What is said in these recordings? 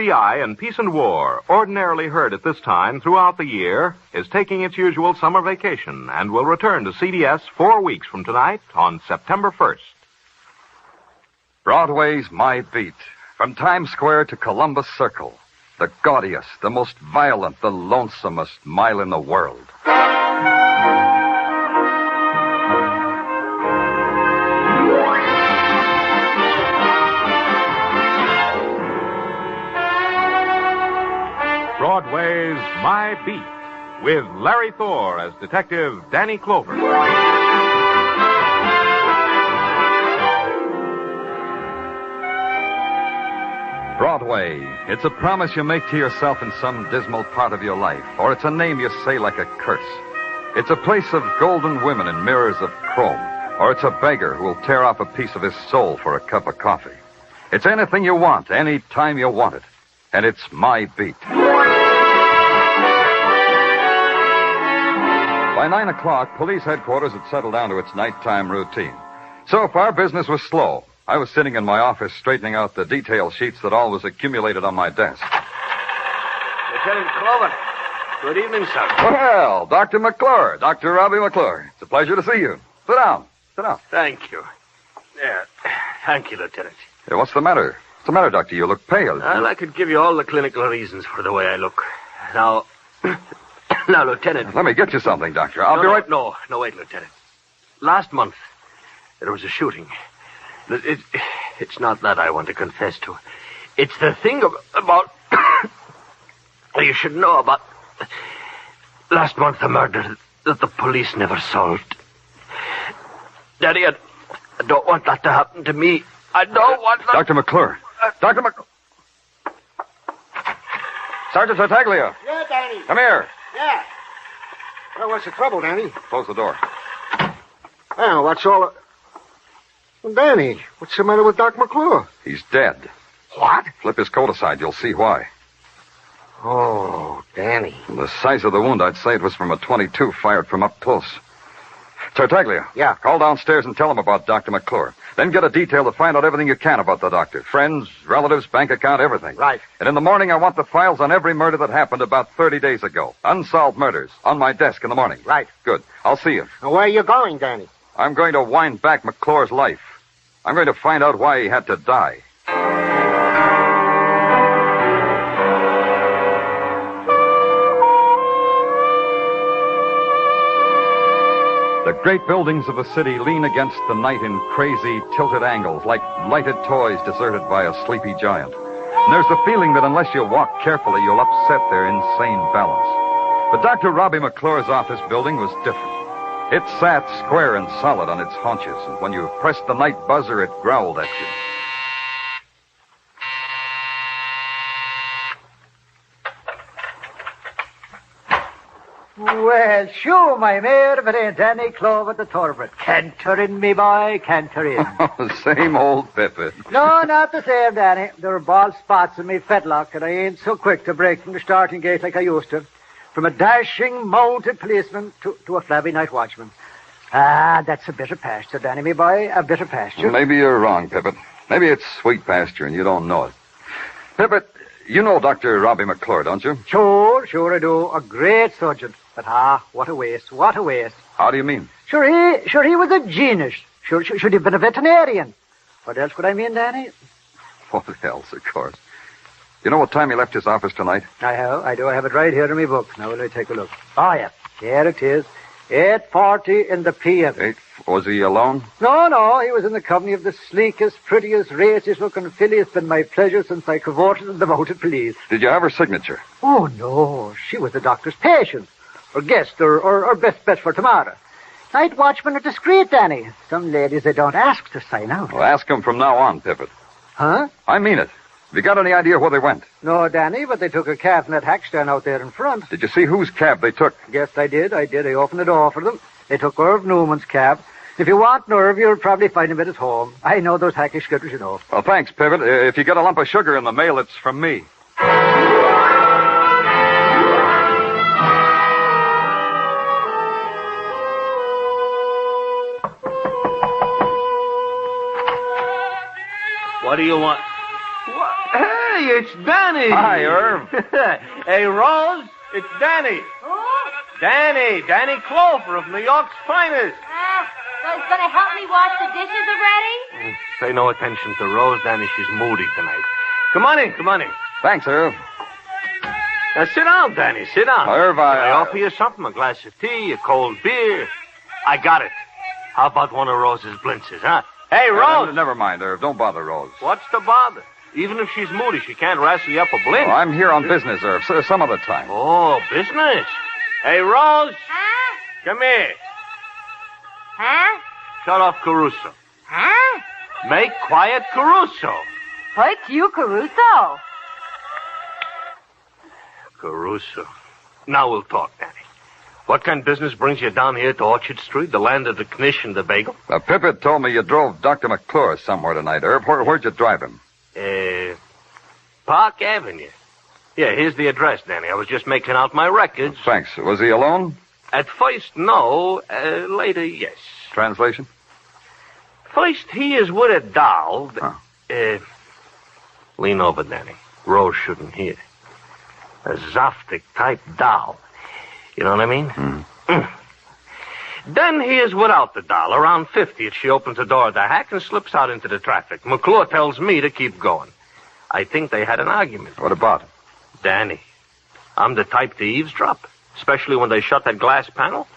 FBI and Peace and War, ordinarily heard at this time throughout the year, is taking its usual summer vacation and will return to CBS 4 weeks from tonight on September 1st. Broadway's My Beat. From Times Square to Columbus Circle. The gaudiest, the most violent, the lonesomest mile in the world. Broadway's My Beat, with Larry Thor as Detective Danny Clover. Broadway. It's a promise you make to yourself in some dismal part of your life, or it's a name you say like a curse. It's a place of golden women and mirrors of chrome, or it's a beggar who will tear off a piece of his soul for a cup of coffee. It's anything you want, any time you want it. And it's My Beat. By 9 o'clock, police headquarters had settled down to its nighttime routine. So far, business was slow. I was sitting in my office straightening out the detail sheets that always accumulated on my desk. Lieutenant Clover. Good evening, sir. Well, Dr. McClure, Dr. Robbie McClure. It's a pleasure to see you. Sit down. Sit down. Thank you. Yeah. Thank you, Lieutenant. Hey, what's the matter? What's the matter, Doctor? You look pale. Well, I could give you all the clinical reasons for the way I look. Now, Lieutenant. Let me get you something, Doctor. I'll be right... No, wait, Lieutenant. Last month, there was a shooting. It's not that I want to confess to. It's the thing about... you should know about... Last month, the murder that the police never solved. Daddy, I don't want that to happen to me. I don't want that... Dr. McClure. Dr. McClure. Sergeant Tartaglia. Yeah, Danny. Come here. Yeah. Well, what's the trouble, Danny? Close the door. Well, what's all... Well, Danny, what's the matter with Doc McClure? He's dead. What? Flip his coat aside. You'll see why. Oh, Danny. From the size of the wound, I'd say it was from a .22 fired from up close. Tartaglia. Yeah? Call downstairs and tell him about Dr. McClure. Then get a detail to find out everything you can about the doctor. Friends, relatives, bank account, everything. Right. And in the morning, I want the files on every murder that happened about 30 days ago. Unsolved murders. On my desk in the morning. Right. Good. I'll see you. Now, where are you going, Danny? I'm going to wind back McClure's life. I'm going to find out why he had to die. The great buildings of the city lean against the night in crazy, tilted angles, like lighted toys deserted by a sleepy giant. And there's the feeling that unless you walk carefully, you'll upset their insane balance. But Dr. Robbie McClure's office building was different. It sat square and solid on its haunches, and when you pressed the night buzzer, it growled at you. Well, sure, my mare, but ain't any Clover the Torbert. Canter in, me boy, canter in. Same old Pippin. No, not the same, Danny. There are bald spots in me fetlock, and I ain't so quick to break from the starting gate like I used to. From a dashing, mounted policeman to a flabby night watchman. Ah, that's a bit of pasture, Danny, me boy, a bit of pasture. Maybe you're wrong, Pippin. Maybe it's sweet pasture and you don't know it. Pippin, you know Dr. Robbie McClure, don't you? Sure I do. A great surgeon. But what a waste, what a waste. How do you mean? Sure he was a genius. Sure, should have been a veterinarian. What else would I mean, Danny? What else, of course. You know what time he left his office tonight? I do. I have it right here in my book. Now, let me take a look. Oh, yeah. Here it is. 8:40 in the p.m. Was he alone? No. He was in the company of the sleekest, prettiest, raciest-looking filly. It's been my pleasure since I cavorted in the mounted police. Did you have her signature? Oh, no. She was the doctor's patient. Or guest, or best bet for tomorrow. Night watchmen are discreet, Danny. Some ladies, they don't ask to sign out. Well, ask him from now on, Pippin. Huh? I mean it. Have you got any idea where they went? No, Danny, but they took a cab from that hack stand out there in front. Did you see whose cab they took? Yes, I did. I opened the door for them. They took Irv Newman's cab. If you want Irv, you'll probably find him at his home. I know those hackish scriptures, you know. Well, thanks, Pippin. If you get a lump of sugar in the mail, it's from me. What do you want? Hey, it's Danny. Hi, Irv. Hey, Rose, it's Danny. Who? Danny Clover of New York's finest. So he's going to help me wash the dishes already? Pay no attention to Rose, Danny. She's moody tonight. Come on in. Thanks, Irv. Now, sit down, Danny. Sit down. Irv, I offer you something, a glass of tea, a cold beer. I got it. How about one of Rose's blintzes, huh? Hey, Rose. Never mind, Irv. Don't bother Rose. What's the bother? Even if she's moody, she can't wrestle you up a blintz. Oh, I'm here on business, Irv. Some other time. Oh, business. Hey, Rose. Huh? Come here. Huh? Shut off Caruso. Huh? Make quiet Caruso. What's you, Caruso? Caruso. Now we'll talk, Danny. What kind of business brings you down here to Orchard Street, the land of the knish and the bagel? Pippet told me you drove Dr. McClure somewhere tonight, Irv. Where'd you drive him? Park Avenue. Yeah, here's the address, Danny. I was just making out my records. Thanks. Was he alone? At first, no. Later, yes. Translation? First, he is with a doll. Huh. Lean over, Danny. Rose shouldn't hear. A Zoftic-type doll. You know what I mean? Mm-hmm. Then he is without the doll. Around 50th, she opens the door of the hack and slips out into the traffic. McClure tells me to keep going. I think they had an argument. What about him? Danny, I'm the type to eavesdrop, especially when they shut that glass panel.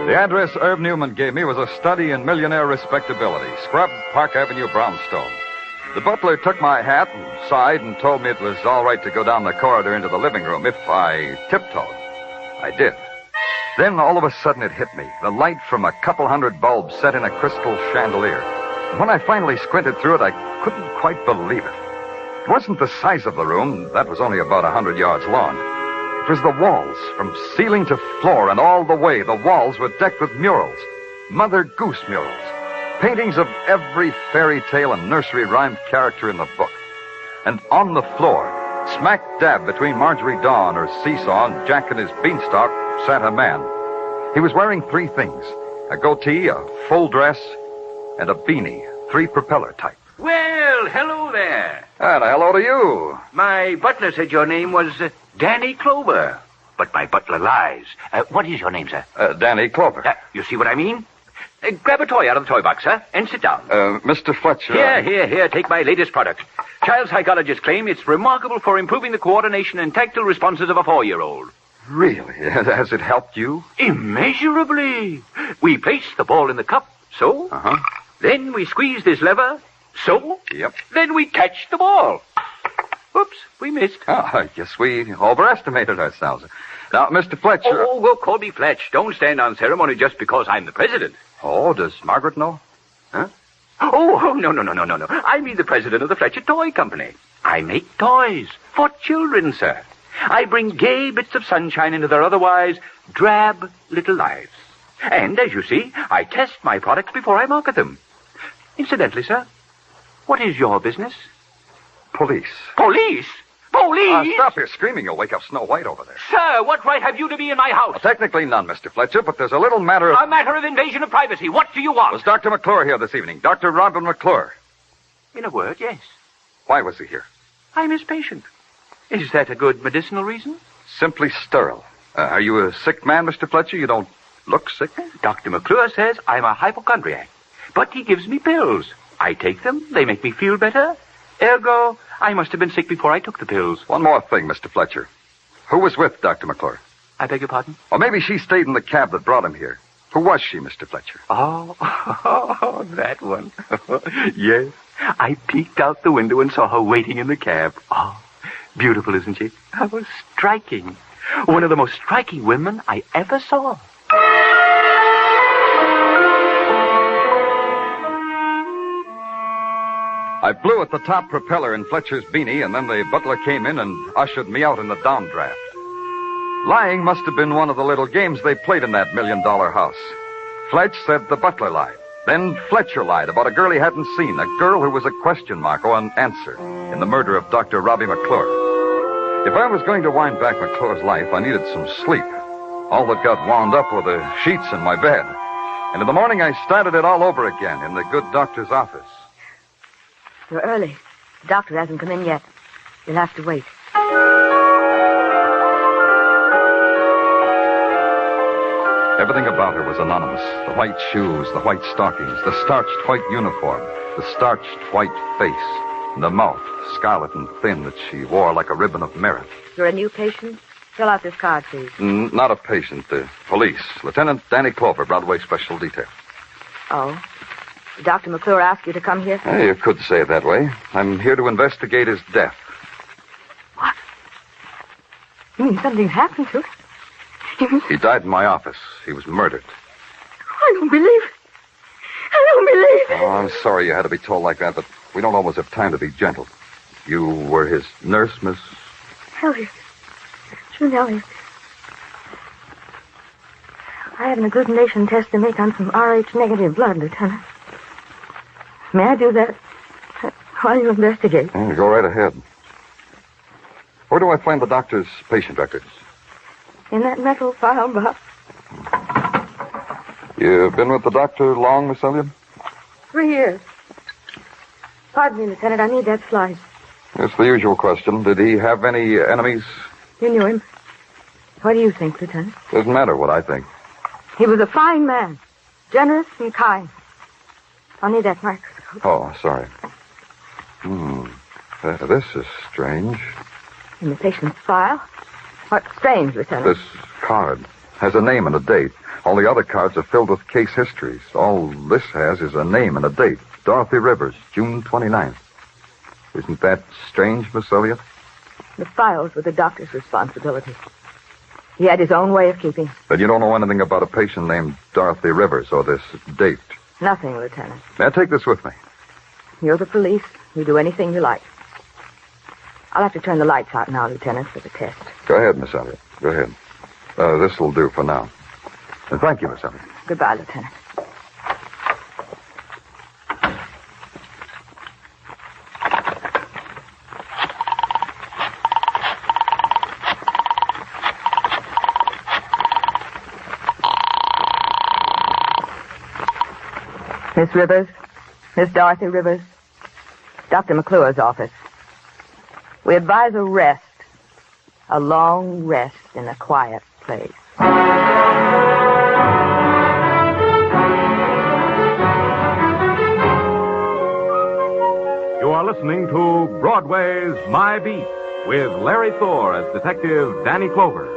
The address Irv Newman gave me was a study in millionaire respectability, Scrub, Park Avenue, Brownstone. The butler took my hat and sighed and told me it was all right to go down the corridor into the living room if I tiptoed. I did. Then all of a sudden it hit me. The light from a couple hundred bulbs set in a crystal chandelier. And when I finally squinted through it, I couldn't quite believe it. It wasn't the size of the room. That was only about 100 yards long. It was the walls, from ceiling to floor, and all the way the walls were decked with murals. Mother Goose murals. Paintings of every fairy tale and nursery rhyme character in the book. And on the floor, smack dab between Marjorie Dawn, her seesaw, and Jack and his beanstalk, sat a man. He was wearing three things: a goatee, a full dress, and a beanie, three propeller type. Well, hello there. And hello to you. My butler said your name was Danny Clover. But my butler lies. What is your name, sir? Danny Clover. You see what I mean? Grab a toy out of the toy box, sir, and sit down. Mr. Fletcher. Here, take my latest product. Child psychologists claim it's remarkable for improving the coordination and tactile responses of a 4-year-old. Really? Has it helped you? Immeasurably. We place the ball in the cup, so. Uh-huh. Then we squeeze this lever, so. Yep. Then we catch the ball. Oops, we missed. Oh, I guess we overestimated ourselves. Now, Mr. Fletcher... Oh, call me Fletch. Don't stand on ceremony just because I'm the president. Oh, does Margaret know? Huh? Oh, no. I mean the president of the Fletcher Toy Company. I make toys for children, sir. I bring gay bits of sunshine into their otherwise drab little lives. And, as you see, I test my products before I market them. Incidentally, sir, what is your business? Police. Police? Police? Stop your screaming. You'll wake up Snow White over there. Sir, what right have you to be in my house? Well, technically none, Mr. Fletcher, but there's a little matter of... A matter of invasion of privacy. What do you want? Was Dr. McClure here this evening? Dr. Robin McClure. In a word, yes. Why was he here? I'm his patient. Is that a good medicinal reason? Simply sterile. Are you a sick man, Mr. Fletcher? You don't look sick. Dr. McClure says I'm a hypochondriac, but he gives me pills. I take them. They make me feel better. Ergo, I must have been sick before I took the pills. One more thing, Mr. Fletcher. Who was with Dr. McClure? I beg your pardon? Or maybe she stayed in the cab that brought him here. Who was she, Mr. Fletcher? Oh, that one. Yes. I peeked out the window and saw her waiting in the cab. Oh, beautiful, isn't she? How striking. One of the most striking women I ever saw. I blew at the top propeller in Fletcher's beanie, and then the butler came in and ushered me out in the downdraft. Lying must have been one of the little games they played in that $1 million house. Fletch said the butler lied. Then Fletcher lied about a girl he hadn't seen, a girl who was a question mark or an answer in the murder of Dr. Robbie McClure. If I was going to wind back McClure's life, I needed some sleep. All that got wound up were the sheets in my bed. And in the morning, I started it all over again in the good doctor's office. You're early. The doctor hasn't come in yet. You'll have to wait. Everything about her was anonymous. The white shoes, the white stockings, the starched white uniform, the starched white face, and the mouth, scarlet and thin, that she wore like a ribbon of merit. You're a new patient? Fill out this card, please. Not a patient. Police. Lieutenant Danny Clover, Broadway Special Detail. Oh. Dr. McClure asked you to come here? You could say it that way. I'm here to investigate his death. What? You mean something happened to him? He died in my office. He was murdered. I don't believe it. I don't believe it. Oh, I'm sorry you had to be told like that, but we don't always have time to be gentle. You were his nurse, Miss... Elliot. June Elliot. I have an agglutination test to make on some Rh-negative blood, Lieutenant. May I do that while you investigate? Go right ahead. Where do I find the doctor's patient records? In that metal file box. You've been with the doctor long, Miss Elliott? 3 years. Pardon me, Lieutenant, I need that slide. It's the usual question. Did he have any enemies? You knew him. What do you think, Lieutenant? Doesn't matter what I think. He was a fine man. Generous and kind. I'll need that microscope. Oh, sorry. This is strange. In the patient's file? What's strange, Lieutenant? This card has a name and a date. All the other cards are filled with case histories. All this has is a name and a date. Dorothy Rivers, June 29th. Isn't that strange, Miss Elliott? The files were the doctor's responsibility. He had his own way of keeping. Then you don't know anything about a patient named Dorothy Rivers or this date? Nothing, Lieutenant. May I take this with me? You're the police. You do anything you like. I'll have to turn the lights out now, Lieutenant, for the test. Go ahead, Miss Elliott. Go ahead. This will do for now. And thank you, Miss Elliott. Goodbye, Lieutenant. Miss Rivers, Miss Dorothy Rivers, Dr. McClure's office. We advise a rest, a long rest in a quiet place. You are listening to Broadway's My Beat with Larry Thor as Detective Danny Clover.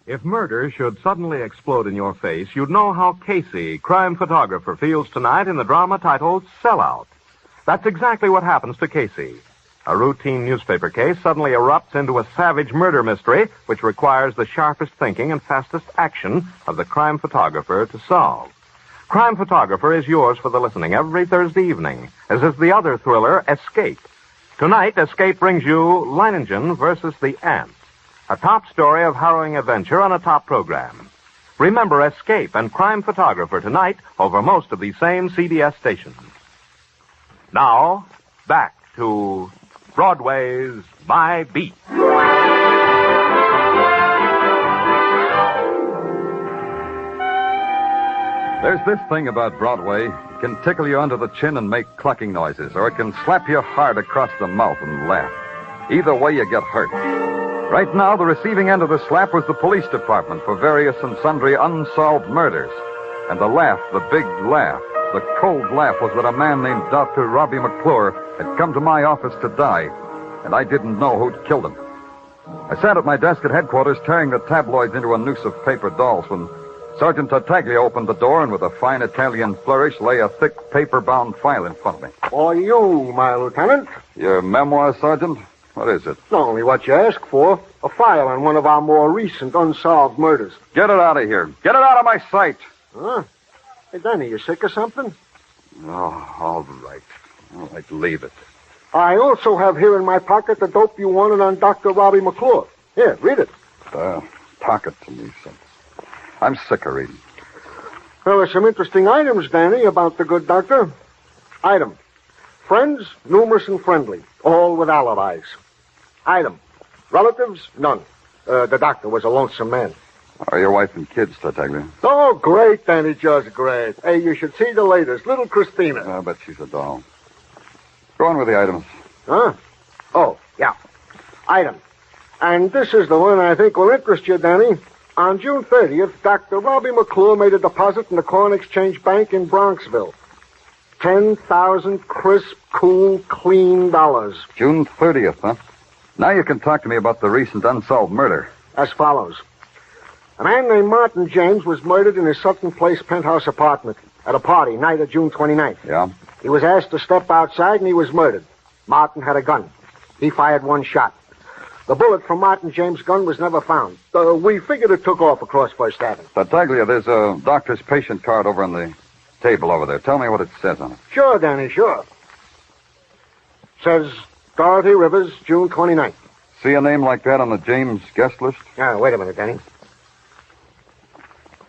If murder should suddenly explode in your face, you'd know how Casey, crime photographer, feels tonight in the drama titled Sellout. That's exactly what happens to Casey. A routine newspaper case suddenly erupts into a savage murder mystery which requires the sharpest thinking and fastest action of the crime photographer to solve. Crime Photographer is yours for the listening every Thursday evening, as is the other thriller, Escape. Tonight, Escape brings you Leiningen versus the Ants. A top story of harrowing adventure on a top program. Remember Escape and Crime Photographer tonight over most of these same CBS stations. Now, back to Broadway's My Beat. There's this thing about Broadway. It can tickle you under the chin and make clucking noises, or it can slap you hard across the mouth and laugh. Either way, you get hurt. Right now, the receiving end of the slap was the police department for various and sundry unsolved murders. And the laugh, the big laugh, the cold laugh was that a man named Dr. Robbie McClure had come to my office to die, and I didn't know who'd killed him. I sat at my desk at headquarters tearing the tabloids into a noose of paper dolls when Sergeant Tartaglia opened the door and with a fine Italian flourish lay a thick paper-bound file in front of me. For you, my lieutenant. Your memoir, Sergeant? What is it? Not only what you asked for. A file on one of our more recent unsolved murders. Get it out of here. Get it out of my sight. Huh? Hey, Danny, you sick or something? Oh, all right. All right, leave it. I also have here in my pocket the dope you wanted on Dr. Robbie McClure. Here, read it. Talk it to me, son. I'm sick of reading. Well, there's some interesting items, Danny, about the good doctor. Item. Friends, numerous and friendly, all with alibis. Item. Relatives? None. The doctor was a lonesome man. Are your wife and kids, Tartaglia? Oh, great, Danny, just great. Hey, you should see the latest. Little Christina. I bet she's a doll. Go on with the items. Huh? Oh, yeah. Item. And this is the one I think will interest you, Danny. On June 30th, Dr. Robbie McClure made a deposit in the Corn Exchange Bank in Bronxville. 10,000 crisp, cool, clean dollars. June 30th, huh? Now you can talk to me about the recent unsolved murder. As follows. A man named Martin James was murdered in his Sutton Place penthouse apartment at a party night of June 29th. Yeah? He was asked to step outside, and he was murdered. Martin had a gun. He fired one shot. The bullet from Martin James' gun was never found. We figured it took off across First Avenue. Tartaglia, there's a doctor's patient card over on the table over there. Tell me what it says on it. Sure, Danny, sure. Says Dorothy Rivers, June 29th. See a name like that on the James guest list? Wait a minute, Danny.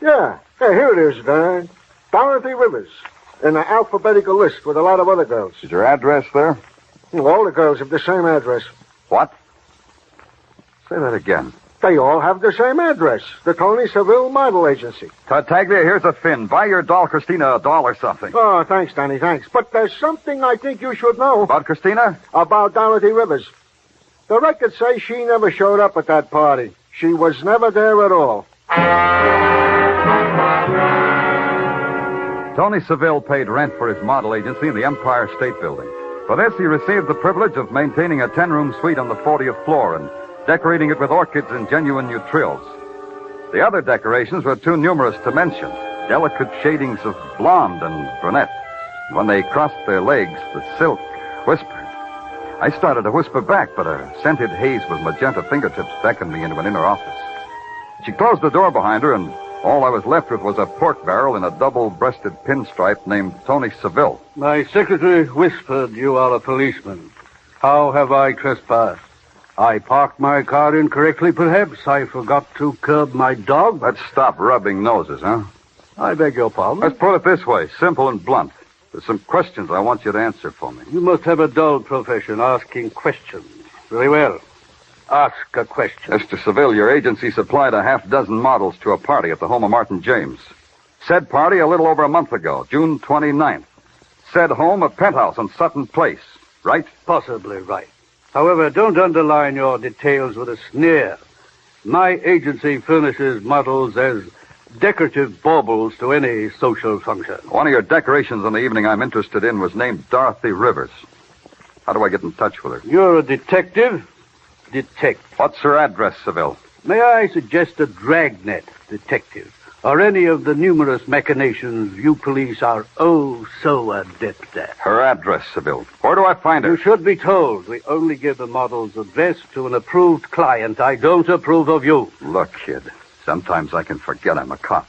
Yeah, here it is, Dan. Dorothy Rivers. In an alphabetical list with a lot of other girls. Is your address there? All the girls have the same address. What? Say that again. They all have the same address. The Tony Seville Model Agency. Tartaglia, here's a fin. Buy your doll Christina a doll or something. Oh, thanks, Danny, thanks. But there's something I think you should know. About Christina? About Dorothy Rivers. The records say she never showed up at that party. She was never there at all. Tony Seville paid rent for his model agency in the Empire State Building. For this, he received the privilege of maintaining a 10-room suite on the 40th floor and decorating it with orchids and genuine neutrils. The other decorations were too numerous to mention. Delicate shadings of blonde and brunette. When they crossed their legs, the silk whispered. I started to whisper back, but a scented haze with magenta fingertips beckoned me into an inner office. She closed the door behind her, and all I was left with was a pork barrel in a double-breasted pinstripe named Tony Seville. My secretary whispered you are a policeman. How have I trespassed? I parked my car incorrectly, perhaps. I forgot to curb my dog. Let's stop rubbing noses, huh? I beg your pardon? Let's put it this way, simple and blunt. There's some questions I want you to answer for me. You must have a dull profession, asking questions. Very well. Ask a question. Mr. Seville, your agency supplied a half-dozen models to a party at the home of Martin James. Said party a little over a month ago, June 29th. Said home a penthouse on Sutton Place, right? Possibly right. However, don't underline your details with a sneer. My agency furnishes models as decorative baubles to any social function. One of your decorations on the evening I'm interested in was named Dorothy Rivers. How do I get in touch with her? You're a detective? Detect. What's her address, Seville? May I suggest a dragnet detective? Or any of the numerous machinations you police are oh so adept at? Her address, Seville. Where do I find her? You should be told. We only give the model's address to an approved client. I don't approve of you. Look, kid, sometimes I can forget I'm a cop.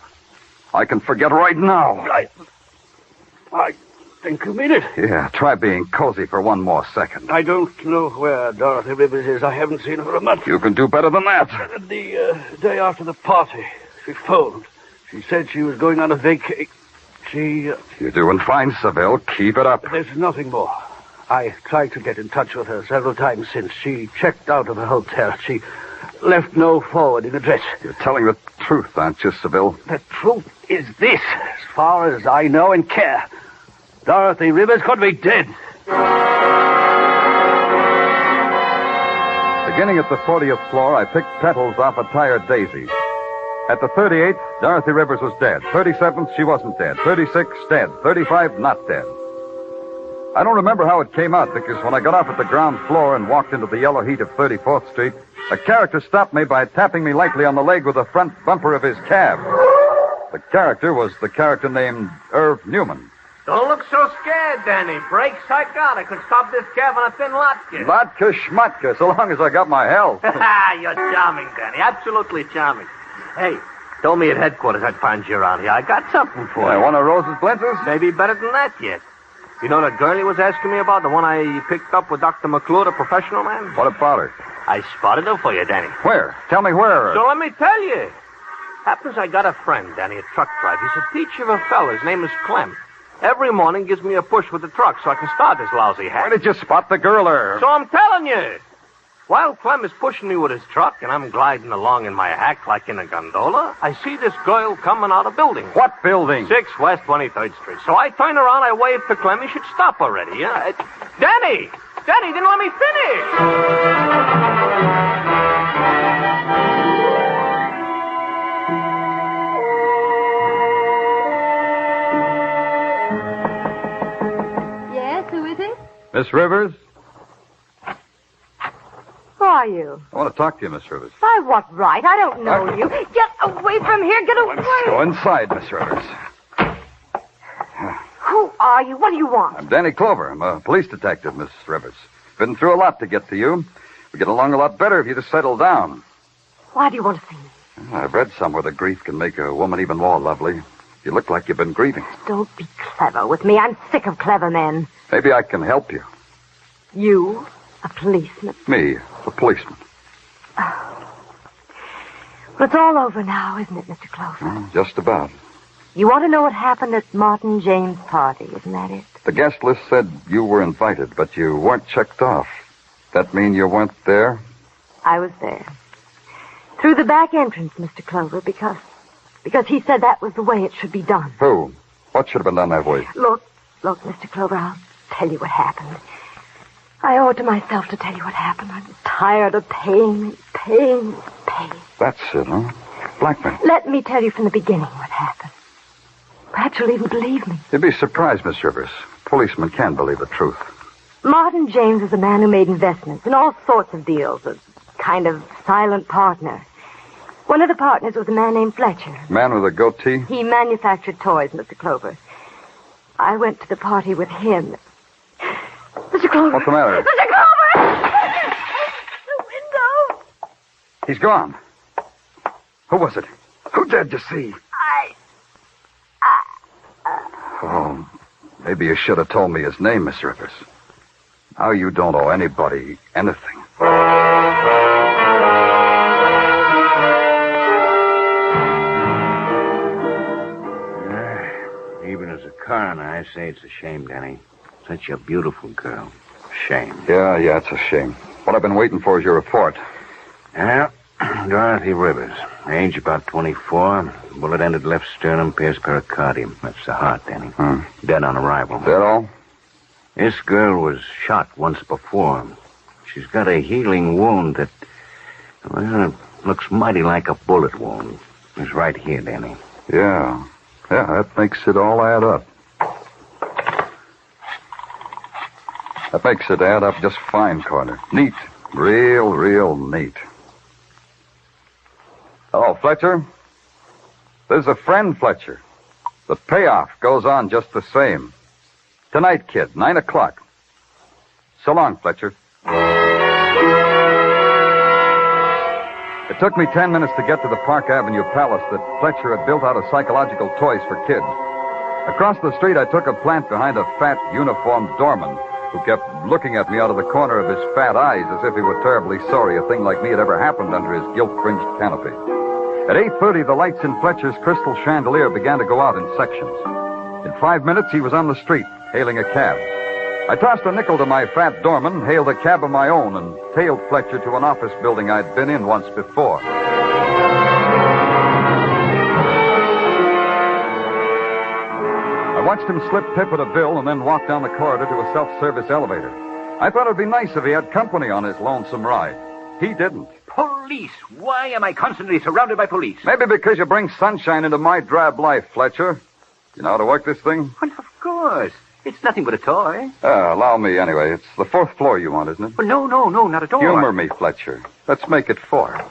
I can forget right now. I think you mean it. Yeah, try being cozy for one more second. I don't know where Dorothy Rivers is. I haven't seen her for a month. You can do better than that. The day after the party, she phoned. She said she was going on a vacation. You're doing fine, Seville. Keep it up. There's nothing more. I tried to get in touch with her several times since. She checked out of the hotel. She left no forwarding address. You're telling the truth, aren't you, Seville? The truth is this, as far as I know and care. Dorothy Rivers could be dead. Beginning at the 40th floor, I picked petals off a tired daisy. At the 38th, Dorothy Rivers was dead. 37th, she wasn't dead. 36, dead. 35, not dead. I don't remember how it came out, because when I got off at the ground floor and walked into the yellow heat of 34th Street, a character stopped me by tapping me lightly on the leg with the front bumper of his cab. The character was the character named Irv Newman. Don't look so scared, Danny. Brake psychotic. Could stop this cab on a thin latke. Latka schmatka, so long as I got my health. You're charming, Danny. Absolutely charming. Hey, told me at headquarters I'd find you around here. I got something for you. One of Rose's blinters? Maybe better than that yet. You know that girl he was asking me about? The one I picked up with Dr. McClure, the professional man? What about her? I spotted her for you, Danny. Where? Tell me where. So let me tell you. Happens I got a friend, Danny, a truck driver. He's a peach of a fella. His name is Clem. Every morning gives me a push with the truck so I can start this lousy hack. Where did you spot the girl there? So I'm telling you. While Clem is pushing me with his truck and I'm gliding along in my hack like in a gondola, I see this girl coming out of building. What building? 6 West 23rd Street. So I turn around, I wave to Clem. He should stop already. Danny! Danny, didn't let me finish! Miss Rivers? Who are you? I want to talk to you, Miss Rivers. By what right? I don't know you. Get away from here. Get away. Let's go inside, Miss Rivers. Who are you? What do you want? I'm Danny Clover. I'm a police detective, Miss Rivers. Been through a lot to get to you. We get along a lot better if you just settle down. Why do you want to see me? I've read somewhere that grief can make a woman even more lovely. You look like you've been grieving. Don't be clever with me. I'm sick of clever men. Maybe I can help you. You? A policeman? Me, a policeman. Oh. Well, it's all over now, isn't it, Mr. Clover? Just about. You want to know what happened at Martin James' party, isn't that it? The guest list said you were invited, but you weren't checked off. That mean you weren't there? I was there. Through the back entrance, Mr. Clover, because he said that was the way it should be done. Who? What should have been done that way? Look, Mr. Clover, I'll tell you what happened. I owe it to myself to tell you what happened. I'm tired of paying. That's it, huh? Blackmail. Let me tell you from the beginning what happened. Perhaps you'll even believe me. You'd be surprised, Miss Rivers. Policemen can believe the truth. Martin James was a man who made investments in all sorts of deals, a kind of silent partner. One of the partners was a man named Fletcher. Man with a goatee? He manufactured toys, Mr. Clover. I went to the party with him. Mr. Clover. What's the matter? Mr. Clover! The window. He's gone. Who was it? Who did you see? Oh, maybe you should have told me his name, Miss Rivers. Now you don't owe anybody anything. Even as a coroner, I say it's a shame, Danny. Such a beautiful girl. Shame. Yeah, it's a shame. What I've been waiting for is your report. Yeah, Dorothy Rivers. Age about 24. Bullet entered left sternum, pierced pericardium. That's the heart, Danny. Dead on arrival. That all? This girl was shot once before. She's got a healing wound that, well, looks mighty like a bullet wound. It's right here, Danny. Yeah, that makes it all add up. That makes it add up just fine, Corner. Neat. Real neat. Hello, Fletcher. There's a friend, Fletcher. The payoff goes on just the same. Tonight, kid, 9 o'clock. So long, Fletcher. It took me 10 minutes to get to the Park Avenue palace that Fletcher had built out of psychological toys for kids. Across the street, I took a plant behind a fat, uniformed doorman who kept looking at me out of the corner of his fat eyes as if he were terribly sorry a thing like me had ever happened under his gilt-fringed canopy. At 8:30, the lights in Fletcher's crystal chandelier began to go out in sections. In 5 minutes, he was on the street, hailing a cab. I tossed a nickel to my fat doorman, hailed a cab of my own, and tailed Fletcher to an office building I'd been in once before. I watched him slip Tippett a bill and then walk down the corridor to a self-service elevator. I thought it'd be nice if he had company on his lonesome ride. He didn't. Police! Why am I constantly surrounded by police? Maybe because you bring sunshine into my drab life, Fletcher. You know how to work this thing? Well, of course. It's nothing but a toy. Allow me anyway. It's the 4th floor you want, isn't it? Well, no, not at all. Humor me, Fletcher. Let's make it 4.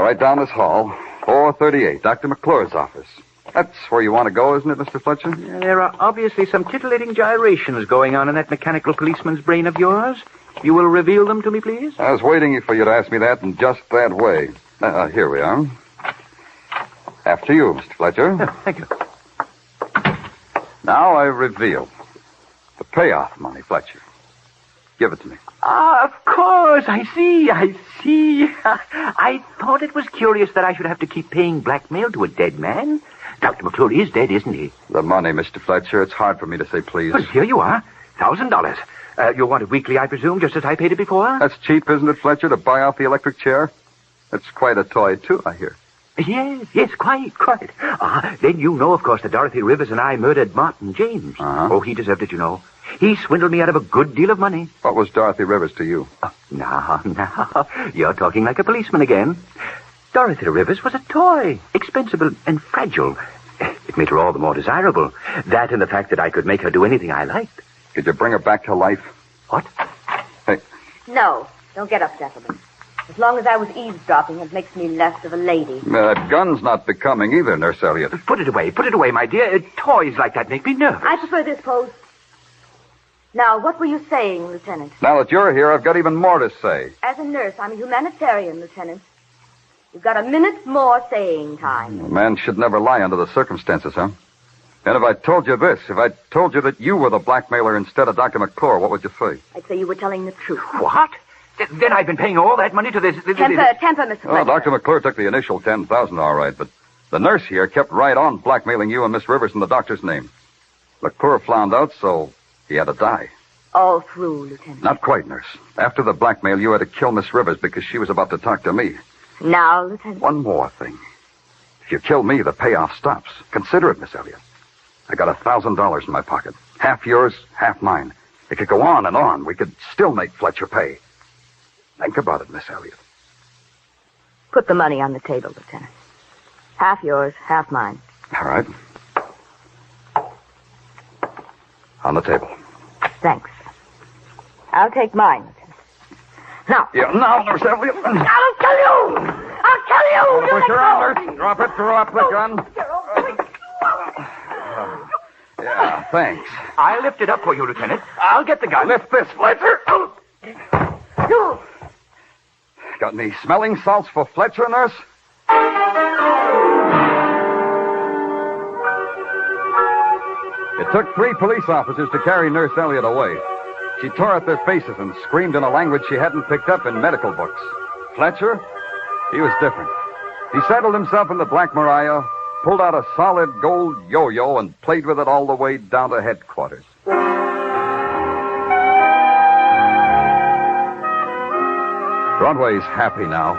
Right down this hall. 438, Dr. McClure's office. That's where you want to go, isn't it, Mr. Fletcher? There are obviously some titillating gyrations going on in that mechanical policeman's brain of yours. You will reveal them to me, please? I was waiting for you to ask me that in just that way. Here we are. After you, Mr. Fletcher. Oh, thank you. Now I reveal. The payoff money, Fletcher. Give it to me. Of course. I see. I thought it was curious that I should have to keep paying blackmail to a dead man. Dr. McClure is dead, isn't he? The money, Mr. Fletcher. It's hard for me to say please. Well, here you are. $1,000. You'll want it weekly, I presume, just as I paid it before? That's cheap, isn't it, Fletcher, to buy off the electric chair? It's quite a toy, too, I hear. Yes, quite. Then you know, of course, that Dorothy Rivers and I murdered Martin James. Uh-huh. Oh, he deserved it, you know. He swindled me out of a good deal of money. What was Dorothy Rivers to you? Now, you're talking like a policeman again. Dorothy Rivers was a toy, expensive and fragile. It made her all the more desirable. That and the fact that I could make her do anything I liked. Could you bring her back to life? What? Hey. No, don't get up, gentlemen. As long as I was eavesdropping, it makes me less of a lady. That gun's not becoming either, Nurse Elliott. Put it away, my dear. Toys like that make me nervous. I prefer this pose. Now, what were you saying, Lieutenant? Now that you're here, I've got even more to say. As a nurse, I'm a humanitarian, Lieutenant. You've got a minute more saying time. A man should never lie under the circumstances, huh? And if I told you this, if I told you that you were the blackmailer instead of Dr. McClure, what would you say? I'd say you were telling the truth. What? Then I've been paying all that money to this... Temper, Mr. Oh, Fletcher. Dr. McClure took the initial $10,000, all right, but the nurse here kept right on blackmailing you and Miss Rivers in the doctor's name. McClure found out, so he had to die. All through, Lieutenant. Not quite, nurse. After the blackmail, you had to kill Miss Rivers because she was about to talk to me. Now, Lieutenant. One more thing. If you kill me, the payoff stops. Consider it, Miss Elliott. I got $1,000 in my pocket. Half yours, half mine. It could go on and on. We could still make Fletcher pay. Think about it, Miss Elliott. Put the money on the table, Lieutenant. Half yours, half mine. All right. On the table. Thanks. I'll take mine, Lieutenant. Now. Yeah, now, Nurse Elliott. I'll kill you! I'll kill you! Put your arm, Nurse. Drop it. Drop the gun. Yeah, thanks. I'll lift it up for you, Lieutenant. I'll get the gun. Lift this, Fletcher. Got any smelling salts for Fletcher, Nurse? It took 3 police officers to carry Nurse Elliott away. She tore at their faces and screamed in a language she hadn't picked up in medical books. Fletcher? He was different. He settled himself in the Black Maria, pulled out a solid gold yo-yo, and played with it all the way down to headquarters. Broadway's happy now.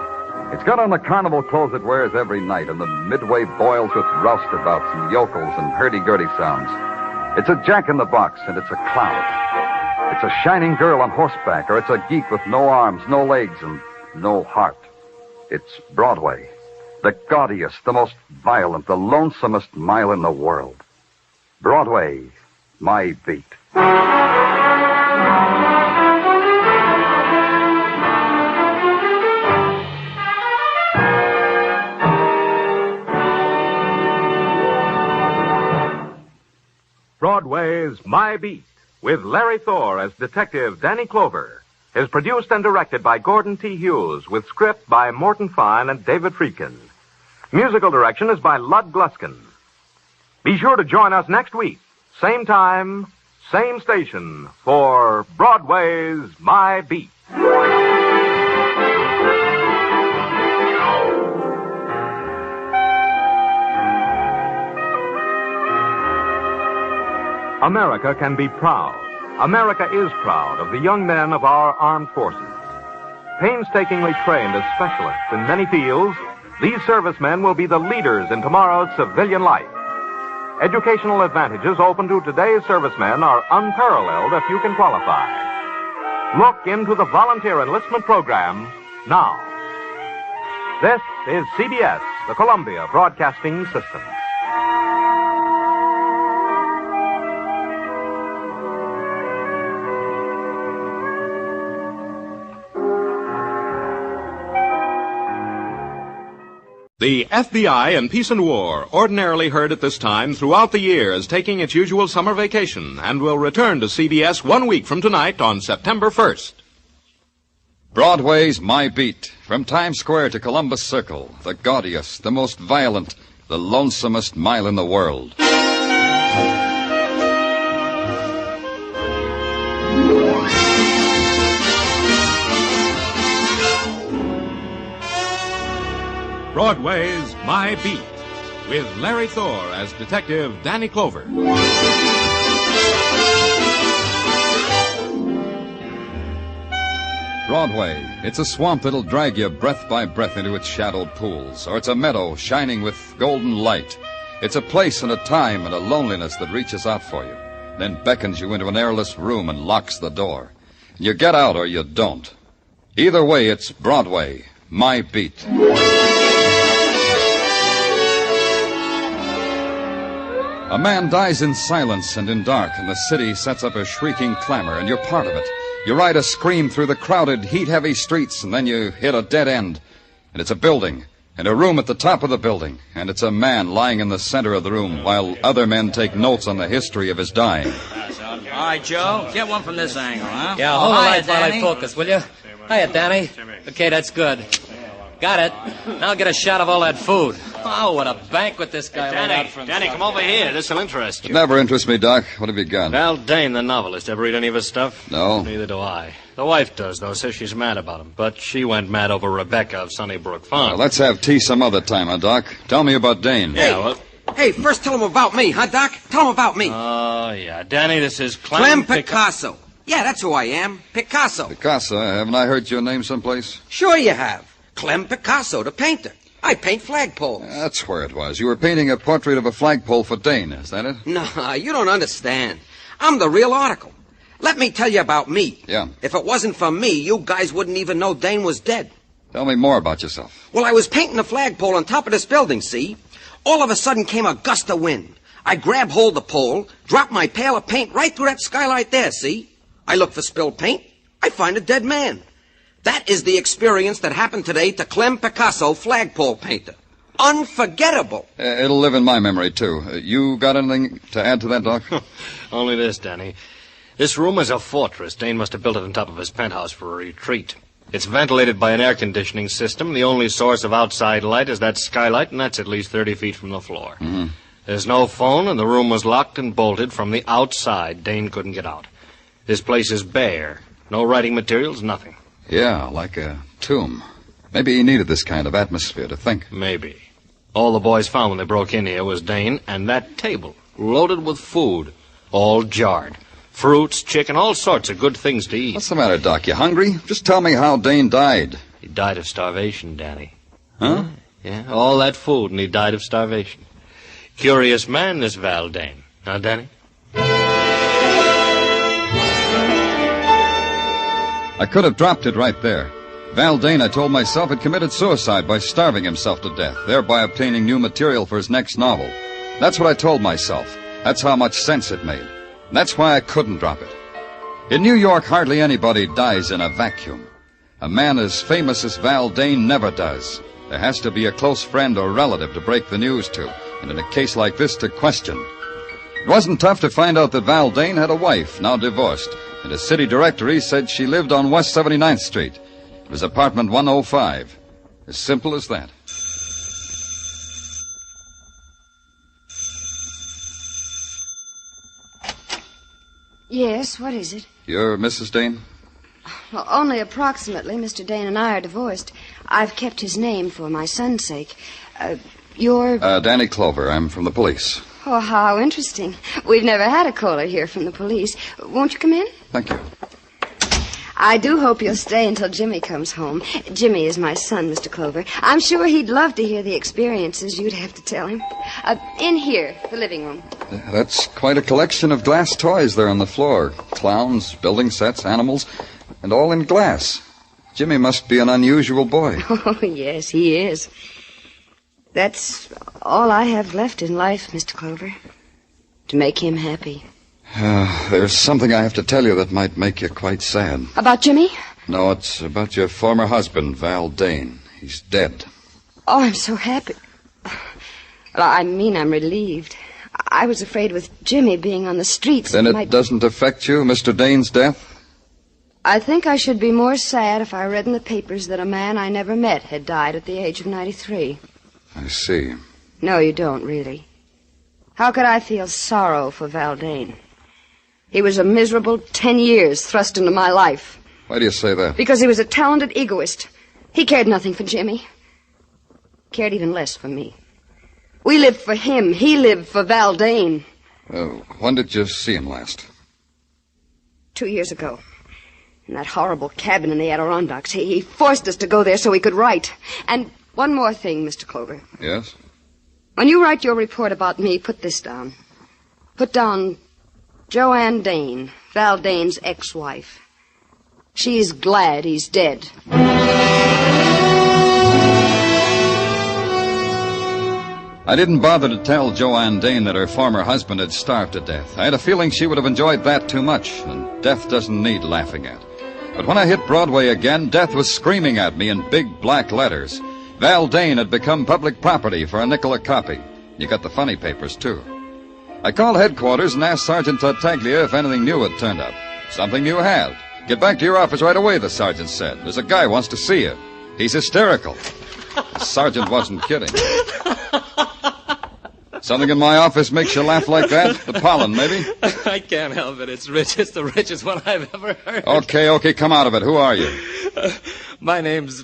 It's got on the carnival clothes it wears every night, and the midway boils with roustabouts and yokels and hurdy-gurdy sounds. It's a jack-in-the-box, and it's a clown. It's a shining girl on horseback, or it's a geek with no arms, no legs, and no heart. It's Broadway, the gaudiest, the most violent, the lonesomest mile in the world. Broadway, my beat. Broadway's My Beat, with Larry Thor as Detective Danny Clover, is produced and directed by Gordon T. Hughes, with script by Morton Fine and David Friedkin. Musical direction is by Lud Gluskin. Be sure to join us next week, same time, same station, for Broadway's My Beat. America can be proud. America is proud of the young men of our armed forces. Painstakingly trained as specialists in many fields, these servicemen will be the leaders in tomorrow's civilian life. Educational advantages open to today's servicemen are unparalleled if you can qualify. Look into the volunteer enlistment program now. This is CBS, the Columbia Broadcasting System. The FBI in Peace and War, ordinarily heard at this time throughout the year, is taking its usual summer vacation and will return to CBS 1 week from tonight on September 1st. Broadway's My Beat. From Times Square to Columbus Circle, the gaudiest, the most violent, the lonesomest mile in the world. Broadway's My Beat, with Larry Thor as Detective Danny Clover. Broadway. It's a swamp that'll drag you breath by breath into its shadowed pools, or it's a meadow shining with golden light. It's a place and a time and a loneliness that reaches out for you, then beckons you into an airless room and locks the door. You get out or you don't. Either way, it's Broadway, My Beat. A man dies in silence and in dark, and the city sets up a shrieking clamor, and you're part of it. You ride a scream through the crowded, heat-heavy streets, and then you hit a dead end. And it's a building, and a room at the top of the building, and it's a man lying in the center of the room while other men take notes on the history of his dying. All right, Joe, get one from this angle, huh? Yeah, hold the light while I focus, will you? Hiya, Danny. Okay, that's good. Got it. Now get a shot of all that food. Oh, what a banquet this guy laid out for himself. Danny, come over here. This'll interest you. It never interests me, Doc. What have you got? Val Dane, the novelist. Ever read any of his stuff? No. Neither do I. The wife does, though. Says she's mad about him. But she went mad over Rebecca of Sunnybrook Farm. Well, let's have tea some other time, huh, Doc? Tell me about Dane. Yeah, well... Hey, first tell him about me, huh, Doc? Tell him about me. Oh, yeah. Danny, this is Clem Picasso. Yeah, that's who I am. Picasso. Picasso? Haven't I heard your name someplace? Sure you have. Clem Picasso, the painter. I paint flagpoles. That's where it was. You were painting a portrait of a flagpole for Dane, is that it? Nah, you don't understand. I'm the real article. Let me tell you about me. Yeah. If it wasn't for me, you guys wouldn't even know Dane was dead. Tell me more about yourself. Well, I was painting a flagpole on top of this building, see? All of a sudden came a gust of wind. I grabbed hold of the pole, dropped my pail of paint right through that skylight there, see? I look for spilled paint. I find a dead man. That is the experience that happened today to Clem Picasso, flagpole painter. Unforgettable. It'll live in my memory, too. You got anything to add to that, Doc? Only this, Danny. This room is a fortress. Dane must have built it on top of his penthouse for a retreat. It's ventilated by an air conditioning system. The only source of outside light is that skylight, and that's at least 30 feet from the floor. Mm-hmm. There's no phone, and the room was locked and bolted from the outside. Dane couldn't get out. This place is bare. No writing materials, nothing. Yeah, like a tomb. Maybe he needed this kind of atmosphere to think. Maybe. All the boys found when they broke in here was Dane and that table, loaded with food, all jarred. Fruits, chicken, all sorts of good things to eat. What's the matter, Doc? You hungry? Just tell me how Dane died. He died of starvation, Danny. Huh? Yeah, all that food, and he died of starvation. Curious man, this Val Dane. Huh, Danny? I could have dropped it right there. Val Dane, I told myself, had committed suicide by starving himself to death, thereby obtaining new material for his next novel. That's what I told myself. That's how much sense it made. That's why I couldn't drop it. In New York, hardly anybody dies in a vacuum. A man as famous as Val Dane never does. There has to be a close friend or relative to break the news to, and in a case like this, to question. It wasn't tough to find out that Val Dane had a wife, now divorced, and his city directory said she lived on West 79th Street. It was apartment 105. As simple as that. Yes, what is it? You're Mrs. Dane? Well, only approximately. Mr. Dane and I are divorced. I've kept his name for my son's sake. You're... Danny Clover. I'm from the police. Oh, how interesting. We've never had a caller here from the police. Won't you come in? Thank you. I do hope you'll stay until Jimmy comes home. Jimmy is my son, Mr. Clover. I'm sure he'd love to hear the experiences you'd have to tell him. In here, the living room. That's quite a collection of glass toys there on the floor. Clowns, building sets, animals, and all in glass. Jimmy must be an unusual boy. Oh, yes, he is. That's all I have left in life, Mr. Clover. To make him happy. There's something I have to tell you that might make you quite sad. About Jimmy? No, it's about your former husband, Val Dane. He's dead. Oh, I'm so happy. Well, I mean, I'm relieved. I was afraid with Jimmy being on the streets... Then it doesn't affect you, Mr. Dane's death? I think I should be more sad if I read in the papers that a man I never met had died at the age of 93. I see. No, you don't, really. How could I feel sorrow for Val Dane? He was a miserable 10 years thrust into my life. Why do you say that? Because he was a talented egoist. He cared nothing for Jimmy. cared even less for me. We lived for him. He lived for Valdane. When did you see him last? 2 years ago. In that horrible cabin in the Adirondacks. He forced us to go there so he could write. And one more thing, Mr. Clover. Yes? When you write your report about me, put this down. Put down Joanne Dane, Valdane's ex-wife. She's glad he's dead. I didn't bother to tell Joanne Dane that her former husband had starved to death. I had a feeling she would have enjoyed that too much, and death doesn't need laughing at. But when I hit Broadway again, death was screaming at me in big black letters. Val Dane had become public property for a nickel a copy. You got the funny papers, too. I called headquarters and asked Sergeant Tartaglia if anything new had turned up. Something new had. Get back to your office right away, the sergeant said. There's a guy wants to see you. He's hysterical. The sergeant wasn't kidding. Something in my office makes you laugh like that? The pollen, maybe? I can't help it. It's rich. It's the richest one I've ever heard. Okay, come out of it. Who are you? My name's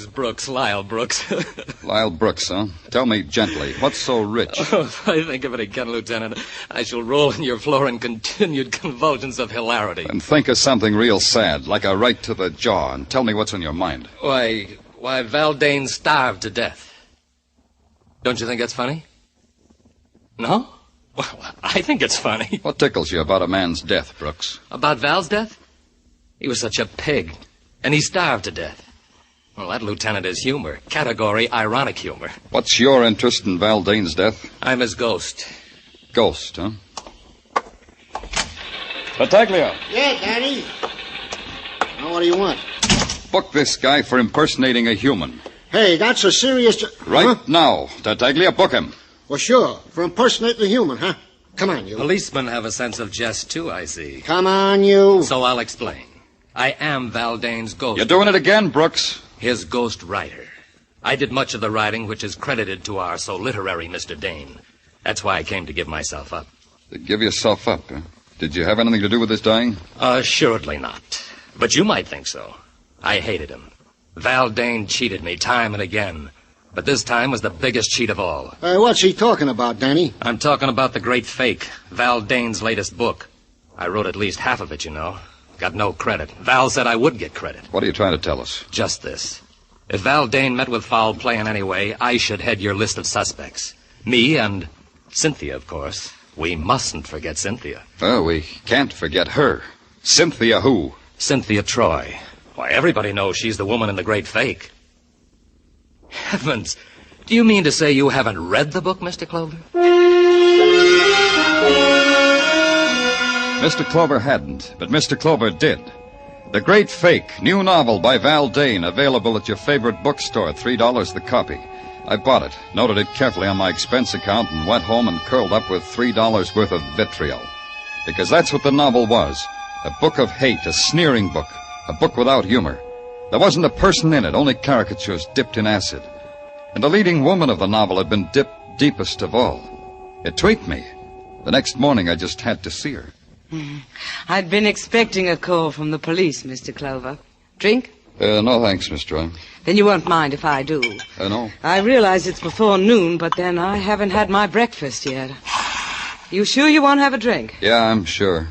Brooks, Lyle Brooks. Lyle Brooks, huh? Tell me gently, what's so rich? Oh, if I think of it again, Lieutenant, I shall roll on your floor in continued convulsions of hilarity. And think of something real sad, like a right to the jaw, and tell me what's on your mind. Why, Valdane starved to death. Don't you think that's funny? No? Well, I think it's funny. What tickles you about a man's death, Brooks? About Val's death? He was such a pig, and he starved to death. Well, that, Lieutenant, is humor. Category ironic humor. What's your interest in Val Dane's death? I'm his ghost. Ghost, huh? Battaglia. Yeah, Danny. Now, what do you want? Book this guy for impersonating a human. Hey, that's a serious... Right now, Tartaglia, book him. Well, sure. For impersonating a human, huh? Come on, you. Policemen have a sense of jest, too, I see. Come on, you. So I'll explain. I am Valdane's ghost. You're doing it again, Brooks. His ghost writer. I did much of the writing which is credited to our so literary Mr. Dane. That's why I came to give myself up. To give yourself up, huh? Did you have anything to do with his dying? Assuredly not. But you might think so. I hated him. Val Dane cheated me time and again. But this time was the biggest cheat of all. What's he talking about, Danny? I'm talking about The Great Fake, Val Dane's latest book. I wrote at least half of it, you know. Got no credit. Val said I would get credit. What are you trying to tell us? Just this. If Val Dane met with foul play in any way, I should head your list of suspects. Me and Cynthia, of course. We mustn't forget Cynthia. Oh, we can't forget her. Cynthia who? Cynthia Troy. Why, everybody knows she's the woman in The Great Fake. Heavens, do you mean to say you haven't read the book, Mr. Clover? Mr. Clover hadn't, but Mr. Clover did. The Great Fake, new novel by Val Dane, available at your favorite bookstore, $3 the copy. I bought it, noted it carefully on my expense account, and went home and curled up with $3 worth of vitriol. Because that's what the novel was. A book of hate, a sneering book, a book without humor. There wasn't a person in it, only caricatures dipped in acid. And the leading woman of the novel had been dipped deepest of all. It tweaked me. The next morning, I just had to see her. I'd been expecting a call from the police, Mr. Clover. Drink? No, thanks, Miss Troy. Then you won't mind if I do. No. I realize it's before noon, but then I haven't had my breakfast yet. You sure you won't have a drink? Yeah, I'm sure.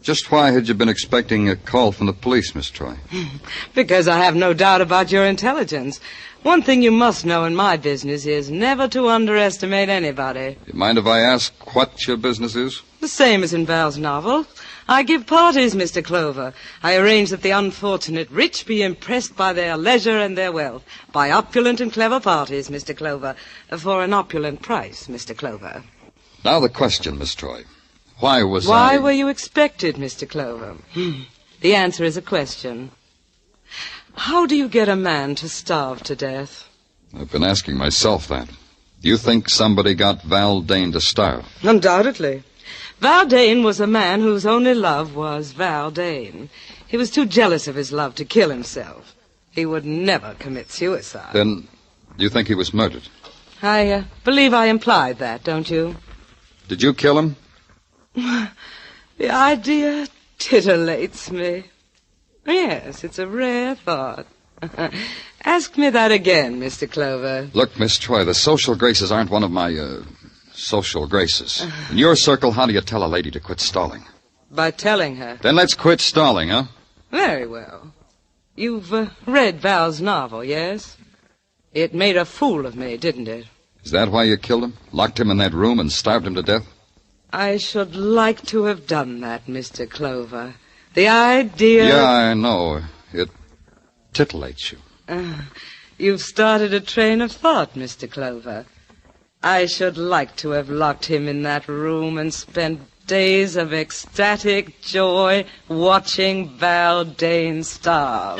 Just why had you been expecting a call from the police, Miss Troy? Because I have no doubt about your intelligence. One thing you must know in my business is never to underestimate anybody. You mind if I ask what your business is? The same as in Val's novel. I give parties, Mr. Clover. I arrange that the unfortunate rich be impressed by their leisure and their wealth. By opulent and clever parties, Mr. Clover. For an opulent price, Mr. Clover. Now the question, Miss Troy. Why were you expected, Mr. Clover? The answer is a question. How do you get a man to starve to death? I've been asking myself that. Do you think somebody got Val Dane to starve? Undoubtedly. Val Dane was a man whose only love was Val Dane. He was too jealous of his love to kill himself. He would never commit suicide. Then, do you think he was murdered? I believe I implied that, don't you? Did you kill him? The idea titillates me. Yes, it's a rare thought. Ask me that again, Mr. Clover. Look, Miss Troy, the social graces aren't one of my, social graces. In your circle, how do you tell a lady to quit stalling? By telling her. Then let's quit stalling, huh? Very well. You've read Val's novel, yes? It made a fool of me, didn't it? Is that why you killed him? Locked him in that room and starved him to death? I should like to have done that, Mr. Clover. The idea... Yeah, I know. It titillates you. You've started a train of thought, Mr. Clover. I should like to have locked him in that room and spent days of ecstatic joy watching Val Dane starve.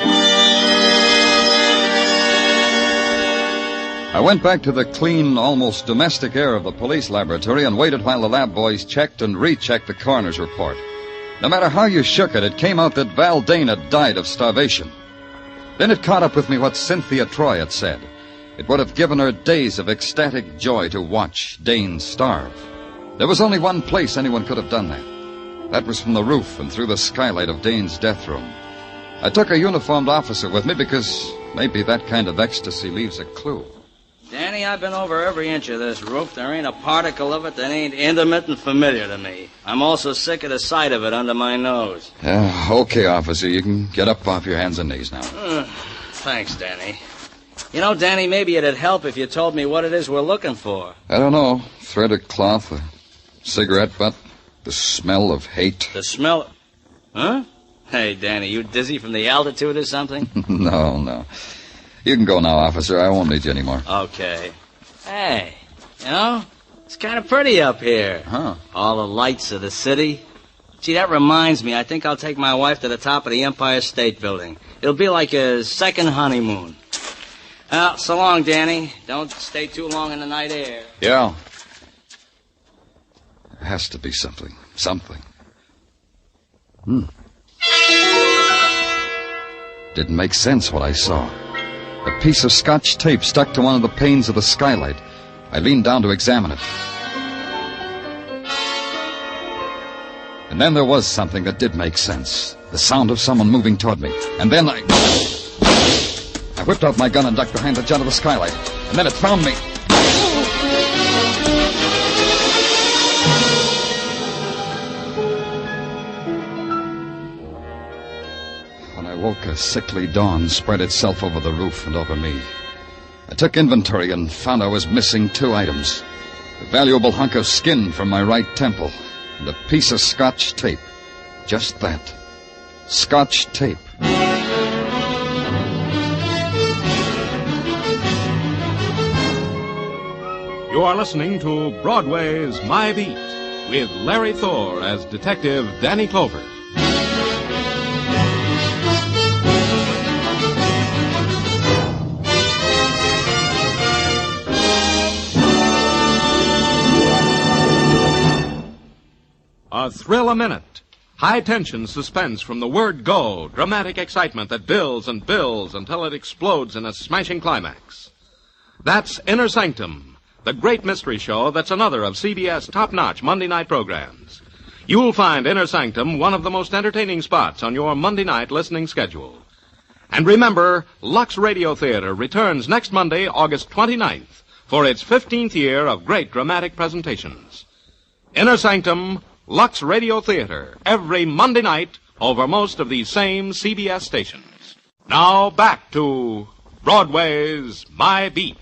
I went back to the clean, almost domestic air of the police laboratory and waited while the lab boys checked and rechecked the coroner's report. No matter how you shook it, it came out that Val Dane had died of starvation. Then it caught up with me what Cynthia Troy had said. It would have given her days of ecstatic joy to watch Dane starve. There was only one place anyone could have done that. That was from the roof and through the skylight of Dane's death room. I took a uniformed officer with me because maybe that kind of ecstasy leaves a clue. Danny, I've been over every inch of this roof. There ain't a particle of it that ain't intimate and familiar to me. I'm also sick of the sight of it under my nose. Okay, officer. You can get up off your hands and knees now. Thanks, Danny. You know, Danny, maybe it'd help if you told me what it is we're looking for. I don't know. Thread of cloth, a cigarette butt, the smell of hate. The smell... Huh? Hey, Danny, you dizzy from the altitude or something? No. You can go now, officer. I won't need you anymore. Okay. Hey, you know, it's kind of pretty up here. Huh. All the lights of the city. Gee, that reminds me. I think I'll take my wife to the top of the Empire State Building. It'll be like a second honeymoon. Well, so long, Danny. Don't stay too long in the night air. Yeah. There has to be something. Didn't make sense what I saw. A piece of Scotch tape stuck to one of the panes of the skylight. I leaned down to examine it. And then there was something that did make sense. The sound of someone moving toward me. And then I whipped out my gun and ducked behind the jut of the skylight. And then it found me. When I woke, a sickly dawn spread itself over the roof and over me. I took inventory and found I was missing 2 items. A valuable hunk of skin from my right temple and a piece of Scotch tape. Just that. Scotch tape. You are listening to Broadway's My Beat with Larry Thor as Detective Danny Clover. A thrill a minute. High-tension suspense from the word go. Dramatic excitement that builds and builds until it explodes in a smashing climax. That's Inner Sanctum, the great mystery show that's another of CBS top-notch Monday night programs. You'll find Inner Sanctum one of the most entertaining spots on your Monday night listening schedule. And remember, Lux Radio Theater returns next Monday, August 29th, for its 15th year of great dramatic presentations. Inner Sanctum, Lux Radio Theater, every Monday night over most of these same CBS stations. Now back to Broadway's My Beat.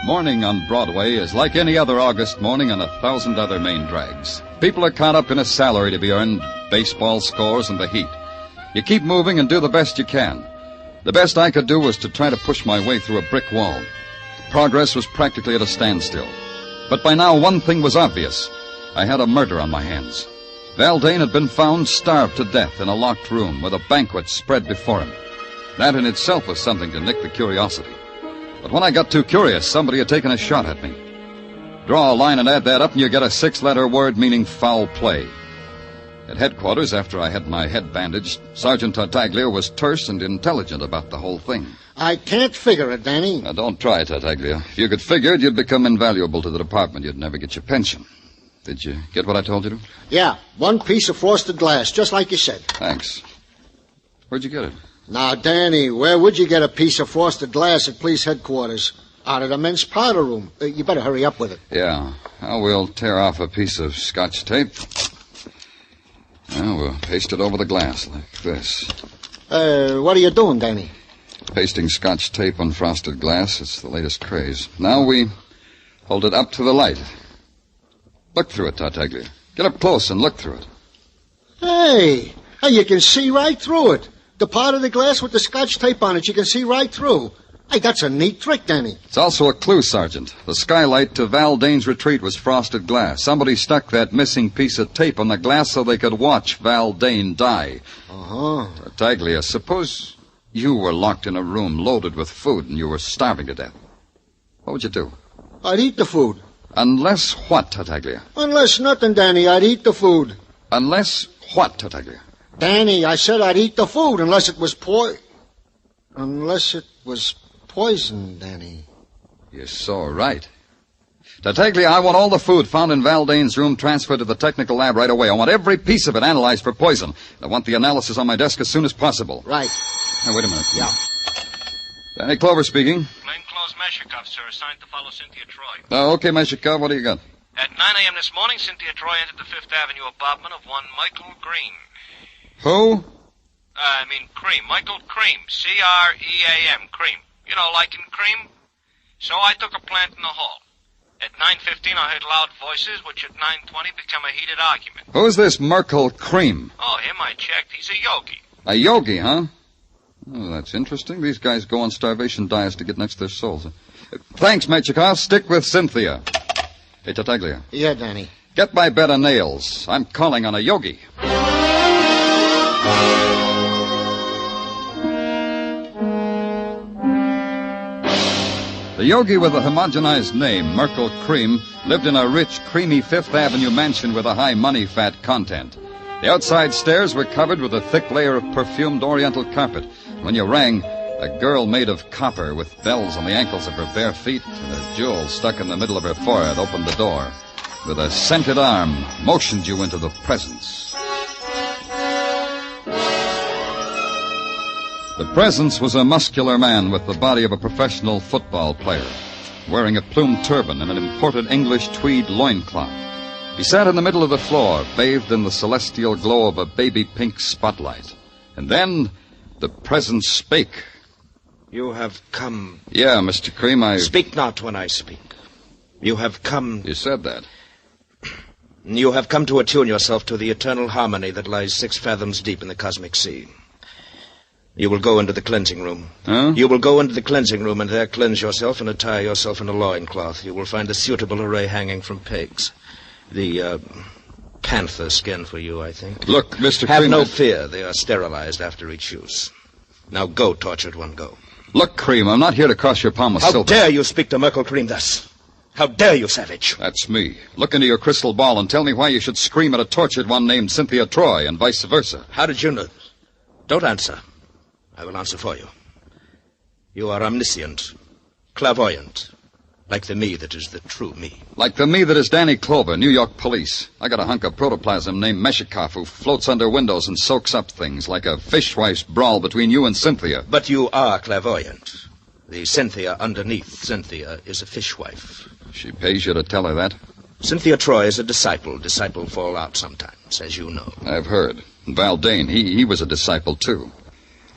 Morning on Broadway is like any other August morning on 1,000 other main drags. People are caught up in a salary to be earned, baseball scores, and the heat. You keep moving and do the best you can. The best I could do was to try to push my way through a brick wall. Progress was practically at a standstill. But by now, one thing was obvious. I had a murder on my hands. Val Dane had been found starved to death in a locked room with a banquet spread before him. That in itself was something to nick the curiosity. But when I got too curious, somebody had taken a shot at me. Draw a line and add that up, and you get a 6-letter word meaning foul play. At headquarters, after I had my head bandaged, Sergeant Tartaglia was terse and intelligent about the whole thing. I can't figure it, Danny. Now, don't try, Tartaglia. If you could figure it, you'd become invaluable to the department. You'd never get your pension. Did you get what I told you to? Yeah, 1 piece of frosted glass, just like you said. Thanks. Where'd you get it? Now, Danny, where would you get a piece of frosted glass at police headquarters? Out of the men's powder room. You better hurry up with it. Yeah. Well, we'll tear off a piece of Scotch tape. Well, we'll paste it over the glass like this. What are you doing, Danny? Pasting Scotch tape on frosted glass. It's the latest craze. Now we hold it up to the light. Look through it, Tartaglia. Get up close and look through it. Hey, you can see right through it. The part of the glass with the Scotch tape on it, you can see right through. Hey, that's a neat trick, Danny. It's also a clue, Sergeant. The skylight to Val Dane's retreat was frosted glass. Somebody stuck that missing piece of tape on the glass so they could watch Val Dane die. Uh-huh. Tartaglia, suppose you were locked in a room loaded with food and you were starving to death. What would you do? I'd eat the food. Unless what, Tartaglia? Unless nothing, Danny. I'd eat the food. Unless what, Tartaglia? Danny, I said I'd eat the food unless it was poison, Danny. You're so right. Tartaglia, I want all the food found in Val Dane's room transferred to the technical lab right away. I want every piece of it analyzed for poison. I want the analysis on my desk as soon as possible. Right. Now, wait a minute. Yeah. Danny Clover speaking. Plainclothes Meshikov, sir, assigned to follow Cynthia Troy. Oh, okay, Meshikov, what do you got? At 9 a.m. this morning, Cynthia Troy entered the Fifth Avenue apartment of one Michael Green. Who? Cream. Michael Cream. C-R-E-A-M. Cream. You know, like in cream. So I took a plant in the hall. At 9:15, I heard loud voices, which at 9:20 become a heated argument. Who's this Merkel Cream? Oh, him I checked. He's a yogi. A yogi, huh? Oh, that's interesting. These guys go on starvation diets to get next to their souls. Thanks, Mechikov. Stick with Cynthia. Hey, Tartaglia. Yeah, Danny. Get my bed of nails. I'm calling on a yogi. The yogi with a homogenized name, Merkel Cream, lived in a rich, creamy Fifth Avenue mansion with a high money-fat content. The outside stairs were covered with a thick layer of perfumed oriental carpet. When you rang, a girl made of copper with bells on the ankles of her bare feet and a jewel stuck in the middle of her forehead opened the door. With a scented arm, motioned you into the presence. The presence was a muscular man with the body of a professional football player, wearing a plumed turban and an imported English tweed loincloth. He sat in the middle of the floor, bathed in the celestial glow of a baby pink spotlight. And then the presence spake. You have come. Yeah, Mr. Cream, Speak not when I speak. You have come. You said that. You have come to attune yourself to the eternal harmony that lies 6 fathoms deep in the cosmic sea. You will go into the cleansing room. Huh? You will go into the cleansing room and there cleanse yourself and attire yourself in a loincloth. You will find a suitable array hanging from pegs. The panther skin for you, I think. Look, Mr. Have Cream... no fear. They are sterilized after each use. Now go, tortured one, go. Look, Cream, I'm not here to cross your palm with How silver. dare you speak to Merkel Cream thus? How dare you, savage? That's me. Look into your crystal ball and tell me why you should scream at a tortured one named Cynthia Troy and vice versa. How did you know? Don't answer. I will answer for you. You are omniscient, clairvoyant, like the me that is the true me. Like the me that is Danny Clover, New York police. I got a hunk of protoplasm named Meshikov who floats under windows and soaks up things like a fishwife's brawl between you and Cynthia. But you are clairvoyant. The Cynthia underneath Cynthia is a fishwife. She pays you to tell her that? Cynthia Troy is a disciple. Disciples fall out sometimes, as you know. I've heard. Val Dane, he was a disciple, too.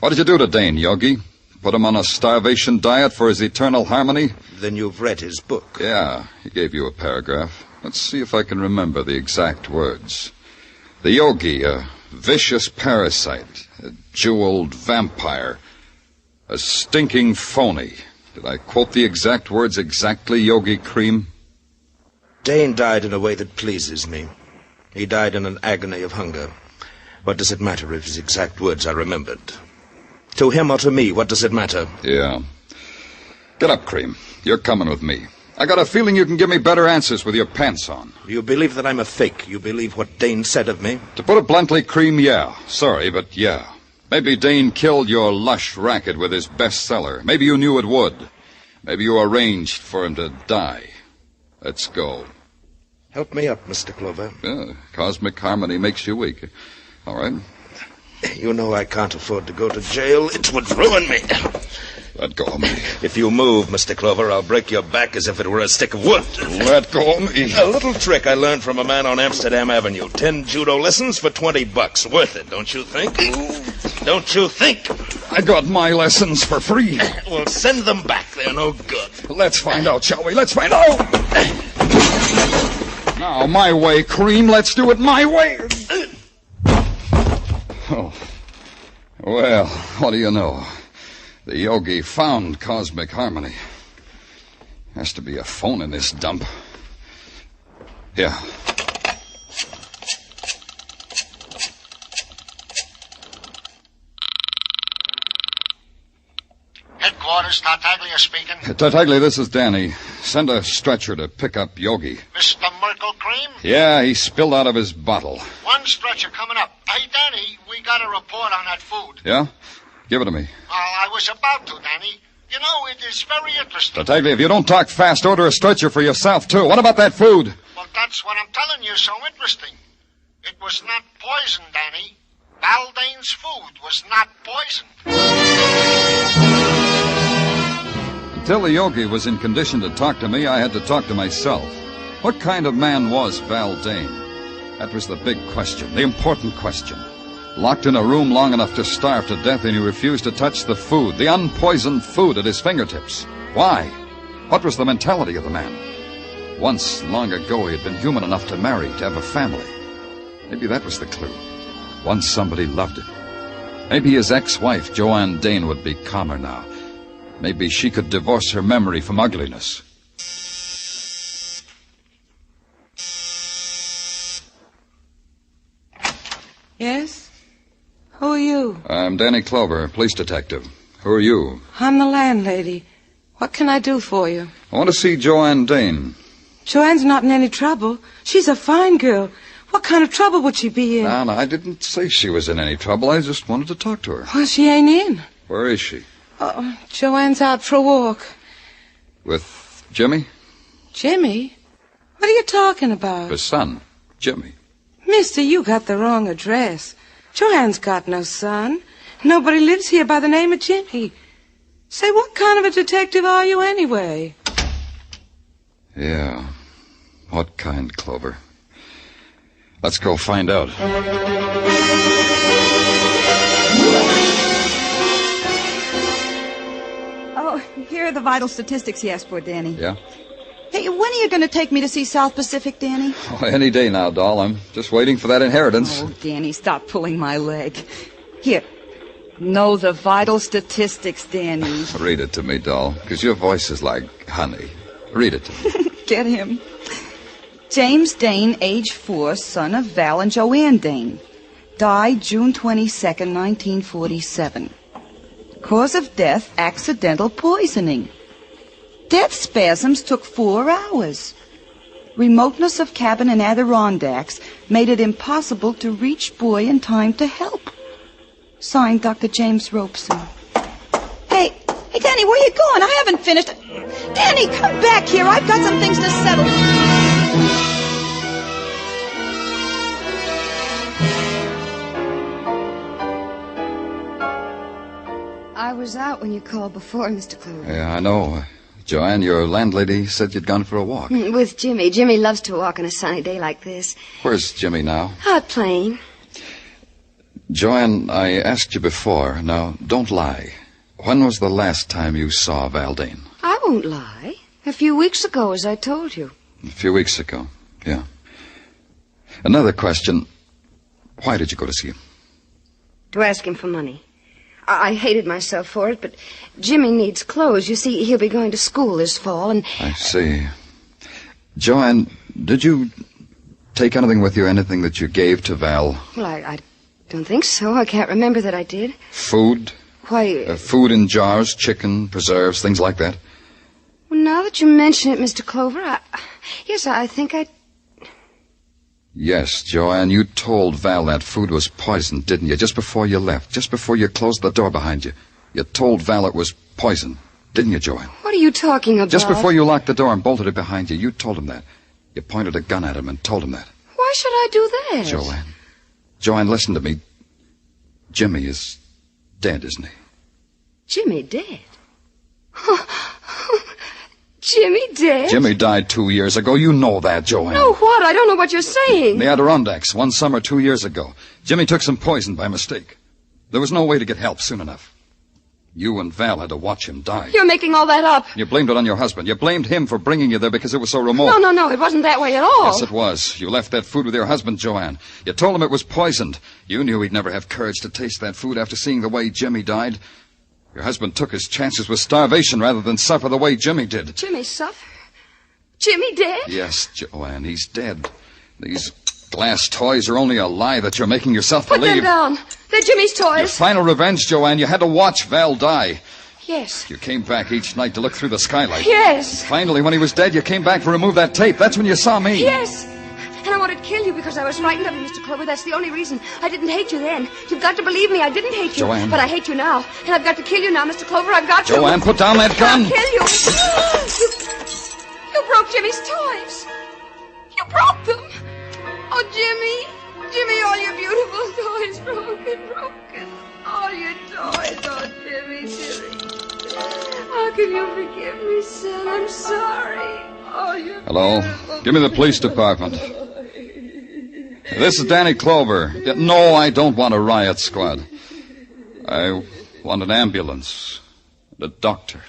What did you do to Dane, Yogi? Put him on a starvation diet for his eternal harmony? Then you've read his book. Yeah, he gave you a paragraph. Let's see if I can remember the exact words. The Yogi, a vicious parasite, a jeweled vampire, a stinking phony. Did I quote the exact words exactly, Yogi Cream? Dane died in a way that pleases me. He died in an agony of hunger. What does it matter if his exact words are remembered? To him or to me, what does it matter? Yeah. Get up, Cream. You're coming with me. I got a feeling you can give me better answers with your pants on. You believe that I'm a fake? You believe what Dane said of me? To put it bluntly, Cream, yeah. Sorry, but yeah. Maybe Dane killed your lush racket with his bestseller. Maybe you knew it would. Maybe you arranged for him to die. Let's go. Help me up, Mr. Clover. Cosmic harmony makes you weak. All right. You know I can't afford to go to jail. It would ruin me. Let go of me. If you move, Mr. Clover, I'll break your back as if it were a stick of wood. Let go of me. A little trick I learned from a man on Amsterdam Avenue. 10 judo lessons for $20. Worth it, don't you think? Don't you think? I got my lessons for free. Well, send them back. They're no good. Let's find out, shall we? Let's find out. Now, my way, Cream. Let's do it my way. Oh. Well, what do you know? The yogi found cosmic harmony. Has to be a phone in this dump. Yeah. Headquarters, Tartaglia speaking. Tartaglia, this is Danny. Send a stretcher to pick up Yogi. Mr. Merkel Cream? Yeah, he spilled out of his bottle. One stretcher coming up. Hey, Danny, we got a report on that food. Yeah? Give it to me. I was about to, Danny. You know, it is very interesting. Tartaglia, if you don't talk fast, order a stretcher for yourself, too. What about that food? Well, that's what I'm telling you, so interesting. It was not poison, Danny. Valdane's food was not poisoned. Until the yogi was in condition to talk to me, I had to talk to myself. What kind of man was Valdane? That was the big question, the important question. Locked in a room long enough to starve to death, and he refused to touch the food, the unpoisoned food at his fingertips. Why? What was the mentality of the man? Once, long ago, he had been human enough to marry, to have a family. Maybe that was the clue. Once somebody loved him. Maybe his ex-wife, Joanne Dane, would be calmer now. Maybe she could divorce her memory from ugliness. Yes? Who are you? I'm Danny Clover, police detective. Who are you? I'm the landlady. What can I do for you? I want to see Joanne Dane. Joanne's not in any trouble. She's a fine girl. What kind of trouble would she be in? No, I didn't say she was in any trouble. I just wanted to talk to her. Well, she ain't in. Where is she? Oh, Joanne's out for a walk. With Jimmy? Jimmy? What are you talking about? His son, Jimmy. Mister, you got the wrong address. Joanne's got no son. Nobody lives here by the name of Jimmy. Say, what kind of a detective are you anyway? Yeah. What kind, Clover? Let's go find out. Oh, here are the vital statistics he asked for, Danny. Yeah? Hey, when are you going to take me to see South Pacific, Danny? Oh, any day now, doll. I'm just waiting for that inheritance. Oh, Danny, stop pulling my leg. Here. Know the vital statistics, Danny. Read it to me, doll, because your voice is like honey. Read it to me. Get him. James Dane, age 4, son of Val and Joanne Dane. Died June 22nd, 1947. Cause of death, accidental poisoning. Death spasms took 4 hours. Remoteness of cabin in Adirondacks made it impossible to reach boy in time to help. Signed, Dr. James Robeson. Hey, Danny, where you going? I haven't finished. Danny, come back here. I've got some things to settle. I was out when you called before, Mr. Clover. Yeah, I know. Joanne, your landlady said you'd gone for a walk. With Jimmy. Jimmy loves to walk on a sunny day like this. Where's Jimmy now? Out playing. Joanne, I asked you before. Now, don't lie. When was the last time you saw Valdane? I won't lie. A few weeks ago, as I told you. A few weeks ago, yeah. Another question. Why did you go to see him? To ask him for money. I hated myself for it, but Jimmy needs clothes. You see, he'll be going to school this fall, and... I see. Joanne, did you take anything with you, anything that you gave to Val? Well, I don't think so. I can't remember that I did. Food? Why... food in jars, chicken, preserves, things like that? Well, now that you mention it, Mr. Clover, yes, I think I... Yes, Joanne, you told Val that food was poisoned, didn't you? Just before you left, just before you closed the door behind you. You told Val it was poison, didn't you, Joanne? What are you talking about? Just before you locked the door and bolted it behind you, you told him that. You pointed a gun at him and told him that. Why should I do that? Joanne, listen to me. Jimmy is dead, isn't he? Jimmy dead? Jimmy dead? Jimmy died 2 years ago. You know that, Joanne. No, what? I don't know what you're saying. In the Adirondacks, one summer 2 years ago. Jimmy took some poison by mistake. There was no way to get help soon enough. You and Val had to watch him die. You're making all that up. You blamed it on your husband. You blamed him for bringing you there because it was so remote. No, it wasn't that way at all. Yes, it was. You left that food with your husband, Joanne. You told him it was poisoned. You knew he'd never have courage to taste that food after seeing the way Jimmy died. Your husband took his chances with starvation rather than suffer the way Jimmy did. Jimmy suffer? Jimmy dead? Yes, Joanne, he's dead. These glass toys are only a lie that you're making yourself believe. Put them down. They're Jimmy's toys. Your final revenge, Joanne. You had to watch Val die. Yes. You came back each night to look through the skylight. Yes. Finally, when he was dead, you came back to remove that tape. That's when you saw me. Yes. And I wanted to kill you because I was frightened of you, Mr. Clover. That's the only reason. I didn't hate you then. You've got to believe me. I didn't hate you. Joanne. But I hate you now. And I've got to kill you now, Mr. Clover. I've got to. Joanne, put down that gun. I'll kill you. You broke Jimmy's toys. You broke them. Oh, Jimmy. Jimmy, all your beautiful toys broken. All your toys. Oh, Jimmy. How can you forgive me, son? I'm sorry. Oh, you're Hello? Give me the police department. This is Danny Clover. No, I don't want a riot squad. I want an ambulance and a doctor.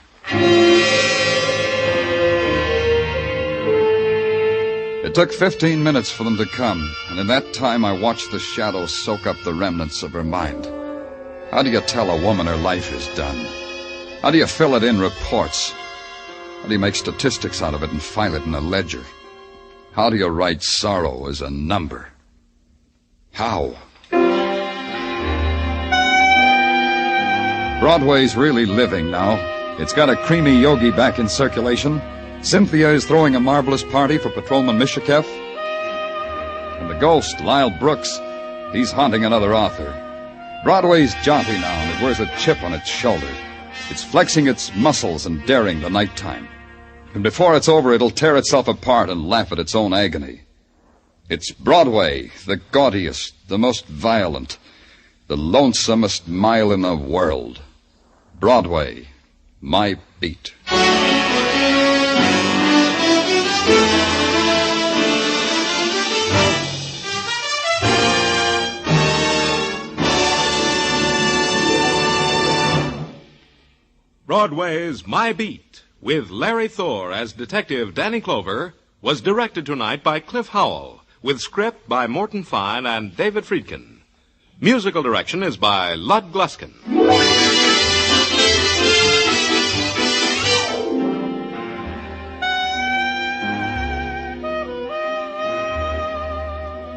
It took 15 minutes for them to come, and in that time I watched the shadows soak up the remnants of her mind. How do you tell a woman her life is done? How do you fill it in reports? How do you make statistics out of it and file it in a ledger? How do you write sorrow as a number? How? Broadway's really living now. It's got a creamy yogi back in circulation. Cynthia is throwing a marvelous party for Patrolman Mishakef. And the ghost, Lyle Brooks, he's haunting another author. Broadway's jaunty now, and it wears a chip on its shoulder. It's flexing its muscles and daring the nighttime. And before it's over, it'll tear itself apart and laugh at its own agony. It's Broadway, the gaudiest, the most violent, the lonesomest mile in the world. Broadway, my beat. Broadway's My Beat, with Larry Thor as Detective Danny Clover, was directed tonight by Cliff Howell, with script by Morton Fine and David Friedkin. Musical direction is by Lud Gluskin.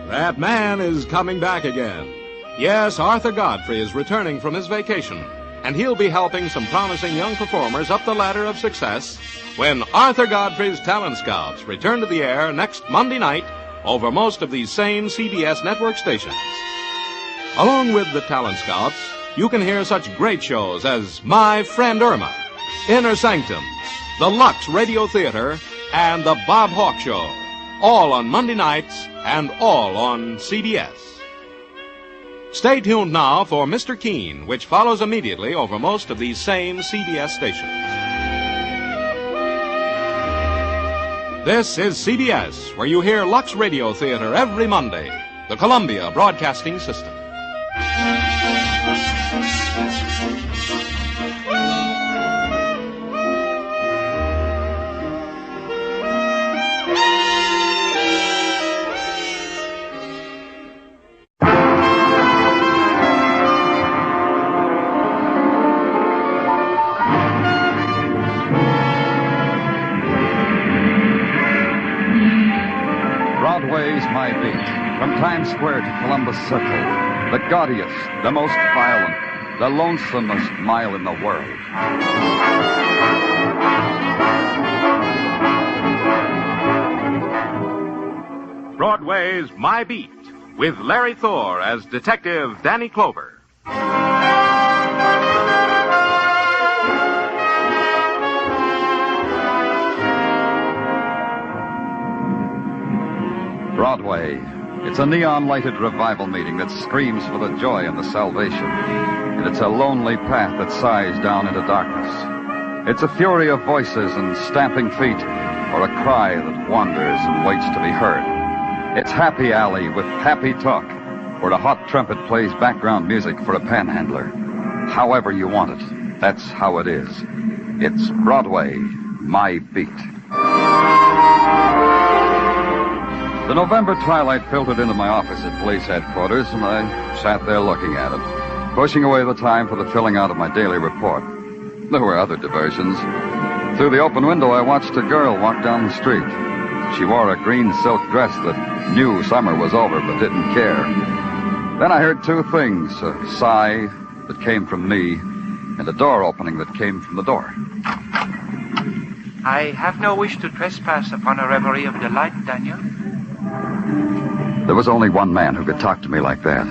That man is coming back again. Yes, Arthur Godfrey is returning from his vacation, and he'll be helping some promising young performers up the ladder of success when Arthur Godfrey's Talent Scouts return to the air next Monday night over most of these same CBS network stations. Along with the Talent Scouts, you can hear such great shows as My Friend Irma, Inner Sanctum, the Lux Radio Theater, and the Bob Hawke Show, all on Monday nights and all on CBS. Stay tuned now for Mr. Keene, which follows immediately over most of these same CBS stations. This is CBS, where you hear Lux Radio Theater every Monday, the Columbia Broadcasting System. Broadway's My Beat. From Times Square to Columbus Circle. The gaudiest, the most violent, the lonesomest mile in the world. Broadway's My Beat, with Larry Thor as Detective Danny Clover. Broadway. It's a neon-lighted revival meeting that screams for the joy and the salvation. And it's a lonely path that sighs down into darkness. It's a fury of voices and stamping feet, or a cry that wanders and waits to be heard. It's Happy Alley with happy talk, where a hot trumpet plays background music for a panhandler. However you want it, that's how it is. It's Broadway, my beat. The November twilight filtered into my office at police headquarters, and I sat there looking at it, pushing away the time for the filling out of my daily report. There were other diversions. Through the open window, I watched a girl walk down the street. She wore a green silk dress that knew summer was over but didn't care. Then I heard two things, a sigh that came from me and a door opening that came from the door. I have no wish to trespass upon a reverie of delight, Daniel. There was only one man who could talk to me like that.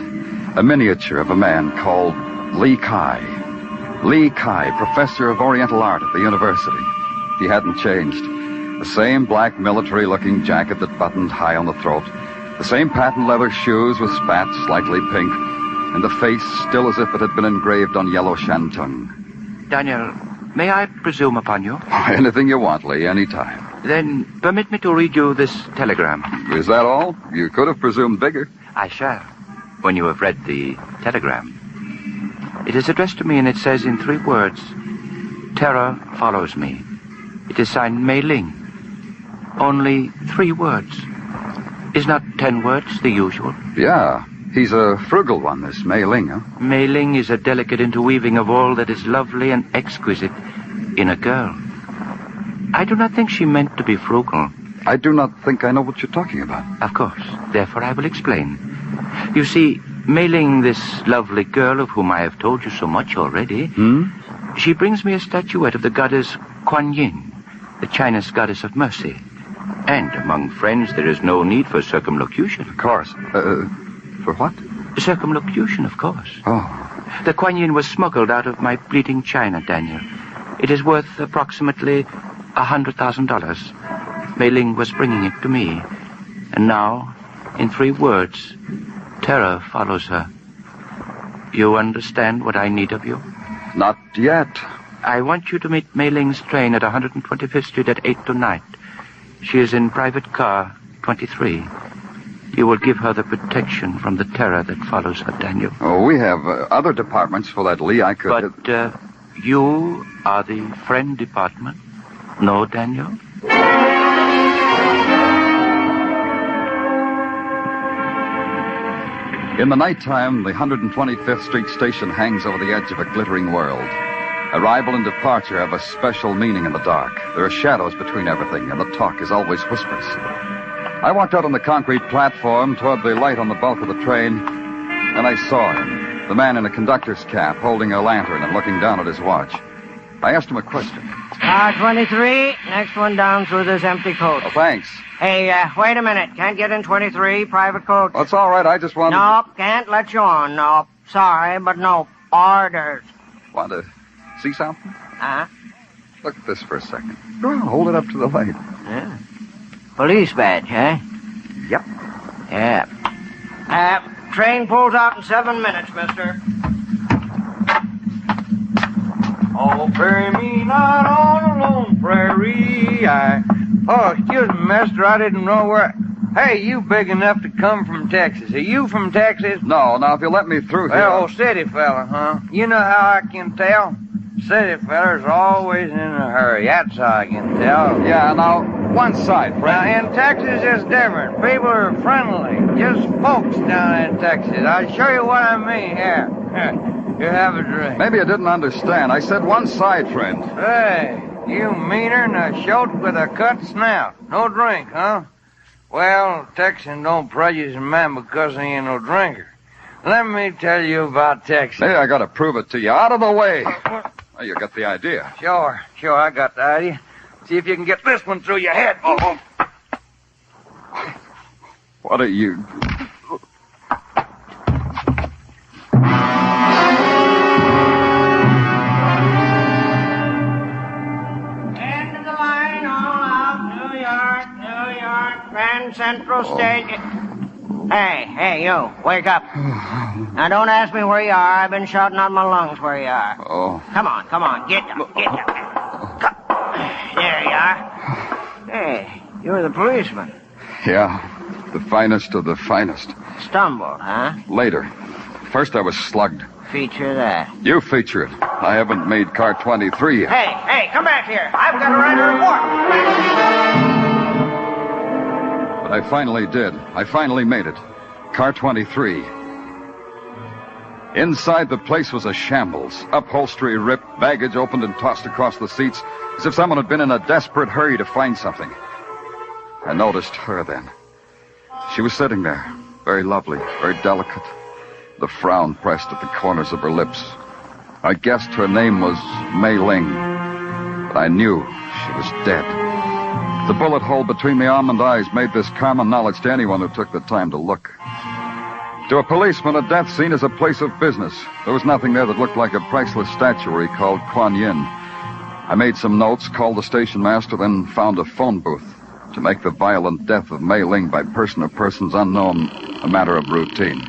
A miniature of a man called Lee Kai. Lee Kai, professor of Oriental art at the university. He hadn't changed. The same black military-looking jacket that buttoned high on the throat. The same patent leather shoes with spats slightly pink. And the face still as if it had been engraved on yellow shantung. Daniel, may I presume upon you? Anything you want, Lee, any time. Then permit me to read you this telegram. Is that all? You could have presumed bigger. I shall, when you have read the telegram. It is addressed to me, and it says in 3 words, "Terror follows me." It is signed Mei Ling. Only 3 words. Is not 10 words the usual? Yeah, he's a frugal one, this Mei Ling, huh? Mei Ling is a delicate interweaving of all that is lovely and exquisite in a girl. I do not think she meant to be frugal. I do not think I know what you're talking about. Of course. Therefore, I will explain. You see, Mei Ling, this lovely girl of whom I have told you so much already, she brings me a statuette of the goddess Kuan Yin, the Chinese goddess of mercy. And among friends, there is no need for circumlocution. Of course. For what? Circumlocution, of course. Oh. The Kuan Yin was smuggled out of my bleeding China, Daniel. It is worth approximately $100,000. Mei Ling was bringing it to me. And now, in 3 words, terror follows her. You understand what I need of you? Not yet. I want you to meet Mei Ling's train at 125th Street at 8 tonight. She is in private car 23. You will give her the protection from the terror that follows her, Daniel. Oh, we have other departments for that, Lee. I could... But you are the friend department. No, Daniel? In the nighttime, the 125th Street station hangs over the edge of a glittering world. Arrival and departure have a special meaning in the dark. There are shadows between everything, and the talk is always whispers. I walked out on the concrete platform toward the light on the bulk of the train, and I saw him, the man in a conductor's cap, holding a lantern and looking down at his watch. I asked him a question. 23, next one down through this empty coach. Oh, thanks. Hey, wait a minute. Can't get in 23, private coach. That's all right. I just wanted... Nope, can't let you on. Nope. Sorry, but nope. Orders. Want to see something? Huh? Look at this for a second. Go on, hold it up to the light. Yeah. Police badge, eh? Yep. Yeah. Train pulls out in 7 minutes, mister. Oh, bury me not on a lone prairie. Oh, excuse me, mister. I didn't know where... Hey, you big enough to come from Texas. Are you from Texas? No, now, if you let me through here... Well, city fella, huh? You know how I can tell? City fellas are always in a hurry. That's how I can tell. Yeah, now, one side, friend. Now, in Texas, it's different. People are friendly. Just folks down in Texas. I'll show you what I mean here. You have a drink. Maybe you didn't understand. I said one side, friend. Hey, you meaner than a shote with a cut snout. No drink, huh? Well, Texan don't prejudice a man because he ain't no drinker. Let me tell you about Texas. Hey, I gotta prove it to you. Out of the way. Oh, you got the idea. Sure, I got the idea. See if you can get this one through your head. Oh. What are you... End of the line, all out, New York, Grand Central Station. Hey, you, wake up. Now, don't ask me where you are. I've been shouting out my lungs where you are. Oh. Come on, get up. There you are. Hey, you're the policeman. Yeah, the finest of the finest. Stumbled, huh? Later. First I was slugged. Feature that. You feature it. I haven't made car 23 yet. Hey, come back here. I've got to write a report. But I finally did. I finally made it. Car 23. Inside the place was a shambles. Upholstery ripped, baggage opened and tossed across the seats, as if someone had been in a desperate hurry to find something. I noticed her then. She was sitting there, very lovely, very delicate, the frown pressed at the corners of her lips. I guessed her name was Mei Ling, but I knew she was dead. The bullet hole between the almond eyes made this common knowledge to anyone who took the time to look. To a policeman, a death scene is a place of business. There was nothing there that looked like a priceless statuary called Kuan Yin. I made some notes, called the station master, then found a phone booth to make the violent death of Mei Ling by person or persons unknown a matter of routine.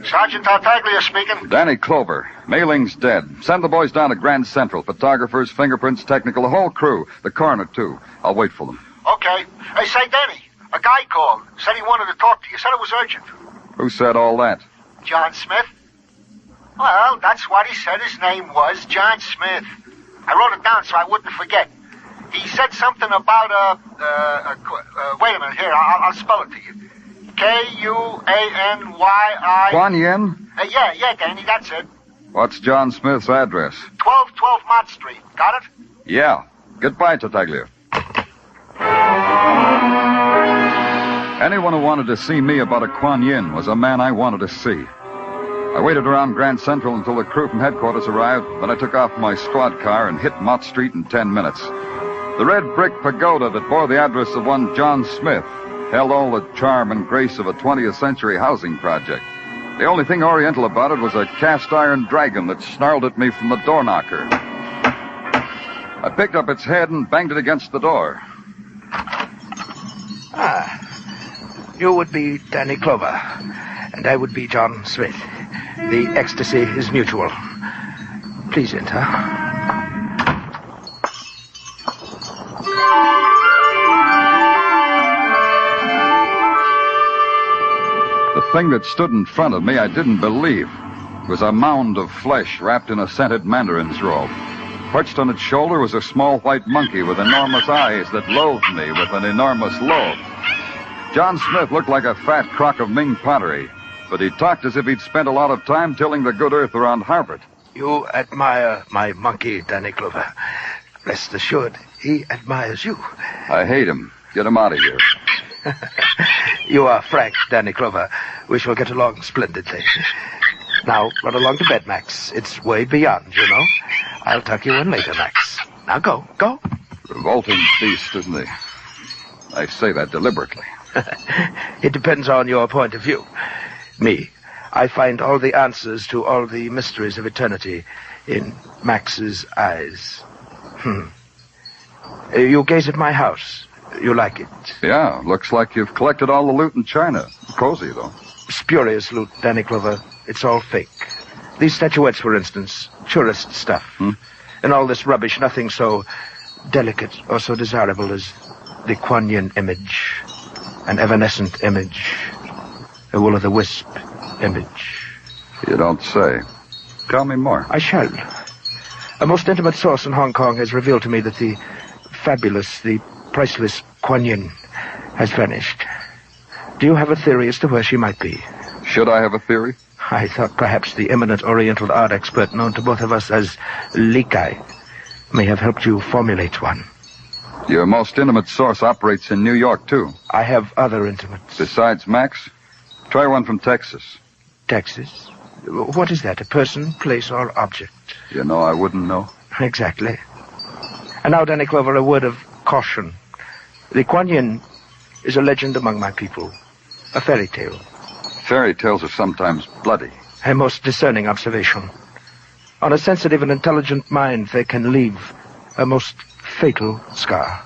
Sergeant Tartaglia speaking. Danny Clover. Mei Ling's dead. Send the boys down to Grand Central. Photographers, fingerprints, technical, the whole crew. The coroner, too. I'll wait for them. Okay. Hey, say, Danny, a guy called. Said he wanted to talk to you. Said it was urgent. Who said all that? John Smith. Well, that's what he said his name was, John Smith. I wrote it down so I wouldn't forget. He said something about wait a minute, here, I'll spell it to you. K-U-A-N-Y-I... Kuan Yin? Yeah, Danny, that's it. What's John Smith's address? 1212 Mott Street. Got it? Yeah. Goodbye, Tartaglia. Anyone who wanted to see me about a Kuan Yin was a man I wanted to see. I waited around Grand Central until the crew from headquarters arrived, then I took off my squad car and hit Mott Street in 10 minutes. The red brick pagoda that bore the address of one John Smith held all the charm and grace of a 20th century housing project. The only thing oriental about it was a cast-iron dragon that snarled at me from the door knocker. I picked up its head and banged it against the door. You would be Danny Clover, and I would be John Smith. The ecstasy is mutual. Please enter. The thing that stood in front of me I didn't believe. It was a mound of flesh wrapped in a scented mandarin's robe. Perched on its shoulder was a small white monkey with enormous eyes that loathed me with an enormous loathe. John Smith looked like a fat crock of Ming pottery, but he talked as if he'd spent a lot of time tilling the good earth around Harvard. You admire my monkey, Danny Clover. Rest assured, he admires you. I hate him. Get him out of here. You are frank, Danny Clover. We shall get along splendidly. Now, run along to bed, Max. It's way beyond, you know. I'll tuck you in later, Max. Now go. Revolting beast, isn't he? I say that deliberately. It depends on your point of view. Me, I find all the answers to all the mysteries of eternity in Max's eyes. You gaze at my house. You like it? Yeah, looks like you've collected all the loot in China. Cozy, though. Spurious loot, Danny Clover. It's all fake. These statuettes, for instance, tourist stuff. And all this rubbish, nothing so delicate or so desirable as the Kuan Yin image, an evanescent image, a will-o'-the-wisp image. You don't say. Tell me more. I shall. A most intimate source in Hong Kong has revealed to me that the fabulous, the priceless Kuan Yin has vanished. Do you have a theory as to where she might be? Should I have a theory? I thought perhaps the eminent Oriental art expert known to both of us as Li Kai may have helped you formulate one. Your most intimate source operates in New York, too. I have other intimates. Besides Max? Try one from Texas. Texas? What is that, a person, place, or object? You know I wouldn't know. Exactly. And now, Danny Clover, a word of caution. The Kuan Yin is a legend among my people, a fairy tale. Fairy tales are sometimes bloody. A most discerning observation. On a sensitive and intelligent mind, they can leave a most fatal scar.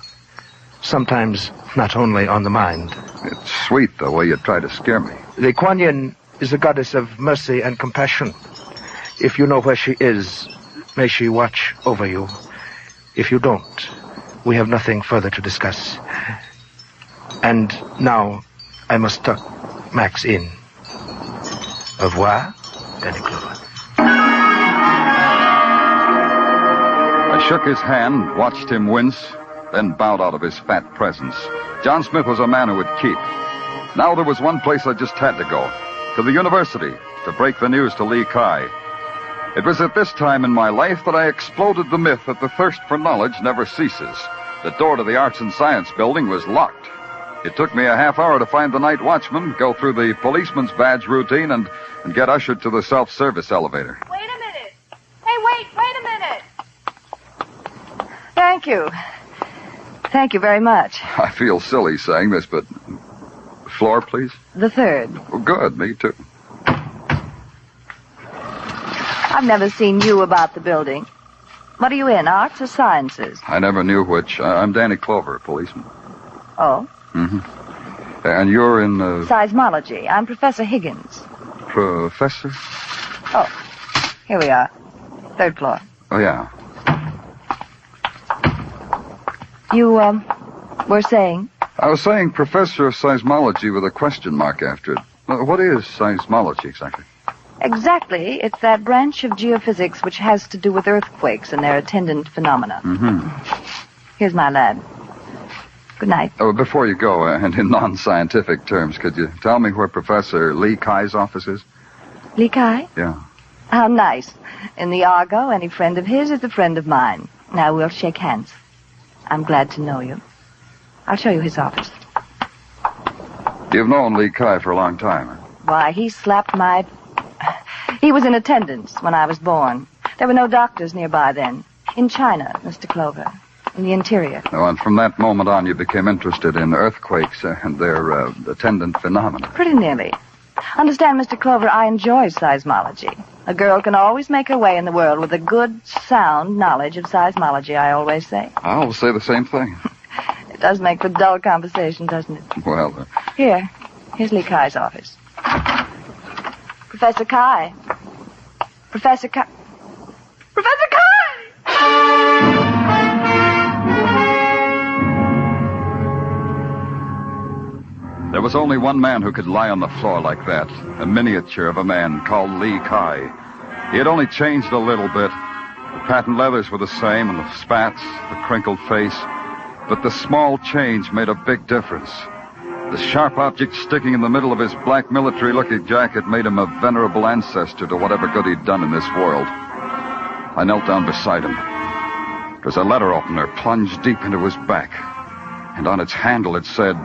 sometimes not only on the mind. It's sweet the way you try to scare me. The Kuan Yin is a goddess of mercy and compassion. If you know where she is, may she watch over you. If you don't, we have nothing further to discuss. And now I must tuck Max in. Au revoir, Danny Clover. I shook his hand, watched him wince, then bowed out of his fat presence. John Smith was a man who would keep. Now there was one place I just had to go, to the university, to break the news to Lee Kai. It was at this time in my life that I exploded the myth that the thirst for knowledge never ceases. The door to the Arts and Science building was locked. It took me a half hour to find the night watchman, go through the policeman's badge routine, and get ushered to the self-service elevator. Wait a minute. Hey, wait a minute. Thank you. Thank you very much. I feel silly saying this, but... Floor, please? The third. Oh, good, me too. I've never seen you about the building. What are you in, arts or sciences? I never knew which. I'm Danny Clover, a policeman. Oh? Mm-hmm. And you're in... Seismology. I'm Professor Higgins. Professor? Oh, here we are. Third floor. Oh, yeah. You, were saying? I was saying Professor of Seismology with a question mark after it. What is seismology exactly? Exactly. It's that branch of geophysics which has to do with earthquakes and their attendant phenomena. Mm-hmm. Here's my lad. Good night. Oh, before you go, and in non-scientific terms, could you tell me where Professor Lee Kai's office is? Lee Kai? Yeah. How nice. In the Argo, any friend of his is a friend of mine. Now we'll shake hands. I'm glad to know you. I'll show you his office. You've known Lee Kai for a long time. Why, he slapped my... He was in attendance when I was born. There were no doctors nearby then. In China, Mr. Clover. In the interior. Oh, and from that moment on, you became interested in earthquakes and their attendant phenomena. Pretty nearly. Understand, Mr. Clover, I enjoy seismology. A girl can always make her way in the world with a good, sound knowledge of seismology, I always say. I'll say the same thing. It does make for dull conversation, doesn't it? Well, Here's Lee Kai's office. Professor Kai. Professor Kai. Professor Kai! There was only one man who could lie on the floor like that, a miniature of a man called Lee Kai. He had only changed a little bit. The patent leathers were the same, and the spats, the crinkled face. But the small change made a big difference. The sharp object sticking in the middle of his black military-looking jacket made him a venerable ancestor to whatever good he'd done in this world. I knelt down beside him. It was a letter opener plunged deep into his back, and on its handle it said,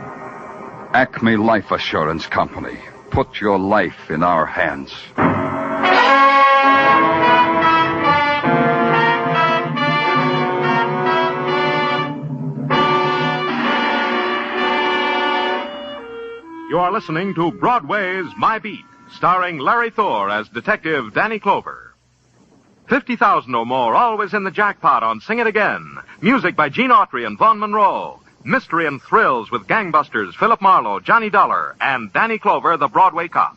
Acme Life Assurance Company. Put your life in our hands. You are listening to Broadway's My Beat, starring Larry Thor as Detective Danny Clover. 50,000 or more always in the jackpot on Sing It Again. Music by Gene Autry and Vaughn Monroe. Mystery and thrills with gangbusters Philip Marlowe, Johnny Dollar, and Danny Clover, the Broadway cop.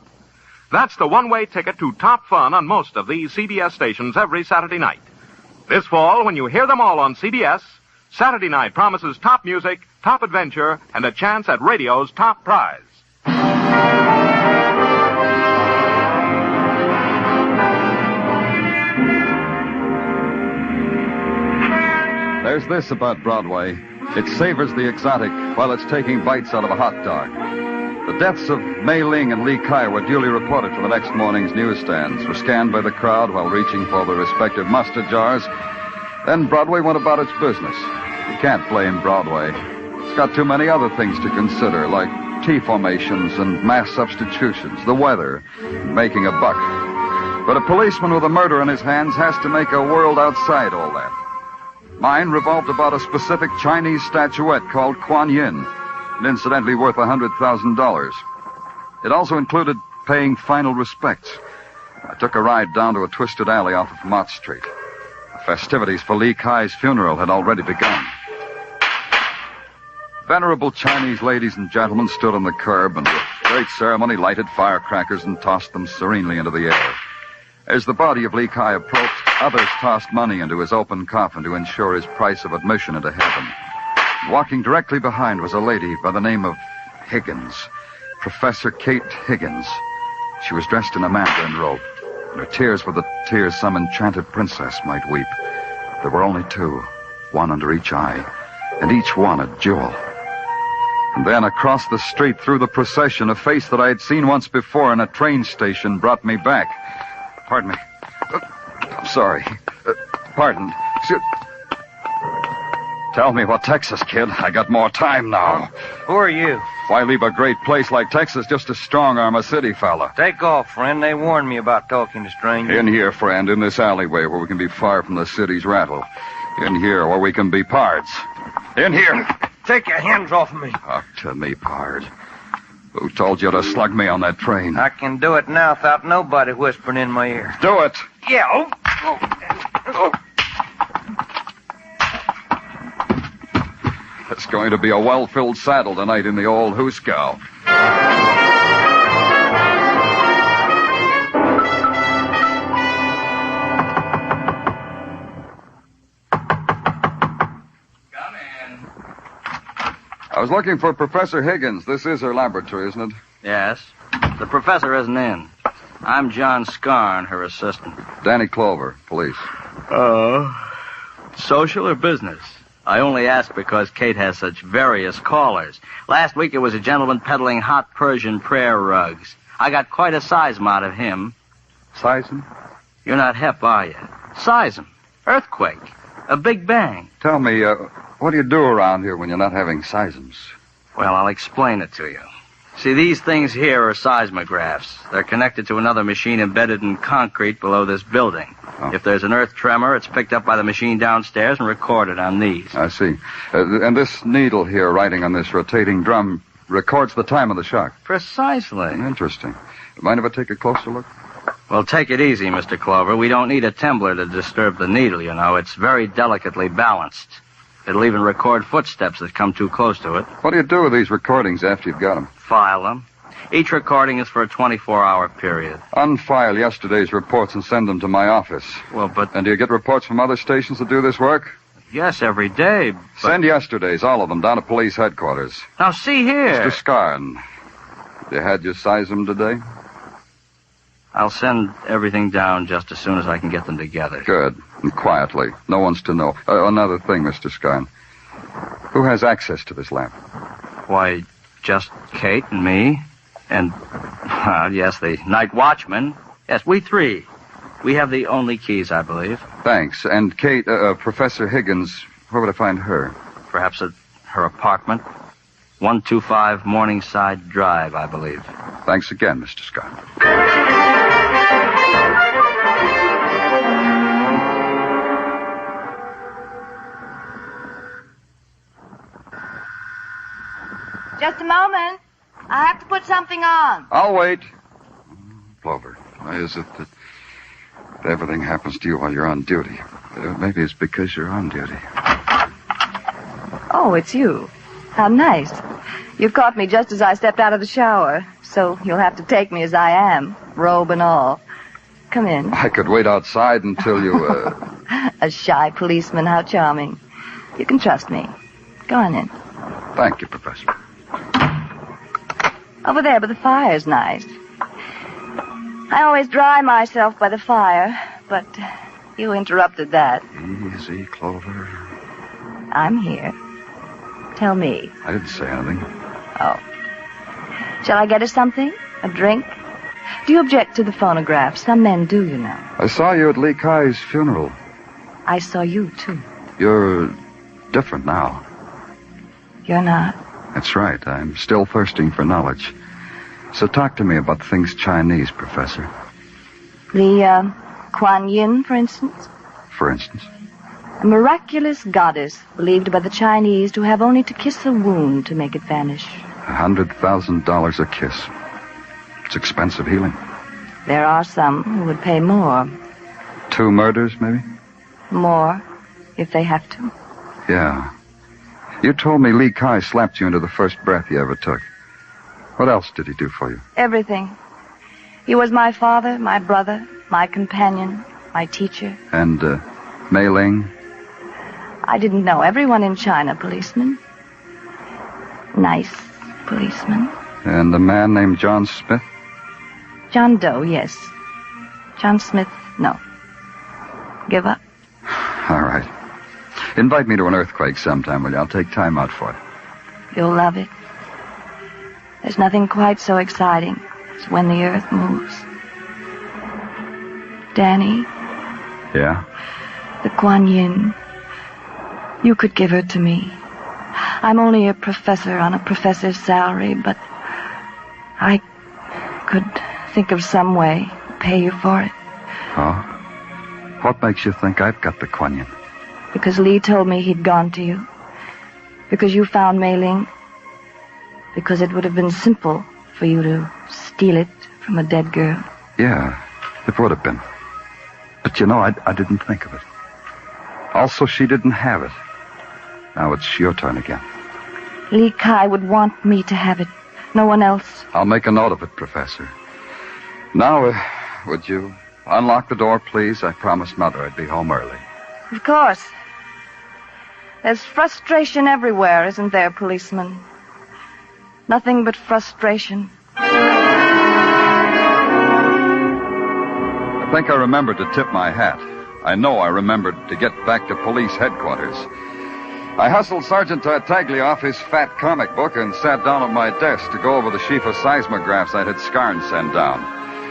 That's the one-way ticket to top fun on most of these CBS stations every Saturday night. This fall, when you hear them all on CBS, Saturday night promises top music, top adventure, and a chance at radio's top prize. There's this about Broadway. It savors the exotic while it's taking bites out of a hot dog. The deaths of Mei Ling and Lee Kai were duly reported for the next morning's newsstands, were scanned by the crowd while reaching for their respective mustard jars. Then Broadway went about its business. You can't blame Broadway. It's got too many other things to consider, like T formations and mass substitutions, the weather, and making a buck. But a policeman with a murder in his hands has to make a world outside all that. Mine revolved about a specific Chinese statuette called Kuan Yin, and incidentally worth $100,000. It also included paying final respects. I took a ride down to a twisted alley off of Mott Street. The festivities for Lee Kai's funeral had already begun. Venerable Chinese ladies and gentlemen stood on the curb and with great ceremony lighted firecrackers and tossed them serenely into the air. As the body of Li Kai approached, others tossed money into his open coffin to ensure his price of admission into heaven. Walking directly behind was a lady by the name of Higgins, Professor Kate Higgins. She was dressed in a mandarin robe, and her tears were the tears some enchanted princess might weep. There were only two, one under each eye, and each one a jewel. And then across the street through the procession, a face that I had seen once before in a train station brought me back. Pardon me. I'm sorry. Pardon. Tell me what Texas, kid. I got more time now. Who are you? Why leave a great place like Texas just to strong-arm a city fella? Take off, friend. They warned me about talking to strangers. In here, friend, in this alleyway where we can be far from the city's rattle. In here where we can be pards. In here. Take your hands off of me. Talk to me, pard. Who told you to slug me on that train? I can do it now without nobody whispering in my ear. Do it. Yeah. It's going to be a well-filled saddle tonight in the old hoosgow. I was looking for Professor Higgins. This is her laboratory, isn't it? Yes. The professor isn't in. I'm John Scarn, her assistant. Danny Clover, police. Social or business? I only ask because Kate has such various callers. Last week it was a gentleman peddling hot Persian prayer rugs. I got quite a seism out of him. Seism? You're not hep, are you? Seism. Earthquake. A big bang. Tell me, what do you do around here when you're not having seisms? Well, I'll explain it to you. See, these things here are seismographs. They're connected to another machine embedded in concrete below this building. Oh. If there's an earth tremor, it's picked up by the machine downstairs and recorded on these. I see. And this needle here, writing on this rotating drum, records the time of the shock. Precisely. Interesting. Mind if I take a closer look? Well, take it easy, Mr. Clover. We don't need a tumbler to disturb the needle, you know. It's very delicately balanced. It'll even record footsteps that come too close to it. What do you do with these recordings after you've got them? File them. Each recording is for a 24-hour period. Unfile yesterday's reports and send them to my office. Well, but... And do you get reports from other stations that do this work? Yes, every day, but... Send yesterday's, all of them, down to police headquarters. Now, see here. Mr. Scarn, you had your seism today? I'll send everything down just as soon as I can get them together. Good. And quietly. No one's to know. Another thing, Mr. Scarn. Who has access to this lab? Why, just Kate and me. And, yes, the night watchman. Yes, we three. We have the only keys, I believe. Thanks. And Kate, Professor Higgins, where would I find her? Perhaps at her apartment. 125 Morningside Drive, I believe. Thanks again, Mr. Scott. Just a moment. I have to put something on. I'll wait. Clover, why is it that everything happens to you while you're on duty? Maybe it's because you're on duty. Oh, it's you. How nice. You caught me just as I stepped out of the shower, so you'll have to take me as I am, robe and all. Come in. I could wait outside until you, A shy policeman, how charming. You can trust me. Go on in. Thank you, Professor. Over there, but the fire's nice. I always dry myself by the fire, but you interrupted that. Easy, Clover. I'm here. Tell me. I didn't say anything. Oh. Shall I get us something? A drink? Do you object to the phonograph? Some men do, you know. I saw you at Li Kai's funeral. I saw you, too. You're different now. You're not? That's right. I'm still thirsting for knowledge. So talk to me about things Chinese, Professor. The, Kuan Yin, for instance? For instance? A miraculous goddess believed by the Chinese to have only to kiss a wound to make it vanish. $100,000 a kiss. It's expensive healing. There are some who would pay more. 2 murders, maybe? More, if they have to. Yeah. You told me Lee Kai slapped you into the first breath you ever took. What else did he do for you? Everything. He was my father, my brother, my companion, my teacher. And, Mei Ling? I didn't know everyone in China, policeman. Nice policeman. And a man named John Smith? John Doe, yes. John Smith, no. Give up? All right. Invite me to an earthquake sometime, will you? I'll take time out for it. You'll love it. There's nothing quite so exciting as when the earth moves. Danny, Yeah? the Kuan Yin. You could give her to me. I'm only a professor on a professor's salary, but I could think of some way to pay you for it. Oh? What makes you think I've got the Kuan Yin? Because Lee told me he'd gone to you. Because you found Mei Ling. Because it would have been simple for you to steal it from a dead girl. Yeah, it would have been. But you know, I didn't think of it. Also, she didn't have it. Now it's your turn again. Lee Kai would want me to have it. No one else. I'll make a note of it, Professor. Now, would you unlock the door, please? I promised Mother I'd be home early. Of course. There's frustration everywhere, isn't there, policeman? Nothing but frustration. I think I remembered to tip my hat. I know I remembered to get back to police headquarters. I hustled Sergeant Tartaglia off his fat comic book and sat down at my desk to go over the sheaf of seismographs I had Scarn send down.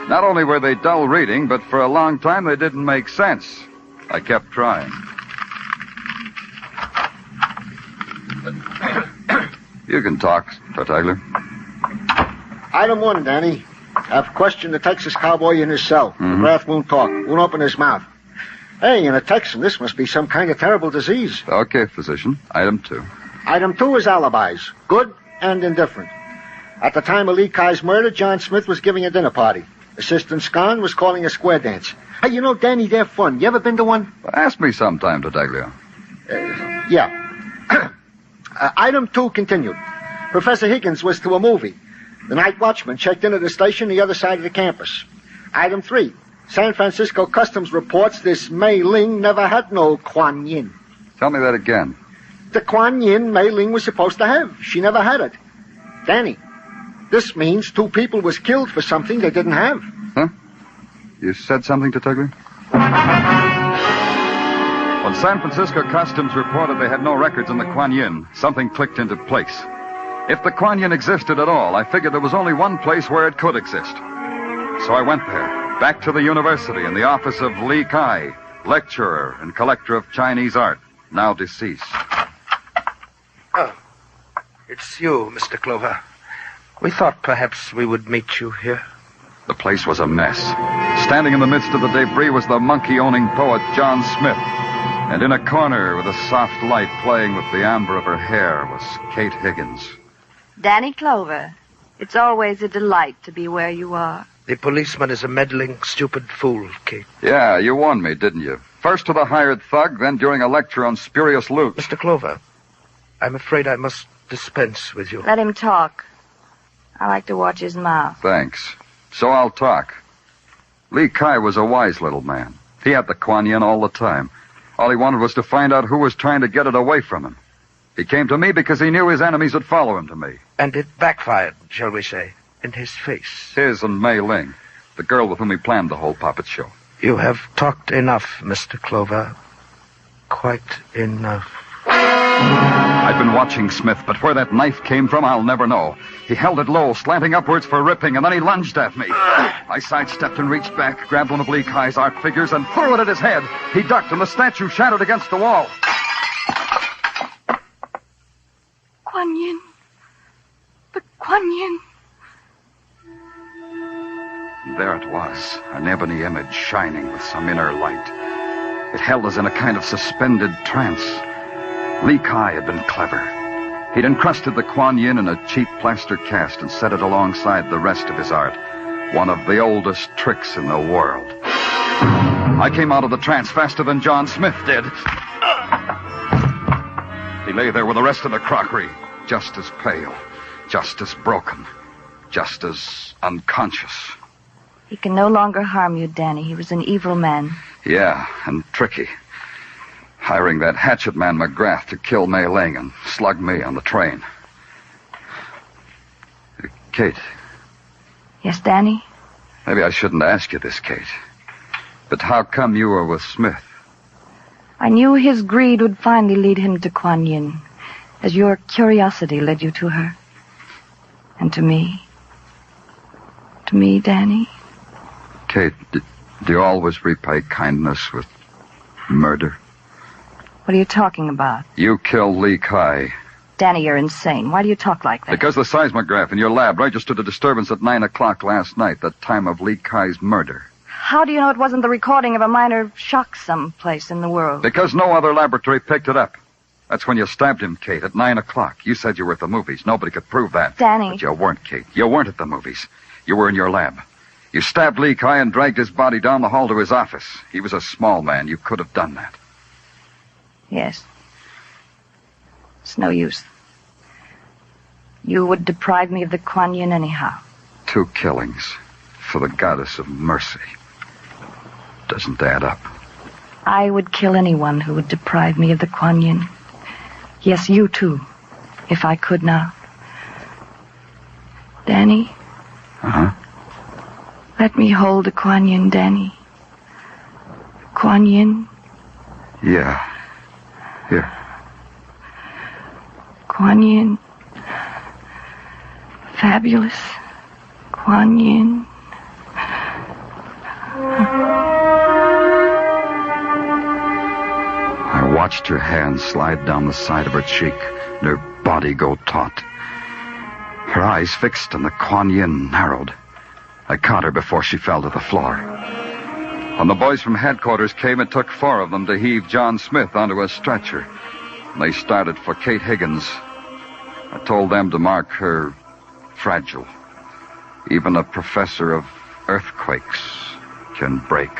Not only were they dull reading, but for a long time they didn't make sense. I kept trying. You can talk, Tartaglia. Item 1, Danny. I've questioned the Texas cowboy in his cell. The graph won't talk, won't open his mouth. Hey, in a Texan, this must be some kind of terrible disease. Okay, physician. Item 2. Item 2 is alibis, good and indifferent. At the time of Lee Kai's murder, John Smith was giving a dinner party. Assistant Scarn was calling a square dance. Hey, you know, Danny, they're fun. You ever been to one? Ask me sometime, Tartaglia. Yeah. Item 2 continued. Professor Higgins was to a movie. The night watchman checked into the station the other side of the campus. Item 3. San Francisco Customs reports this Mei Ling never had no Kuan Yin. Tell me that again. The Kuan Yin Mei Ling was supposed to have. She never had it. Danny, this means 2 people was killed for something they didn't have. Huh? You said something, Tartaglia? When San Francisco Customs reported they had no records on the Kuan Yin, something clicked into place. If the Kuan Yin existed at all, I figured there was only one place where it could exist. So I went there, back to the university in the office of Lee Kai, lecturer and collector of Chinese art, now deceased. Oh, it's you, Mr. Clover. We thought perhaps we would meet you here. The place was a mess. Standing in the midst of the debris was the monkey-owning poet John Smith. And in a corner with a soft light playing with the amber of her hair was Kate Higgins. Danny Clover, it's always a delight to be where you are. The policeman is a meddling, stupid fool, Kate. Yeah, you warned me, didn't you? First to the hired thug, then during a lecture on spurious loot. Mr. Clover, I'm afraid I must dispense with you. Let him talk. I like to watch his mouth. Thanks. So I'll talk. Lee Kai was a wise little man. He had the Kuan Yin all the time. All he wanted was to find out who was trying to get it away from him. He came to me because he knew his enemies would follow him to me. And it backfired, shall we say, in his face. His and Mei Ling, the girl with whom he planned the whole puppet show. You have talked enough, Mr. Clover. Quite enough. I've been watching Smith, but where that knife came from, I'll never know. He held it low, slanting upwards for ripping, and then he lunged at me. I sidestepped and reached back, grabbed one of Lee Kai's art figures, and threw it at his head. He ducked, and the statue shattered against the wall. Kuan Yin. The Kuan Yin. And there it was, an ebony image shining with some inner light. It held us in a kind of suspended trance. Lee Kai had been clever. He'd encrusted the Kuan Yin in a cheap plaster cast and set it alongside the rest of his art. One of the oldest tricks in the world. I came out of the trance faster than John Smith did. He lay there with the rest of the crockery, just as pale, just as broken, just as unconscious. He can no longer harm you, Danny. He was an evil man. Yeah, and tricky. Hiring that hatchet man McGrath to kill May Ling and slug me on the train. Kate. Yes, Danny? Maybe I shouldn't ask you this, Kate. But how come you were with Smith? I knew his greed would finally lead him to Kuan Yin, as your curiosity led you to her. And to me. To me, Danny. Kate, do you always repay kindness with murder? What are you talking about? You killed Lee Kai. Danny, you're insane. Why do you talk like that? Because the seismograph in your lab registered a disturbance at 9 o'clock last night, the time of Lee Kai's murder. How do you know it wasn't the recording of a minor shock someplace in the world? Because no other laboratory picked it up. That's when you stabbed him, Kate, at 9 o'clock. You said you were at the movies. Nobody could prove that. Danny. But you weren't, Kate. You weren't at the movies. You were in your lab. You stabbed Lee Kai and dragged his body down the hall to his office. He was a small man. You could have done that. Yes. It's no use. You would deprive me of the Kuan Yin anyhow. 2 killings for the goddess of mercy. Doesn't add up. I would kill anyone who would deprive me of the Kuan Yin. Yes, you too, if I could now. Danny? Uh-huh. Let me hold the Kuan Yin, Danny. Kuan Yin? Yeah. Here. Kuan Yin. Fabulous. Kuan Yin. I watched her hand slide down the side of her cheek and her body go taut. Her eyes fixed and the Kuan Yin narrowed. I caught her before she fell to the floor. When the boys from headquarters came, it took 4 of them to heave John Smith onto a stretcher. And they started for Kate Higgins. I told them to mark her fragile. Even a professor of earthquakes can break.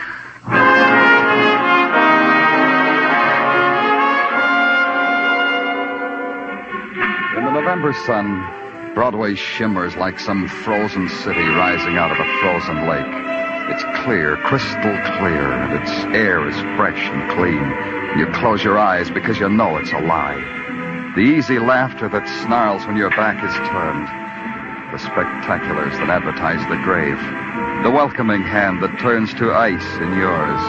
In the November sun, Broadway shimmers like some frozen city rising out of a frozen lake. It's clear, crystal clear, and its air is fresh and clean. You close your eyes because you know it's a lie. The easy laughter that snarls when your back is turned. The spectaculars that advertise the grave. The welcoming hand that turns to ice in yours.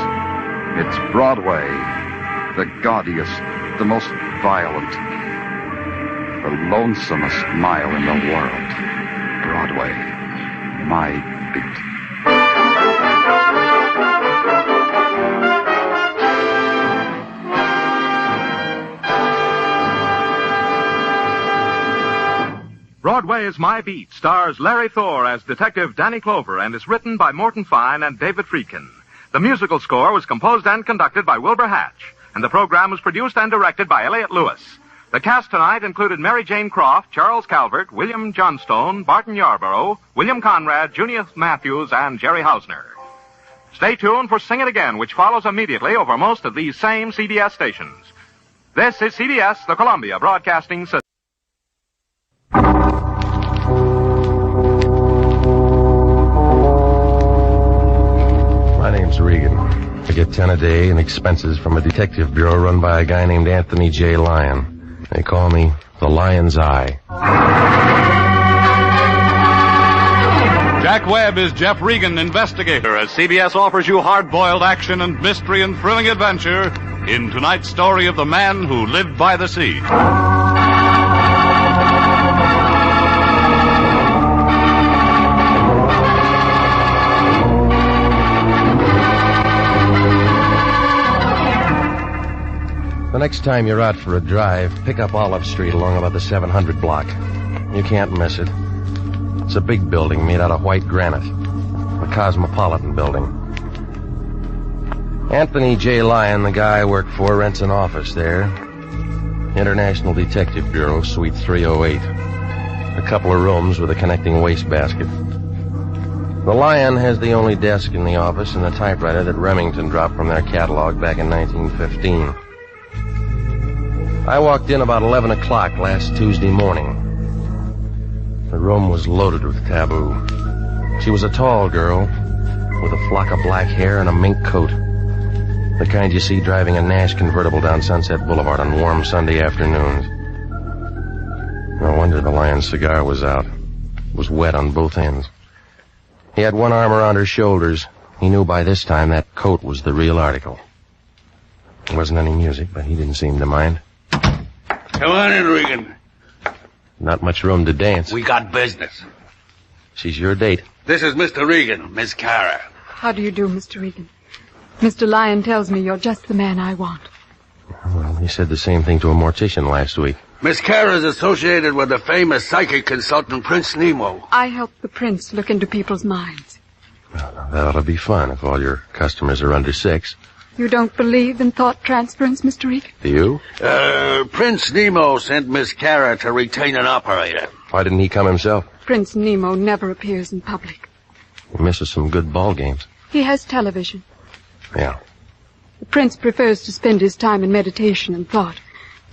It's Broadway, the gaudiest, the most violent, the lonesomest mile in the world. Broadway, my beat. Broadway is My Beat stars Larry Thor as Detective Danny Clover and is written by Morton Fine and David Friedkin. The musical score was composed and conducted by Wilbur Hatch, and the program was produced and directed by Elliott Lewis. The cast tonight included Mary Jane Croft, Charles Calvert, William Johnstone, Barton Yarborough, William Conrad, Junius Matthews, and Jerry Hausner. Stay tuned for Sing It Again, which follows immediately over most of these same CBS stations. This is CBS, the Columbia Broadcasting System. My name's Regan. I get 10 a day in expenses from a detective bureau run by a guy named Anthony J. Lyon. They call me the Lion's Eye. Jack Webb is Jeff Regan, investigator, as CBS offers you hard-boiled action and mystery and thrilling adventure in tonight's story of the man who lived by the sea. The next time you're out for a drive, pick up Olive Street along about the 700 block. You can't miss it. It's a big building made out of white granite. A cosmopolitan building. Anthony J. Lyon, the guy I work for, rents an office there. International Detective Bureau, Suite 308. A couple of rooms with a connecting wastebasket. The Lion has the only desk in the office and a typewriter that Remington dropped from their catalog back in 1915. I walked in about 11 o'clock last Tuesday morning. The room was loaded with taboo. She was a tall girl with a flock of black hair and a mink coat. The kind you see driving a Nash convertible down Sunset Boulevard on warm Sunday afternoons. No wonder the Lion's cigar was out. It was wet on both ends. He had one arm around her shoulders. He knew by this time that coat was the real article. There wasn't any music, but he didn't seem to mind. Come on in, Regan. Not much room to dance. We got business. She's your date. This is Mr. Regan, Miss Kara. How do you do, Mr. Regan? Mr. Lyon tells me you're just the man I want. Well, he said the same thing to a mortician last week. Miss Kara is associated with the famous psychic consultant Prince Nemo. I help the prince look into people's minds. Well, that ought to be fun if all your customers are under 6. You don't believe in thought transference, Mr. Regan? Do you? Prince Nemo sent Miss Kara to retain an operator. Why didn't he come himself? Prince Nemo never appears in public. He misses some good ball games. He has television. Yeah. The prince prefers to spend his time in meditation and thought.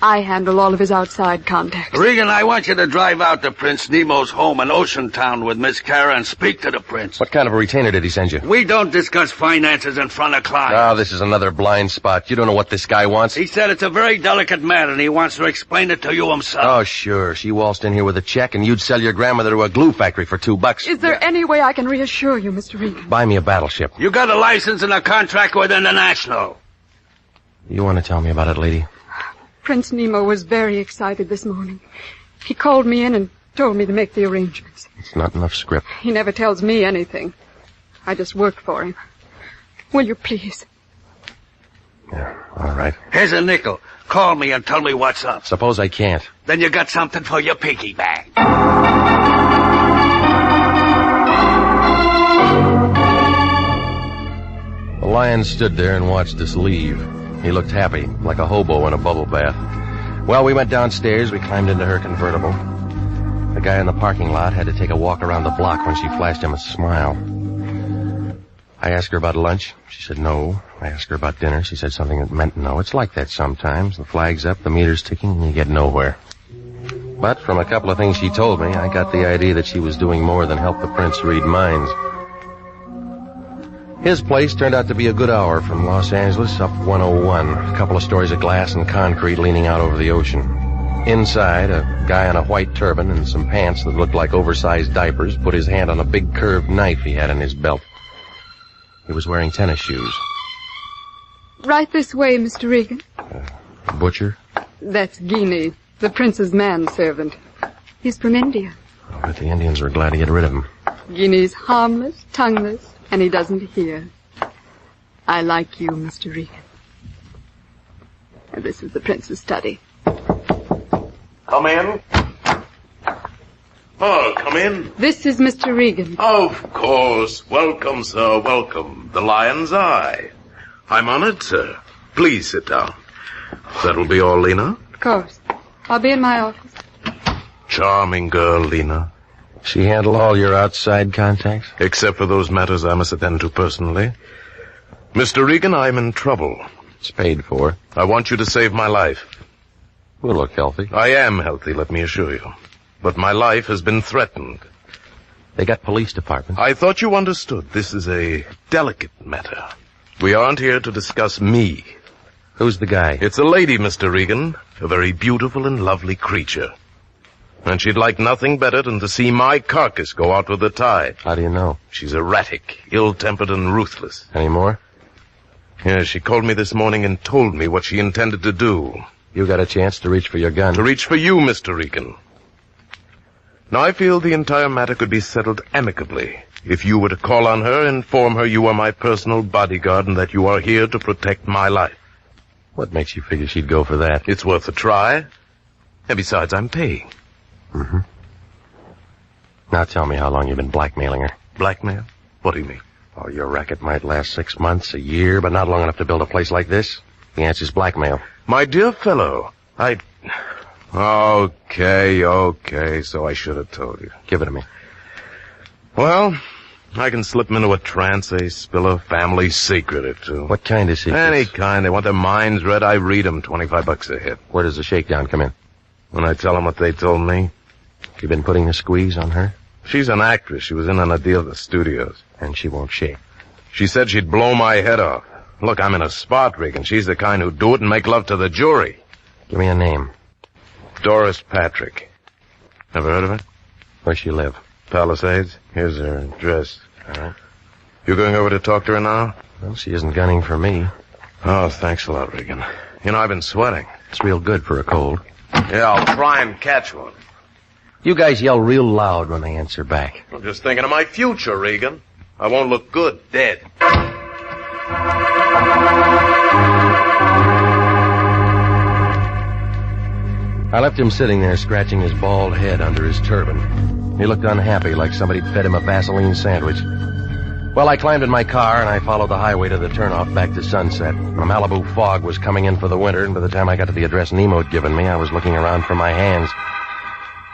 I handle all of his outside contacts. Regan, I want you to drive out to Prince Nemo's home in Ocean Town with Miss Kara and speak to the prince. What kind of a retainer did he send you? We don't discuss finances in front of clients. Oh, this is another blind spot. You don't know what this guy wants. He said it's a very delicate matter, and he wants to explain it to you himself. Oh, sure. She waltzed in here with a check, and you'd sell your grandmother to a glue factory for $2. Is there any way I can reassure you, Mr. Regan? Buy me a battleship. You got a license and a contract with International. You want to tell me about it, lady? Prince Nemo was very excited this morning. He called me in and told me to make the arrangements. It's not enough script. He never tells me anything. I just work for him. Will you please? Yeah, all right. Here's a nickel. Call me and tell me what's up. Suppose I can't. Then you got something for your piggy bank. The Lion stood there and watched us leave. He looked happy, like a hobo in a bubble bath. Well, we went downstairs. We climbed into her convertible. The guy in the parking lot had to take a walk around the block when she flashed him a smile. I asked her about lunch. She said no. I asked her about dinner. She said something that meant no. It's like that sometimes. The flag's up, the meter's ticking, and you get nowhere. But from a couple of things she told me, I got the idea that she was doing more than help the prince read minds. His place turned out to be a good hour from Los Angeles up 101. A couple of stories of glass and concrete leaning out over the ocean. Inside, a guy in a white turban and some pants that looked like oversized diapers put his hand on a big curved knife he had in his belt. He was wearing tennis shoes. Right this way, Mr. Regan. Butcher? That's Guinea, the prince's manservant. He's from India. But the Indians were glad to get rid of him. Guinea's harmless, tongueless, and he doesn't hear. I like you, Mr. Regan. And this is the prince's study. Come in. Oh, come in. This is Mr. Regan. Of course. Welcome, sir, welcome. The Lion's Eye. I'm honored, sir. Please sit down. That'll be all, Lena? Of course. I'll be in my office. Charming girl, Lena. She handle all your outside contacts? Except for those matters I must attend to personally. Mr. Regan, I'm in trouble. It's paid for. I want you to save my life. We'll look healthy. I am healthy, let me assure you. But my life has been threatened. They got police departments. I thought you understood. This is a delicate matter. We aren't here to discuss me. Who's the guy? It's a lady, Mr. Regan. A very beautiful and lovely creature. And she'd like nothing better than to see my carcass go out with the tide. How do you know? She's erratic, ill-tempered, and ruthless. Any more? Yes, she called me this morning and told me what she intended to do. You got a chance to reach for your gun. To reach for you, Mr. Regan. Now, I feel the entire matter could be settled amicably if you were to call on her and inform her you are my personal bodyguard and that you are here to protect my life. What makes you figure she'd go for that? It's worth a try. And besides, I'm paying. Mm-hmm. Now tell me how long you've been blackmailing her. Blackmail? What do you mean? Oh, your racket might last 6 months, a year, but not long enough to build a place like this. The answer's blackmail. My dear fellow, Okay, so I should have told you. Give it to me. Well, I can slip them into a trance. They spill a family secret or two. What kind of secrets? Any kind. They want their minds read. I read them. $25 a hit. Where does the shakedown come in? When I tell them what they told me. You been putting a squeeze on her? She's an actress. She was in on a deal at the studios. And she won't shake. She said she'd blow my head off. Look, I'm in a spot rig, and she's the kind who'd do it and make love to the jury. Give me a name. Doris Patrick. Never heard of her? Where's she live? Palisades. Here's her address. All right. You going over to talk to her now? Well, she isn't gunning for me. Oh, thanks a lot, Regan. You know, I've been sweating. It's real good for a cold. Yeah, I'll try and catch one. You guys yell real loud when they answer back. I'm just thinking of my future, Regan. I won't look good dead. I left him sitting there scratching his bald head under his turban. He looked unhappy, like somebody'd fed him a Vaseline sandwich. Well, I climbed in my car and I followed the highway to the turnoff back to Sunset. The Malibu fog was coming in for the winter, and by the time I got to the address Nemo had given me, I was looking around for my hands.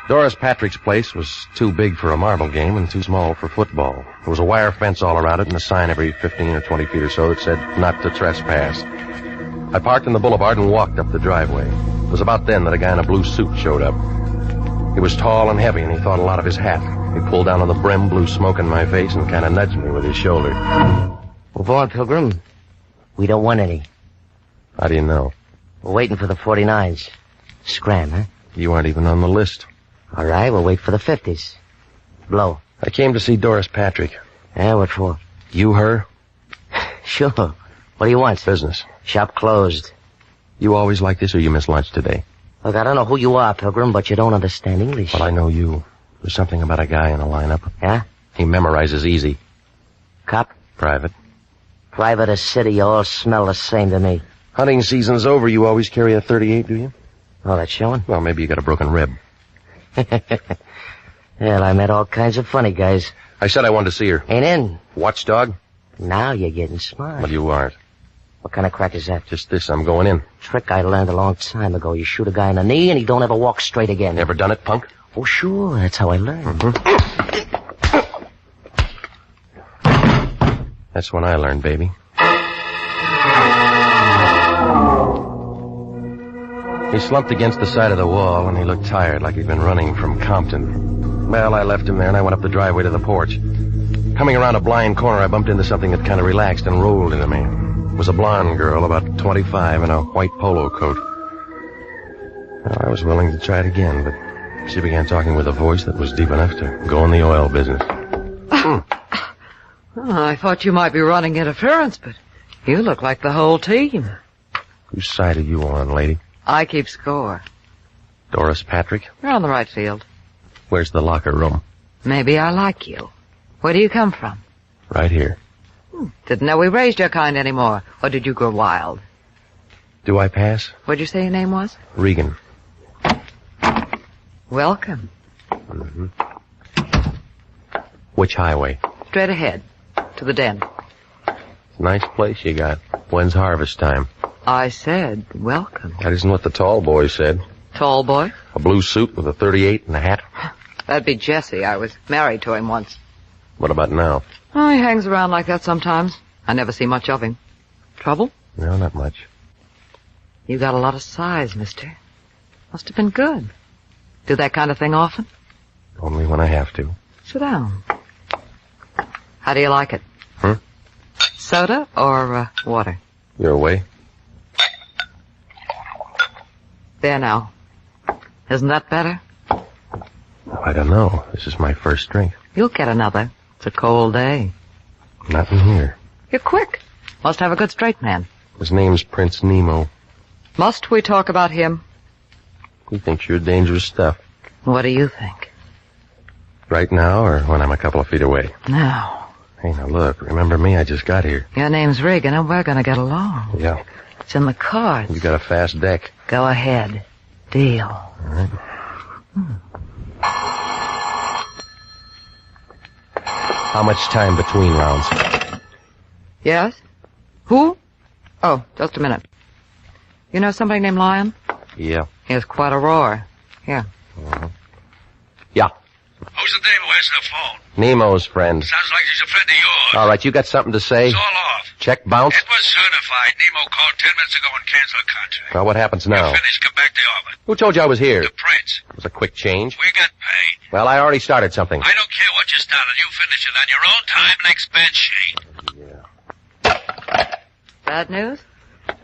Doris Patrick's place was too big for a marble game and too small for football. There was a wire fence all around it and a sign every 15 or 20 feet or so that said, "Not to trespass." I parked in the boulevard and walked up the driveway. It was about then that a guy in a blue suit showed up. He was tall and heavy, and he thought a lot of his hat. He pulled down on the brim, blew smoke in my face, and kind of nudged me with his shoulder. Move on, Pilgrim. We don't want any. How do you know? We're waiting for the 49s. Scram, huh? You aren't even on the list. All right, we'll wait for the 50s. Blow. I came to see Doris Patrick. Yeah, what for? You her? Sure. What do you want? Business. Shop closed. You always like this, or you missed lunch today? Look, I don't know who you are, Pilgrim, but you don't understand English. Well, I know you. There's something about a guy in the lineup. Yeah? He memorizes easy. Cop? Private. Private or city, you all smell the same to me. Hunting season's over. You always carry a .38, do you? Oh, that's showing? Well, maybe you got a broken rib. Well, I met all kinds of funny guys. I said I wanted to see her. Ain't in. Watchdog? Now you're getting smart. Well, you aren't. What kind of crack is that? Just this. I'm going in. Trick I learned a long time ago. You shoot a guy in the knee and he don't ever walk straight again. Never done it, punk? Oh, sure. That's how I learned. That's when I learned, baby. He slumped against the side of the wall, and he looked tired, like he'd been running from Compton. Well, I left him there, and I went up the driveway to the porch. Coming around a blind corner, I bumped into something that kind of relaxed and rolled into me. It was a blonde girl, about 25, in a white polo coat. Well, I was willing to try it again, but she began talking with a voice that was deep enough to go in the oil business. I thought you might be running interference, but you look like the whole team. Whose side are you on, lady? I keep score. Doris Patrick? You're on the right field. Where's the locker room? Maybe I like you. Where do you come from? Right here. Didn't know we raised your kind anymore. Or did you grow wild? Do I pass? What'd you say your name was? Regan. Welcome. Mm-hmm. Which highway? Straight ahead. To the den. Nice place you got. When's harvest time? I said welcome. That isn't what the tall boy said. Tall boy? A blue suit with a .38 and a hat. That'd be Jesse. I was married to him once. What about now? Oh, he hangs around like that sometimes. I never see much of him. Trouble? No, not much. You got a lot of size, mister. Must have been good. Do that kind of thing often? Only when I have to. Sit down. How do you like it? Soda or water? Your way. There now. Isn't that better? I don't know. This is my first drink. You'll get another. It's a cold day. Not in here. You're quick. Must have a good straight man. His name's Prince Nemo. Must we talk about him? He thinks you're dangerous stuff. What do you think? Right now, or when I'm a couple of feet away? Now. Hey, now look, remember me? I just got here. Your name's Regan, and we're gonna get along. Yeah. It's in the cards. You got a fast deck. Go ahead. Deal. All right. How much time between rounds? Yes? Who? Oh, just a minute. You know somebody named Lion? Yeah. He has quite a roar. Here. Yeah. Who's the dame who answered the phone? Nemo's friend. Sounds like she's a friend of yours. All right, you got something to say? It's all off. Check bounce? It was certified. Nemo called 10 minutes ago and canceled the contract. Well, what happens now? Finished, come back, they offered. Who told you I was here? The prince. It was a quick change. We got paid. Well, I already started something. I don't care what you started. You finish it on your own time and expense sheet. Bad news?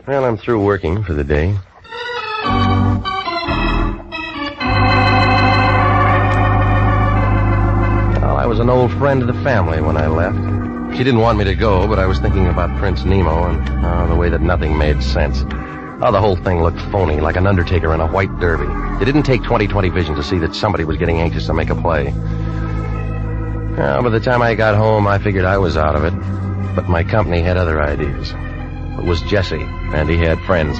Well, I'm through working for the day. Well, I was an old friend of the family when I left. She didn't want me to go, but I was thinking about Prince Nemo and the way that nothing made sense. Oh, the whole thing looked phony, like an undertaker in a white derby. It didn't take 20/20 vision to see that somebody was getting anxious to make a play. Well, by the time I got home, I figured I was out of it. But my company had other ideas. It was Jesse, and he had friends.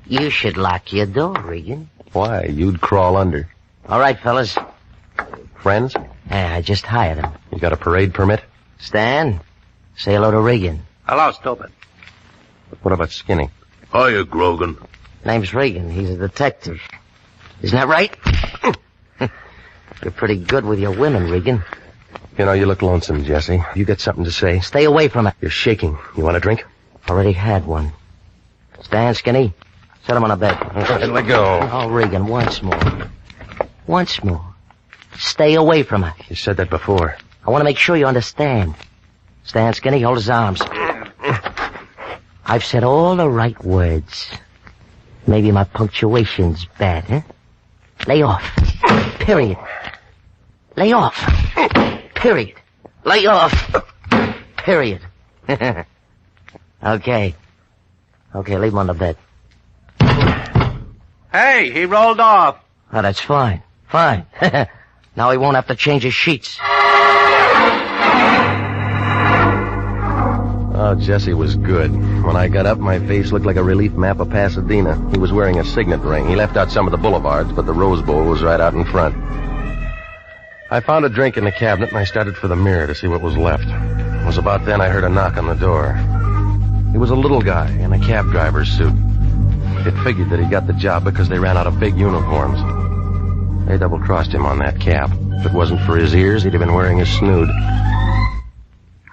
You should lock your door, Regan. Why? You'd crawl under. All right, fellas. Friends? Yeah, I just hired him. You got a parade permit? Stan, say hello to Regan. Hello, stupid. What about Skinny? Hiya, Grogan. Name's Regan. He's a detective. Isn't that right? You're pretty good with your women, Regan. You know, you look lonesome, Jesse. You got something to say? Stay away from it. You're shaking. You want a drink? Already had one. Stan, Skinny, set him on a bed. Let go. Oh, Regan, once more. Once more. Stay away from her. You said that before. I want to make sure you understand. Stan, Skinny, hold his arms. I've said all the right words. Maybe my punctuation's bad, huh? Lay off. Period. Lay off. Period. Lay off. Period. Okay. Okay, leave him on the bed. Hey, he rolled off. Oh, that's fine. Fine. Now he won't have to change his sheets. Oh, Jesse was good. When I got up, my face looked like a relief map of Pasadena. He was wearing a signet ring. He left out some of the boulevards, but the Rose Bowl was right out in front. I found a drink in the cabinet, and I started for the mirror to see what was left. It was about then I heard a knock on the door. He was a little guy in a cab driver's suit. It figured that he got the job because they ran out of big uniforms. They double-crossed him on that cap. If it wasn't for his ears, he'd have been wearing a snood.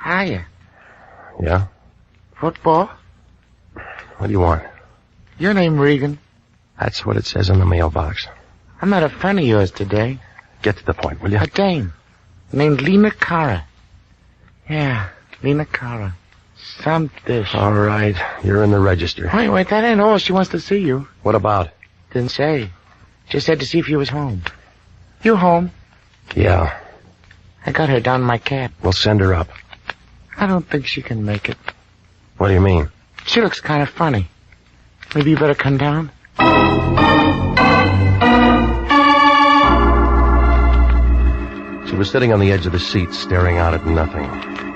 Hiya. Yeah? Football? What do you want? Your name, Regan? That's what it says in the mailbox. I met a friend of yours today. Get to the point, will you? A dame. Named Lena Cara. Yeah, Lena Cara. Some dish. All right. You're in the register. Wait, that ain't all. She wants to see you. What about? Didn't say. Just said to see if you was home. You home? Yeah. I got her down in my cab. We'll send her up. I don't think she can make it. What do you mean? She looks kind of funny. Maybe you better come down? She was sitting on the edge of the seat, staring out at nothing.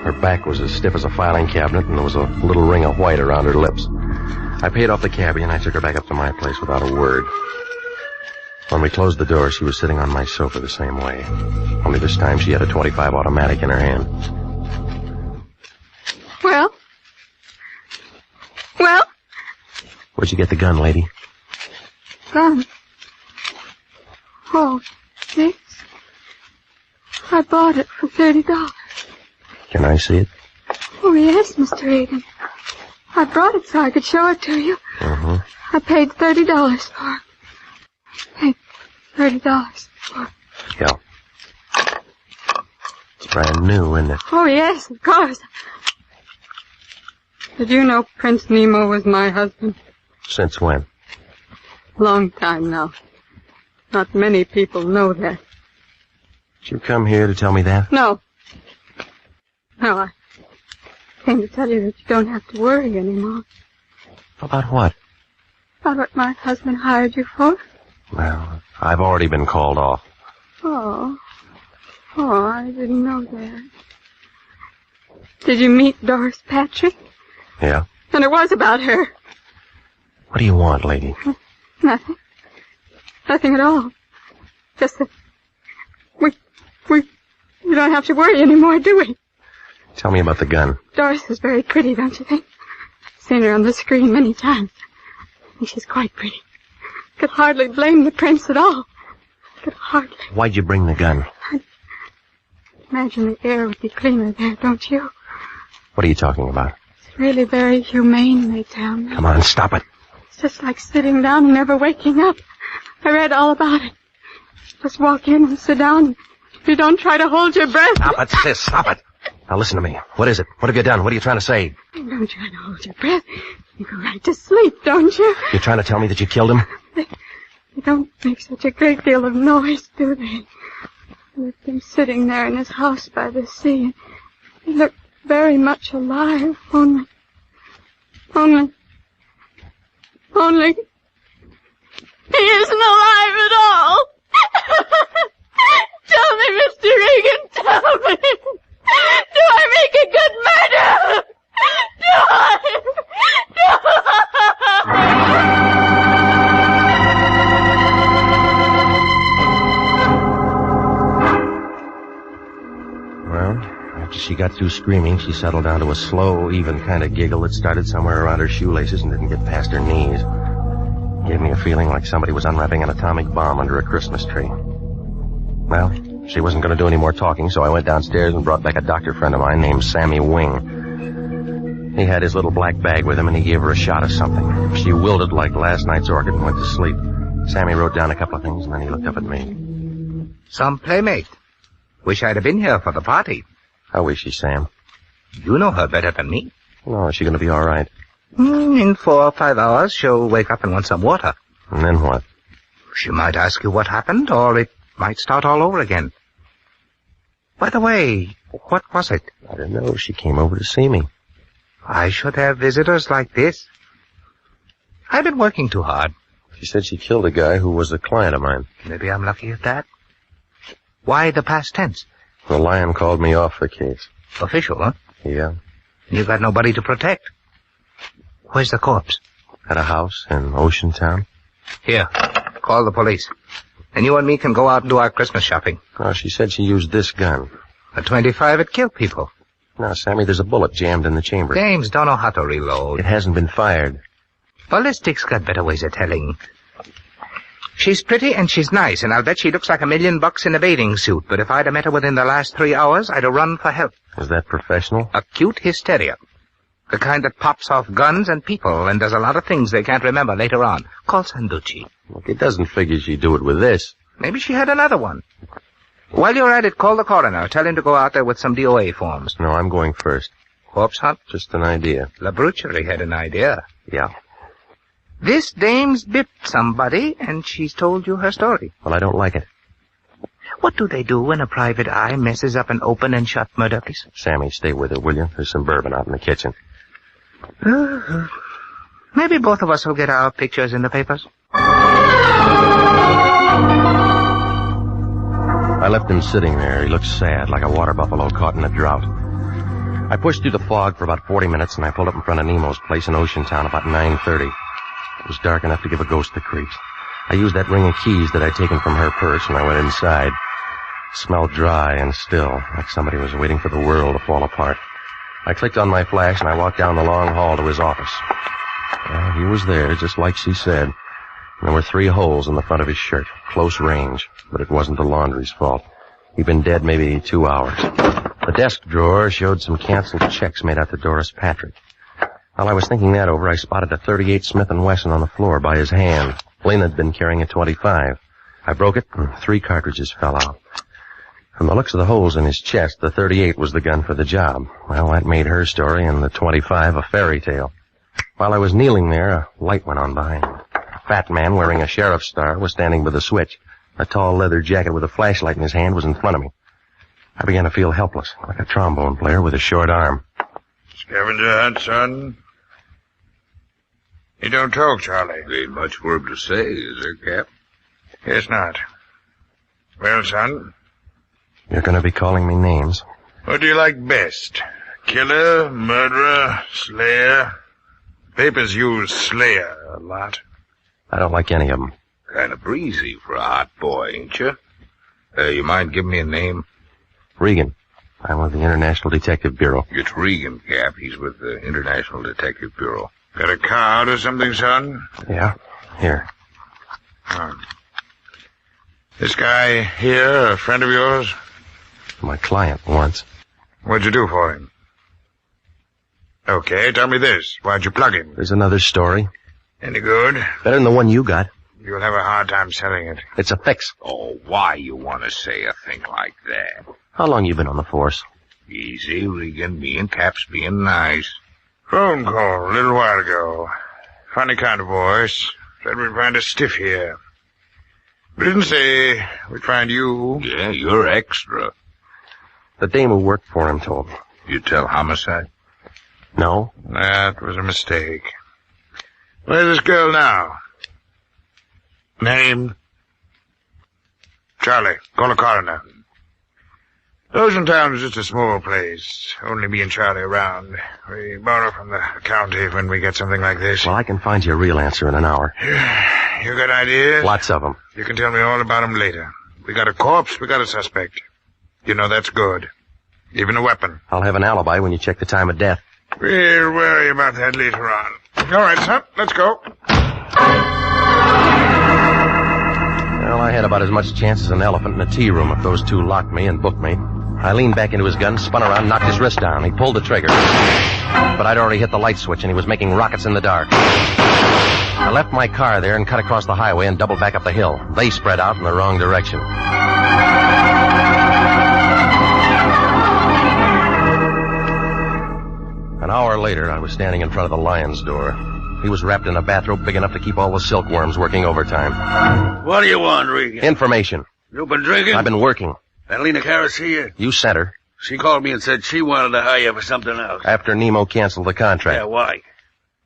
Her back was as stiff as a filing cabinet, and there was a little ring of white around her lips. I paid off the cabbie, and I took her back up to my place without a word. When we closed the door, she was sitting on my sofa the same way. Only this time she had a .25 automatic in her hand. Well? Where'd you get the gun, lady? Gun? Oh, thanks. I bought it for $30. Can I see it? Oh, yes, Mr. Regan. I brought it so I could show it to you. Mm-hmm. I paid $30 for it. Paid $30 for it. Yeah. It's brand new, isn't it? Oh, yes, of course. Did you know Prince Nemo was my husband? Since when? Long time now. Not many people know that. Did you come here to tell me that? No. No, I came to tell you that you don't have to worry anymore. About what? About what my husband hired you for? Well, I've already been called off. Oh, I didn't know that. Did you meet Doris Patrick? Yeah? And it was about her. What do you want, lady? Nothing. Nothing at all. Just that we don't have to worry anymore, do we? Tell me about the gun. Doris is very pretty, don't you think? Seen her on the screen many times. I think she's quite pretty. Could hardly blame the prince at all. could hardly. Why'd you bring the gun? Imagine the air would be cleaner there, don't you? What are you talking about? It's really very humane, they tell me. Come on, stop it. It's just like sitting down and never waking up. I read all about it. Just walk in and sit down. If you don't try to hold your breath. Stop it, sis, stop it. Now listen to me. What is it? What have you done? What are you trying to say? Don't try to hold your breath. You go right to sleep, don't you? You're trying to tell me that you killed him? They don't make such a great deal of noise, do they? I left him sitting there in his house by the sea. He looked very much alive, only... He isn't alive at all! Tell me, Mr. Regan, tell me! Do I make a good murder? Well, after she got through screaming, she settled down to a slow, even kind of giggle that started somewhere around her shoelaces and didn't get past her knees. Gave me a feeling like somebody was unwrapping an atomic bomb under a Christmas tree. Well, she wasn't going to do any more talking, so I went downstairs and brought back a doctor friend of mine named Sammy Wing. He had his little black bag with him, and he gave her a shot of something. She wilted like last night's orchid and went to sleep. Sammy wrote down a couple of things, and then he looked up at me. Some playmate. Wish I'd have been here for the party. How is she, Sam? You know her better than me. Oh, is she going to be all right? In 4 or 5 hours, she'll wake up and want some water. And then what? She might ask you what happened, or it might start all over again. By the way, what was it? I don't know. She came over to see me. I should have visitors like this. I've been working too hard. She said she killed a guy who was a client of mine. Maybe I'm lucky at that. Why the past tense? The Lion called me off the case. Official, huh? Yeah. You got nobody to protect. Where's the corpse? At a house in Ocean Town. Here, call the police. And you and me can go out and do our Christmas shopping. Oh, she said she used this gun. A .25, it killed people. Now, Sammy, there's a bullet jammed in the chamber. Dames don't know how to reload. It hasn't been fired. Ballistics got better ways of telling. She's pretty and she's nice, and I'll bet she looks like $1 million in a bathing suit. But if I'd have met her within the last 3 hours, I'd have run for help. Is that professional? Acute hysteria. The kind that pops off guns and people and does a lot of things they can't remember later on. Call Sanducci. Look, it doesn't figure she'd do it with this. Maybe she had another one. While you're at it, call the coroner. Tell him to go out there with some DOA forms. No, I'm going first. Corpse hunt? Just an idea. La Brucherie had an idea. Yeah. This dame's bipped somebody, and she's told you her story. Well, I don't like it. What do they do when a private eye messes up an open and shut murder case? Sammy, stay with her, will you? There's some bourbon out in the kitchen. Maybe both of us will get our pictures in the papers. I left him sitting there. He looked sad, like a water buffalo caught in a drought. I pushed through the fog for about 40 minutes, and I pulled up in front of Nemo's place in Ocean Town about 9:30. It was dark enough to give a ghost the creeps. I used that ring of keys that I'd taken from her purse, and I went inside. It smelled dry and still, like somebody was waiting for the world to fall apart. I clicked on my flash, and I walked down the long hall to his office. Well, he was there, just like she said. And there were 3 holes in the front of his shirt, close range, but it wasn't the laundry's fault. He'd been dead maybe 2 hours. The desk drawer showed some canceled checks made out to Doris Patrick. While I was thinking that over, I spotted a .38 Smith & Wesson on the floor by his hand. Lena had been carrying a .25. I broke it, and 3 cartridges fell out. From the looks of the holes in his chest, the .38 was the gun for the job. Well, that made her story and the .25 a fairy tale. While I was kneeling there, a light went on behind me. A fat man wearing a sheriff's star was standing by the switch. A tall leather jacket with a flashlight in his hand was in front of me. I began to feel helpless, like a trombone player with a short arm. Scavenger hunt, son? You don't talk, Charlie. Ain't much for him to say, is there, Cap? Guess not. Well, son? You're going to be calling me names. What do you like best? Killer, murderer, slayer? Papers use slayer a lot. I don't like any of them. Kind of breezy for a hot boy, ain't you? You mind giving me a name? Regan. I'm with the International Detective Bureau. It's Regan, Cap. He's with the International Detective Bureau. Got a card or something, son? Yeah. Here. This guy here, a friend of yours? My client once. What'd you do for him? Okay, tell me this. Why'd you plug him? There's another story. Any good? Better than the one you got. You'll have a hard time selling it. It's a fix. Oh, why you want to say a thing like that? How long you been on the force? Easy, Regan. Me and Cap's being nice. Phone call a little while ago. Funny kind of voice. Said we'd find a stiff here. We didn't say we'd find you. Yeah, you're extra. The dame who worked for him told me. You tell homicide? No. That was a mistake. Where's this girl now? Name? Charlie. Call a coroner. Ocean Town is just a small place. Only me and Charlie around. We borrow from the county when we get something like this. Well, I can find you a real answer in an hour. You got ideas? Lots of them. You can tell me all about them later. We got a corpse, we got a suspect. You know that's good. Even a weapon. I'll have an alibi when you check the time of death. We'll worry about that later on. All right, son, let's go. Well, I had about as much chance as an elephant in a tea room if those two locked me and booked me. I leaned back into his gun, spun around, knocked his wrist down. He pulled the trigger. But I'd already hit the light switch, and he was making rockets in the dark. I left my car there and cut across the highway and doubled back up the hill. They spread out in the wrong direction. An hour later, I was standing in front of the lion's door. He was wrapped in a bathrobe big enough to keep all the silkworms working overtime. What do you want, Regan? Information. You been drinking? I've been working. That Lena Karras here? You sent her. She called me and said she wanted to hire you for something else. After Nemo canceled the contract. Yeah, why?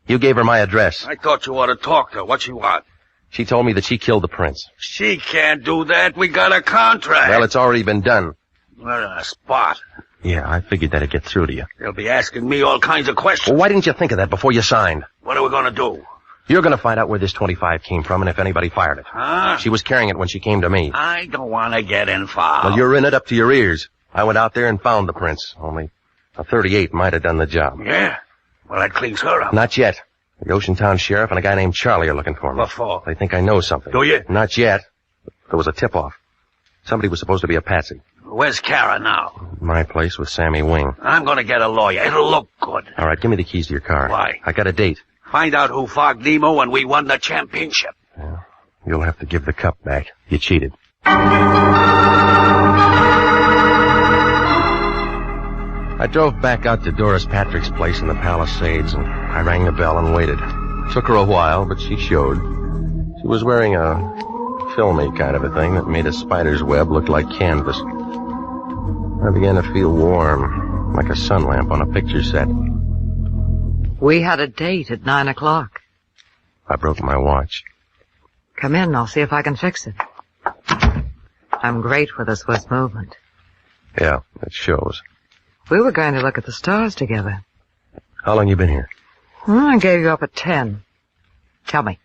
You gave her my address. I thought you ought to talk to her. What she want? She told me that she killed the prince. She can't do that. We got a contract. Well, it's already been done. We're in a spot. Yeah, I figured that'd get through to you. They'll be asking me all kinds of questions. Well, why didn't you think of that before you signed? What are we going to do? You're going to find out where this 25 came from and if anybody fired it. Huh? She was carrying it when she came to me. I don't want to get involved. Well, you're in it up to your ears. I went out there and found the prince. Only a 38 might have done the job. Yeah? Well, that cleans her up. Not yet. The Ocean Town sheriff and a guy named Charlie are looking for me. What for? They think I know something. Do you? Not yet. There was a tip-off. Somebody was supposed to be a patsy. Where's Kara now? My place with Sammy Wing. I'm going to get a lawyer. It'll look good. All right, give me the keys to your car. Why? I got a date. Find out who fogged Nemo and we won the championship. Yeah. You'll have to give the cup back. You cheated. I drove back out to Doris Patrick's place in the Palisades, and I rang the bell and waited. Took her a while, but she showed. She was wearing a filmy kind of a thing that made a spider's web look like canvas. I began to feel warm, like a sun lamp on a picture set. We had a date at 9 o'clock. I broke my watch. Come in, I'll see if I can fix it. I'm great with a swift movement. Yeah, it shows. We were going to look at the stars together. How long you been here? I gave you up at 10. Tell me,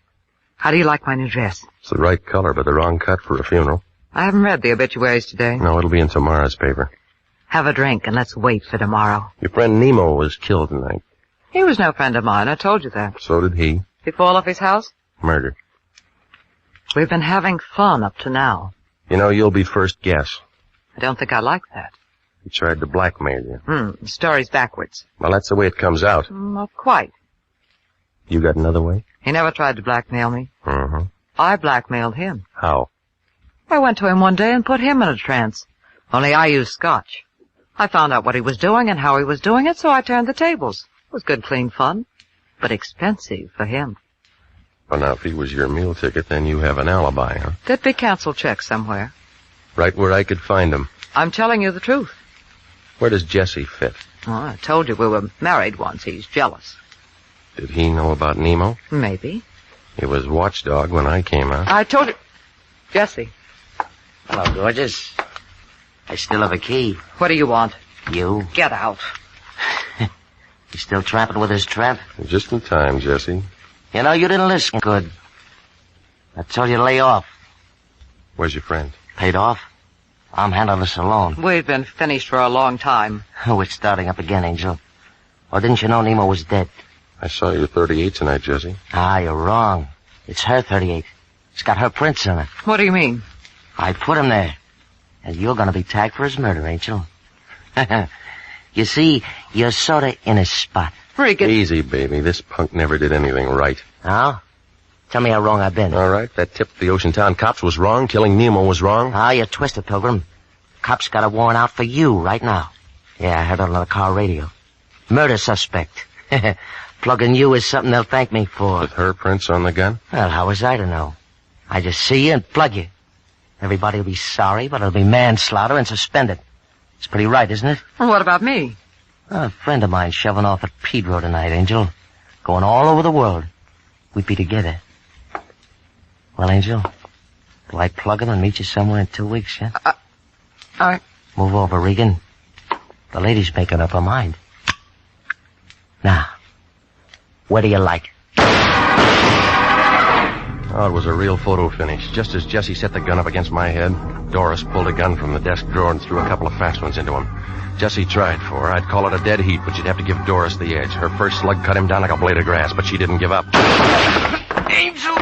how do you like my new dress? It's the right color, but the wrong cut for a funeral. I haven't read the obituaries today. No, it'll be in tomorrow's paper. Have a drink and let's wait for tomorrow. Your friend Nemo was killed tonight. He was no friend of mine, I told you that. So did he. Did he fall off his house? Murder. We've been having fun up to now. You know, you'll be first guess. I don't think I like that. He tried to blackmail you. The story's backwards. Well, that's the way it comes out. Not quite. You got another way? He never tried to blackmail me. Mm-hmm. I blackmailed him. How? I went to him one day and put him in a trance. Only I used scotch. I found out what he was doing and how he was doing it, so I turned the tables. It was good, clean fun, but expensive for him. Well, now, if he was your meal ticket, then you have an alibi, huh? There'd be canceled checks somewhere. Right where I could find him. I'm telling you the truth. Where does Jesse fit? Oh, I told you we were married once. He's jealous. Did he know about Nemo? Maybe. He was watchdog when I came out. I told you... Jesse. Hello, gorgeous. I still have a key. What do you want? You? Get out. You still trapping with his trap? Just in time, Jesse. You know, you didn't listen good. I told you to lay off. Where's your friend? Paid off. I'm handling this alone. We've been finished for a long time. We're starting up again, Angel. Or didn't you know Nemo was dead? I saw your 38 tonight, Jesse. Ah, you're wrong. It's her 38. It's got her prints on it. What do you mean? I put him there. And you're gonna be tagged for his murder, Angel. You see, you're sorta in a spot. Regan. Easy, baby. This punk never did anything right. Oh? Tell me how wrong I've been. All right, that tip to the Ocean Town cops was wrong. Killing Nemo was wrong. Ah, you twisted, Pilgrim. Cops got a warrant out for you right now. Yeah, I heard it on the car radio. Murder suspect. Plugging you is something they'll thank me for. With her prints on the gun? Well, how was I to know? I just see you and plug you. Everybody will be sorry, but it'll be manslaughter and suspended. It's pretty right, isn't it? Well, what about me? A friend of mine shoving off at Pedro tonight, Angel. Going all over the world. We'd be together. Well, Angel, do I plug him and meet you somewhere in 2 weeks, yeah? All right. Move over, Regan. The lady's making up her mind. Now, where do you like? Oh, it was a real photo finish. Just as Jesse set the gun up against my head, Doris pulled a gun from the desk drawer and threw a couple of fast ones into him. Jesse tried for her. I'd call it a dead heat, but you'd have to give Doris the edge. Her first slug cut him down like a blade of grass, but she didn't give up. Angel!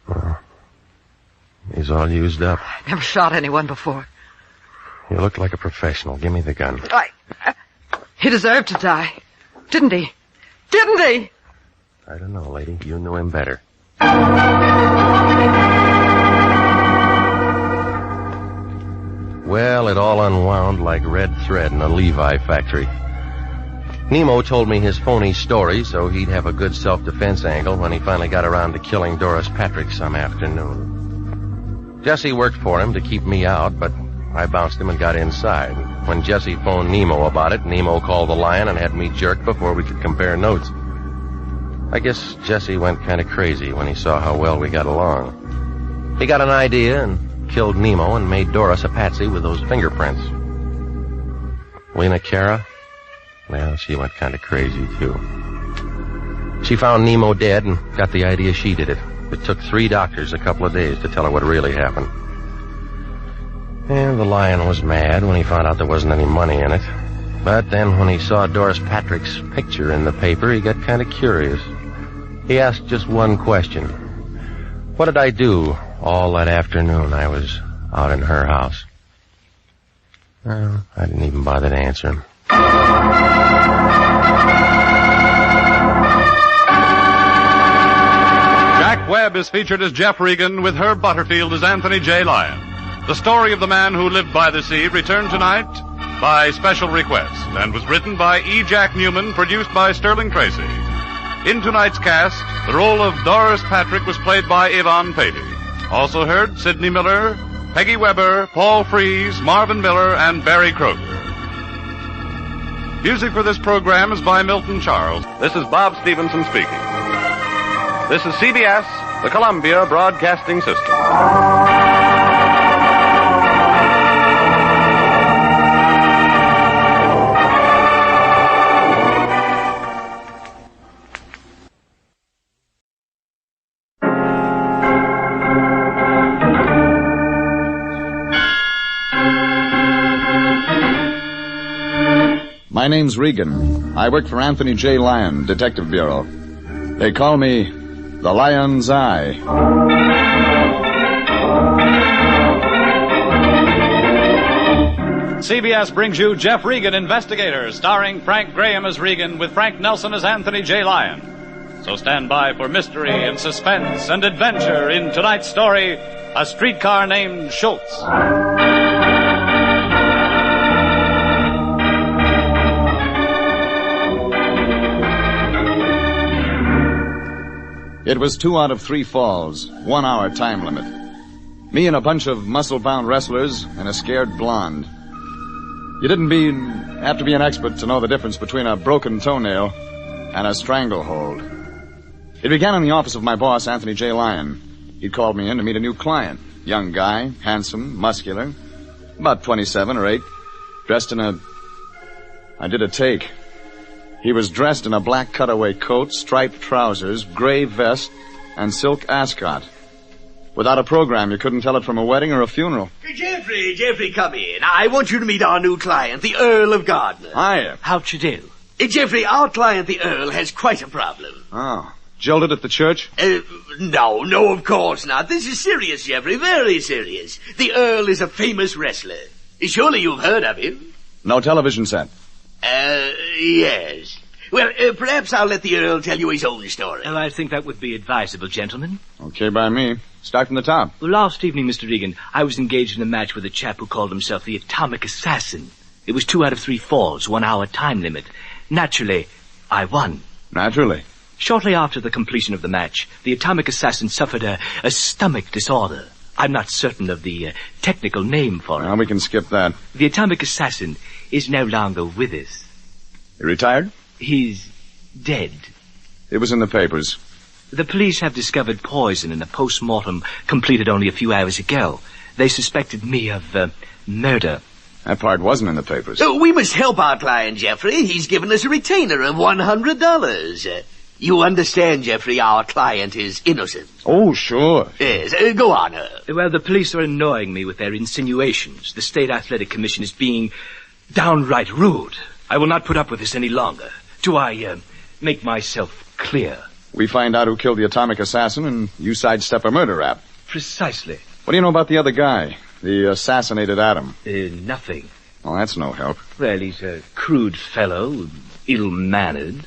Well, he's all used up. Never shot anyone before. You look like a professional. Give me the gun. He deserved to die. Didn't he? Didn't he? I don't know, lady. You knew him better. Well, it all unwound like red thread in a Levi factory. Nemo told me his phony story so he'd have a good self-defense angle when he finally got around to killing Doris Patrick some afternoon. Jesse worked for him to keep me out, but I bounced him and got inside. When Jesse phoned Nemo about it, Nemo called the Lion and had me jerked before we could compare notes. I guess Jesse went kind of crazy when he saw how well we got along. He got an idea and killed Nemo and made Doris a patsy with those fingerprints. Lena Cara? Well, she went kind of crazy, too. She found Nemo dead and got the idea she did it. It took 3 doctors a couple of days to tell her what really happened. And the Lion was mad when he found out there wasn't any money in it. But then when he saw Doris Patrick's picture in the paper, he got kind of curious. He asked just one question. What did I do all that afternoon I was out in her house? Well, I didn't even bother to answer him. Jack Webb is featured as Jeff Regan with Herb Butterfield as Anthony J. Lyon. The story of the man who lived by the sea returned tonight by special request and was written by E. Jack Newman, produced by Sterling Tracy. In tonight's cast, the role of Doris Patrick was played by Yvonne Patey. Also heard Sidney Miller, Peggy Weber, Paul Frees, Marvin Miller, and Barry Kroger. Music for this program is by Milton Charles. This is Bob Stevenson speaking. This is CBS, the Columbia Broadcasting System. My name's Regan. I work for Anthony J. Lyon, Detective Bureau. They call me the Lion's Eye. CBS brings you Jeff Regan, Investigator, starring Frank Graham as Regan with Frank Nelson as Anthony J. Lyon. So stand by for mystery and suspense and adventure in tonight's story, A Streetcar Named Schultz. It was 2 out of 3 falls, 1 hour time limit. Me and a bunch of muscle-bound wrestlers and a scared blonde. You didn't have to be an expert to know the difference between a broken toenail and a stranglehold. It began in the office of my boss, Anthony J. Lyon. He'd called me in to meet a new client. Young guy, handsome, muscular, about 27 or 8, dressed in I did a take. He was dressed in a black cutaway coat, striped trousers, gray vest, and silk ascot. Without a program, you couldn't tell it from a wedding or a funeral. Jeffrey, come in. I want you to meet our new client, the Earl of Gardner. Hiya. How'd you do? Jeffrey, our client, the Earl, has quite a problem. Oh. Jilted at the church? No, of course not. This is serious, Jeffrey, very serious. The Earl is a famous wrestler. Surely you've heard of him? No television set. Yes. Well, perhaps I'll let the Earl tell you his own story. Well, I think that would be advisable, gentlemen. Okay by me. Start from the top. Well, last evening, Mr. Regan, I was engaged in a match with a chap who called himself the Atomic Assassin. It was 2 out of 3 falls, 1 hour time limit. Naturally, I won. Naturally. Shortly after the completion of the match, the Atomic Assassin suffered a stomach disorder. I'm not certain of the technical name for it. Well, we can skip that. The Atomic Assassin is no longer with us. He retired? He's dead. It was in the papers. The police have discovered poison in a post-mortem completed only a few hours ago. They suspected me of murder. That part wasn't in the papers. We must help our client, Jeffrey. He's given us a retainer of $100. You understand, Jeffrey, our client is innocent. Oh, sure. Yes, go on. Well, the police are annoying me with their insinuations. The State Athletic Commission is being downright rude. I will not put up with this any longer. Do I make myself clear? We find out who killed the Atomic Assassin, and you sidestep a murder rap. Precisely. What do you know about the other guy? The assassinated Adam? Nothing. Well, that's no help. Well, he's a crude fellow, ill-mannered,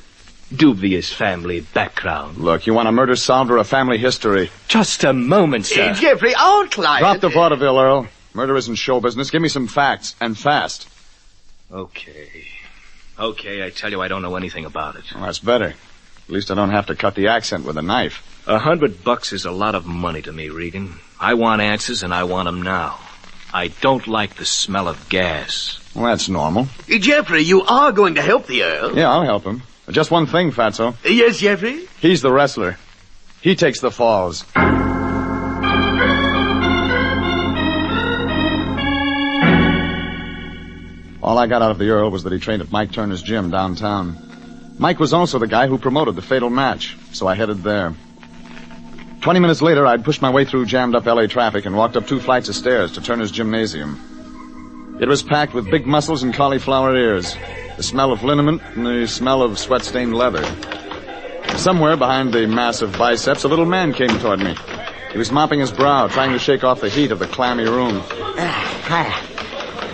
dubious family background. Look, you want a murder solved or a family history? Just a moment, sir. Jeffrey, our client... Drop the vaudeville, Earl. Murder isn't show business. Give me some facts, and fast. Okay, I tell you I don't know anything about it. Well, that's better. At least I don't have to cut the accent with a knife. $100 is a lot of money to me, Regan. I want answers, and I want them now. I don't like the smell of gas. Well, that's normal. Jeffrey, you are going to help the Earl. Yeah, I'll help him. Just one thing, Fatso. Yes, Jeffrey? He's the wrestler. He takes the falls. All I got out of the Earl was that he trained at Mike Turner's gym downtown. Mike was also the guy who promoted the fatal match, so I headed there. 20 minutes later, I'd pushed my way through jammed-up L.A. traffic and walked up 2 flights of stairs to Turner's gymnasium. It was packed with big muscles and cauliflower ears, the smell of liniment and the smell of sweat-stained leather. Somewhere behind the massive biceps, a little man came toward me. He was mopping his brow, trying to shake off the heat of the clammy room.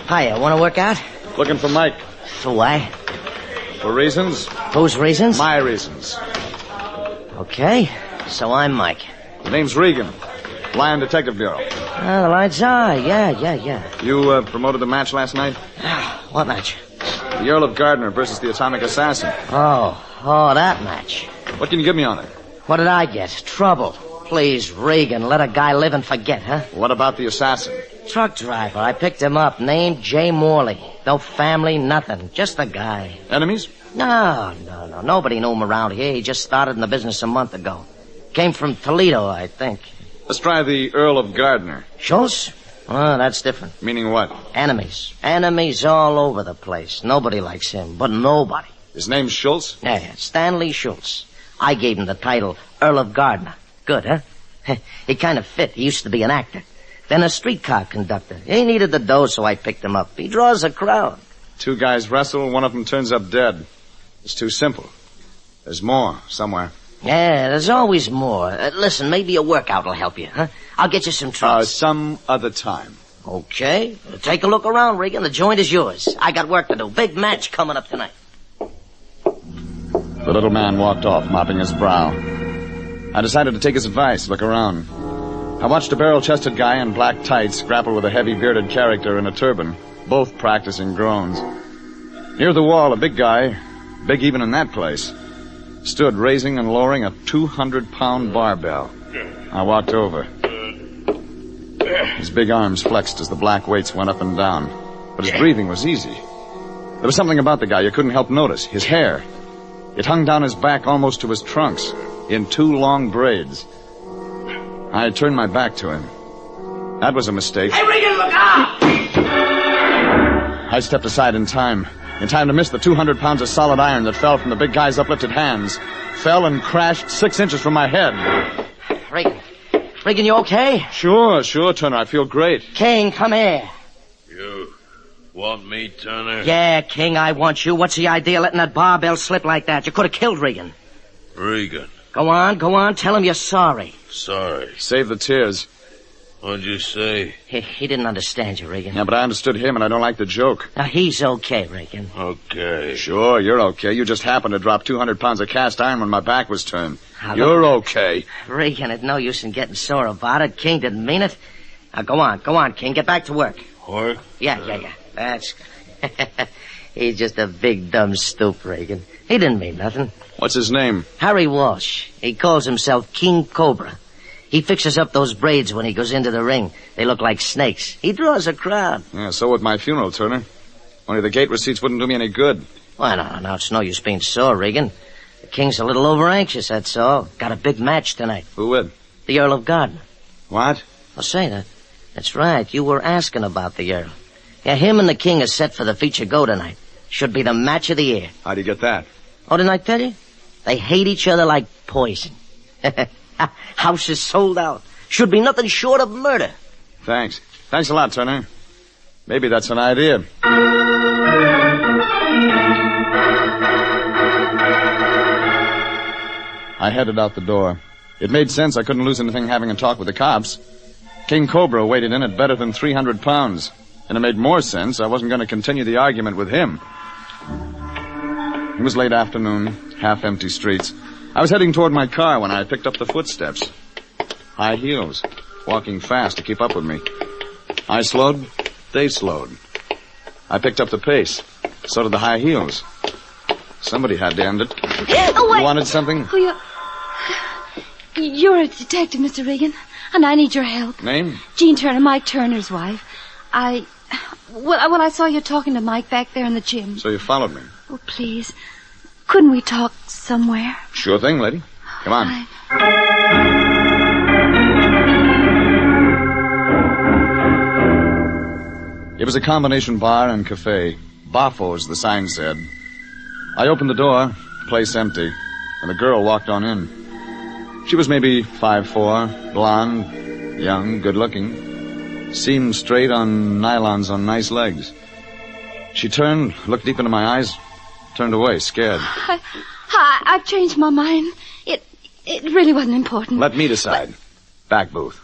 Hiya, want to work out? Looking for Mike. For why? For reasons? Whose reasons? My reasons. Okay, so I'm Mike. The name's Regan. Lion Detective Bureau. Ah, the lights are. Yeah. You promoted the match last night? What match? The Earl of Gardner versus the Atomic Assassin. Oh, that match. What can you give me on it? What did I get? Trouble. Please, Regan, let a guy live and forget, huh? What about the assassin? Truck driver. I picked him up. Named Jay Morley. No family, nothing. Just a guy. Enemies? No. Nobody knew him around here. He just started in the business a month ago. Came from Toledo, I think. Let's try the Earl of Gardner. Schultz? Oh, that's different. Meaning what? Enemies. Enemies all over the place. Nobody likes him, but nobody. His name's Schultz? Yeah, Stanley Schultz. I gave him the title Earl of Gardner. Good, huh? He kind of fit. He used to be an actor. Then a streetcar conductor. He needed the dough, so I picked him up. He draws a crowd. 2 guys wrestle, one of them turns up dead. It's too simple. There's more somewhere. Yeah, there's always more. Listen, maybe a workout will help you, huh? I'll get you some trucks. Some other time. Okay. Take a look around, Regan. The joint is yours. I got work to do. Big match coming up tonight. The little man walked off, mopping his brow. I decided to take his advice, look around. I watched a barrel-chested guy in black tights grapple with a heavy bearded character in a turban, both practicing groans. Near the wall, a big guy, big even in that place, stood raising and lowering a 200-pound barbell. I walked over. His big arms flexed as the black weights went up and down, but his breathing was easy. There was something about the guy you couldn't help notice. His hair. It hung down his back almost to his trunks, in 2 long braids. I turned my back to him. That was a mistake. Hey, Regan, look out! I stepped aside in time to miss the 200 pounds of solid iron that fell from the big guy's uplifted hands. Fell and crashed 6 inches from my head. Regan, you okay? Sure, Turner. I feel great. King, come here. You want me, Turner? Yeah, King, I want you. What's the idea letting that barbell slip like that? You could have killed Regan. Regan? Go on. Tell him you're sorry. Sorry. Save the tears. What'd you say? He didn't understand you, Regan. Yeah, but I understood him, and I don't like the joke. Now, he's okay, Regan. Okay. Sure, you're okay. You just happened to drop 200 pounds of cast iron when my back was turned. You're okay. Regan, it's no use in getting sore about it. King didn't mean it. Now, go on, King. Get back to work. Work? Yeah. That's... He's just a big, dumb stoop, Regan. He didn't mean nothing. What's his name? Harry Walsh. He calls himself King Cobra. He fixes up those braids when he goes into the ring. They look like snakes. He draws a crowd. Yeah, so would my funeral, Turner. Only the gate receipts wouldn't do me any good. Well, no, it's no use being sore, Regan. The King's a little over-anxious, that's all. Got a big match tonight. Who with? The Earl of Gardner. What? I'll say that's right. You were asking about the Earl. Yeah, him and the King are set for the feature go tonight. Should be the match of the year. How'd you get that? Oh, didn't I tell you? They hate each other like poison. House is sold out. Should be nothing short of murder. Thanks a lot, Turner. Maybe that's an idea. I headed out the door. It made sense. I couldn't lose anything having a talk with the cops. King Cobra waited in at better than 300 pounds. And it made more sense. I wasn't going to continue the argument with him. It was late afternoon, half-empty streets. I was heading toward my car when I picked up the footsteps. High heels, walking fast to keep up with me. I slowed, they slowed. I picked up the pace. So did the high heels. Somebody had to end it. Oh, you wanted something? Oh, you're a detective, Mr. Regan, and I need your help. Name? Jean Turner, Mike Turner's wife. I saw you talking to Mike back there in the gym. So you followed me? Oh, please. Couldn't we talk somewhere? Sure thing, lady. Come on. It was a combination bar and cafe. Baffo's, the sign said. I opened the door, place empty, and the girl walked on in. She was maybe 5'4", blonde, young, good-looking. Seemed straight on nylons on nice legs. She turned, looked deep into my eyes, turned away, scared. I've changed my mind. It really wasn't important. Let me decide. Back booth.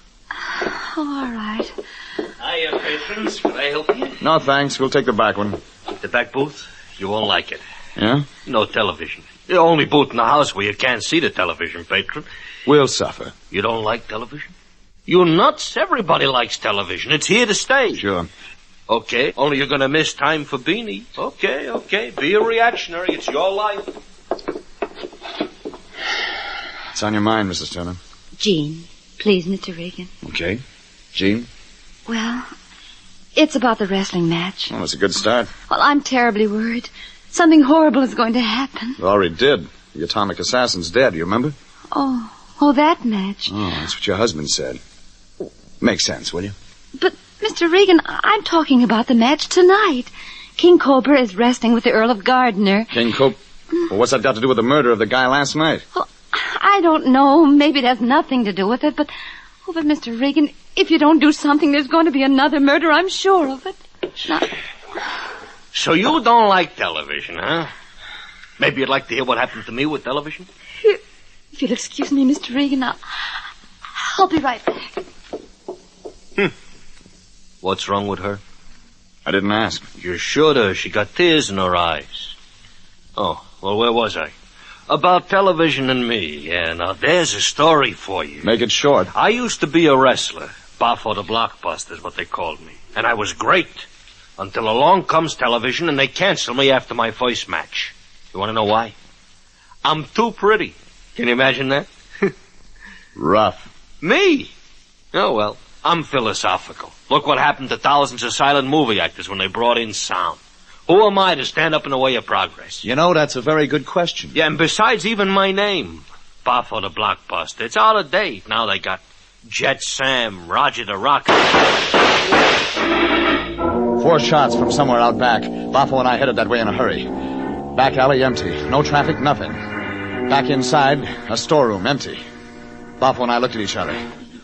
Oh, all right. Hiya, patrons. Can I help you? No, thanks. We'll take the back one. The back booth? You won't like it. Yeah? No television. The only booth in the house where you can't see the television, patron. We'll suffer. You don't like television? You nuts? Everybody likes television. It's here to stay. Sure. Okay, only you're going to miss time for beanies. Okay. Be a reactionary. It's your life. What's on your mind, Mrs. Turner? Jean, please, Mr. Regan. Okay. Jean? Well, it's about the wrestling match. Well, it's a good start. Well, I'm terribly worried. Something horrible is going to happen. It already did. The atomic assassin's dead, you remember? Oh, that match. Oh, that's what your husband said. Makes sense, will you? But, Mr. Regan, I'm talking about the match tonight. King Cobra is wrestling with the Earl of Gardner. King Cobra? Well, what's that got to do with the murder of the guy last night? Well, I don't know. Maybe it has nothing to do with it, but Mr. Regan, if you don't do something, there's going to be another murder, I'm sure of it. Now... So you don't like television, huh? Maybe you'd like to hear what happened to me with television? If you'll excuse me, Mr. Regan, I'll be right back. What's wrong with her? I didn't ask. You should have. She got tears in her eyes. Oh, well, where was I? About television and me. Yeah, now there's a story for you. Make it short. I used to be a wrestler. Buffo the Blockbuster is what they called me. And I was great. Until along comes television and they cancel me after my first match. You want to know why? I'm too pretty. Can you imagine that? Rough. Me? Oh, well, I'm philosophical. Look what happened to thousands of silent movie actors when they brought in sound. Who am I to stand up in the way of progress? You know, that's a very good question. Yeah, and besides, even my name, Buffo the Blockbuster, it's out of date. Now they got Jet Sam, Roger the Rocket. 4 shots from somewhere out back. Buffo and I headed that way in a hurry. Back alley empty. No traffic, nothing. Back inside, a storeroom empty. Buffo and I looked at each other.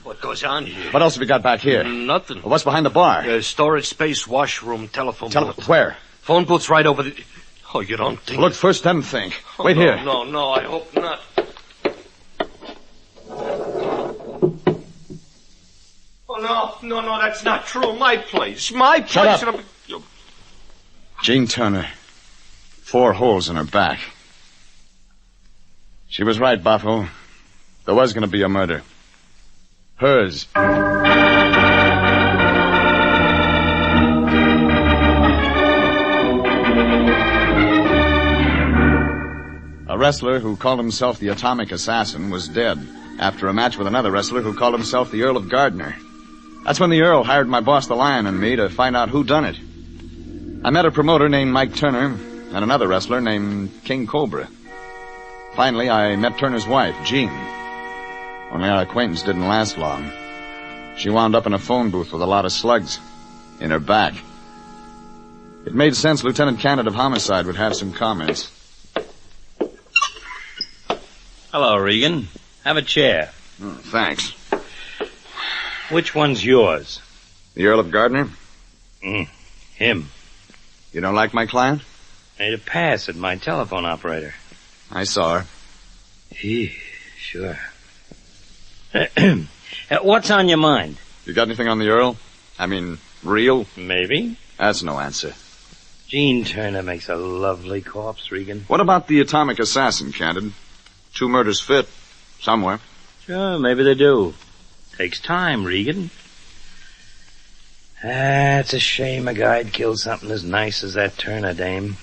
What goes on here? What else have we got back here? Nothing. What's behind the bar? Storage space, washroom, telephone booth. Where? Phone booth's right over the... Oh, you don't think... Look first, then think. Oh, Wait no, here. No, I hope not. No, that's not true. My place. Shut up. Jean Turner. 4 holes in her back. She was right, Boffo. There was going to be a murder. Hers. A wrestler who called himself the Atomic Assassin was dead after a match with another wrestler who called himself the Earl of Gardner. That's when the Earl hired my boss, the Lion, and me to find out who done it. I met a promoter named Mike Turner and another wrestler named King Cobra. Finally, I met Turner's wife, Jean. Only our acquaintance didn't last long. She wound up in a phone booth with a lot of slugs in her back. It made sense Lieutenant Candid of Homicide would have some comments. Hello, Regan. Have a chair. Oh, thanks. Which one's yours? The Earl of Gardner? Him. You don't like my client? Made a pass at my telephone operator. I saw her. Sure. What's on your mind? You got anything on the Earl? I mean, real? Maybe. That's no answer. Jean Turner makes a lovely corpse, Regan. What about the Atomic Assassin, Candid? 2 murders fit. Somewhere. Sure, maybe they do. Takes time, Regan. It's a shame a guy'd kill something as nice as that Turner dame.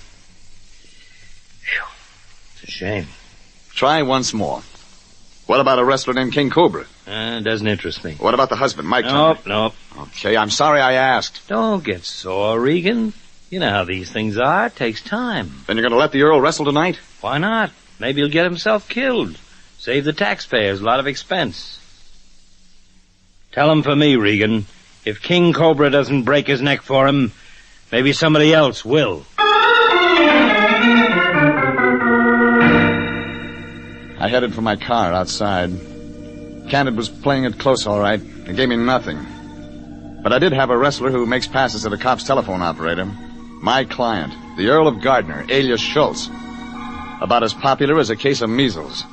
Phew. It's a shame. Try once more. What about a wrestler named King Cobra? Doesn't interest me. What about the husband, Mike Turner? Nope. Okay, I'm sorry I asked. Don't get sore, Regan. You know how these things are. It takes time. Then you're going to let the Earl wrestle tonight? Why not? Maybe he'll get himself killed. Save the taxpayers a lot of expense. Tell him for me, Regan. If King Cobra doesn't break his neck for him, maybe somebody else will. I headed for my car outside. Candid was playing it close, all right. It gave me nothing. But I did have a wrestler who makes passes at a cop's telephone operator. My client, the Earl of Gardner, alias Schultz. About as popular as a case of measles.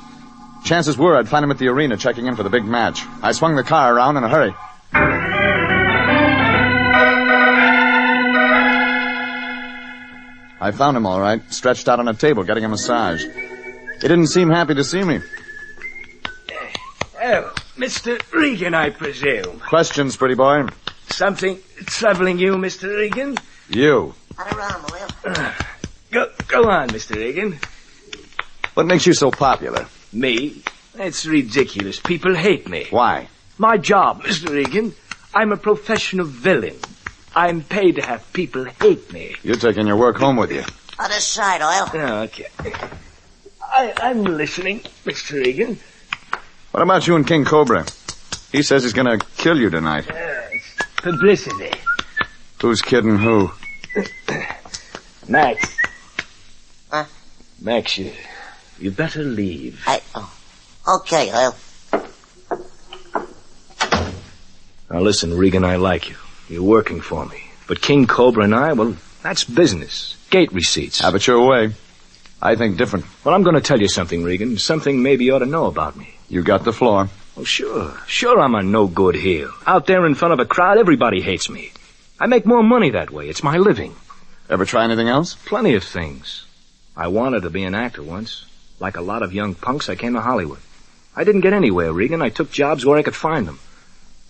Chances were I'd find him at the arena checking in for the big match. I swung the car around in a hurry. I found him all right, stretched out on a table getting a massage. He didn't seem happy to see me. Oh, Mr. Regan, I presume. Questions, pretty boy? Something troubling you, Mr. Regan? You. Go on, Mr. Regan. What makes you so popular? Me? That's ridiculous. People hate me. Why? My job, Mr. Regan. I'm a professional villain. I'm paid to have people hate me. You're taking your work home with you. Other side, Oil. Oh, okay. I'm listening, Mr. Regan. What about you and King Cobra? He says he's going to kill you tonight. Publicity. Who's kidding who? Max. Huh? Max, you better leave. Okay, Oil. Now listen, Regan, I like you. You're working for me. But King Cobra and I, well, that's business. Gate receipts. Have it your way. I think different. Well, I'm going to tell you something, Regan. Something maybe you ought to know about me. You got the floor. Oh, sure. Sure I'm a no-good heel. Out there in front of a crowd, everybody hates me. I make more money that way. It's my living. Ever try anything else? Plenty of things. I wanted to be an actor once. Like a lot of young punks, I came to Hollywood. I didn't get anywhere, Regan. I took jobs where I could find them.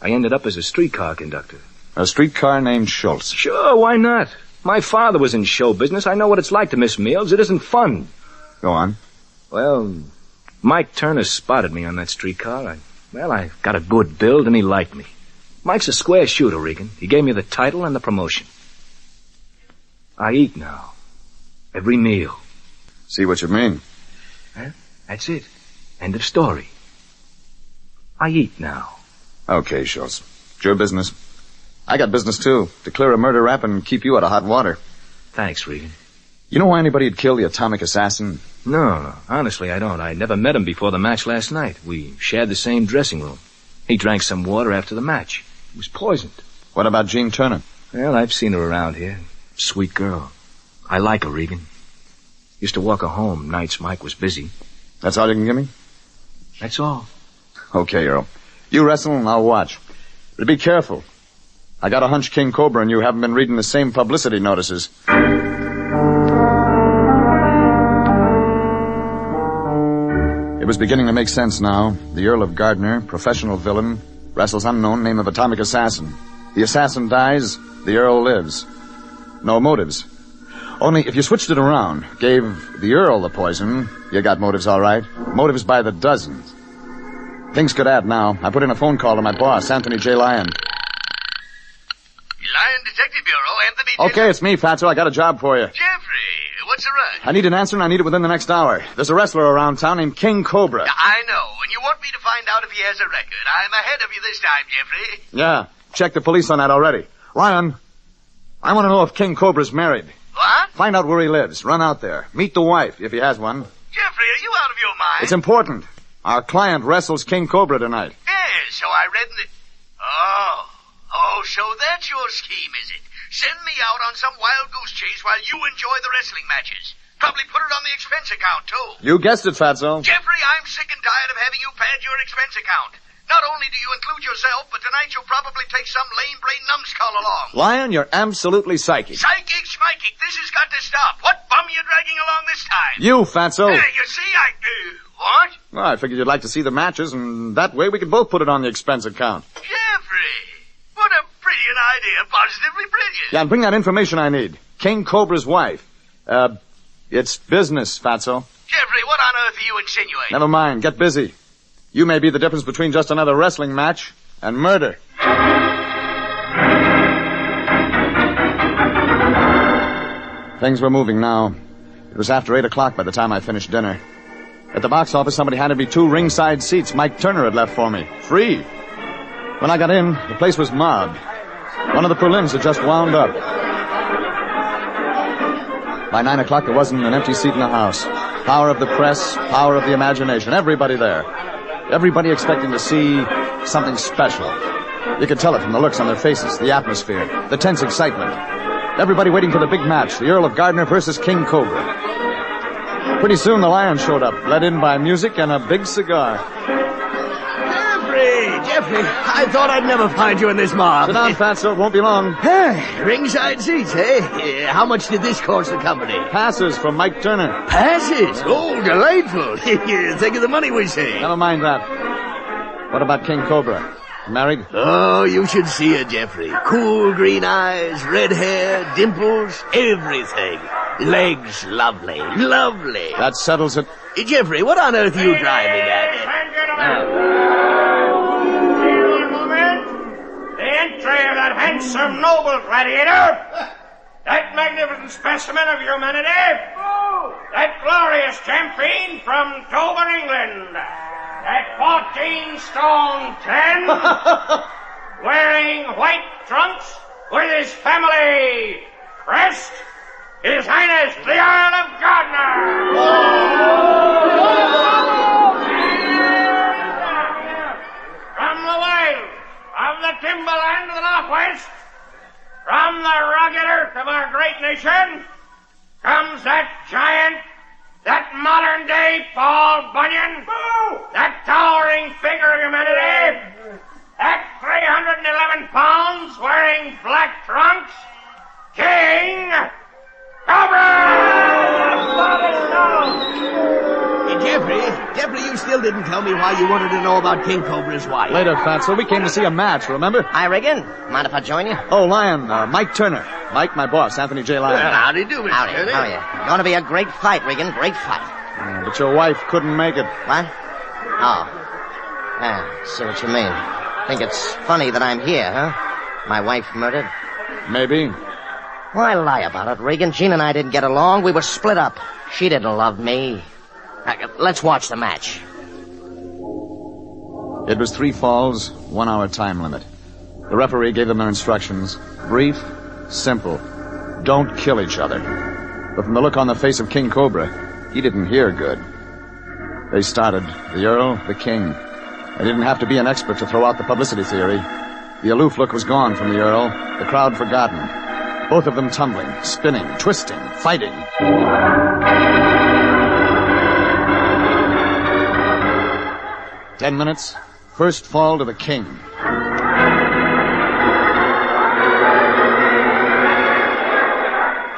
I ended up as a streetcar conductor. A streetcar named Schultz. Sure, why not? My father was in show business. I know what it's like to miss meals. It isn't fun. Go on. Well, Mike Turner spotted me on that streetcar. I got a good build, and he liked me. Mike's a square shooter, Regan. He gave me the title and the promotion. I eat now. Every meal. See what you mean. Huh? That's it. End of story. I eat now. Okay, Schultz. It's your business. I got business, too. To clear a murder rap and keep you out of hot water. Thanks, Regan. You know why anybody'd kill the Atomic Assassin? No. Honestly, I don't. I never met him before the match last night. We shared the same dressing room. He drank some water after the match. He was poisoned. What about Jean Turner? Well, I've seen her around here. Sweet girl. I like her, Regan. Used to walk her home nights Mike was busy. That's all you can give me? That's all. Okay, Earl. You wrestle and I'll watch. But be careful. I got a hunch King Cobra and you haven't been reading the same publicity notices. It was beginning to make sense now. The Earl of Gardner, professional villain, wrestles unknown name of atomic assassin. The assassin dies, the Earl lives. No motives. Only if you switched it around, gave the Earl the poison, you got motives all right. Motives by the dozens. Things could add now. I put in a phone call to my boss, Anthony J. Lyon. Lyon Detective Bureau, Anthony J. Okay, it's me, Fatso. I got a job for you. Jeffrey, what's the rush? I need an answer, and I need it within the next hour. There's a wrestler around town named King Cobra. I know, and you want me to find out if he has a record. I'm ahead of you this time, Jeffrey. Yeah, check the police on that already. Lyon, I want to know if King Cobra's married. What? Find out where he lives. Run out there. Meet the wife, if he has one. Jeffrey, are you out of your mind? It's important. Our client wrestles King Cobra tonight. Yes, so I read in the... Oh, so that's your scheme, is it? Send me out on some wild goose chase while you enjoy the wrestling matches. Probably put it on the expense account, too. You guessed it, Fatso. Jeffrey, I'm sick and tired of having you pad your expense account. Not only do you include yourself, but tonight you'll probably take some lame-brain numbskull along. Lyon, you're absolutely psychic. Psychic, schmichic, this has got to stop. What bum you dragging along this time? You, Fatso. You see, what? Well, I figured you'd like to see the matches, and that way we could both put it on the expense account. Jeffrey, what a brilliant idea. Positively brilliant. Yeah, and bring that information I need. King Cobra's wife. It's business, Fatso. Jeffrey, what on earth are you insinuating? Never mind. Get busy. You may be the difference between just another wrestling match and murder. Things were moving now. It was after 8 o'clock by the time I finished dinner. At the box office, somebody handed me 2 ringside seats Mike Turner had left for me. Free. When I got in, the place was mobbed. One of the prelims had just wound up. By 9 o'clock, there wasn't an empty seat in the house. Power of the press, power of the imagination. Everybody there. Everybody expecting to see something special. You could tell it from the looks on their faces, the atmosphere, the tense excitement. Everybody waiting for the big match, the Earl of Gardner versus King Cobra. Pretty soon the Lion showed up, led in by music and a big cigar. Jeffrey, I thought I'd never find you in this mob. Sit down, Fatso. It won't be long. Ringside seats, eh? How much did this cost the company? Passes from Mike Turner. Passes? Oh, delightful. Think of the money we saved. Never mind that. What about King Cobra? Married? Oh, you should see her, Jeffrey. Cool green eyes, red hair, dimples, everything. Legs, lovely, lovely. That settles it. Jeffrey, what on earth are you driving at? Entry of that handsome, noble gladiator, that magnificent specimen of humanity, that glorious champion from Dover, England, at 14 stone 10, wearing white trunks with his family crest, His Highness the Earl of Gardner. From the wild of the timberland of the Northwest, from the rugged earth of our great nation, comes that giant, that modern-day Paul Bunyan, that towering figure of humanity, at 311 pounds, wearing black trunks, King Jeffrey, you still didn't tell me why you wanted to know about King Cobra's wife. Later, Fatso. We came to see a match, remember? Hi, Regan. Mind if I join you? Oh, Lyon, Mike Turner. Mike, my boss, Anthony J. Lyon. Howdy do, Mr. Howdy, Turner. how are you? Going to be a great fight, Regan. Great fight. But your wife couldn't make it. What? Oh. See what you mean. Think it's funny that I'm here, huh? My wife murdered? Maybe. Why lie about it, Regan? Jean and I didn't get along. We were split up. She didn't love me. Let's watch the match. It was 3 falls, 1 hour time limit. The referee gave them their instructions. Brief, simple. Don't kill each other. But from the look on the face of King Cobra, he didn't hear good. They started. The Earl, the King. They didn't have to be an expert to throw out the publicity theory. The aloof look was gone from the Earl, the crowd forgotten. Both of them tumbling, spinning, twisting, fighting. 10 minutes. First fall to the King.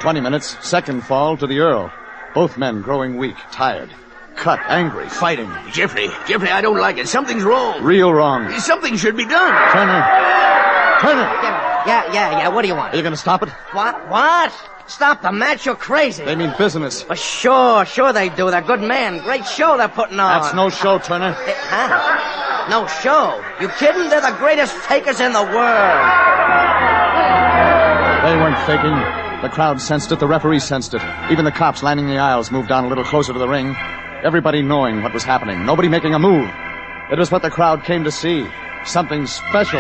20 minutes, second fall to the Earl. Both men growing weak, tired, cut, angry, fighting. Jeffrey, I don't like it. Something's wrong. Real wrong. Something should be done. Turner! Yeah, what do you want? Are you going to stop it? What? Stop the match? You're crazy. They mean business. Sure they do. They're good men. Great show they're putting on. That's no show, Turner. Huh? No show? You kidding? They're the greatest fakers in the world. They weren't faking. The crowd sensed it. The referee sensed it. Even the cops lining the aisles moved down a little closer to the ring. Everybody knowing what was happening. Nobody making a move. It was what the crowd came to see. Something special.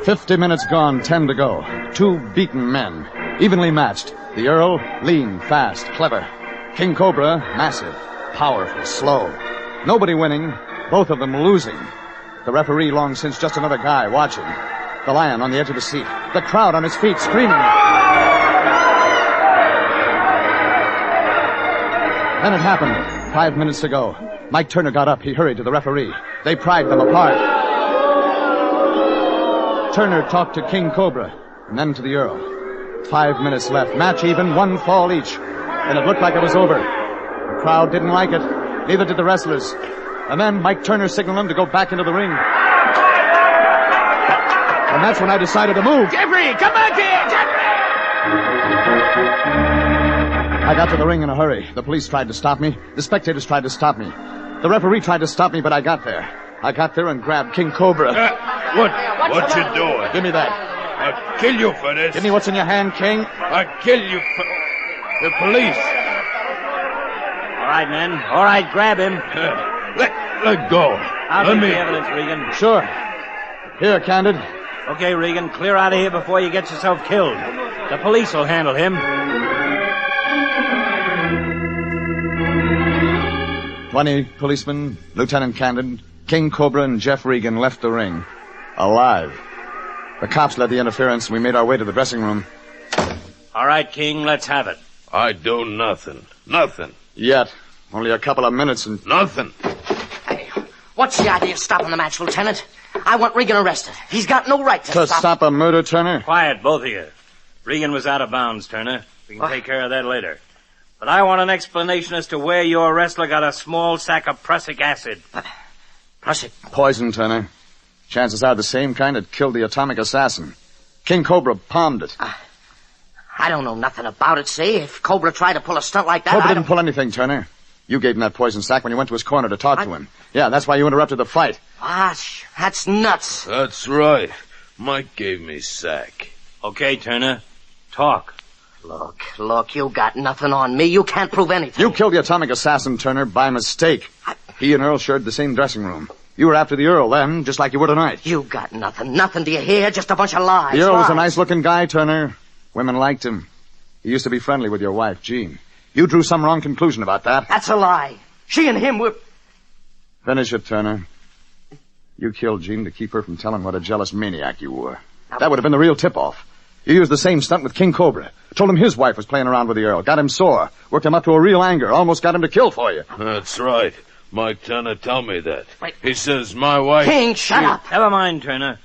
50 minutes gone, 10 to go. Two beaten men, evenly matched. The Earl, lean, fast, clever. King Cobra, massive, powerful, slow. Nobody winning, both of them losing. The referee long since just another guy watching. The Lion on the edge of the seat. The crowd on its feet screaming. Then it happened. 5 minutes to go. Mike Turner got up. He hurried to the referee. They pried them apart. Turner talked to King Cobra, and then to the Earl. 5 minutes left. Match even, one fall each. And it looked like it was over. The crowd didn't like it. Neither did the wrestlers. And then Mike Turner signaled them to go back into the ring. And that's when I decided to move. Jeffrey, come back here! I got to the ring in a hurry. The police tried to stop me. The spectators tried to stop me. The referee tried to stop me, but I got there. I got there and grabbed King Cobra. What you doing? Give me that. I'll kill you for this. Give me what's in your hand, King. I'll kill you for... the police. All right, men. All right, grab him. Let go. I'll take the evidence, Regan. Sure. Here, Candid. Okay, Regan, clear out of here before you get yourself killed. The police will handle him. 20 policemen, Lieutenant Candid, King Cobra, and Jeff Regan left the ring. Alive. The cops led the interference, and we made our way to the dressing room. All right, King, let's have it. I do nothing. Nothing. Yet. Only a couple of minutes and... Nothing. Hey, what's the idea of stopping the match, Lieutenant? I want Regan arrested. He's got no right to stop a murder, Turner? Quiet, both of you. Regan was out of bounds, Turner. We can take care of that later. But I want an explanation as to where your wrestler got a small sack of prussic acid. Prussic? Poison, Turner. Chances are the same kind that killed the atomic assassin. King Cobra palmed it. I don't know nothing about it, see? If Cobra tried to pull a stunt like that, Cobra didn't pull anything, Turner. You gave him that poison sack when you went to his corner to talk to him. Yeah, that's why you interrupted the fight. That's nuts. That's right. Mike gave me sack. Okay, Turner. Talk. Look, you got nothing on me. You can't prove anything. You killed the atomic assassin, Turner, by mistake. He and Earl shared the same dressing room. You were after the Earl then, just like you were tonight. You got nothing. Nothing, do you hear? Just a bunch of lies. The Earl was a nice-looking guy, Turner. Women liked him. He used to be friendly with your wife, Jean. You drew some wrong conclusion about that. That's a lie. She and him were... Finish it, Turner. You killed Jean to keep her from telling what a jealous maniac you were. That would have been the real tip-off. You used the same stunt with King Cobra. Told him his wife was playing around with the Earl. Got him sore. Worked him up to a real anger. Almost got him to kill for you. That's right. Mike Turner told me that. Wait. He says my wife... King, shut up. Never mind, Turner.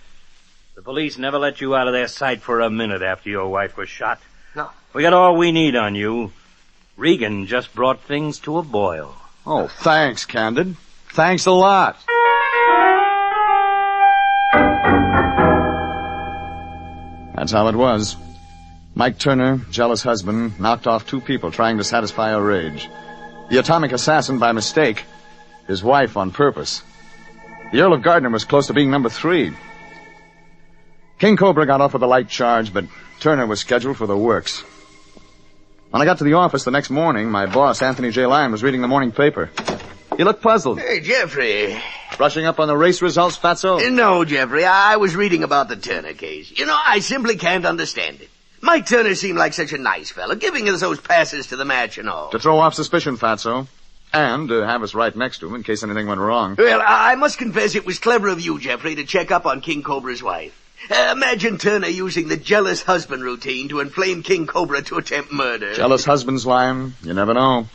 The police never let you out of their sight for a minute after your wife was shot. No. We got all we need on you. Regan just brought things to a boil. Oh, thanks, Candid. Thanks a lot. That's how it was. Mike Turner, jealous husband, knocked off two people trying to satisfy her rage. The atomic assassin by mistake. His wife on purpose. The Earl of Gardner was close to being number 3. King Cobra got off with a light charge, but Turner was scheduled for the works. When I got to the office the next morning, my boss, Anthony J. Lyon, was reading the morning paper. He looked puzzled. Hey, Jeffrey. Brushing up on the race results, Fatso? No, Jeffrey. I was reading about the Turner case. You know, I simply can't understand it. Mike Turner seemed like such a nice fellow, giving us those passes to the match and all. To throw off suspicion, Fatso. And to have us right next to him in case anything went wrong. Well, I must confess it was clever of you, Jeffrey, to check up on King Cobra's wife. Imagine Turner using the jealous husband routine to inflame King Cobra to attempt murder. Jealous husbands, Lyon. You never know.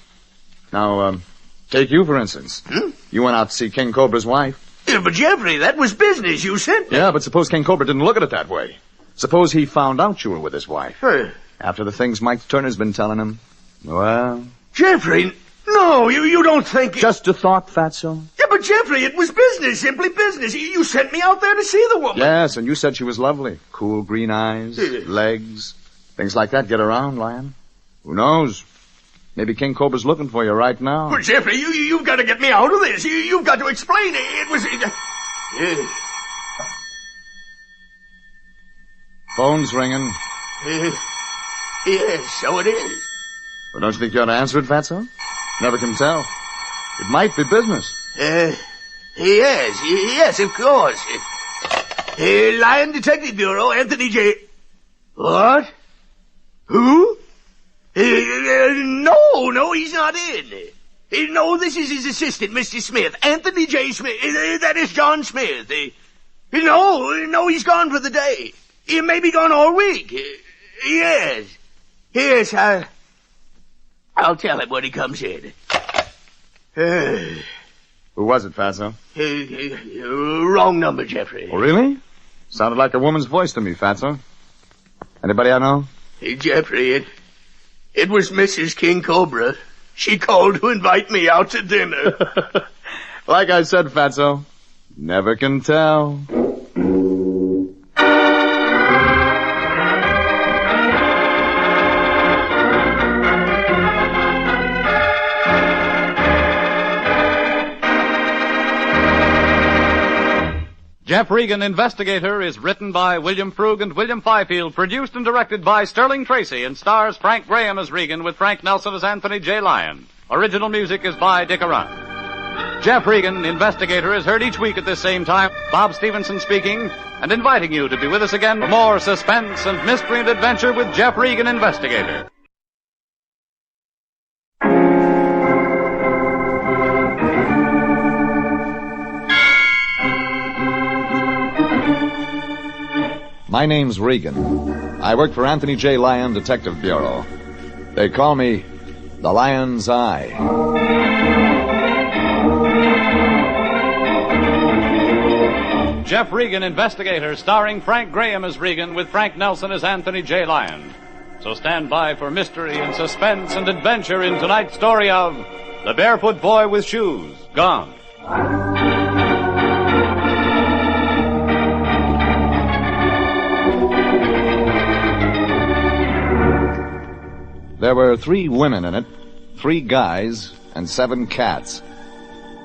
Now, take you, for instance. You went out to see King Cobra's wife. Yeah, but Jeffrey, that was business, you said. Yeah, but suppose King Cobra didn't look at it that way. Suppose he found out you were with his wife. After the things Mike Turner's been telling him. Well... Jeffrey, no, you don't think... Just a thought, Fatso. Yeah, but Jeffrey, it was business, simply business. You sent me out there to see the woman. Yes, and you said she was lovely. Cool green eyes, legs, things like that get around, Lion. Who knows? Maybe King Cobra's looking for you right now. Well, Jeffrey, you've got to get me out of this. You've got to explain it. It was... Phone's ringing. Yes, so it is. Well, don't you think you ought to answer it, Fatso? Never can tell. It might be business. Yes, of course. Lion Detective Bureau, Anthony J... What? Who? No, he's not in. No, this is his assistant, Mr. Smith. Anthony J. Smith. That is John Smith. No, he's gone for the day. He may be gone all week. Yes, I'll tell him when he comes in. Who was it, Fatso? Wrong number, Jeffrey. Oh, really? Sounded like a woman's voice to me, Fatso. Anybody I know? Jeffrey, it was Mrs. King Cobra. She called to invite me out to dinner. Like I said, Fatso, never can tell. Jeff Regan, Investigator, is written by William Frug and William Fifield, produced and directed by Sterling Tracy, and stars Frank Graham as Regan with Frank Nelson as Anthony J. Lyon. Original music is by Dick Arant. Jeff Regan, Investigator, is heard each week at this same time. Bob Stevenson speaking, and inviting you to be with us again for more suspense and mystery and adventure with Jeff Regan, Investigator. My name's Regan. I work for Anthony J. Lyon Detective Bureau. They call me the Lion's Eye. Jeff Regan, Investigator, starring Frank Graham as Regan with Frank Nelson as Anthony J. Lyon. So stand by for mystery and suspense and adventure in tonight's story of The Barefoot Boy with Shoes, Gone. There were 3 women in it, 3 guys, and 7 cats.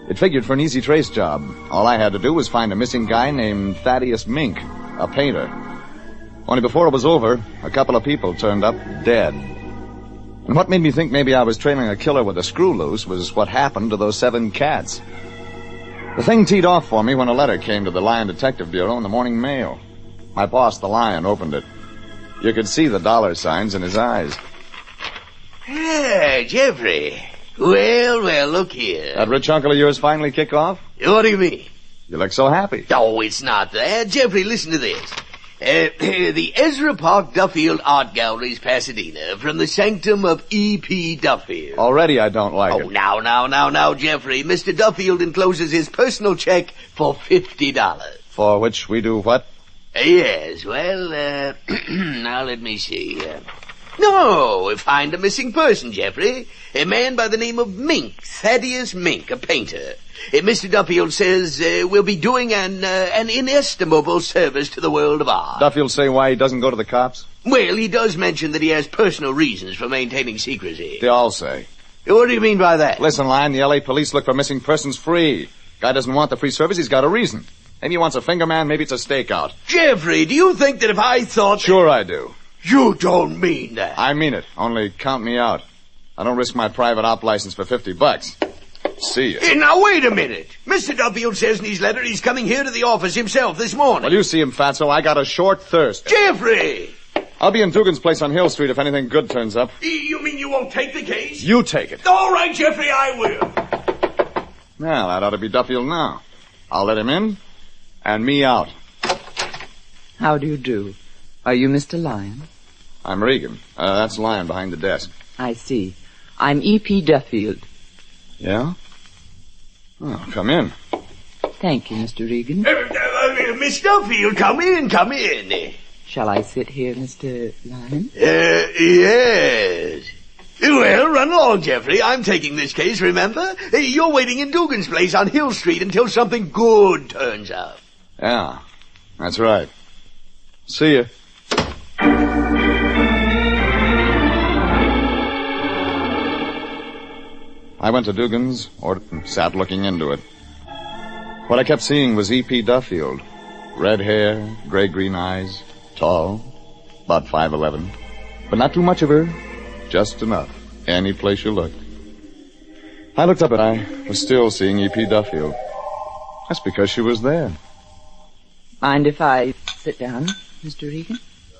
It figured for an easy trace job. All I had to do was find a missing guy named Thaddeus Mink, a painter. Only before it was over, a couple of people turned up dead. And what made me think maybe I was trailing a killer with a screw loose was what happened to those 7 cats. The thing teed off for me when a letter came to the Lion Detective Bureau in the morning mail. My boss, the Lion, opened it. You could see the dollar signs in his eyes. Jeffrey. Well, look here. That rich uncle of yours finally kick off? What do you mean? You look so happy. Oh, it's not that. Jeffrey, listen to this. The Ezra Park Duffield Art Galleries, Pasadena, from the sanctum of E.P. Duffield. Already I don't like it. Oh, now, Jeffrey. Mr. Duffield encloses his personal check for $50. For which we do what? Yes, well, now let me see. No, find a missing person, Jeffrey. A man by the name of Mink, Thaddeus Mink, a painter. Mr. Duffield says we'll be doing an inestimable service to the world of art. Duffield say why he doesn't go to the cops? Well, he does mention that he has personal reasons for maintaining secrecy. They all say. What do you mean by that? Listen, Lion, the L.A. police look for missing persons free. Guy doesn't want the free service, he's got a reason. Maybe he wants a finger man, maybe it's a stakeout. Jeffrey, do you think that if I thought... Sure I do. You don't mean that. I mean it. Only count me out. I don't risk my private op license for $50. See you. Now, wait a minute. Mr. Duffield says in his letter he's coming here to the office himself this morning. Well, you see him, Fatso. I got a short thirst. Jeffrey! I'll be in Dugan's place on Hill Street if anything good turns up. You mean you won't take the case? You take it. All right, Jeffrey, I will. Well, that ought to be Duffield now. I'll let him in, and me out. How do you do? Are you Mr. Lyon? I'm Regan. That's Lyon behind the desk. I see. I'm E.P. Duffield. Yeah? Oh, come in. Thank you, Mr. Regan. Miss Duffield, come in. Shall I sit here, Mr. Lyon? Yes. Well, run along, Jeffrey. I'm taking this case, remember? You're waiting in Dugan's place on Hill Street until something good turns up. Yeah, that's right. See ya. I went to Dugan's, ordered, and sat looking into it. What I kept seeing was E.P. Duffield. Red hair, gray-green eyes, tall, about 5'11", but not too much of her, just enough, any place you looked. I looked up and I was still seeing E.P. Duffield. That's because she was there. Mind if I sit down, Mr. Regan?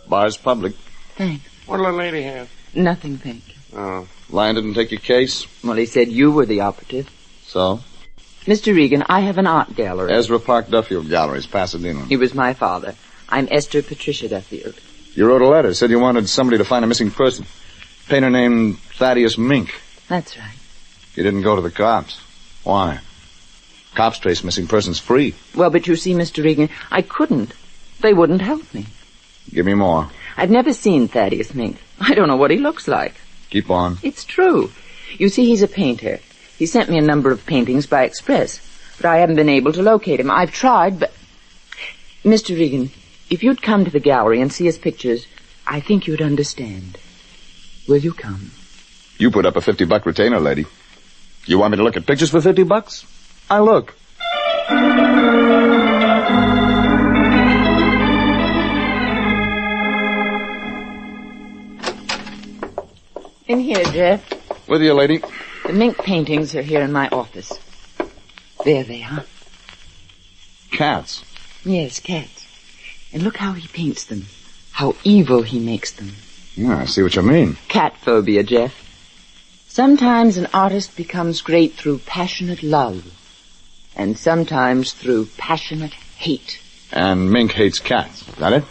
Bar's public. Thanks. What'll the lady have? Nothing, thank you. Oh. Lyon didn't take your case? Well, he said you were the operative. So? Mr. Regan, I have an art gallery. Ezra Park Duffield Galleries, Pasadena. He was my father. I'm Esther Patricia Duffield. You wrote a letter, said you wanted somebody to find a missing person. Painter named Thaddeus Mink. That's right. You didn't go to the cops. Why? Cops trace missing persons free. Well, but you see, Mr. Regan, I couldn't. They wouldn't help me. Give me more. I've never seen Thaddeus Mink. I don't know what he looks like. Keep on. It's true. You see, he's a painter. He sent me a number of paintings by express, but I haven't been able to locate him. I've tried, but... Mr. Regan, if you'd come to the gallery and see his pictures, I think you'd understand. Will you come? You put up a $50 retainer, lady. You want me to look at pictures for $50? I look. In here, Jeff. With you, lady. The Mink paintings are here in my office. There they are. Cats? Yes, cats. And look how he paints them. How evil he makes them. Yeah, I see what you mean. Cat phobia, Jeff. Sometimes an artist becomes great through passionate love. And sometimes through passionate hate. And Mink hates cats. Is that it?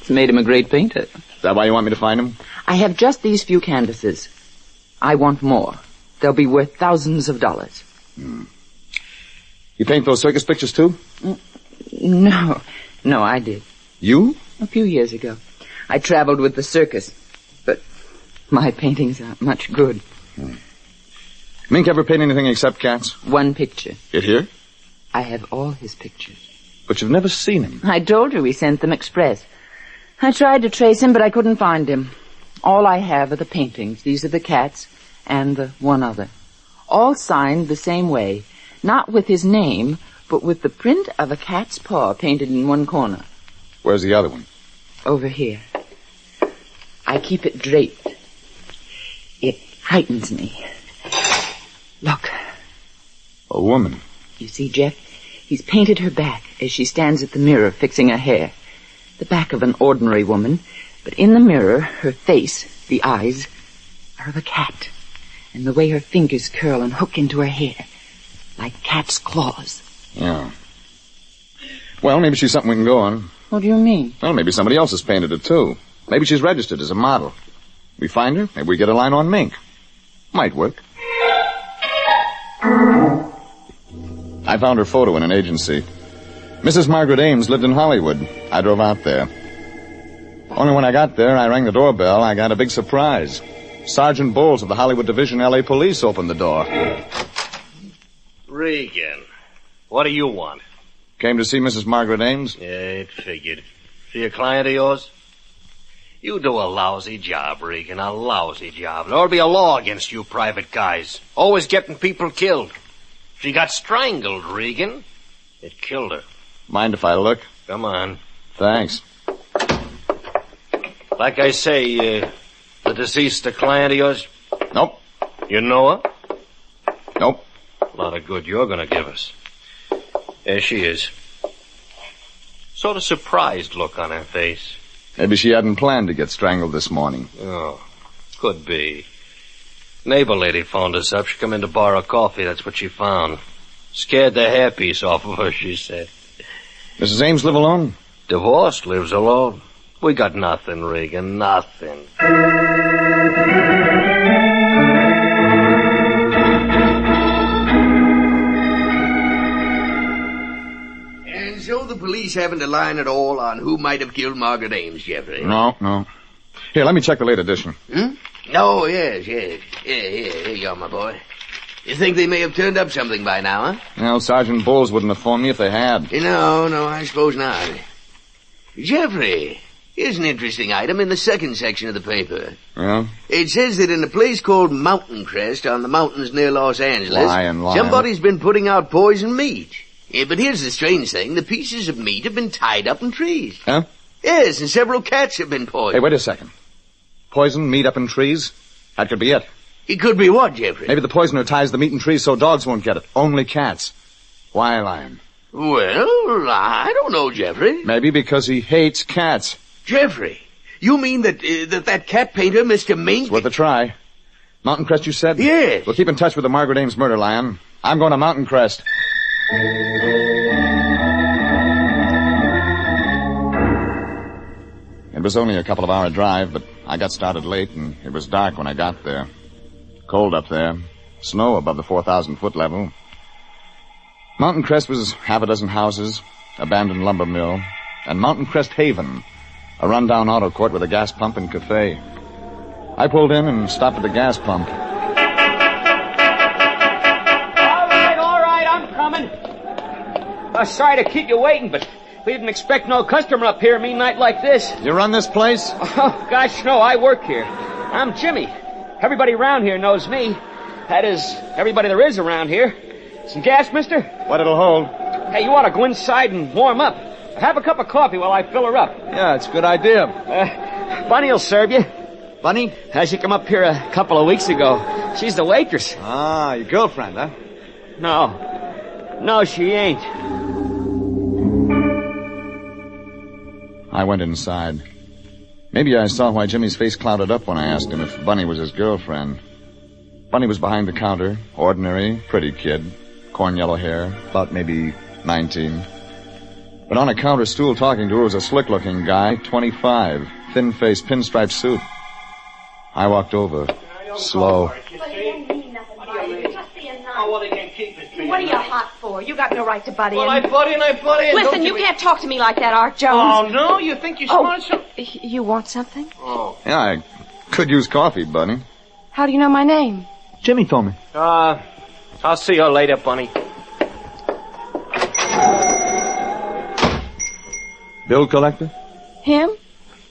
It's made him a great painter. Is that why you want me to find him? I have just these few canvases. I want more. They'll be worth thousands of dollars. You paint those circus pictures, too? No, I did. You? A few years ago. I traveled with the circus, but my paintings aren't much good. Mink ever paint anything except cats? One picture. It here? I have all his pictures. But you've never seen him. I told you he sent them express. I tried to trace him, but I couldn't find him. All I have are the paintings. These are the cats and the one other. All signed the same way. Not with his name, but with the print of a cat's paw painted in one corner. Where's the other one? Over here. I keep it draped. It frightens me. Look. A woman. You see, Jeff? He's painted her back as she stands at the mirror fixing her hair. The back of an ordinary woman, but in the mirror, her face, the eyes, are of a cat. And the way her fingers curl and hook into her hair, like cat's claws. Yeah. Well, maybe she's something we can go on. What do you mean? Well, maybe somebody else has painted it, too. Maybe she's registered as a model. We find her, maybe we get a line on Mink. Might work. I found her photo in an agency. Mrs. Margaret Ames lived in Hollywood. I drove out there. Only when I got there, I rang the doorbell, I got a big surprise. Sergeant Bowles of the Hollywood Division L.A. Police opened the door. Regan, what do you want? Came to see Mrs. Margaret Ames? Yeah, it figured. She a client of yours? You do a lousy job, Regan, a lousy job. There ought to be a law against you private guys. Always getting people killed. She got strangled, Regan. It killed her. Mind if I look? Come on. Thanks. Like I say, the deceased a client of yours? Nope. You know her? Nope. A lot of good you're gonna give us. There she is. Sort of surprised look on her face. Maybe she hadn't planned to get strangled this morning. Oh, could be. Neighbor lady phoned us up. She come in to borrow coffee. That's what she found. Scared the hairpiece off of her, she said. Mrs. Ames live alone? Divorced, lives alone. We got nothing, Regan, nothing. And so the the police haven't a line at all on who might have killed Margaret Ames, Jeffrey? No. Here, let me check the late edition. No, yes. Here you are, my boy. You think they may have turned up something by now, huh? No, Sergeant Bowles wouldn't have phoned me if they had. No, I suppose not. Jeffrey, here's an interesting item in the second section of the paper. Yeah? It says that in a place called Mountain Crest on the mountains near Los Angeles, Lion. somebody's been putting out poisoned meat. Yeah, but here's the strange thing. The pieces of meat have been tied up in trees. Huh? Yes, and several cats have been poisoned. Hey, wait a second. Poison, meat up in trees? That could be it. It could be what, Jeffrey? Maybe the poisoner ties the meat in trees so dogs won't get it. Only cats. Why, Lion? Well, I don't know, Jeffrey. Maybe because he hates cats. Jeffrey, you mean that that cat painter, Mr. Mink... It's worth a try. Mountain Crest, you said? Yes. We'll keep in touch with the Margaret Ames murder, Lion. I'm going to Mountain Crest. It was only a couple of hour drive, but I got started late, and it was dark when I got there. Cold up there. Snow above the 4,000-foot level. Mountain Crest was half a dozen houses, abandoned lumber mill, and Mountain Crest Haven, a rundown auto court with a gas pump and cafe. I pulled in and stopped at the gas pump. All right, I'm coming. Sorry to keep you waiting, but we didn't expect no customer up here a mean night like this. You run this place? Oh, gosh, no, I work here. I'm Jimmy. Everybody around here knows me. That is, everybody there is around here. Some gas, mister? What it'll hold. Hey, you ought to go inside and warm up. Have a cup of coffee while I fill her up. Yeah, it's a good idea. Bunny will serve you. Bunny? She come up here a couple of weeks ago. She's the waitress. Ah, your girlfriend, huh? No, she ain't. I went inside. Maybe I saw why Jimmy's face clouded up when I asked him if Bunny was his girlfriend. Bunny was behind the counter, ordinary, pretty kid, corn yellow hair, about maybe 19. But on a counter stool talking to her was a slick-looking guy, 25, thin-faced, pinstripe suit. I walked over, slow. What are you hot for? You got no right to butt in. Well, I butt in. Listen, you can't talk to me like that, Art Jones. Oh, no? You think you want something? You want something? Oh. Yeah, I could use coffee, Bunny. How do you know my name? Jimmy told me. I'll see you later, Bunny. Bill collector? Him?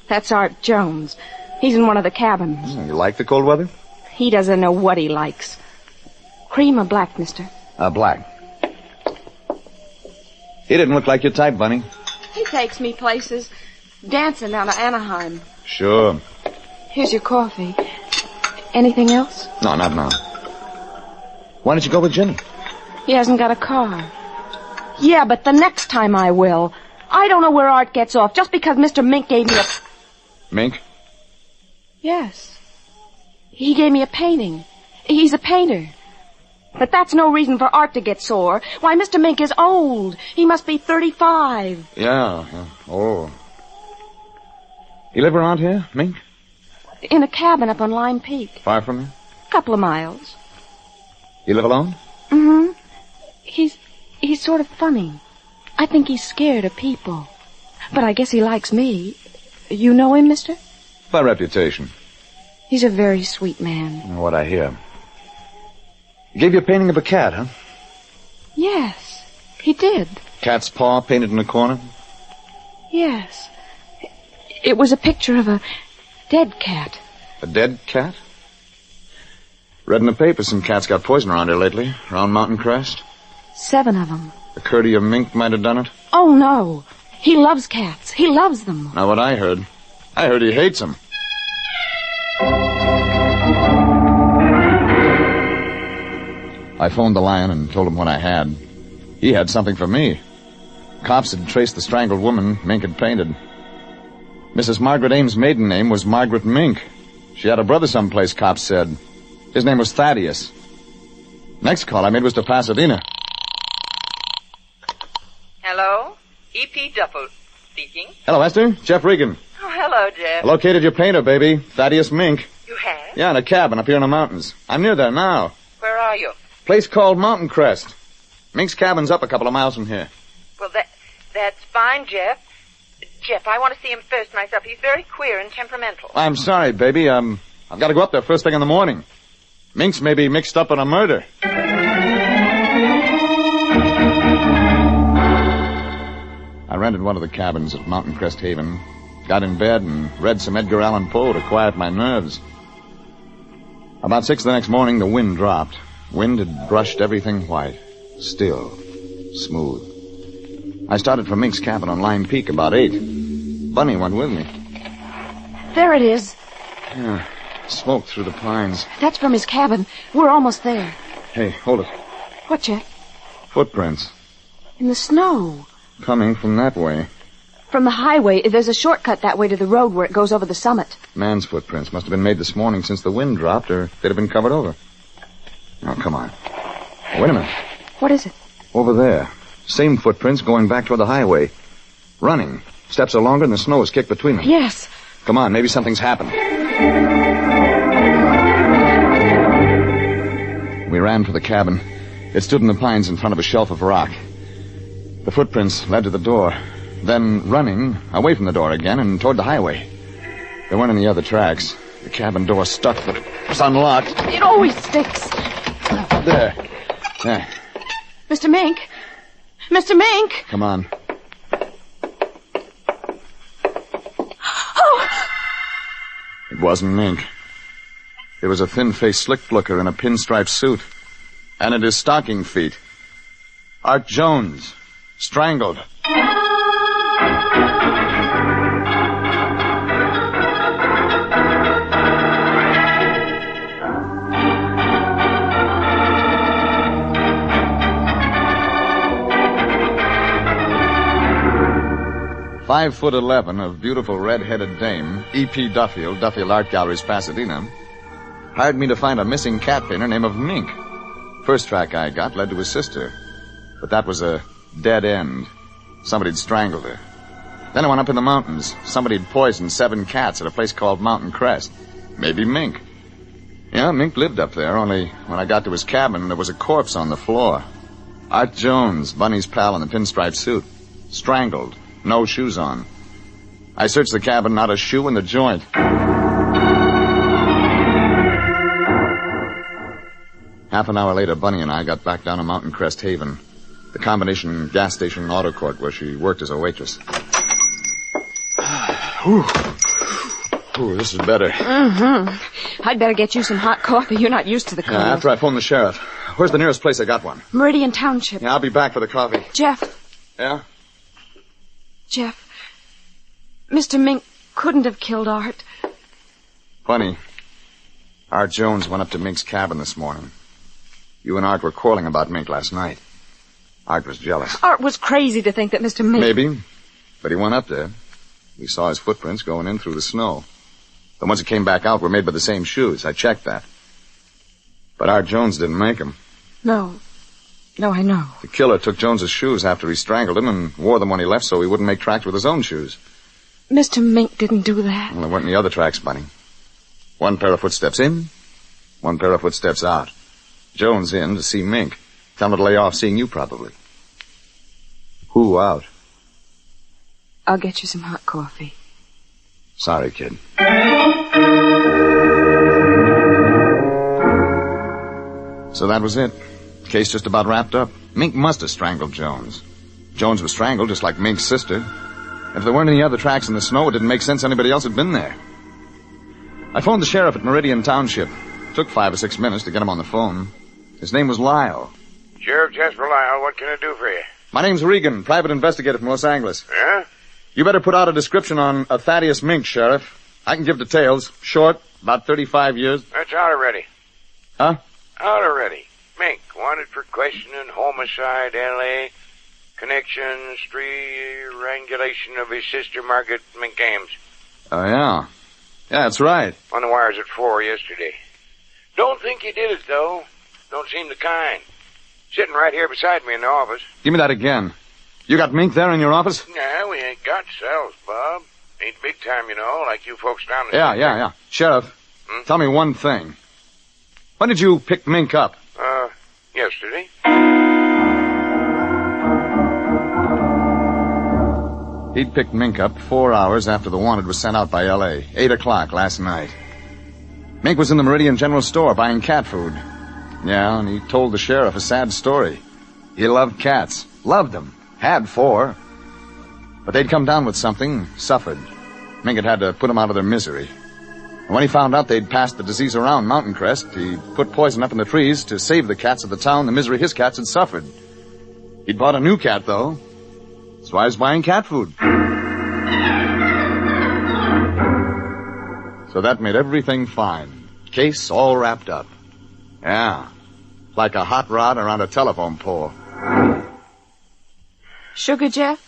That's Art Jones. He's in one of the cabins. You like the cold weather? He doesn't know what he likes. Cream or black, mister? Black. He didn't look like your type, Bunny. He takes me places. Dancing down to Anaheim. Sure. Here's your coffee. Anything else? No, not now. Why don't you go with Jimmy? He hasn't got a car. Yeah, but the next time I will. I don't know where Art gets off just because Mr. Mink gave me a... Mink? Yes. He gave me a painting. He's a painter. But that's no reason for Art to get sore. Why, Mr. Mink is old. He must be 35. Yeah. Oh. You live around here, Mink? In a cabin up on Lime Peak. Far from here? Couple of miles. You live alone? Mm-hmm. He's sort of funny. I think he's scared of people. But I guess he likes me. You know him, mister? By reputation. He's a very sweet man. What I hear. He gave you a painting of a cat, huh? Yes, he did. Cat's paw painted in a corner? Yes. It was a picture of a dead cat. A dead cat? Read in the paper some cats got poison around here lately, around Mountain Crest. 7 of them. The courtier Mink might have done it? Oh, no. He loves cats. He loves them. Not what I heard. I heard he hates them. I phoned the Lion and told him what I had. He had something for me. Cops had traced the strangled woman Mink had painted. Mrs. Margaret Ames' maiden name was Margaret Mink. She had a brother someplace, cops said. His name was Thaddeus. Next call I made was to Pasadena. Hello? E.P. Duffel speaking. Hello, Esther. Jeff Regan. Oh, hello, Jeff. I located your painter, baby. Thaddeus Mink. You have? Yeah, in a cabin up here in the mountains. I'm near there now. Where are you? Place called Mountain Crest. Mink's cabin's up a couple of miles from here. Well, That's fine, Jeff. Jeff, I want to see him first myself. He's very queer and temperamental. I'm sorry, baby. I've got to go up there first thing in the morning. Mink's may be mixed up in a murder. I rented one of the cabins at Mountain Crest Haven, got in bed and read some Edgar Allan Poe to quiet my nerves. About 6 the next morning, the wind dropped. Wind had brushed everything white. Still. Smooth. I started for Mink's cabin on Lime Peak about 8. Bunny went with me. There it is. Yeah, smoke through the pines. That's from his cabin. We're almost there. Hey, hold it. What, Jeff? Footprints. In the snow. Coming from that way. From the highway, there's a shortcut that way to the road where it goes over the summit. Man's footprints must have been made this morning since the wind dropped, or they'd have been covered over. Oh, come on. Wait a minute. What is it? Over there. Same footprints going back toward the highway. Running. Steps are longer and the snow is kicked between them. Yes. Come on, maybe something's happened. We ran for the cabin. It stood in the pines in front of a shelf of rock. The footprints led to the door. Then running, away from the door again and toward the highway. There weren't any other tracks. The cabin door stuck, but it was unlocked. It always sticks. There. There. Mr. Mink. Mr. Mink. Come on. Oh! It wasn't Mink. It was a thin-faced slick looker in a pinstripe suit. And at his stocking feet. Art Jones. Strangled. "5'11" of beautiful red-headed dame, E.P. Duffield, Duffield Art Galleries, Pasadena, hired me to find a missing cat painter named of Mink. First track I got led to his sister, but that was a dead end. Somebody'd strangled her. Then I went up in the mountains. Somebody'd poisoned 7 cats at a place called Mountain Crest. Maybe Mink. Yeah, Mink lived up there, only when I got to his cabin, there was a corpse on the floor. Art Jones, Bunny's pal in the pinstripe suit. Strangled. No shoes on. I searched the cabin, not a shoe in the joint. Half an hour later, Bunny and I got back down to Mountain Crest Haven, the combination gas station and auto court where she worked as a waitress. Ooh, this is better. Mm-hmm. I'd better get you some hot coffee. You're not used to the cold. Yeah, after I phone the sheriff. Where's the nearest place I got one? Meridian Township. Yeah, I'll be back for the coffee. Jeff. Yeah? Jeff. Mr. Mink couldn't have killed Art. Funny. Art Jones went up to Mink's cabin this morning. You and Art were quarreling about Mink last night. Art was jealous. Art was crazy to think that Mr. Mink... Maybe. But he went up there. We saw his footprints going in through the snow. The ones that came back out were made by the same shoes. I checked that. But Art Jones didn't make them. No. No, I know. The killer took Jones's shoes after he strangled him and wore them when he left so he wouldn't make tracks with his own shoes. Mr. Mink didn't do that. Well, there weren't any other tracks, Bunny. One pair of footsteps in, one pair of footsteps out. Jones in to see Mink. Tell him to lay off seeing you, probably. Who out? I'll get you some hot coffee. Sorry, kid. So that was it. Case just about wrapped up. Mink must have strangled Jones. Jones was strangled just like Mink's sister. If there weren't any other tracks in the snow, it didn't make sense anybody else had been there. I phoned the sheriff at Meridian Township. It took 5 or 6 minutes to get him on the phone. His name was Lyle. Sheriff Jasper Lyle, what can I do for you? My name's Regan, private investigator from Los Angeles. Yeah? You better put out a description on a Thaddeus Mink, Sheriff. I can give details. Short, about 35 years. That's out already. Huh? Out already. Mink, wanted for questioning, homicide, L.A., connection, strangulation of his sister, Margaret Mink Ames. Oh, yeah. Yeah, that's right. On the wires at 4 yesterday. Don't think he did it, though. Don't seem the kind. Sitting right here beside me in the office. Give me that again. You got Mink there in your office? Nah, we ain't got cells, Bob. Ain't big time, you know, like you folks down the Yeah. Sheriff, tell me one thing. When did you pick Mink up? Yesterday. He'd picked Mink up 4 hours after the wanted was sent out by L.A., 8 o'clock last night. Mink was in the Meridian General Store buying cat food. Yeah, and he told the sheriff a sad story. He loved cats. Loved them. Had 4. But they'd come down with something, suffered. Mink had to put them out of their misery. And when he found out they'd passed the disease around Mountain Crest, he put poison up in the trees to save the cats of the town the misery his cats had suffered. He'd bought a new cat, though. That's why he was buying cat food. So that made everything fine. Case all wrapped up. Yeah. Like a hot rod around a telephone pole. Sugar, Jeff?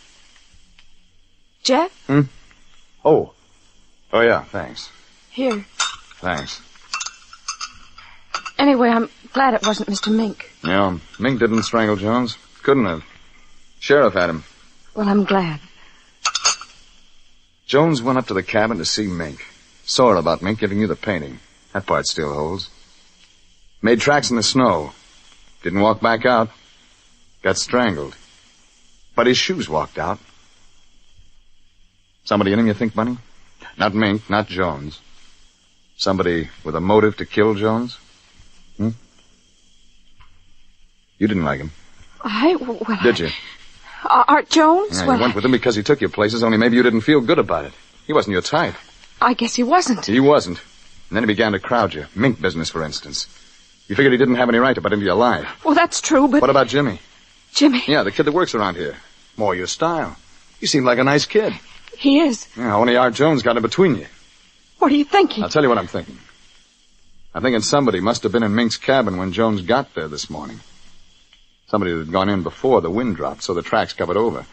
Jeff? Oh, yeah, thanks. Here. Thanks. Anyway, I'm glad it wasn't Mr. Mink. Yeah, Mink didn't strangle Jones. Couldn't have. Sheriff had him. Well, I'm glad. Jones went up to the cabin to see Mink. Sorry about Mink giving you the painting. That part still holds. Made tracks in the snow. Didn't walk back out. Got strangled. But his shoes walked out. Somebody in him, you think, Bunny? Not Mink, not Jones. Somebody with a motive to kill Jones? You didn't like him. Well, did you? Art Jones? Yeah, you went with him because he took you places, only maybe you didn't feel good about it. He wasn't your type. I guess he wasn't. He wasn't. And then he began to crowd you. Mink business, for instance. You figured he didn't have any right to butt into your life. Well, that's true, but... What about Jimmy? Jimmy? Yeah, the kid that works around here. More your style. You seem like a nice kid. He is. Yeah, only Art Jones got in between you. What are you thinking? I'll tell you what I'm thinking. I'm thinking somebody must have been in Mink's cabin when Jones got there this morning. Somebody that had gone in before the wind dropped, so the tracks covered over.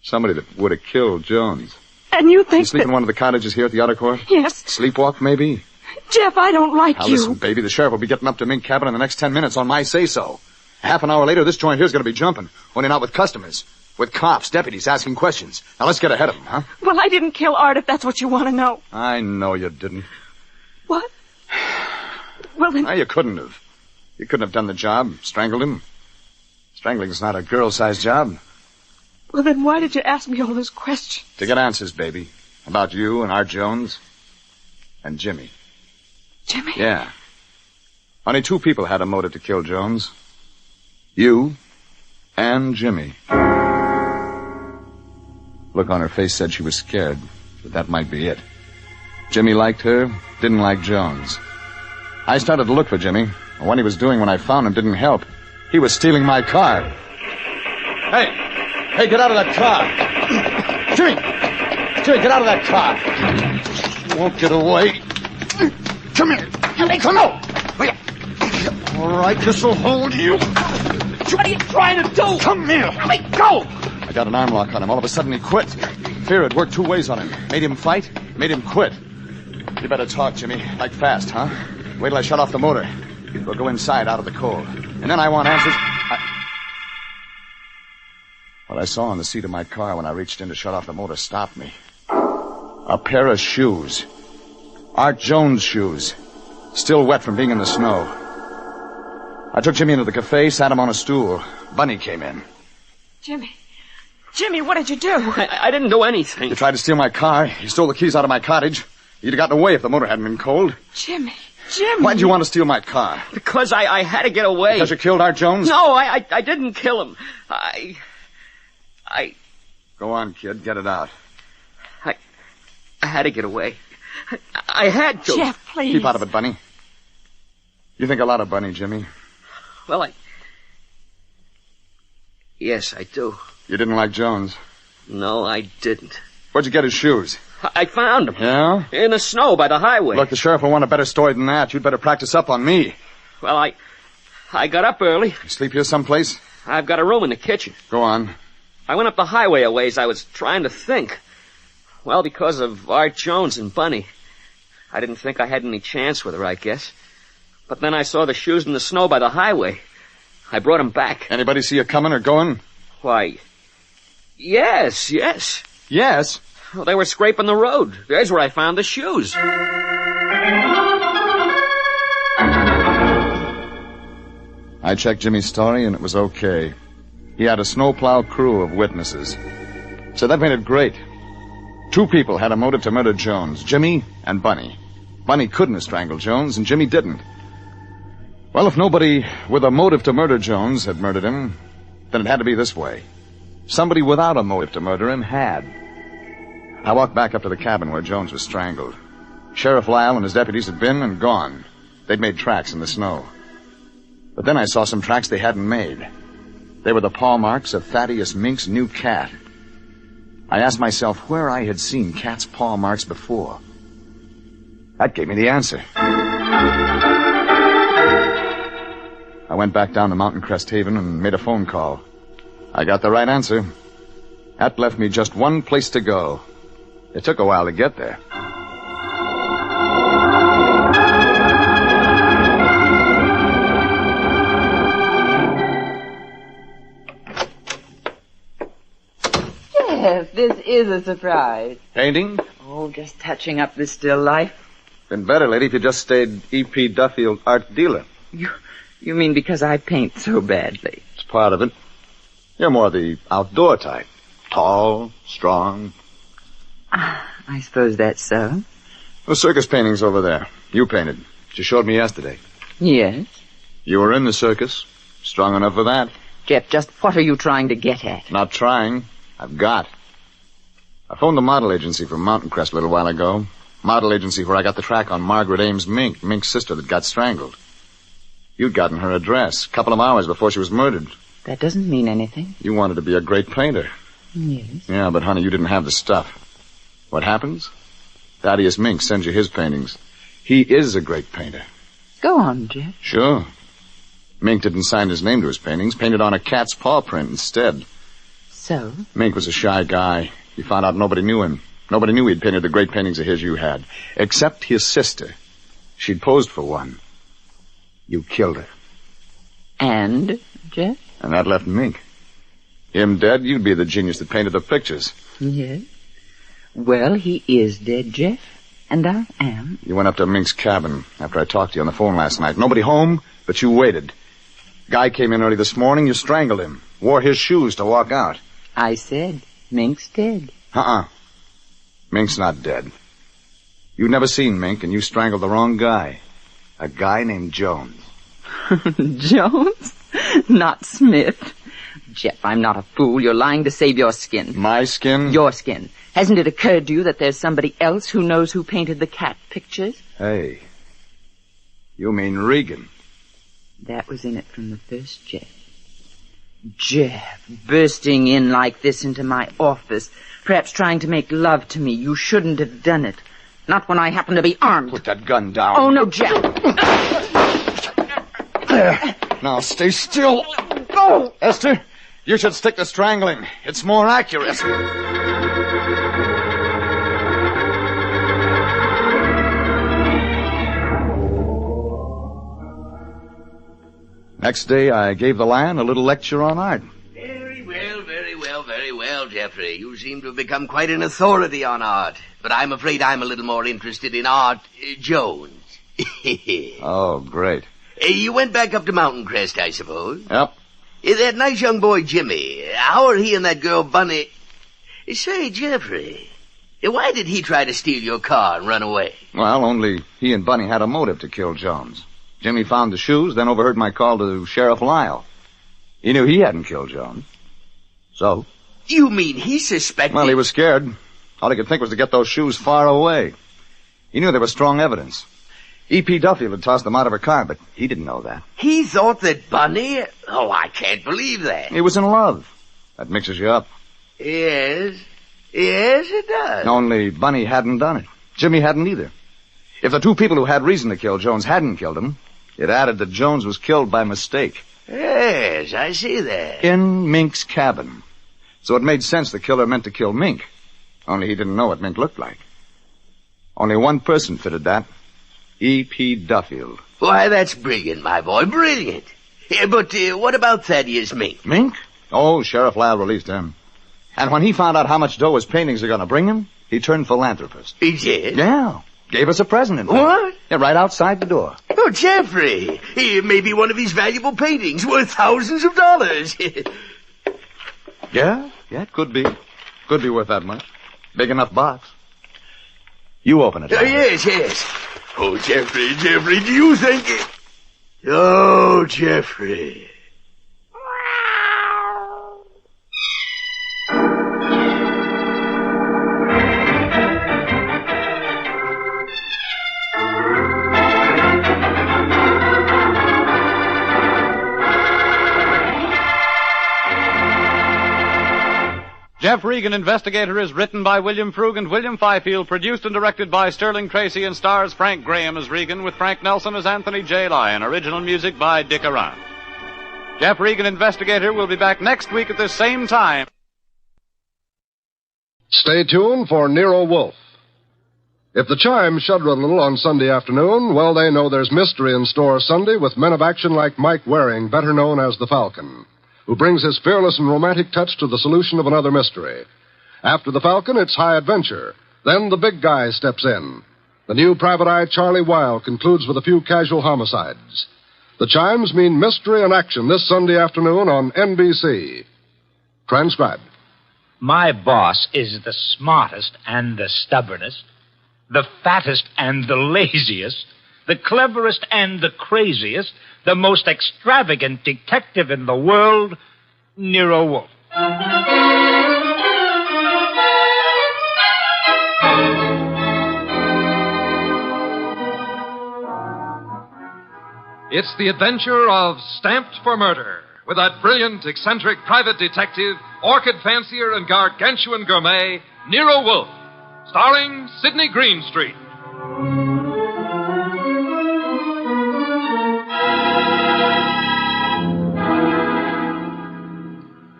Somebody that would have killed Jones. And you think You sleep in one of the cottages here at the outer court? Yes. Sleepwalk, maybe? Jeff, I don't like Now, you. listen, baby, the sheriff will be getting up to Mink cabin in the next 10 minutes on my say-so. Half an hour later, this joint here's going to be jumping. Only not with customers. With cops, deputies, asking questions. Now, let's get ahead of them, huh? Well, I didn't kill Art, if that's what you want to know. I know you didn't. What? Well, then... No, you couldn't have. You couldn't have done the job, strangled him. Strangling's not a girl-sized job. Well, then why did you ask me all those questions? To get answers, baby. About you and Art Jones. And Jimmy. Jimmy? Yeah. Only 2 people had a motive to kill Jones. You and Jimmy. Look on her face said she was scared, but that might be it. Jimmy liked her, didn't like Jones. I started to look for Jimmy. What he was doing when I found him didn't help. He was stealing my car. Hey, get out of that car. Jimmy, get out of that car. You won't get away. Come here. Come out. All right, this'll hold you. What are you trying to do? Come here. Let me go! I got an arm lock on him. All of a sudden, he quit. Fear had worked 2 ways on him. Made him fight, made him quit. You better talk, Jimmy. Like fast, huh? Wait till I shut off the motor. We'll go inside out of the cold. And then I want answers. What I saw on the seat of my car when I reached in to shut off the motor stopped me. A pair of shoes. Art Jones' shoes. Still wet from being in the snow. I took Jimmy into the cafe, sat him on a stool. Bunny came in. Jimmy, what did you do? I didn't do anything. You tried to steal my car. You stole the keys out of my cottage. You'd have gotten away if the motor hadn't been cold. Jimmy. Why'd you want to steal my car? Because I had to get away. Because you killed Art Jones? No, I didn't kill him. I... Go on, kid. Get it out. I had to get away. I had to. Jeff, please. Keep out of it, Bunny. You think a lot of Bunny, Jimmy. Well, Yes, I do. You didn't like Jones? No, I didn't. Where'd you get his shoes? I found them. Yeah? In the snow by the highway. Look, the sheriff will want a better story than that. You'd better practice up on me. Well, I got up early. You sleep here someplace? I've got a room in the kitchen. Go on. I went up the highway a ways. I was trying to think. Well, because of Art Jones and Bunny. I didn't think I had any chance with her, I guess. But then I saw the shoes in the snow by the highway. I brought them back. Anybody see you coming or going? Why, yes. Yes? Well, they were scraping the road. There's where I found the shoes. I checked Jimmy's story, and it was okay. He had a snowplow crew of witnesses. So that made it great. 2 people had a motive to murder Jones, Jimmy and Bunny. Bunny couldn't have strangled Jones, and Jimmy didn't. Well, if nobody with a motive to murder Jones had murdered him, then it had to be this way. Somebody without a motive to murder him had. I walked back up to the cabin where Jones was strangled. Sheriff Lyle and his deputies had been and gone. They'd made tracks in the snow. But then I saw some tracks they hadn't made. They were the paw marks of Thaddeus Mink's new cat. I asked myself where I had seen cat's paw marks before. That gave me the answer. I went back down to Mountain Crest Haven and made a phone call. I got the right answer. That left me just one place to go. It took a while to get there. Yes, this is a surprise. Painting? Oh, just touching up this still life. Been better, lady, if you just stayed E.P. Duffield art dealer. You mean because I paint so badly? It's part of it. You're more the outdoor type. Tall, strong. I suppose that's so. The circus painting's over there. You painted. You showed me yesterday. Yes. You were in the circus. Strong enough for that. Jeff, just what are you trying to get at? Not trying. I've got. I phoned the model agency from Mountain Crest a little while ago. Model agency where I got the track on Margaret Ames Mink, Mink's sister that got strangled. You'd gotten her address a couple of hours before she was murdered. That doesn't mean anything. You wanted to be a great painter. Yes. Yeah, but honey, you didn't have the stuff. What happens? Thaddeus Mink sends you his paintings. He is a great painter. Go on, Jeff. Sure. Mink didn't sign his name to his paintings, painted on a cat's paw print instead. So? Mink was a shy guy. He found out nobody knew him. Nobody knew he'd painted the great paintings of his you had. Except his sister. She'd posed for one. You killed her. And, Jeff? And that left Mink. Him dead, you'd be the genius that painted the pictures. Yes. Well, he is dead, Jeff. And I am. You went up to Mink's cabin after I talked to you on the phone last night. Nobody home, but you waited. Guy came in early this morning, you strangled him. Wore his shoes to walk out. I said, Mink's dead. Mink's not dead. You'd never seen Mink, and you strangled the wrong guy. A guy named Jones. Jones? Not Smith. Jeff, I'm not a fool. You're lying to save your skin. My skin? Your skin. Hasn't it occurred to you that there's somebody else who knows who painted the cat pictures? Hey. You mean Regan? That was in it from the first, Jeff. Jeff, bursting in like this into my office, perhaps trying to make love to me. You shouldn't have done it. Not when I happen to be armed. Put that gun down. Oh, no, Jeff. There. Now, stay still. Go! Esther, you should stick to strangling. It's more accurate. Next day, I gave the Lion a little lecture on art. Very well, Jeffrey. You seem to have become quite an authority on art. But I'm afraid I'm a little more interested in Art Jones. Oh, great. You went back up to Mountain Crest, I suppose? Yep. That nice young boy, Jimmy. How are he and that girl, Bunny? Say, Jeffrey, why did he try to steal your car and run away? Well, only he and Bunny had a motive to kill Jones. Jimmy found the shoes, then overheard my call to Sheriff Lyle. He knew he hadn't killed Jones. So? You mean he suspected... Well, he was scared. All he could think was to get those shoes far away. He knew there was strong evidence. E.P. Duffield had tossed them out of her car, but he didn't know that. He thought that Bunny... Oh, I can't believe that. He was in love. That mixes you up. Yes, it does. Only Bunny hadn't done it. Jimmy hadn't either. If the 2 people who had reason to kill Jones hadn't killed him, it added that Jones was killed by mistake. Yes, I see that. In Mink's cabin. So it made sense the killer meant to kill Mink. Only he didn't know what Mink looked like. Only one person fitted that. E.P. Duffield. Why, that's brilliant, my boy, brilliant. But what about Thaddeus Mink? Mink? Oh, Sheriff Lyle released him. And when he found out how much dough his paintings are going to bring him, he turned philanthropist. He did? Yeah. Gave us a present, in fact. What? Yeah, right outside the door. Oh, Jeffrey, maybe one of his valuable paintings worth thousands of dollars. Yeah, it could be. Could be worth that much. Big enough box. You open it. Yes. Oh, Jeffrey, do you think it? Oh, Jeffrey. Jeff Regan, Investigator, is written by William Frug and William Fifield, produced and directed by Sterling Tracy, and stars Frank Graham as Regan, with Frank Nelson as Anthony J. Lyon. Original music by Dick Arant. Jeff Regan, Investigator, will be back next week at this same time. Stay tuned for Nero Wolfe. If the chimes shudder a little on Sunday afternoon, well, they know there's mystery in store Sunday with men of action like Mike Waring, better known as the Falcon, who brings his fearless and romantic touch to the solution of another mystery. After the Falcon, it's high adventure. Then the big guy steps in. The new private eye Charlie Wilde concludes with a few casual homicides. The chimes mean mystery and action this Sunday afternoon on NBC. Transcribed. My boss is the smartest and the stubbornest, the fattest and the laziest, the cleverest and the craziest, the most extravagant detective in the world, Nero Wolfe. It's the adventure of Stamped for Murder, with that brilliant, eccentric private detective, orchid fancier, and gargantuan gourmet, Nero Wolfe, starring Sidney Greenstreet.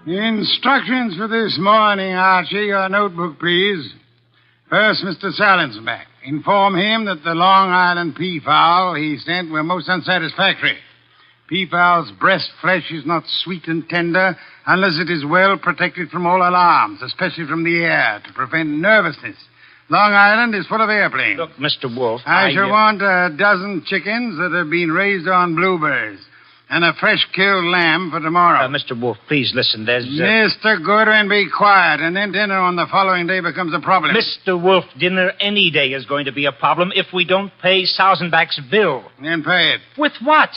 Instructions for this morning, Archie. Your notebook, please. First, Mr. Salinsbeck. Inform him that the Long Island peafowl he sent were most unsatisfactory. Peafowl's breast flesh is not sweet and tender unless it is well protected from all alarms, especially from the air, to prevent nervousness. Long Island is full of airplanes. Look, Mr. Wolfe, I shall want a dozen chickens that have been raised on blueberries. And a fresh-killed lamb for tomorrow. Mr. Wolfe, please listen. There's... Mr. Goodwin, be quiet, and then dinner on the following day becomes a problem. Mr. Wolfe, dinner any day is going to be a problem if we don't pay Sausenbach's bill. Then pay it. With what?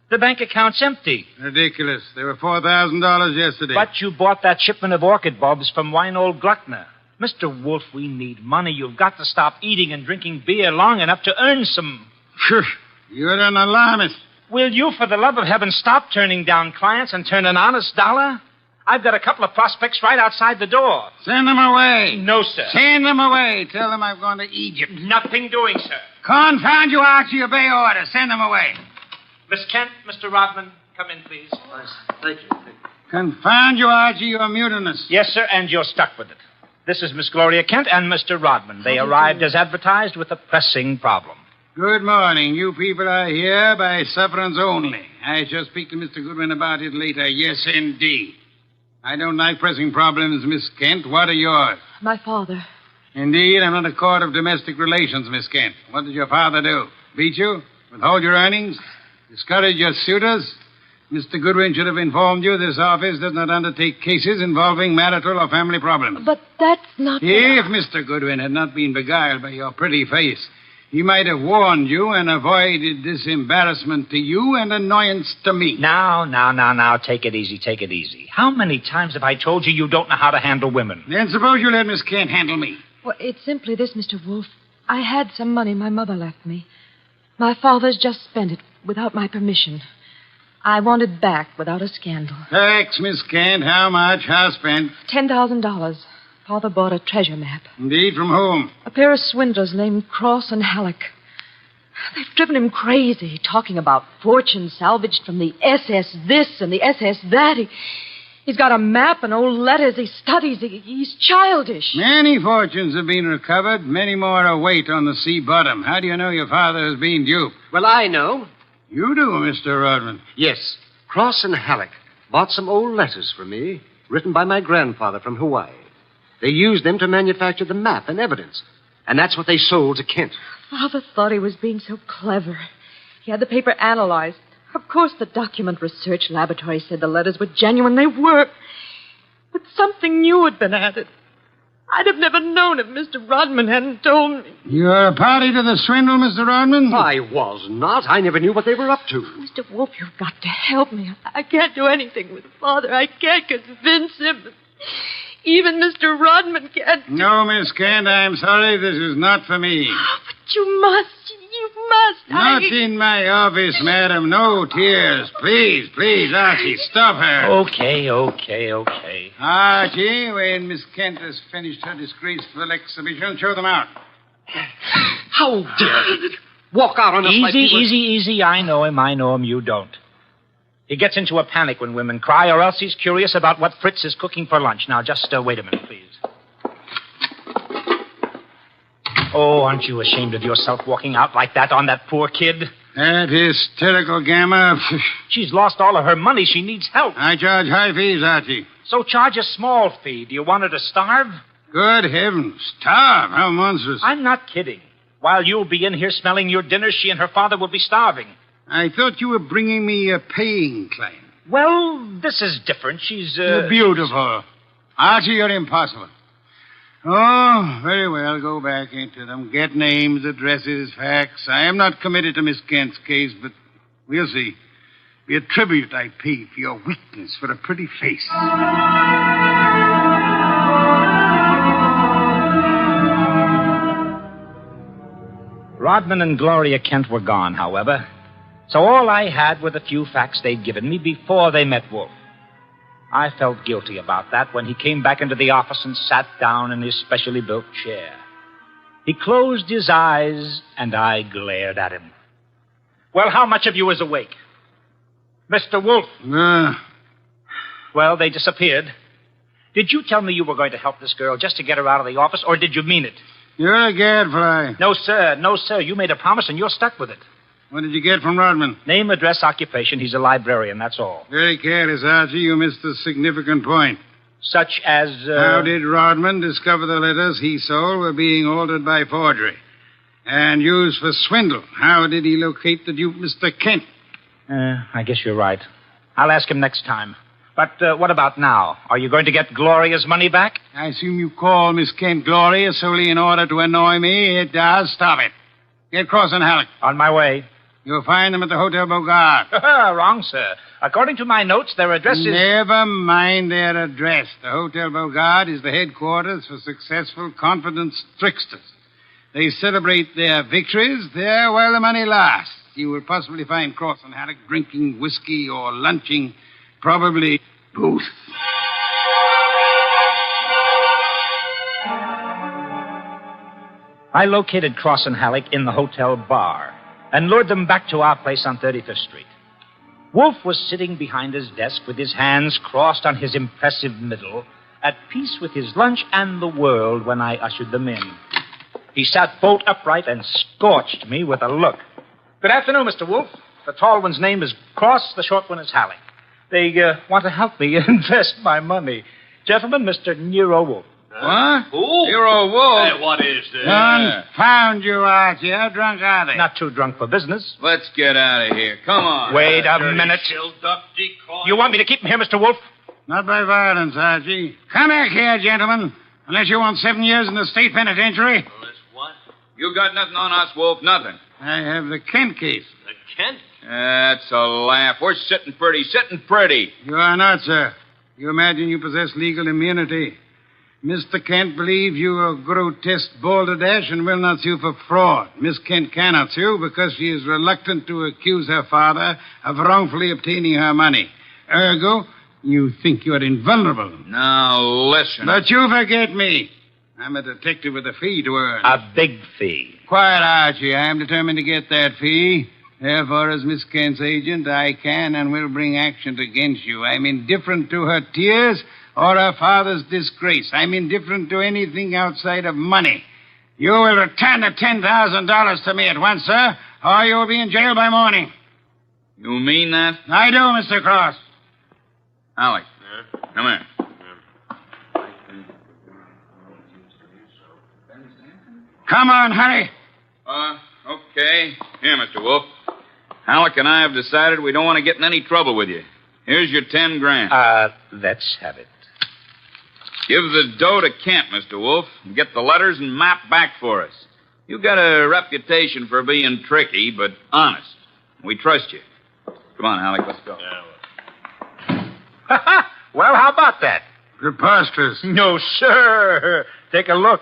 The bank account's empty. Ridiculous. There were $4,000 yesterday. But you bought that shipment of orchid bulbs from Weinold Gluckner. Mr. Wolfe, we need money. You've got to stop eating and drinking beer long enough to earn some. Shush. You're an alarmist. Will you, for the love of heaven, stop turning down clients and turn an honest dollar? I've got a couple of prospects right outside the door. Send them away. No, sir. Send them away. Tell them I've gone to Egypt. Nothing doing, sir. Confound you, Archie. Obey orders. Send them away. Miss Kent, Mr. Rodman, come in, please. Thank you. Confound you, Archie. You're mutinous. Yes, sir, and you're stuck with it. This is Miss Gloria Kent and Mr. Rodman. They arrived as advertised with a pressing problem. Good morning. You people are here by sufferance only. I shall speak to Mr. Goodwin about it later. Yes, indeed. I don't like pressing problems, Miss Kent. What are yours? My father. Indeed, I'm not a court of domestic relations, Miss Kent. What did your father do? Beat you? Withhold your earnings? Discourage your suitors? Mr. Goodwin should have informed you this office does not undertake cases involving marital or family problems. But that's not... If Mr. Goodwin had not been beguiled by your pretty face, he might have warned you and avoided this embarrassment to you and annoyance to me. Now, take it easy. How many times have I told you you don't know how to handle women? Then suppose you let Miss Kent handle me. Well, it's simply this, Mr. Wolfe. I had some money my mother left me. My father's just spent it without my permission. I want it back without a scandal. Thanks, Miss Kent. How much? How spent? $10,000. Father bought a treasure map. Indeed, from whom? A pair of swindlers named Cross and Halleck. They've driven him crazy, talking about fortune salvaged from the SS this and the SS that. He's got a map and old letters he studies. He's childish. Many fortunes have been recovered. Many more await on the sea bottom. How do you know your father has been duped? Well, I know. You do, Mr. Rodman. Yes. Cross and Halleck bought some old letters from me, written by my grandfather from Hawaii. They used them to manufacture the map and evidence. And that's what they sold to Kent. Father thought he was being so clever. He had the paper analyzed. Of course, the document research laboratory said the letters were genuine. They were. But something new had been added. I'd have never known if Mr. Rodman hadn't told me. You're a party to the swindle, Mr. Rodman? I was not. I never knew what they were up to. Mr. Wolf, you've got to help me. I can't do anything with Father. I can't convince him. Even Mr. Rodman can't. No, Miss Kent, I'm sorry. This is not for me. Oh, but you must. You must. Not in my office, madam. No tears. Please, please, Archie, stop her. Okay. Archie, when Miss Kent has finished her disgraceful exhibition, show them out. How dare you walk out on us like people... Easy. I know him. You don't. He gets into a panic when women cry, or else he's curious about what Fritz is cooking for lunch. Now, just wait a minute, please. Oh, aren't you ashamed of yourself walking out like that on that poor kid? That hysterical gamma. She's lost all of her money. She needs help. I charge high fees, Archie. So charge a small fee. Do you want her to starve? Good heavens. Starve? How monstrous. I'm not kidding. While you'll be in here smelling your dinner, she and her father will be starving. I thought you were bringing me a paying claim. Well, this is different. She's, You're beautiful. Archie, you're impossible. Oh, very well. Go back into them. Get names, addresses, facts. I am not committed to Miss Kent's case, but we'll see. Be a tribute I pay for your weakness for a pretty face. Rodman and Gloria Kent were gone, however. So all I had were the few facts they'd given me before they met Wolf. I felt guilty about that when he came back into the office and sat down in his specially built chair. He closed his eyes, and I glared at him. Well, how much of you is awake? Mr. Wolf. Well, they disappeared. Did you tell me you were going to help this girl just to get her out of the office, or did you mean it? You're a gadfly. No, sir. You made a promise, and you're stuck with it. What did you get from Rodman? Name, address, occupation. He's a librarian, that's all. Very careless, Archie. You missed a significant point. Such as, How did Rodman discover the letters he sold were being altered by forgery and used for swindle? How did he locate the dupe, Mr. Kent? I guess you're right. I'll ask him next time. But what about now? Are you going to get Gloria's money back? I assume you call Miss Kent Gloria solely in order to annoy me. It does. Stop it. Get Cross and Halleck. On my way. You'll find them at the Hotel Bogart. Wrong, sir. According to my notes, their address is... Never mind their address. The Hotel Bogart is the headquarters for successful, confident tricksters. They celebrate their victories there while the money lasts. You will possibly find Cross and Halleck drinking whiskey or lunching, probably both. I located Cross and Halleck in the hotel bar and lured them back to our place on 35th Street. Wolf was sitting behind his desk with his hands crossed on his impressive middle, at peace with his lunch and the world when I ushered them in. He sat bolt upright and scorched me with a look. Good afternoon, Mr. Wolf. The tall one's name is Cross, the short one is Halleck. They want to help me invest my money. Gentlemen, Mr. Nero Wolf. What? Who? Nero Wolf. Hey, what is this? Confound you, Archie. How drunk are they? Not too drunk for business. Let's get out of here. Come on. Wait a minute. You want me to keep him here, Mr. Wolf? Not by violence, Archie. Come back here, gentlemen. Unless you want 7 years in the state penitentiary. You got nothing on us, Wolf. Nothing. I have the Kent case. The Kent? That's a laugh. We're sitting pretty. You are not, sir. You imagine you possess legal immunity. Mr. Kent believes you are grotesque balderdash and will not sue for fraud. Miss Kent cannot sue because she is reluctant to accuse her father of wrongfully obtaining her money. Ergo, you think you are invulnerable. Now, listen. But you forget me. I'm a detective with a fee to earn. A big fee. Quiet, Archie. I am determined to get that fee. Therefore, as Miss Kent's agent, I can and will bring action against you. I'm indifferent to her tears or her father's disgrace. I'm indifferent to anything outside of money. You will return the $10,000 to me at once, sir, or you will be in jail by morning. You mean that? I do, Mr. Cross. Alec, come here. Come on, hurry. Okay. Here, Mr. Wolf. Alec and I have decided we don't want to get in any trouble with you. Here's your $10,000. Let's have it. Give the dough to Kent, Mr. Wolf, and get the letters and map back for us. You've got a reputation for being tricky, but honest. We trust you. Come on, Alec, let's go. Well, how about that? Preposterous. No, sir. Take a look.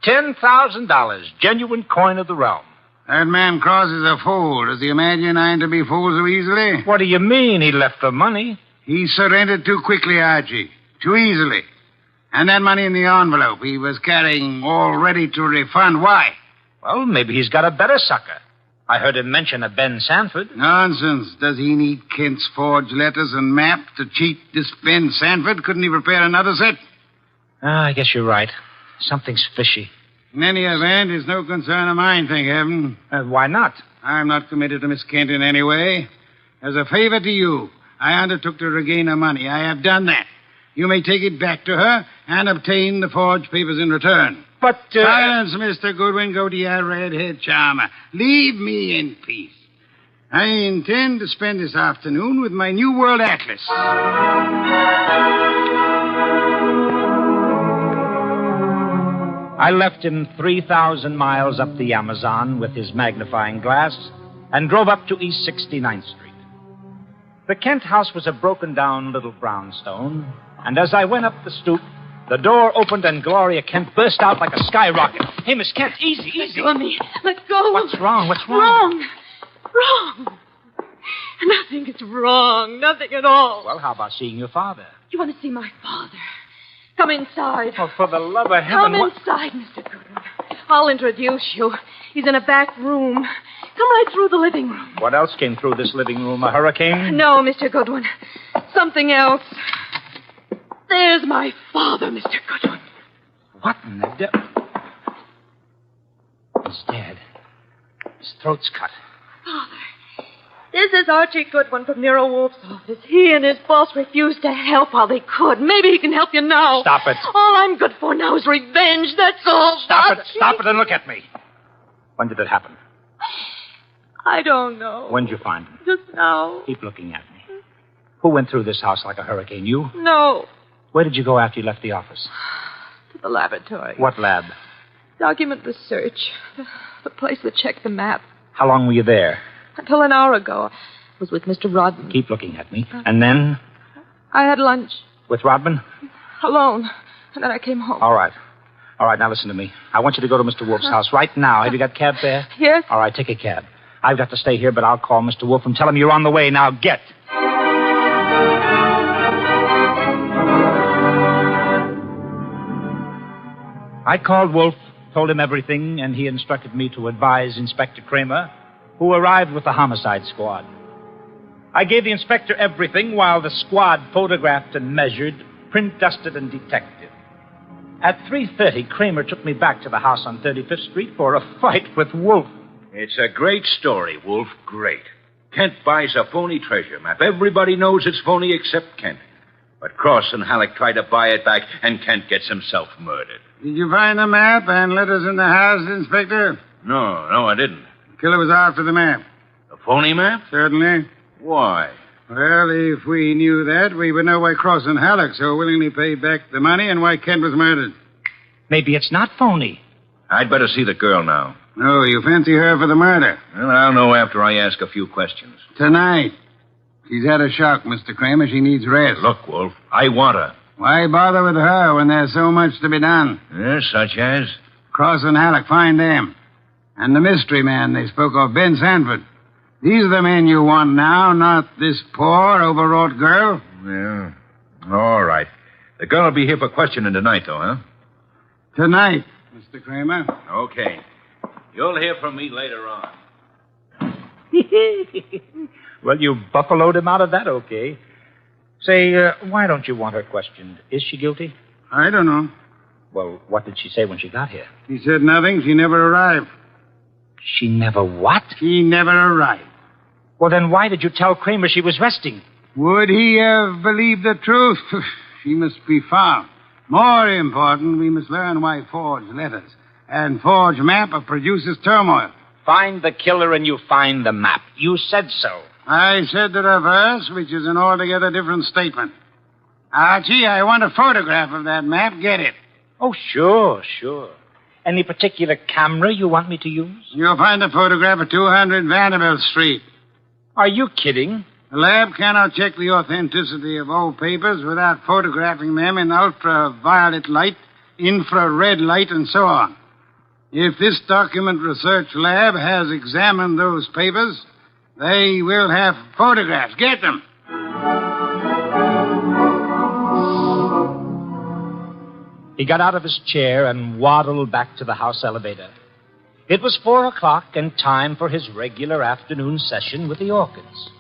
$10,000, genuine coin of the realm. That man crosses a fool. Does he imagine I'm to be fooled so easily? What do you mean he left the money? He surrendered too quickly, Archie. Too easily. And that money in the envelope he was carrying all ready to refund. Why? Well, maybe he's got a better sucker. I heard him mention a Ben Sanford. Nonsense. Does he need Kent's forged letters and map to cheat this Ben Sanford? Couldn't he prepare another set? I guess you're right. Something's fishy. In any event, it's no concern of mine, thank heaven. Why not? I'm not committed to Miss Kent in any way. As a favor to you, I undertook to regain her money. I have done that. You may take it back to her and obtain the forged papers in return. But, Silence, Mr. Goodwin. Go to your red-haired charmer. Leave me in peace. I intend to spend this afternoon with my New World Atlas. I left him 3,000 miles up the Amazon with his magnifying glass and drove up to East 69th Street. The Kent house was a broken-down little brownstone, and as I went up the stoop, the door opened and Gloria Kent burst out like a skyrocket. Hey, Miss Kent, easy. Let go of me. Let go. What's wrong? What's wrong? Wrong. Nothing is wrong. Nothing at all. Well, how about seeing your father? You want to see my father? Come inside. Oh, for the love of heaven. Come inside, Mr. Goodwin. I'll introduce you. He's in a back room. Come right through the living room. What else came through this living room? A hurricane? No, Mr. Goodwin. Something else. There's my father, Mr. Goodwin. What in the devil? He's dead. His throat's cut. Father, this is Archie Goodwin from Nero Wolf's office. He and his boss refused to help while they could. Maybe he can help you now. Stop it. All I'm good for now is revenge, that's all. Stop it and look at me. When did it happen? I don't know. When did you find him? Just now. Keep looking at me. Who went through this house like a hurricane? You? No. Where did you go after you left the office? To the laboratory. What lab? Document research. The place that checked the map. How long were you there? Until an hour ago. I was with Mr. Rodman. Keep looking at me. And then? I had lunch. With Rodman? Alone. And then I came home. All right. All right, now listen to me. I want you to go to Mr. Wolf's house right now. Have you got cab fare? Yes. All right, take a cab. I've got to stay here, but I'll call Mr. Wolf and tell him you're on the way. Now get. I called Wolf, told him everything, and he instructed me to advise Inspector Kramer, who arrived with the homicide squad. I gave the inspector everything while the squad photographed and measured, print dusted and detected. At 3:30, Kramer took me back to the house on 35th Street for a fight with Wolf. It's a great story, Wolf. Great. Kent buys a phony treasure map. Everybody knows it's phony except Kent. But Cross and Halleck try to buy it back, and Kent gets himself murdered. Did you find the map and letters in the house, Inspector? No, I didn't. The killer was after the map. A phony map? Certainly. Why? Well, if we knew that, we would know why Cross and Halleck so willingly paid back the money and why Kent was murdered. Maybe it's not phony. I'd better see the girl now. No, you fancy her for the murder. Well, I'll know after I ask a few questions. Tonight. She's had a shock, Mr. Kramer. She needs rest. Look, Wolf, I want her. Why bother with her when there's so much to be done? Yes, such as? Cross and Halleck, find them. And the mystery man they spoke of, Ben Sanford. These are the men you want now, not this poor, overwrought girl. Yeah. All right. The girl will be here for questioning tonight, though, huh? Tonight, Mr. Kramer. Okay. You'll hear from me later on. Well, you buffaloed him out of that, okay. Say, why don't you want her questioned? Is she guilty? I don't know. Well, what did she say when she got here? She said nothing. She never arrived. She never what? She never arrived. Well, then why did you tell Kramer she was resting? Would he have believed the truth? She must be found. More important, we must learn why forged letters and forged map produces turmoil. Find the killer and you find the map. You said so. I said the reverse, which is an altogether different statement. Archie, I want a photograph of that map. Get it. Oh, sure. Any particular camera you want me to use? You'll find the photograph at 200 Vanderbilt Street. Are you kidding? The lab cannot check the authenticity of old papers without photographing them in ultraviolet light, infrared light, and so on. If this document research lab has examined those papers, they will have photographs. Get them. He got out of his chair and waddled back to the house elevator. It was 4:00 and time for his regular afternoon session with the orchids.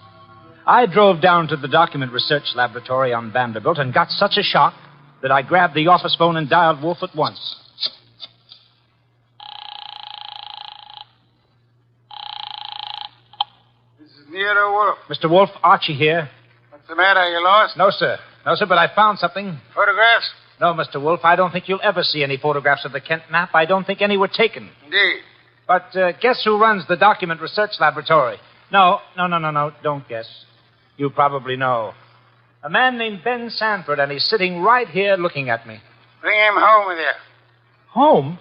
I drove down to the document research laboratory on Vanderbilt and got such a shock that I grabbed the office phone and dialed Wolf at once. This is Nero Wolf. Mr. Wolf, Archie here. What's the matter? You lost? No, sir, but I found something. Photographs? No, Mr. Wolf, I don't think you'll ever see any photographs of the Kent map. I don't think any were taken. Indeed. But guess who runs the document research laboratory? No, don't guess. You probably know. A man named Ben Sanford, and he's sitting right here looking at me. Bring him home with you. Home?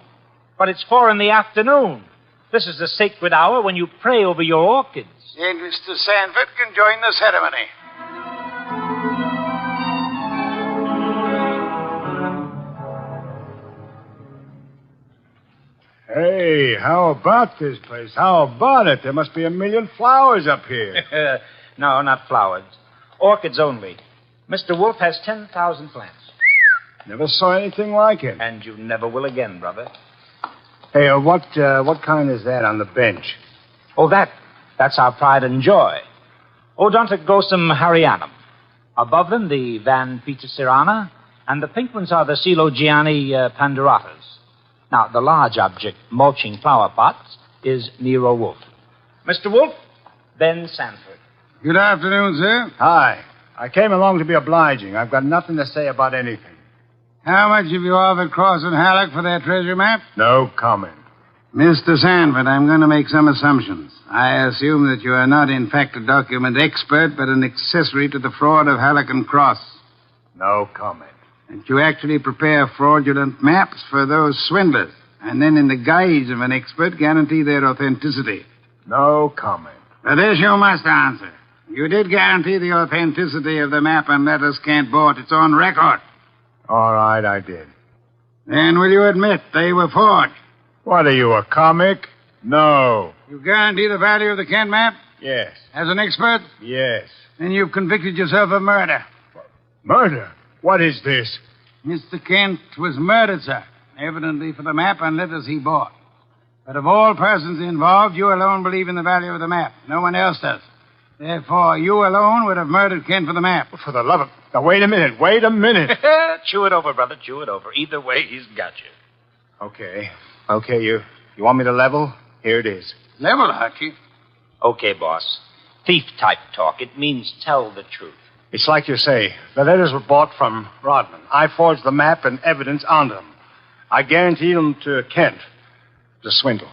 But it's 4 p.m. This is the sacred hour when you pray over your orchids. Then Mr. Sanford can join the ceremony. Hey, how about this place? How about it? There must be 1 million flowers up here. No, not flowers. Orchids only. Mr. Wolf has 10,000 plants. Never saw anything like it. And you never will again, brother. Hey, what kind is that on the bench? Oh, that's our pride and joy. Odontoglossum harryanum. Above them, the Van Petersirana, and the pink ones are the Coelogiani panduratas. Now, the large object, mulching flower pots, is Nero Wolf. Mr. Wolf, Ben Sanford. Good afternoon, sir. Hi. I came along to be obliging. I've got nothing to say about anything. How much have you offered Cross and Halleck for their treasure map? No comment. Mr. Sanford, I'm going to make some assumptions. I assume that you are not, in fact, a document expert, but an accessory to the fraud of Halleck and Cross. No comment. That you actually prepare fraudulent maps for those swindlers, and then in the guise of an expert guarantee their authenticity. No comment. But this you must answer. You did guarantee the authenticity of the map and letters Kent bought. It's on record. All right, I did. Then will you admit they were forged? What are you, a comic? No. You guarantee the value of the Kent map? Yes. As an expert? Yes. Then you've convicted yourself of murder. Murder? What is this? Mr. Kent was murdered, sir. Evidently for the map and letters he bought. But of all persons involved, you alone believe in the value of the map. No one else does. Therefore, you alone would have murdered Kent for the map. For the love of... Now, wait a minute. Chew it over, brother. Chew it over. Either way, he's got you. Okay, you want me to level? Here it is. Level, Archie? Okay, boss. Thief-type talk. It means tell the truth. It's like you say. The letters were bought from Rodman. I forged the map and evidence onto them. I guaranteed them to Kent. It was a swindle.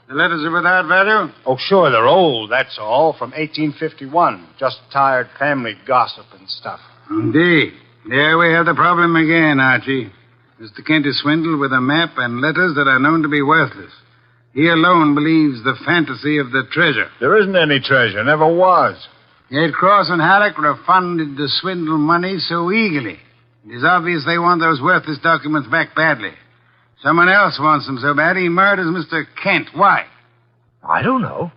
The letters are without value? Oh, sure, they're old, that's all. From 1851. Just tired family gossip and stuff. Indeed. There we have the problem again, Archie. Mr. Kent is swindled with a map and letters that are known to be worthless. He alone believes the fantasy of the treasure. There isn't any treasure. Never was. Yet Cross and Halleck refunded the swindle money so eagerly. It is obvious they want those worthless documents back badly. Someone else wants them so bad he murders Mr. Kent. Why? I don't know.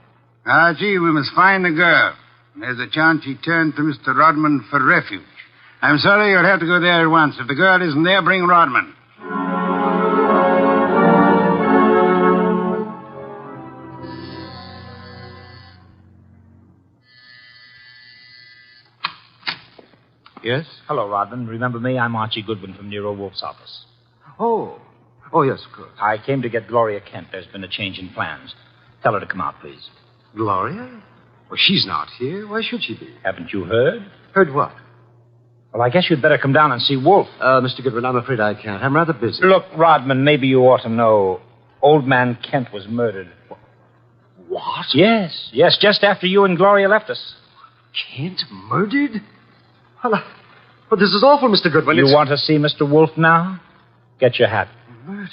Archie, we must find the girl. There's a chance she turned to Mr. Rodman for refuge. I'm sorry, you'll have to go there at once. If the girl isn't there, bring Rodman. Yes? Hello, Rodman. Remember me? I'm Archie Goodwin from Nero Wolf's office. Oh, yes, of course. I came to get Gloria Kent. There's been a change in plans. Tell her to come out, please. Gloria? Well, she's not here. Why should she be? Haven't you heard? Heard what? Well, I guess you'd better come down and see Wolf. Mr. Goodwin, I'm afraid I can't. I'm rather busy. Look, Rodman, maybe you ought to know. Old man Kent was murdered. What? Yes, just after you and Gloria left us. Kent murdered? Well, But this is awful, Mr. Goodwin. You want to see Mr. Wolf now? Get your hat. Murder?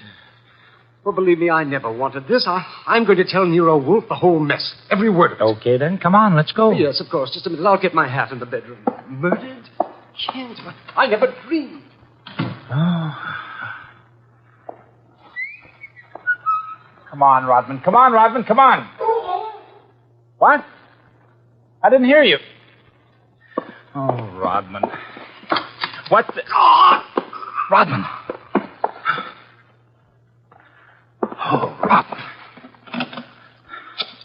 Well, believe me, I never wanted this. I'm going to tell Nero Wolf the whole mess. Every word of it. Okay, then. Come on, let's go. Yes, of course. Just a minute. I'll get my hat in the bedroom. Murdered? Can't. I never dreamed. Oh. Come on, Rodman. Come on, Rodman. Come on. What? I didn't hear you. Oh, Rodman. What the... Rodman. Oh, Rodman.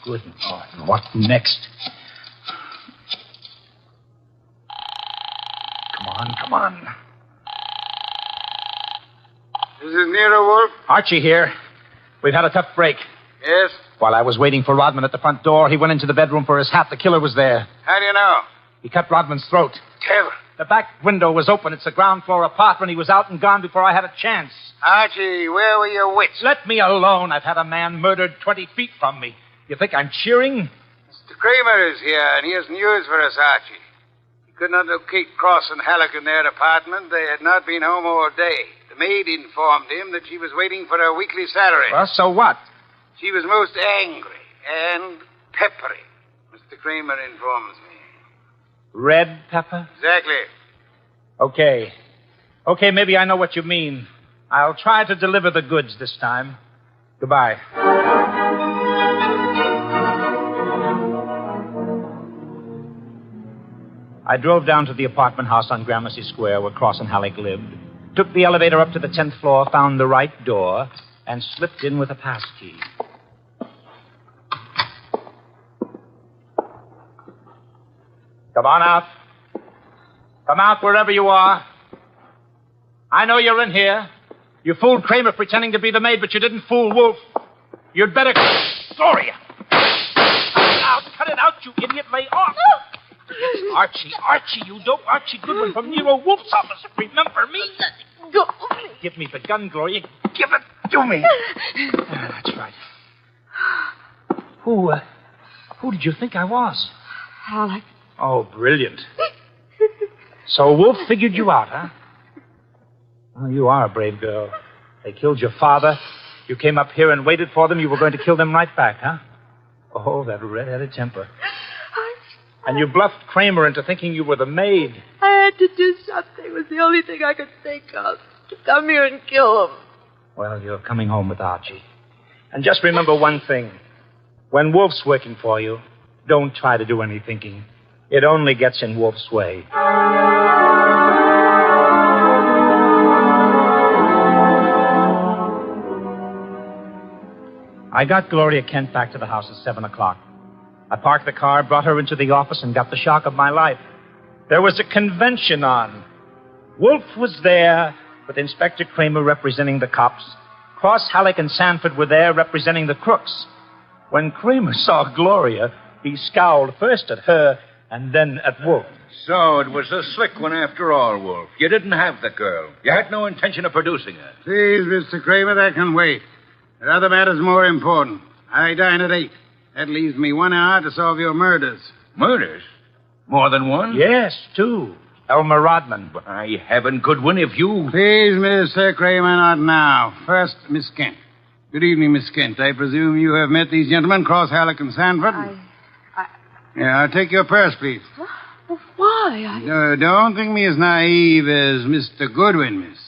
Good Lord. What next? Come on. This is Nero Wolf? Archie here. We've had a tough break. Yes? While I was waiting for Rodman at the front door, he went into the bedroom for his hat. The killer was there. How do you know? He cut Rodman's throat. Tell. The back window was open. It's a ground floor apartment. He was out and gone before I had a chance. Archie, where were your wits? Let me alone. I've had a man murdered 20 feet from me. You think I'm cheering? Mr. Kramer is here, and he has news for us, Archie. He could not locate Cross and Halleck in their apartment. They had not been home all day. The maid informed him that she was waiting for her weekly salary. Well, so what? She was most angry and peppery, Mr. Kramer informs me. Red pepper? Exactly. Okay, maybe I know what you mean. I'll try to deliver the goods this time. Goodbye. I drove down to the apartment house on Gramercy Square where Cross and Halleck lived, took the elevator up to the 10th floor, found the right door, and slipped in with a passkey. Come on out. Come out wherever you are. I know you're in here. You fooled Kramer pretending to be the maid, but you didn't fool Wolf. You'd better... Gloria! Cut it out, you idiot. Lay off. Archie, you dope. Archie Goodwin from Nero Wolf's office. Remember me? Go. Give me the gun, Gloria. Give it to me. That's right. Who did you think I was? Halleck. Oh, brilliant. So Wolf figured you out, huh? Well, you are a brave girl. They killed your father. You came up here and waited for them. You were going to kill them right back, huh? Oh, that red-headed temper. And you bluffed Kramer into thinking you were the maid. I had to do something. It was the only thing I could think of. To come here and kill him. Well, you're coming home with Archie. And just remember one thing. When Wolf's working for you, don't try to do any thinking. It only gets in Wolf's way. I got Gloria Kent back to the house at 7 o'clock. I parked the car, brought her into the office, and got the shock of my life. There was a convention on. Wolf was there, with Inspector Kramer representing the cops. Cross, Halleck, and Sanford were there representing the crooks. When Kramer saw Gloria, he scowled first at her and then at Wolf. So it was a slick one after all, Wolf. You didn't have the girl. You had no intention of producing her. Please, Mr. Kramer, that can wait. There are other matters more important. I dine at 8. That leaves me 1 hour to solve your murders. Murders? More than one? Yes, 2. Elmer Rodman. By heaven, Goodwin, if you... Please, Mr. Kramer, not now. First, Miss Kent. Good evening, Miss Kent. I presume you have met these gentlemen, Cross, Halleck, and Sanford? Yeah, I'll take your purse, please. Well, why? Don't think me as naive as Mr. Goodwin, miss.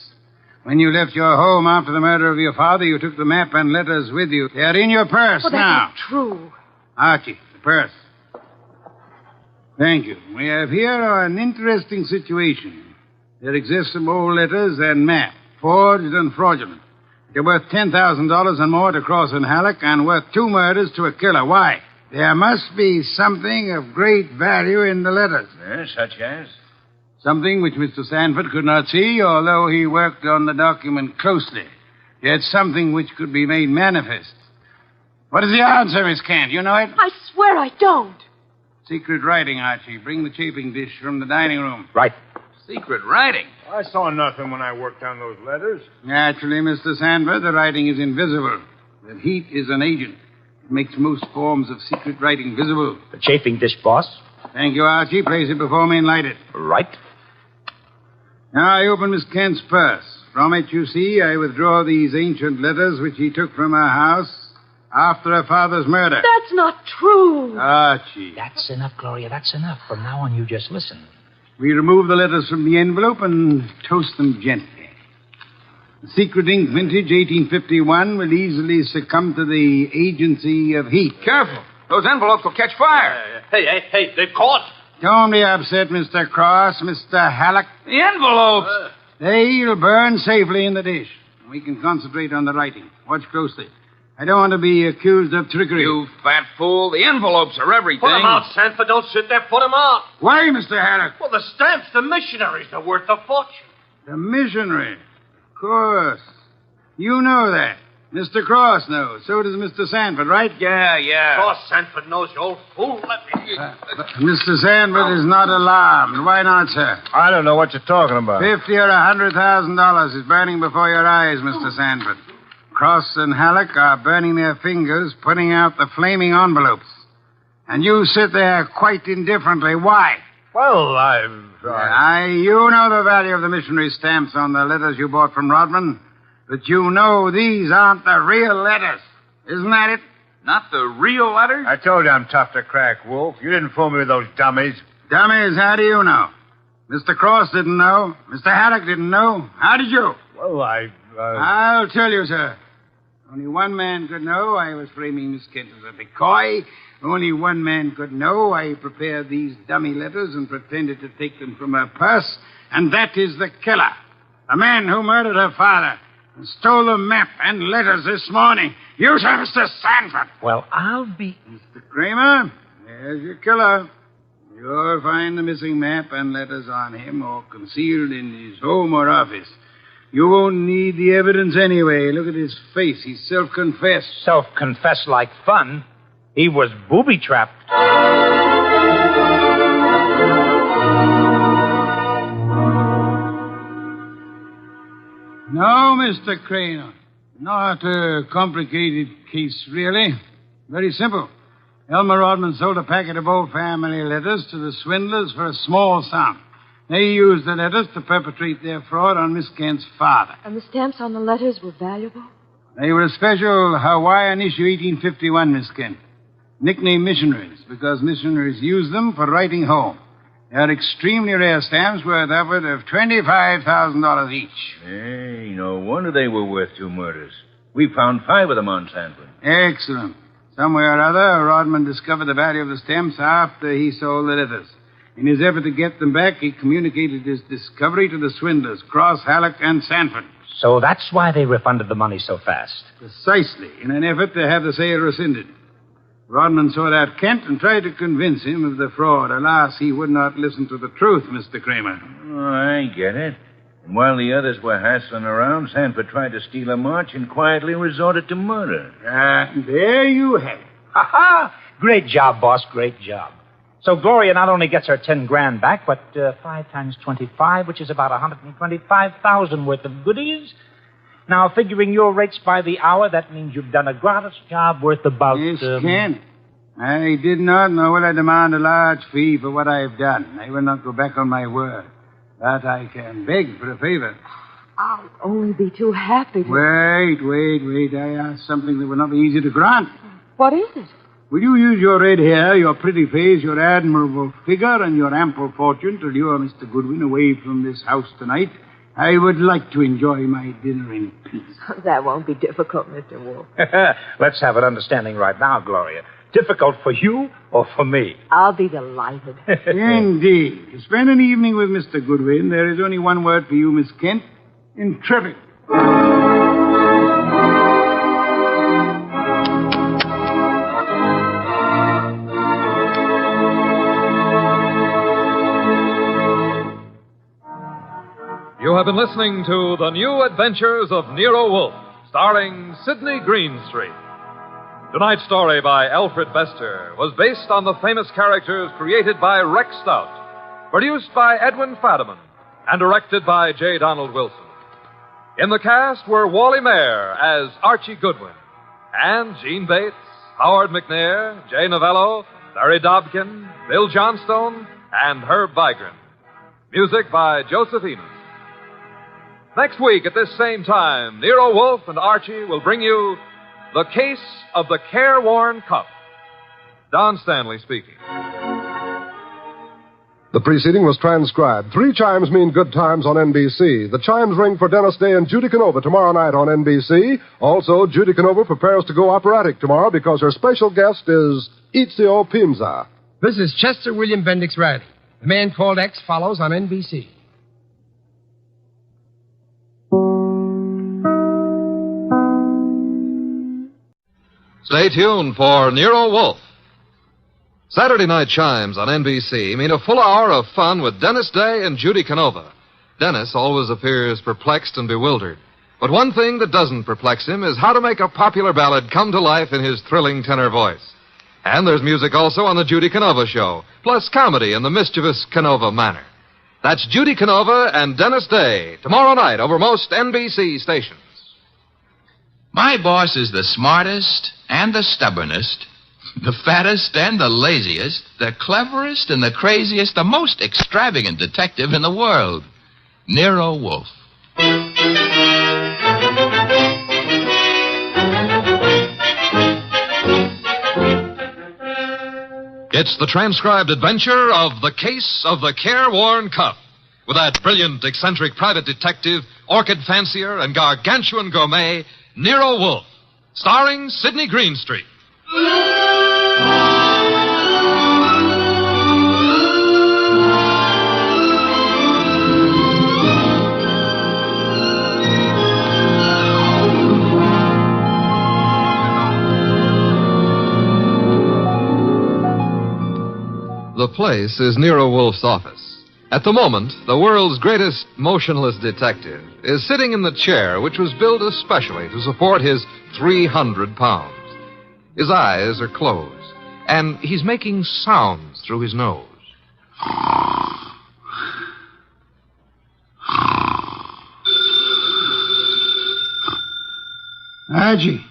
When you left your home after the murder of your father, you took the map and letters with you. They are in your purse now. That's not true. Archie, the purse. Thank you. We have here an interesting situation. There exist some old letters and map, forged and fraudulent. They're worth $10,000 and more to Cross and Halleck, and worth 2 murders to a killer. Why? There must be something of great value in the letters. Yes, such as? Something which Mr. Sanford could not see, although he worked on the document closely. Yet something which could be made manifest. What is the answer, Miss Kent? You know it? I swear I don't. Secret writing, Archie. Bring the chafing dish from the dining room. Right. Secret writing? I saw nothing when I worked on those letters. Naturally, Mr. Sanford, the writing is invisible. But heat is an agent. It makes most forms of secret writing visible. The chafing dish, boss. Thank you, Archie. Place it before me and light it. Right. Now I open Miss Kent's purse. From it, you see, I withdraw these ancient letters which he took from her house after her father's murder. That's not true. Archie. That's enough, Gloria. That's enough. From now on, you just listen. We remove the letters from the envelope and toast them gently. The secret ink vintage 1851 will easily succumb to the agency of heat. Careful. Those envelopes will catch fire. Hey, they've caught. Don't be upset, Mr. Cross, Mr. Halleck. The envelopes! They'll burn safely in the dish. We can concentrate on the writing. Watch closely. I don't want to be accused of trickery. You fat fool. The envelopes are everything. Put 'em out, Sanford. Don't sit there. Put 'em out. Why, Mr. Halleck? Well, the stamps, the missionaries, they're worth a fortune. The missionary. Of course. You know that. Mr. Cross knows. So does Mr. Sanford, right? Yeah. Of course, Sanford knows, you old fool. Let me... Mr. Sanford is not alarmed. Why not, sir? I don't know what you're talking about. $50,000 or $100,000 is burning before your eyes, Mr. Sanford. Cross and Halleck are burning their fingers, putting out the flaming envelopes. And you sit there quite indifferently. Why? Well, You know the value of the missionary stamps on the letters you bought from Rodman. But you know these aren't the real letters. Isn't that it? Not the real letters? I told you I'm tough to crack, Wolf. You didn't fool me with those dummies. Dummies, how do you know? Mr. Cross didn't know. Mr. Haddock didn't know. How did you? Well, I'll tell you, sir. Only one man could know I was framing Miss Kent as a decoy. Only one man could know I prepared these dummy letters and pretended to take them from her purse. And that is the killer. The man who murdered her father. And stole the map and letters this morning. You, sir, Mr. Sanford. Well, I'll be... Mr. Kramer, there's your killer. You'll find the missing map and letters on him or concealed in his home or office. You won't need the evidence anyway. Look at his face. He's self-confessed. Self-confessed like fun. He was booby-trapped. No, Mr. Crane. Not a complicated case, really. Very simple. Elmer Rodman sold a packet of old family letters to the swindlers for a small sum. They used the letters to perpetrate their fraud on Miss Kent's father. And the stamps on the letters were valuable? They were a special Hawaiian issue 1851, Miss Kent. Nicknamed missionaries, because missionaries used them for writing home. They are extremely rare stamps worth upward of $25,000 each. Hey, no wonder they were worth 2 murders. We found 5 of them on Sanford. Excellent. Somewhere or other, Rodman discovered the value of the stamps after he sold the letters. In his effort to get them back, he communicated his discovery to the swindlers, Cross, Halleck, and Sanford. So that's why they refunded the money so fast. Precisely, in an effort to have the sale rescinded. Rodman sought out Kent and tried to convince him of the fraud. Alas, he would not listen to the truth, Mr. Kramer. Oh, I get it. And while the others were hassling around, Sanford tried to steal a march and quietly resorted to murder. There you have it. Ha-ha! Great job, boss. Great job. So Gloria not only gets her 10 grand back, but 5 times 25, which is about 125,000 worth of goodies. Now, figuring your rates by the hour, that means you've done a gratis job worth about... Yes, Kent. I did not, nor will I demand a large fee for what I have done. I will not go back on my word. But I can beg for a favor. I'll only be too happy to... Wait. I ask something that will not be easy to grant. What is it? Will you use your red hair, your pretty face, your admirable figure, and your ample fortune to lure Mr. Goodwin away from this house tonight? I would like to enjoy my dinner in peace. That won't be difficult, Mr. Wolf. Let's have an understanding right now, Gloria. Difficult for you or for me? I'll be delighted. Indeed. To spend an evening with Mr. Goodwin, there is only one word for you, Miss Kent. Intrepid. You have been listening to The New Adventures of Nero Wolfe, starring Sidney Greenstreet. Tonight's story by Alfred Bester was based on the famous characters created by Rex Stout, produced by Edwin Fadiman, and directed by J. Donald Wilson. In the cast were Wally Mayer as Archie Goodwin, and Gene Bates, Howard McNair, Jay Novello, Larry Dobkin, Bill Johnstone, and Herb Vigran. Music by Joseph Enos. Next week at this same time, Nero Wolfe and Archie will bring you The Case of the Careworn Cup. Don Stanley speaking. The preceding was transcribed. 3 chimes mean good times on NBC. The chimes ring for Dennis Day and Judy Canova tomorrow night on NBC. Also, Judy Canova prepares to go operatic tomorrow because her special guest is Ezio Pinza. This is Chester William Bendix Riley. The Man Called X follows on NBC. Stay tuned for Nero Wolfe. Saturday night chimes on NBC mean a full hour of fun with Dennis Day and Judy Canova. Dennis always appears perplexed and bewildered. But one thing that doesn't perplex him is how to make a popular ballad come to life in his thrilling tenor voice. And there's music also on the Judy Canova Show, plus comedy in the mischievous Canova manner. That's Judy Canova and Dennis Day, tomorrow night over most NBC stations. My boss is the smartest and the stubbornest, the fattest and the laziest, the cleverest and the craziest, the most extravagant detective in the world, Nero Wolfe. It's the transcribed adventure of The Case of the Careworn Cup, with that brilliant, eccentric private detective, orchid fancier, and gargantuan gourmet, Nero Wolfe, starring Sidney Greenstreet. The place is Nero Wolfe's office. At the moment, the world's greatest motionless detective is sitting in the chair which was built especially to support his 300 pounds. His eyes are closed, and he's making sounds through his nose. Archie.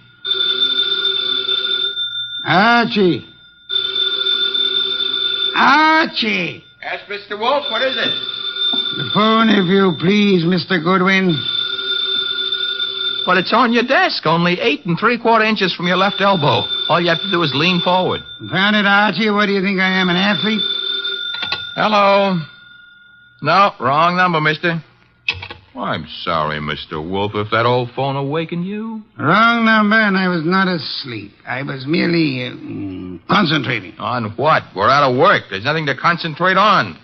Archie. Archie! Yes, Mr. Wolfe, what is it? The phone, if you please, Mr. Goodwin. But it's on your desk, only 8 3/4 inches from your left elbow. All you have to do is lean forward. Found it, Archie. What do you think I am, an athlete? Hello. No, wrong number, mister. Well, I'm sorry, Mr. Wolfe, if that old phone awakened you. Wrong number, and I was not asleep. I was merely concentrating. On what? We're out of work. There's nothing to concentrate on.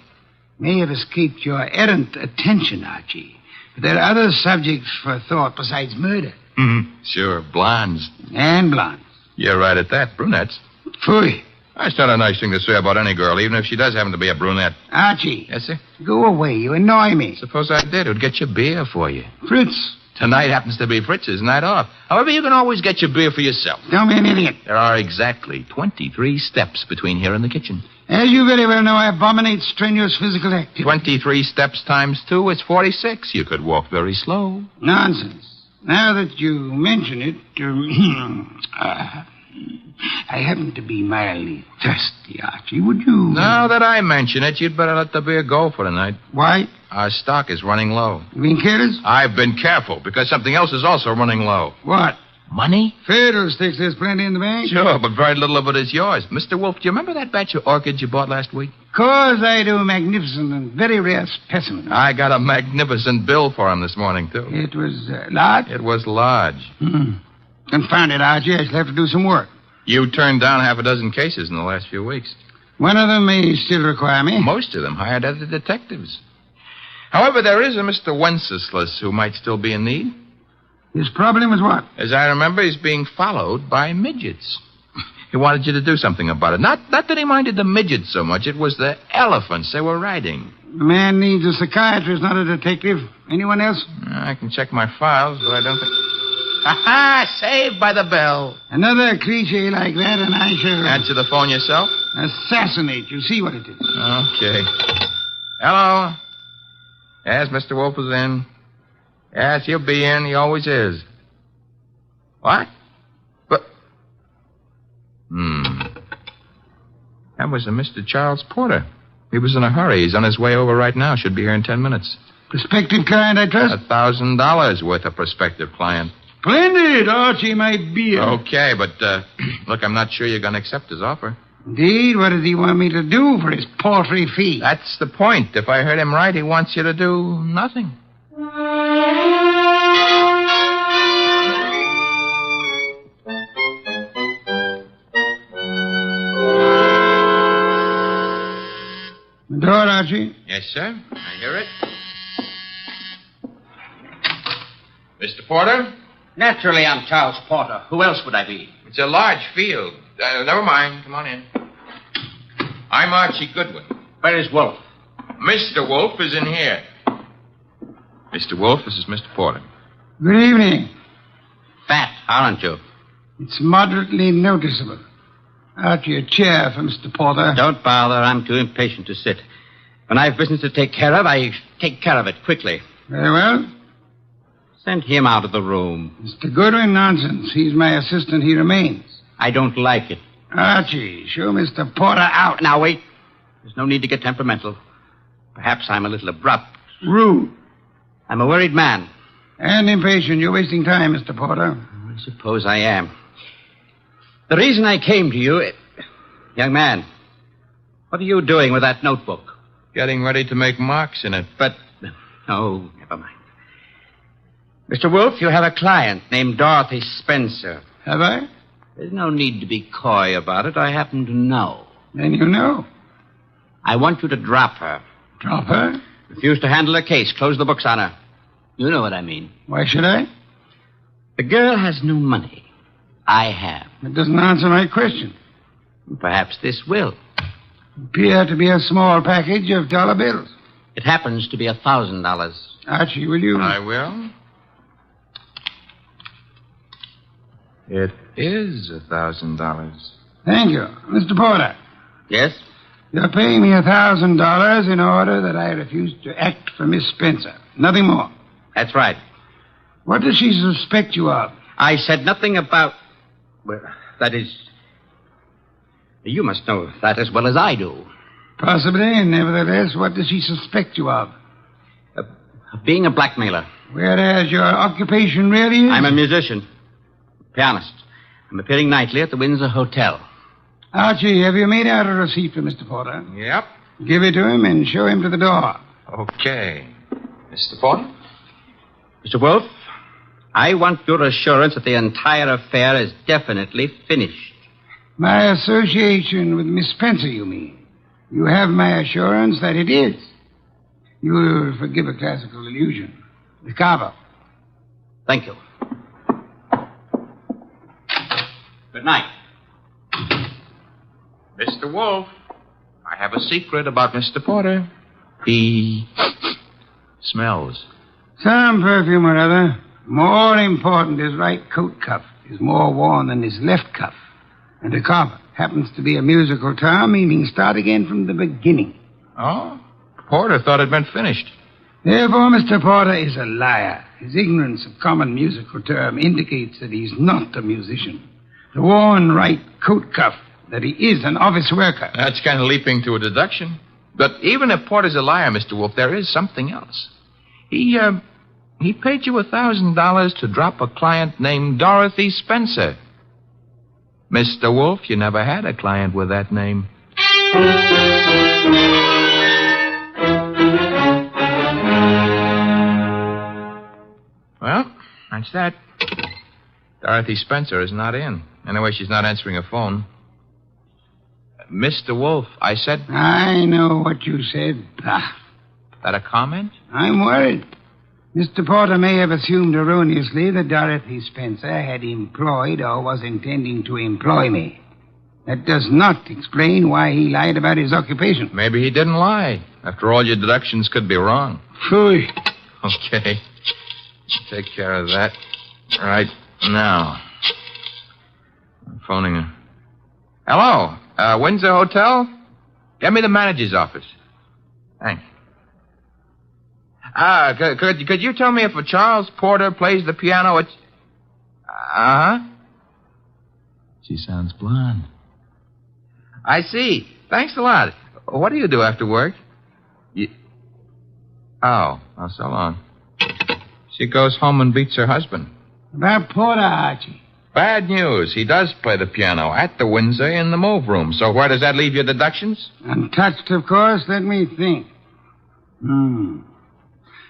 May have escaped your errant attention, Archie. But there are other subjects for thought besides murder. Mm-hmm. Sure, blondes. And blondes. You're right at that, brunettes. Phooey. That's not a nice thing to say about any girl, even if she does happen to be a brunette. Archie. Yes, sir? Go away. You annoy me. Suppose I did. It would get you beer for you. Fritz. Tonight happens to be Fritz's night off. However, you can always get your beer for yourself. Don't be an idiot. There are exactly 23 steps between here and the kitchen. As you very well know, I abominate strenuous physical activity. 23 steps times 2 is 46. You could walk very slow. Nonsense. Now that you mention it, I happen to be mildly thirsty, Archie. Would you... Now that I mention it, you'd better let the beer go for tonight. Why? Our stock is running low. You being careless? I've been careful, because something else is also running low. What? Money? Fiddlesticks, there's plenty in the bank. Sure, but very little of it is yours. Mr. Wolfe, do you remember that batch of orchids you bought last week? Course I do. Magnificent and very rare specimen. I got a magnificent bill for him this morning, too. It was large? It was large. Confound it, Archie. I shall have to do some work. You turned down half a dozen cases in the last few weeks. One of them may still require me. Most of them hired other detectives. However, there is a Mr. Wenceslas who might still be in need. His problem is what? As I remember, he's being followed by midgets. He wanted you to do something about it. Not that he minded the midgets so much. It was the elephants they were riding. The man needs a psychiatrist, not a detective. Anyone else? I can check my files, but I don't think... Ha-ha! Saved by the bell. Another cliche like that, and I shall... Answer the phone yourself? Assassinate you. See what it is. Okay. Hello? Yes, Mr. Wolfe is in. Yes, he'll be in. He always is. What? But... That was a Mr. Charles Porter. He was in a hurry. He's on his way over right now. Should be here in 10 minutes. Prospective client, I trust? $1,000 worth of prospective client. Splendid, Archie, my beer. Okay, but, look, I'm not sure you're going to accept his offer. Indeed, what does he want me to do for his paltry fee? That's the point. If I heard him right, he wants you to do nothing. The door, Archie. Yes, sir. I hear it. Mr. Porter? Naturally, I'm Charles Porter. Who else would I be? It's a large field. Never mind. Come on in. I'm Archie Goodwin. Where is Wolf? Mr. Wolf is in here. Mr. Wolf, this is Mr. Porter. Good evening. Fat, aren't you? It's moderately noticeable. Archie, a chair for Mr. Porter. Don't bother. I'm too impatient to sit. When I've business to take care of, I take care of it quickly. Very well. Send him out of the room. Mr. Goodwin, nonsense. He's my assistant. He remains. I don't like it. Archie, show Mr. Porter out. Now, wait. There's no need to get temperamental. Perhaps I'm a little abrupt. Rude. I'm a worried man. And impatient. You're wasting time, Mr. Porter. I suppose I am. The reason I came to you... Young man, what are you doing with that notebook? Getting ready to make marks in it. But... Oh, never mind. Mr. Wolf, you have a client named Dorothy Spencer. Have I? There's no need to be coy about it. I happen to know. Then you know. I want you to drop her. Drop her? Refuse to handle her case. Close the books on her. You know what I mean. Why should I? The girl has no money. I have. That doesn't answer my question. Perhaps this will. Appear to be a small package of dollar bills. It happens to be $1,000. Archie, will you? I will. It is $1,000. Thank you. Mr. Porter. Yes? You're paying me $1,000 in order that I refuse to act for Miss Spencer. Nothing more. That's right. What does she suspect you of? I said nothing about... Well, that is... You must know that as well as I do. Possibly. Nevertheless, what does she suspect you of? Being a blackmailer. Whereas your occupation really is? I'm a musician. Pianist. I'm appearing nightly at the Windsor Hotel. Archie, have you made out a receipt for Mr. Porter? Yep. Give it to him and show him to the door. Okay. Mr. Porter? Mr. Wolf, I want your assurance that the entire affair is definitely finished. My association with Miss Spencer, you mean? You have my assurance that it is. You will forgive a classical illusion. The carver. Thank you. Good night. Mr. Wolf, I have a secret about Mr. Porter. He smells. Some perfume or other. More important, his right coat cuff is more worn than his left cuff. And a carver happens to be a musical term meaning start again from the beginning. Oh? Porter thought it meant finished. Therefore, Mr. Porter is a liar. His ignorance of common musical term indicates that he's not a musician. The worn right coat cuff, that he is an office worker. That's kind of leaping to a deduction. But even if Porter's a liar, Mr. Wolf, there is something else. He paid you $1,000 to drop a client named Dorothy Spencer. Mr. Wolf, you never had a client with that name. Well, that's that. Dorothy Spencer is not in. Anyway, she's not answering her phone. Mr. Wolf, I said... I know what you said. Ah. That a comment? I'm worried. Mr. Porter may have assumed erroneously that Dorothy Spencer had employed or was intending to employ me. That does not explain why he lied about his occupation. Maybe he didn't lie. After all, your deductions could be wrong. Phooey. Okay. Take care of that right now. I'm phoning her. Hello? Windsor Hotel? Get me the manager's office. Thanks. Could you tell me if a Charles Porter plays the piano at... Uh-huh. She sounds blonde. I see. Thanks a lot. What do you do after work? Oh, so long. She goes home and beats her husband. About Porter, Archie. Bad news. He does play the piano at the Windsor in the move room. So where does that leave your deductions? Untouched, of course. Let me think.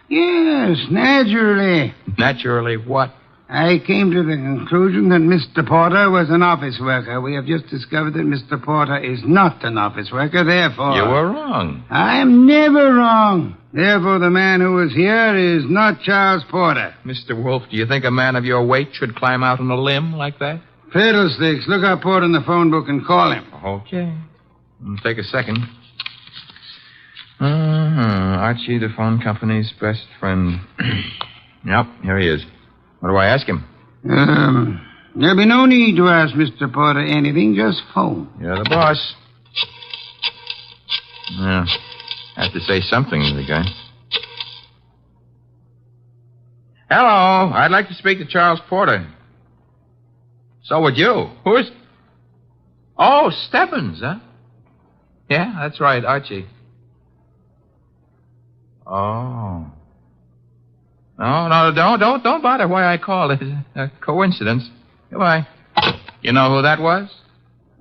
Yes, naturally. Naturally what? I came to the conclusion that Mr. Porter was an office worker. We have just discovered that Mr. Porter is not an office worker, therefore... You were wrong. I am never wrong. Therefore, the man who was here is not Charles Porter. Mr. Wolf, do you think a man of your weight should climb out on a limb like that? Fiddlesticks. Look up Porter in the phone book and call him. Okay. Take a second. Archie, the phone company's best friend. Yep, here he is. What do I ask him? There'll be no need to ask Mr. Porter anything. Just phone. You're the boss. Yeah. Have to say something to the guy. Hello. I'd like to speak to Charles Porter. So would you. Who's... Oh, Stebbins, huh? Yeah, that's right, Archie. Oh. No, don't bother why I called. It's a coincidence. Goodbye. You know who that was?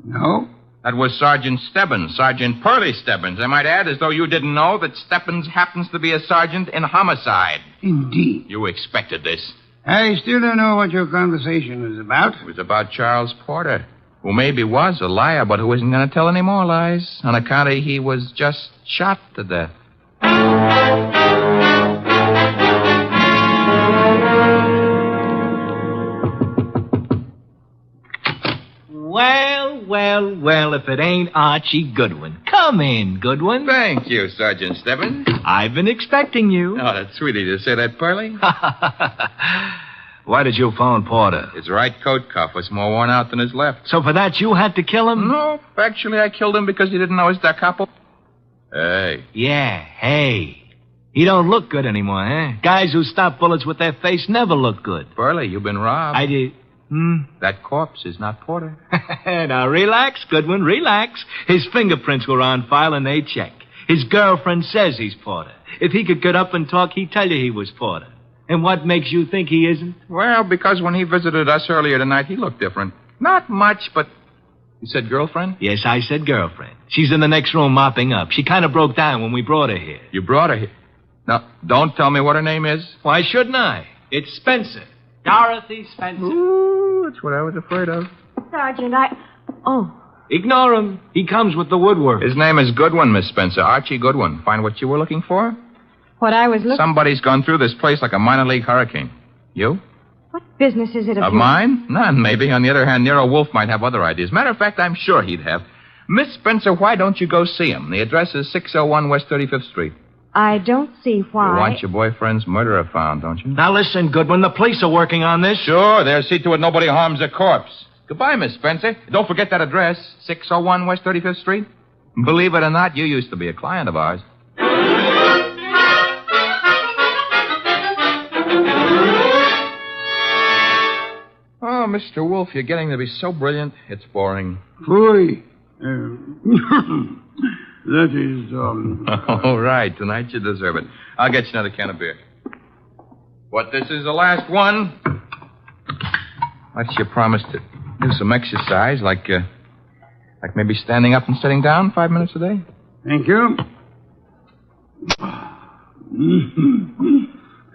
No. That was Sergeant Stebbins, Sergeant Pearlie Stebbins. I might add, as though you didn't know, that Stebbins happens to be a sergeant in homicide. Indeed. You expected this. I still don't know what your conversation was about. It was about Charles Porter, who maybe was a liar, but who isn't going to tell any more lies on account of he was just shot to death. Well, if it ain't Archie Goodwin. Come in, Goodwin. Thank you, Sergeant Stebbins. I've been expecting you. Oh, that's sweet of you to say that, Pearlie. Why did you phone Porter? His right coat cuff was more worn out than his left. So for that, you had to kill him? No, actually, I killed him because he didn't know his da capo. Hey. Yeah, hey. He don't look good anymore, huh? Guys who stop bullets with their face never look good. Pearlie, you've been robbed. I did... That corpse is not Porter. Now, relax, Goodwin, relax. His fingerprints were on file and they check. His girlfriend says he's Porter. If he could get up and talk, he'd tell you he was Porter. And what makes you think he isn't? Well, because when he visited us earlier tonight, he looked different. Not much, but... You said girlfriend? Yes, I said girlfriend. She's in the next room mopping up. She kind of broke down when we brought her here. You brought her here? Now, don't tell me what her name is. Why shouldn't I? It's Spencer. Dorothy Spencer. Ooh, that's what I was afraid of. Sergeant, Oh. Ignore him. He comes with the woodwork. His name is Goodwin, Miss Spencer. Archie Goodwin. Find what you were looking for? What I was looking... Somebody's gone through this place like a minor league hurricane. You? What business is it of mine? None, maybe. On the other hand, Nero Wolfe might have other ideas. Matter of fact, I'm sure he'd have. Miss Spencer, why don't you go see him? The address is 601 West 35th Street. I don't see why. You want your boyfriend's murderer found, don't you? Now listen, Goodwin, the police are working on this. Sure, they'll see to it nobody harms a corpse. Goodbye, Miss Spencer. Don't forget that address, 601 West 35th Street. Believe it or not, you used to be a client of ours. Oh, Mr. Wolfe, you're getting to be so brilliant, it's boring. Boy. That is, All right, tonight you deserve it. I'll get you another can of beer. But this is the last one. What's your promise to do some exercise, like maybe standing up and sitting down 5 minutes a day? Thank you.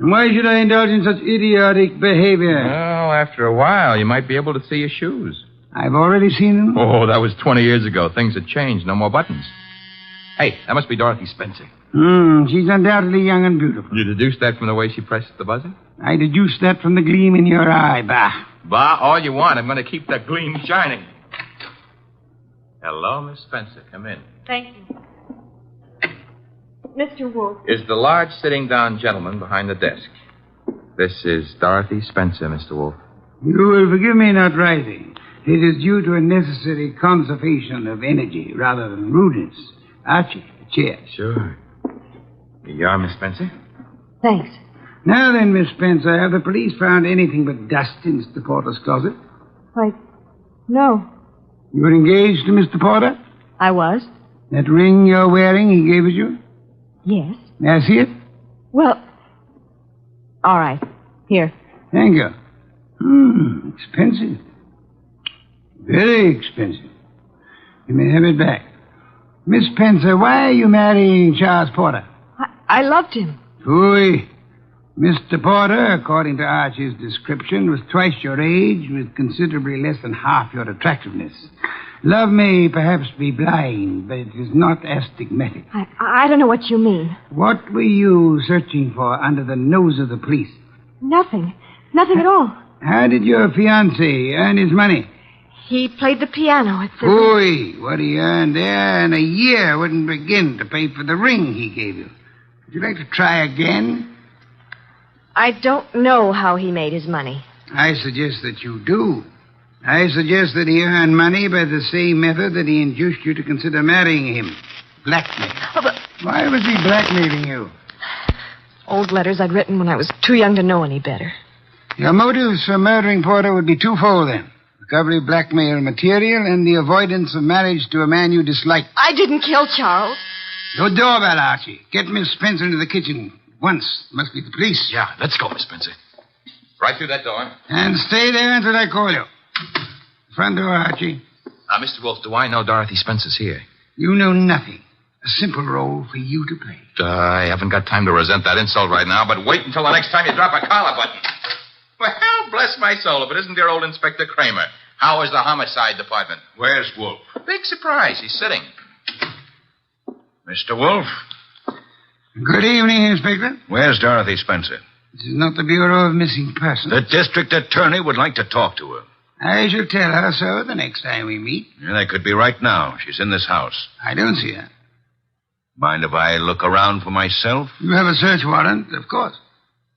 And why should I indulge in such idiotic behavior? Well, after a while, you might be able to see your shoes. I've already seen them. Oh, that was 20 years ago. Things have changed. No more buttons. Hey, that must be Dorothy Spencer. She's undoubtedly young and beautiful. You deduced that from the way she pressed the buzzer? I deduced that from the gleam in your eye, bah. Bah, all you want. I'm going to keep that gleam shining. Hello, Miss Spencer. Come in. Thank you. Mr. Wolfe. Is the large sitting-down gentleman behind the desk. This is Dorothy Spencer, Mr. Wolfe. You will forgive me not rising. It is due to a necessary conservation of energy rather than rudeness. Archie, a chair. Sure. Here you are, Miss Spencer. Thanks. Now then, Miss Spencer, have the police found anything but dust in Mr. Porter's closet? Why, no. You were engaged to Mr. Porter? I was. That ring you're wearing, he gave it you? Yes. May I see it? Well, all right. Here. Thank you. Expensive. Very expensive. You may have it back. Miss Spencer, why are you marrying Charles Porter? I loved him. Phooey. Mr. Porter, according to Archie's description, was twice your age with considerably less than half your attractiveness. Love may perhaps be blind, but it is not astigmatic. I don't know what you mean. What were you searching for under the nose of the police? Nothing. Nothing at all. How did your fiancé earn his money? He played the piano at Seville. Phooey. What he earned there in a year wouldn't begin to pay for the ring he gave you. Would you like to try again? I don't know how he made his money. I suggest that you do. I suggest that he earned money by the same method that he induced you to consider marrying him. Blackmail. Oh, but Why was he blackmailing you? old letters I'd written when I was too young to know any better. Your motives for murdering Porter would be twofold, then. Recovery of blackmail material and the avoidance of marriage to a man you dislike. I didn't kill Charles. Your doorbell, Archie. Get Miss Spencer into the kitchen. Once. Must be the police. Yeah, let's go, Miss Spencer. Right through that door. And stay there until I call you. Front door, Archie. Now, Mr. Wolf, do I know Dorothy Spencer's here? You know nothing. A simple role for you to play. I haven't got time to resent that insult right now, but wait until the next time you drop a collar button. Well, bless my soul, if it isn't dear old Inspector Kramer. How is the homicide department? Where's Wolf? Big surprise. He's sitting. Mr. Wolf? Good evening, Inspector. Where's Dorothy Spencer? This is not the Bureau of Missing Persons. The district attorney would like to talk to her. I shall tell her so the next time we meet. Yeah, that could be right now. She's in this house. I don't see her. Mind if I look around for myself? You have a search warrant, of course.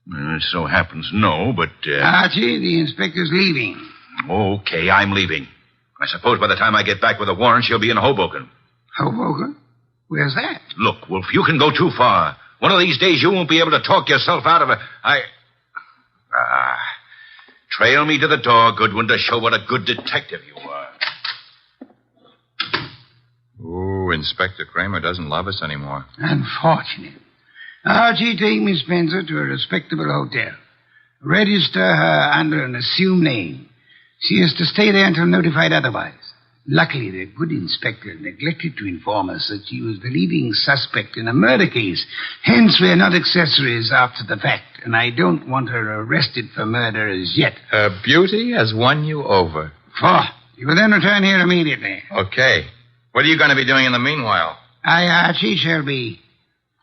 It so happens no, but... Archie, the inspector's leaving. Okay, I'm leaving. I suppose by the time I get back with a warrant, she'll be in Hoboken. Hoboken? Where's that? Look, Wolf, you can go too far. One of these days you won't be able to talk yourself out of it. Trail me to the door, Goodwin, to show what a good detective you are. Ooh, Inspector Kramer doesn't love us anymore. Unfortunate. Archie, take Miss Spencer to a respectable hotel. Register her under an assumed name. She is to stay there until notified otherwise. Luckily, the good inspector neglected to inform us that she was the leading suspect in a murder case. Hence, we're not accessories after the fact, and I don't want her arrested for murder as yet. Her beauty has won you over. You will then return here immediately. Okay. What are you going to be doing in the meanwhile? I, Archie, shall be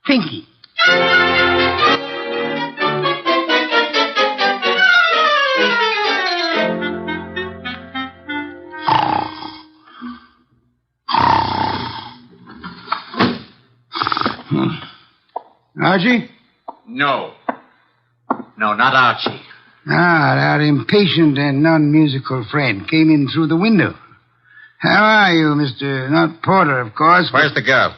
thinking. Archie? No. No, not Archie. Our impatient and non-musical friend came in through the window. How are you, Mr. Not Porter, of course? Where's the girl?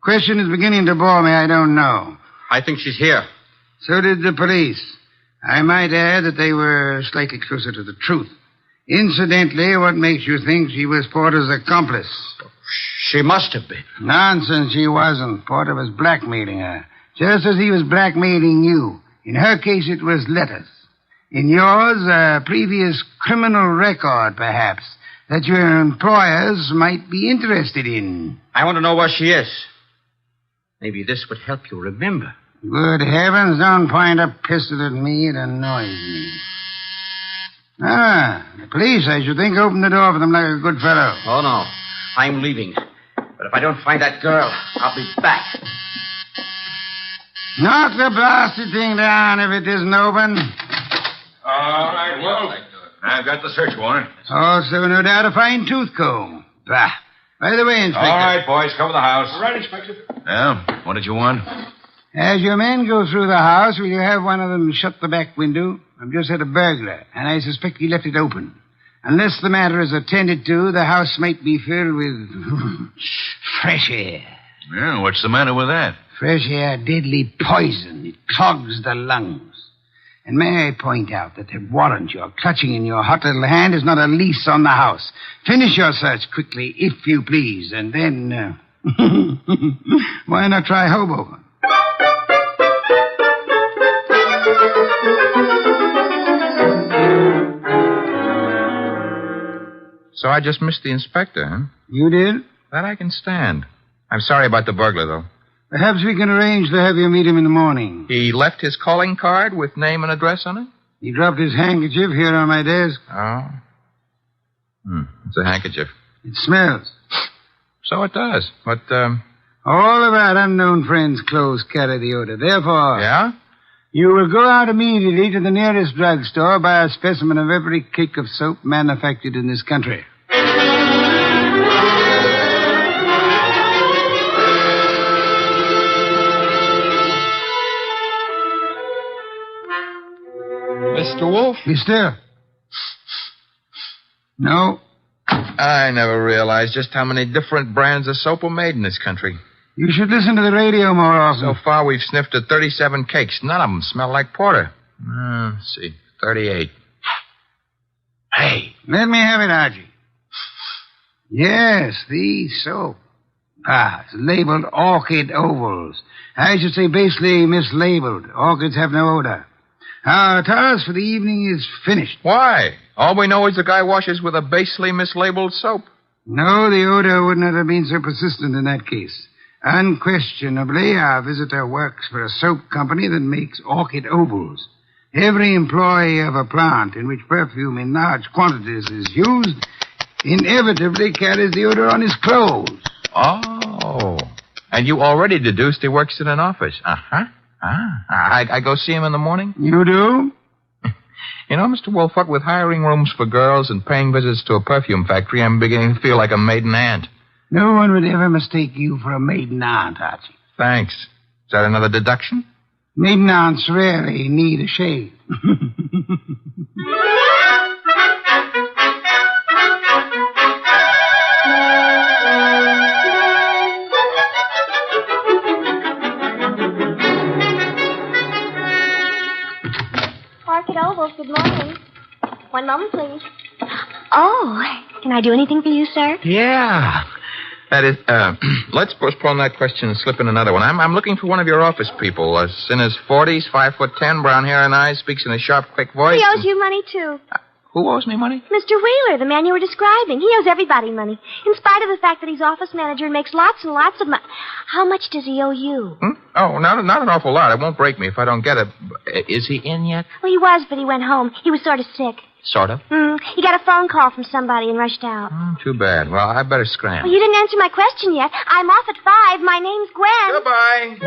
Question is beginning to bore me. I don't know. I think she's here. So did the police. I might add that they were slightly closer to the truth. Incidentally, what makes you think she was Porter's accomplice? She must have been. Nonsense, she wasn't. Porter was blackmailing her, just as he was blackmailing you. In her case, it was letters. In yours, a previous criminal record, perhaps, that your employers might be interested in. I want to know where she is. Maybe this would help you remember. Good heavens, don't point a pistol at me. It annoys me. The police, I should think, opened the door for them like a good fellow. Oh, no. I'm leaving. But if I don't find that girl, I'll be back. Knock the blasted thing down if it isn't open. All right, Wolf. I've got the search warrant. Also, no doubt, a fine tooth comb. Bah. By the way, Inspector. All right, boys, cover the house. All right, Inspector. Yeah, what did you want? As your men go through the house, will you have one of them shut the back window? I've just had a burglar, and I suspect he left it open. Unless the matter is attended to, the house might be filled with fresh air. Yeah, what's the matter with that? Fresh air, deadly poison. It clogs the lungs. And may I point out that the warrant you're clutching in your hot little hand is not a lease on the house. Finish your search quickly, if you please, and then... why not try Hoboken? So I just missed the inspector, huh? You did? That I can stand. I'm sorry about the burglar, though. Perhaps we can arrange to have you meet him in the morning. He left his calling card with name and address on it? He dropped his handkerchief here on my desk. Oh. It's a handkerchief. It smells. So it does. But, All of our unknown friends' clothes carry the odor. Therefore... Yeah? You will go out immediately to the nearest drugstore, buy a specimen of every cake of soap manufactured in this country. Mr. Wolf? Mister? No. I never realized just how many different brands of soap are made in this country. You should listen to the radio more often. So far, we've sniffed at 37 cakes. None of them smell like porter. Let's see. 38. Hey. Let me have it, Archie. Yes, the soap. It's labeled Orchid Ovals. I should say basically mislabeled. Orchids have no odor. Our task for the evening is finished. Why? All we know is the guy washes with a basely mislabeled soap. No, the odor would not have been so persistent in that case. Unquestionably, our visitor works for a soap company that makes orchid ovals. Every employee of a plant in which perfume in large quantities is used inevitably carries the odor on his clothes. Oh. And you already deduced he works in an office. Uh-huh. I go see him in the morning? You do? You know, Mr. Wolford, with hiring rooms for girls and paying visits to a perfume factory, I'm beginning to feel like a maiden aunt. No one would ever mistake you for a maiden aunt, Archie. Thanks. Is that another deduction? Maiden aunts rarely need a shave. Orchid Ovals, good morning. One moment, please. Oh, can I do anything for you, sir? Yeah. That is, let's postpone that question and slip in another one. I'm looking for one of your office people. In his 40s, 5'10", brown hair and eyes, speaks in a sharp, quick voice. He owes you money, too. Who owes me money? Mr. Wheeler, the man you were describing. He owes everybody money, in spite of the fact that he's office manager and makes lots and lots of money. How much does he owe you? Oh, not an awful lot. It won't break me if I don't get it. Is he in yet? Well, he was, but he went home. He was sort of sick. Sort of? He got a phone call from somebody and rushed out. Too bad. Well, I better scram. Well, you didn't answer my question yet. I'm off at 5. My name's Gwen. Goodbye.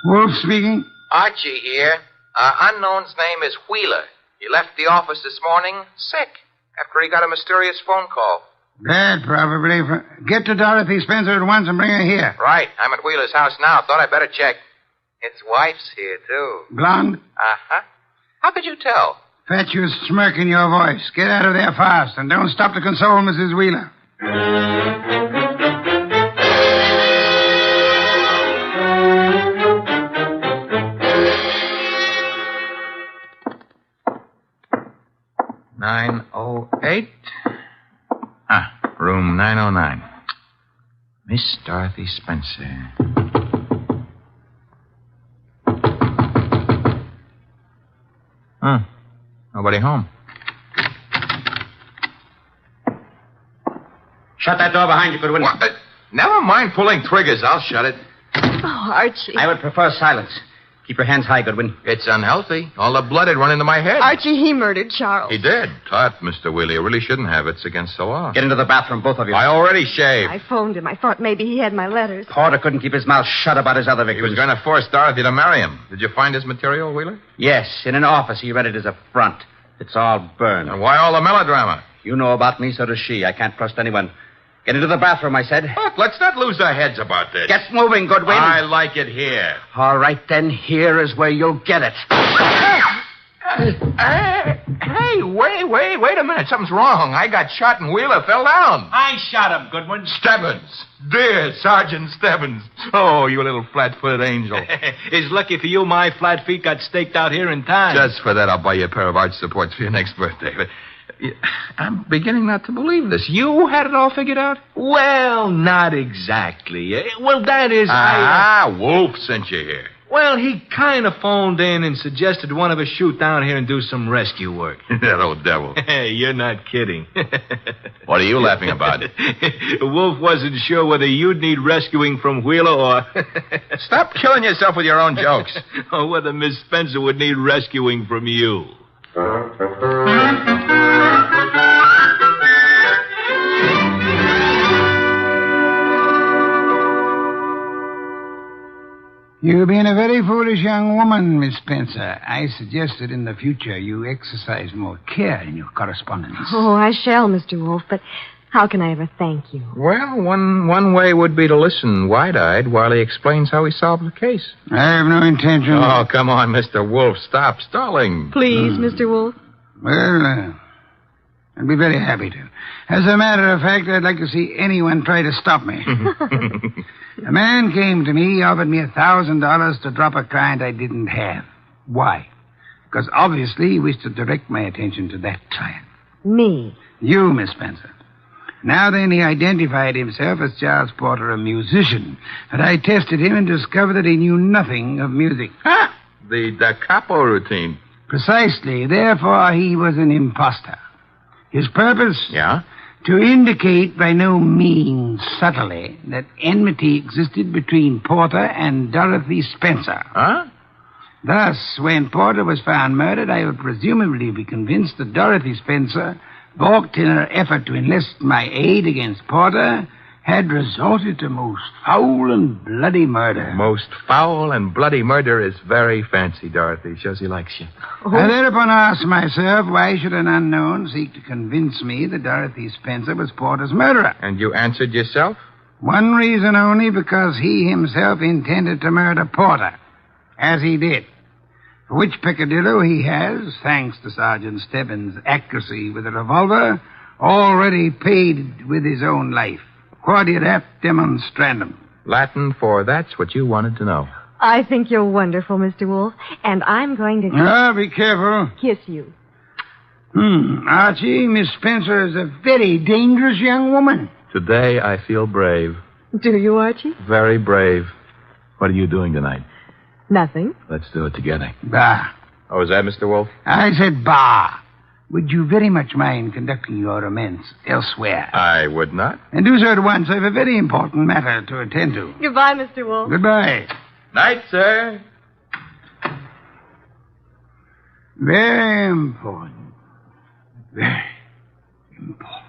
Wolf speaking. Archie here. Unknown's name is Wheeler. He left the office this morning sick after he got a mysterious phone call. Bad, probably. Get to Dorothy Spencer at once and bring her here. Right. I'm at Wheeler's house now. Thought I'd better check. His wife's here, too. Blonde? Uh-huh. How could you tell? Fatuous smirk in your voice. Get out of there fast, and don't stop to console Mrs. Wheeler. Room 909. Miss Dorothy Spencer. Nobody home. Shut that door behind you, Goodwin. What? Never mind pulling triggers. I'll shut it. Oh, Archie. I would prefer silence. Keep your hands high, Goodwin. It's unhealthy. All the blood had run into my head. Archie, he murdered Charles. He did. Tut, Mr. Wheeler. You really shouldn't have. It's against the law. Get into the bathroom, both of you. I already shaved. I phoned him. I thought maybe he had my letters. Porter couldn't keep his mouth shut about his other He victims. was going to force Dorothy to marry him. Did you find his material, Wheeler? Yes, in an office. He read it as a front. It's all burned. And why all the melodrama? You know about me, so does she. I can't trust anyone. Get into the bathroom, I said. Look, let's not lose our heads about this. Get moving, Goodwin. I like it here. All right, then. Here is where you'll get it. Hey, wait a minute. Something's wrong. I got shot and Wheeler fell down. I shot him, Goodwin. Stebbins. Dear Sergeant Stebbins. Oh, you little flat-footed angel. It's lucky for you my flat feet got staked out here in time. Just for that, I'll buy you a pair of arch supports for your next birthday. I'm beginning not to believe this. You had it all figured out? Well, not exactly. Well, that is, Wolf sent you here. Well, he kind of phoned in and suggested one of us shoot down here and do some rescue work. That old devil. Hey, you're not kidding. What are you laughing about? Wolf wasn't sure whether you'd need rescuing from Wheeler or... Stop killing yourself with your own jokes. Or whether Miss Spencer would need rescuing from you. You've been a very foolish young woman, Miss Spencer. I suggest that in the future you exercise more care in your correspondence. Oh, I shall, Mr. Wolf, but how can I ever thank you? Well, one way would be to listen wide-eyed while he explains how he solved the case. I have no intention Oh, come on, Mr. Wolf. Stop stalling. Please, Mr. Wolf. Well, I'd be very happy to. As a matter of fact, I'd like to see anyone try to stop me. A man came to me, offered me $1,000 to drop a client I didn't have. Why? Because obviously he wished to direct my attention to that client. Me? You, Miss Spencer. Now then, he identified himself as Charles Porter, a musician. But I tested him and discovered that he knew nothing of music. Ha! The Da Capo routine. Precisely. Therefore, he was an imposter. His purpose? Yeah? To indicate by no means subtly that enmity existed between Porter and Dorothy Spencer. Huh? Thus, when Porter was found murdered, I would presumably be convinced that Dorothy Spencer, balked in her effort to enlist my aid against Porter, had resorted to most foul and bloody murder. Most foul and bloody murder is very fancy, Dorothy. Shows he likes you. I thereupon asked myself, why should an unknown seek to convince me that Dorothy Spencer was Porter's murderer? And you answered yourself? One reason only, because he himself intended to murder Porter, as he did. For which peccadillo he has, thanks to Sergeant Stebbins' accuracy with a revolver, already paid with his own life. Quodirat demonstrandum. Latin for that's what you wanted to know. I think you're wonderful, Mr. Wolf, and I'm going to... Be careful. Kiss you. Archie, Miss Spencer is a very dangerous young woman. Today I feel brave. Do you, Archie? Very brave. What are you doing tonight? Nothing. Let's do it together. Bah. Oh, is that Mr. Wolf? I said bah. Would you very much mind conducting your romance elsewhere? I would not. And do so at once. I have a very important matter to attend to. Goodbye, Mr. Wolf. Goodbye. Night, sir. Very important. Very important.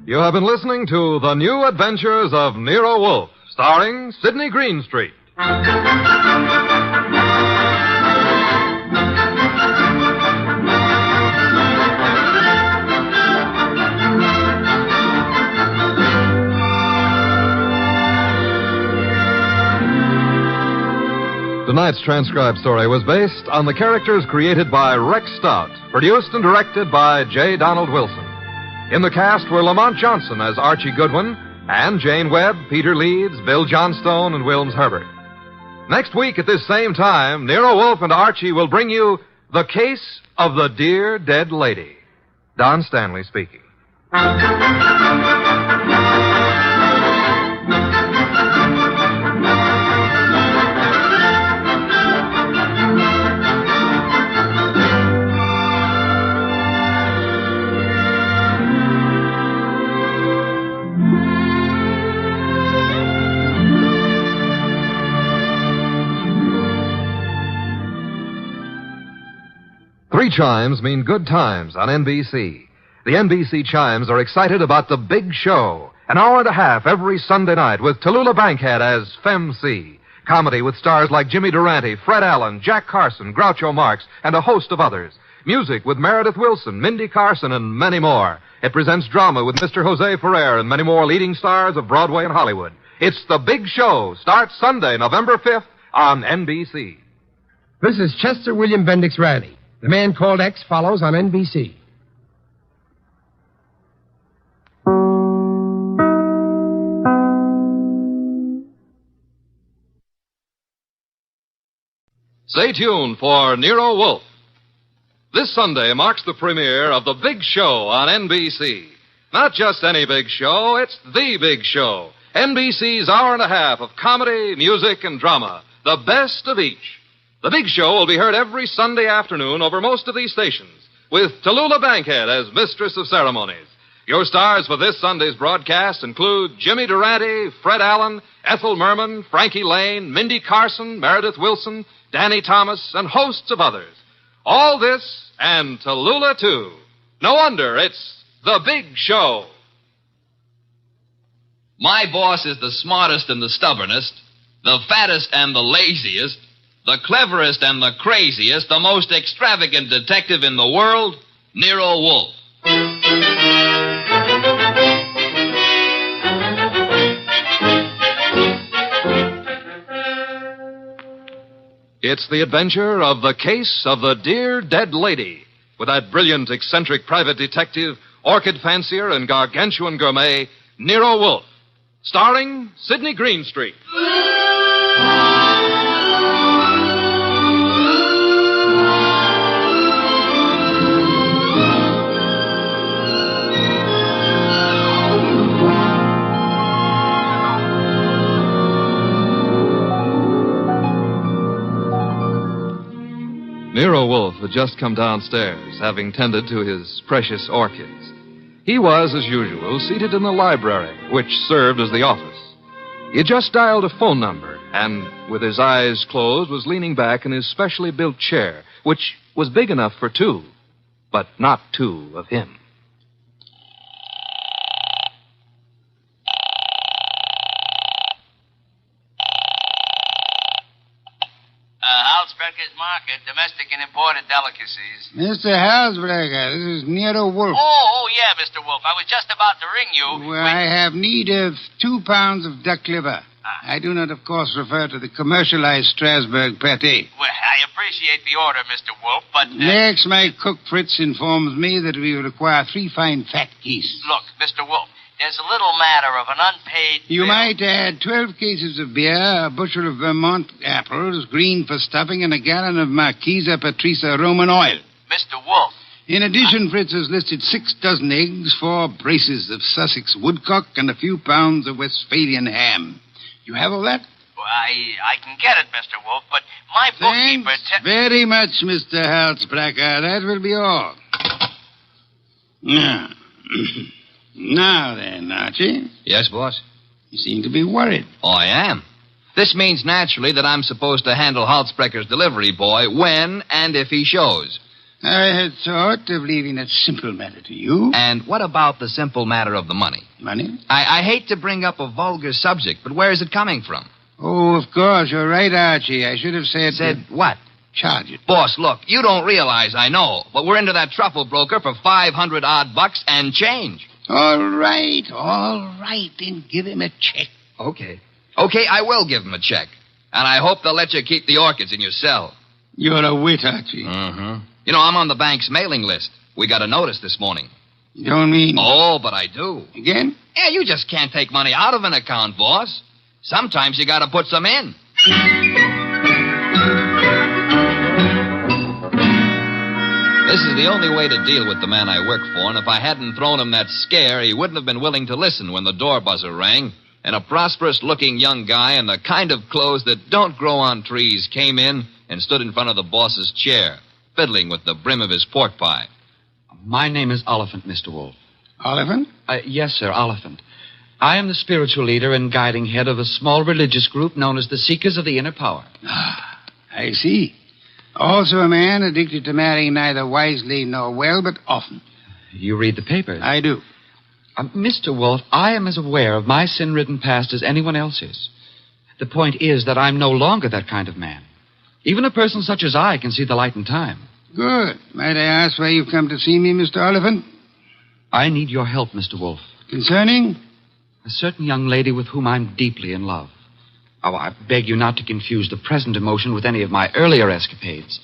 You have been listening to The New Adventures of Nero Wolfe, starring Sidney Greenstreet. Tonight's transcribed story was based on the characters created by Rex Stout, produced and directed by J. Donald Wilson. In the cast were Lamont Johnson as Archie Goodwin, and Jane Webb, Peter Leeds, Bill Johnstone, and Wilms Herbert. Next week at this same time, Nero Wolfe and Archie will bring you The Case of the Dear Dead Lady. Don Stanley speaking. Three chimes mean good times on NBC. The NBC chimes are excited about The Big Show, an hour and a half every Sunday night with Tallulah Bankhead as Femme-C. Comedy with stars like Jimmy Durante, Fred Allen, Jack Carson, Groucho Marx, and a host of others. Music with Meredith Wilson, Mindy Carson, and many more. It presents drama with Mr. Jose Ferrer and many more leading stars of Broadway and Hollywood. It's The Big Show. Starts Sunday, November 5th on NBC. This is Chester William Bendix Riley. The Man Called X follows on NBC. Stay tuned for Nero Wolfe. This Sunday marks the premiere of The Big Show on NBC. Not just any big show, it's The Big Show. NBC's hour and a half of comedy, music, and drama. The best of each. The Big Show will be heard every Sunday afternoon over most of these stations, with Tallulah Bankhead as Mistress of Ceremonies. Your stars for this Sunday's broadcast include Jimmy Durante, Fred Allen, Ethel Merman, Frankie Lane, Mindy Carson, Meredith Wilson, Danny Thomas, and hosts of others. All this and Tallulah, too. No wonder it's The Big Show. My boss is the smartest and the stubbornest, the fattest and the laziest, the cleverest and the craziest, the most extravagant detective in the world, Nero Wolfe. It's the adventure of The Case of the Dear Dead Lady, with that brilliant, eccentric private detective, orchid fancier, and gargantuan gourmet, Nero Wolfe. Starring Sidney Greenstreet. Nero Wolfe had just come downstairs, having tended to his precious orchids. He was, as usual, seated in the library, which served as the office. He had just dialed a phone number, and, with his eyes closed, was leaning back in his specially built chair, which was big enough for two, but not two of him. Halsbecker's Market, domestic and imported delicacies. Mr. Halsbrecker, this is Nero Wolfe. Oh, yeah, Mr. Wolfe. I was just about to ring you. Well, I have need of 2 pounds of duck liver. I do not, of course, refer to the commercialized Strasbourg pate. Well, I appreciate the order, Mr. Wolfe, but... Next, my cook Fritz informs me that we require 3 fine fat geese. Look, Mr. Wolfe, there's a little matter of an unpaid You bill. might add 12 cases of beer, a bushel of Vermont apples, green for stuffing, and a gallon of Marquesa Patricia Roman oil. Mr. Wolfe. In addition, Fritz has listed 6 dozen eggs, 4 braces of Sussex woodcock, and a few pounds of Westphalian ham. You have all that? Well, I can get it, Mr. Wolfe, but my bookkeeper... Thanks very much, Mr. Halsbrecker. That will be all. Now, now then, Archie. Yes, boss? You seem to be worried. Oh, I am. This means, naturally, that I'm supposed to handle Halsbrecker's delivery boy when and if he shows. I had thought of leaving that simple matter to you. And what about the simple matter of the money? Money? I hate to bring up a vulgar subject, but where is it coming from? Oh, of course. You're right, Archie. I should have said... Said what? Charge it. Boss, look, you don't realize I know, but we're into that truffle broker for $500-odd and change. All right. Then give him a check. Okay, I will give him a check. And I hope they'll let you keep the orchids in your cell. You're a wit, Archie. Mm-hmm. You know, I'm on the bank's mailing list. We got a notice this morning. You don't mean... Oh, but I do. Again? Yeah, you just can't take money out of an account, boss. Sometimes you gotta put some in. This is the only way to deal with the man I work for, and if I hadn't thrown him that scare, he wouldn't have been willing to listen when the door buzzer rang, and a prosperous-looking young guy in the kind of clothes that don't grow on trees came in and stood in front of the boss's chair, fiddling with the brim of his pork pie. My name is Oliphant, Mr. Wolfe. Oliphant? Yes, sir, Oliphant. I am the spiritual leader and guiding head of a small religious group known as the Seekers of the Inner Power. I see. Also a man addicted to marrying neither wisely nor well, but often. You read the papers? I do. Mr. Wolfe, I am as aware of my sin-ridden past as anyone else is. The point is that I'm no longer that kind of man. Even a person such as I can see the light in time. Good. Might I ask why you've come to see me, Mr. Oliphant? I need your help, Mr. Wolfe. Concerning? A certain young lady with whom I'm deeply in love. Oh, I beg you not to confuse the present emotion with any of my earlier escapades.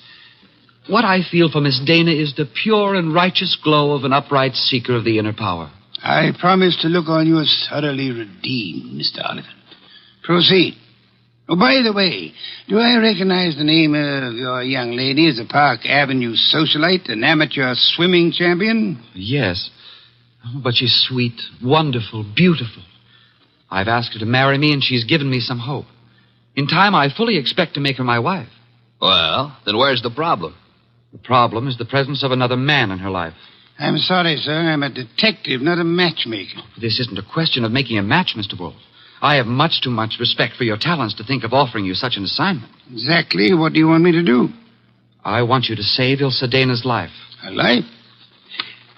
What I feel for Miss Dana is the pure and righteous glow of an upright seeker of the inner power. I promise to look on you as thoroughly redeemed, Mr. Oliphant. Proceed. Oh, by the way, do I recognize the name of your young lady as a Park Avenue socialite, an amateur swimming champion? Yes. But she's sweet, wonderful, beautiful. I've asked her to marry me, and she's given me some hope. In time, I fully expect to make her my wife. Well, then where's the problem? The problem is the presence of another man in her life. I'm sorry, sir. I'm a detective, not a matchmaker. This isn't a question of making a match, Mr. Wolf. I have much too much respect for your talents to think of offering you such an assignment. Exactly. What do you want me to do? I want you to save Ilse Dana's life. Her life?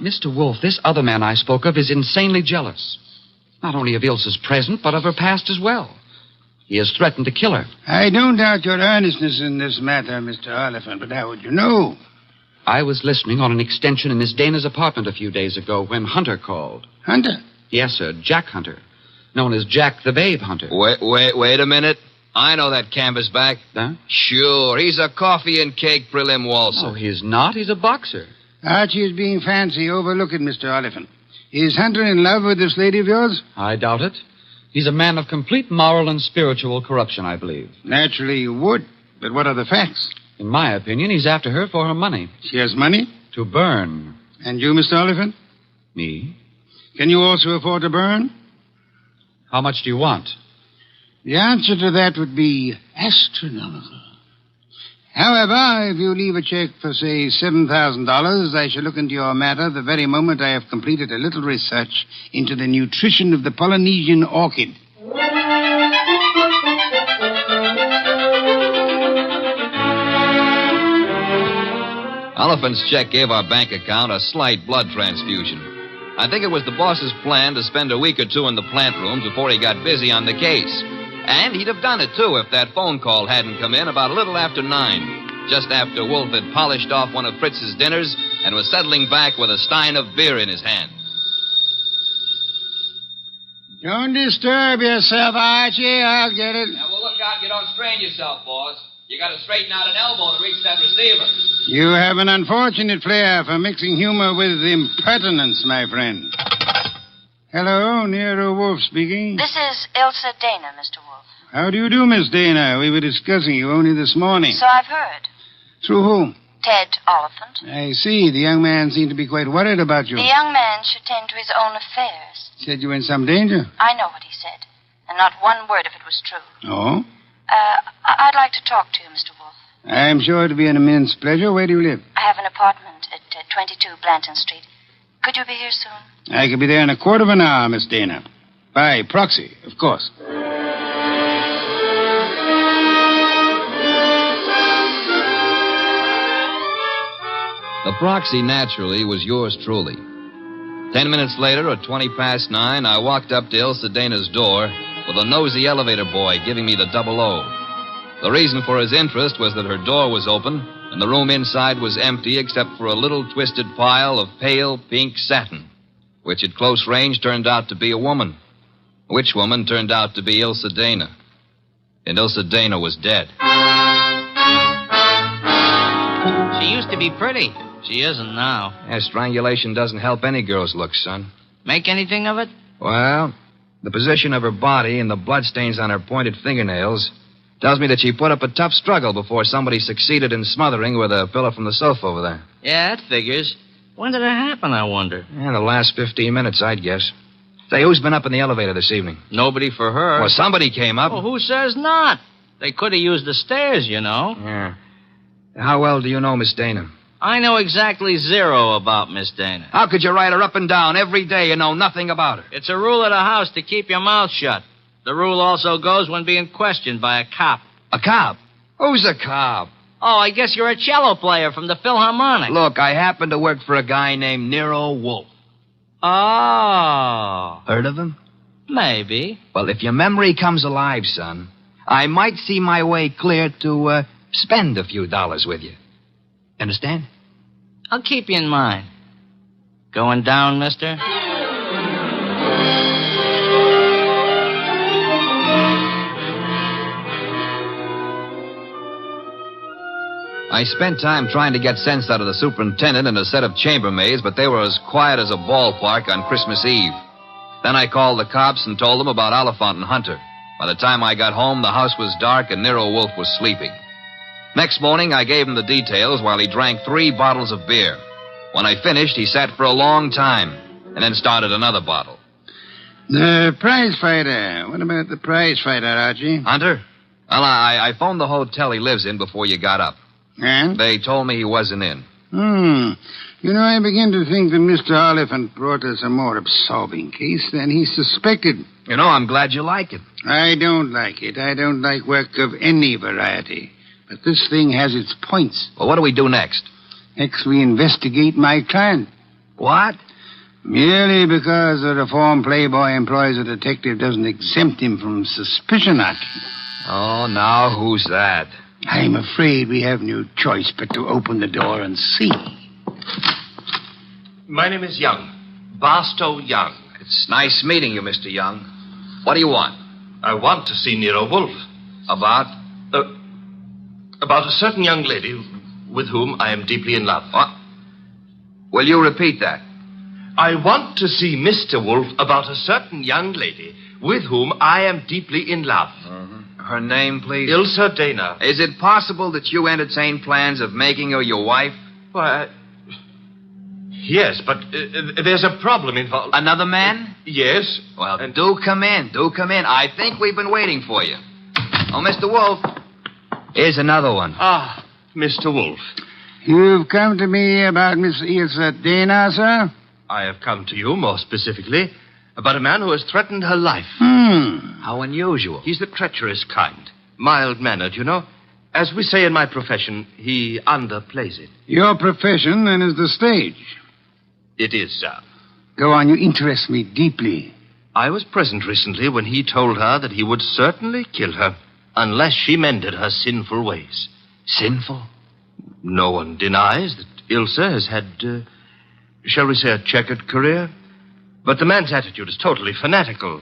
Mr. Wolf, this other man I spoke of is insanely jealous. Not only of Ilse's present, but of her past as well. He has threatened to kill her. I don't doubt your earnestness in this matter, Mr. Oliphant, but how would you know? I was listening on an extension in Miss Dana's apartment a few days ago when Hunter called. Hunter? Yes, sir, Jack Hunter. Known as Jack the Babe Hunter. Wait a minute. I know that canvasback. Huh? Sure, he's a coffee and cake prelim waltzer. Oh, he's not. He's a boxer. Archie is being fancy. Overlook it, Mr. Oliphant. Is Hunter in love with this lady of yours? I doubt it. He's a man of complete moral and spiritual corruption, I believe. Naturally you would. But what are the facts? In my opinion, he's after her for her money. She has money? To burn. And you, Mr. Oliphant? Me? Can you also afford to burn? How much do you want? The answer to that would be astronomical. However, if you leave a check for, say, $7,000, I shall look into your matter the very moment I have completed a little research into the nutrition of the Polynesian orchid. Oliphant's check gave our bank account a slight blood transfusion. I think it was the boss's plan to spend a week or two in the plant room before he got busy on the case. And he'd have done it, too, if that phone call hadn't come in about a little after 9, just after Wolf had polished off one of Fritz's dinners and was settling back with a stein of beer in his hand. Don't disturb yourself, Archie. I'll get it. Now, well, look out you don't strain yourself, boss. You got to straighten out an elbow to reach that receiver. You have an unfortunate flair for mixing humor with impertinence, my friend. Hello, Nero Wolf speaking. This is Ilse Dana, Mr. Wolf. How do you do, Miss Dana? We were discussing you only this morning. So I've heard. Through whom? Ted Oliphant. I see. The young man seemed to be quite worried about you. The young man should tend to his own affairs. Said you were in some danger. I know what he said, and not one word if it was true. Oh? I'd like to talk to you, Mr. Wolf. I'm sure it'll be an immense pleasure. Where do you live? I have an apartment at 22 Blanton Street. Could you be here soon? I could be there in a quarter of an hour, Miss Dana. By proxy, of course. The proxy, naturally, was yours truly. 10 minutes later, at 9:20, I walked up to Ilse Dana's door with a nosy elevator boy giving me the 00. The reason for his interest was that her door was open and the room inside was empty except for a little twisted pile of pale pink satin, which at close range turned out to be a woman. Which woman turned out to be Ilse Dana. And Ilse Dana was dead. She used to be pretty. She isn't now. Yeah, strangulation doesn't help any girl's looks, son. Make anything of it? Well, the position of her body and the bloodstains on her pointed fingernails tells me that she put up a tough struggle before somebody succeeded in smothering with a pillow from the sofa over there. Yeah, that figures. When did it happen, I wonder? Yeah, the last 15 minutes, I'd guess. Say, who's been up in the elevator this evening? Nobody for her. Well, somebody came up. Well, who says not? They could have used the stairs, you know. Yeah. How well do you know Miss Dana? I know exactly zero about Miss Dana. How could you ride her up and down every day and know nothing about her? It's a rule of the house to keep your mouth shut. The rule also goes when being questioned by a cop. A cop? Who's a cop? Oh, I guess you're a cello player from the Philharmonic. Look, I happen to work for a guy named Nero Wolf. Oh. Heard of him? Maybe. Well, if your memory comes alive, son, I might see my way clear to spend a few dollars with you. Understand? I'll keep you in mind. Going down, mister? I spent time trying to get sense out of the superintendent and a set of chambermaids, but they were as quiet as a ballpark on Christmas Eve. Then I called the cops and told them about Oliphant and Hunter. By the time I got home, the house was dark and Nero Wolfe was sleeping. Next morning, I gave him the details while he drank 3 bottles of beer. When I finished, he sat for a long time and then started another bottle. The prize fighter. What about the prize fighter, Archie? Hunter? Well, I phoned the hotel he lives in before you got up. And? They told me he wasn't in. You know, I begin to think that Mr. Oliphant brought us a more absorbing case than he suspected. You know, I'm glad you like it. I don't like it. I don't like work of any variety. But this thing has its points. Well, what do we do next? Next, we investigate my client. What? Merely because the reformed playboy employs a detective doesn't exempt him from suspicion, Archie. Oh, now who's that? I'm afraid we have no choice but to open the door and see. My name is Young. Barstow Young. It's nice meeting you, Mr. Young. What do you want? I want to see Nero Wolfe. About? About a certain young lady with whom I am deeply in love. What? Will you repeat that? I want to see Mr. Wolfe about a certain young lady with whom I am deeply in love. Her name, please? Ilsa Dana. Is it possible that you entertain plans of making her your wife? Why, yes, but there's a problem involved. Another man? Yes. Well, do come in. Do come in. I think we've been waiting for you. Oh, Mr. Wolfe. Here's another one. Ah, Mr. Wolfe. You've come to me about Miss Ilsa Dana, sir? I have come to you, more specifically, about a man who has threatened her life. How unusual. He's the treacherous kind. Mild-mannered, you know. As we say in my profession, he underplays it. Your profession, then, is the stage. It is, sir. Go on, you interest me deeply. I was present recently when he told her that he would certainly kill her unless she mended her sinful ways. Sinful? No one denies that Ilsa has had, shall we say, a checkered career. But the man's attitude is totally fanatical.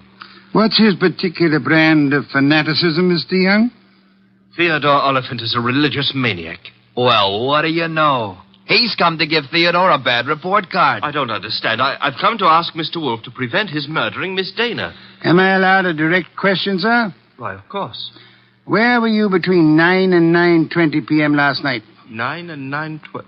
What's his particular brand of fanaticism, Mr. Young? Theodore Oliphant is a religious maniac. Well, what do you know? He's come to give Theodore a bad report card. I don't understand. I've come to ask Mr. Wolfe to prevent his murdering Miss Dana. Am I allowed a direct question, sir? Why, of course. Where were you between 9 and 9:20 p.m. last night? 9 and 9:20.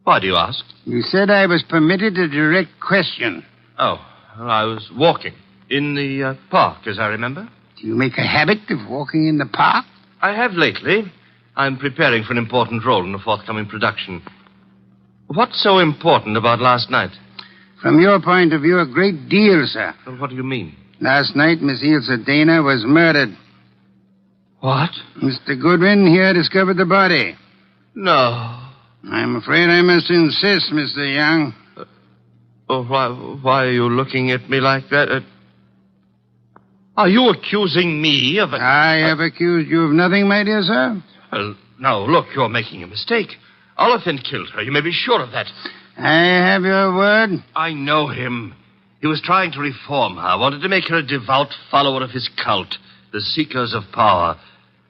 Why do you ask? You said I was permitted a direct question. Oh, well, I was walking in the park, as I remember. Do you make a habit of walking in the park? I have lately. I'm preparing for an important role in a forthcoming production. What's so important about last night? From your point of view, a great deal, sir. Well, what do you mean? Last night, Miss Ilsa Dana was murdered. What? Mr. Goodwin here discovered the body. No. I'm afraid I must insist, Mr. Young. Why are you looking at me like that? Are you accusing me of... I have accused you of nothing, my dear sir. Well, now, look, you're making a mistake. Oliphant killed her. You may be sure of that. I have your word. I know him. He was trying to reform her, wanted to make her a devout follower of his cult, the Seekers of Power.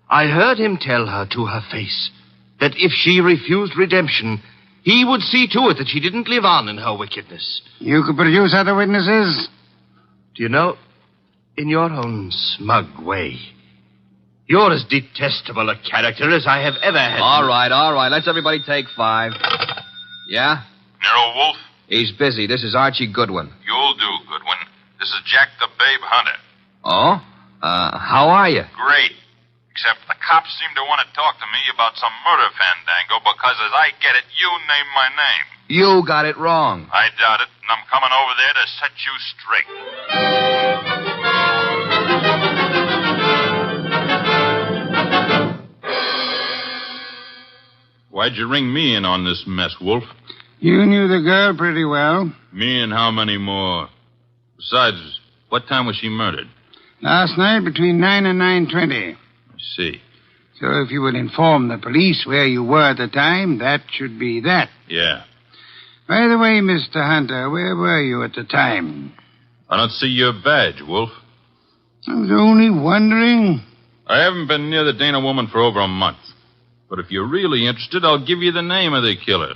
I heard him tell her to her face that if she refused redemption, he would see to it that she didn't live on in her wickedness. You could produce other witnesses? Do you know, in your own smug way, you're as detestable a character as I have ever had. All right. Let's everybody take 5. Yeah? Nero Wolfe? He's busy. This is Archie Goodwin. You'll do, Goodwin. This is Jack the Babe Hunter. Oh? How are you? Great. Except the cops seem to want to talk to me about some murder fandango because, as I get it, you named my name. You got it wrong. I doubt it, and I'm coming over there to set you straight. Why'd you ring me in on this mess, Wolf? You knew the girl pretty well. Me and how many more? Besides, what time was she murdered? Last night between 9 and 9:20. I see. So if you would inform the police where you were at the time, that should be that. Yeah. By the way, Mr. Hunter, where were you at the time? I don't see your badge, Wolf. I was only wondering. I haven't been near the Dana woman for over a month. But if you're really interested, I'll give you the name of the killer.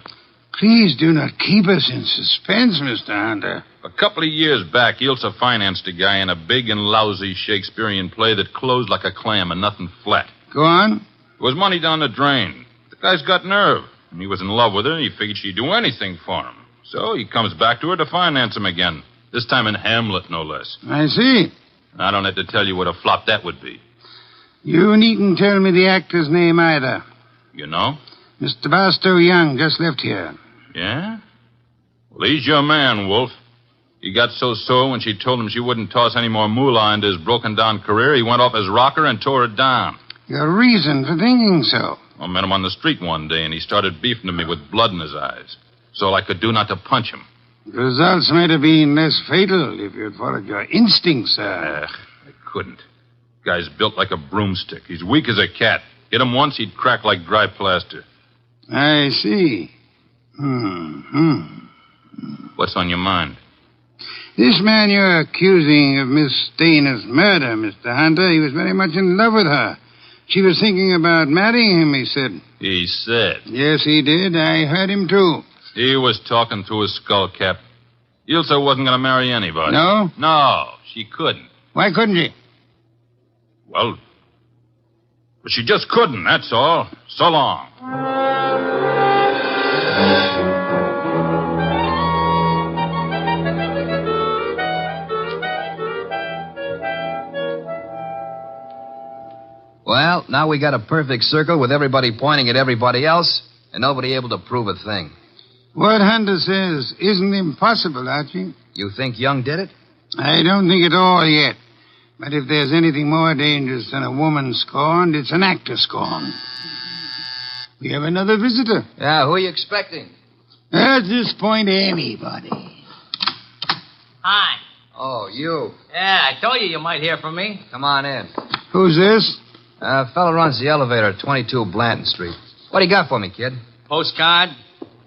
Please do not keep us in suspense, Mr. Hunter. A couple of years back, Ilsa financed a guy in a big and lousy Shakespearean play that closed like a clam and nothing flat. Go on. It was money down the drain. The guy's got nerve. And he was in love with her, and he figured she'd do anything for him. So he comes back to her to finance him again. This time in Hamlet, no less. I see. I don't have to tell you what a flop that would be. You needn't tell me the actor's name either. You know? Mr. Barstow Young just left here. Yeah? Well, he's your man, Wolf. He got so sore when she told him she wouldn't toss any more moolah into his broken-down career, he went off his rocker and tore it down. Your reason for thinking so? I met him on the street one day, and he started beefing to me with blood in his eyes. That's all I could do not to punch him. The results might have been less fatal if you'd followed your instincts, sir. I couldn't. Guy's built like a broomstick. He's weak as a cat. Hit him once, he'd crack like dry plaster. I see. What's on your mind? This man you're accusing of Miss Stayner's murder, Mr. Hunter, he was very much in love with her. She was thinking about marrying him, he said. He said? Yes, he did. I heard him, too. He was talking through his skull cap. Ilsa wasn't going to marry anybody. No? No, she couldn't. Why couldn't she? Well, but she just couldn't, that's all. So long. Well, now we got a perfect circle with everybody pointing at everybody else and nobody able to prove a thing. What Hunter says isn't impossible, Archie. You think Young did it? I don't think at all yet. But if there's anything more dangerous than a woman scorned, it's an actor scorned. We have another visitor. Yeah, who are you expecting? At this point, anybody. Hi. Oh, you. Yeah, I told you might hear from me. Come on in. Who's this? Fella runs the elevator at 22 Blanton Street. What do you got for me, kid? Postcard?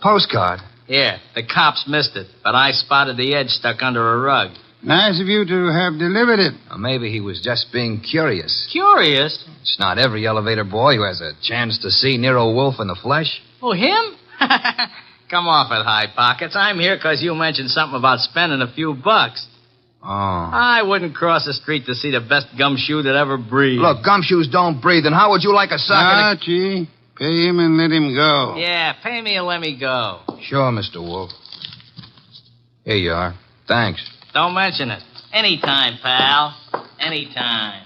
Postcard? Here, the cops missed it, but I spotted the edge stuck under a rug. Nice of you to have delivered it. Or maybe he was just being curious. Curious? It's not every elevator boy who has a chance to see Nero Wolfe in the flesh. Oh, him? Come off it, High Pockets. I'm here because you mentioned something about spending a few bucks. Oh. I wouldn't cross the street to see the best gumshoe that ever breathed. Look, gumshoes don't breathe, and how would you like a sock? Archie, pay him and let him go. Yeah, pay me and let me go. Sure, Mr. Wolf. Here you are. Thanks. Don't mention it. Anytime, pal. Anytime.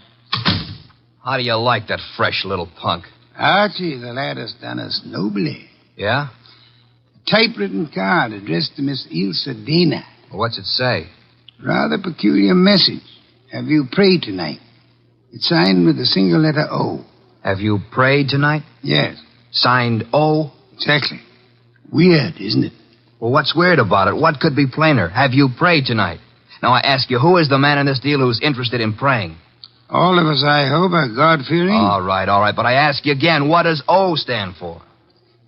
How do you like that fresh little punk? Archie, the lad has done us nobly. Yeah? A typewritten card addressed to Miss Ilsa Dana. Well, what's it say? Rather peculiar message. Have you prayed tonight? It's signed with a single letter O. Have you prayed tonight? Yes. Signed O? Exactly. Weird, isn't it? Well, what's weird about it? What could be plainer? Have you prayed tonight? Now, I ask you, who is the man in this deal who's interested in praying? All of us, I hope, are God-fearing. All right. But I ask you again, what does O stand for?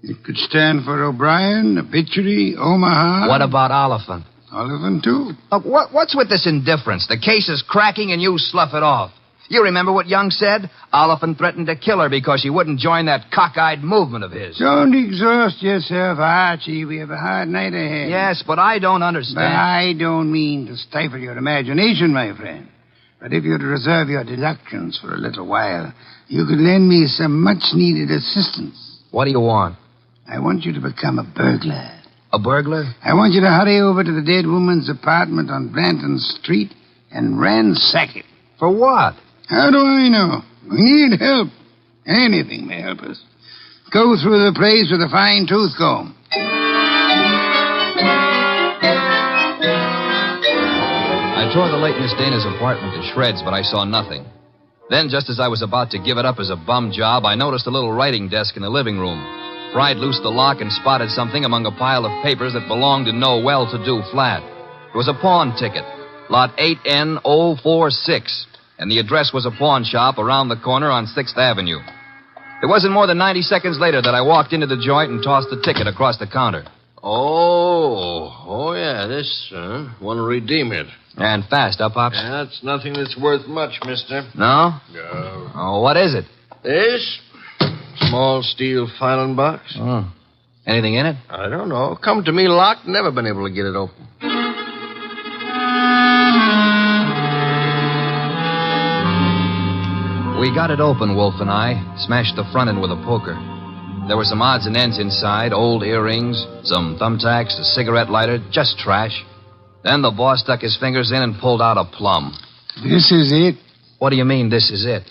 It could stand for O'Brien, Obituary, Omaha. What about Oliphant? Oliphant, too. Look, what's with this indifference? The case is cracking and you slough it off. You remember what Young said? Oliphant threatened to kill her because she wouldn't join that cockeyed movement of his. Don't exhaust yourself, Archie. We have a hard night ahead. Yes, but I don't understand. But I don't mean to stifle your imagination, my friend. But if you'd reserve your deductions for a little while, you could lend me some much-needed assistance. What do you want? I want you to become a burglar. A burglar? I want you to hurry over to the dead woman's apartment on Blanton Street and ransack it. For what? How do I know? We need help. Anything may help us. Go through the place with a fine tooth comb. I tore the late Miss Dana's apartment to shreds, but I saw nothing. Then, just as I was about to give it up as a bum job, I noticed a little writing desk in the living room. Pried loose the lock and spotted something among a pile of papers that belonged to no well-to-do flat. It was a pawn ticket, lot 8N046, and the address was a pawn shop around the corner on 6th Avenue. It wasn't more than 90 seconds later that I walked into the joint and tossed the ticket across the counter. Oh, yeah, this, want to redeem it. And fast, huh, Pops? Yeah, it's nothing that's worth much, mister. No? No. Oh, what is it? This? Small steel filing box. Oh. Anything in it? I don't know. Come to me locked, never been able to get it open. We got it open, Wolf and I. Smashed the front end with a poker. There were some odds and ends inside, old earrings, some thumbtacks, a cigarette lighter, just trash. Then the boss stuck his fingers in and pulled out a plum. This is it. What do you mean, this is it?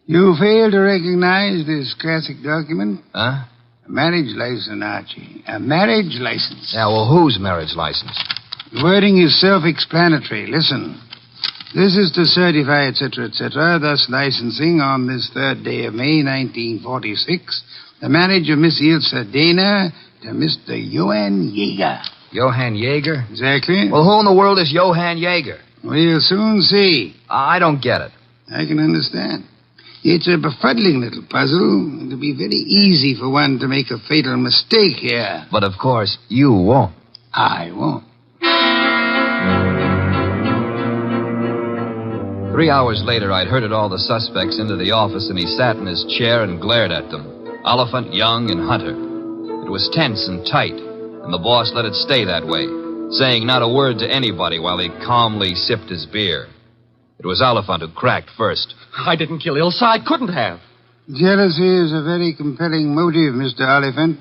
You fail to recognize this classic document? Huh? A marriage license, Archie. A marriage license. Yeah, well, whose marriage license? The wording is self-explanatory. Listen. This is to certify, etc., etc., thus licensing on this 3rd day of May, 1946, the marriage of Miss Ilse Dana to Mr. Johann Jaeger. Johann Jaeger? Exactly. Well, who in the world is Johann Jaeger? We'll soon see. I don't get it. I can understand. It's a befuddling little puzzle. It'll be very easy for one to make a fatal mistake here. But, of course, you won't. I won't. 3 hours later, I'd herded all the suspects into the office, and he sat in his chair and glared at them. Oliphant, Young, and Hunter. It was tense and tight, and the boss let it stay that way, saying not a word to anybody while he calmly sipped his beer. It was Oliphant who cracked first. I didn't kill Ilse. I couldn't have. Jealousy is a very compelling motive, Mr. Oliphant.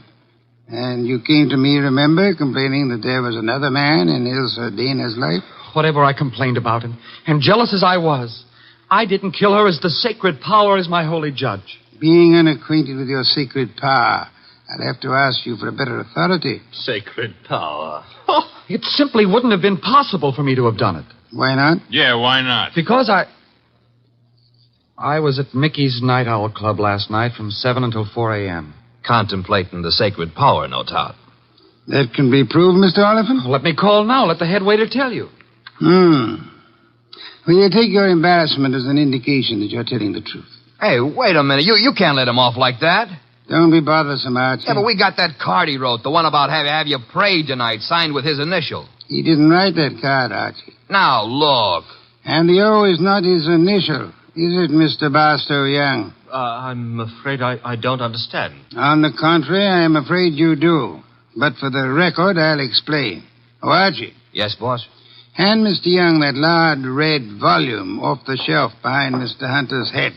And you came to me, remember, complaining that there was another man in Ilse Dana's life? Whatever I complained about, and jealous as I was, I didn't kill her as the sacred power is my holy judge. Being unacquainted with your sacred power, I'll have to ask you for a better authority. Sacred power. Oh, it simply wouldn't have been possible for me to have done it. Why not? Yeah, why not? Because I was at Mickey's Night Owl Club last night from 7 until 4 a.m. Contemplating the sacred power, no doubt. That can be proved, Mr. Oliphant? Let me call now. Let the head waiter tell you. Well, you take your embarrassment as an indication that you're telling the truth. Hey, wait a minute. You can't let him off like that. Don't be bothersome, Archie. Yeah, but we got that card he wrote, the one about have you prayed tonight, signed with his initial. He didn't write that card, Archie. Now, look. And the O is not his initial, is it, Mr. Barstow Young? I'm afraid I don't understand. On the contrary, I am afraid you do. But for the record, I'll explain. Oh, Archie. Yes, boss? Hand Mr. Young that large red volume off the shelf behind Mr. Hunter's head.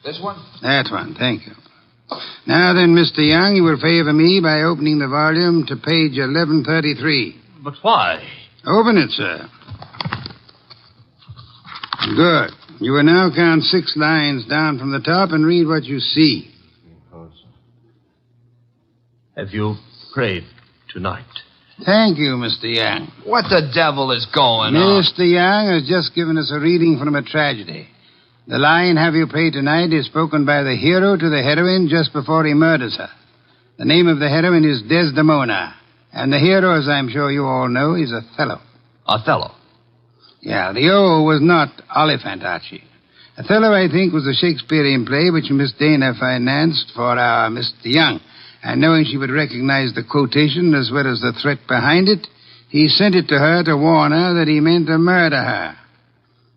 This one? That one, thank you. Now then, Mr. Young, you will favor me by opening the volume to page 1133. But why? Open it, sir. Good. You will now count 6 lines down from the top and read what you see. Have you prayed tonight? Thank you, Mr. Young. What the devil is going on? Mr. Young has just given us a reading from a tragedy. The line, have you prayed tonight, is spoken by the hero to the heroine just before he murders her. The name of the heroine is Desdemona. And the hero, as I'm sure you all know, is Othello. Othello? Yeah, the O was not Oliphant, Archie. Othello, I think, was a Shakespearean play which Miss Dana financed for our Mr. Young. And knowing she would recognize the quotation as well as the threat behind it, he sent it to her to warn her that he meant to murder her.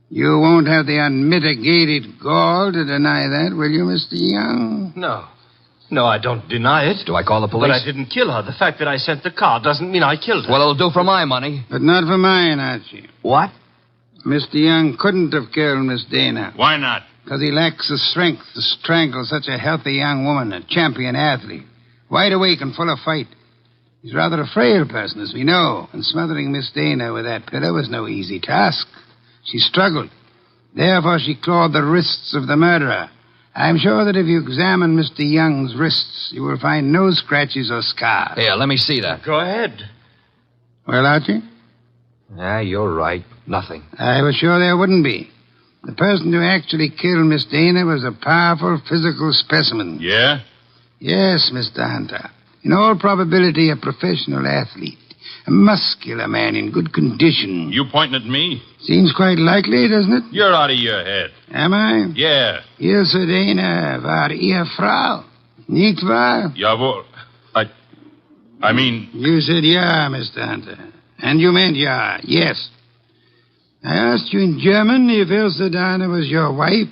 You won't have the unmitigated gall to deny that, will you, Mr. Young? No. No, I don't deny it. Do I call the police? But I didn't kill her. The fact that I sent the card doesn't mean I killed her. Well, it'll do for my money. But not for mine, Archie. What? Mr. Young couldn't have killed Miss Dana. Why not? Because he lacks the strength to strangle such a healthy young woman, a champion athlete. Wide awake and full of fight. He's rather a frail person, as we know, and smothering Miss Dana with that pillow was no easy task. She struggled. Therefore, she clawed the wrists of the murderer. I'm sure that if you examine Mr. Young's wrists, you will find no scratches or scars. Here, let me see that. Go ahead. Well, Archie? Yeah, you're right. Nothing. I was sure there wouldn't be. The person who actually killed Miss Dana was a powerful physical specimen. Yeah? Yes, Mr. Hunter. In all probability, a professional athlete. A muscular man in good condition. You pointing at me? Seems quite likely, doesn't it? You're out of your head. Am I? Yeah. Ilse Dana war Ehefrau. Nicht wahr? Jawohl. I mean... You said yeah, Mr. Hunter. And you meant yeah, yes. I asked you in German if Ilse Dana was your wife,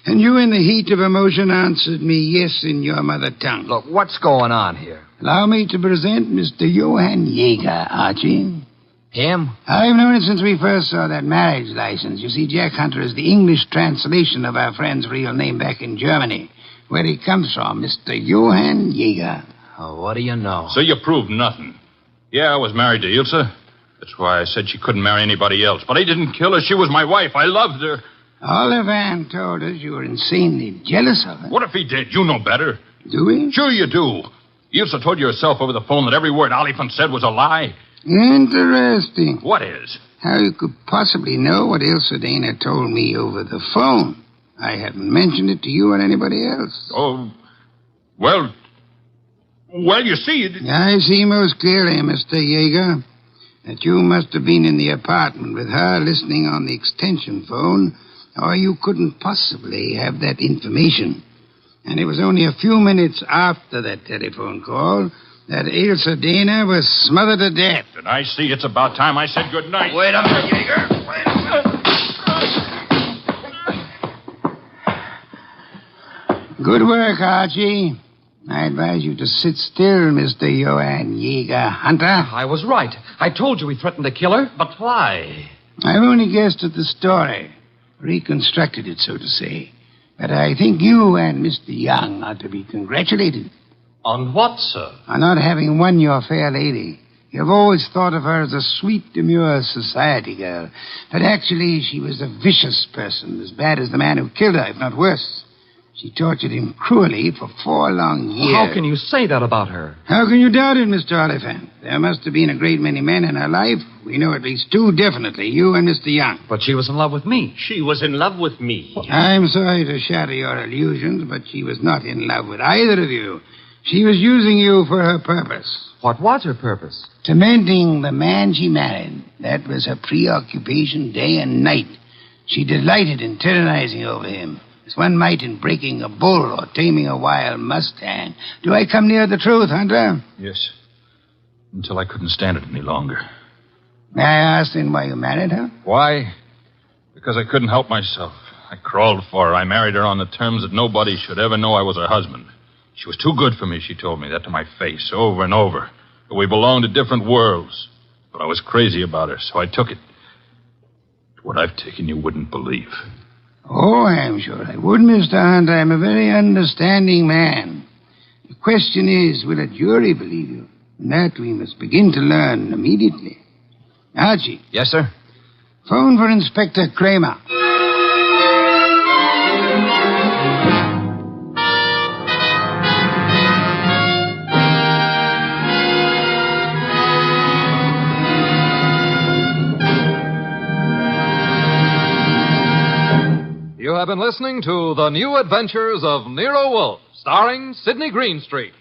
And you, in the heat of emotion, answered me yes in your mother tongue. Look, what's going on here? Allow me to present Mr. Johann Jaeger, Archie. Him? I've known it since we first saw that marriage license. You see, Jack Hunter is the English translation of our friend's real name back in Germany, where he comes from, Mr. Johann Jaeger. Oh, what do you know? So you proved nothing. Yeah, I was married to Ilse. That's why I said she couldn't marry anybody else. But I didn't kill her. She was my wife. I loved her. Olivan told us you were insanely jealous of her. What if he did? You know better. Do we? Sure you do. Ilse told you herself over the phone that every word Oliphant said was a lie. Interesting. What is? How you could possibly know what Ilse Dana told me over the phone. I haven't mentioned it to you or anybody else. Oh, well, you see... I see most clearly, Mr. Jaeger, that you must have been in the apartment with her listening on the extension phone, or you couldn't possibly have that information. And it was only a few minutes after that telephone call that Ilse Dana was smothered to death. And I see it's about time I said good night. Wait a minute, Jaeger. Wait a minute. Good work, Archie. I advise you to sit still, Mr. Johann Jaeger Hunter. I was right. I told you he threatened to kill her. But why? I've only guessed at the story. Reconstructed it, so to say. But I think you and Mr. Young ought to be congratulated. On what, sir? On not having won your fair lady. You've always thought of her as a sweet, demure society girl. But actually, she was a vicious person, as bad as the man who killed her, if not worse. She tortured him cruelly for 4 long years. How can you say that about her? How can you doubt it, Mr. Oliphant? There must have been a great many men in her life. We know at least 2 definitely, you and Mr. Young. But she was in love with me. She was in love with me. I'm sorry to shatter your illusions, but she was not in love with either of you. She was using you for her purpose. What was her purpose? Tormenting the man she married. That was her preoccupation day and night. She delighted in tyrannizing over him, as one might in breaking a bull or taming a wild mustang. Do I come near the truth, Hunter? Yes. Until I couldn't stand it any longer. May I ask then why you married her? Why? Because I couldn't help myself. I crawled for her. I married her on the terms that nobody should ever know I was her husband. She was too good for me, she told me that to my face over and over. But we belonged to different worlds. But I was crazy about her, so I took it. What I've taken you wouldn't believe. Oh, I'm sure I would, Mr. Hunter. I'm a very understanding man. The question is, will a jury believe you? And that we must begin to learn immediately. Archie. Yes, sir? Phone for Inspector Kramer. You have been listening to The New Adventures of Nero Wolfe, starring Sidney Greenstreet.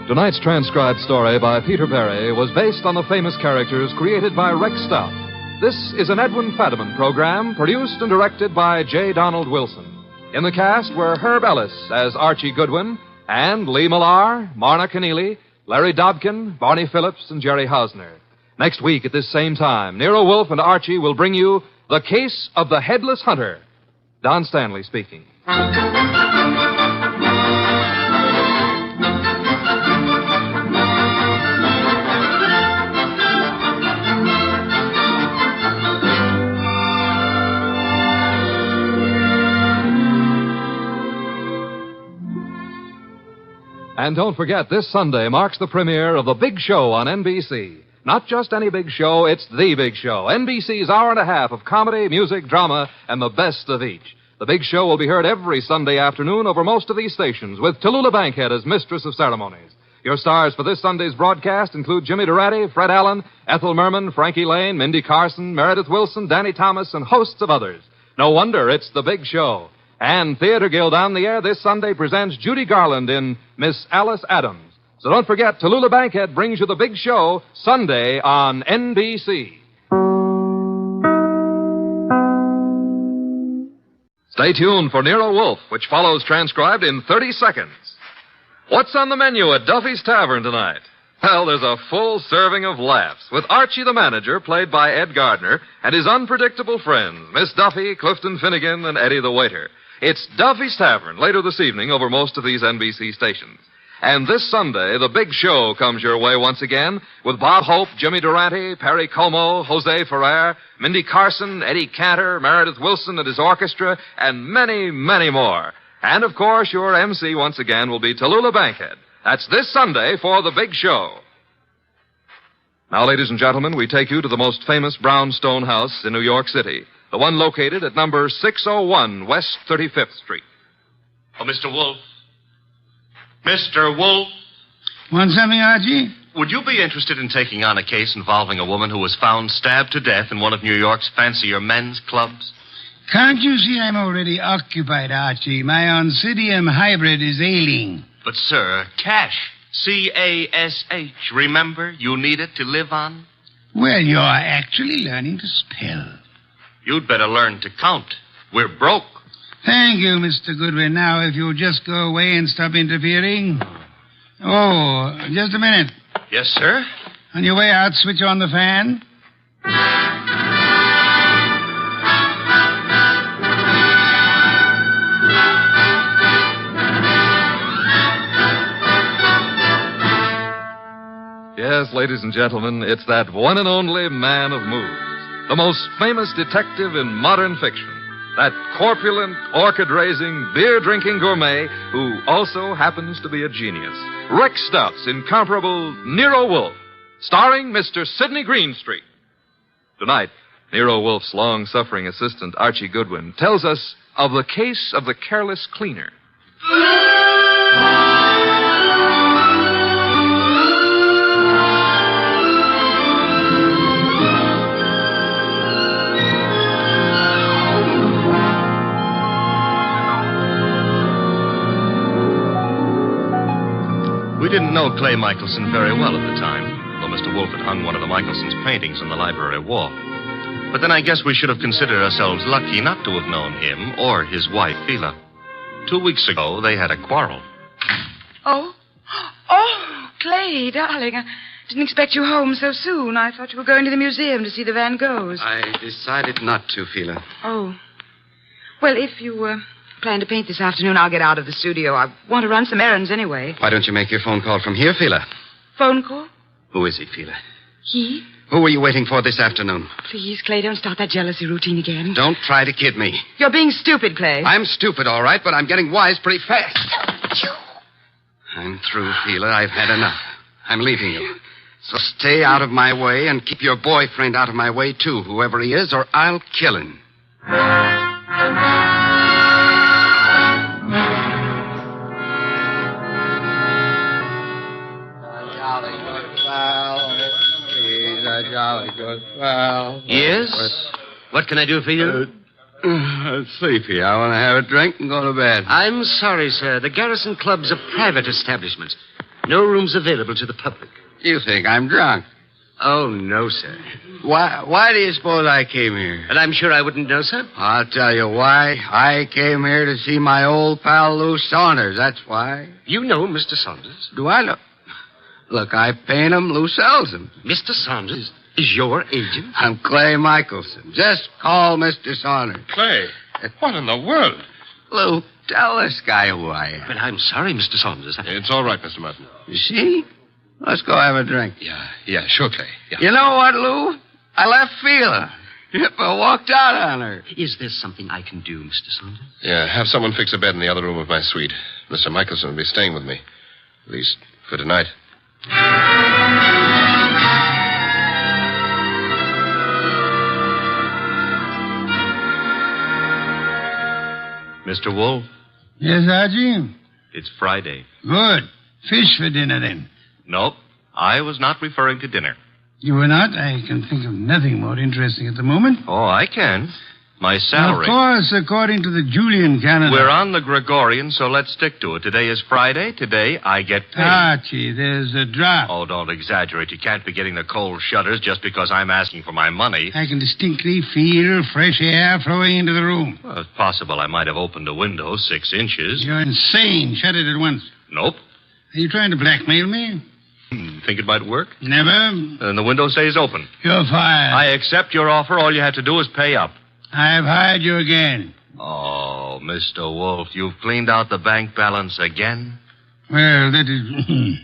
Tonight's transcribed story by Peter Perry was based on the famous characters created by Rex Stout. This is an Edwin Fadiman program produced and directed by J. Donald Wilson. In the cast were Herb Ellis as Archie Goodwin and Lee Millar, Marna Keneally, Larry Dobkin, Barney Phillips, and Jerry Hausner. Next week at this same time, Nero Wolfe and Archie will bring you The Case of the Headless Hunter. Don Stanley speaking. And don't forget, this Sunday marks the premiere of The Big Show on NBC. Not just any big show, it's The Big Show. NBC's hour and a half of comedy, music, drama, and the best of each. The Big Show will be heard every Sunday afternoon over most of these stations, with Tallulah Bankhead as mistress of ceremonies. Your stars for this Sunday's broadcast include Jimmy Durante, Fred Allen, Ethel Merman, Frankie Lane, Mindy Carson, Meredith Wilson, Danny Thomas, and hosts of others. No wonder it's The Big Show. And Theater Guild on the Air this Sunday presents Judy Garland in Miss Alice Adams. So don't forget, Tallulah Bankhead brings you The Big Show Sunday on NBC. Stay tuned for Nero Wolfe, which follows transcribed in 30 seconds. What's on the menu at Duffy's Tavern tonight? Well, there's a full serving of laughs with Archie the manager, played by Ed Gardner, and his unpredictable friends, Miss Duffy, Clifton Finnegan, and Eddie the waiter. It's Duffy's Tavern later this evening over most of these NBC stations. And this Sunday, the big show comes your way once again with Bob Hope, Jimmy Durante, Perry Como, Jose Ferrer, Mindy Carson, Eddie Cantor, Meredith Wilson and his orchestra, and many, many more. And, of course, your MC once again will be Tallulah Bankhead. That's this Sunday for the big show. Now, ladies and gentlemen, we take you to the most famous brownstone house in New York City, the one located at number 601 West 35th Street. Oh, Mr. Wolfe. Mr. Wolfe. Want something, Archie? Would you be interested in taking on a case involving a woman who was found stabbed to death in one of New York's fancier men's clubs? Can't you see I'm already occupied, Archie? My Oncidium hybrid is ailing. But, sir, cash. C-A-S-H. Remember, you need it to live on. Well, you're actually learning to spell. You'd better learn to count. We're broke. Thank you, Mr. Goodwin. Now, if you'll just go away and stop interfering. Oh, just a minute. Yes, sir? On your way out, switch on the fan. Yes, ladies and gentlemen, it's that one and only man of moves, the most famous detective in modern fiction, that corpulent, orchid-raising, beer-drinking gourmet who also happens to be a genius. Rick Stuff's incomparable Nero Wolfe, starring Mr. Sidney Greenstreet. Tonight, Nero Wolfe's long-suffering assistant, Archie Goodwin, tells us of the case of the careless cleaner. We didn't know Clay Michelson very well at the time, though Mr. Wolfe had hung one of the Michelson's paintings on the library wall. But then I guess we should have considered ourselves lucky not to have known him or his wife, Phila. 2 weeks ago, they had a quarrel. Oh, Clay, darling, I didn't expect you home so soon. I thought you were going to the museum to see the Van Goghs. I decided not to, Phila. Oh. Well, if you plan to paint this afternoon, I'll get out of the studio. I want to run some errands anyway. Why don't you make your phone call from here, Phila? Phone call? Who is he, Phila? He? Who were you waiting for this afternoon? Please, Clay, don't start that jealousy routine again. Don't try to kid me. You're being stupid, Clay. I'm stupid, all right, but I'm getting wise pretty fast. I'm through, Phila. I've had enough. I'm leaving you. So stay out of my way and keep your boyfriend out of my way, too, whoever he is, or I'll kill him. Yes? What can I do for you? Sleepy. I want to have a drink and go to bed. I'm sorry, sir. The Garrison Club's a private establishment. No rooms available to the public. You think I'm drunk? Oh, no, sir. Why do you suppose I came here? And I'm sure I wouldn't know, sir. I'll tell you why. I came here to see my old pal Lou Saunders. That's why. You know Mr. Saunders? Do I know? Look, I paint him. Lou sells them. Mr. Saunders is your agent? I'm Clay Michelson. Just call Mr. Saunders. Clay? What in the world? Lou, tell this guy who I am. But I'm sorry, Mr. Saunders. It's all right, Mr. Martin. You see? Let's go have a drink. Yeah, sure, Clay. Yeah. You know what, Lou? I left Phila. I walked out on her. Is there something I can do, Mr. Saunders? Yeah, have someone fix a bed in the other room of my suite. Mr. Michelson will be staying with me. At least for tonight. Mr. Wolfe? Yes, Archie? It's Friday. Good. Fish for dinner, then. Nope. I was not referring to dinner. You were not? I can think of nothing more interesting at the moment. Oh, I can. My salary. Of course, according to the Julian calendar. We're on the Gregorian, so let's stick to it. Today is Friday. Today I get paid. Archie, there's a drop. Oh, don't exaggerate. You can't be getting the cold shutters just because I'm asking for my money. I can distinctly feel fresh air flowing into the room. Well, it's possible I might have opened a window 6 inches. You're insane. Shut it at once. Nope. Are you trying to blackmail me? Think it might work? Never. Then the window stays open. You're fired. I accept your offer. All you have to do is pay up. I've hired you again. Oh, Mr. Wolf, you've cleaned out the bank balance again? Well, that is...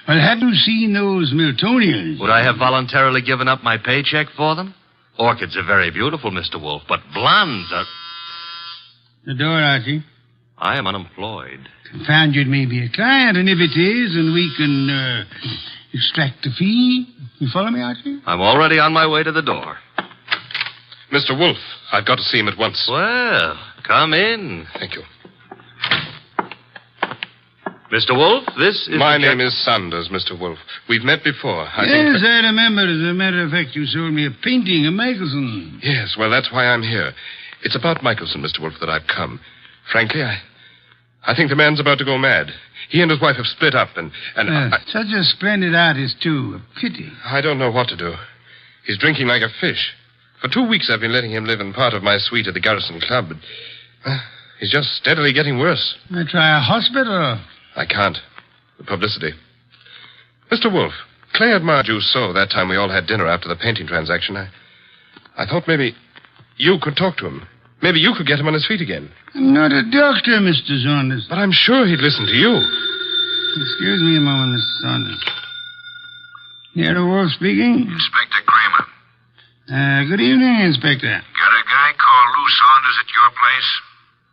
Well, have you seen those Miltonians? Would I have voluntarily given up my paycheck for them? Orchids are very beautiful, Mr. Wolf, but blondes are... The door, Archie. I am unemployed. Found you'd maybe a client, and if it is, and we can extract a fee. You follow me, Archie? I'm already on my way to the door. Mr. Wolf, I've got to see him at once. Well, come in. Thank you. Mr. Wolf, this is... My name is Saunders, Mr. Wolf. We've met before. I remember. As a matter of fact, you sold me a painting of Michelson. Yes, well, that's why I'm here. It's about Michelson, Mr. Wolf, that I've come. Frankly, I think the man's about to go mad. He and his wife have split up, and such a splendid artist, too. A pity. I don't know what to do. He's drinking like a fish. For 2 weeks, I've been letting him live in part of my suite at the Garrison Club, but he's just steadily getting worse. I try a hospital. I can't. The publicity. Mr. Wolf, Clay admired you so that time we all had dinner after the painting transaction. I thought maybe you could talk to him. Maybe you could get him on his feet again. I'm not a doctor, Mr. Saunders. But I'm sure he'd listen to you. Excuse me a moment, Mr. Saunders. Nero Wolf speaking? Inspector Kramer. Good evening, Inspector. Got a guy called Lou Saunders at your place?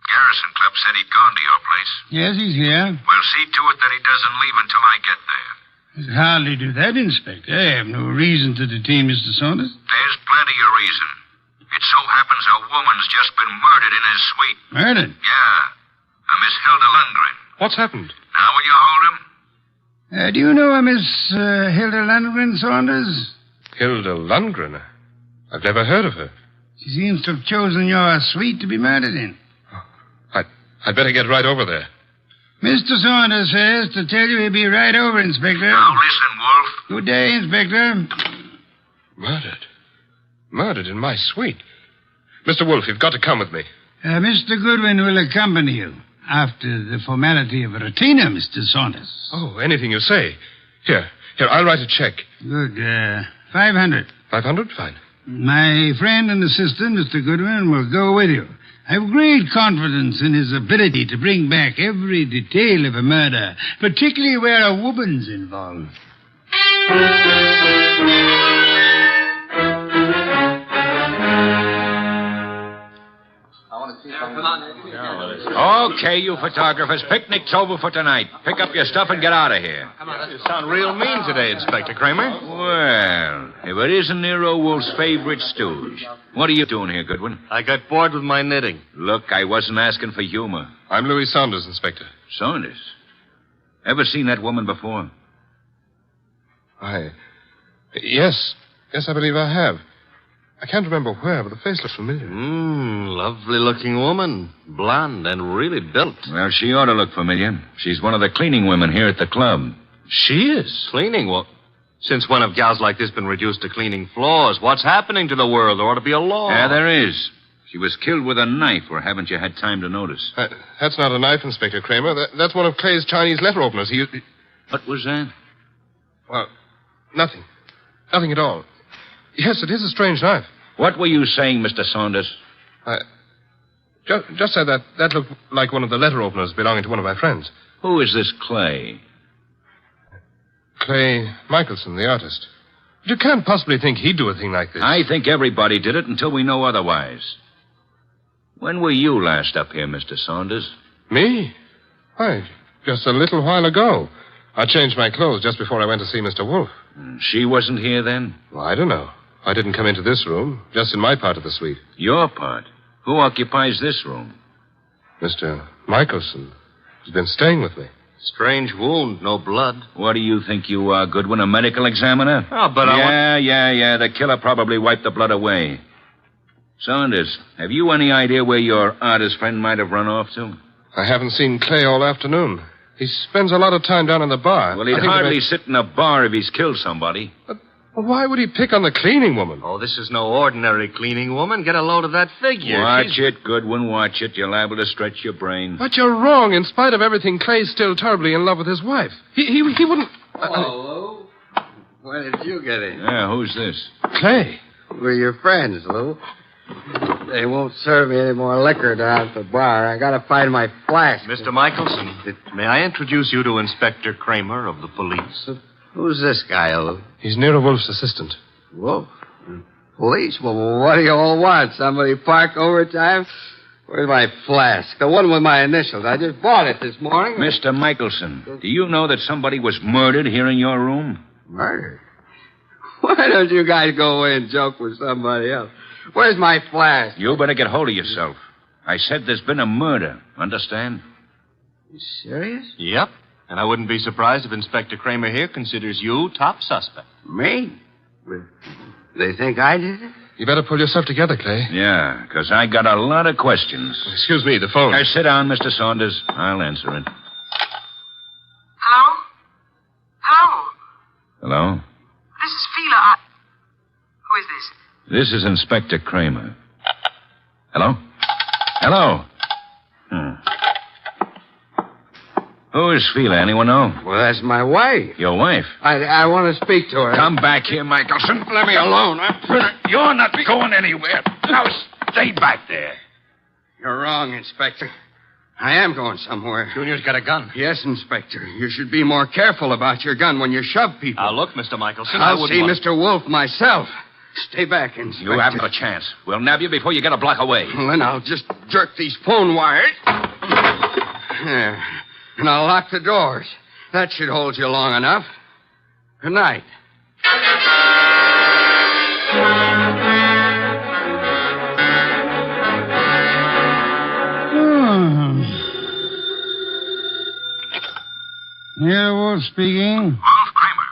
Garrison Club said he'd gone to your place. Yes, he's here. Well, see to it that he doesn't leave until I get there. I'd hardly do that, Inspector. I have no reason to detain Mr. Saunders. There's plenty of reason. It so happens a woman's just been murdered in his suite. Murdered? Yeah. A Miss Hilda Lundgren. What's happened? Now will you hold him? Do you know a Miss Hilda Lundgren, Saunders? Hilda Lundgren? I've never heard of her. She seems to have chosen your suite to be murdered in. I'd better get right over there. Mr. Saunders says to tell you he'll be right over, Inspector. Now listen, Wolf. Good day, Inspector. Murdered? Murdered in my suite? Mr. Wolf, you've got to come with me. Mr. Goodwin will accompany you. After the formality of a retainer, Mr. Saunders. Oh, anything you say. Here, I'll write a check. Good. 500. 500? Fine. My friend and assistant, Mr. Goodwin, will go with you. I have great confidence in his ability to bring back every detail of a murder, particularly where a woman's involved. Okay, you photographers, picnic's over for tonight. Pick up your stuff and get out of here. You sound real mean today, Inspector Kramer. Well, if it isn't Nero Wolf's favorite stooge. What are you doing here, Goodwin? I got bored with my knitting. Look, I wasn't asking for humor. I'm Louis Saunders, Inspector. Saunders? Ever seen that woman before? Yes, I believe I have. I can't remember where, but the face looks familiar. Lovely-looking woman. Blonde and really built. Well, she ought to look familiar. She's one of the cleaning women here at the club. She is? Cleaning? Well, since when have gals like this been reduced to cleaning floors? What's happening to the world? There ought to be a law. Yeah, there is. She was killed with a knife, or haven't you had time to notice? That's not a knife, Inspector Kramer. That's one of Clay's Chinese letter openers. What was that? Well, nothing. Nothing at all. Yes, it is a strange knife. What were you saying, Mr. Saunders? Just said that looked like one of the letter openers belonging to one of my friends. Who is this Clay? Clay Michelson, the artist. But you can't possibly think he'd do a thing like this. I think everybody did it until we know otherwise. When were you last up here, Mr. Saunders? Me? Why, just a little while ago. I changed my clothes just before I went to see Mr. Wolf. She wasn't here then? Well, I don't know. I didn't come into this room, just in my part of the suite. Your part? Who occupies this room? Mr. Michelson. He's been staying with me. Strange wound, no blood. What do you think you are, Goodwin, a medical examiner? Oh, but Yeah, the killer probably wiped the blood away. Saunders, have you any idea where your artist friend might have run off to? I haven't seen Clay all afternoon. He spends a lot of time down in the bar. Well, he'd hardly sit in a bar if he's killed somebody. Well, why would he pick on the cleaning woman? Oh, this is no ordinary cleaning woman. Get a load of that figure. Watch it, Goodwin, watch it. You're liable to stretch your brain. But you're wrong. In spite of everything, Clay's still terribly in love with his wife. He wouldn't... Hello, Lou. Where did you get in? Yeah, who's this? Clay. We're your friends, Lou. They won't serve me any more liquor down at the bar. I gotta find my flask. Mr. Michelson, may I introduce you to Inspector Kramer of the police? Who's this guy, Lou? He's Nero Wolf's assistant. Wolf? Police? Well, what do you all want? Somebody park overtime? Where's my flask? The one with my initials. I just bought it this morning. Mr. Michelson, do you know that somebody was murdered here in your room? Murdered? Why don't you guys go away and joke with somebody else? Where's my flask? You better get hold of yourself. I said there's been a murder. Understand? You serious? Yep. And I wouldn't be surprised if Inspector Kramer here considers you top suspect. Me? They think I did it? You better pull yourself together, Clay. Yeah, because I got a lot of questions. Excuse me, the phone. Sit down, Mr. Saunders. I'll answer it. Hello? Hello? Hello? This is Fila. Who is this? This is Inspector Kramer. Hello? Hello? Who is Fila? Anyone know? Well, that's my wife. Your wife? I want to speak to her. Come back here, Michelson. Let me alone. You're not going anywhere. Now, stay back there. You're wrong, Inspector. I am going somewhere. Junior's got a gun. Yes, Inspector. You should be more careful about your gun when you shove people. Now, look, Mr. Michelson, I'll see Mr. Wolf myself. Stay back, Inspector. You haven't a chance. We'll nab you before you get a block away. Well, then I'll just jerk these phone wires. There. And I'll lock the doors. That should hold you long enough. Good night. Here, Wolf speaking. Wolf Kramer.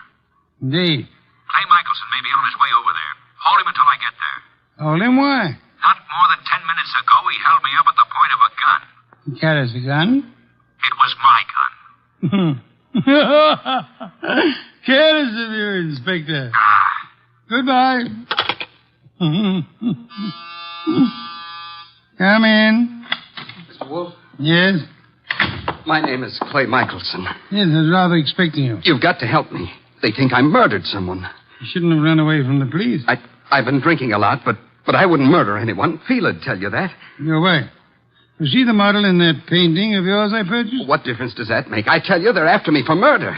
Indeed. Clay Michelson may be on his way over there. Hold him until I get there. Hold him, why? Not more than 10 minutes ago, he held me up at the point of a gun. He carries a gun. It was my gun. Careless of you, Inspector. Goodbye. Come in. Mr. Wolf? Yes? My name is Clay Michelson. Yes, I was rather expecting you. You've got to help me. They think I murdered someone. You shouldn't have run away from the police. I've been drinking a lot, but I wouldn't murder anyone. Fela'd tell you that. Your wife. Was she the model in that painting of yours I purchased? What difference does that make? I tell you, they're after me for murder.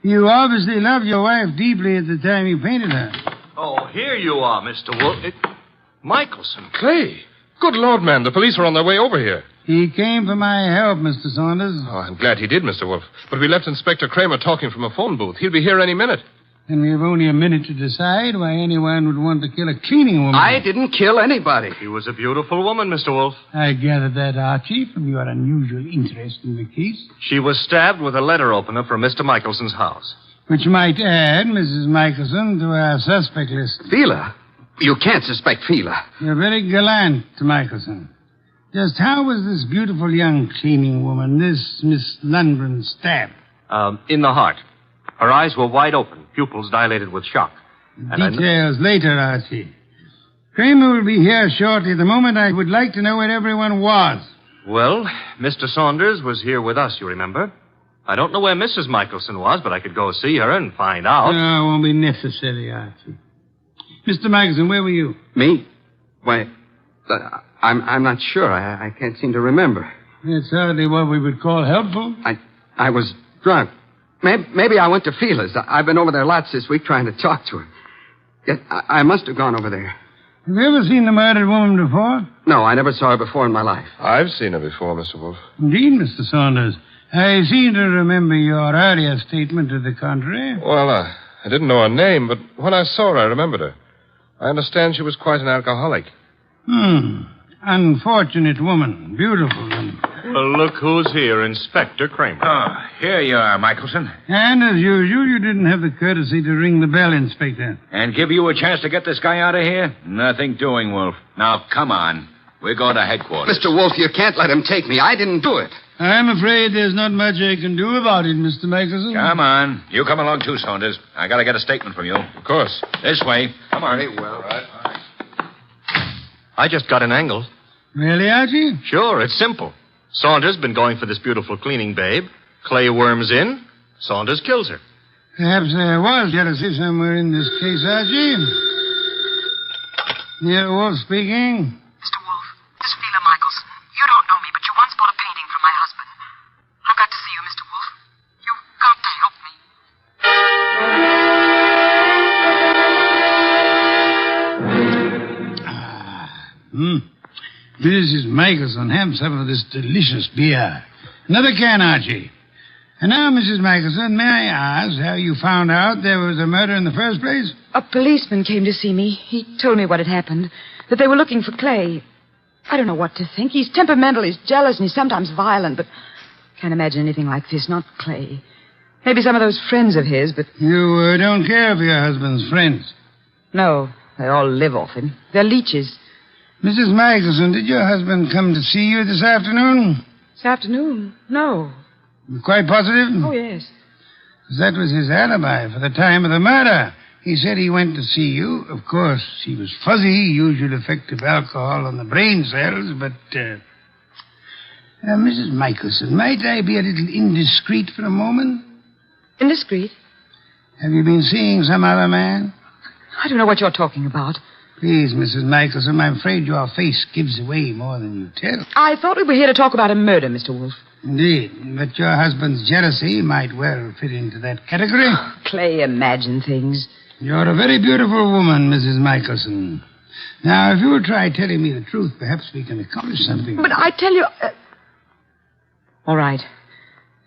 You obviously loved your wife deeply at the time you painted her. Oh, here you are, Mr. Wolf. Michelson. Clay. Good Lord, man. The police are on their way over here. He came for my help, Mr. Saunders. Oh, I'm glad he did, Mr. Wolf. But we left Inspector Kramer talking from a phone booth. He'll be here any minute. And we have only a minute to decide why anyone would want to kill a cleaning woman. I didn't kill anybody. She was a beautiful woman, Mr. Wolf. I gathered that, Archie, from your unusual interest in the case. She was stabbed with a letter opener from Mr. Michelson's house. Which might add Mrs. Michelson to our suspect list. Fila? You can't suspect Fila. You're very gallant, Michelson. Just how was this beautiful young cleaning woman, this Miss Lundgren, stabbed? In the heart. Her eyes were wide open, pupils dilated with shock. Details later, Archie. Kramer will be here shortly. At the moment, I would like to know where everyone was. Well, Mr. Saunders was here with us, you remember. I don't know where Mrs. Michelson was, but I could go see her and find out. No, it won't be necessary, Archie. Mr. Michelson, where were you? Me? Why, I'm not sure. I can't seem to remember. That's hardly what we would call helpful. I was drunk. Maybe I went to Fila's. I've been over there lots this week trying to talk to her. Yes, I must have gone over there. Have you ever seen the murdered woman before? No, I never saw her before in my life. I've seen her before, Mr. Wolf. Indeed, Mr. Saunders. I seem to remember your earlier statement to the contrary. Well, I didn't know her name, but when I saw her, I remembered her. I understand she was quite an alcoholic. Unfortunate woman. Beautiful and Well, look who's here, Inspector Kramer. Oh, here you are, Michelson. And as usual, you didn't have the courtesy to ring the bell, Inspector. And give you a chance to get this guy out of here? Nothing doing, Wolf. Now, come on. We're going to headquarters. Mr. Wolf, you can't let him take me. I didn't do it. I'm afraid there's not much I can do about it, Mr. Michelson. Come on. You come along too, Saunders. I got to get a statement from you. Of course. This way. Come on. Very well. All right. I just got an angle. Really, Archie? Sure, it's simple. Saunders been going for this beautiful cleaning babe. Clay worms in. Saunders kills her. Perhaps there was jealousy somewhere in this case, Archie. Here, Wolf speaking. Mr. Wolf, this is Sheila Michelson. You don't know me, but you once bought a painting from my husband. I've got to see you, Mr. Wolf. You've got to help me. Mrs. Michelson, have some of this delicious beer. Another can, Archie. And now, Mrs. Michelson, may I ask how you found out there was a murder in the first place? A policeman came to see me. He told me what had happened, that they were looking for Clay. I don't know what to think. He's temperamental, he's jealous, and he's sometimes violent, but can't imagine anything like this, not Clay. Maybe some of those friends of his, but... You don't care for your husband's friends? No, they all live off him. They're leeches. Mrs. Michelson, did your husband come to see you this afternoon? This afternoon? No. You're quite positive? Oh, yes. That was his alibi for the time of the murder. He said he went to see you. Of course, he was fuzzy, usual effect of alcohol on the brain cells, but... Mrs. Michelson, might I be a little indiscreet for a moment? Indiscreet? Have you been seeing some other man? I don't know what you're talking about. Please, Mrs. Michelson, I'm afraid your face gives away more than you tell. I thought we were here to talk about a murder, Mr. Wolf. Indeed, but your husband's jealousy might well fit into that category. Clay, imagine things. You're a very beautiful woman, Mrs. Michelson. Now, if you'll try telling me the truth, perhaps we can accomplish something. But I tell you... All right.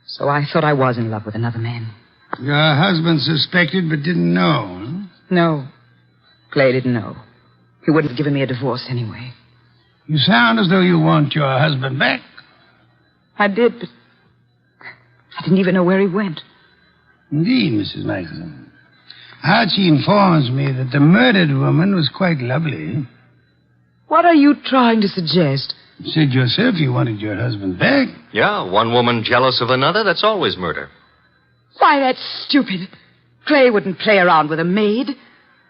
So I thought I was in love with another man. Your husband suspected but didn't know, huh? No. Clay didn't know. He wouldn't have given me a divorce anyway. You sound as though you want your husband back. I did, but I didn't even know where he went. Indeed, Mrs. Michelson. Archie informs me that the murdered woman was quite lovely. What are you trying to suggest? You said yourself you wanted your husband back. Yeah, one woman jealous of another, that's always murder. Why, that's stupid. Clay wouldn't play around with a maid.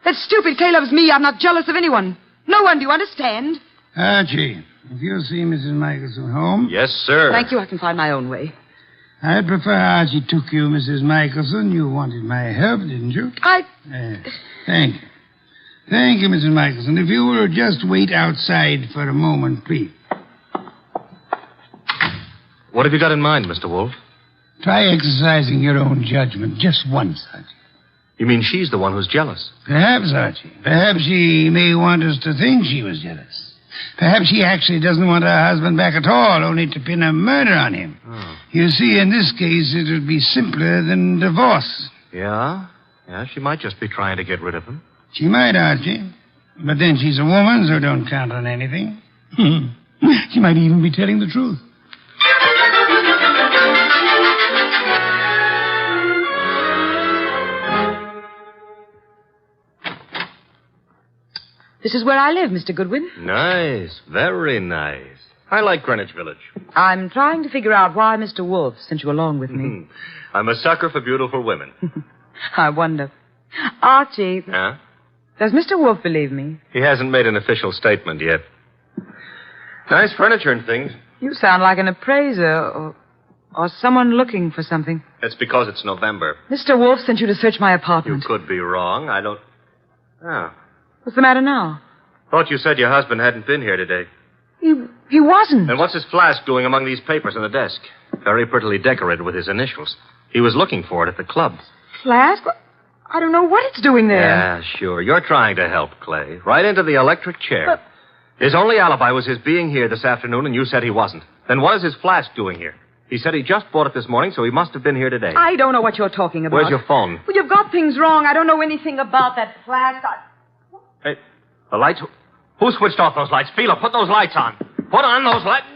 That's stupid. Clay loves me. I'm not jealous of anyone. No one, do you understand? Archie, if you'll see Mrs. Michelson home... Yes, sir. Thank you. I can find my own way. I'd prefer Archie took you, Mrs. Michelson. You wanted my help, didn't you? Thank you. Thank you, Mrs. Michelson. If you will just wait outside for a moment, please. What have you got in mind, Mr. Wolf? Try exercising your own judgment just once, Archie. You mean she's the one who's jealous? Perhaps, Archie. Perhaps she may want us to think she was jealous. Perhaps she actually doesn't want her husband back at all, only to pin a murder on him. Oh. You see, in this case, it would be simpler than divorce. Yeah? Yeah, she might just be trying to get rid of him. She might, Archie. But then she's a woman, so don't count on anything. She might even be telling the truth. This is where I live, Mr. Goodwin. Nice. Very nice. I like Greenwich Village. I'm trying to figure out why Mr. Wolf sent you along with me. I'm a sucker for beautiful women. I wonder. Archie, Huh? does Mr. Wolf believe me? He hasn't made an official statement yet. Nice furniture and things. You sound like an appraiser or someone looking for something. It's because it's November. Mr. Wolf sent you to search my apartment. You could be wrong. I don't... Oh. What's the matter now? Thought you said your husband hadn't been here today. He wasn't. And what's his flask doing among these papers on the desk? Very prettily decorated with his initials. He was looking for it at the club. Flask? I don't know what it's doing there. Yeah, sure. You're trying to help, Clay. Right into the electric chair. But... His only alibi was his being here this afternoon, and you said he wasn't. Then what is his flask doing here? He said he just bought it this morning, so he must have been here today. I don't know what you're talking about. Where's your phone? Well, you've got things wrong. I don't know anything about that flask. Hey, the lights... Who switched off those lights? Fila, put those lights on. Put on those lights.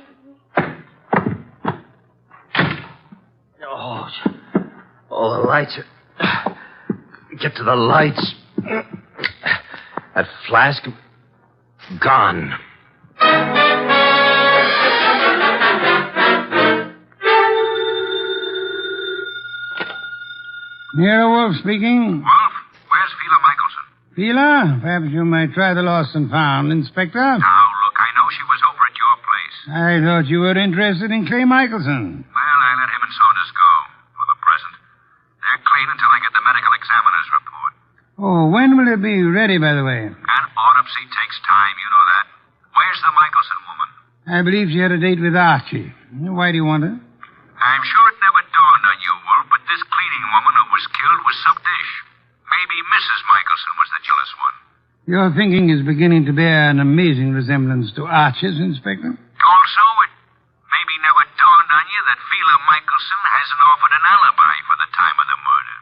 Oh, the lights. Get to the lights. That flask. Gone. Nero Wolf speaking. Wolf, where's Fila Michelson? Fila? Perhaps you might try the lost and found, Inspector. Now, look, I know she was over at your place. I thought you were interested in Clay Michelson. Well, I let him and Saunders go, for the present. They're clean until I get the medical examiner's report. Oh, when will it be ready, by the way? An autopsy takes time, you know that. Where's the Michelson woman? I believe she had a date with Archie. Why do you want her? I'm sure it never dawned on you, Wolf, but this cleaning woman who was killed was some dish. Maybe Mrs. Michelson was the jealous one. Your thinking is beginning to bear an amazing resemblance to Archie's, Inspector. Also, it maybe never dawned on you that Fila Michelson hasn't offered an alibi for the time of the murder.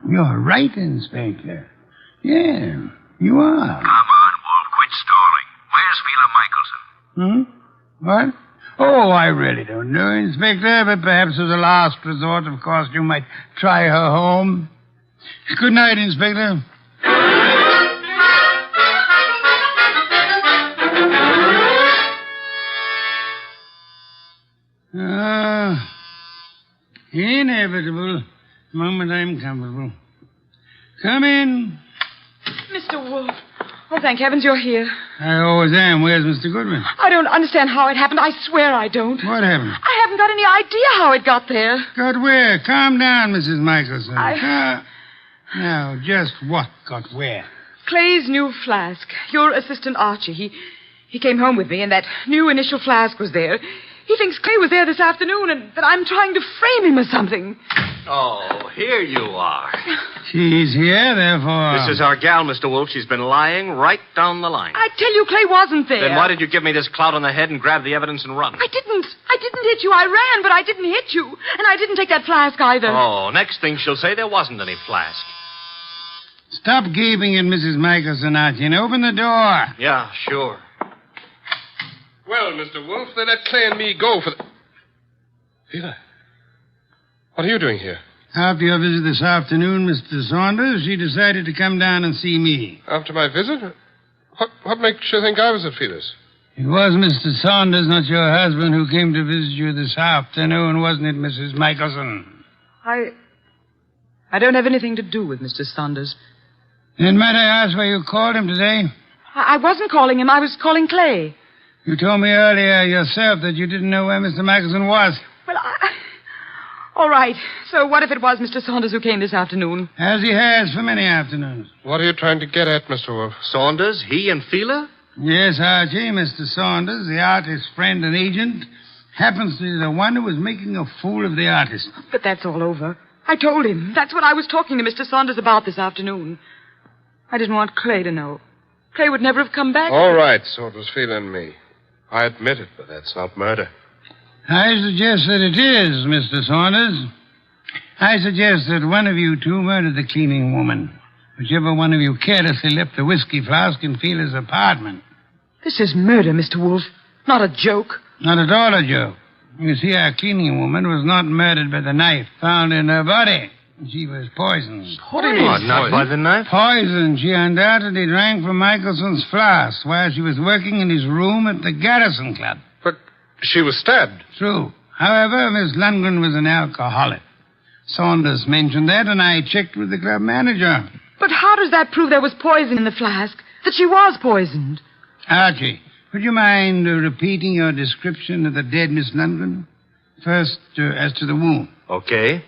You're right, Inspector. Yeah, you are. Come on, Wolf, quit stalling. Where's Fila Michelson? What? Oh, I really don't know, Inspector, but perhaps as a last resort, of course, you might try her home. Good night, Inspector. Inevitable. The moment I'm comfortable. Come in. Mr. Wolf. Oh, thank heavens you're here. I always am. Where's Mr. Goodwin? I don't understand how it happened. I swear I don't. What happened? I haven't got any idea how it got there. Got where? Calm down, Mrs. Michelson. Now, just what got where? Clay's new flask. Your assistant Archie. He came home with me, and that new initial flask was there. He thinks Clay was there this afternoon, and that I'm trying to frame him or something. Oh, here you are. She's here, therefore. This is our gal, Mr. Wolf. She's been lying right down the line. I tell you, Clay wasn't there. Then why did you give me this clout on the head and grab the evidence and run? I didn't hit you. I ran, but I didn't hit you. And I didn't take that flask either. Oh, next thing she'll say there wasn't any flask. Stop gaping at Mrs. Michelson, Archie, and open the door. Yeah, sure. Well, Mr. Wolf, they let Clay and me go for the... Fila, what are you doing here? After your visit this afternoon, Mr. Saunders, she decided to come down and see me. After my visit? What makes you think I was at Fila's? It was Mr. Saunders, not your husband, who came to visit you this afternoon, wasn't it, Mrs. Michelson? I don't have anything to do with Mr. Saunders. Then might I ask why you called him today? I wasn't calling him. I was calling Clay. You told me earlier yourself that you didn't know where Mr. Michelson was. Well, all right. So what if it was Mr. Saunders who came this afternoon? As he has for many afternoons. What are you trying to get at, Mr. Wolf? Saunders? He and Fila? Yes, Archie. Mr. Saunders, the artist's friend and agent, happens to be the one who was making a fool of the artist. But that's all over. I told him. That's what I was talking to Mr. Saunders about this afternoon. I didn't want Clay to know. Clay would never have come back. All right, so it was Fila and me. I admit it, but that's not murder. I suggest that it is, Mr. Saunders. I suggest that one of you two murdered the cleaning woman. Whichever one of you carelessly left the whiskey flask in Fila's apartment. This is murder, Mr. Wolf. Not a joke. Not at all a joke. You see, our cleaning woman was not murdered by the knife found in her body. She was poisoned. What do you mean? Not by the knife? Poisoned. She undoubtedly drank from Michelson's flask while she was working in his room at the Garrison Club. But she was stabbed. True. However, Miss Lundgren was an alcoholic. Saunders mentioned that, and I checked with the club manager. But how does that prove there was poison in the flask? That she was poisoned? Archie, would you mind repeating your description of the dead Miss Lundgren? First, as to the wound. Okay.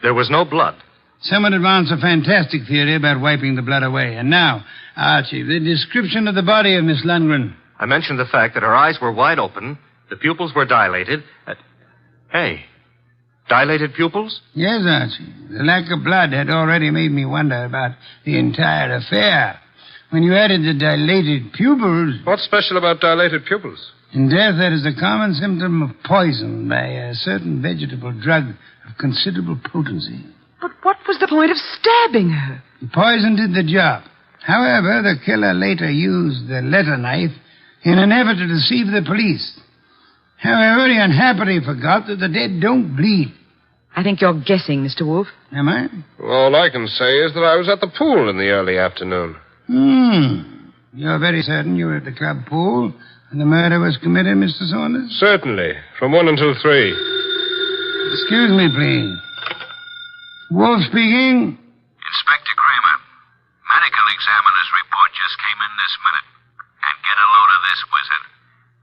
There was no blood. Someone advanced a fantastic theory about wiping the blood away. And now, Archie, the description of the body of Miss Lundgren. I mentioned the fact that her eyes were wide open, the pupils were dilated. Hey, dilated pupils? Yes, Archie. The lack of blood had already made me wonder about the entire affair. When you added the dilated pupils... What's special about dilated pupils? In death, that is a common symptom of poison by a certain vegetable drug of considerable potency. But what was the point of stabbing her? The poison did the job. However, the killer later used the letter knife in an effort to deceive the police. However, he unhappily forgot that the dead don't bleed. I think you're guessing, Mr. Wolf. Am I? All I can say is that I was at the pool in the early afternoon. You're very certain you were at the club pool when the murder was committed, Mr. Saunders? Certainly. From 1 until 3. Excuse me, please. Wolf speaking. Inspector Kramer, medical examiner's report just came in this minute. And get a load of this, Wizard.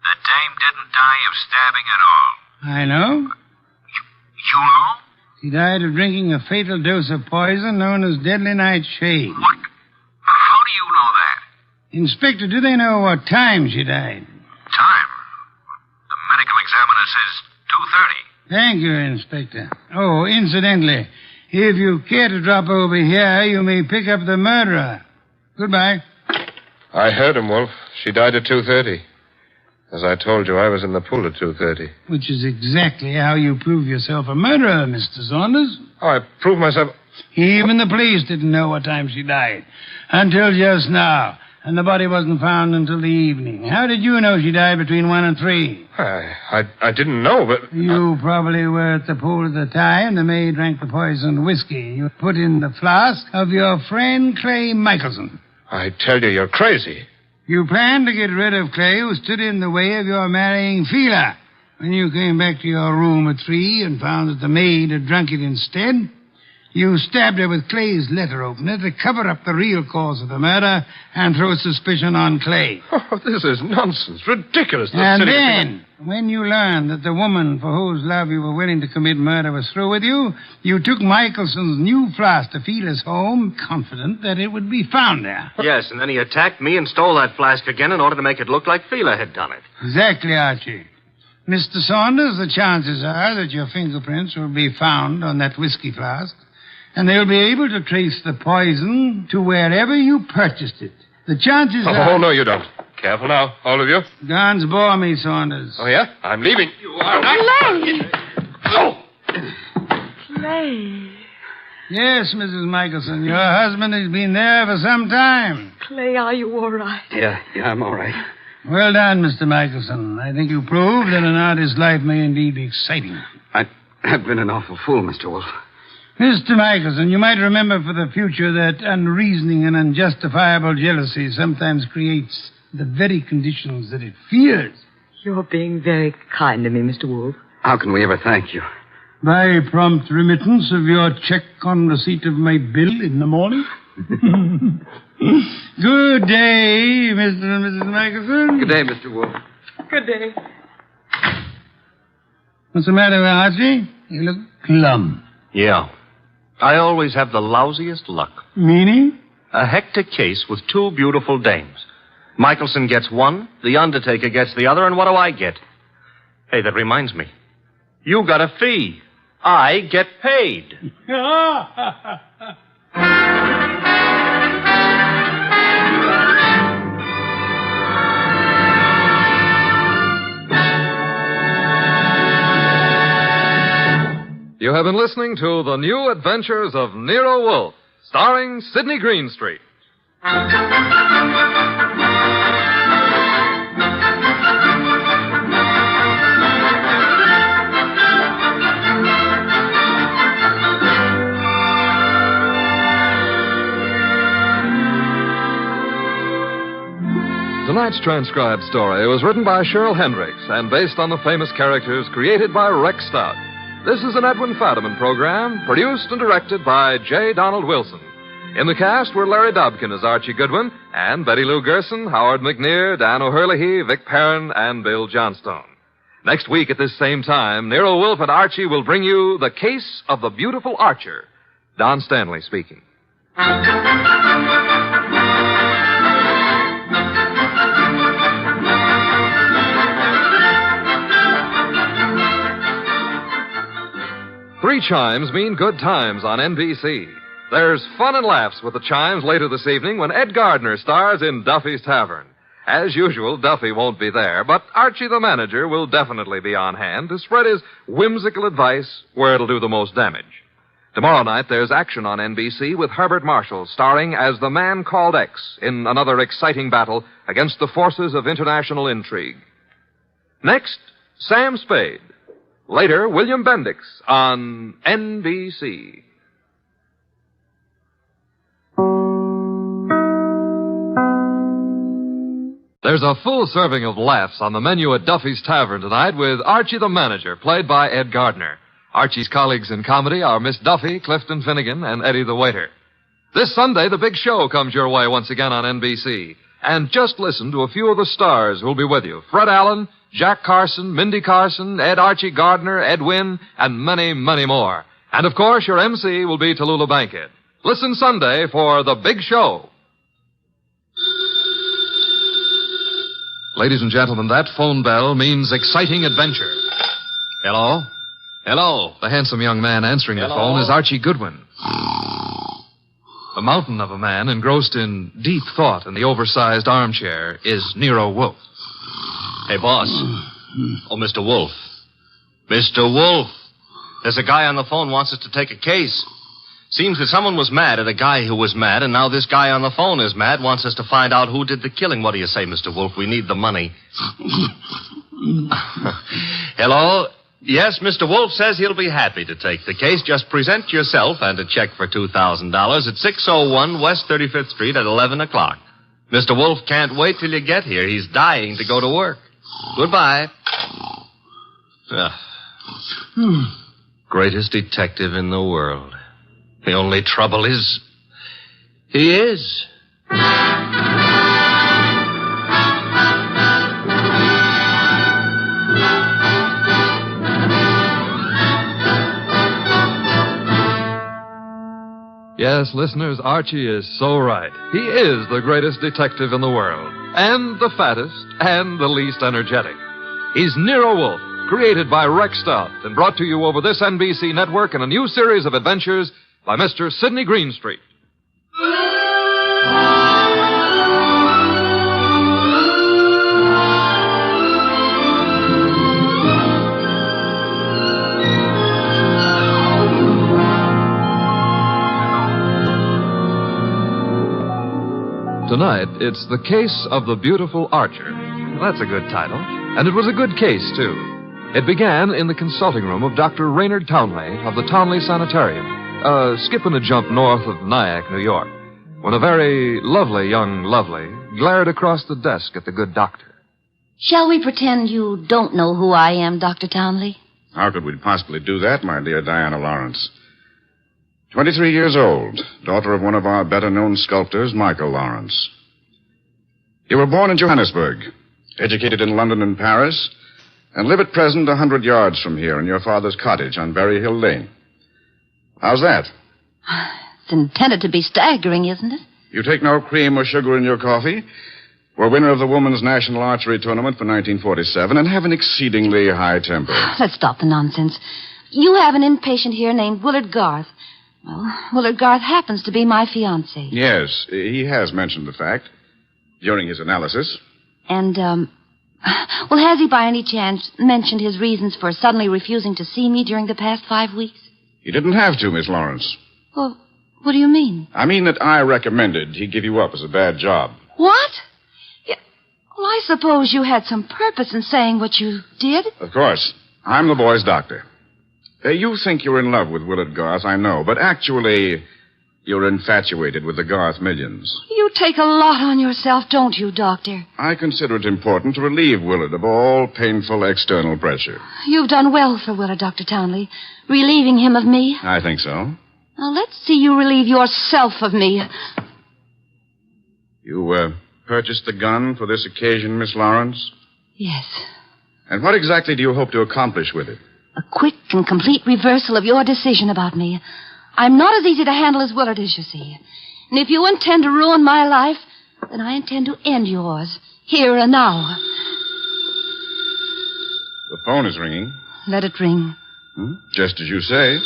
The dame didn't die of stabbing at all. I know. You know? She died of drinking a fatal dose of poison known as deadly nightshade. What? How do you know that? Inspector, do they know what time she died? Time? The medical examiner says 2:30. Thank you, Inspector. Oh, incidentally, if you care to drop over here, you may pick up the murderer. Goodbye. I heard him, Wolf. She died at 2:30. As I told you, I was in the pool at 2:30. Which is exactly how you prove yourself a murderer, Mr. Saunders. Oh, I proved myself... Even the police didn't know what time she died. Until just now. And the body wasn't found until the evening. How did you know she died between 1 and 3? I didn't know, but... You probably were at the pool at the time. The maid drank the poisoned whiskey you put in the flask of your friend Clay Michelson. I tell you, you're crazy. You planned to get rid of Clay, who stood in the way of your marrying Fila. When you came back to your room at 3 and found that the maid had drunk it instead, you stabbed her with Clay's letter opener to cover up the real cause of the murder and throw suspicion on Clay. Oh, this is nonsense. Ridiculous. And then, when you learned that the woman for whose love you were willing to commit murder was through with you, you took Michelson's new flask to Fila's home, confident that it would be found there. Yes, and then he attacked me and stole that flask again in order to make it look like Fila had done it. Exactly, Archie. Mr. Saunders, the chances are that your fingerprints will be found on that whiskey flask, and they'll be able to trace the poison to wherever you purchased it. The chances are... Oh, no, you don't. Careful now, all of you. Guns bore me, Saunders. Oh, yeah? I'm leaving. You are not... Clay! Oh! Clay. Yes, Mrs. Michelson, your husband has been there for some time. Clay, are you all right? Yeah, I'm all right. Well done, Mr. Michelson. I think you proved that an artist's life may indeed be exciting. I've been an awful fool, Mr. Wolf. Mr. Michelson, you might remember for the future that unreasoning and unjustifiable jealousy sometimes creates the very conditions that it fears. You're being very kind to me, Mr. Wolf. How can we ever thank you? By prompt remittance of your check on receipt of my bill in the morning. Good day, Mr. and Mrs. Michelson. Good day, Mr. Wolf. Good day. What's the matter, Archie? You look glum. Yeah. I always have the lousiest luck. Meaning? A hectic case with 2 beautiful dames. Michelson gets one, the undertaker gets the other, and what do I get? Hey, that reminds me. You got a fee. I get paid. You have been listening to The New Adventures of Nero Wolfe, starring Sidney Greenstreet. Tonight's transcribed story was written by Cheryl Hendricks and based on the famous characters created by Rex Stout. This is an Edwin Fadiman program, produced and directed by J. Donald Wilson. In the cast were Larry Dobkin as Archie Goodwin, and Betty Lou Gerson, Howard McNear, Dan O'Hurley, Vic Perrin, and Bill Johnstone. Next week at this same time, Nero Wolfe and Archie will bring you The Case of the Beautiful Archer. Don Stanley speaking. 3 chimes mean good times on NBC. There's fun and laughs with the chimes later this evening when Ed Gardner stars in Duffy's Tavern. As usual, Duffy won't be there, but Archie the manager will definitely be on hand to spread his whimsical advice where it'll do the most damage. Tomorrow night, there's action on NBC with Herbert Marshall starring as the man called X in another exciting battle against the forces of international intrigue. Next, Sam Spade. Later, William Bendix on NBC. There's a full serving of laughs on the menu at Duffy's Tavern tonight with Archie the Manager, played by Ed Gardner. Archie's colleagues in comedy are Miss Duffy, Clifton Finnegan, and Eddie the Waiter. This Sunday, The Big Show comes your way once again on NBC. And just listen to a few of the stars who'll be with you. Fred Allen, Jack Carson, Mindy Carson, Ed Archie Gardner, Ed Wynn, and many, many more. And, of course, your MC will be Tallulah Bankhead. Listen Sunday for The Big Show. Ladies and gentlemen, that phone bell means exciting adventure. Hello? Hello. The handsome young man answering the phone is Archie Goodwin. A mountain of a man engrossed in deep thought in the oversized armchair is Nero Wolfe. Hey, boss. Oh, Mr. Wolfe. Mr. Wolfe. There's a guy on the phone wants us to take a case. Seems that someone was mad at a guy who was mad, and now this guy on the phone is mad, wants us to find out who did the killing. What do you say, Mr. Wolfe? We need the money. Hello? Yes, Mr. Wolfe says he'll be happy to take the case. Just present yourself and a check for $2,000 at 601 West 35th Street at 11 o'clock. Mr. Wolfe can't wait till you get here. He's dying to go to work. Goodbye. Greatest detective in the world. The only trouble is, he is. Yes, listeners, Archie is so right. He is the greatest detective in the world, and the fattest, and the least energetic. He's Nero Wolfe, created by Rex Stout, and brought to you over this NBC network in a new series of adventures by Mr. Sidney Greenstreet. Tonight, it's The Case of the Beautiful Archer. That's a good title. And it was a good case, too. It began in the consulting room of Dr. Raynard Townley of the Townley Sanitarium, skipping a jump north of Nyack, New York, when a very lovely young lovely glared across the desk at the good doctor. Shall we pretend you don't know who I am, Dr. Townley? How could we possibly do that, my dear Diana Lawrence? 23 years old, daughter of one of our better-known sculptors, Michael Lawrence. You were born in Johannesburg, educated in London and Paris, and live at present 100 yards from here in your father's cottage on Berry Hill Lane. How's that? It's intended to be staggering, isn't it? You take no cream or sugar in your coffee, were winner of the Women's National Archery Tournament for 1947, and have an exceedingly high temper. Let's stop the nonsense. You have an inpatient here named Willard Garth. Well, Willard Garth happens to be my fiancé. Yes, he has mentioned the fact during his analysis. And, well, has he by any chance mentioned his reasons for suddenly refusing to see me during the past 5 weeks? He didn't have to, Miss Lawrence. Well, what do you mean? I mean that I recommended he give you up as a bad job. What? Well, I suppose you had some purpose in saying what you did. Of course. I'm the boy's doctor. You think you're in love with Willard Garth, I know, but actually, you're infatuated with the Garth millions. You take a lot on yourself, don't you, Doctor? I consider it important to relieve Willard of all painful external pressure. You've done well for Willard, Dr. Townley, relieving him of me. I think so. Now, let's see you relieve yourself of me. You, purchased the gun for this occasion, Miss Lawrence? Yes. And what exactly do you hope to accomplish with it? A quick and complete reversal of your decision about me. I'm not as easy to handle as Willard is, you see. And if you intend to ruin my life, then I intend to end yours, here and now. The phone is ringing. Let it ring. Just as you say.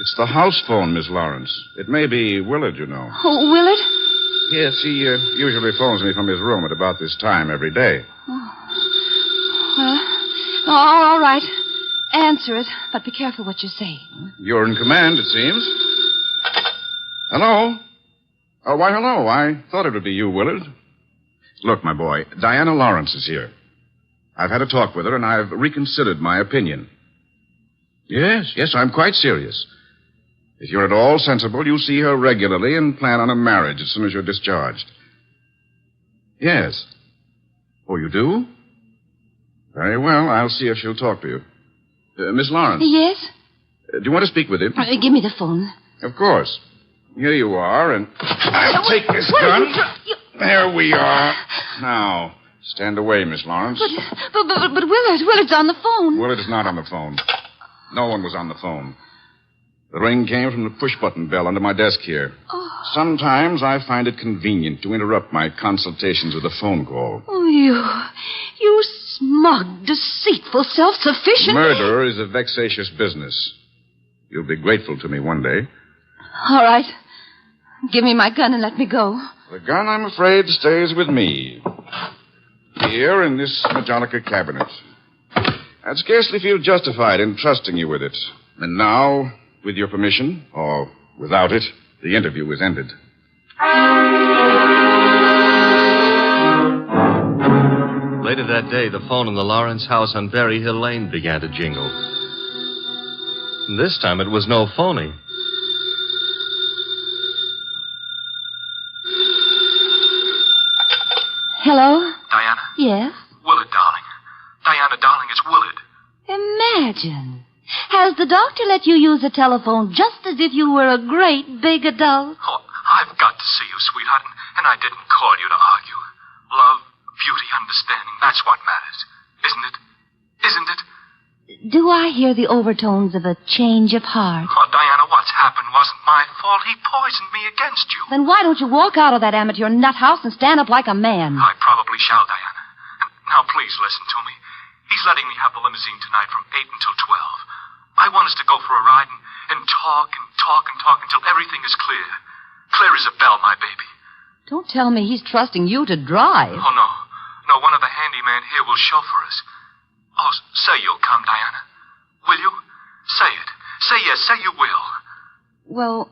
It's the house phone, Miss Lawrence. It may be Willard, you know. Oh, Willard? Yes, he usually phones me from his room at about this time every day. Well, all right. Answer it, but be careful what you say. You're in command, it seems. Hello? Oh, why, hello. I thought it would be you, Willard. Look, my boy, Diana Lawrence is here. I've had a talk with her, and I've reconsidered my opinion. Yes, I'm quite serious. If you're at all sensible, you'll see her regularly and plan on a marriage as soon as you're discharged. Yes. Oh, you do? Very well. I'll see if she'll talk to you. Miss Lawrence. Yes? Do you want to speak with him? Give me the phone. Of course. Here you are, and I'll take this gun. There we are. Now, stand away, Miss Lawrence. But Willard's on the phone. Willard is not on the phone. No one was on the phone. The ring came from the push-button bell under my desk here. Oh. Sometimes I find it convenient to interrupt my consultations with a phone call. Oh, you smug, deceitful, self-sufficient... Murder is a vexatious business. You'll be grateful to me one day. All right. Give me my gun and let me go. The gun, I'm afraid, stays with me. Here in this Majolica cabinet. I'd scarcely feel justified in trusting you with it. And now, with your permission, or without it, the interview is ended. Later that day, the phone in the Lawrence house on Berry Hill Lane began to jingle. And this time it was no phony. Hello? Diana? Yes? Willard, darling. Diana, darling, it's Willard. Imagine. Has the doctor let you use the telephone just as if you were a great big adult? Oh, I've got to see you, sweetheart, and I didn't call you to argue. Love, beauty, understanding, that's what matters. Isn't it? Isn't it? Do I hear the overtones of a change of heart? Oh, Diana, what's happened wasn't my fault. He poisoned me against you. Then why don't you walk out of that amateur nut house and stand up like a man? I probably shall, Diana. Now, please listen to me. He's letting me have the limousine tonight from 8 until 12. I want us to go for a ride and talk and talk and talk until everything is clear. Clear as a bell, my baby. Don't tell me he's trusting you to drive. Oh, no. No, one of the handyman here will chauffeur us. Oh, say you'll come, Diana. Will you? Say it. Say yes. Say you will. Well,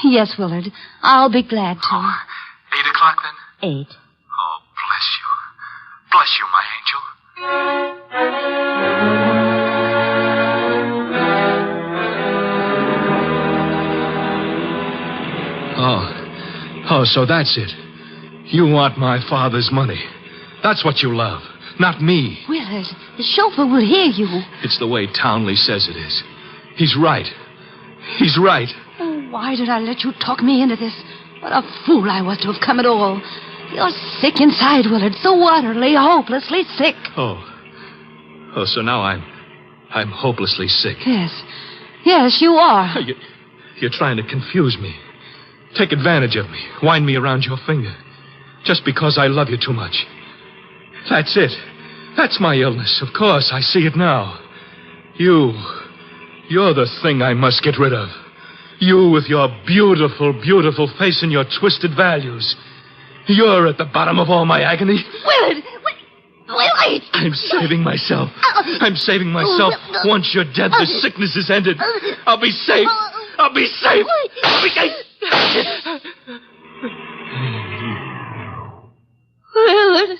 yes, Willard. I'll be glad to. 8 o'clock, then? 8. Oh, bless you. Bless you, my angel. Oh, so that's it. You want my father's money. That's what you love, not me. Willard, the chauffeur will hear you. It's the way Townley says it is. He's right. He's right. Oh, why did I let you talk me into this? What a fool I was to have come at all. You're sick inside, Willard, so utterly, hopelessly sick. Oh, so now I'm hopelessly sick. Yes, you are. You're trying to confuse me. Take advantage of me. Wind me around your finger. Just because I love you too much. That's it. That's my illness. Of course, I see it now. You're the thing I must get rid of. You with your beautiful, beautiful face and your twisted values. You're at the bottom of all my agony. Willard! Willard! I'm saving myself. I'm saving myself. Once you're dead, the sickness is ended. I'll be safe. I'll be safe. I'll be safe. Willard.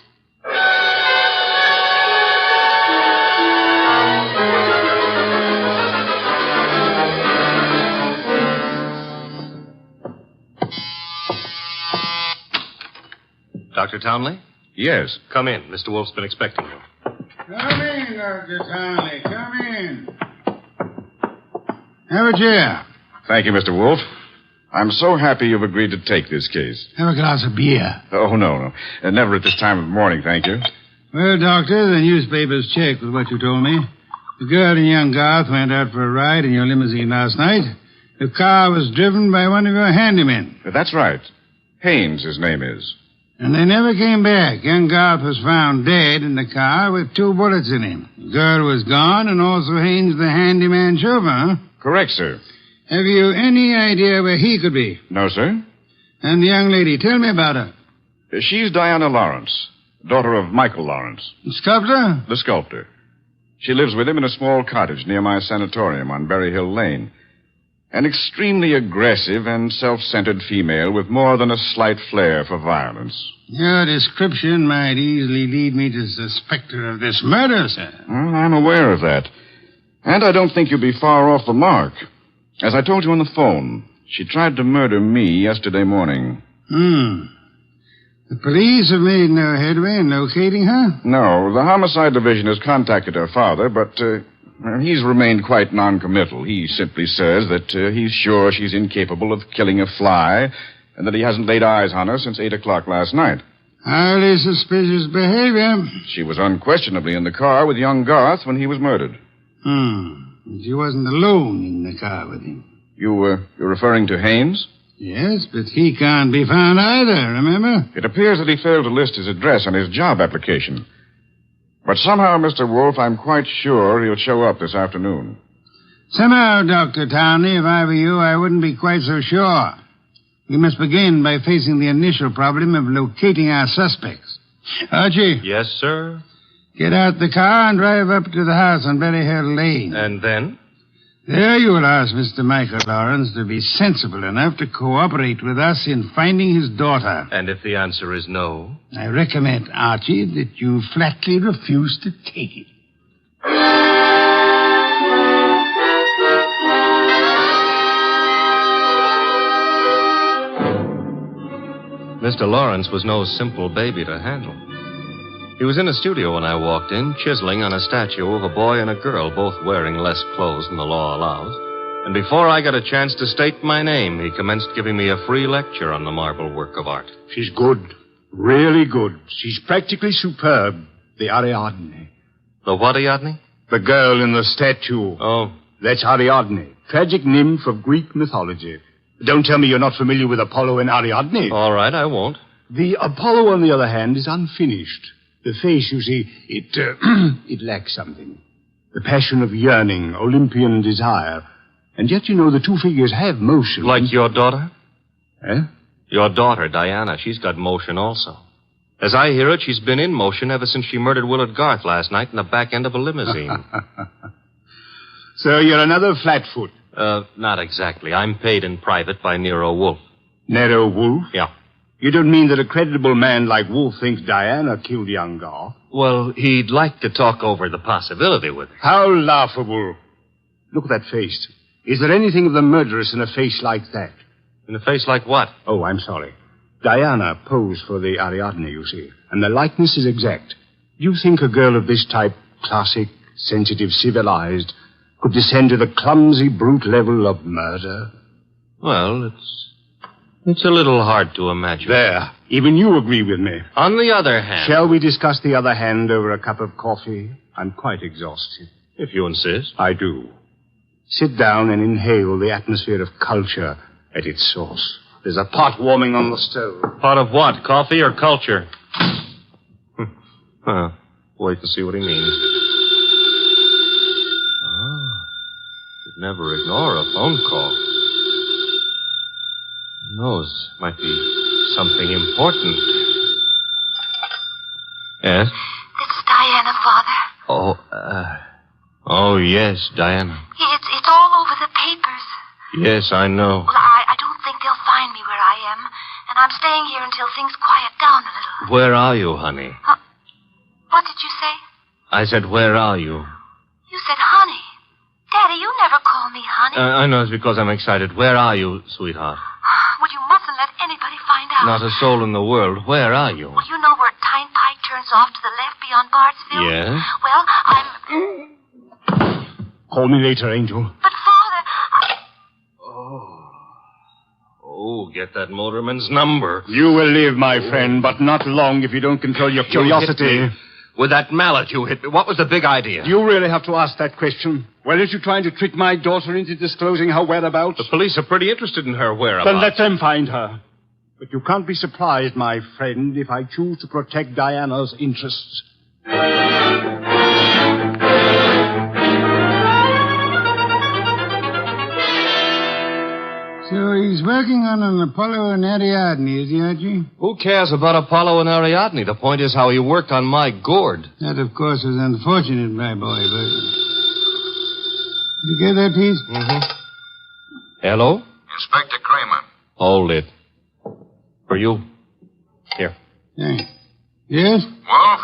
Dr. Townley? Yes. Come in. Mr. Wolf's been expecting you. Come in, Dr. Townley. Come in. Have a chair. Thank you, Mr. Wolf. I'm so happy you've agreed to take this case. Have a glass of beer. Oh, no. Never at this time of morning, thank you. Well, Doctor, the newspapers check with what you told me. The girl and young Garth went out for a ride in your limousine last night. The car was driven by one of your handymen. That's right. Haynes, his name is. And they never came back. Young Garth was found dead in the car with 2 bullets in him. The girl was gone, and also Haynes, the handyman chauffeur, huh? Correct, sir. Have you any idea where he could be? No, sir. And the young lady, tell me about her. She's Diana Lawrence, daughter of Michael Lawrence. The sculptor? The sculptor. She lives with him in a small cottage near my sanatorium on Berry Hill Lane. An extremely aggressive and self-centered female with more than a slight flair for violence. Your description might easily lead me to suspect her of this murder, sir. Well, I'm aware of that. And I don't think you'll be far off the mark. As I told you on the phone, she tried to murder me yesterday morning. The police have made no headway in locating her? No, the homicide division has contacted her father, but he's remained quite noncommittal. He simply says that he's sure she's incapable of killing a fly and that he hasn't laid eyes on her since 8 o'clock last night. Highly suspicious behavior. She was unquestionably in the car with young Garth when he was murdered. She wasn't alone in the car with him. You're referring to Haynes? Yes, but he can't be found either, remember? It appears that he failed to list his address on his job application. But somehow, Mr. Wolf, I'm quite sure he'll show up this afternoon. Somehow, Dr. Townley, if I were you, I wouldn't be quite so sure. We must begin by facing the initial problem of locating our suspects. Archie? Yes, sir? Get out the car and drive up to the house on Berry Hill Lane. And then? There you will ask Mr. Michael Lawrence to be sensible enough to cooperate with us in finding his daughter. And if the answer is no? I recommend, Archie, that you flatly refuse to take it. Mr. Lawrence was no simple baby to handle. He was in a studio when I walked in, chiseling on a statue of a boy and a girl, both wearing less clothes than the law allows. And before I got a chance to state my name, he commenced giving me a free lecture on the marble work of art. She's good. Really good. She's practically superb. The Ariadne. The what Ariadne? The girl in the statue. Oh. That's Ariadne, tragic nymph of Greek mythology. Don't tell me you're not familiar with Apollo and Ariadne. All right, I won't. The Apollo, on the other hand, is unfinished. The face, you see, it lacks something. The passion of yearning, Olympian desire. And yet, you know, the two figures have motion. Like your daughter? Eh? Your daughter, Diana, she's got motion also. As I hear it, she's been in motion ever since she murdered Willard Garth last night in the back end of a limousine. So you're another flatfoot? Not exactly. I'm paid in private by Nero Wolfe. Nero Wolfe? Yeah. You don't mean that a creditable man like Wolfe thinks Diana killed young Garth? Well, he'd like to talk over the possibility with her. How laughable. Look at that face. Is there anything of the murderess in a face like that? In a face like what? Oh, I'm sorry. Diana posed for the Ariadne, you see, and the likeness is exact. Do you think a girl of this type, classic, sensitive, civilized, could descend to the clumsy, brute level of murder? Well, it's a little hard to imagine. There. Even you agree with me. On the other hand... Shall we discuss the other hand over a cup of coffee? I'm quite exhausted. If you insist. I do. Sit down and inhale the atmosphere of culture at its source. There's a pot warming on the stove. Pot of what? Coffee or culture? Wait to see what he means. Should never ignore a phone call. Who knows? Might be something important. Yes? This is Diana, Father. Oh, yes, Diana. It's all over the papers. Yes, I know. Well, I don't think they'll find me where I am, and I'm staying here until things quiet down a little. Where are you, honey? What did you say? I said, where are you? You said honey. Daddy, you never call me honey. I know it's because I'm excited. Where are you, sweetheart? Well, you mustn't let anybody find out. Not a soul in the world. Where are you? Well, you know where Tyne Pike turns off to the left beyond Bartsville? Yes? Well, I'm... Call me later, Angel. But, Father, Oh, get that motorman's number. You will live, my friend, but not long if you don't control your curiosity. You hit me. With that mallet you hit me. What was the big idea? Do you really have to ask that question? Weren't you trying to trick my daughter into disclosing her whereabouts? The police are pretty interested in her whereabouts. Then let them find her. But you can't be surprised, my friend, if I choose to protect Diana's interests. So he's working on an Apollo and Ariadne, is he, Archie? Who cares about Apollo and Ariadne? The point is how he worked on my gourd. That, of course, was unfortunate, my boy, but... Did you get that piece? Mm-hmm. Hello? Inspector Kramer. Hold it. For you. Here. Yes? Wolf,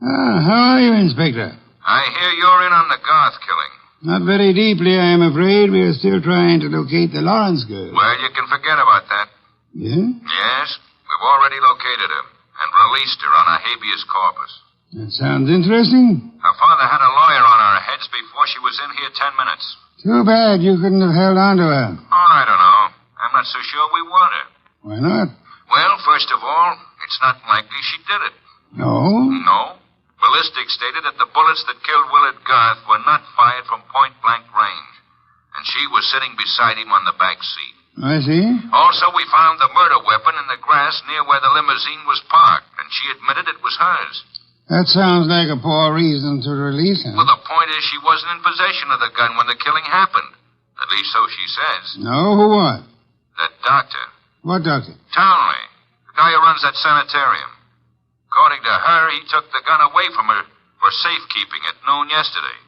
How are you, Inspector? I hear you're in on the Garth killing. Not very deeply, I am afraid. We are still trying to locate the Lawrence girl. Well, you can forget about that. Yeah? Yes, we've already located her and released her on a habeas corpus. That sounds interesting. Her father had a lawyer on our heads before she was in here 10 minutes. Too bad you couldn't have held on to her. Oh, I don't know. I'm not so sure we want her. Why not? Well, first of all, it's not likely she did it. No? No. Ballistics stated that the bullets that killed Willard Garth were not fired from point-blank range. And she was sitting beside him on the back seat. I see. Also, we found the murder weapon in the grass near where the limousine was parked, and she admitted it was hers. That sounds like a poor reason to release her. Well, the point is she wasn't in possession of the gun when the killing happened. At least so she says. No, who what? That doctor. What doctor? Townley. The guy who runs that sanitarium. According to her, he took the gun away from her for safekeeping at noon yesterday.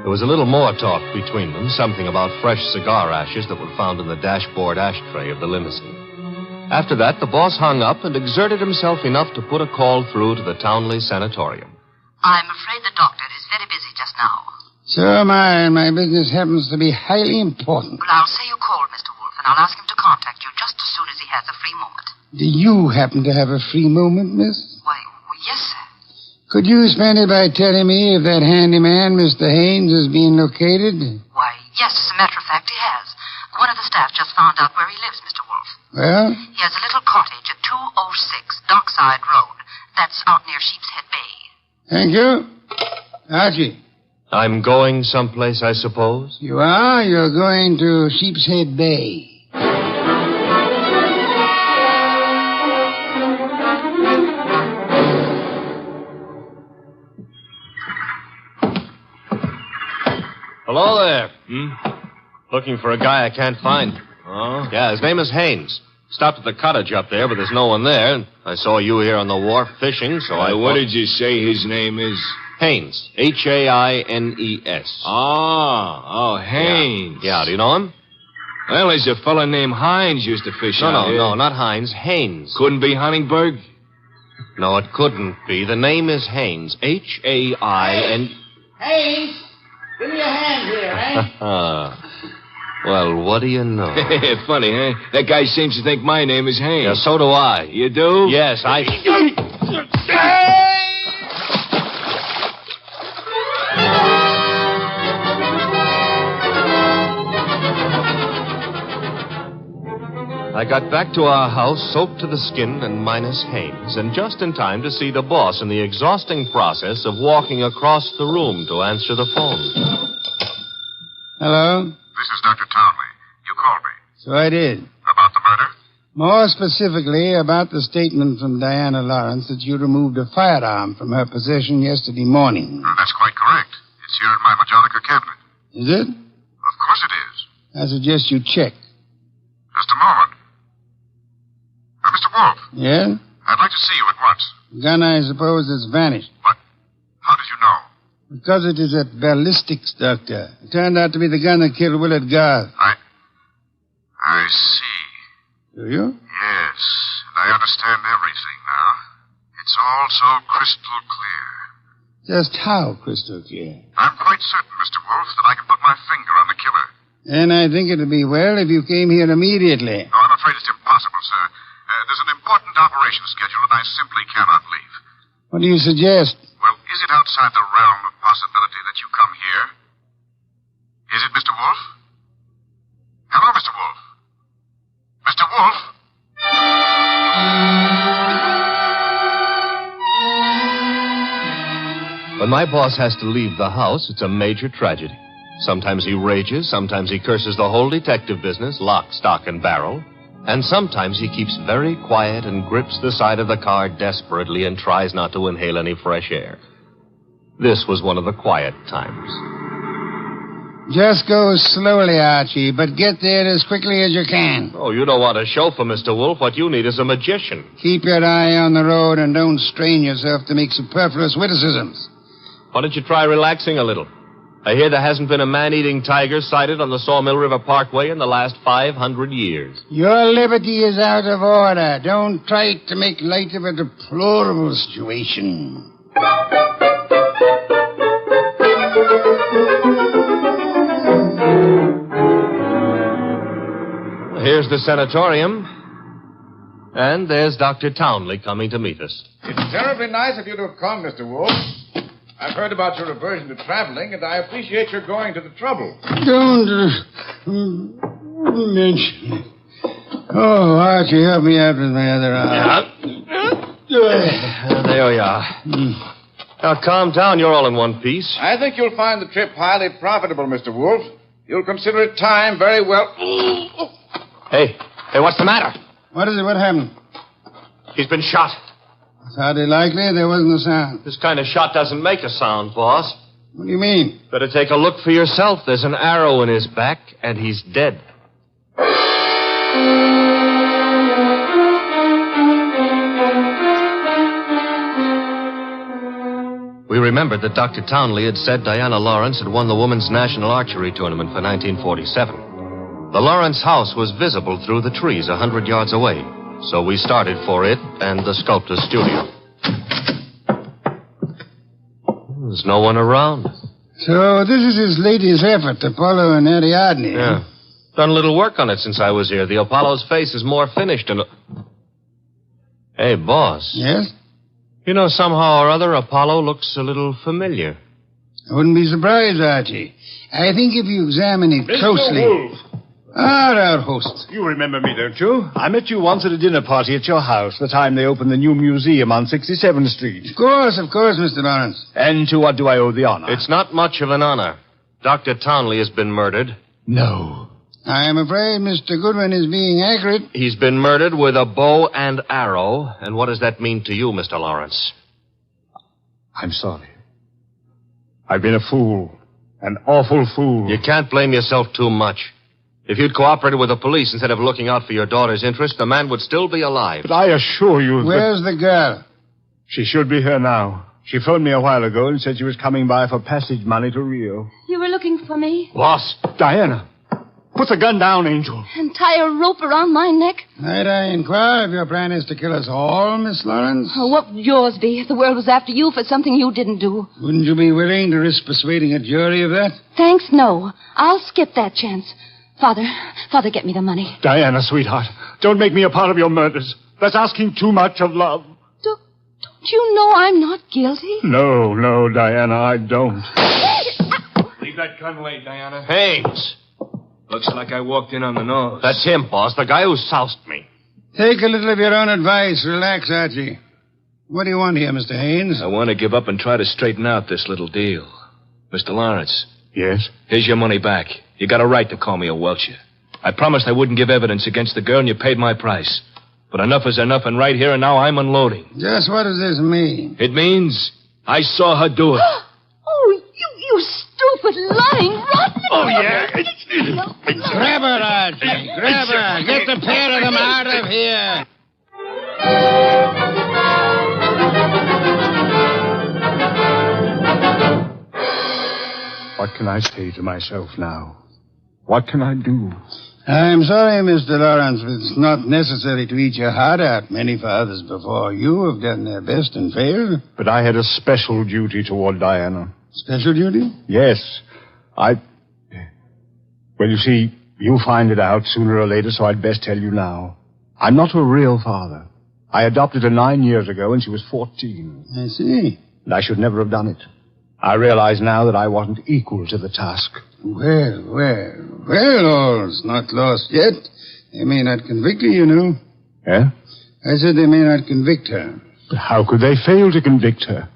There was a little more talk between them, something about fresh cigar ashes that were found in the dashboard ashtray of the limousine. After that, the boss hung up and exerted himself enough to put a call through to the Townley Sanatorium. I'm afraid the doctor is very busy just now. So am I, and my business happens to be highly important. Well, I'll say you called, Mr. Wolf, and I'll ask him to contact you just as soon as he has a free moment. Do you happen to have a free moment, miss? Why, yes, sir. Could you spend it by telling me if that handyman, Mr. Haynes, is being located? Why, yes, as a matter of fact, he has. One of the staff just found out where he lives, Mr. Wolf. Well? He has a little cottage at 206 Dockside Road. That's out near Sheepshead Bay. Thank you. Archie. I'm going someplace, I suppose? You are? You're going to Sheepshead Bay. Hello there. Looking for a guy I can't find. Oh? Yeah, his name is Haynes. Stopped at the cottage up there, but there's no one there. I saw you here on the wharf fishing, so What did you say his name is? Haynes. Haines. Oh, Haynes. Yeah, do you know him? Well, there's a fella named Hines used to fish out here. No, not Hines. Haynes. Couldn't be Huntingburg? No, it couldn't be. The name is Haynes. Hain. Haynes! Give me a hand here, eh? Well, what do you know? Funny, huh? That guy seems to think my name is Haynes. Yeah, so do I. You do? Yes, I... I got back to our house soaked to the skin and minus Haynes, and just in time to see the boss in the exhausting process of walking across the room to answer the phone. Hello? This is Dr. Townley. You called me. So I did. About the murder? More specifically, about the statement from Diana Lawrence that you removed a firearm from her possession yesterday morning. That's quite correct. It's here in my Majolica cabinet. Is it? Of course it is. I suggest you check. Just a moment. Mr. Wolf. Yeah? I'd like to see you at once. The gun, I suppose, has vanished. How did you know? Because it is at ballistics, Doctor. It turned out to be the gun that killed Willard Garth. I see. Do you? Yes. I understand everything now. It's all so crystal clear. Just how crystal clear? I'm quite certain, Mr. Wolf, that I can put my finger on the killer. And I think it would be well if you came here immediately. No, I'm afraid it's impossible, sir. There's an important operation scheduled, and I simply cannot leave. What do you suggest? Well, is it outside the realm of possibility that you come here? Is it, Mr. Wolf? Hello, Mr. Wolf? Mr. Wolf? When my boss has to leave the house, it's a major tragedy. Sometimes he rages, sometimes he curses the whole detective business, lock, stock, and barrel. And sometimes he keeps very quiet and grips the side of the car desperately and tries not to inhale any fresh air. This was one of the quiet times. Just go slowly, Archie, but get there as quickly as you can. Oh, you don't want a chauffeur, Mr. Wolf. What you need is a magician. Keep your eye on the road and don't strain yourself to make superfluous witticisms. Why don't you try relaxing a little? I hear there hasn't been a man-eating tiger sighted on the Sawmill River Parkway in the last 500 years. Your liberty is out of order. Don't try to make light of a deplorable situation. Here's the sanatorium. And there's Dr. Townley coming to meet us. It's terribly nice of you to have come, Mr. Wolf. I've heard about your aversion to traveling, and I appreciate your going to the trouble. Don't mention it. Oh, Archie, help me out with my other arm. There we are. Now, calm down. You're all in one piece. I think you'll find the trip highly profitable, Mr. Wolf. You'll consider it time very well. Hey, what's the matter? What is it? What happened? He's been shot. It's hardly likely. There wasn't a sound. This kind of shot doesn't make a sound, boss. What do you mean? Better take a look for yourself. There's an arrow in his back, and he's dead. We remembered that Dr. Townley had said Diana Lawrence had won the Women's National Archery Tournament for 1947. The Lawrence house was visible through the trees 100 yards away, so we started for it and the sculptor's studio. There's no one around. So this is his latest effort, Apollo and Ariadne. Yeah. Done a little work on it since I was here. The Apollo's face is more finished and... Hey, boss. Yes? You know, somehow or other, Apollo looks a little familiar. I wouldn't be surprised, Archie. I think if you examine it closely... Mr. Wolf. Our host. You remember me, don't you? I met you once at a dinner party at your house, the time they opened the new museum on 67th Street. Of course, Mr. Lawrence. And to what do I owe the honor? It's not much of an honor. Dr. Townley has been murdered. No. I'm afraid Mr. Goodwin is being accurate. He's been murdered with a bow and arrow. And what does that mean to you, Mr. Lawrence? I'm sorry. I've been a fool. An awful fool. You can't blame yourself too much. If you'd cooperated with the police instead of looking out for your daughter's interest, the man would still be alive. But I assure you... Where's the girl? She should be here now. She phoned me a while ago and said she was coming by for passage money to Rio. You were looking for me? Boss, Diana. Put the gun down, Angel. And tie a rope around my neck? Might I inquire if your plan is to kill us all, Miss Lawrence? Oh, what would yours be if the world was after you for something you didn't do? Wouldn't you be willing to risk persuading a jury of that? Thanks, no. I'll skip that chance. Father, get me the money. Diana, sweetheart, don't make me a part of your murders. That's asking too much of love. Don't you know I'm not guilty? No, Diana, I don't. Leave that gun lay, Diana. Haynes. Looks like I walked in on the nose. That's him, boss, the guy who soused me. Take a little of your own advice. Relax, Archie. What do you want here, Mr. Haynes? I want to give up and try to straighten out this little deal. Mr. Lawrence. Yes? Here's your money back. You got a right to call me a welcher. I promised I wouldn't give evidence against the girl, and you paid my price. But enough is enough, and right here and now I'm unloading. Just what does this mean? It means I saw her do it. Oh, you stupid, lying, rotten... Oh, yeah. Grab her, Archie. Grab her. Get the pair of them out of here. What can I say to myself now? What can I do? I'm sorry, Mr. Lawrence, but it's not necessary to eat your heart out. Many fathers before you have done their best and failed. But I had a special duty toward Diana. Special duty? Yes. Well, you see, you'll find it out sooner or later, so I'd best tell you now. I'm not a real father. I adopted her 9 years ago when she was 14. I see. And I should never have done it. I realize now that I wasn't equal to the task. Well, all's not lost yet. They may not convict her, you know. Yeah? I said they may not convict her. But how could they fail to convict her?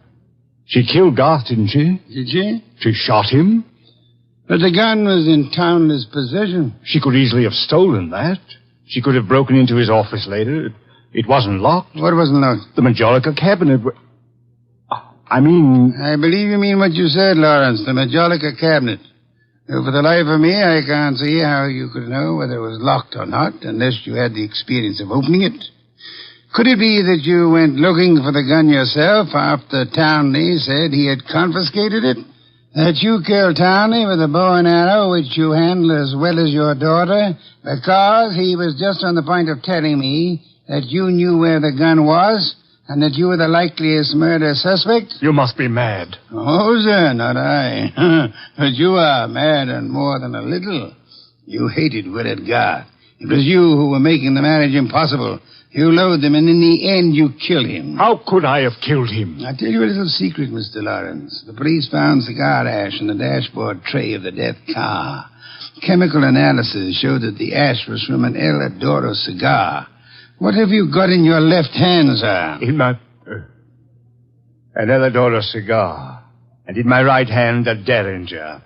She killed Garth, didn't she? Did she? She shot him. But the gun was in Townley's possession. She could easily have stolen that. She could have broken into his office later. It wasn't locked. What wasn't locked? The Majolica cabinet. I believe you mean what you said, Lawrence, the Majolica cabinet. For the life of me, I can't see how you could know whether it was locked or not, unless you had the experience of opening it. Could it be that you went looking for the gun yourself after Townley said he had confiscated it? That you killed Townley with a bow and arrow, which you handle as well as your daughter, because he was just on the point of telling me that you knew where the gun was and that you were the likeliest murder suspect? You must be mad. Oh, sir, not I. But you are mad and more than a little. You hated Willard Garth. It was you who were making the marriage impossible. You loathed him, and in the end, you killed him. How could I have killed him? I'll tell you a little secret, Mr. Lawrence. The police found cigar ash in the dashboard tray of the death car. Chemical analysis showed that the ash was from an El Adoro cigar. What have you got in your left hand, sir? In my... an El Adoro cigar. And in my right hand, a Derringer.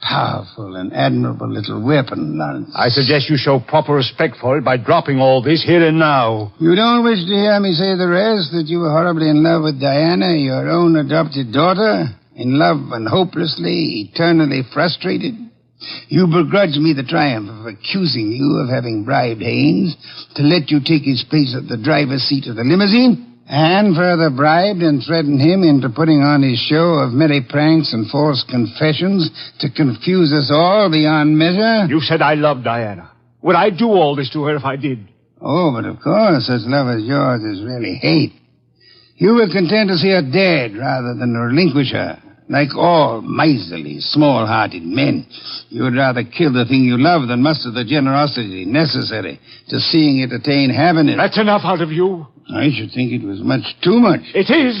Powerful and admirable little weapon, Lawrence. I suggest you show proper respect for it by dropping all this here and now. You don't wish to hear me say the rest, that you were horribly in love with Diana, your own adopted daughter? In love and hopelessly, eternally frustrated? You begrudge me the triumph of accusing you of having bribed Haynes to let you take his place at the driver's seat of the limousine? And further bribed and threatened him into putting on his show of merry pranks and false confessions to confuse us all beyond measure? You said I loved Diana. Would I do all this to her if I did? Oh, but of course, such love as yours is really hate. You were content to see her dead rather than relinquish her. Like all miserly, small-hearted men, you would rather kill the thing you love than muster the generosity necessary to seeing it attain happiness. That's enough out of you. I should think it was much too much. It is.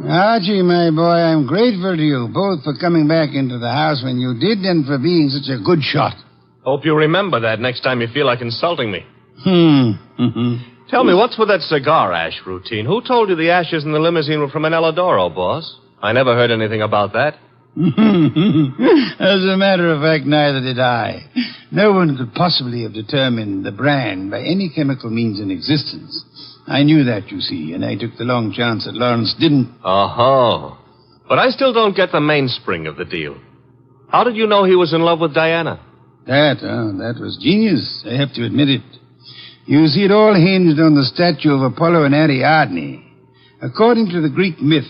Archie, my boy, I'm grateful to you, both for coming back into the house when you did and for being such a good shot. Hope you remember that next time you feel like insulting me. Tell me, what's with that cigar ash routine? Who told you the ashes in the limousine were from an El Adoro, boss? I never heard anything about that. As a matter of fact, neither did I. No one could possibly have determined the brand by any chemical means in existence. I knew that, you see, and I took the long chance that Lawrence didn't. Uh-huh. But I still don't get the mainspring of the deal. How did you know he was in love with Diana? That was genius. I have to admit it. You see, it all hinged on the statue of Apollo and Ariadne. According to the Greek myth,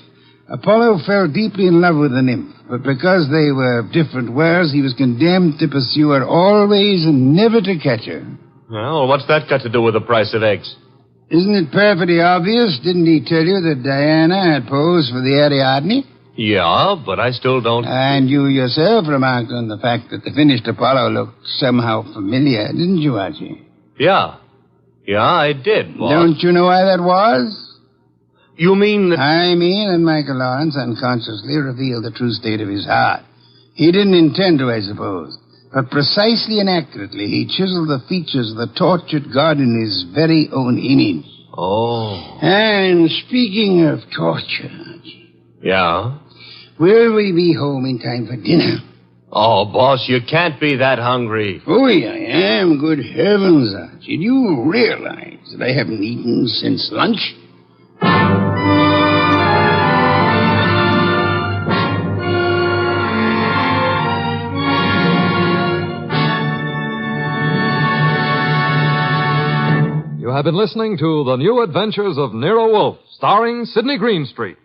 Apollo fell deeply in love with the nymph, but because they were of different worlds, he was condemned to pursue her always and never to catch her. Well, what's that got to do with the price of eggs? Isn't it perfectly obvious? Didn't he tell you that Diana had posed for the Ariadne? Yeah, but I still don't... And you yourself remarked on the fact that the finished Apollo looked somehow familiar, didn't you, Archie? Yeah, I did, boss. Don't you know why that was? You mean that... I mean that Michael Lawrence unconsciously revealed the true state of his heart. He didn't intend to, I suppose. But precisely and accurately, he chiseled the features of the tortured God in his very own image. Oh. And speaking of torture... Yeah? Will we be home in time for dinner? Oh, boss, you can't be that hungry. Oh, yeah, I am. Good heavens, Archie. Do you realize that I haven't eaten since lunch? You have been listening to The New Adventures of Nero Wolfe, starring Sidney Greenstreet.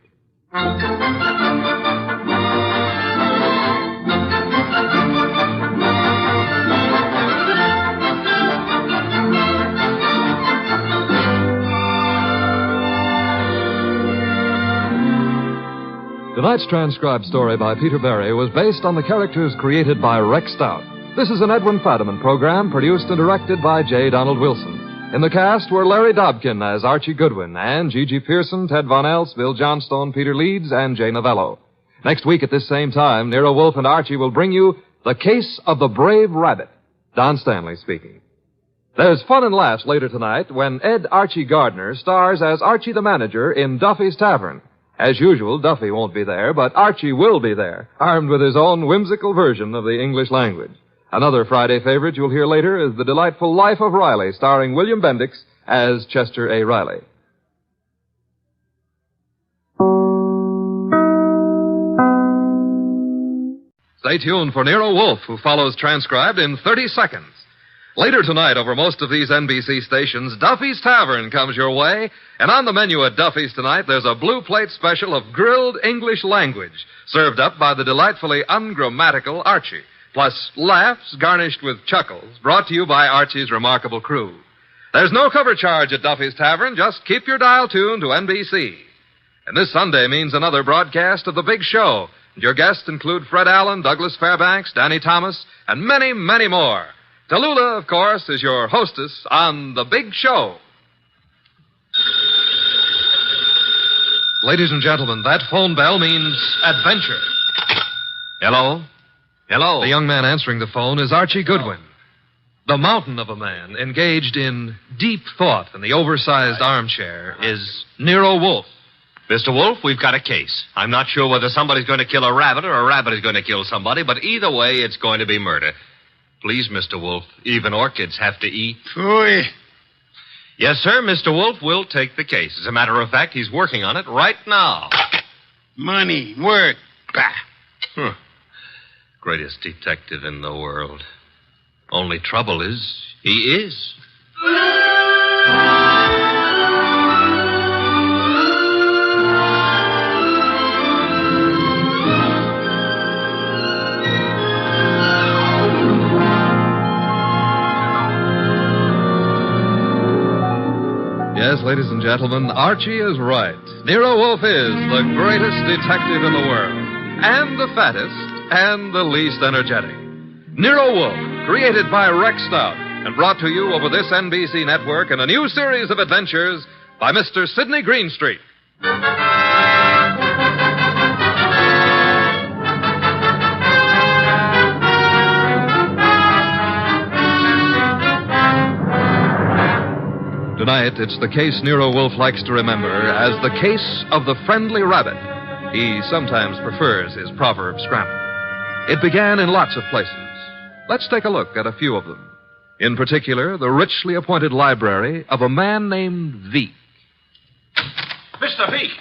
Tonight's transcribed story by Peter Berry was based on the characters created by Rex Stout. This is an Edwin Fadiman program produced and directed by J. Donald Wilson. In the cast were Larry Dobkin as Archie Goodwin and Gigi Pearson, Ted Von Elst, Bill Johnstone, Peter Leeds, and Jay Novello. Next week at this same time, Nero Wolfe and Archie will bring you The Case of the Brave Rabbit. Don Stanley speaking. There's fun and laughs later tonight when Ed Archie Gardner stars as Archie the manager in Duffy's Tavern. As usual, Duffy won't be there, but Archie will be there, armed with his own whimsical version of the English language. Another Friday favorite you'll hear later is The Delightful Life of Riley, starring William Bendix as Chester A. Riley. Stay tuned for Nero Wolfe, who follows transcribed in 30 seconds. Later tonight, over most of these NBC stations, Duffy's Tavern comes your way. And on the menu at Duffy's tonight, there's a blue plate special of grilled English language, served up by the delightfully ungrammatical Archie. Plus laughs garnished with chuckles, brought to you by Archie's remarkable crew. There's no cover charge at Duffy's Tavern. Just keep your dial tuned to NBC. And this Sunday means another broadcast of The Big Show. And your guests include Fred Allen, Douglas Fairbanks, Danny Thomas, and many, many more. Tallulah, of course, is your hostess on The Big Show. Ladies and gentlemen, that phone bell means adventure. Hello? Hello? The young man answering the phone is Archie Goodwin. The mountain of a man engaged in deep thought in the oversized armchair is Nero Wolfe. Mr. Wolf, we've got a case. I'm not sure whether somebody's going to kill a rabbit or a rabbit is going to kill somebody, but either way, it's going to be murder. Please, Mr. Wolf, even orchids have to eat. Phooey. Yes, sir, Mr. Wolf will take the case. As a matter of fact, he's working on it right now. Money, work. Bah. Greatest detective in the world. Only trouble is, he is. Yes, ladies and gentlemen, Archie is right. Nero Wolfe is the greatest detective in the world, and the fattest, and the least energetic. Nero Wolfe, created by Rex Stout, and brought to you over this NBC network in a new series of adventures by Mr. Sidney Greenstreet. Tonight, it's the case Nero Wolfe likes to remember as the case of the friendly rabbit. He sometimes prefers his proverb scramble. It began in lots of places. Let's take a look at a few of them. In particular, the richly appointed library of a man named Veek. Mr. Veek,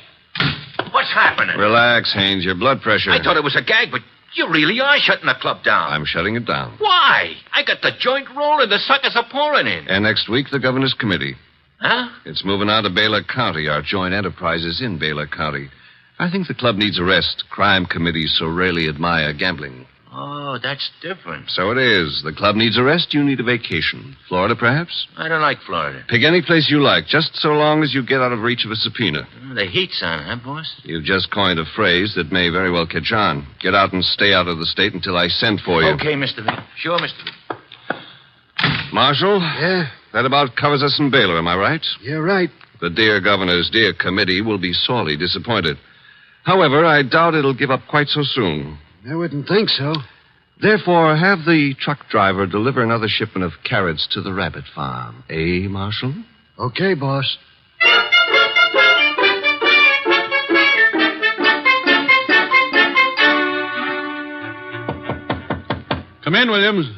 what's happening? Relax, Haynes. Your blood pressure. I thought it was a gag, but you really are shutting the club down. I'm shutting it down. Why? I got the joint rolling. The suckers are pouring in. And next week, the governor's committee. Huh? It's moving out of Baylor County. Our joint enterprise is in Baylor County. I think the club needs a rest. Crime committees so rarely admire gambling. Oh, that's different. So it is. The club needs a rest. You need a vacation. Florida, perhaps? I don't like Florida. Pick any place you like, just so long as you get out of reach of a subpoena. The heat's on, huh, boss? You've just coined a phrase that may very well catch on. Get out and stay out of the state until I send for you. Okay, Mr. Veek. Sure, Mr. Veek. Marshal? Yeah? That about covers us in Baylor, am I right? You're right. The dear governor's dear committee will be sorely disappointed. However, I doubt it'll give up quite so soon. I wouldn't think so. Therefore, have the truck driver deliver another shipment of carrots to the rabbit farm. Eh, Marshal? Okay, boss. Come in, Williams.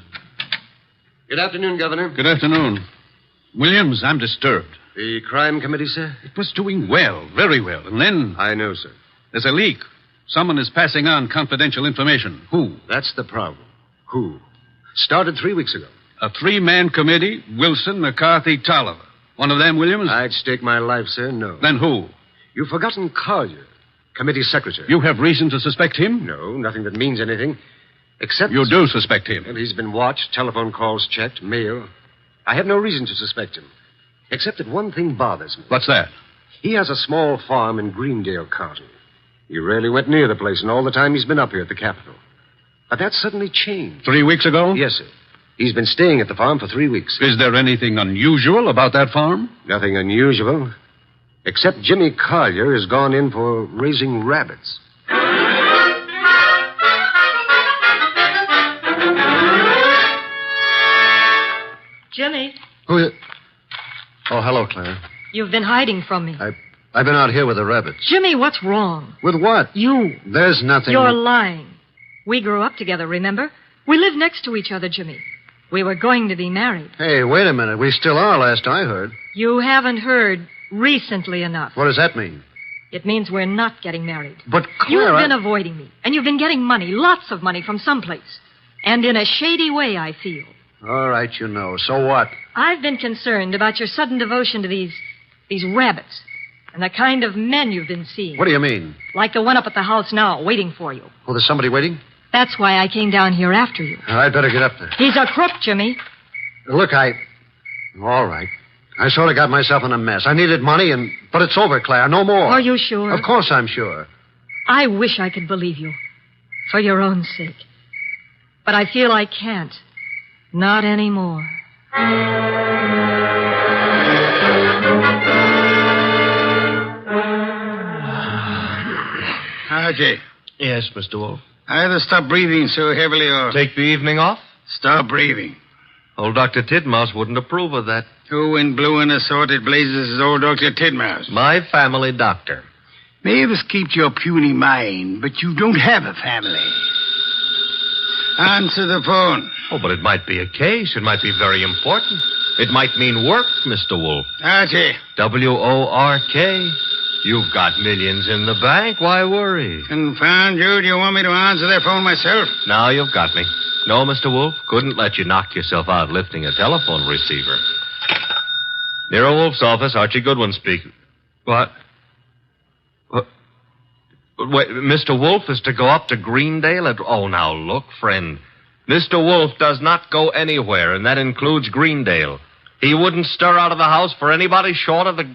Good afternoon, Governor. Good afternoon. Williams, I'm disturbed. The crime committee, sir? It was doing well, very well. And then... I know, sir. There's a leak. Someone is passing on confidential information. Who? That's the problem. Who? Started 3 weeks ago. A three-man committee, Wilson, McCarthy, Tolliver. One of them, Williams? I'd stake my life, sir, no. Then who? You've forgotten Collier, committee secretary. You have reason to suspect him? No, nothing that means anything. Except... You do suspect him? Well, he's been watched, telephone calls checked, mail. I have no reason to suspect him. Except that one thing bothers me. What's that? He has a small farm in Greendale County. He rarely went near the place in all the time he's been up here at the Capitol. But that suddenly changed. 3 weeks ago? Yes, sir. He's been staying at the farm for 3 weeks. Is there anything unusual about that farm? Nothing unusual. Except Jimmy Collier has gone in for raising rabbits. Jimmy, Oh, hello, Claire. you've been hiding from me. I've been out here with the rabbits. Jimmy, what's wrong? With what? You. There's nothing. You're lying. We grew up together, remember? We live next to each other, Jimmy. We were going to be married. Hey, wait a minute. We still are, last I heard. You haven't heard recently enough. What does that mean? It means we're not getting married. But, Claire... You've been avoiding me, and you've been getting money, lots of money from someplace. And in a shady way, I feel. All right, you know. So what? I've been concerned about your sudden devotion to these rabbits and the kind of men you've been seeing. What do you mean? Like the one up at the house now, waiting for you. Oh, there's somebody waiting? That's why I came down here after you. I'd better get up there. He's a crook, Jimmy. Look, all right. I sort of got myself in a mess. I needed money, but it's over, Claire. No more. Are you sure? Of course I'm sure. I wish I could believe you. For your own sake. But I feel I can't. Not anymore. Archie. Yes, Mr. Wolf. Either stop breathing so heavily or... Take the evening off? Stop breathing. Old Dr. Tidmouse wouldn't approve of that. Who in blue and assorted blazes is old Dr. Tidmouse? My family doctor. Mavis keeps your puny mind, but you don't have a family. Answer the phone. Oh, but it might be a case. It might be very important. It might mean work, Mr. Wolf. Archie. W-O-R-K. You've got millions in the bank. Why worry? Confound you. Do you want me to answer that phone myself? Now you've got me. No, Mr. Wolf. Couldn't let you knock yourself out lifting a telephone receiver. Nero Wolf's office. Archie Goodwin speaking. What? Wait, Mr. Wolf is to go up to Greendale at... Oh, now, look, friend. Mr. Wolf does not go anywhere, and that includes Greendale. He wouldn't stir out of the house for anybody short of the...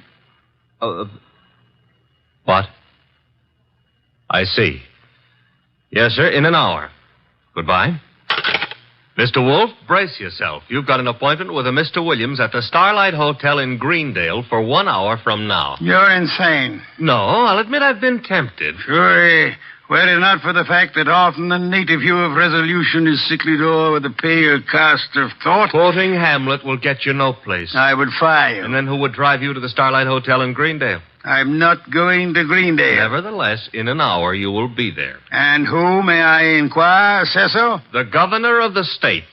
What? I see. Yes, sir, in an hour. Goodbye. Mr. Wolf, brace yourself. You've got an appointment with a Mr. Williams at the Starlight Hotel in Greendale for 1 hour from now. You're insane. No, I'll admit I've been tempted. Sure. Were it not for the fact that often the native hue of resolution is sicklied o'er with a pale cast of thought. Quoting Hamlet will get you no place. I would fire you. And then who would drive you to the Starlight Hotel in Greendale? I'm not going to Greendale. Nevertheless, in an hour you will be there. And who, may I inquire, Cecil? The governor of the state.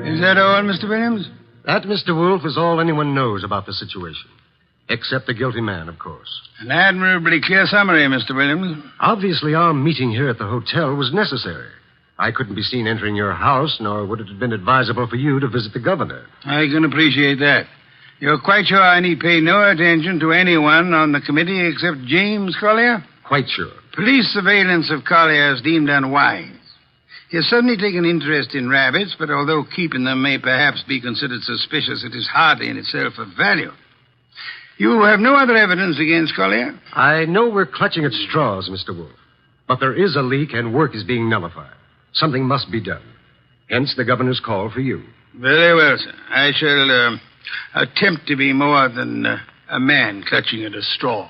Is that all, Mr. Williams? That, Mr. Wolf, is all anyone knows about the situation. Except the guilty man, of course. An admirably clear summary, Mr. Williams. Obviously, our meeting here at the hotel was necessary. I couldn't be seen entering your house, nor would it have been advisable for you to visit the governor. I can appreciate that. You're quite sure I need pay no attention to anyone on the committee except James Collier? Quite sure. Police surveillance of Collier is deemed unwise. He has suddenly taken interest in rabbits, but although keeping them may perhaps be considered suspicious, it is hardly in itself of value. You have no other evidence against Collier? I know we're clutching at straws, Mr. Wolf. But there is a leak and work is being nullified. Something must be done. Hence the governor's call for you. Very well, sir. I shall attempt to be more than a man clutching at a straw.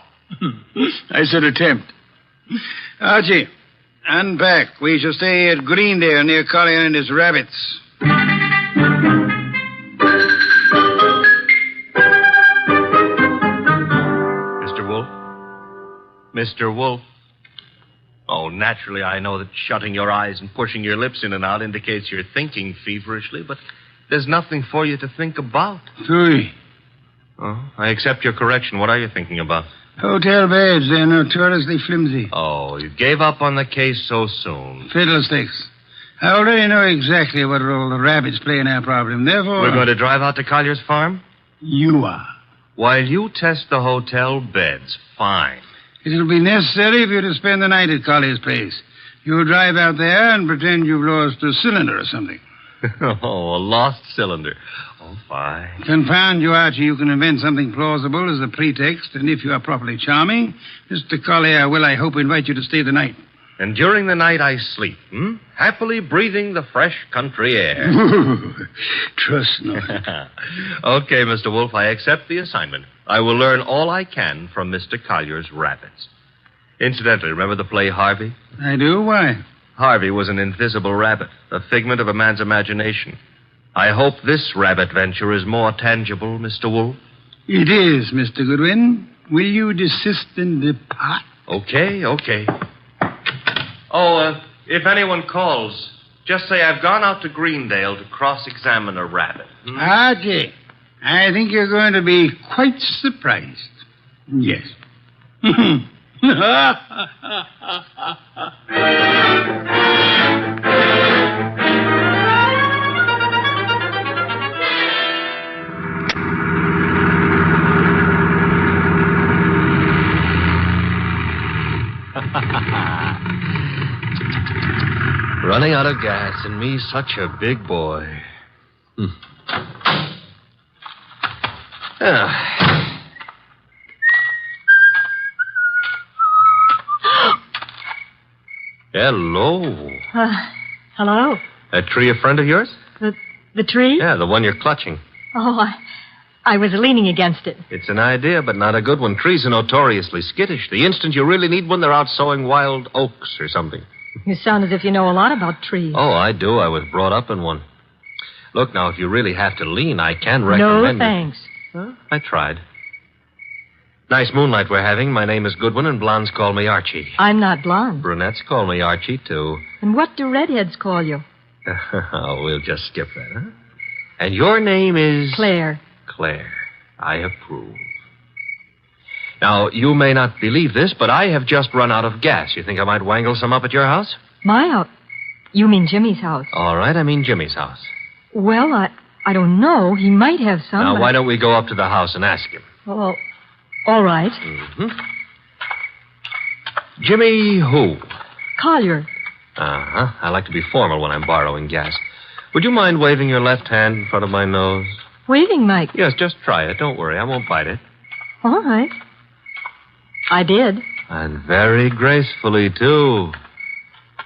I said attempt. Archie, unpack. We shall stay at Greendale near Collier and his rabbits. Mr. Wolf? Mr. Wolf? Oh, naturally, I know that shutting your eyes and pushing your lips in and out indicates you're thinking feverishly, but there's nothing for you to think about. Three. Oh, I accept your correction. What are you thinking about? Hotel beds. They're notoriously flimsy. Oh, you gave up on the case so soon. Fiddlesticks. I already know exactly what role the rabbits play in our problem. Therefore... We're going to drive out to Collier's farm? You are. While you test the hotel beds. Fine. It'll be necessary for you to spend the night at Collier's place. You'll drive out there and pretend you've lost a cylinder or something. Oh, a lost cylinder. Oh, fine. Confound you, Archie. You can invent something plausible as a pretext, and if you are properly charming, Mr. Collier will, I hope, invite you to stay the night. And during the night I sleep, happily breathing the fresh country air. Trust not. Okay, Mr. Wolf, I accept the assignment. I will learn all I can from Mr. Collier's rabbits. Incidentally, remember the play Harvey? I do? Why? Harvey was an invisible rabbit, a figment of a man's imagination. I hope this rabbit venture is more tangible, Mr. Wolf. It is, Mr. Goodwin. Will you desist and depart? Okay. Oh, if anyone calls, just say I've gone out to Greendale to cross-examine a rabbit. Archie, I think you're going to be quite surprised. Yes. Running out of gas, and me such a big boy. Hello. Hello? That tree a friend of yours? The tree? Yeah, the one you're clutching. Oh, I was leaning against it. It's an idea, but not a good one. Trees are notoriously skittish. The instant you really need one, they're out sowing wild oaks or something. You sound as if you know a lot about trees. Oh, I do. I was brought up in one. Look, now, if you really have to lean, I can recommend No, thanks. Huh? I tried. Nice moonlight we're having. My name is Goodwin, and blondes call me Archie. I'm not blonde. Brunettes call me Archie, too. And what do redheads call you? Oh, we'll just skip that, huh? And your name is... Claire. Claire. I approve. Now, you may not believe this, but I have just run out of gas. You think I might wangle some up at your house? My house? You mean Jimmy's house? All right, I mean Jimmy's house. Well, I don't know. He might have some. Now, why don't we go up to the house and ask him? Oh, all right. Mm-hmm. Jimmy who? Collier. Uh-huh. I like to be formal when I'm borrowing gas. Would you mind waving your left hand in front of my nose? Waving, Mike? Yes, just try it. Don't worry. I won't bite it. All right. I did. And very gracefully, too.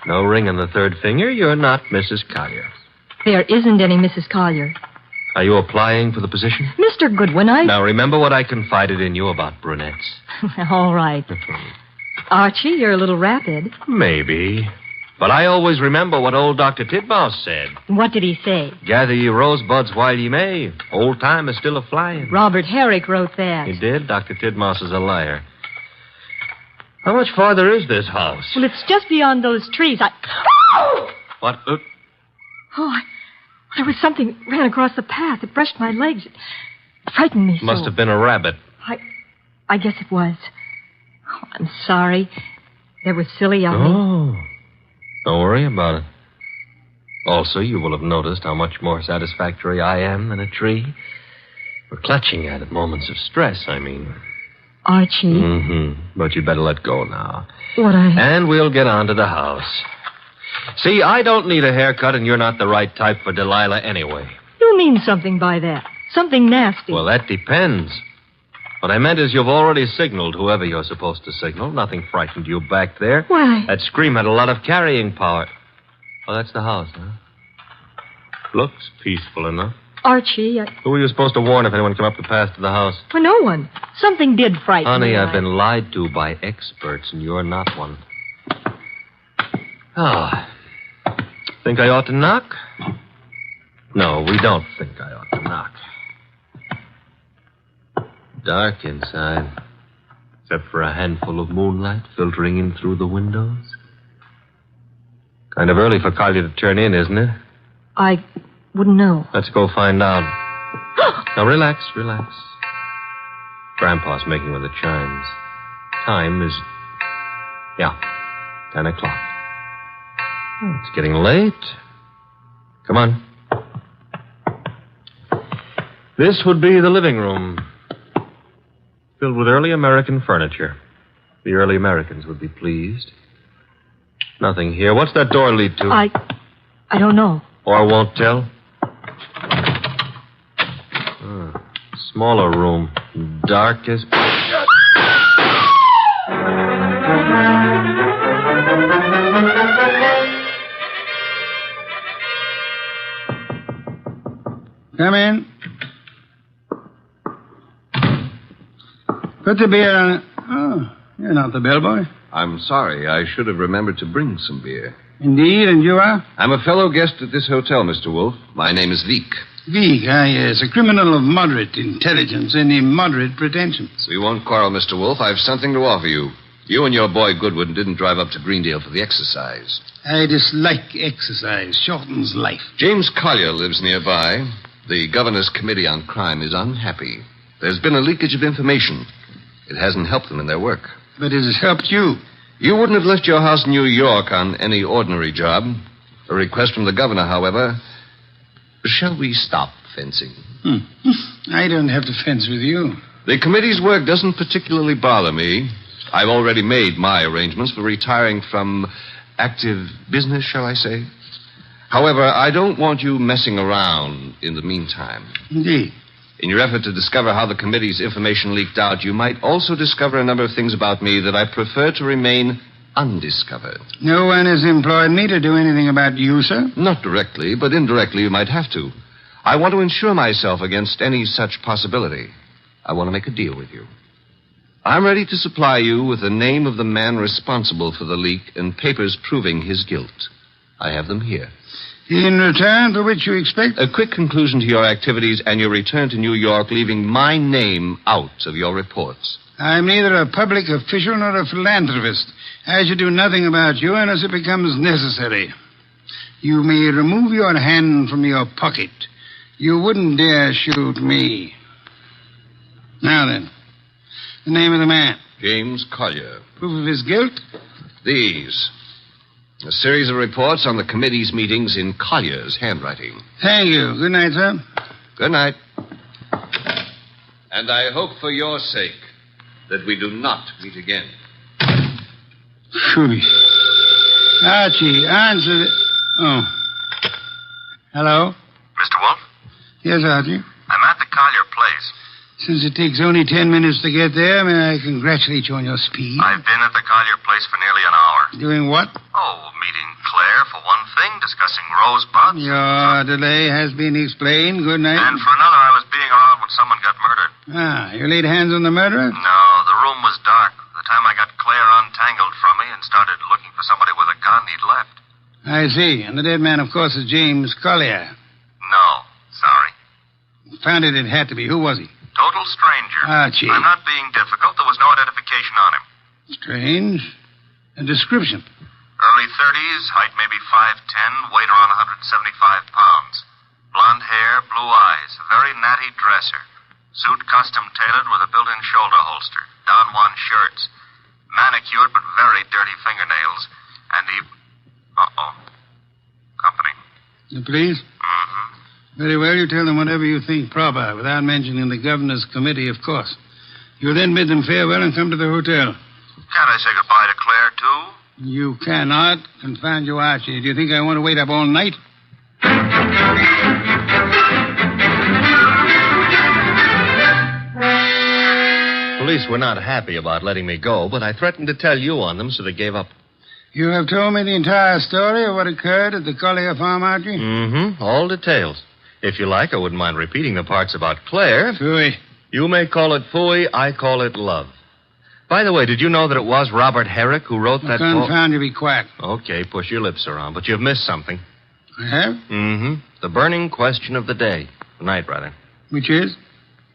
No ring on the third finger. You're not Mrs. Collier. There isn't any Mrs. Collier. Are you applying for the position? Mr. Goodwin, Now, remember what I confided in you about brunettes. All right. Archie, you're a little rapid. Maybe. But I always remember what old Dr. Titmouse said. What did he say? Gather ye rosebuds while ye may. Old time is still a-flying. Robert Herrick wrote that. He did? Dr. Titmouse is a liar. How much farther is this house? Well, it's just beyond those trees. What? There was something ran across the path. It brushed my legs. It frightened me so. Must have been a rabbit. I guess it was. Oh, I'm sorry. That was silly of me. Oh. Don't worry about it. Also, you will have noticed how much more satisfactory I am than a tree. We're clutching at it. Moments of stress, I mean. Archie. Mm-hmm. But you'd better let go now. And we'll get on to the house. See, I don't need a haircut, and you're not the right type for Delilah anyway. You mean something by that. Something nasty. Well, that depends. What I meant is you've already signaled whoever you're supposed to signal. Nothing frightened you back there. Why? That scream had a lot of carrying power. Oh, that's the house, huh? Looks peaceful enough. Archie, Who were you supposed to warn if anyone came up the path to the house? For no one. Something did frighten me. Honey, I've been lied to by experts, and you're not one. Oh. Think I ought to knock? No, we don't think I ought to knock. Dark inside, except for a handful of moonlight filtering in through the windows. Kind of early for Collier to turn in, isn't it? I wouldn't know. Let's go find out. Now, relax. Grandpa's making with the chimes. Time is... 10 o'clock. Oh, it's getting late. Come on. This would be the living room. Filled with early American furniture. The early Americans would be pleased. Nothing here. What's that door lead to? I don't know. Or won't tell? Smaller room. Dark as... Come in. Put the beer on it. Oh, you're not the bellboy. I'm sorry. I should have remembered to bring some beer. Indeed, and you are? I'm a fellow guest at this hotel, Mr. Wolf. My name is Veek. Veek, yes. A criminal of moderate intelligence and moderate pretensions. We won't quarrel, Mr. Wolf. I've something to offer you. You and your boy Goodwin didn't drive up to Greendale for the exercise. I dislike exercise. Shortens life. James Collier lives nearby. The Governor's Committee on Crime is unhappy. There's been a leakage of information. It hasn't helped them in their work. but it has helped you. You wouldn't have left your house in New York on any ordinary job. A request from the governor, however. Shall we stop fencing? I don't have to fence with you. The committee's work doesn't particularly bother me. I've already made my arrangements for retiring from active business, shall I say. However, I don't want you messing around in the meantime. Indeed. In your effort to discover how the committee's information leaked out, you might also discover a number of things about me that I prefer to remain undiscovered. No one has employed me to do anything about you, sir? Not directly, but indirectly you might have to. I want to insure myself against any such possibility. I want to make a deal with you. I'm ready to supply you with the name of the man responsible for the leak and papers proving his guilt. I have them here. In return for which you expect? A quick conclusion to your activities and your return to New York, leaving my name out of your reports. I'm neither a public official nor a philanthropist. I should do nothing about you unless it becomes necessary. You may remove your hand from your pocket. You wouldn't dare shoot me. Now then, the name of the man. James Collier. Proof of his guilt? These. A series of reports on the committee's meetings in Collier's handwriting. Thank you. Good night, sir. Good night. And I hope for your sake that we do not meet again. Phew. Archie, answer the... Oh. Hello? Mr. Wolf? Yes, Archie. I'm at the Collier place. Since it takes only 10 minutes to get there, may I congratulate you on your speed? I've been at the Collier place for nearly an hour. Doing what? Oh, meeting Claire for one thing, discussing Rosebuds. Your delay has been explained. Good night. And for another, I was being around when someone got murdered. Ah, you laid hands on the murderer? No, the room was dark. By the time I got Claire untangled from me and started looking for somebody with a gun, he'd left. I see. And the dead man, of course, is James Collier. No, sorry. Found it had to be. Who was he? Total stranger. Archie. I'm not being difficult. There was no identification on him. Strange. A description. Early 30s, height maybe 5'10", weight around 175 pounds. Blonde hair, blue eyes, very natty dresser. Suit custom tailored with a built-in shoulder holster. Don Juan shirts. Manicured but very dirty fingernails. And he... Uh-oh. Company. The police? Mm-hmm. Very well, you tell them whatever you think proper, without mentioning the governor's committee, of course. You then bid them farewell and come to the hotel. Can't I say goodbye to Claire, too? You cannot. Confound you, Archie. Do you think I want to wait up all night? Police were not happy about letting me go, but I threatened to tell you on them, so they gave up. You have told me the entire story of what occurred at the Collier farm, Archie? Mm-hmm. All details. If you like, I wouldn't mind repeating the parts about Claire. Phooey. You may call it phooey, I call it love. By the way, did you know that it was Robert Herrick who wrote that poem? Confound you, be quiet. Okay, push your lips around, but you've missed something. I have? Mm-hmm. The burning question of the day. Tonight, rather. Which is?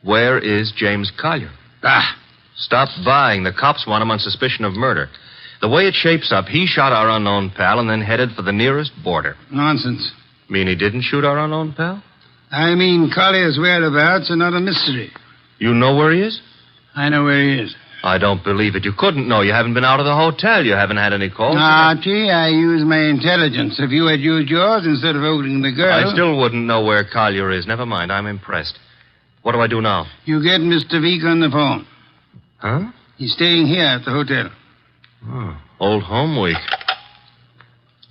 Where is James Collier? Ah. Stop buying. The cops want him on suspicion of murder. The way it shapes up, he shot our unknown pal and then headed for the nearest border. Nonsense. Mean he didn't shoot our unknown pal? I mean Collier's whereabouts are not a mystery. You know where he is? I know where he is. I don't believe it. You couldn't know. You haven't been out of the hotel. You haven't had any calls. Archie, I use my intelligence. If you had used yours instead of holding the girl... I still wouldn't know where Collier is. Never mind. I'm impressed. What do I do now? You get Mr. Veek on the phone. Huh? He's staying here at the hotel. Oh, old home week.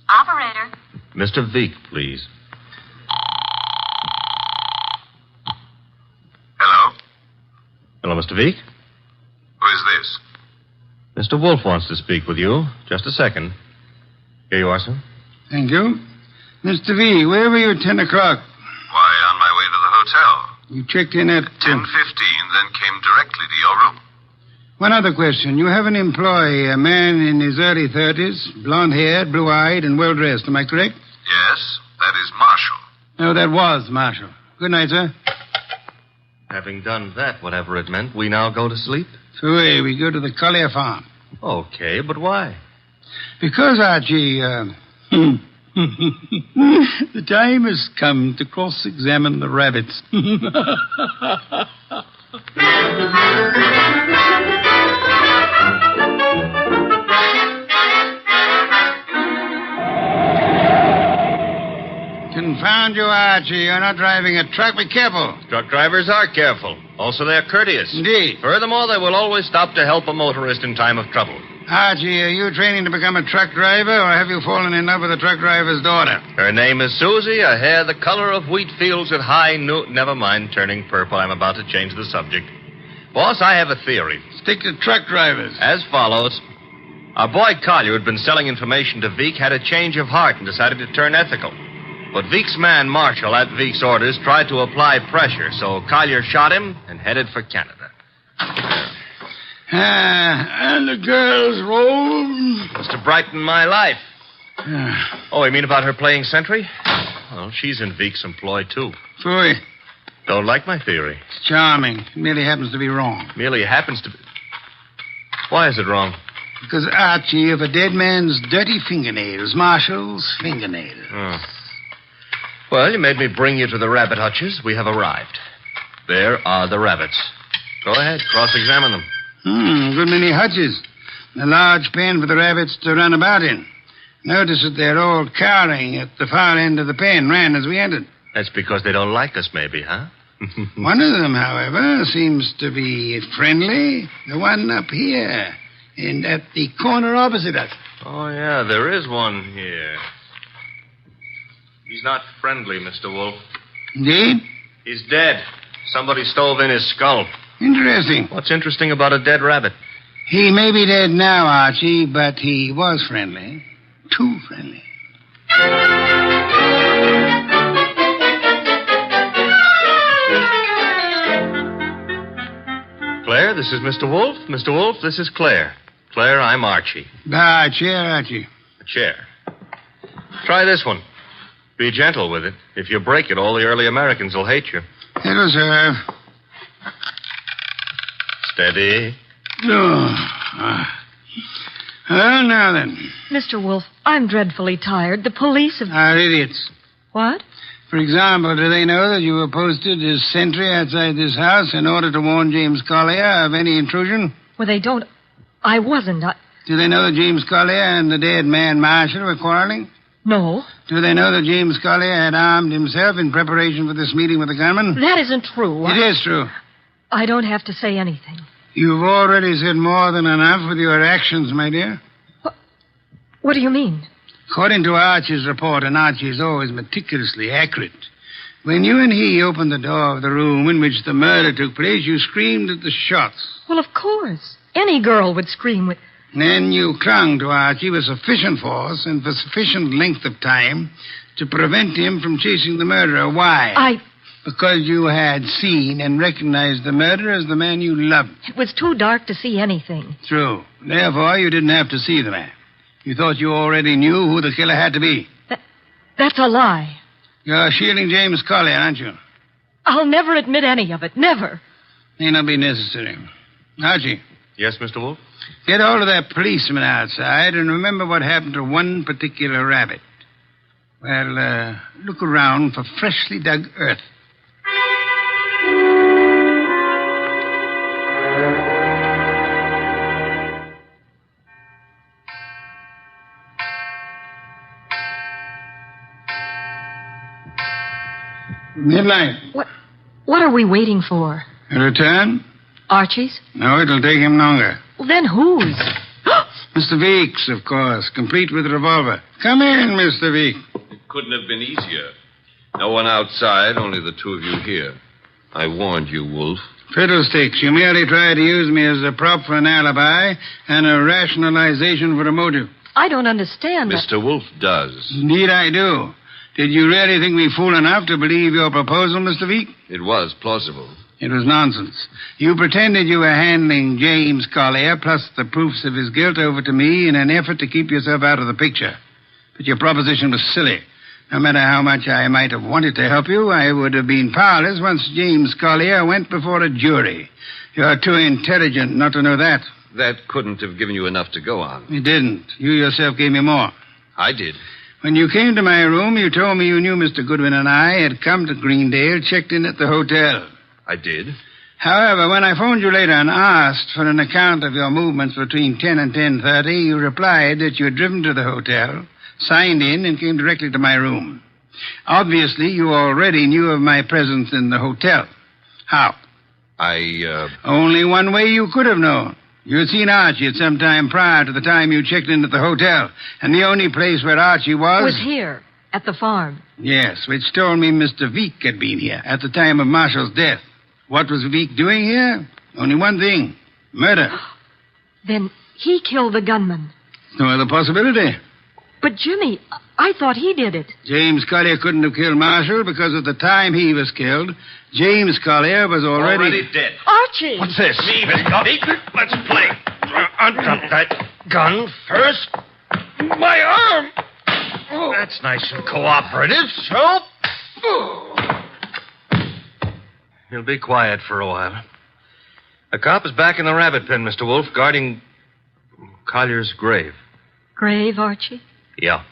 Operator. Mr. Veek, please. Hello? Hello, Mr. Veek? Who is this? Mr. Wolf wants to speak with you. Just a second. Here you are, sir. Thank you. Mr. V, where were you at 10 o'clock? Why, on my way to the hotel. You checked in at... 10:15, then came directly to your room. One other question. You have an employee, a man in his early 30s, blonde-haired, blue-eyed, and well-dressed. Am I correct? Yes, that is Marshall. No, that was Marshall. Good night, sir. Having done that, whatever it meant, we now go to sleep? So, we go to the Collier farm. Okay, but why? Because, Archie, the time has come to cross-examine the rabbits. Archie. You're not driving a truck. Be careful. Truck drivers are careful. Also, they're courteous. Indeed. Furthermore, they will always stop to help a motorist in time of trouble. Archie, are you training to become a truck driver, or have you fallen in love with a truck driver's daughter? Her name is Susie, her hair the color of wheat fields at high noon. Never mind turning purple. I'm about to change the subject. Boss, I have a theory. Stick to truck drivers. As follows. Our boy Collier, who'd been selling information to Veek, had a change of heart and decided to turn ethical. But Veek's man, Marshall, at Veek's orders, tried to apply pressure, so Collier shot him and headed for Canada. And the girl's roll? Was to brighten my life. Oh, you mean about her playing sentry? Well, she's in Veek's employ, too. Phooey. Don't like my theory. It's charming. It merely happens to be wrong. Merely happens to be... Why is it wrong? Because, Archie, of a dead man's dirty fingernails, Marshall's fingernails. Oh. Well, you made me bring you to the rabbit hutches. We have arrived. There are the rabbits. Go ahead, cross-examine them. Good many hutches. A large pen for the rabbits to run about in. Notice that they're all cowering at the far end of the pen, ran as we entered. That's because they don't like us, maybe, huh? One of them, however, seems to be friendly. The one up here, and at the corner opposite us. Oh, yeah, there is one here. He's not friendly, Mr. Wolf. Indeed? He's dead. Somebody stove in his skull. Interesting. What's interesting about a dead rabbit? He may be dead now, Archie, but he was friendly. Too friendly. Claire, this is Mr. Wolf. Mr. Wolf, this is Claire. Claire, I'm Archie. Ah, chair, Archie. A chair. Try this one. Be gentle with it. If you break it, all the early Americans will hate you. It'll serve. Steady. Oh. Well, now then. Mr. Wolf, I'm dreadfully tired. The police have... Are idiots. What? For example, do they know that you were posted as sentry outside this house in order to warn James Collier of any intrusion? Well, they don't... I wasn't. Do they know that James Collier and the dead man Marshall were quarreling? No. Do they know that James Collier had armed himself in preparation for this meeting with the gunman? That isn't true. It is true. I don't have to say anything. You've already said more than enough with your actions, my dear. What do you mean? According to Archie's report, and Archie is always meticulously accurate, when you and he opened the door of the room in which the murder took place, you screamed at the shots. Well, of course. Any girl would scream with... Then you clung to Archie with sufficient force and for sufficient length of time to prevent him from chasing the murderer. Why? Because you had seen and recognized the murderer as the man you loved. It was too dark to see anything. True. Therefore, you didn't have to see the man. You thought you already knew who the killer had to be. That's a lie. You're shielding James Collier, aren't you? I'll never admit any of it. Never. May not be necessary. Archie. Yes, Mr. Wolf? Get hold of that policeman outside and remember what happened to one particular rabbit. Well, look around for freshly dug earth. Midnight. What are we waiting for? A return? Archie's? No, it'll take him longer. Well, then whose? Mr. Veek's, of course, complete with revolver. Come in, Mr. Veek. It couldn't have been easier. No one outside, only the two of you here. I warned you, Wolf. Fiddlesticks, you merely tried to use me as a prop for an alibi and a rationalization for a motive. I don't understand. Mr. Wolf does. Indeed I do. Did you really think me fool enough to believe your proposal, Mr. Veek? It was plausible. It was nonsense. You pretended you were handing James Collier, plus the proofs of his guilt, over to me in an effort to keep yourself out of the picture. But your proposition was silly. No matter how much I might have wanted to help you, I would have been powerless once James Collier went before a jury. You're too intelligent not to know that. That couldn't have given you enough to go on. It didn't. You yourself gave me more. I did. When you came to my room, you told me you knew Mr. Goodwin and I had come to Greendale, checked in at the hotel. I did. However, when I phoned you later and asked for an account of your movements between 10 and 10:30, you replied that you had driven to the hotel, signed in, and came directly to my room. Obviously, you already knew of my presence in the hotel. How? Only one way you could have known. You'd seen Archie at some time prior to the time you checked in at the hotel. And the only place where Archie was here, at the farm. Yes, which told me Mr. Veek had been here at the time of Marshall's death. What was Veek doing here? Only one thing. Murder. Then he killed the gunman. No other possibility. But Jimmy, I thought he did it. James Collier couldn't have killed Marshall because at the time he was killed, James Collier was already dead. Archie! What's this? Me, Miss Coffee. Let's play. Undrop that gun first. My arm! That's nice and cooperative, so... You'll be quiet for a while. The cop is back in the rabbit pen, Mr. Wolf, guarding Collier's grave. Grave, Archie? Yeah,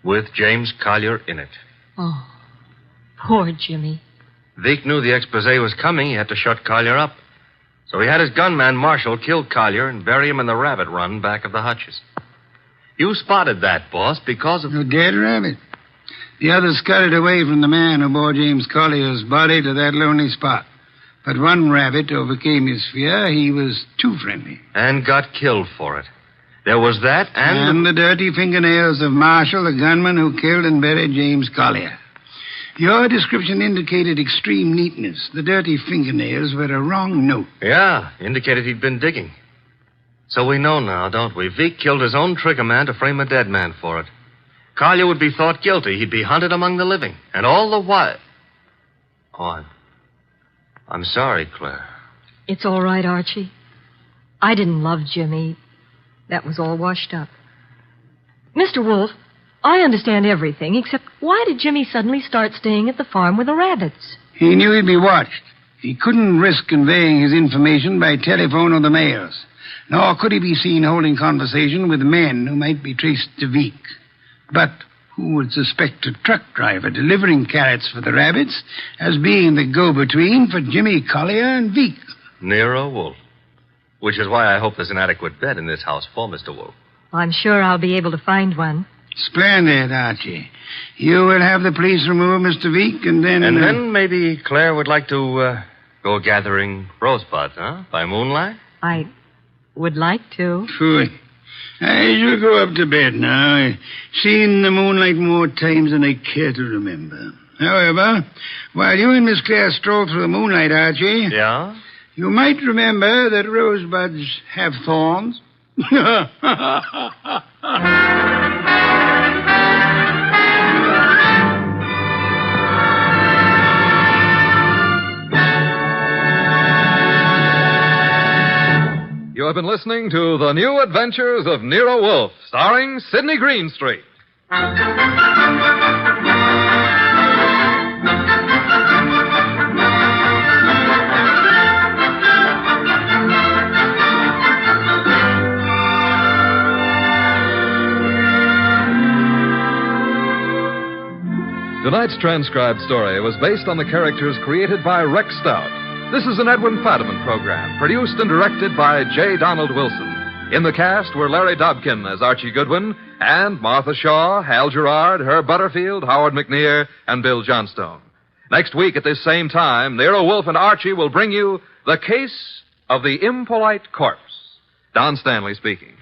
with James Collier in it. Oh, poor Jimmy. Veek knew the expose was coming. He had to shut Collier up. So he had his gunman, Marshall, kill Collier and bury him in the rabbit run back of the hutches. You spotted that, boss, because of... A dead rabbit. The others scuttled away from the man who bore James Collier's body to that lonely spot. But one rabbit overcame his fear. He was too friendly. And got killed for it. There was that and the dirty fingernails of Marshall, the gunman who killed and buried James Collier. Your description indicated extreme neatness. The dirty fingernails were a wrong note. Yeah, indicated he'd been digging. So we know now, don't we? Veek killed his own trigger man to frame a dead man for it. Collier would be thought guilty. He'd be hunted among the living. And all the while... Oh, I'm sorry, Claire. It's all right, Archie. I didn't love Jimmy. That was all washed up. Mr. Wolf, I understand everything, except why did Jimmy suddenly start staying at the farm with the rabbits? He knew he'd be watched. He couldn't risk conveying his information by telephone or the mails. Nor could he be seen holding conversation with men who might be traced to Veek. But who would suspect a truck driver delivering carrots for the rabbits as being the go-between for Jimmy Collier and Veek? Nero Wolf. Which is why I hope there's an adequate bed in this house for Mr. Wolf. I'm sure I'll be able to find one. Splendid, Archie. You will have the police remove Mr. Veek, and then... And then maybe Claire would like to go gathering rosebuds, huh? By moonlight? I would like to. Phooey. I shall go up to bed now. I've seen the moonlight more times than I care to remember. However, while you and Miss Claire stroll through the moonlight, Archie... Yeah? You might remember that rosebuds have thorns. You have been listening to The New Adventures of Nero Wolfe, starring Sidney Greenstreet. Tonight's transcribed story was based on the characters created by Rex Stout. This is an Edwin Fadiman program, produced and directed by J. Donald Wilson. In the cast were Larry Dobkin as Archie Goodwin, and Martha Shaw, Hal Gerard, Herb Butterfield, Howard McNear, and Bill Johnstone. Next week at this same time, Nero Wolfe and Archie will bring you The Case of the Impolite Corpse. Don Stanley speaking.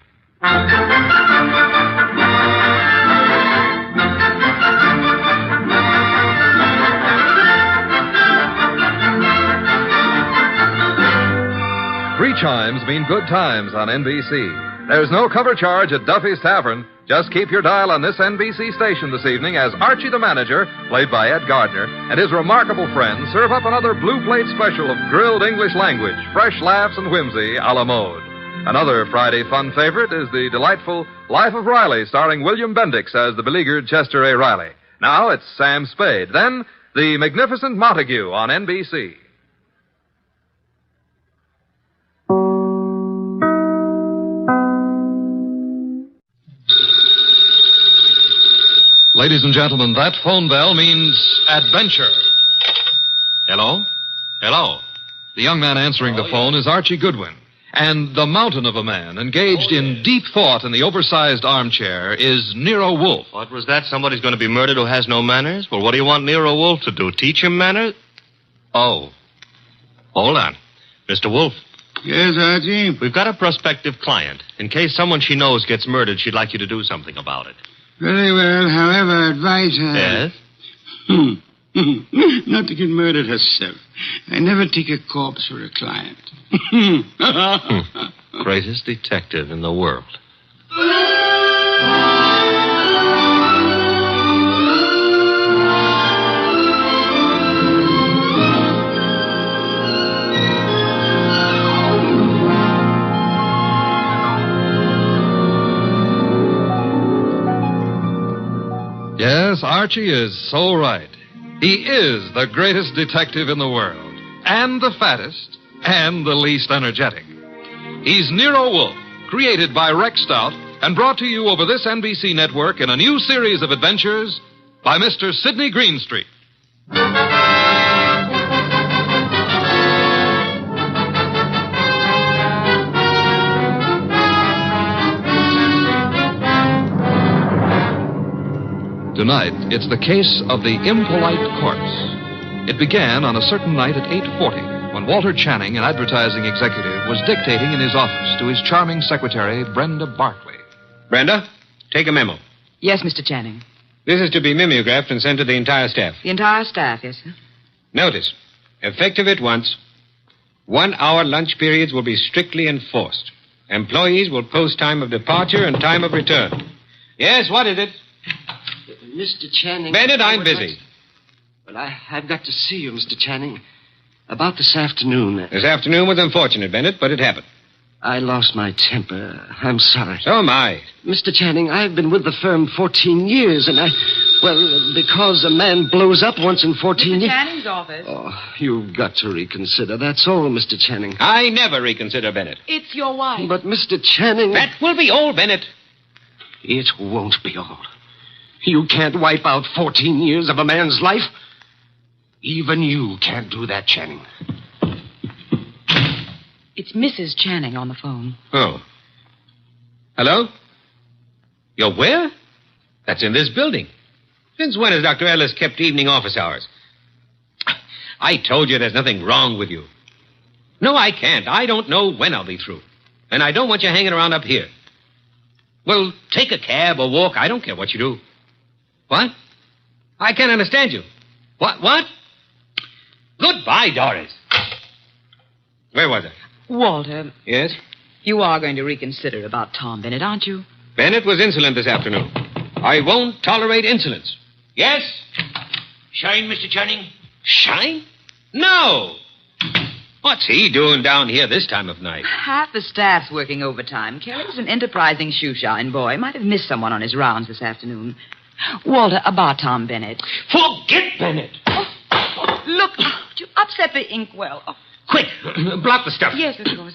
Three chimes mean good times on NBC. There's no cover charge at Duffy's Tavern. Just keep your dial on this NBC station this evening as Archie the Manager, played by Ed Gardner, and his remarkable friends serve up another blue plate special of grilled English language, fresh laughs and whimsy a la mode. Another Friday fun favorite is the delightful Life of Riley, starring William Bendix as the beleaguered Chester A. Riley. Now it's Sam Spade. Then, The Magnificent Montague on NBC. Ladies and gentlemen, that phone bell means adventure. Hello? Hello. The young man answering the phone is Archie Goodwin. And the mountain of a man engaged in deep thought in the oversized armchair is Nero Wolfe. What was that? Somebody's going to be murdered who has no manners? Well, what do you want Nero Wolfe to do? Teach him manners? Oh. Hold on. Mr. Wolfe. Yes, Archie? We've got a prospective client. In case someone she knows gets murdered, she'd like you to do something about it. Very well. However, advise her. Yes? Not to get murdered herself. I never take a corpse for a client. Greatest detective in the world. Yes, Archie is so right. He is the greatest detective in the world, and the fattest, and the least energetic. He's Nero Wolfe, created by Rex Stout, and brought to you over this NBC network in a new series of adventures by Mr. Sidney Greenstreet. Tonight, it's the case of the impolite corpse. It began on a certain night at 8:40 when Walter Channing, an advertising executive, was dictating in his office to his charming secretary, Brenda Barkley. Brenda, take a memo. Yes, Mr. Channing. This is to be mimeographed and sent to the entire staff. The entire staff, yes, sir. Notice, effective at once, 1 hour lunch periods will be strictly enforced. Employees will post time of departure and time of return. Yes, what is it? Mr. Channing... Bennett, I'm busy. Well, I've got to see you, Mr. Channing. About this afternoon. This afternoon was unfortunate, Bennett, but it happened. I lost my temper. I'm sorry. So am I. Mr. Channing, I've been with the firm 14 years, and well, because a man blows up once in 14 years... Mr. Channing's office. Oh, you've got to reconsider. That's all, Mr. Channing. I never reconsider, Bennett. It's your wife. But, Mr. Channing... That will be all, Bennett. It won't be all. You can't wipe out 14 years of a man's life. Even you can't do that, Channing. It's Mrs. Channing on the phone. Oh. Hello? You're where? That's in this building. Since when has Dr. Ellis kept evening office hours? I told you there's nothing wrong with you. No, I can't. I don't know when I'll be through. And I don't want you hanging around up here. Well, take a cab or walk. I don't care what you do. What? I can't understand you. What? Goodbye, Doris. Where was I? Walter. Yes? You are going to reconsider about Tom Bennett, aren't you? Bennett was insolent this afternoon. I won't tolerate insolence. Yes? Shine, Mr. Channing? Shine? No. What's he doing down here this time of night? Half the staff's working overtime. Kelly's an enterprising shoeshine boy. Might have missed someone on his rounds this afternoon. Walter, about Tom Bennett. Forget Bennett. Oh, look, you upset the inkwell. Oh. Quick, blot the stuff. Yes, of course.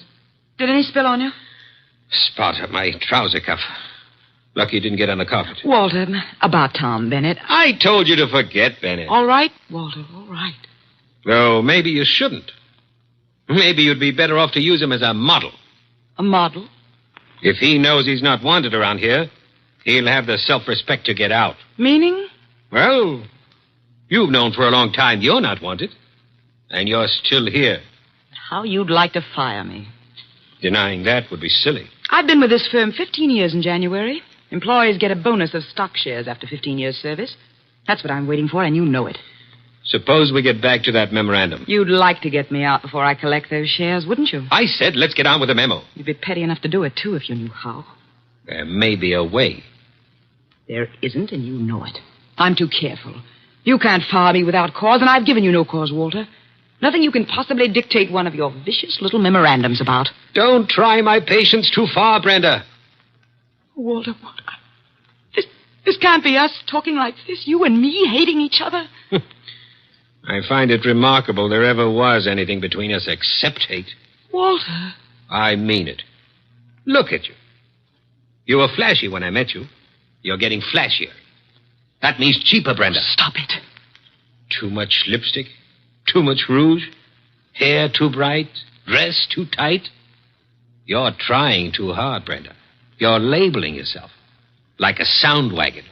Did any spill on you? Spot at my trouser cuff. Lucky it didn't get on the carpet. Walter, about Tom Bennett. I told you to forget Bennett. All right, Walter, all right. Though maybe you shouldn't. Maybe you'd be better off to use him as a model. A model? If he knows he's not wanted around here, he'll have the self-respect to get out. Meaning? Well, you've known for a long time you're not wanted. And you're still here. How you'd like to fire me. Denying that would be silly. I've been with this firm 15 years in January. Employees get a bonus of stock shares after 15 years' service. That's what I'm waiting for, and you know it. Suppose we get back to that memorandum. You'd like to get me out before I collect those shares, wouldn't you? I said let's get on with the memo. You'd be petty enough to do it, too, if you knew how. There may be a way. There isn't, and you know it. I'm too careful. You can't fire me without cause, and I've given you no cause, Walter. Nothing you can possibly dictate one of your vicious little memorandums about. Don't try my patience too far, Brenda. Walter, what? This can't be us talking like this, you and me hating each other. I find it remarkable there ever was anything between us except hate. Walter. I mean it. Look at you. You were flashy when I met you. You're getting flashier. That means cheaper, Brenda. Stop it. Too much lipstick? Too much rouge? Hair too bright? Dress too tight? You're trying too hard, Brenda. You're labeling yourself like a sound wagon.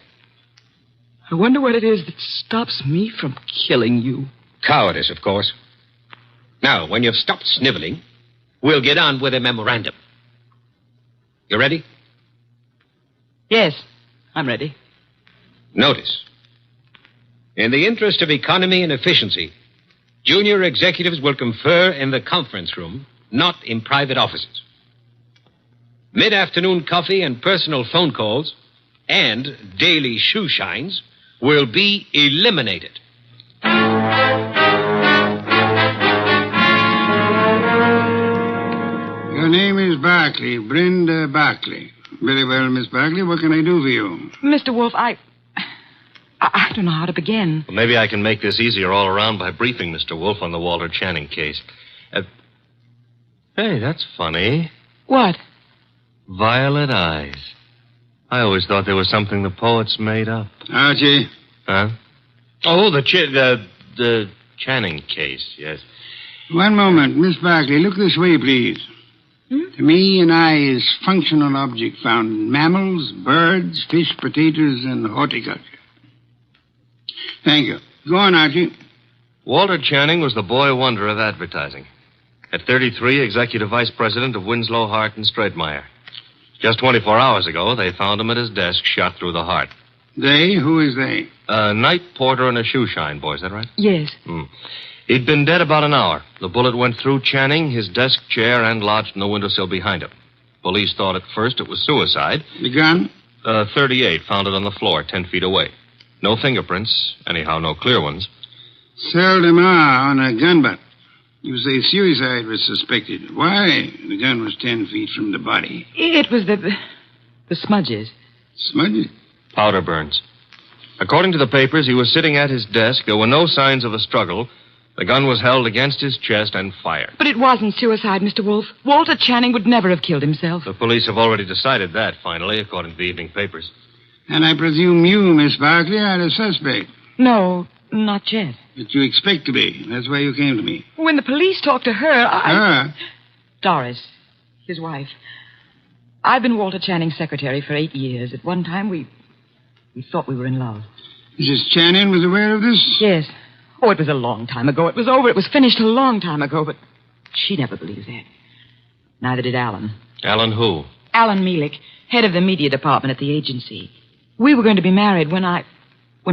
I wonder what it is that stops me from killing you. Cowardice, of course. Now, when you've stopped sniveling, we'll get on with a memorandum. You ready? Yes, I'm ready. Notice. In the interest of economy and efficiency, junior executives will confer in the conference room, not in private offices. Mid-afternoon coffee and personal phone calls and daily shoe shines will be eliminated. Your name is Barclay, Brenda Barclay. Very well, Miss Barclay. What can I do for you? Mr. Wolf, I don't know how to begin. Well, maybe I can make this easier all around by briefing Mr. Wolf on the Walter Channing case. Hey, that's funny. What? Violet eyes. I always thought they were something the poets made up. Archie. Huh? Oh, the Channing case, yes. One moment. Miss Barclay, look this way, please. To me, an eye is functional object found in mammals, birds, fish, potatoes, and horticulture. Thank you. Go on, Archie. Walter Channing was the boy wonder of advertising. At 33, executive vice president of Winslow, Hart, and Straightmeyer. Just 24 hours ago, they found him at his desk, shot through the heart. They? Who is they? A night porter and a shoe shine boy, is that right? Yes. He'd been dead about an hour. The bullet went through Channing, his desk chair, and lodged in the windowsill behind him. Police thought at first it was suicide. The gun? 38, found it on the floor, 10 feet away. No fingerprints, anyhow, no clear ones. Seldom are on a gun butt. You say suicide was suspected. Why? The gun was 10 feet from the body. It was the smudges. Smudges? Powder burns. According to the papers, he was sitting at his desk. There were no signs of a struggle. The gun was held against his chest and fired. But it wasn't suicide, Mr. Wolf. Walter Channing would never have killed himself. The police have already decided that, finally, according to the evening papers. And I presume you, Miss Barclay, are the suspect. No, not yet. But you expect to be. That's why you came to me. When the police talked to her, Her? Doris, his wife. I've been Walter Channing's secretary for 8 years. At one time, we thought we were in love. Mrs. Channing was aware of this? Yes. Oh, it was a long time ago. It was over. It was finished a long time ago, but she never believed that. Neither did Alan. Alan who? Alan Mielik, head of the media department at the agency. We were going to be married when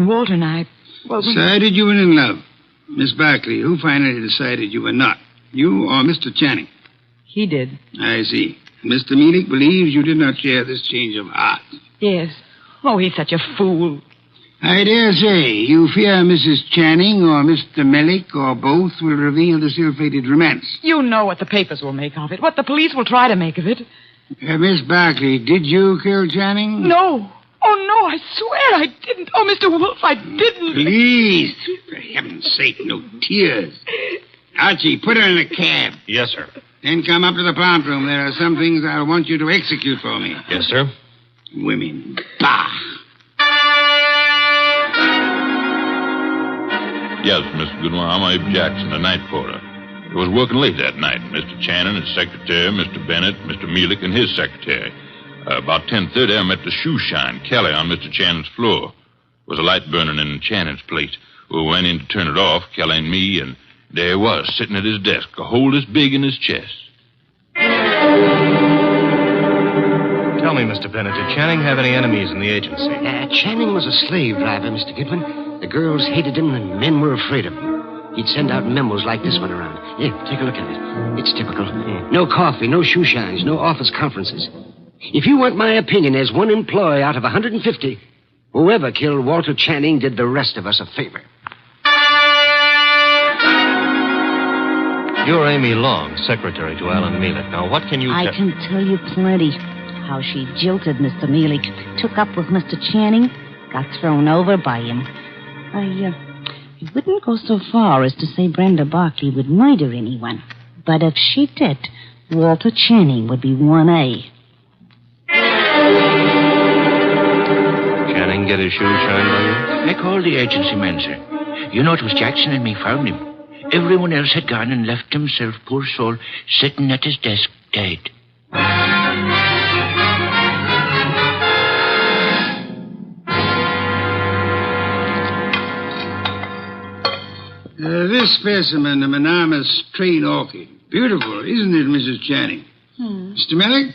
Walter and I... Well, Decided you were in love. Miss Barclay, who finally decided you were not? You or Mr. Channing? He did. I see. Mr. Mielik believes you did not share this change of heart. Yes. Oh, he's such a fool. I dare say you fear Mrs. Channing or Mr. Mielik or both will reveal the ill-fated romance. You know what the papers will make of it, what the police will try to make of it. Miss Barclay, did you kill Channing? No. Oh, no, I swear I didn't. Oh, Mr. Wolf, I didn't. Please, for heaven's sake, no tears. Archie, put her in a cab. Yes, sir. Then come up to the plant room. There are some things I want you to execute for me. Yes, sir. Women. Bah! Yes, Mr. Goodwin, I'm Abe Jackson, the night porter. I was working late that night. Mr. Channing, his secretary, Mr. Bennett, Mr. Mielik, and his secretary. About 10:30, I met the shoe shine, Kelly, on Mr. Channing's floor. There was a light burning in Channing's plate. We went in to turn it off, Kelly and me, and there he was, sitting at his desk, a hole this big in his chest. Tell me, Mr. Bennett, did Channing have any enemies in the agency? Channing was a slave driver, Mr. Goodwin. The girls hated him, and men were afraid of him. He'd send out memos like this one around. Here, take a look at it. It's typical. No coffee, no shoe shines, no office conferences. If you want my opinion as one employee out of 150, whoever killed Walter Channing did the rest of us a favor. You're Amy Long, secretary to Alan Mielik. Now, what can you I can tell you plenty. How she jilted Mr. Mielik, took up with Mr. Channing, got thrown over by him. I wouldn't go so far as to say Brenda Barclay would murder anyone. But if she did, Walter Channing would be 1A. Channing get his shoes shined by you? I called the agency man, sir. You know, it was Jackson and me found him. Everyone else had gone and left himself, poor soul, sitting at his desk, dead. This specimen of an enormous straight orchid. Beautiful, isn't it, Mrs. Channing? Mr. Mellick?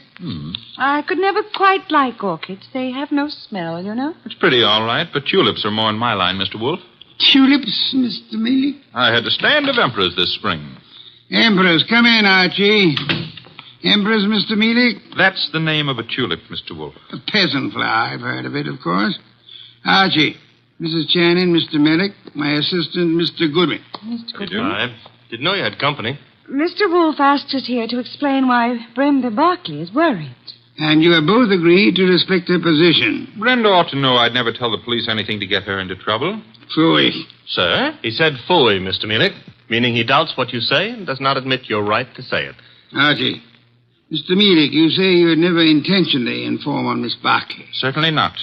I could never quite like orchids. They have no smell, you know. It's pretty all right, but tulips are more in my line, Mr. Wolf. Tulips, Mr. Mellick? I had a stand of emperors this spring. Emperors, come in, Archie. Emperors, Mr. Mellick? That's the name of a tulip, Mr. Wolf. A peasant flower. I've heard of it, of course. Archie, Mrs. Channing, Mr. Mellick, my assistant, Mr. Goodwin. Mr. Goodwin? I didn't know you had company. Mr. Wolf asked us here to explain why Brenda Barkley is worried. And you have both agreed to respect her position. Brenda ought to know I'd never tell the police anything to get her into trouble. Phooey. Sir? He said phooey, Mr. Mellick, meaning he doubts what you say and does not admit your right to say it. Archie, Mr. Mellick, you say you had never intentionally informed on Miss Barkley. Certainly not.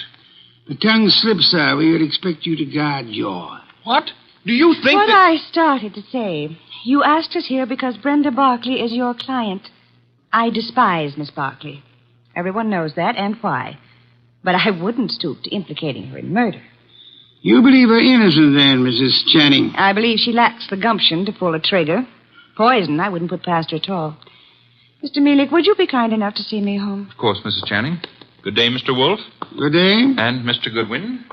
The tongue slips, sir. We would expect you to guard your... What? Do you think what that... I started to say. You asked us here because Brenda Barkley is your client. I despise Miss Barkley. Everyone knows that, and why. But I wouldn't stoop to implicating her in murder. You believe her innocent, then, Mrs. Channing? I believe she lacks the gumption to pull a trigger. Poison, I wouldn't put past her at all. Mr. Mellick, would you be kind enough to see me home? Of course, Mrs. Channing. Good day, Mr. Wolf. Good day. And Mr. Goodwin.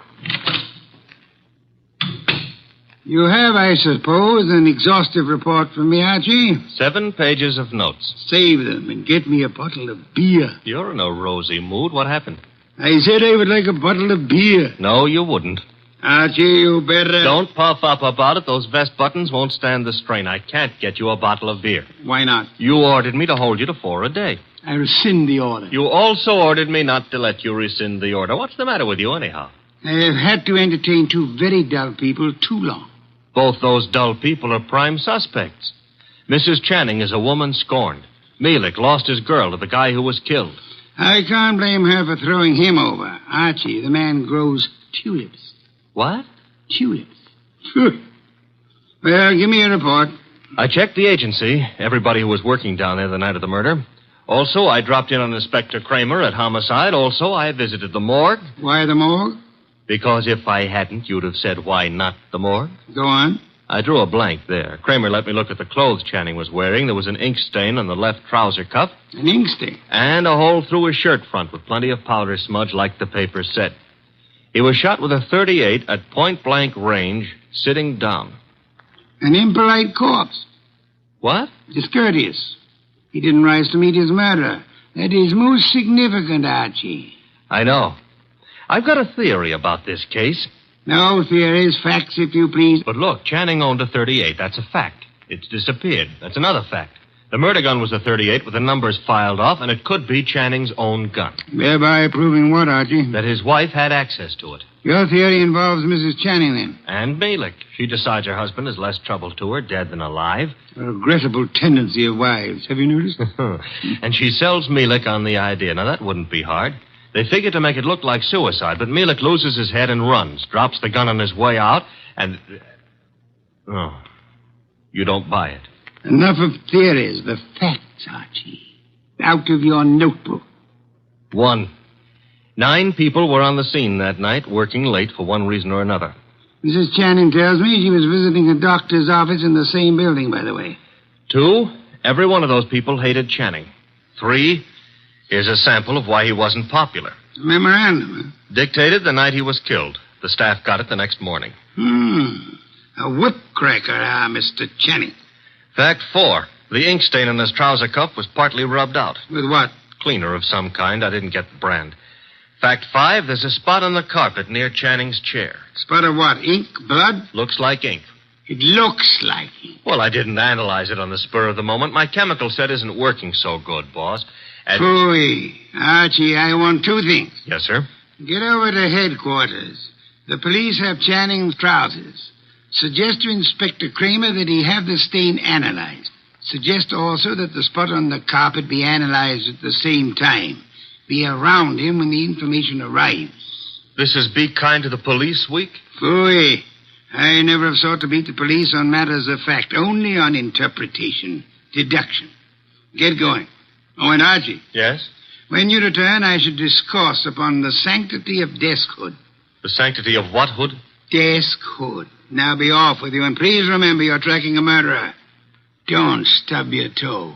You have, I suppose, an exhaustive report from me, Archie? 7 pages of notes. Save them and get me a bottle of beer. You're in a rosy mood. What happened? I said I would like a bottle of beer. No, you wouldn't. Archie, you better... Don't puff up about it. Those vest buttons won't stand the strain. I can't get you a bottle of beer. Why not? You ordered me to hold you to 4 a day. I rescind the order. You also ordered me not to let you rescind the order. What's the matter with you, anyhow? I have had to entertain 2 very dull people too long. Both those dull people are prime suspects. Mrs. Channing is a woman scorned. Mellick lost his girl to the guy who was killed. I can't blame her for throwing him over. Archie, the man grows tulips. What? Tulips. Well, give me a report. I checked the agency, everybody who was working down there the night of the murder. Also, I dropped in on Inspector Kramer at homicide. Also, I visited the morgue. Why the morgue? Because if I hadn't, you'd have said, why not the morgue? Go on. I drew a blank there. Kramer let me look at the clothes Channing was wearing. There was an ink stain on the left trouser cuff. An ink stain? And a hole through his shirt front with plenty of powder smudge like the paper said. He was shot with a .38 at point-blank range, sitting down. An impolite corpse. What? Discourteous. He didn't rise to meet his murderer. That is most significant, Archie. I know. I've got a theory about this case. No theories, facts, if you please. But look, Channing owned a .38. That's a fact. It's disappeared. That's another fact. The murder gun was a .38 with the numbers filed off, and it could be Channing's own gun. Thereby proving what, Archie? That his wife had access to it. Your theory involves Mrs. Channing, then? And Mellick. She decides her husband is less trouble to her, dead than alive. A regrettable tendency of wives. Have you noticed? And she sells Mellick on the idea. Now, that wouldn't be hard. They figure to make it look like suicide, but Mellick loses his head and runs, drops the gun on his way out, and... Oh, you don't buy it. Enough of theories. The facts, Archie. Out of your notebook. 1. 9 people were on the scene that night, working late for one reason or another. Mrs. Channing tells me she was visiting a doctor's office in the same building, by the way. 2, every one of those people hated Channing. 3, here's a sample of why he wasn't popular. A memorandum, huh? Dictated the night he was killed. The staff got it the next morning. A whipcracker, Mr. Channing. Fact 4, the ink stain on his trouser cuff was partly rubbed out. With what? Cleaner of some kind. I didn't get the brand. Fact 5, there's a spot on the carpet near Channing's chair. Spot of what? Ink? Blood? Looks like ink. It looks like ink. Well, I didn't analyze it on the spur of the moment. My chemical set isn't working so good, boss. Phooey. Archie, I want 2 things. Yes, sir? Get over to headquarters. The police have Channing's trousers. Suggest to Inspector Kramer that he have the stain analyzed. Suggest also that the spot on the carpet be analyzed at the same time. Be around him when the information arrives. This is Be Kind to the Police Week? Phooey. I never have sought to beat the police on matters of fact, only on interpretation, deduction. Get going. Oh, and Archie, Yes? when you return, I should discourse upon the sanctity of deskhood. The sanctity of what hood? Deskhood. Now be off with you, and please remember you're tracking a murderer. Don't stub your toe.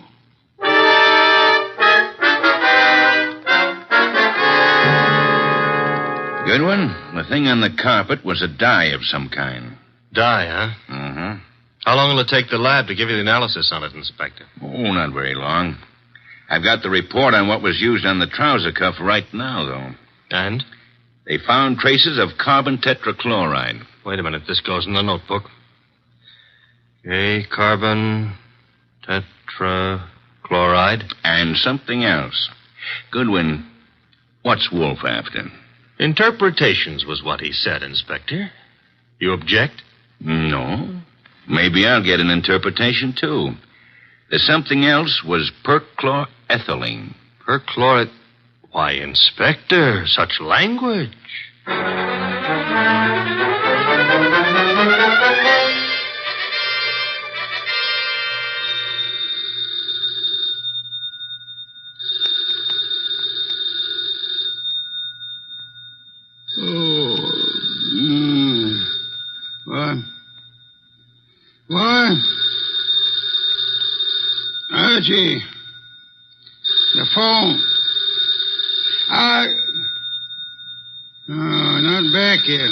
Goodwin, the thing on the carpet was a dye of some kind. Dye, huh? Mm-hmm. How long will it take the lab to give you the analysis on it, Inspector? Oh, not very long. I've got the report on what was used on the trouser cuff right now, though. And? They found traces of carbon tetrachloride. Wait a minute. This goes in the notebook. Okay, carbon tetrachloride. And something else. Goodwin, what's Wolf after? Interpretations was what he said, Inspector. You object? No. Maybe I'll get an interpretation, too. The something else was perchlorethylene. Perchloreth... Why, Inspector, such language. What? Archie. The phone. Oh, not back yet.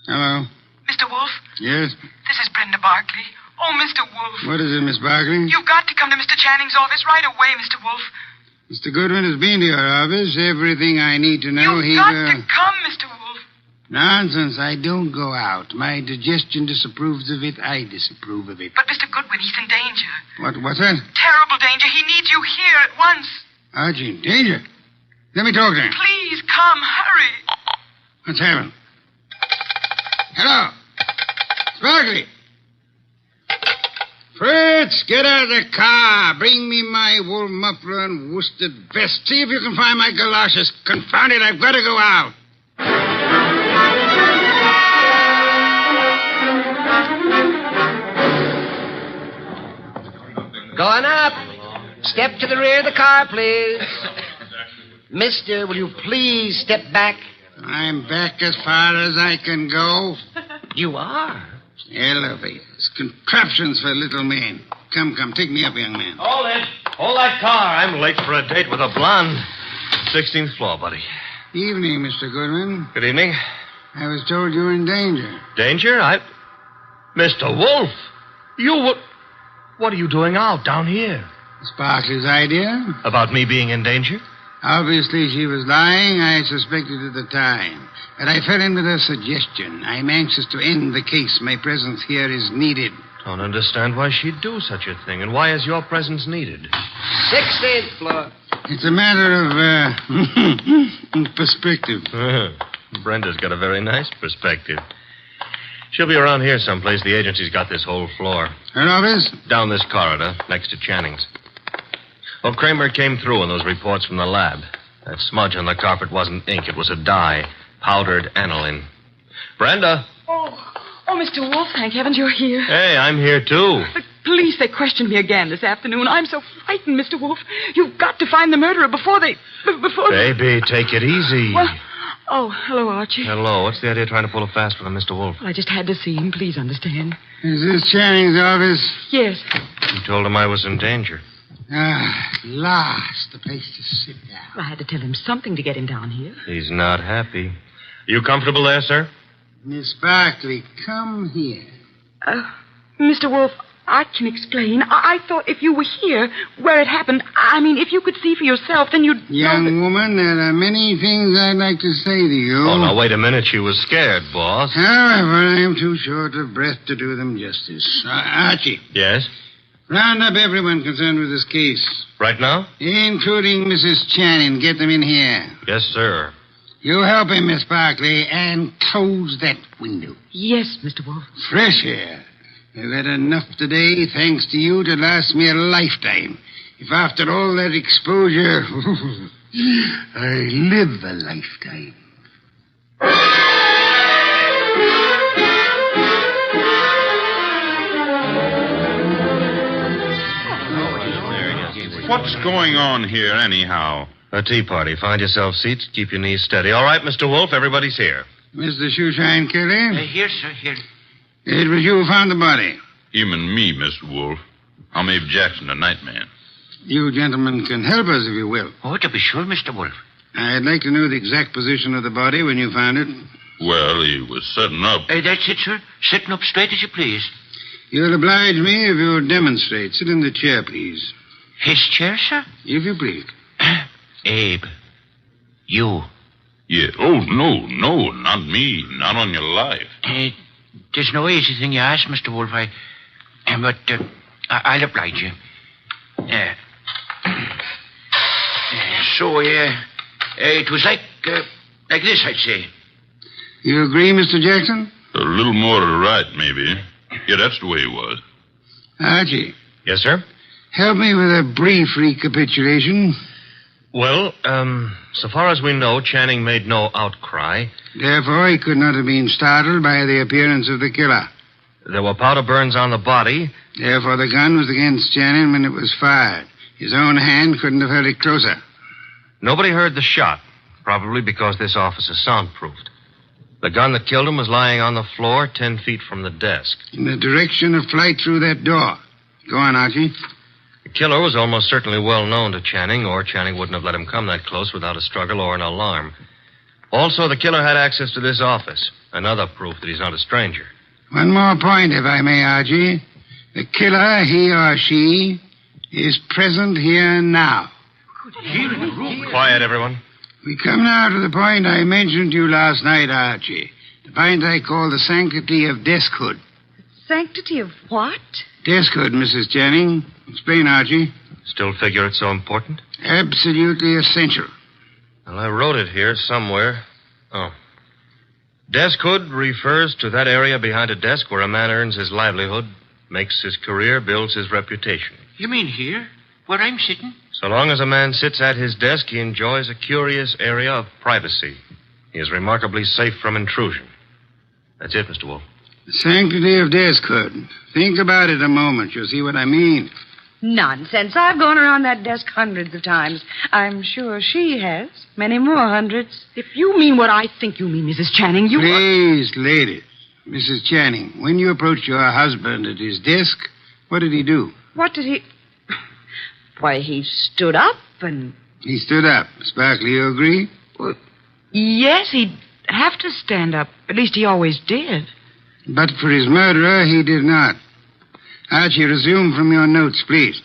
Hello? Mr. Wolf? Yes? This is Brenda Barkley. Oh, Mr. Wolf. What is it, Miss Barkley? You've got to come to Mr. Channing's office right away, Mr. Wolf. Mr. Goodwin has been to your office. Everything I need to know. You've got to come, Mr. Wolf. Nonsense. I don't go out. My digestion disapproves of it. I disapprove of it. But, Mr. Goodwin, he's in danger. What's that? Terrible danger. He needs you here at once. Archie, in danger? Let me talk to him. Please, come. Hurry. What's happened? Hello? Sparkley. Fritz, get out of the car. Bring me my wool muffler and worsted vest. See if you can find my galoshes. Confound it, I've got to go out. Going up. Step to the rear of the car, please. Mister, will you please step back? I'm back as far as I can go. You are? Elevators, contraptions for little men. Come, take me up, young man. Hold it. Hold that car. I'm late for a date with a blonde. 16th floor, buddy. Evening, Mr. Goodwin. Good evening. I was told you were in danger. Danger? Mr. Wolf, what are you doing out down here? Sparkley's idea. About me being in danger? Obviously, she was lying. I suspected at the time. But I fell in with her suggestion. I'm anxious to end the case. My presence here is needed. Don't understand why she'd do such a thing. And why is your presence needed? 16th floor. It's a matter of, perspective. Brenda's got a very nice perspective. She'll be around here someplace. The agency's got this whole floor. Her office? Down this corridor, next to Channing's. Well, Kramer came through on those reports from the lab. That smudge on the carpet wasn't ink. It was a dye. Powdered aniline. Brenda. Oh, Mr. Wolf, thank heavens you're here. Hey, I'm here, too. The police, they questioned me again this afternoon. I'm so frightened, Mr. Wolf. You've got to find the murderer before they... Baby, take it easy. Well, oh, hello, Archie. Hello. What's the idea of trying to pull a fast one on Mr. Wolf? Well, I just had to see him. Please understand. Is this Channing's office? Yes. You told him I was in danger. At last, the place to sit down. I had to tell him something to get him down here. He's not happy. You comfortable there, sir? Miss Barkley, come here. Mr. Wolf, I can explain. I thought if you were here, where it happened, I mean, if you could see for yourself, then you'd Young woman, there are many things I'd like to say to you. Oh, now, wait a minute. She was scared, boss. However, I am too short of breath to do them justice. Archie. Yes? Round up everyone concerned with this case. Right now? Including Mrs. Channing. Get them in here. Yes, sir. You help him, Miss Barkley, and close that window. Yes, Mr. Wolf. Fresh air. I've had enough today, thanks to you, to last me a lifetime. If after all that exposure, I live a lifetime. What's going on here, anyhow? A tea party. Find yourself seats. Keep your knees steady. All right, Mr. Wolf, everybody's here. Mr. Shoeshine Kelly? Here, sir, here. It was you who found the body. Him and me, Mr. Wolf. I'm Abe Jackson, the night man. You gentlemen can help us if you will. Oh, to be sure, Mr. Wolf. I'd like to know the exact position of the body when you found it. Well, he was sitting up. That's it, sir. Sitting up straight as you please. You'll oblige me if you'll demonstrate. Sit in the chair, please. His chair, sir? If you please. Abe, you. Yeah. Oh, no, not me. Not on your life. There's no easy thing you ask, Mr. Wolf. But I'll oblige you. It was like this, I'd say. You agree, Mr. Jackson? A little more to the right, maybe. Yeah, that's the way it was. Archie. Yes, sir? Help me with a brief recapitulation. Well, so far as we know, Channing made no outcry. Therefore, he could not have been startled by the appearance of the killer. There were powder burns on the body. Therefore, the gun was against Channing when it was fired. His own hand couldn't have held it closer. Nobody heard the shot, probably because this office is soundproofed. The gun that killed him was lying on the floor 10 feet from the desk. In the direction of flight through that door. Go on, Archie. The killer was almost certainly well known to Channing, or Channing wouldn't have let him come that close without a struggle or an alarm. Also, the killer had access to this office. Another proof that he's not a stranger. One more point, if I may, Archie. The killer, he or she, is present here now. Quiet, everyone. We come now to the point I mentioned to you last night, Archie. The point I call the sanctity of deskhood. Sanctity of what? Deskhood, Mrs. Channing. Explain, Archie. Still figure it's so important? Absolutely essential. Well, I wrote it here somewhere. Oh. Deskhood refers to that area behind a desk where a man earns his livelihood, makes his career, builds his reputation. You mean here? Where I'm sitting? So long as a man sits at his desk, he enjoys a curious area of privacy. He is remarkably safe from intrusion. That's it, Mr. Wolf. The sanctity of deskhood. Think about it a moment. You'll see what I mean. Nonsense. I've gone around that desk hundreds of times. I'm sure she has. Many more hundreds. If you mean what I think you mean, Mrs. Channing, you... Please, ladies. Mrs. Channing, when you approached your husband at his desk, what did he do? What did he... Why, he stood up and... He stood up. Sparkley, you agree? Well, yes, he'd have to stand up. At least he always did. But for his murderer, he did not. Archie, resume from your notes, please.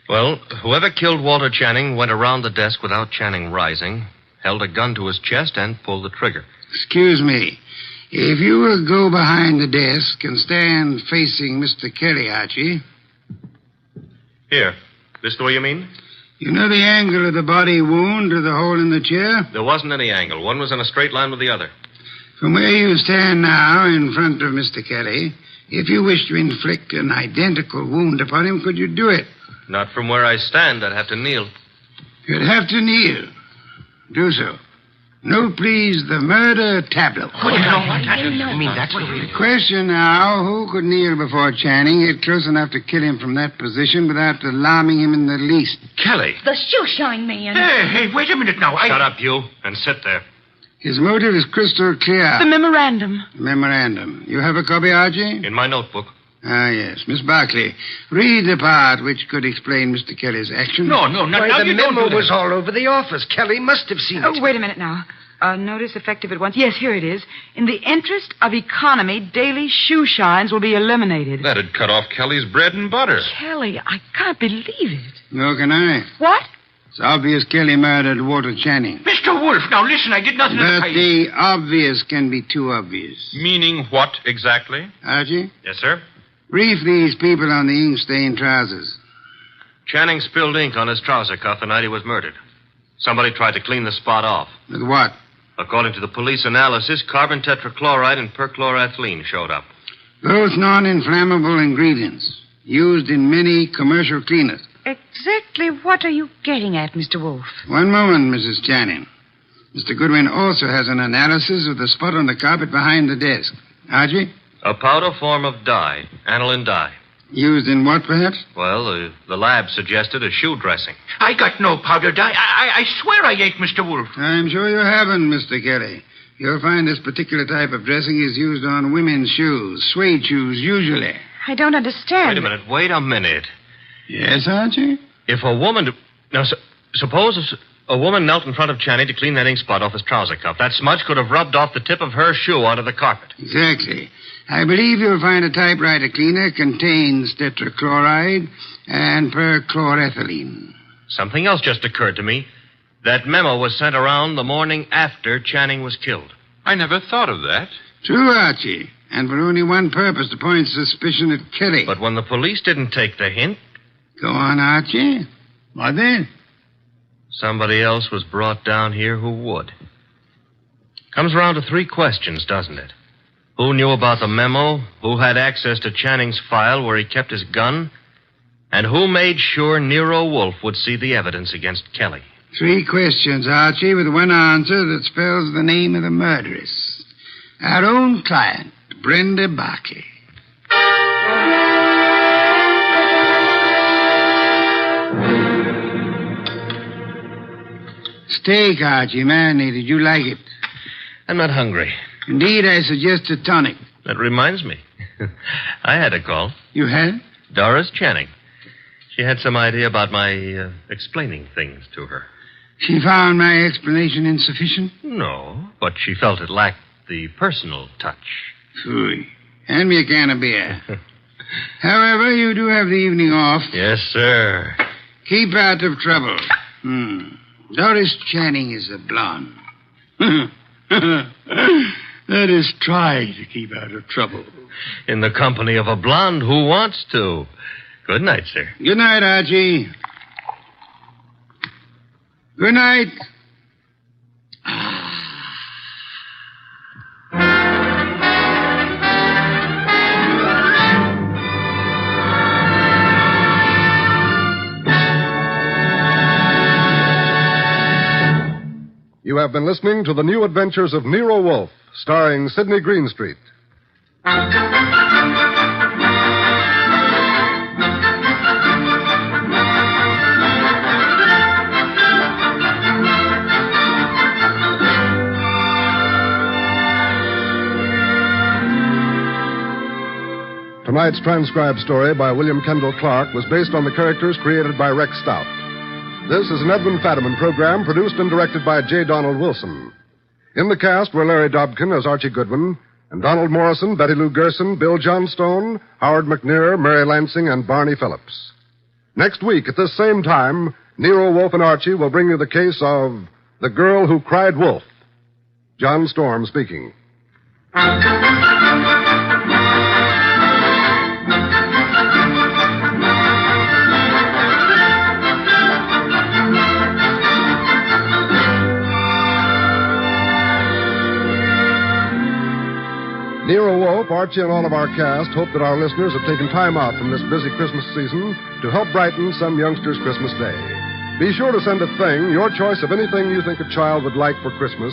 Well, whoever killed Walter Channing went around the desk without Channing rising, held a gun to his chest, and pulled the trigger. Excuse me. If you will go behind the desk and stand facing Mr. Kelly, Archie. Here. This the way you mean? You know the angle of the body wound to the hole in the chair? There wasn't any angle. One was in a straight line with the other. From where you stand now in front of Mr. Kelly, if you wish to inflict an identical wound upon him, could you do it? Not from where I stand. I'd have to kneel. You'd have to kneel. Do so. Note, please, the murder tableau. You mean that's what we... The question now, who could kneel before Channing, get close enough to kill him from that position without alarming him in the least? Kelly. The shoeshine man. Hey, wait a minute now. Shut up, you, and sit there. His motive is crystal clear. The memorandum. Memorandum. You have a copy, Archie? In my notebook. Ah, yes. Miss Barclay, read the part which could explain Mr. Kelly's action. No, Why, now the you don't memo do was that. all over the office. Kelly must have seen it. Oh, wait a minute now. Notice effective at once. Yes, here it is. In the interest of economy, daily shoe shines will be eliminated. That'd cut off Kelly's bread and butter. Kelly, I can't believe it. Nor can I. What? It's obvious Kelly murdered Walter Channing. Mr. Wolf, now listen, I did nothing to... But the obvious can be too obvious. Meaning what exactly? Archie? Yes, sir? Brief these people on the ink-stained trousers. Channing spilled ink on his trouser cuff the night he was murdered. Somebody tried to clean the spot off. With what? According to the police analysis, carbon tetrachloride and perchloroethylene showed up. Both non-inflammable ingredients used in many commercial cleaners. Exactly what are you getting at, Mr. Wolf? One moment, Mrs. Channing. Mr. Goodwin also has an analysis of the spot on the carpet behind the desk. Archie? A powder form of dye, aniline dye. Used in what, perhaps? Well, the lab suggested a shoe dressing. I got no powder dye. I swear I ain't, Mr. Wolf. I'm sure you haven't, Mr. Kelly. You'll find this particular type of dressing is used on women's shoes, suede shoes, usually. I don't understand. Wait a minute. Yes, Archie? If a woman... Now, suppose a woman knelt in front of Channing to clean that ink spot off his trouser cuff. That smudge could have rubbed off the tip of her shoe onto the carpet. Exactly. I believe you'll find a typewriter cleaner contains tetrachloride and perchlorethylene. Something else just occurred to me. That memo was sent around the morning after Channing was killed. I never thought of that. True, Archie. And for only one purpose, to point suspicion at Kelly. But when the police didn't take the hint... Go on, Archie. What then? Somebody else was brought down here who would. Comes around to 3 questions, doesn't it? Who knew about the memo? Who had access to Channing's file where he kept his gun? And who made sure Nero Wolfe would see the evidence against Kelly? 3 questions, Archie, with one answer that spells the name of the murderess. Our own client, Brenda Barkley. Steak, Archie, marinated. You like it? I'm not hungry. Indeed, I suggest a tonic. That reminds me. I had a call. You had? Doris Channing. She had some idea about my explaining things to her. She found my explanation insufficient? No, but she felt it lacked the personal touch. Phooey. Hand me a can of beer. However, you do have the evening off. Yes, sir. Keep out of trouble. Doris Channing is a blonde. Let us try to keep out of trouble. In the company of a blonde who wants to. Good night, sir. Good night, Archie. Good night. You have been listening to The New Adventures of Nero Wolfe, starring Sidney Greenstreet. Tonight's transcribed story by William Kendall Clark was based on the characters created by Rex Stout. This is an Edwin Fadiman program produced and directed by J. Donald Wilson. In the cast were Larry Dobkin as Archie Goodwin, and Donald Morrison, Betty Lou Gerson, Bill Johnstone, Howard McNear, Mary Lansing, and Barney Phillips. Next week at this same time, Nero Wolfe and Archie will bring you the case of The Girl Who Cried Wolf. John Storm speaking. Nero Wolfe, Archie, and all of our cast hope that our listeners have taken time out from this busy Christmas season to help brighten some youngster's Christmas day. Be sure to send a thing, your choice of anything you think a child would like for Christmas,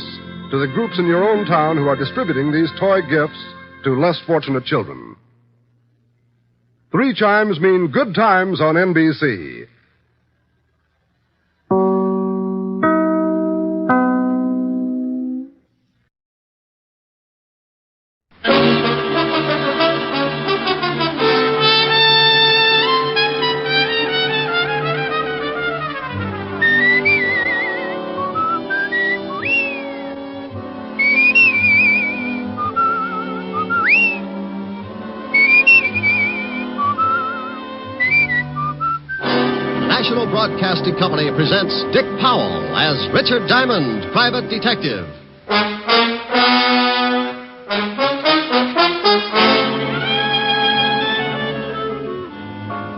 to the groups in your own town who are distributing these toy gifts to less fortunate children. 3 chimes mean good times on NBC. Broadcasting Company presents Dick Powell as Richard Diamond, Private Detective.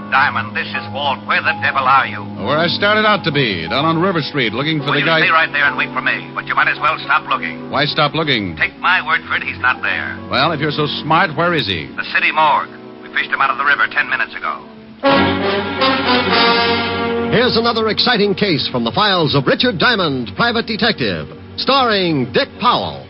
Diamond, this is Walt. Where the devil are you? Where I started out to be, down on River Street, looking for Well, the you guy... stay right there and wait for me. But you might as well stop looking. Why stop looking? Take my word for it, he's not there. Well, if you're so smart, where is he? The city morgue. We fished him out of the river 10 minutes ago. Here's another exciting case from the files of Richard Diamond, Private Detective, starring Dick Powell.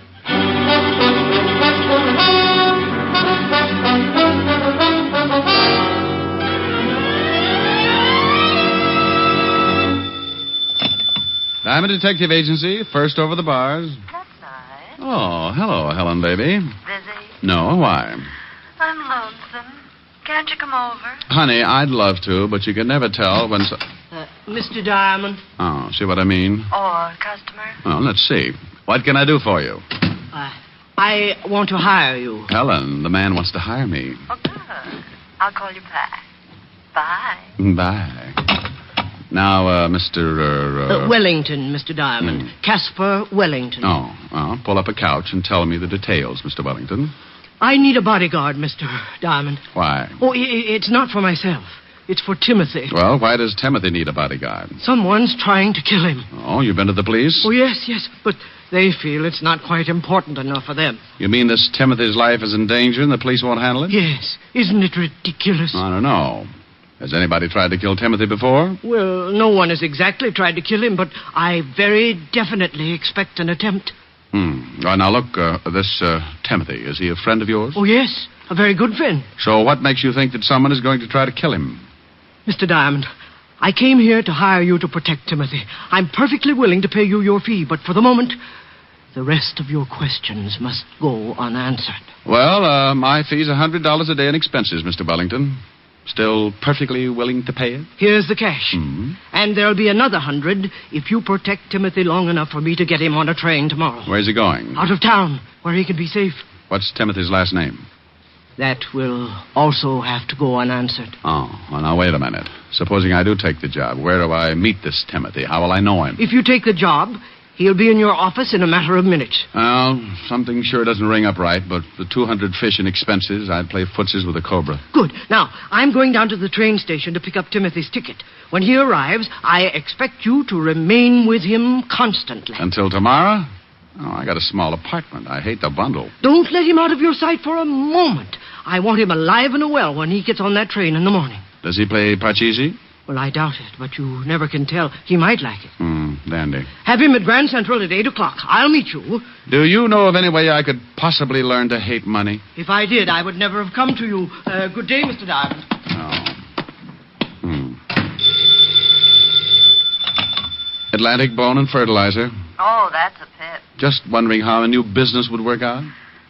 Diamond Detective Agency, first over the bars. That's nice. Oh, hello, Helen, baby. Busy? No, why? I'm lonesome. Can't you come over? Honey, I'd love to, but you can never tell when... Mr. Diamond. Oh, see what I mean? Or customer? Well, let's see. What can I do for you? I want to hire you. Helen, the man wants to hire me. Oh, good. I'll call you back. Bye. Bye. Now, Mr. Wellington, Mr. Diamond. Caspar Wellington. Oh, well, pull up a couch and tell me the details, Mr. Wellington. I need a bodyguard, Mr. Diamond. Why? Oh, it's not for myself. It's for Timothy. Well, why does Timothy need a bodyguard? Someone's trying to kill him. Oh, you've been to the police? Oh, yes, but they feel it's not quite important enough for them. You mean this Timothy's life is in danger and the police won't handle it? Yes. Isn't it ridiculous? I don't know. Has anybody tried to kill Timothy before? Well, no one has exactly tried to kill him, but I very definitely expect an attempt. Well, now, look, this Timothy, is he a friend of yours? Oh, yes. A very good friend. So what makes you think that someone is going to try to kill him? Mr. Diamond, I came here to hire you to protect Timothy. I'm perfectly willing to pay you your fee, but for the moment, the rest of your questions must go unanswered. Well, my fee's $100 a day in expenses, Mr. Wellington. Still perfectly willing to pay it? Here's the cash. And there'll be another 100 if you protect Timothy long enough for me to get him on a train tomorrow. Where's he going? Out of town, where he can be safe. What's Timothy's last name? That will also have to go unanswered. Oh, well, now, wait a minute. Supposing I do take the job, where do I meet this Timothy? How will I know him? If you take the job, he'll be in your office in a matter of minutes. Well, something sure doesn't ring up right, but the 200 fish in expenses, I'd play footsies with a cobra. Good. Now, I'm going down to the train station to pick up Timothy's ticket. When he arrives, I expect you to remain with him constantly. Until tomorrow? Oh, I got a small apartment. I hate to bundle. Don't let him out of your sight for a moment. I want him alive and well when he gets on that train in the morning. Does he play Parcheesi? Well, I doubt it, but you never can tell. He might like it. Dandy. Have him at Grand Central at 8 o'clock. I'll meet you. Do you know of any way I could possibly learn to hate money? If I did, I would never have come to you. Good day, Mr. Diamond. Atlantic Bone and Fertilizer. Oh, that's a pip. Just wondering how a new business would work out.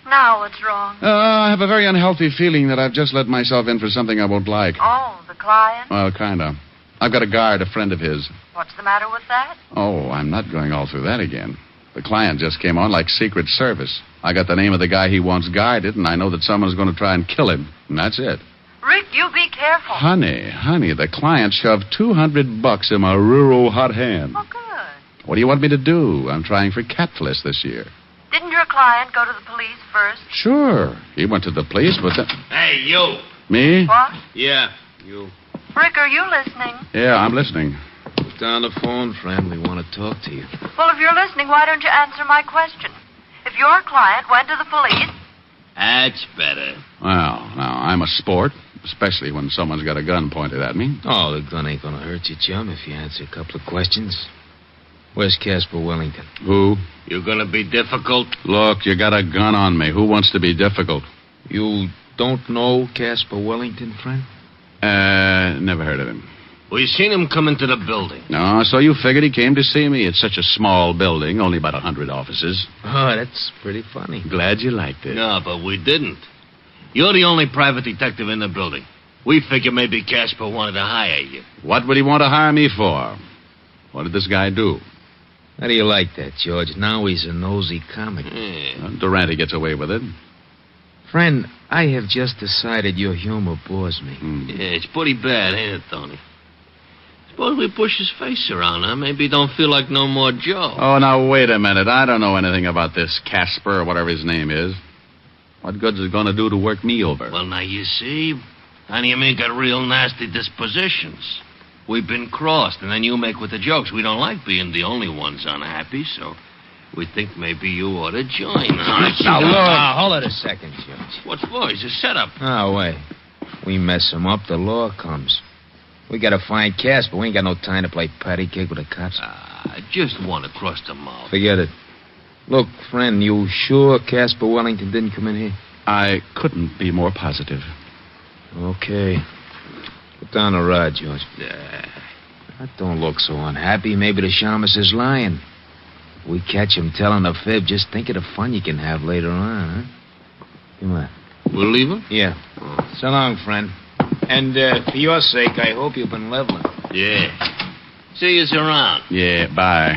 Now what's wrong? I have a very unhealthy feeling that I've just let myself in for something I won't like. Oh, the client? Well, kind of. I've got a guard, a friend of his. What's the matter with that? Oh, I'm not going all through that again. The client just came on like Secret Service. I got the name of the guy he wants guarded, and I know that someone's going to try and kill him. And that's it. Rick, you be careful. Honey, the client shoved $200 in my rural hot hand. Oh, good. What do you want me to do? I'm trying for capitalist this year. Didn't your client go to the police first? Sure. He went to the police, but then... Hey, you. Me? What? Yeah, you. Rick, are you listening? Yeah, I'm listening. Put down the phone, friend. We want to talk to you. Well, if you're listening, why don't you answer my question? If your client went to the police... That's better. Well, now, I'm a sport, especially when someone's got a gun pointed at me. Oh, the gun ain't gonna hurt you, chum, if you answer a couple of questions. Where's Caspar Wellington? Who? You gonna be difficult? Look, you got a gun on me. Who wants to be difficult? You don't know Caspar Wellington, friend? Never heard of him. We seen him come into the building. No, so you figured he came to see me. It's such a small building, only about 100 offices. Oh, that's pretty funny. Glad you liked it. No, but we didn't. You're the only private detective in the building. We figure maybe Caspar wanted to hire you. What would he want to hire me for? What did this guy do? How do you like that, George? Now he's a nosy comic. Durante gets away with it. Friend, I have just decided your humor bores me. Yeah, it's pretty bad, ain't it, Tony? Suppose we push his face around, huh? Maybe he don't feel like no more Joe. Oh, now, wait a minute. I don't know anything about this Casper or whatever his name is. What good's it going to do to work me over? Well, now, you see, honey and me got real nasty dispositions. We've been crossed, and then you make with the jokes. We don't like being the only ones unhappy, so we think maybe you ought to join us. Now, look. Hold it a second, George. What for? He's a setup. Oh, wait. We mess him up, the law comes. We gotta find Caspar. We ain't got no time to play patty cake with the cops. Just one across the mouth. Forget it. Look, friend, you sure Caspar Wellington didn't come in here? I couldn't be more positive. Okay. Put down the rod, George. That don't look so unhappy. Maybe the shamus is lying. If we catch him telling a fib, just think of the fun you can have later on, huh? Come on. We'll leave him? Yeah. So long, friend. And for your sake, I hope you've been leveling. Yeah. See you around. Yeah, bye.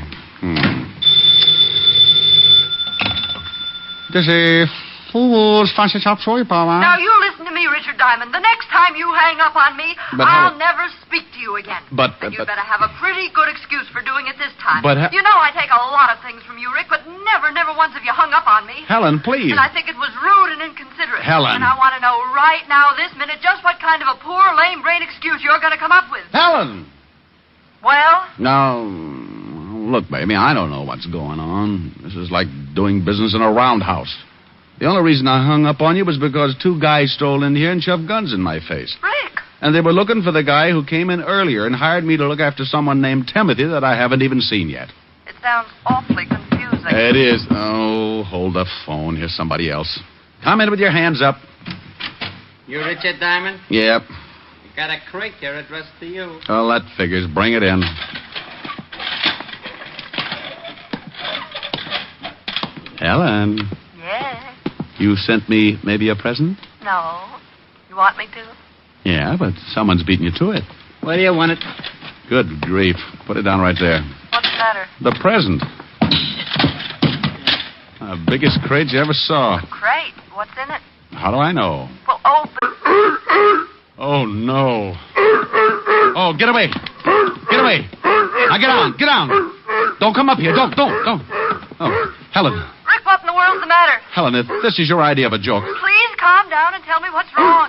This is Fool's Fancy Shop Soy Power. Now, you listen to me, Richard Diamond. The next time you hang up on me, But I'll how- never speak to you again. But- and you but- better have a pretty good excuse for doing it this time. But you know I take a lot of things from you, Rick, but never once have you hung up on me. Helen, please. And I think it was rude and inconsiderate. Helen. And I want to know right now, this minute, just what kind of a poor, lame brain excuse you're going to come up with. Helen! Well? Now, look, baby, I don't know what's going on. This is like doing business in a roundhouse. The only reason I hung up on you was because two guys strolled in here and shoved guns in my face. Rick! And they were looking for the guy who came in earlier and hired me to look after someone named Timothy that I haven't even seen yet. It sounds awfully confusing. It is. Oh, hold the phone. Here's somebody else. Come in with your hands up. You Richard Diamond? Yep. You got a crate here addressed to you. Well, that figures. Bring it in. Helen, Yes? you sent me maybe a present? No. You want me to? Yeah, but someone's beating you to it. Where do you want it? Good grief. Put it down right there. What's the matter? The present. The biggest crate you ever saw. Crate. What's in it? How do I know? Well, open. Oh, no. Oh, get away. Get away. Now, get down. Get down. Don't come up here. Don't. Oh, Helen. Rick, what in the world's the matter? Helen, if this is your idea of a joke. Please calm down and tell me what's wrong.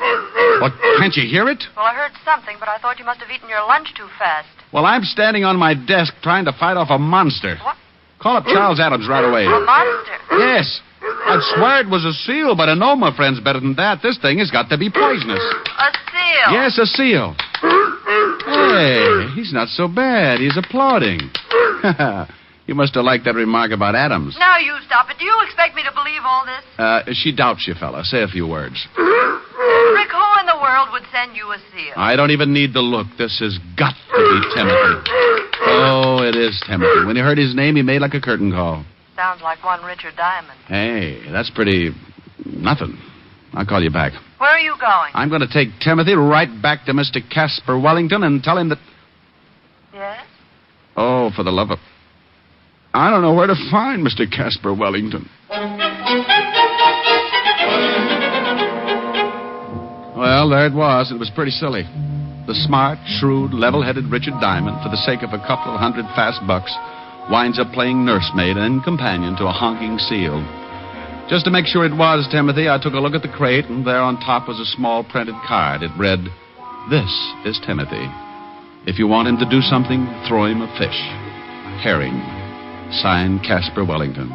What, can't you hear it? Well, I heard something, but I thought you must have eaten your lunch too fast. Well, I'm standing on my desk trying to fight off a monster. What? Call up Charles Adams right away. A monster? Yes. I'd swear it was a seal, but I know my friend's better than that. This thing has got to be poisonous. A seal? Yes, a seal. Hey, he's not so bad. He's applauding. You must have liked that remark about Adams. Now you stop it. Do you expect me to believe all this? She doubts you, fella. Say a few words. Rick, who in the world would send you a seal? I don't even need to look. This has got to be Timothy. Oh, it is Timothy. When he heard his name, he made like a curtain call. Sounds like one Richard Diamond. Hey, that's pretty... nothing. I'll call you back. Where are you going? I'm going to take Timothy right back to Mr. Casper Wellington and tell him that... Yes? Oh, for the love of... I don't know where to find Mr. Casper Wellington. Well, there it was. It was pretty silly. The smart, shrewd, level-headed Richard Diamond, for the sake of a couple of $100 fast bucks, winds up playing nursemaid and companion to a honking seal. Just to make sure it was Timothy, I took a look at the crate, and there on top was a small printed card. It read, "This is Timothy. If you want him to do something, throw him a fish. Herring. Signed, Casper Wellington."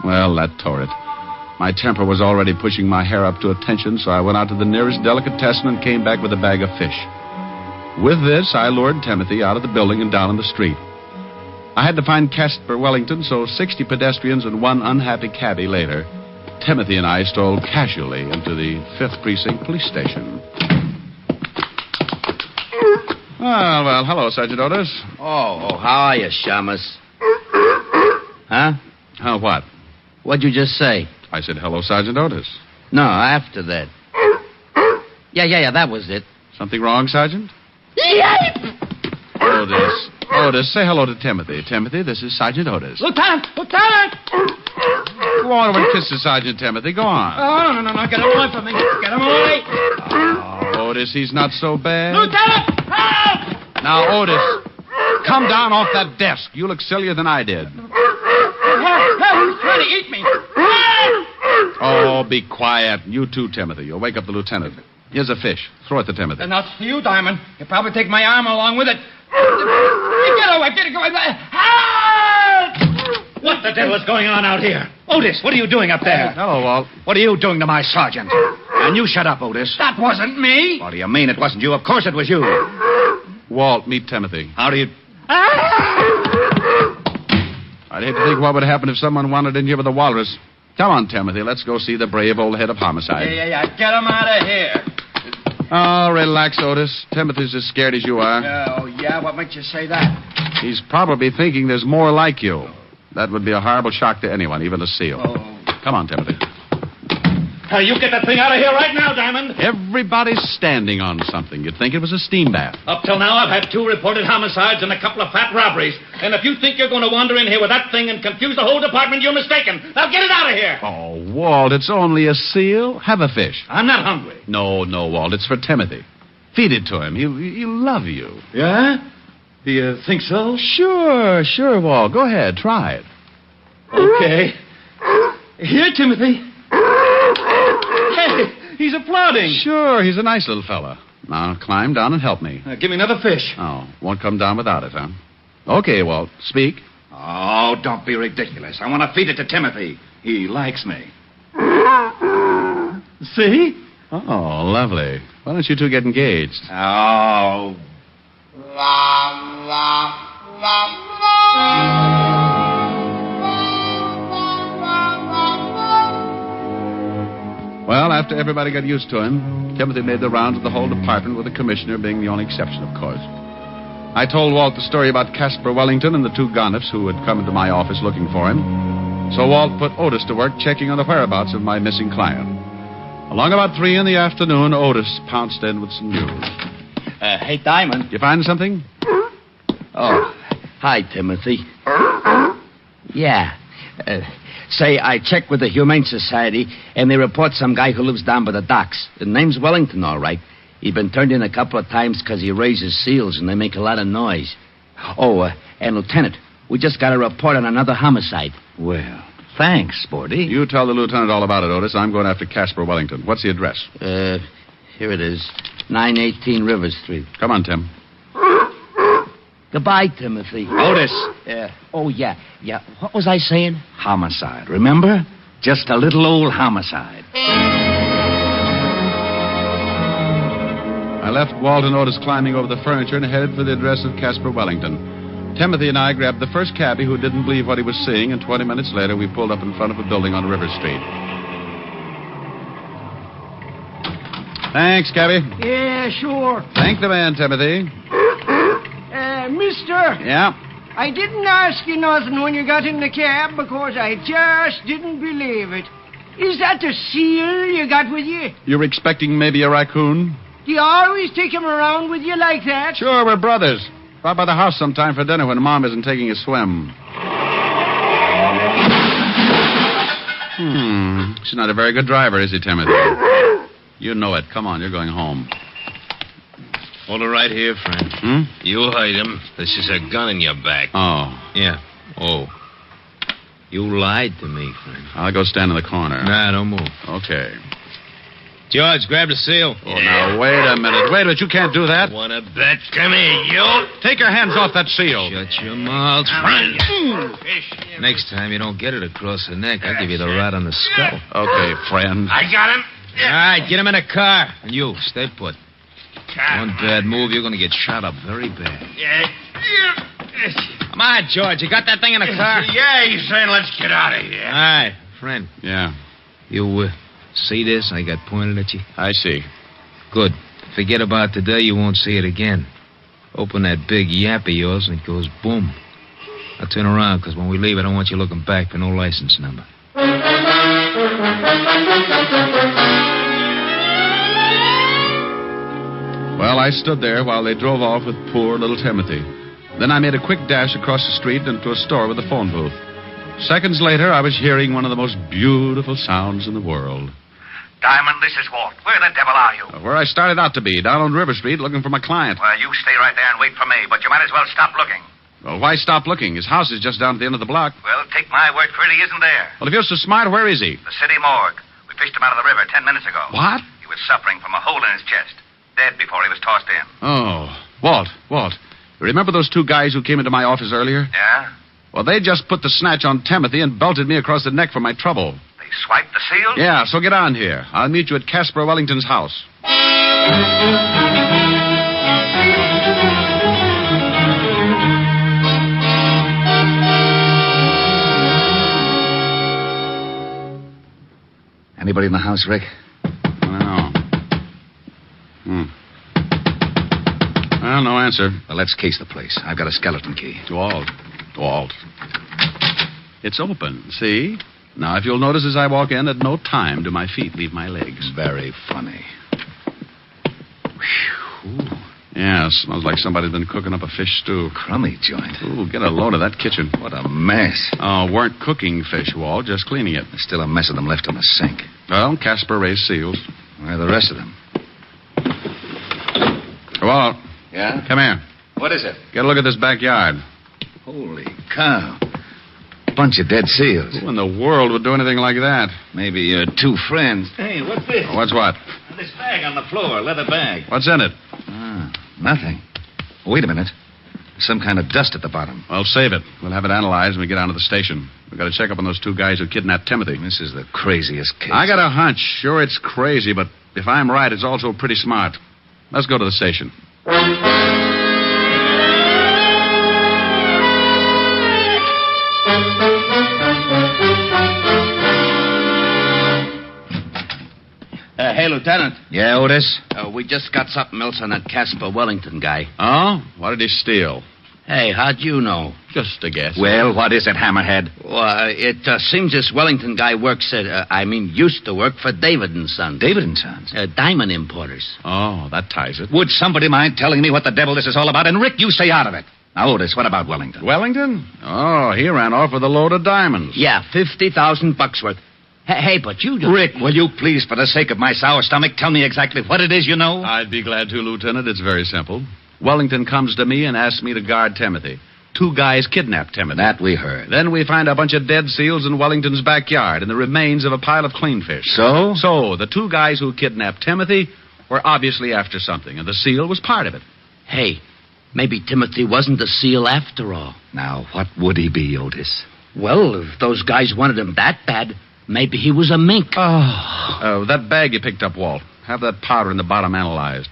Well, that tore it. My temper was already pushing my hair up to attention, so I went out to the nearest delicatessen and came back with a bag of fish. With this, I lured Timothy out of the building and down on the street. I had to find Casper Wellington, so 60 pedestrians and one unhappy cabbie later, Timothy and I strolled casually into the 5th Precinct Police Station. Well, hello, Sergeant Otis. Oh, how are you, Shamus? Huh? What? What'd you just say? I said, hello, Sergeant Otis. No, after that. Yeah, that was it. Something wrong, Sergeant? Otis, say hello to Timothy. Timothy, this is Sergeant Otis. Lieutenant! Go on over and kiss the Sergeant, Timothy. Go on. Oh, no. Get him away from me. Get him away. Oh, Otis, he's not so bad. Lieutenant! Help! Now, Otis, come down off that desk. You look sillier than I did. He's trying to eat me. Oh, be quiet. You too, Timothy. You'll wake up the lieutenant. Here's a fish. Throw it to Timothy. Not for you, Diamond. You'll probably take my arm along with it. Get away. Help! What the devil is going on out here? Otis, what are you doing up there? Hello, Walt. What are you doing to my sergeant? And you shut up, Otis. That wasn't me. What do you mean it wasn't you? Of course it was you. Walt, meet Timothy. How do you... I'd hate to think what would happen if someone wandered in here with a walrus. Come on, Timothy. Let's go see the brave old head of homicide. Yeah. Get him out of here. Oh, relax, Otis. Timothy's as scared as you are. Oh, yeah? What makes you say that? He's probably thinking there's more like you. That would be a horrible shock to anyone, even a SEAL. Come on, Timothy. You get that thing out of here right now, Diamond. Everybody's standing on something. You'd think it was a steam bath. Up till now, I've had 2 reported homicides and a couple of fat robberies. And if you think you're going to wander in here with that thing and confuse the whole department, you're mistaken. Now get it out of here. Oh, Walt, it's only a seal. Have a fish. I'm not hungry. No, Walt, it's for Timothy. Feed it to him. He'll love you. Yeah? Do you think so? Sure, Walt. Go ahead, try it. Okay. Here, Timothy. Hey, he's applauding. Sure, he's a nice little fella. Now, climb down and help me. Give me another fish. Oh, won't come down without it, huh? Okay, Walt, speak. Oh, don't be ridiculous. I want to feed it to Timothy. He likes me. See? Oh, lovely. Why don't you two get engaged? Oh. Well, after everybody got used to him, Timothy made the rounds of the whole department, with the commissioner being the only exception, of course. I told Walt the story about Caspar Wellington and the 2 gonifs who had come into my office looking for him. So Walt put Otis to work checking on the whereabouts of my missing client. Along about 3 in the afternoon, Otis pounced in with some news. Hey, Diamond. You find something? Oh, hi, Timothy. Yeah. Say, I checked with the Humane Society, and they report some guy who lives down by the docks. The name's Wellington, all right. He's been turned in a couple of times because he raises seals, and they make a lot of noise. Oh, and Lieutenant, we just got a report on another homicide. Well, thanks, Sporty. You tell the lieutenant all about it, Otis. I'm going after Caspar Wellington. What's the address? Here it is. 918 River Street. Come on, Tim. Goodbye, Timothy. Otis. Oh, yeah. What was I saying? Homicide, remember? Just a little old homicide. I left Walt and Otis climbing over the furniture and headed for the address of Caspar Wellington. Timothy and I grabbed the first cabbie who didn't believe what he was seeing, and 20 minutes later we pulled up in front of a building on River Street. Thanks, cabbie. Yeah, sure. Thank the man, Timothy. Mister. Yeah? I didn't ask you nothing when you got in the cab because I just didn't believe it. Is that the seal you got with you? You're expecting maybe a raccoon? Do you always take him around with you like that? Sure, we're brothers. Stop by the house sometime for dinner when Mom isn't taking a swim. She's not a very good driver, is he, Timothy? You know it. Come on, you're going home. Hold it right here, friend. You hide him. This is a gun in your back. Oh. Yeah. Oh. You lied to me, friend. I'll go stand in the corner. Nah, don't move. Okay. George, grab the seal. Oh, now, wait a minute. Wait a minute. You can't do that. Wanna bet? Come here, you. Take your hands off that seal. Shut your mouth, friend. Next time you don't get it across the neck, I'll give you the rat on the skull. Okay, friend. I got him. All right, get him in a car. And you, stay put. One bad move, you're going to get shot up very bad. Come on, George. You got that thing in the car? Yeah, he's saying let's get out of here. All right, friend. Yeah. You see this I got pointed at you? I see. Good. Forget about today. You won't see it again. Open that big yap of yours and it goes boom. Now turn around, because when we leave, I don't want you looking back for no license number. Well, I stood there while they drove off with poor little Timothy. Then I made a quick dash across the street into a store with a phone booth. Seconds later, I was hearing one of the most beautiful sounds in the world. Diamond, this is Walt. Where the devil are you? Where I started out to be, down on River Street, looking for my client. Well, you stay right there and wait for me, but you might as well stop looking. Well, why stop looking? His house is just down at the end of the block. Well, take my word for it, he isn't there. Well, if you're so smart, where is he? The city morgue. We fished him out of the river 10 minutes ago. What? He was suffering from a hole in his chest. Dead before he was tossed in. Oh, Walt. Remember those 2 guys who came into my office earlier? Yeah? Well, they just put the snatch on Timothy and belted me across the neck for my trouble. They swiped the seal? Yeah, so get on here. I'll meet you at Caspar Wellington's house. Anybody in the house, Rick? I don't know. Well, no answer. Well, let's case the place. I've got a skeleton key. Walt. It's open, see? Now, if you'll notice as I walk in, at no time do my feet leave my legs. Very funny. Whew. Yeah, smells like somebody's been cooking up a fish stew. Crummy joint. Ooh, get a load of that kitchen. What a mess. Oh, weren't cooking fish, Walt, just cleaning it. There's still a mess of them left in the sink. Well, Casper raised seals. Where are the rest of them? Walt. Yeah? Come here. What is it? Get a look at this backyard. Holy cow. Bunch of dead seals. Who in the world would do anything like that? Maybe your two friends. Hey, what's this? What's what? This bag on the floor, leather bag. What's in it? Nothing. Wait a minute. There's some kind of dust at the bottom. Well, save it. We'll have it analyzed when we get down to the station. We've got to check up on those two guys who kidnapped Timothy. This is the craziest case. I got a hunch. Sure, it's crazy, but if I'm right, it's also pretty smart. Let's go to the station. Hey, Lieutenant. Yeah, Otis? We just got something else on that Casper Wellington guy. Oh? What did he steal? Hey, how'd you know? Just a guess. Well, what is it, Hammerhead? Well, it seems this Wellington guy used to work for David & Sons. David & Sons? Diamond importers. Oh, that ties it. Would somebody mind telling me what the devil this is all about? And, Rick, you stay out of it. Now, Otis, what about Wellington? Wellington? Oh, he ran off with a load of diamonds. Yeah, $50,000 worth. Hey, but you... Rick, will you please, for the sake of my sour stomach, tell me exactly what it is you know? I'd be glad to, Lieutenant. It's very simple. Wellington comes to me and asks me to guard Timothy. Two guys kidnapped Timothy. That we heard. Then we find a bunch of dead seals in Wellington's backyard and the remains of a pile of clean fish. So? So, the two guys who kidnapped Timothy were obviously after something, and the seal was part of it. Hey, maybe Timothy wasn't a seal after all. Now, what would he be, Otis? Well, if those guys wanted him that bad, maybe he was a mink. Oh, that bag you picked up, Walt. Have that powder in the bottom analyzed.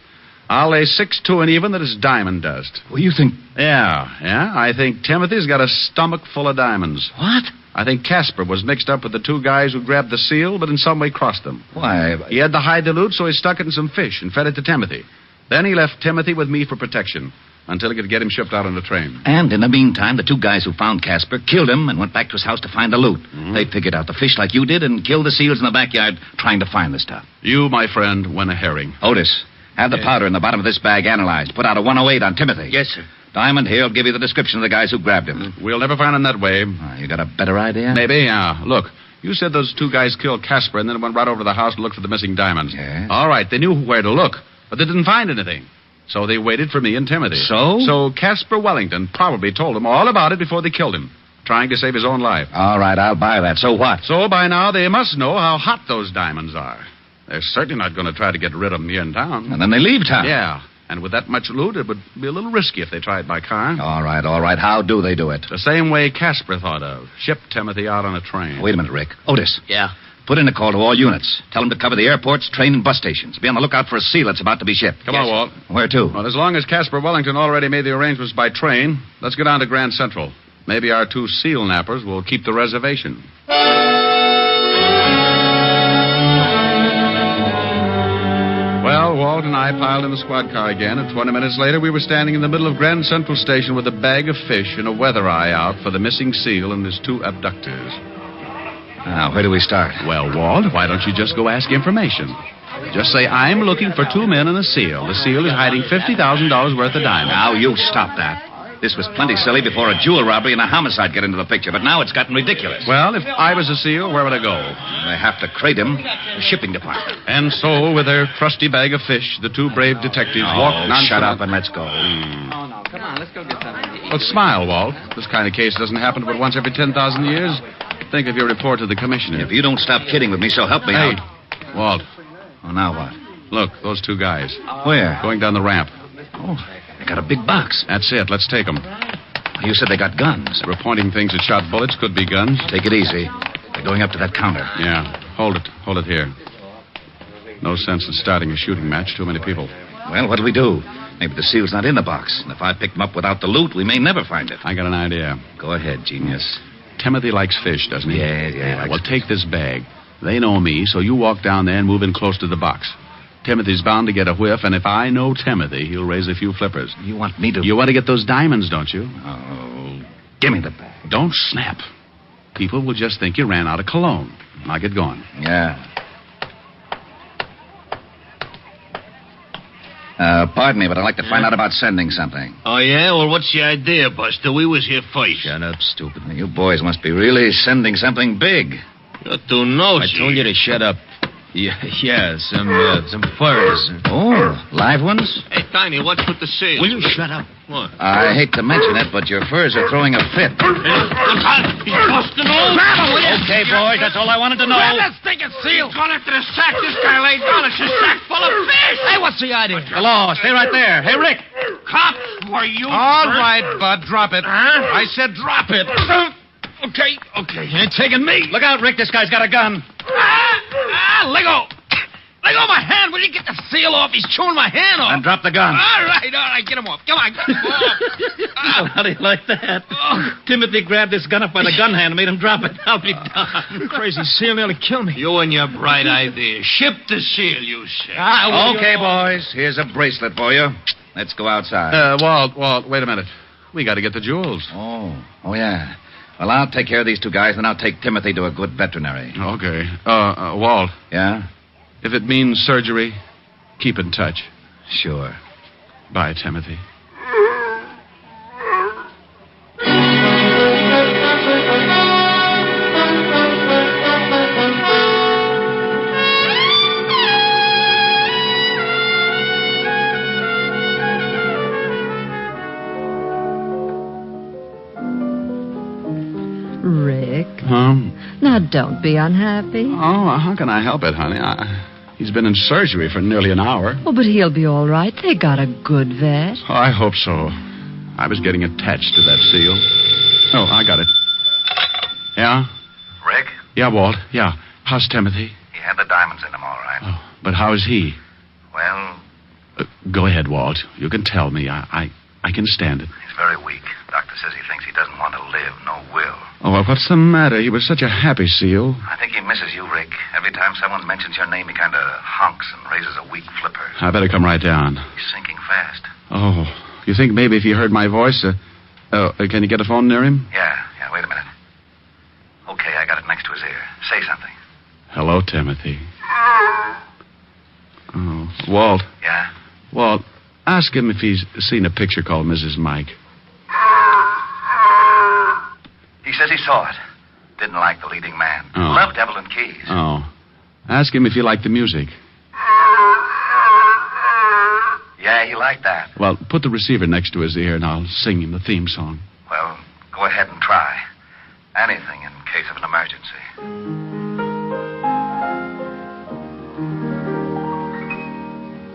I'll lay 6-2 and even that it's diamond dust. Well, you think... Yeah. I think Timothy's got a stomach full of diamonds. What? I think Casper was mixed up with the two guys who grabbed the seal, but in some way crossed them. Why? He had to hide the loot, so he stuck it in some fish and fed it to Timothy. Then he left Timothy with me for protection until he could get him shipped out on the train. And in the meantime, the two guys who found Casper killed him and went back to his house to find the loot. Mm-hmm. They figured out the fish like you did and killed the seals in the backyard trying to find the stuff. You, my friend, went a herring. Otis, have the powder in the bottom of this bag analyzed. Put out a 108 on Timothy. Yes, sir. Diamond here will give you the description of the guys who grabbed him. We'll never find him that way. You got a better idea? Maybe, yeah. Look, you said those two guys killed Casper and then went right over to the house to look for the missing diamonds. Yeah. All right, they knew where to look, but they didn't find anything. So they waited for me and Timothy. So? So Casper Wellington probably told them all about it before they killed him, trying to save his own life. All right, I'll buy that. So what? So by now they must know how hot those diamonds are. They're certainly not going to try to get rid of them here in town. And then they leave town. Yeah. And with that much loot, it would be a little risky if they tried by car. All right. How do they do it? The same way Casper thought of. Ship Timothy out on a train. Wait a minute, Rick. Otis. Yeah? Put in a call to all units. Tell them to cover the airports, train, and bus stations. Be on the lookout for a seal that's about to be shipped. Come on, Walt. Where to? Well, as long as Casper Wellington already made the arrangements by train, let's go down to Grand Central. Maybe our two seal nappers will keep the reservation. Well, Walt and I piled in the squad car again, and 20 minutes later we were standing in the middle of Grand Central Station with a bag of fish and a weather eye out for the missing seal and his two abductors. Now, where do we start? Well, Walt, why don't you just go ask information? Just say, I'm looking for two men and a seal. The seal is hiding $50,000 worth of diamonds. Now, you stop that. This was plenty silly before a jewel robbery and a homicide get into the picture, but now it's gotten ridiculous. Well, if I was a seal, where would I go? They have to crate him. The shipping department. And so, with their trusty bag of fish, the two brave detectives walked nonchalant. Shut up and let's go. Oh, no. Come on, let's go get something. Well, smile, Walt. This kind of case doesn't happen but once every 10,000 years. Think of your report to the commissioner. If you don't stop kidding with me, so help me out. Walt. Oh, now what? Look, those two guys. Where? Going down the ramp. Oh, they got a big box. That's it. Let's take them. You said they got guns. They were pointing things that shot bullets. Could be guns. Take it easy. They're going up to that counter. Yeah. Hold it. Hold it here. No sense in starting a shooting match. Too many people. Well, what'll we do? Maybe the seal's not in the box. And if I pick them up without the loot, we may never find it. I got an idea. Go ahead, genius. Timothy likes fish, doesn't he? Yeah. Well, take this bag. They know me, so you walk down there and move in close to the box. Timothy's bound to get a whiff, and if I know Timothy, he'll raise a few flippers. You want me to... You want to get those diamonds, don't you? Oh, give me the bag. Don't snap. People will just think you ran out of cologne. Now get going. Yeah. Pardon me, but I'd like to find out about sending something. Oh, yeah? Well, what's the idea, Buster? We was here first. Shut up, stupid. You boys must be really sending something big. You're too nosy. I told you to shut up. Yeah, some furs. Oh, live ones? Hey, Tiny, what's with the seals? Will you shut up? What? I hate to mention it, but your furs are throwing a fit. He's busting all. Okay, boys, that's all I wanted to know. Grab that stinking seal. He's gone after the sack. This guy laid down. It's a sack full of fish. Hey, what's the idea? The law, stay right there. Hey, Rick. Cops, were you... All right, Bud, drop it. Huh? I said drop it. Okay. You ain't taking me. Look out, Rick, this guy's got a gun. Let go. Let go of my hand. Will you get the seal off? He's chewing my hand off. And drop the gun. All right. Get him off. Come on, get him off. How do you like that? Timothy grabbed this gun up by the gun hand and made him drop it. I'll be darned. Crazy seal nearly killed me. You and your bright idea. Ship the seal, you say. Okay, boys, here's a bracelet for you. Let's go outside. Walt, wait a minute. We got to get the jewels. Oh, yeah. Well, I'll take care of these two guys, and I'll take Timothy to a good veterinary. Okay. Walt. Yeah? If it means surgery, keep in touch. Sure. Bye, Timothy. Rick. Huh? Now, don't be unhappy. Oh, how can I help it, honey? He's been in surgery for nearly an hour. Oh, but he'll be all right. They got a good vet. Oh, I hope so. I was getting attached to that seal. Oh, I got it. Yeah? Rick? Yeah, Walt. Yeah. How's Timothy? He had the diamonds in him, all right. Oh, but how is he? Well, Go ahead, Walt. You can tell me. I can stand it. he's very weak. Doctor says he thinks he doesn't want to live, no will. Oh, well, what's the matter? He was such a happy seal. I think he misses you, Rick. Every time someone mentions your name, he kind of honks and raises a weak flipper. I better come right down. He's sinking fast. Oh, you think maybe if he heard my voice, can you get a phone near him? Yeah, wait a minute. Okay, I got it next to his ear. Say something. Hello, Timothy. Oh, Walt. Yeah? Walt, ask him if he's seen a picture called Mrs. Mike. He says he saw it. Didn't like the leading man. Oh. Loved Evelyn Keyes. Oh. Ask him if he liked the music. Yeah, he liked that. Well, put the receiver next to his ear and I'll sing him the theme song. Well, go ahead and try. Anything in case of an emergency.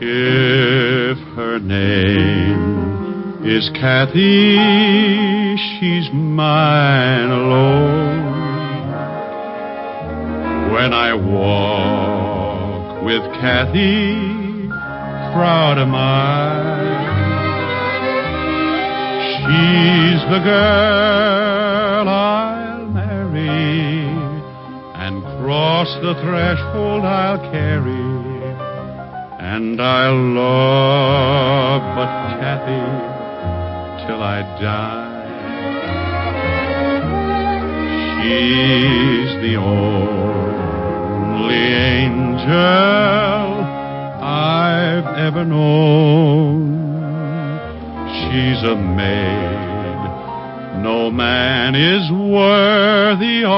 If her name is Kathy, she's mine alone. When I walk with Kathy, proud am I. She's the girl I'll marry, and cross the threshold I'll carry. And I'll love but Kathy till I die. She's the only angel I've ever known. She's a maid no man is worthy of.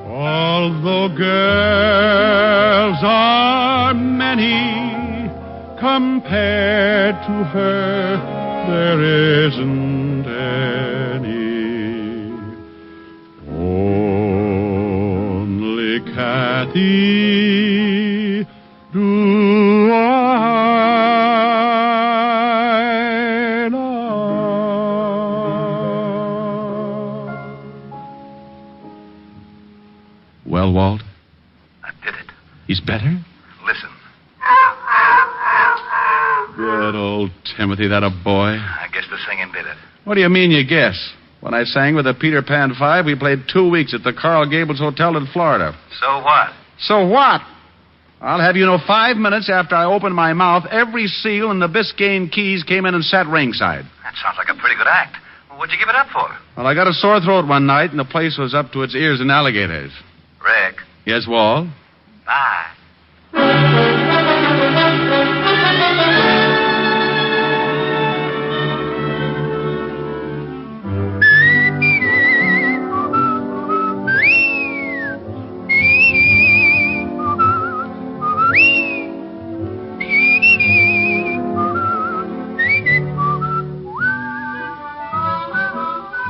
Although girls are many, compared to her, there isn't any. Only Kathy do I love. Well, Walt? I did it. He's better? Listen. Good old Timothy, that a boy. I guess the singing did it. What do you mean you guess? When I sang with the Peter Pan 5, we played 2 weeks at the Coral Gables Hotel in Florida. So what? So what? I'll have you know 5 minutes after I opened my mouth, every seal in the Biscayne Keys came in and sat ringside. That sounds like a pretty good act. Well, what'd you give it up for? Well, I got a sore throat one night, and the place was up to its ears in alligators. Rick. Yes, Wall? Bye.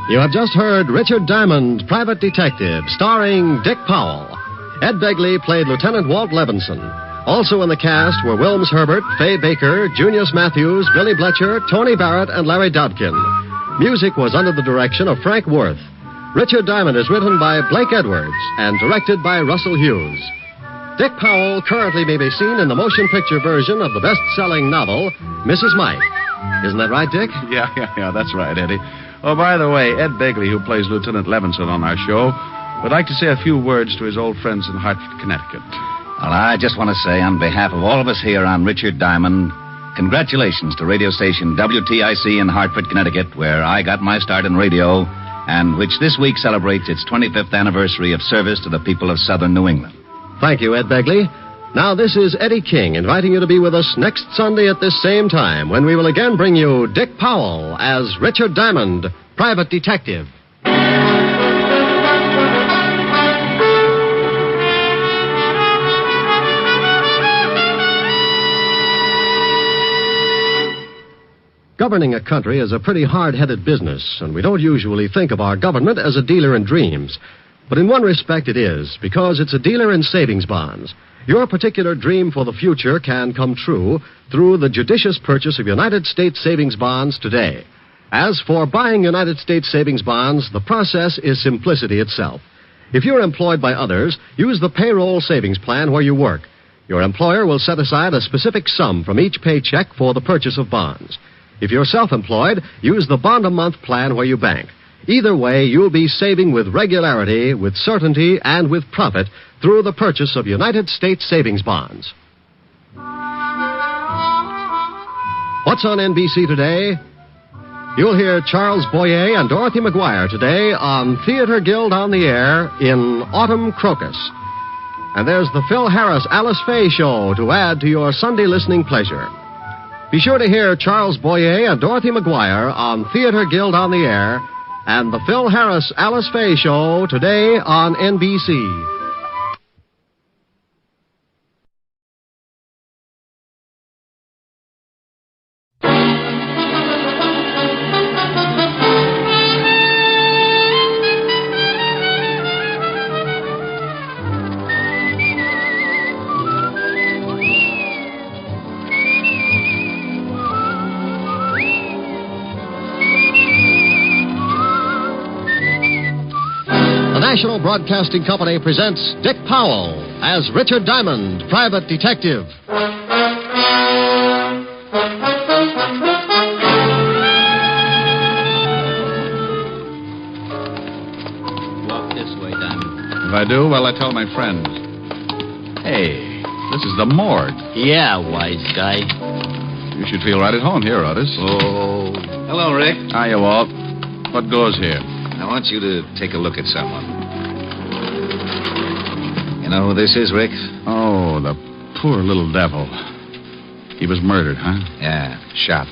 You have just heard Richard Diamond, Private Detective, starring Dick Powell. Ed Begley played Lieutenant Walt Levinson. Also in the cast were Wilms Herbert, Fay Baker, Junius Matthews, Billy Bletcher, Tony Barrett, and Larry Dobkin. Music was under the direction of Frank Worth. Richard Diamond is written by Blake Edwards and directed by Russell Hughes. Dick Powell currently may be seen in the motion picture version of the best-selling novel, Mrs. Mike. Isn't that right, Dick? Yeah, that's right, Eddie. Oh, by the way, Ed Begley, who plays Lieutenant Levinson on our show, would like to say a few words to his old friends in Hartford, Connecticut. Well, I just want to say on behalf of all of us here on Richard Diamond, congratulations to radio station WTIC in Hartford, Connecticut, where I got my start in radio, and which this week celebrates its 25th anniversary of service to the people of southern New England. Thank you, Ed Begley. Now, this is Eddie King inviting you to be with us next Sunday at this same time when we will again bring you Dick Powell as Richard Diamond, Private Detective. Governing a country is a pretty hard-headed business, and we don't usually think of our government as a dealer in dreams. But in one respect it is, because it's a dealer in savings bonds. Your particular dream for the future can come true through the judicious purchase of United States savings bonds today. As for buying United States savings bonds, the process is simplicity itself. If you're employed by others, use the payroll savings plan where you work. Your employer will set aside a specific sum from each paycheck for the purchase of bonds. If you're self-employed, use the bond-a-month plan where you bank. Either way, you'll be saving with regularity, with certainty, and with profit through the purchase of United States savings bonds. What's on NBC today? You'll hear Charles Boyer and Dorothy McGuire today on Theater Guild on the Air in Autumn Crocus. And there's the Phil Harris Alice Faye Show to add to your Sunday listening pleasure. Be sure to hear Charles Boyer and Dorothy McGuire on Theater Guild on the Air and the Phil Harris Alice Faye Show today on NBC. National Broadcasting Company presents Dick Powell as Richard Diamond, Private Detective. Walk this way, Diamond. If I do, well, I tell my friends. Hey, this is the morgue. Yeah, wise guy. You should feel right at home here, Otis. Oh. Hello, Rick. Hiya, Walt. What goes here? I want you to take a look at someone. You know who this is, Rick? Oh, the poor little devil. He was murdered, huh? Yeah, shot.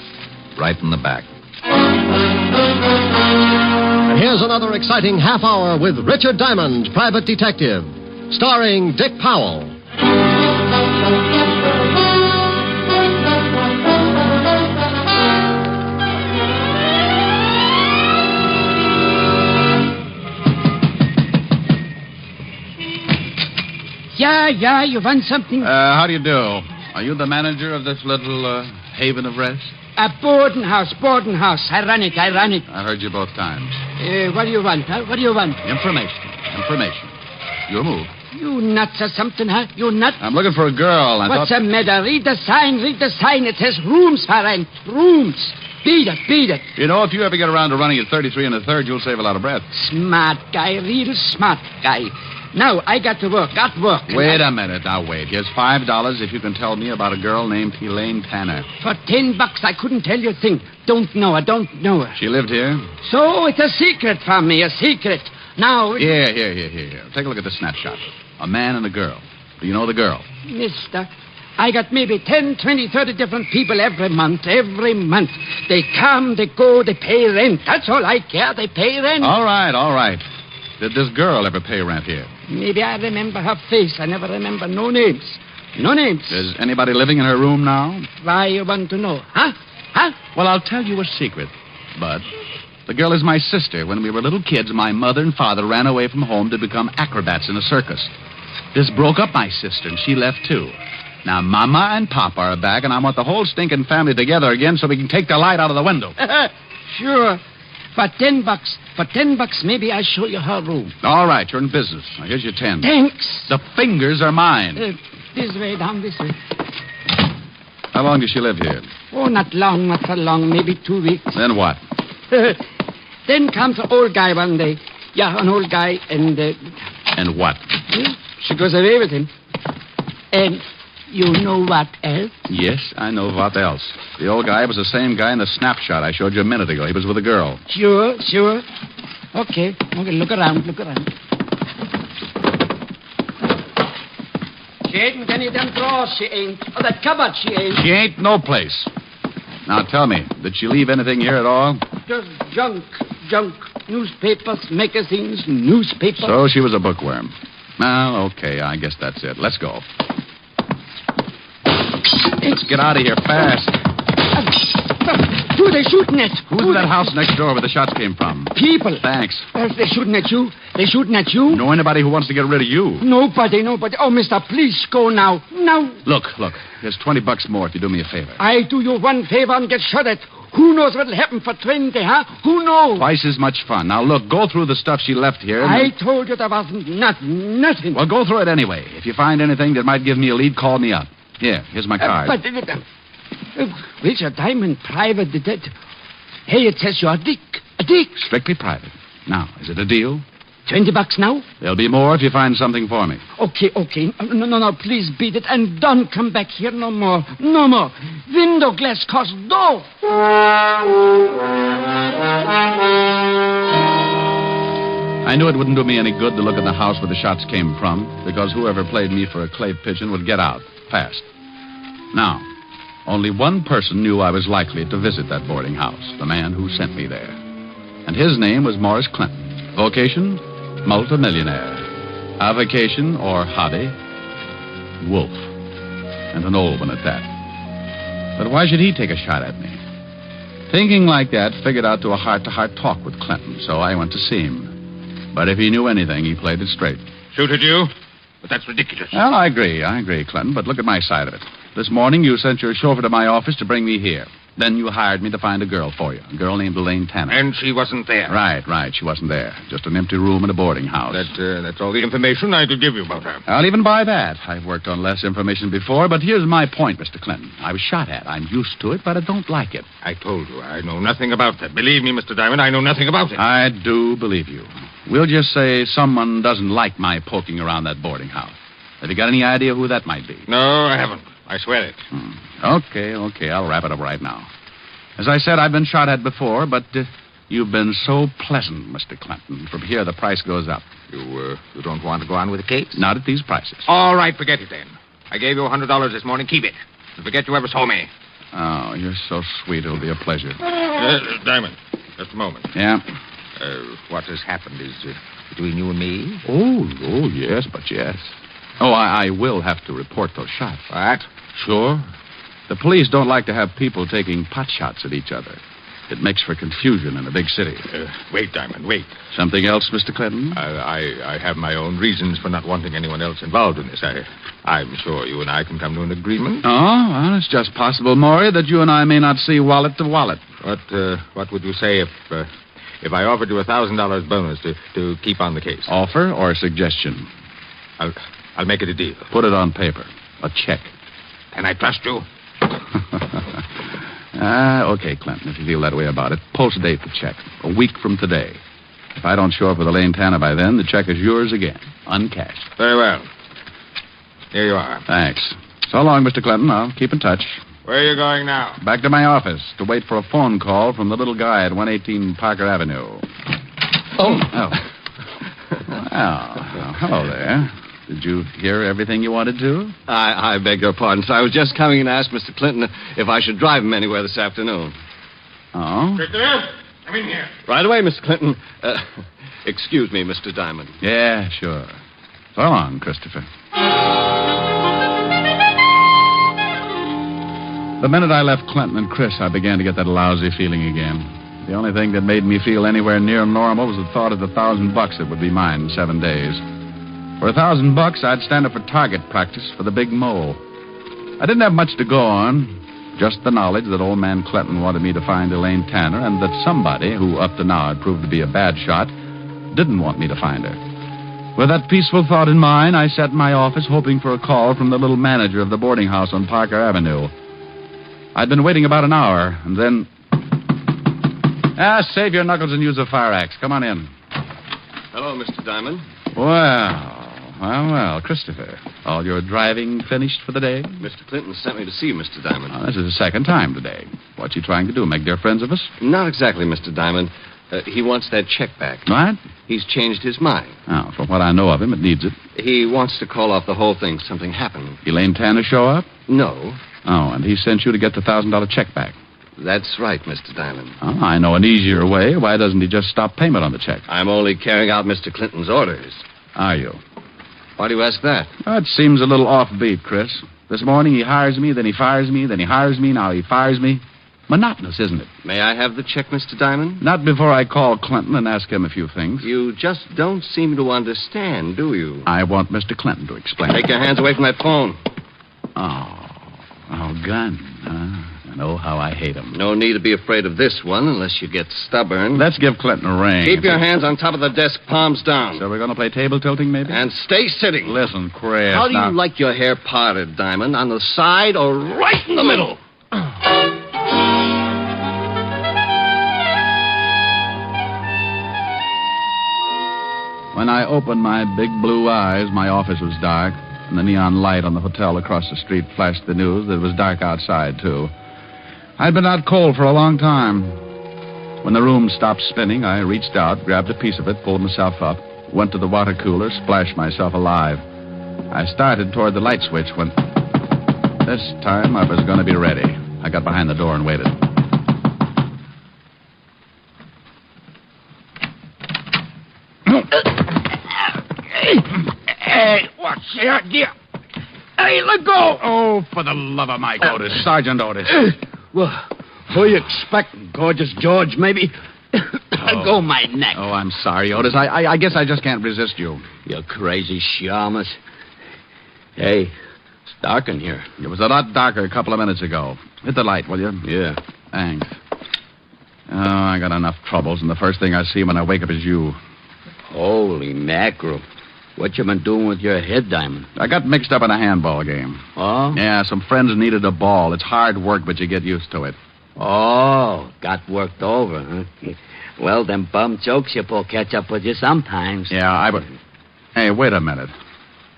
Right in the back. And here's another exciting half hour with Richard Diamond, Private Detective, starring Dick Powell. Yeah, you want something? How do you do? Are you the manager of this little haven of rest? A boarding house. I run it. I've heard you both times. What do you want, huh? What do you want? Information. Your move. You nuts or something, huh? You nuts? I'm looking for a girl. What's the matter? Read the sign. It says rooms for rent. Rooms. Beat it. You know, if you ever get around to running at 33 1/3, you'll save a lot of breath. Smart guy, real smart guy. Now, I got to work. Wait a minute. Now, wait. Here's $5 if you can tell me about a girl named Elaine Tanner. For $10, I couldn't tell you a thing. Don't know her. She lived here? So it's a secret from me, a secret. Now... Here. Take a look at the snapshot. A man and a girl. Do you know the girl? Mister, I got maybe 10, 20, 30 different people every month. They come, they go, they pay rent. That's all I care. They pay rent. All right. Did this girl ever pay rent here? Maybe I remember her face. I never remember no names. Is anybody living in her room now? Why you want to know? Huh? Well, I'll tell you a secret, Bud. The girl is my sister. When we were little kids, my mother and father ran away from home to become acrobats in a circus. This broke up my sister, and she left, too. Now, Mama and Papa are back, and I want the whole stinking family together again so we can take the light out of the window. Sure. For $10, maybe I'll show you her room. All right, you're in business. Now, here's your 10. Thanks. The fingers are mine. This way, down this way. How long does she live here? Oh, not so long, maybe 2 weeks. Then what? Then comes an old guy one day. Yeah, an old guy, and... And what? She goes away with him. And you know what else? Yes, I know what else. The old guy was the same guy in the snapshot I showed you a minute ago. He was with a girl. Sure. Okay, look around. She ain't in any of them drawers, she ain't. Or that cupboard, she ain't. She ain't no place. Now, tell me, did she leave anything here at all? Just junk. Newspapers, magazines, newspapers. So she was a bookworm. Well, okay, I guess that's it. Let's go. Let's get out of here fast. Who are they shooting at? Who's in that house next door where the shots came from? People. Thanks. They're shooting at you. Know anybody who wants to get rid of you? Nobody. Oh, mister, please go now. Look. Here's $20 more if you do me a favor. I do you one favor and get shot at. Who knows what'll happen for 20, huh? Who knows? Twice as much fun. Now, look, go through the stuff she left here. I told you there wasn't nothing. Well, go through it anyway. If you find anything that might give me a lead, call me up. Here's my card. Richard Diamond, private detective. Hey, it says you're a dick. Strictly private. Now, is it a deal? $20 now? There'll be more if you find something for me. Okay. No, please beat it and don't come back here no more. Window glass costs dough. I knew it wouldn't do me any good to look at the house where the shots came from, because whoever played me for a clay pigeon would get out fast. Now, only one person knew I was likely to visit that boarding house, the man who sent me there. And his name was Morris Clinton. Vocation? Multimillionaire. Avocation, or hobby? Wolf. And an old one at that. But why should he take a shot at me? Thinking like that, figured out to a heart-to-heart talk with Clinton, so I went to see him. But if he knew anything, he played it straight. Shoot at you? But that's ridiculous. Well, I agree, Clinton, but look at my side of it. This morning, you sent your chauffeur to my office to bring me here. Then you hired me to find a girl for you, a girl named Elaine Tanner. And she wasn't there. Right, she wasn't there. Just an empty room in a boarding house. That's all the information I could give you about her. I'll even buy that. I've worked on less information before, but here's my point, Mr. Clinton. I was shot at. I'm used to it, but I don't like it. I told you, I know nothing about that. Believe me, Mr. Diamond, I know nothing about it. I do believe you. We'll just say someone doesn't like my poking around that boarding house. Have you got any idea who that might be? No, I haven't. I swear it. Okay. I'll wrap it up right now. As I said, I've been shot at before, but you've been so pleasant, Mr. Clinton. From here, the price goes up. You don't want to go on with the case? Not at these prices. All right, forget it then. I gave you $100 this morning. Keep it. And forget you ever saw me. Oh, you're so sweet. It'll be a pleasure. Diamond, just a moment. Yeah? What has happened is between you and me? Oh, yes. Oh, I will have to report those shots. What? Sure. The police don't like to have people taking pot shots at each other. It makes for confusion in a big city. Wait, Diamond, wait. Something else, Mr. Clinton? I have my own reasons for not wanting anyone else involved in this. I'm sure you and I can come to an agreement. Oh, well, it's just possible, Maury, that you and I may not see wallet to wallet. What would you say if I offered you a $1,000 bonus to keep on the case? Offer or suggestion? I'll make it a deal. Put it on paper. A check. Can I trust you? Okay, Clinton, if you feel that way about it. Post date the check. A week from today. If I don't show up with Elaine Tanner by then, the check is yours again, uncashed. Very well. Here you are. Thanks. So long, Mr. Clinton. I'll keep in touch. Where are you going now? Back to my office to wait for a phone call from the little guy at 118 Parker Avenue. Oh. Well, hello there. Did you hear everything you wanted to? I beg your pardon, sir. I was just coming in to ask Mr. Clinton if I should drive him anywhere this afternoon. Oh? Christopher, come in here. Right away, Mr. Clinton. Excuse me, Mr. Diamond. Yeah, sure. So long, Christopher. The minute I left Clinton and Chris, I began to get that lousy feeling again. The only thing that made me feel anywhere near normal was the thought of the $1,000 that would be mine in 7 days. For $1,000, I'd stand up for target practice for the big mole. I didn't have much to go on, just the knowledge that old man Clinton wanted me to find Elaine Tanner and that somebody, who up to now had proved to be a bad shot, didn't want me to find her. With that peaceful thought in mind, I sat in my office hoping for a call from the little manager of the boarding house on Parker Avenue. I'd been waiting about an hour, and then... save your knuckles and use a fire axe. Come on in. Hello, Mr. Diamond. Well, Christopher. All your driving finished for the day? Mr. Clinton sent me to see you, Mr. Diamond. This is the second time today. What's he trying to do, make dear friends of us? Not exactly, Mr. Diamond. He wants that check back. What? He's changed his mind. Oh, from what I know of him, it needs it. He wants to call off the whole thing. Something happened. Elaine Tanner show up? No. Oh, and he sent you to get the $1,000 check back. That's right, Mr. Diamond. Oh, I know an easier way. Why doesn't he just stop payment on the check? I'm only carrying out Mr. Clinton's orders. Are you? Why do you ask that? It seems a little offbeat, Chris. This morning he hires me, then he fires me, then he hires me, now he fires me. Monotonous, isn't it? May I have the check, Mr. Diamond? Not before I call Clinton and ask him a few things. You just don't seem to understand, do you? I want Mr. Clinton to explain. Take your hands away from that phone. Oh, gun. I know how I hate him. No need to be afraid of this one unless you get stubborn. Let's give Clinton a ring. Keep your hands on top of the desk, palms down. So we're going to play table tilting, maybe? And stay sitting. Listen, Chris. How do you like your hair parted, Diamond? On the side or right in the middle? When I opened my big blue eyes, my office was dark, and the neon light on the hotel across the street flashed the news that it was dark outside, too. I'd been out cold for a long time. When the room stopped spinning, I reached out, grabbed a piece of it, pulled myself up, went to the water cooler, splashed myself alive. I started toward the light switch when... This time I was going to be ready. I got behind the door and waited. Hey, what's the idea? Hey, let go! Oh, for the love of Mike Otis. Sergeant Otis. Well, who you expect? Gorgeous George, maybe? Go my neck. Oh, I'm sorry, Otis. I guess I just can't resist you. You crazy shamus. Hey, it's dark in here. It was a lot darker a couple of minutes ago. Hit the light, will you? Yeah. Thanks. Oh, I got enough troubles, and the first thing I see when I wake up is you. Holy mackerel. What you been doing with your head, Diamond? I got mixed up in a handball game. Oh? Yeah, some friends needed a ball. It's hard work, but you get used to it. Oh, got worked over, huh? Well, them bum jokes you pull catch up with you sometimes. Yeah, Hey, wait a minute.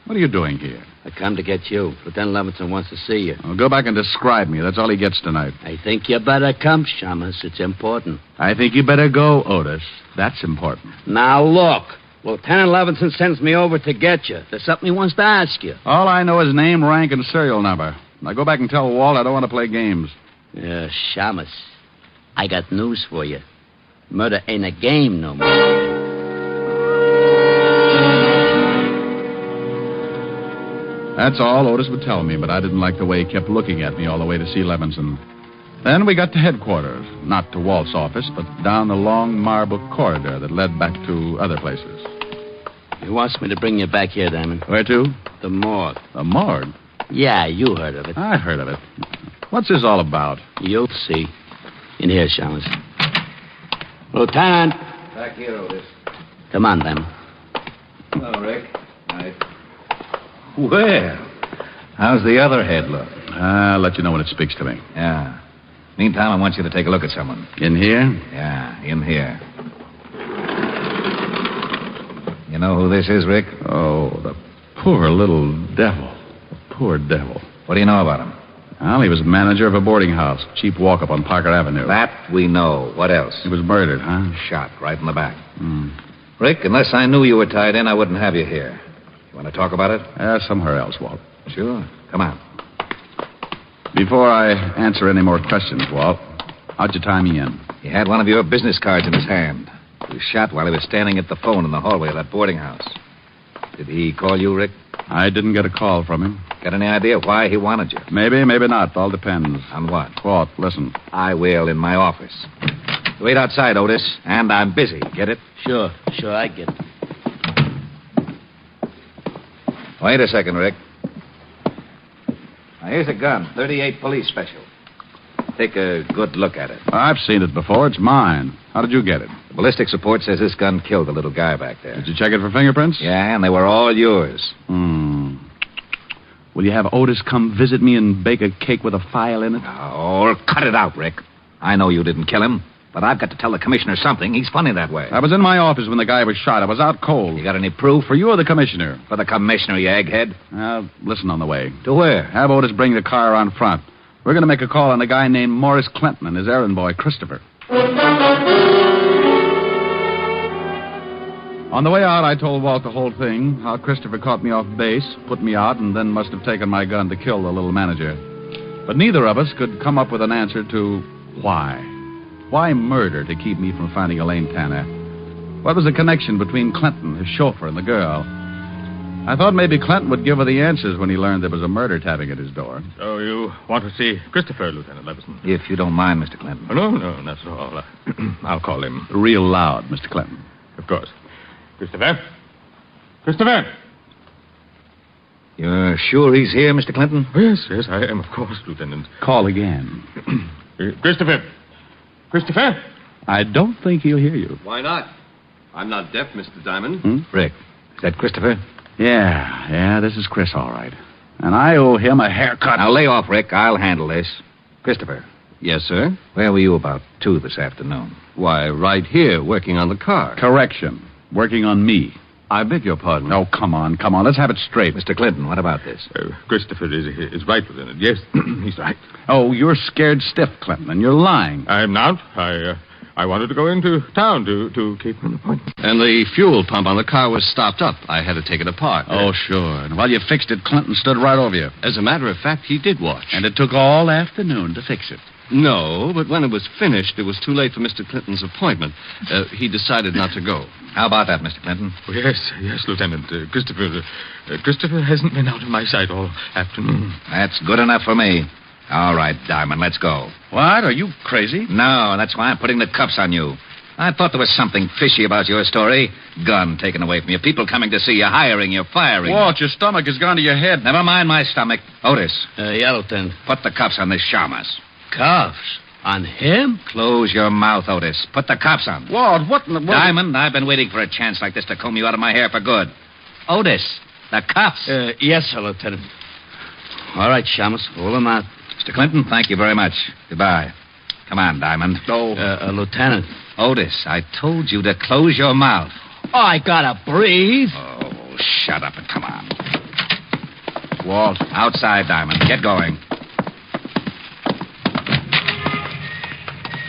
What are you doing here? I come to get you. Lieutenant Levinson wants to see you. Well, go back and describe me. That's all he gets tonight. I think you better come, Shamus. It's important. I think you better go, Otis. That's important. Now, look. Lieutenant Levinson sends me over to get you. There's something he wants to ask you. All I know is name, rank, and serial number. Now go back and tell Walt I don't want to play games. Yeah, Shamus. I got news for you. Murder ain't a game no more. That's all Otis would tell me, but I didn't like the way he kept looking at me all the way to see Levinson. Then we got to headquarters, not to Walt's office, but down the long marble corridor that led back to other places. He wants me to bring you back here, Diamond. Where to? The morgue. The morgue? Yeah, you heard of it. I heard of it. What's this all about? You'll see. In here, Shamus. Lieutenant. Back here, Otis. Come on, Diamond. Hello, Rick. Night. Well, how's the other head look? I'll let you know when it speaks to me. Yeah. Meantime, I want you to take a look at someone. In here? Yeah, in here. know who this is, Rick? Oh, the poor little devil. The poor devil. What do you know about him? Well, he was manager of a boarding house. Cheap walk-up on Parker Avenue. That we know. What else? He was murdered, huh? Shot right in the back. Rick, unless I knew you were tied in, I wouldn't have you here. You want to talk about it? Somewhere else, Walt. Sure. Come on. Before I answer any more questions, Walt, how'd you tie me in? He had one of your business cards in his hand. He was shot while he was standing at the phone in the hallway of that boarding house. Did he call you, Rick? I didn't get a call from him. Got any idea why he wanted you? Maybe, maybe not. All depends. On what? Walt, listen. I will in my office. Wait outside, Otis, and I'm busy. Get it? Sure, I get it. Wait a second, Rick. Now, here's a gun, 38 police special. Take a good look at it. I've seen it before. It's mine. How did you get it? The ballistics report says this gun killed the little guy back there. Did you check it for fingerprints? Yeah, and they were all yours. Will you have Otis come visit me and bake a cake with a file in it? Oh, cut it out, Rick. I know you didn't kill him, but I've got to tell the commissioner something. He's funny that way. I was in my office when the guy was shot. I was out cold. You got any proof? For you or the commissioner? For the commissioner, you egghead. Listen on the way. To where? Have Otis bring the car around front. We're going to make a call on a guy named Morris Clinton and his errand boy, Christopher. On the way out, I told Walt the whole thing, how Christopher caught me off base, put me out, and then must have taken my gun to kill the little manager. But neither of us could come up with an answer to why. Why murder to keep me from finding Elaine Tanner? What was the connection between Clinton, his chauffeur, and the girl? I thought maybe Clinton would give her the answers when he learned there was a murder tapping at his door. So you want to see Christopher, Lieutenant Leveson? If you don't mind, Mr. Clinton. Oh, no, that's all. I'll call him. Real loud, Mr. Clinton. Of course. Christopher? Christopher! You're sure he's here, Mr. Clinton? Yes, I am, of course, Lieutenant. Call again. Christopher! Christopher! I don't think he'll hear you. Why not? I'm not deaf, Mr. Diamond. Rick, is that Christopher? Yeah, this is Chris, all right. And I owe him a haircut. Now, lay off, Rick. I'll handle this. Christopher. Yes, sir? Where were you about 2 this afternoon? Why, right here, working on the car. Correction. Working on me. I beg your pardon. Oh, come on. Let's have it straight. Mr. Clinton, what about this? Christopher is right, Lieutenant. Yes, he's right. Oh, you're scared stiff, Clinton, and you're lying. I'm not. I wanted to go into town to keep an appointment. And the fuel pump on the car was stopped up. I had to take it apart. Oh, sure. And while you fixed it, Clinton stood right over you. As a matter of fact, he did watch. And it took all afternoon to fix it. No, but when it was finished, it was too late for Mr. Clinton's appointment. He decided not to go. How about that, Mr. Clinton? Oh, yes, Lieutenant. Christopher hasn't been out of my sight all afternoon. That's good enough for me. All right, Diamond, let's go. What? Are you crazy? No, that's why I'm putting the cuffs on you. I thought there was something fishy about your story. Gun taken away from you, people coming to see you, hiring you, firing. Walt, your stomach has gone to your head. Never mind my stomach. Otis. Yeah, Lieutenant. Put the cuffs on this Shamus. Cuffs? On him? Close your mouth, Otis. Put the cuffs on. Walt, what in the world? Diamond, I've been waiting for a chance like this to comb you out of my hair for good. Otis, the cuffs. Yes, sir, Lieutenant. All right, Shamus, hold him out. Mr. Clinton, thank you very much. Goodbye. Come on, Diamond. Oh. Lieutenant. Otis, I told you to close your mouth. Oh, I gotta breathe. Oh, shut up and come on. Walt. Outside, Diamond. Get going.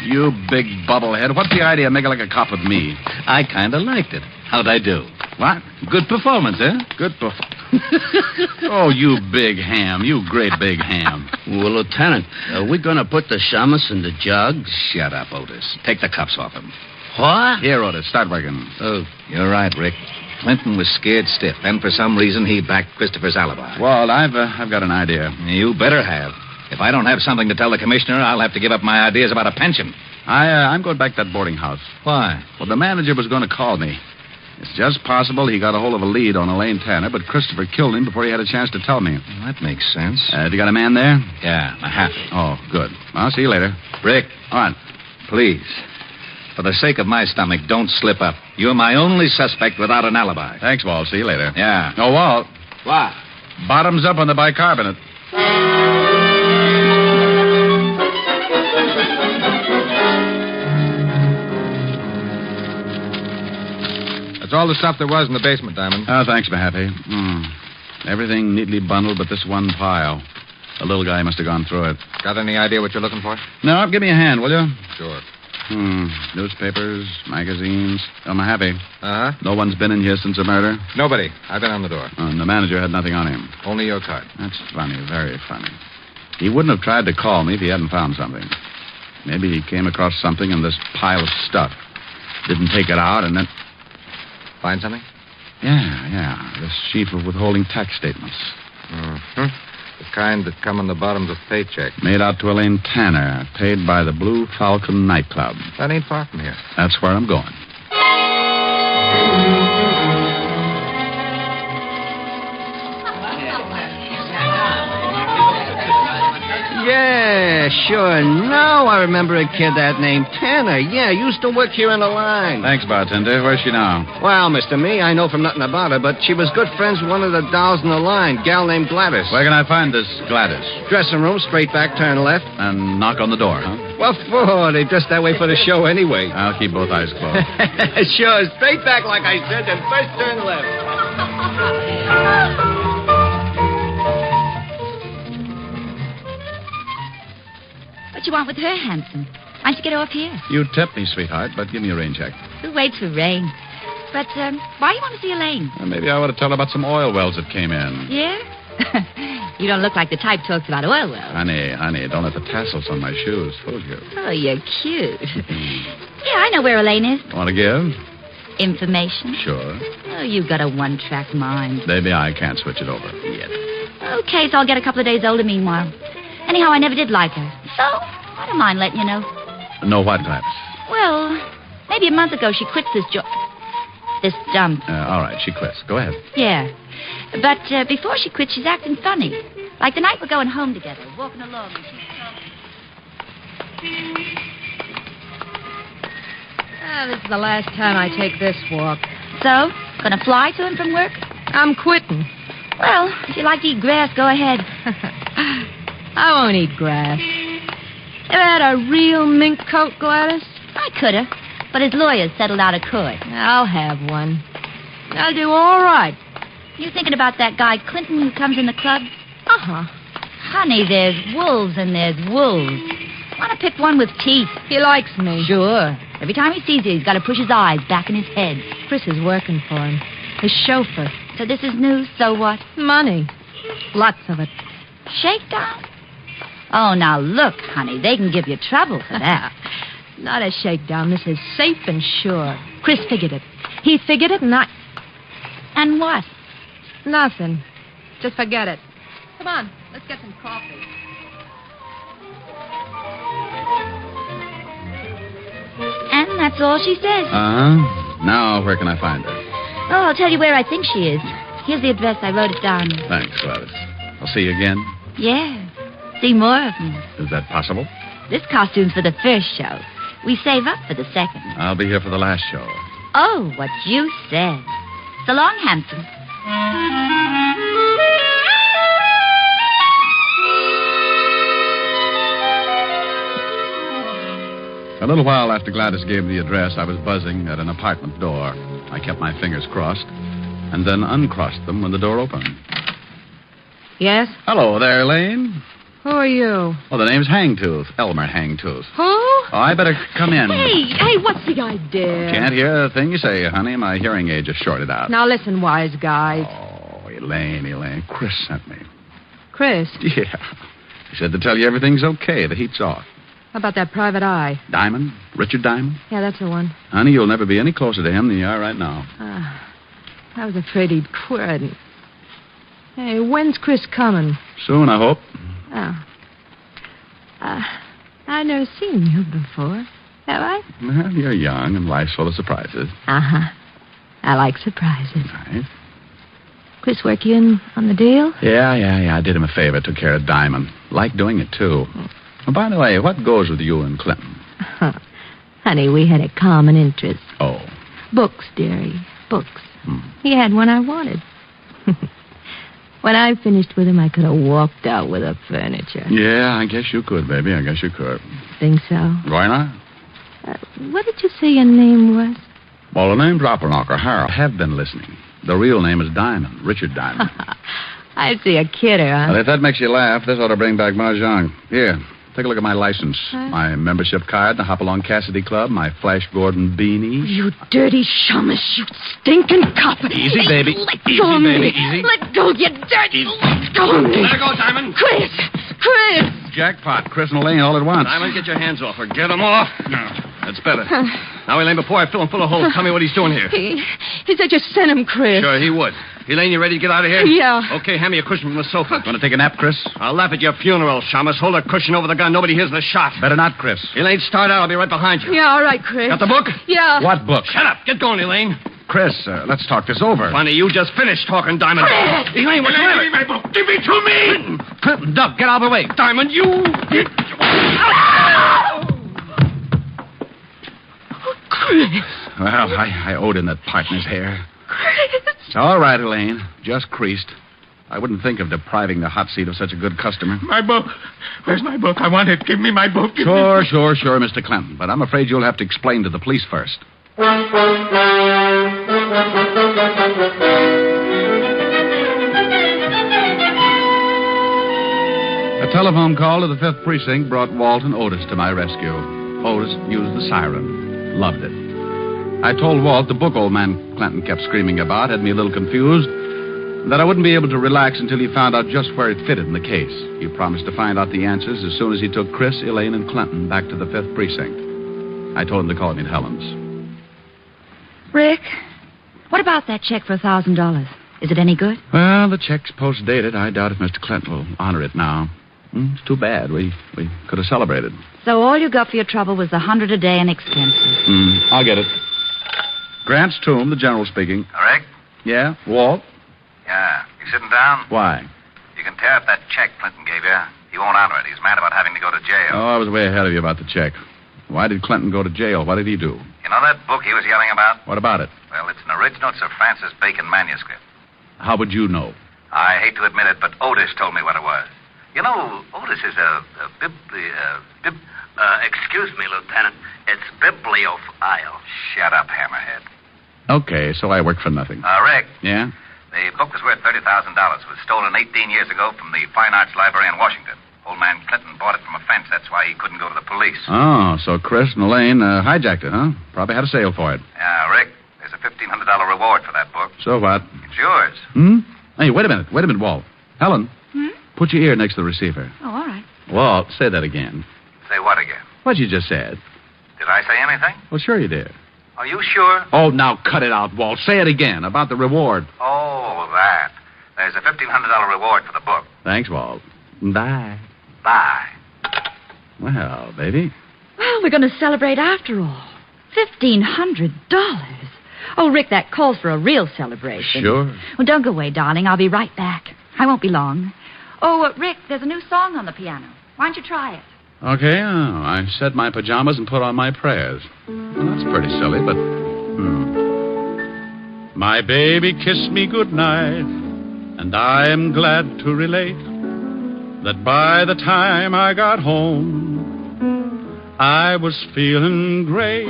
You big bubblehead. What's the idea of making like a cop with me? I kind of liked it. How'd I do? What? Good performance, eh? Good performance. Oh, you big ham. You great big ham. Well, Lieutenant, are we going to put the Shamus in the jug? Shut up, Otis. Take the cuffs off him. What? Here, Otis. Start working. Oh, you're right, Rick. Clinton was scared stiff, and for some reason he backed Christopher's alibi. Walt, I've got an idea. You better have. If I don't have something to tell the commissioner, I'll have to give up my ideas about a pension. I'm going back to that boarding house. Why? Well, the manager was going to call me. It's just possible he got a hold of a lead on Elaine Tanner, but Christopher killed him before he had a chance to tell me. Well, that makes sense. You got a man there? Yeah, a half. Oh, good. I'll see you later. Rick. On. Please. For the sake of my stomach, don't slip up. You're my only suspect without an alibi. Thanks, Walt. See you later. Yeah. Oh, Walt. What? Bottoms up on the bicarbonate. It's all the stuff there was in the basement, Diamond. Oh, thanks, Mahaffey. Everything neatly bundled but this one pile. The little guy must have gone through it. Got any idea what you're looking for? No, give me a hand, will you? Sure. Newspapers, magazines. Oh, Mahaffey. Uh-huh. No one's been in here since the murder? Nobody. I've been on the door. And the manager had nothing on him? Only your card. That's funny, very funny. He wouldn't have tried to call me if he hadn't found something. Maybe he came across something in this pile of stuff. Didn't take it out and then... Find something? Yeah. This sheaf of withholding tax statements. Mm-hmm. The kind that come on the bottoms of paychecks. Made out to Elaine Tanner, paid by the Blue Falcon nightclub. That ain't far from here. That's where I'm going. Yeah, sure. Now I remember a kid that named Tanner. Yeah, used to work here in the line. Thanks, bartender. Where's she now? Well, Mr. Me, I know from nothing about her, but she was good friends with one of the dolls in the line, gal named Gladys. Where can I find this Gladys? Dressing room, straight back, turn left. And knock on the door, huh? What for? They dress that way for the show anyway. I'll keep both eyes closed. Sure, straight back like I said, then first turn left. What you want with her, Hanson? Why don't you get off here? You tipped me, sweetheart, but give me a rain check. Who waits for rain? But, why do you want to see Elaine? Well, maybe I ought to tell her about some oil wells that came in. Yeah? You don't look like the type talks about oil wells. Honey, don't let the tassels on my shoes fool you. Oh, you're cute. Yeah, I know where Elaine is. Want to give? Information? Sure. Oh, you've got a one-track mind. Baby, I can't switch it over yet. Okay, so I'll get a couple of days older meanwhile. Anyhow, I never did like her. So, I don't mind letting you know. No what, Gladys? Well, maybe a month ago she quit this job. This dump. All right, she quits. Go ahead. Yeah. But before she quit, she's acting funny. Like the night we're going home together, walking along, and she's This is the last time I take this walk. So, gonna fly to him from work? I'm quitting. Well, if you like to eat grass, go ahead. I won't eat grass. Ever had a real mink coat, Gladys? I coulda, but his lawyers settled out of court. I'll have one. I'll do all right. You thinking about that guy Clinton who comes in the club? Uh-huh. Honey, there's wolves and there's wolves. Want to pick one with teeth? He likes me. Sure. Every time he sees you, he's got to push his eyes back in his head. Chris is working for him. His chauffeur. So this is news, so what? Money. Lots of it. Shakedown? Oh, now look, honey, they can give you trouble for that. Not a shakedown. This is safe and sure. Chris figured it. He figured it, and I... And what? Nothing. Just forget it. Come on, let's get some coffee. And that's all she says. Uh-huh. Now, where can I find her? Oh, I'll tell you where I think she is. Here's the address. I wrote it down. Thanks, Gladys. I'll see you again. Yeah. See more of me. Is that possible? This costume's for the first show. We save up for the second. I'll be here for the last show. Oh, what you said. So long, Hanson. A little while after Gladys gave the address, I was buzzing at an apartment door. I kept my fingers crossed and then uncrossed them when the door opened. Yes? Hello there, Elaine. Who are you? Oh, the name's Hangtooth. Elmer Hangtooth. Who? Oh, I better come in. Hey, what's the idea? Can't hear a thing you say, honey. My hearing aid just shorted out. Now listen, wise guys. Oh, Elaine. Chris sent me. Chris? Yeah. He said to tell you everything's okay. The heat's off. How about that private eye? Diamond? Richard Diamond? Yeah, that's the one. Honey, you'll never be any closer to him than you are right now. I was afraid he'd quit. Hey, when's Chris coming? Soon, I hope. Oh. I've never seen you before. Have I? Well, you're young and life's full of surprises. Uh-huh. I like surprises. Right. Chris work you in on the deal? Yeah. I did him a favor. Took care of Diamond. Like doing it, too. Oh, by the way, what goes with you and Clinton? Honey, we had a common interest. Oh. Books, dearie. Books. He had one I wanted. When I finished with him, I could have walked out with the furniture. Yeah, I guess you could, baby. I guess you could. Think so? Why not? What did you say your name was? Well, the name's Opperknocker, Harold. I have been listening. The real name is Diamond, Richard Diamond. I see a kidder, huh? Well, if that makes you laugh, this ought to bring back mahjong. Here, take a look at my license. My membership card, the Hopalong Cassidy Club, my Flash Gordon beanie. You dirty shamus, you stinking cop. Easy, baby. Let Easy, go of me. baby, easy. Let go, you dirty. Let go of me. Let her go, Diamond. Chris. Jackpot, Chris and Elaine all at once. Diamond, get your hands off her. Get him off. No, that's better. Now, Elaine, before I fill him full of holes, tell me what he's doing here. He said just send him, Chris. Sure, he would. Elaine, you ready to get out of here? Yeah. Okay, hand me a cushion from the sofa. Want to take a nap, Chris? I'll laugh at your funeral, Shamus. Hold a cushion over the gun. Nobody hears the shot. Better not, Chris. Elaine, start out. I'll be right behind you. Yeah, all right, Chris. Got the book? Yeah. What book? Shut up. Get going, Elaine. Chris, let's talk this over. Funny, you just finished talking, Diamond. Chris! Elaine, what's the matter? Give me my book. Give it to me. Clinton, Duck, get out of the way. Diamond, you... Chris. Well, I owed him that partner's hair. Chris. It's all right, Elaine. Just creased. I wouldn't think of depriving the hot seat of such a good customer. My book. Where's my book? I want it. Give me my book. Sure, Mr. Clinton. But I'm afraid you'll have to explain to the police first. A telephone call to the 5th Precinct brought Walt and Otis to my rescue. Otis used the siren. Loved it. I told Walt the book old man Clinton kept screaming about had me a little confused, that I wouldn't be able to relax until he found out just where it fitted in the case. He promised to find out the answers as soon as he took Chris, Elaine, and Clinton back to the 5th Precinct. I told him to call me at Helen's. Rick, what about that check for $1,000? Is it any good? Well, the check's post-dated. I doubt if Mr. Clinton will honor it now. It's too bad. We could have celebrated. So all you got for your trouble was $100 a day in expenses. I'll get it. Grant's Tomb, the general speaking. Rick? Yeah? Walt? Yeah. You sitting down? Why? You can tear up that check Clinton gave you. He won't honor it. He's mad about having to go to jail. Oh, I was way ahead of you about the check. Why did Clinton go to jail? What did he do? You know that book he was yelling about? What about it? Well, it's an original Sir Francis Bacon manuscript. How would you know? I hate to admit it, but Otis told me what it was. You know, Otis is excuse me, Lieutenant. It's bibliophile. Shut up, hammerhead. Okay, so I work for nothing. Rick. Yeah? The book was worth $30,000. It was stolen 18 years ago from the Fine Arts Library in Washington. Old man Clinton bought it from a fence. That's why he couldn't go to the police. Oh, so Chris and Elaine hijacked it, huh? Probably had a sale for it. Yeah, Rick. There's a $1,500 reward for that book. So what? It's yours. Hey, wait a minute, Walt. Helen, put your ear next to the receiver. Oh, all right. Walt, say that again. Say what again? What you just said. Did I say anything? Well, sure you did. Are you sure? Oh, now cut it out, Walt. Say it again about the reward. Oh, that. There's a $1,500 reward for the book. Thanks, Walt. Bye. Bye. Well, baby. Well, we're going to celebrate after all. $1,500. Oh, Rick, that calls for a real celebration. Sure. Well, don't go away, darling. I'll be right back. I won't be long. Oh, Rick, there's a new song on the piano. Why don't you try it? Okay, I set my pajamas and put on my prayers. Well, that's pretty silly, but... My baby kissed me goodnight, and I am glad to relate that by the time I got home, I was feeling great.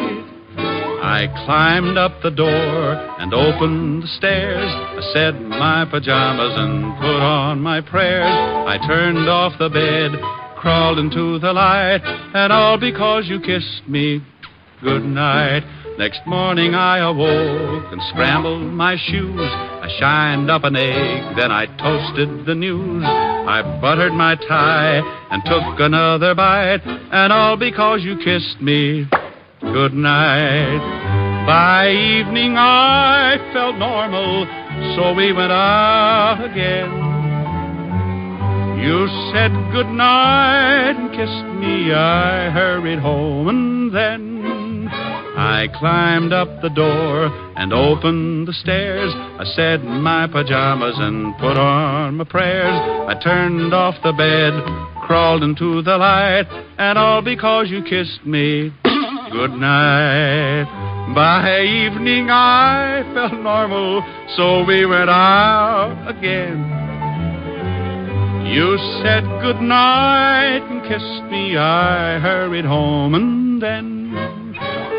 I climbed up the door and opened the stairs. I said my pajamas and put on my prayers. I turned off the bed, crawled into the light, and all because you kissed me good night. Next morning I awoke and scrambled my shoes. I shined up an egg, then I toasted the news. I buttered my tie and took another bite, and all because you kissed me good night. By evening I felt normal, so we went out again. You said good night and kissed me. I hurried home, and then I climbed up the door and opened the stairs. I said my pajamas and put on my prayers. I turned off the bed, crawled into the light, and all because you kissed me good night. By evening I felt normal, so we went out again. You said good night and kissed me. I hurried home, and then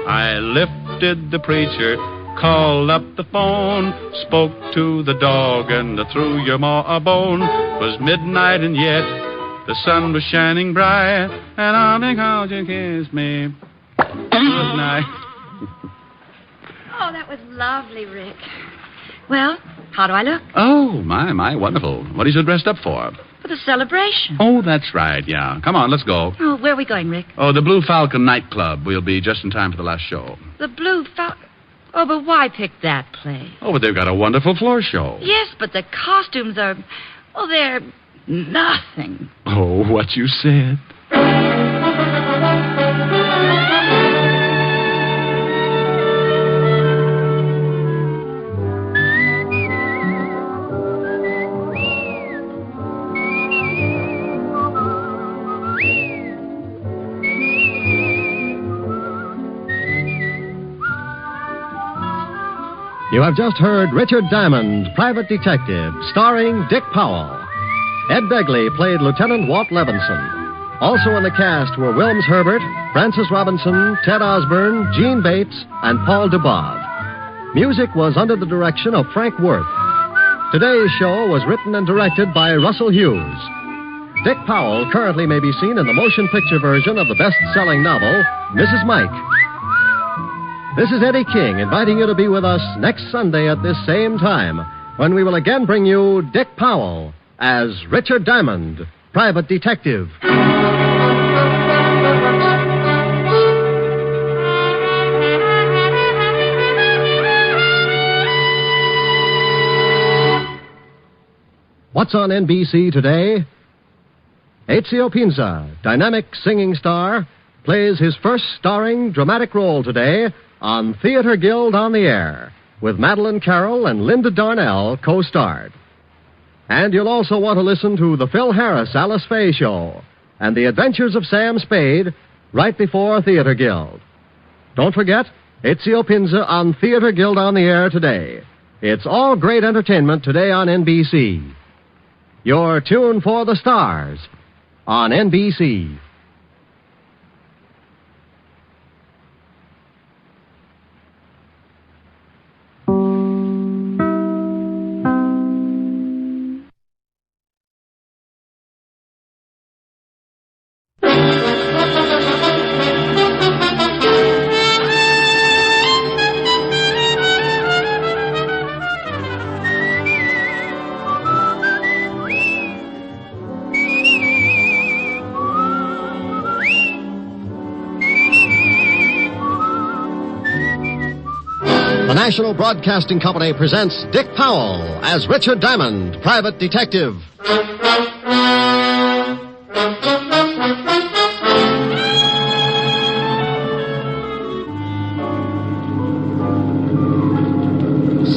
I lifted the preacher called up the phone, spoke to the dog, and threw your ma a bone. 'Twas midnight, and yet the sun was shining bright, and I think how you kiss me. Good night. Oh, that was lovely, Rick. Well, how do I look? Oh, my, wonderful. What is you dressed up for? For the celebration. Oh, that's right, yeah. Come on, let's go. Oh, where are we going, Rick? Oh, the Blue Falcon nightclub. We'll be just in time for the last show. The Blue Falcon. Oh, but why pick that place? Oh, but they've got a wonderful floor show. Yes, but the costumes are... Well, they're nothing. Oh, what you said. You have just heard Richard Diamond, Private Detective, starring Dick Powell. Ed Begley played Lieutenant Walt Levinson. Also in the cast were Wilms Herbert, Francis Robinson, Ted Osborne, Gene Bates, and Paul DeBove. Music was under the direction of Frank Worth. Today's show was written and directed by Russell Hughes. Dick Powell currently may be seen in the motion picture version of the best-selling novel, Mrs. Mike. This is Eddie King inviting you to be with us next Sunday at this same time when we will again bring you Dick Powell as Richard Diamond, Private Detective. What's on NBC today? Ezio Pinza, dynamic singing star, plays his first starring dramatic role today on Theater Guild on the Air, with Madeline Carroll and Linda Darnell co-starred. And you'll also want to listen to the Phil Harris Alice Faye Show and the Adventures of Sam Spade right before Theater Guild. Don't forget, Ezio Pinza on Theater Guild on the Air today. It's all great entertainment today on NBC. Your tune for the stars on NBC. The National Broadcasting Company presents Dick Powell as Richard Diamond, Private Detective.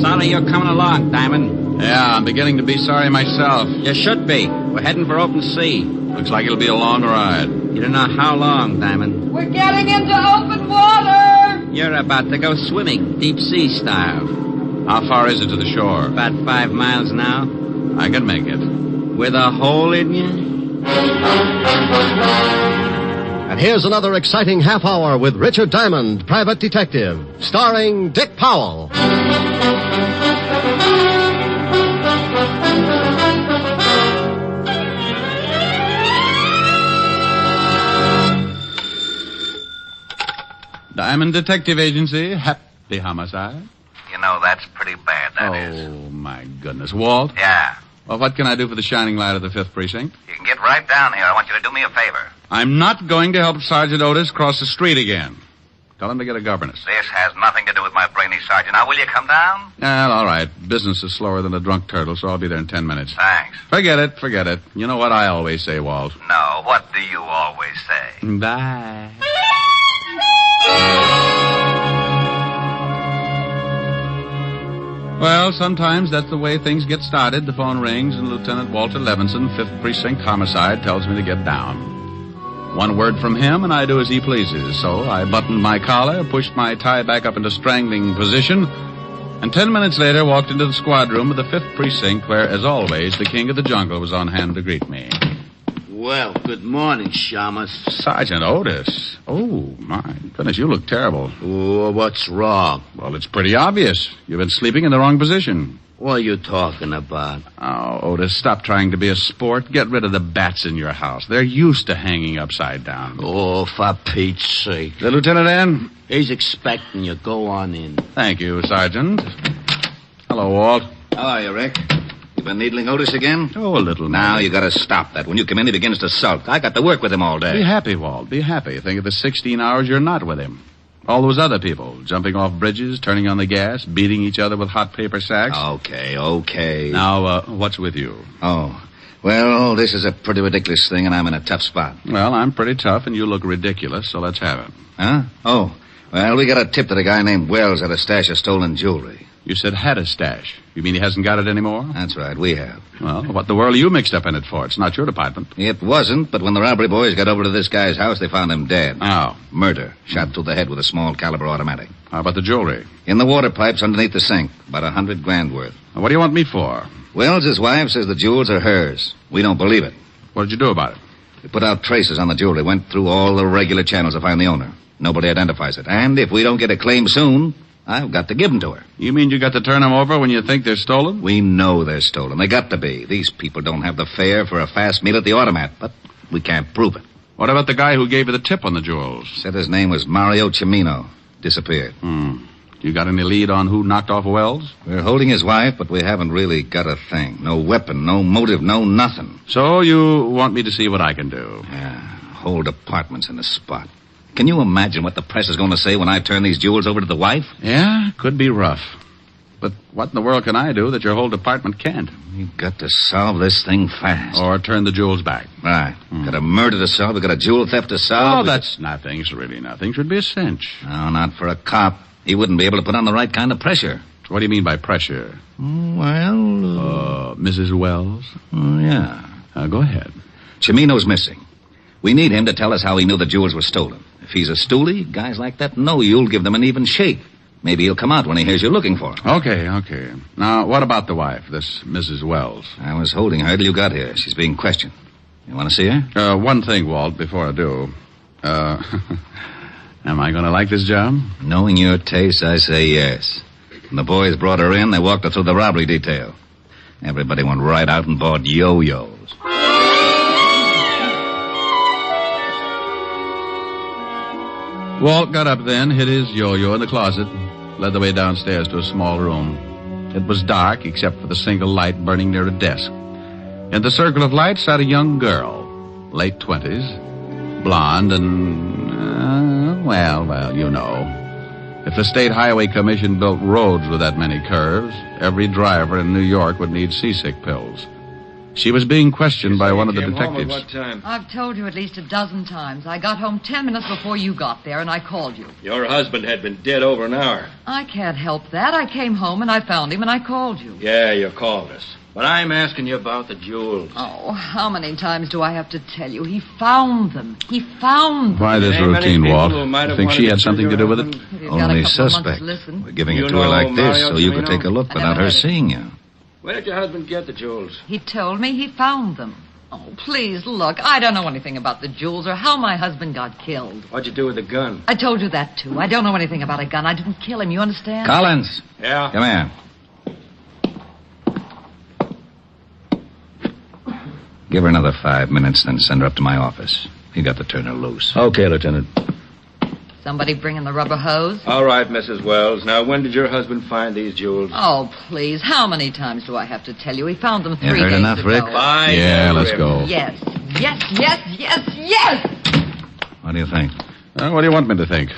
Sorry you're coming along, Diamond. Yeah, I'm beginning to be sorry myself. You should be. We're heading for open sea. Looks like it'll be a long ride. You don't know how long, Diamond. We're getting into open water. You're about to go swimming, deep sea style. How far is it to the shore? About 5 miles now. I can make it. With a hole in you? And here's another exciting half hour with Richard Diamond, Private Detective, starring Dick Powell. Diamond Detective Agency, happy homicide. You know, that's pretty bad, that is. Oh, my goodness. Walt? Yeah. Well, what can I do for the shining light of the 5th Precinct? You can get right down here. I want you to do me a favor. I'm not going to help Sergeant Otis cross the street again. Tell him to get a governess. This has nothing to do with my brainy sergeant. Now, will you come down? Well, all right. Business is slower than a drunk turtle, so I'll be there in 10 minutes. Thanks. Forget it. You know what I always say, Walt. No, what do you always say? Bye. Well, sometimes that's the way things get started. The phone rings, and Lieutenant Walter Levinson, 5th Precinct Homicide, tells me to get down. One word from him, and I do as he pleases. So I buttoned my collar, pushed my tie back up into strangling position, and 10 minutes later walked into the squad room of the 5th Precinct, where, as always, the king of the jungle was on hand to greet me. Well, good morning, Shamus. Sergeant Otis. Oh, my goodness, you look terrible. Oh, what's wrong? Well, it's pretty obvious. You've been sleeping in the wrong position. What are you talking about? Oh, Otis, stop trying to be a sport. Get rid of the bats in your house. They're used to hanging upside down. Oh, for Pete's sake. The lieutenant in? He's expecting you. Go on in. Thank you, Sergeant. Hello, Walt. How are you, Rick? You been needling Otis again? Oh, a little. Now you got to stop that. When you come in, he begins to sulk. I got to work with him all day. Be happy, Walt. Be happy. Think of the 16 hours you're not with him. All those other people, jumping off bridges, turning on the gas, beating each other with hot paper sacks. Okay. Now, what's with you? Oh, well, this is a pretty ridiculous thing, and I'm in a tough spot. Well, I'm pretty tough, and you look ridiculous, so let's have it. Huh? Oh, well, we got a tip that a guy named Wells had a stash of stolen jewelry. You said had a stash. You mean he hasn't got it anymore? That's right, we have. Well, what the world are you mixed up in it for? It's not your department. It wasn't, but when the robbery boys got over to this guy's house, they found him dead. Oh. Murder. Shot through the head with a small caliber automatic. How about the jewelry? In the water pipes underneath the sink. About $100,000 worth. What do you want me for? Wells' wife says the jewels are hers. We don't believe it. What did you do about it? We put out traces on the jewelry. Went through all the regular channels to find the owner. Nobody identifies it. And if we don't get a claim soon, I've got to give them to her. You mean you got to turn them over when you think they're stolen? We know they're stolen. They got to be. These people don't have the fare for a fast meal at the automat, but we can't prove it. What about the guy who gave you the tip on the jewels? Said his name was Mario Cimino. Disappeared. You got any lead on who knocked off Wells? We're holding his wife, but we haven't really got a thing. No weapon, no motive, no nothing. So you want me to see what I can do? Yeah, whole department's in the spot. Can you imagine what the press is going to say when I turn these jewels over to the wife? Yeah, could be rough. But what in the world can I do that your whole department can't? We've got to solve this thing fast. Or turn the jewels back. Right. Got a murder to solve. We got a jewel theft to solve. Oh, that's nothing. It's really nothing. Should be a cinch. No, not for a cop. He wouldn't be able to put on the right kind of pressure. What do you mean by pressure? Well... Mrs. Wells? Yeah. Go ahead. Cimino's missing. We need him to tell us how he knew the jewels were stolen. If he's a stoolie, guys like that know you'll give them an even shake. Maybe he'll come out when he hears you're looking for him. Okay. Now, what about the wife, this Mrs. Wells? I was holding her till you got here. She's being questioned. You want to see her? One thing, Walt, before I do. Am I going to like this job? Knowing your taste, I say yes. When the boys brought her in, they walked her through the robbery detail. Everybody went right out and bought yo-yos. Walt got up then, hid his yo-yo in the closet, led the way downstairs to a small room. It was dark, except for the single light burning near a desk. In the circle of light sat a young girl, late 20s, blonde and, well, you know. If the State Highway Commission built roads with that many curves, every driver in New York would need seasick pills. She was being questioned by one of the detectives. What time? I've told you at least a dozen times. I got home 10 minutes before you got there, and I called you. Your husband had been dead over an hour. I can't help that. I came home, and I found him, and I called you. Yeah, you called us. But I'm asking you about the jewels. Oh, how many times do I have to tell you? He found them. He found them. Why this routine, Walt? You think she had something to do with it? Only suspect. We're giving it to her like this so you could take a look without her seeing you. Where did your husband get the jewels? He told me he found them. Oh, please, look. I don't know anything about the jewels or how my husband got killed. What'd you do with the gun? I told you that, too. I don't know anything about a gun. I didn't kill him. You understand? Collins. Yeah? Come here. Give her another 5 minutes, then send her up to my office. You got to turn her loose. Okay, Lieutenant. Somebody bringing the rubber hose? All right, Mrs. Wells. Now, when did your husband find these jewels? Oh, please. How many times do I have to tell you? He found them 3 You heard days enough, ago. Rick? Yeah, let's go. Yes. What do you think? What do you want me to think?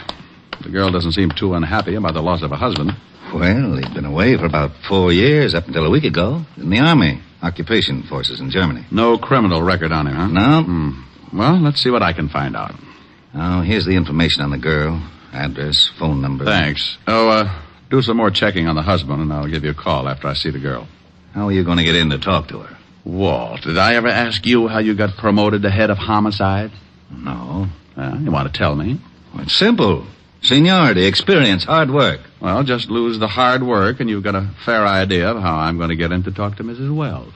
The girl doesn't seem too unhappy about the loss of her husband. Well, he'd been away for about 4 years, up until a week ago. In the Army. Occupation forces in Germany. No criminal record on him, huh? No. Well, let's see what I can find out. Oh, here's the information on the girl. Address, phone number. Thanks. Do some more checking on the husband, and I'll give you a call after I see the girl. How are you going to get in to talk to her? Walt, did I ever ask you how you got promoted to head of homicide? No. You want to tell me? Well, it's simple. Seniority, experience, hard work. Well, just lose the hard work, and you've got a fair idea of how I'm going to get in to talk to Mrs. Wells.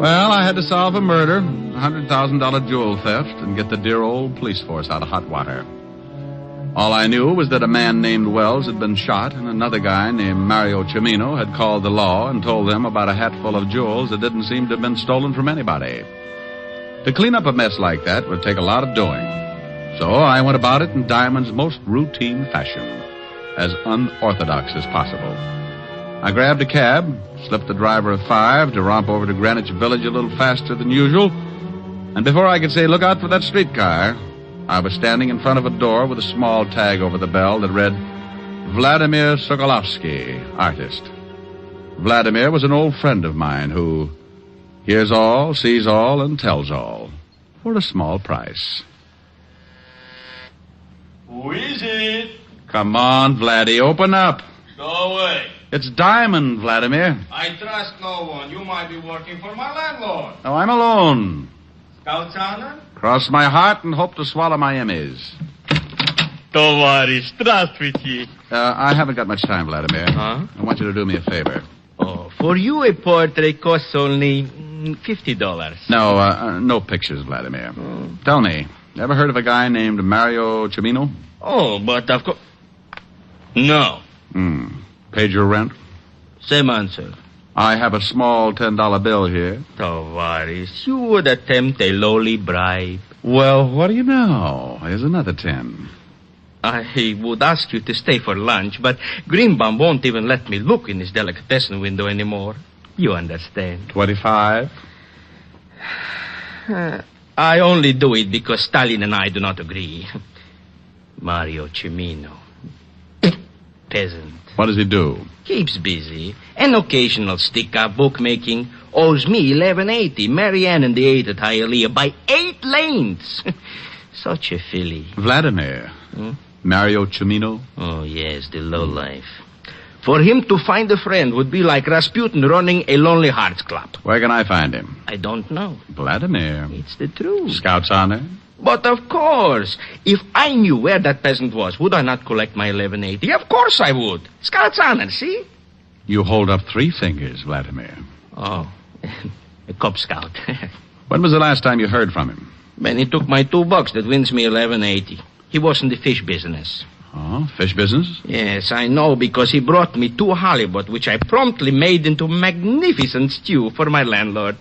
Well, I had to solve a murder, a $100,000 jewel theft, and get the dear old police force out of hot water. All I knew was that a man named Wells had been shot, and another guy named Mario Cimino had called the law and told them about a hatful of jewels that didn't seem to have been stolen from anybody. To clean up a mess like that would take a lot of doing. So I went about it in Diamond's most routine fashion, as unorthodox as possible. I grabbed a cab, slipped the driver a 5 to romp over to Greenwich Village a little faster than usual, and before I could say, "Look out for that streetcar," I was standing in front of a door with a small tag over the bell that read, "Vladimir Sokolovsky, artist." Vladimir was an old friend of mine who hears all, sees all, and tells all for a small price. Who is it? Come on, Vladdy, open up. Go away. It's Diamond, Vladimir. I trust no one. You might be working for my landlord. Oh, I'm alone. Scout's honor? Cross my heart and hope to swallow my Emmys. Товарищ, здравствуйте. I haven't got much time, Vladimir. Huh? I want you to do me a favor. Oh, for you a portrait costs only $50. No, no pictures, Vladimir. Tell me, ever heard of a guy named Mario Cimino? Oh, but of course... No. Paid your rent? Same answer. I have a small $10 bill here. Tavares, you would attempt a lowly bribe. Well, what do you know? Here's another 10. I would ask you to stay for lunch, but Greenbaum won't even let me look in his delicatessen window anymore. You understand. 25? I only do it because Stalin and I do not agree. Mario Cimino. Peasant. What does he do? Keeps busy. An occasional stick-up bookmaking. Owes me $11.80. Marianne and the 8 at Hialeah by 8 lanes. Such a filly. Vladimir. Mario Cimino? Oh, yes, the lowlife. For him to find a friend would be like Rasputin running a Lonely Hearts Club. Where can I find him? I don't know. Vladimir. It's the truth. Scout's honor? But of course, if I knew where that peasant was, would I not collect my $11.80? Of course I would. Scout's honor, see? You hold up 3 fingers, Vladimir. Oh, a Cub Scout. When was the last time you heard from him? When he took my $2 that wins me $11.80. He was in the fish business. Oh, fish business? Yes, I know, because he brought me 2 halibut, which I promptly made into magnificent stew for my landlord.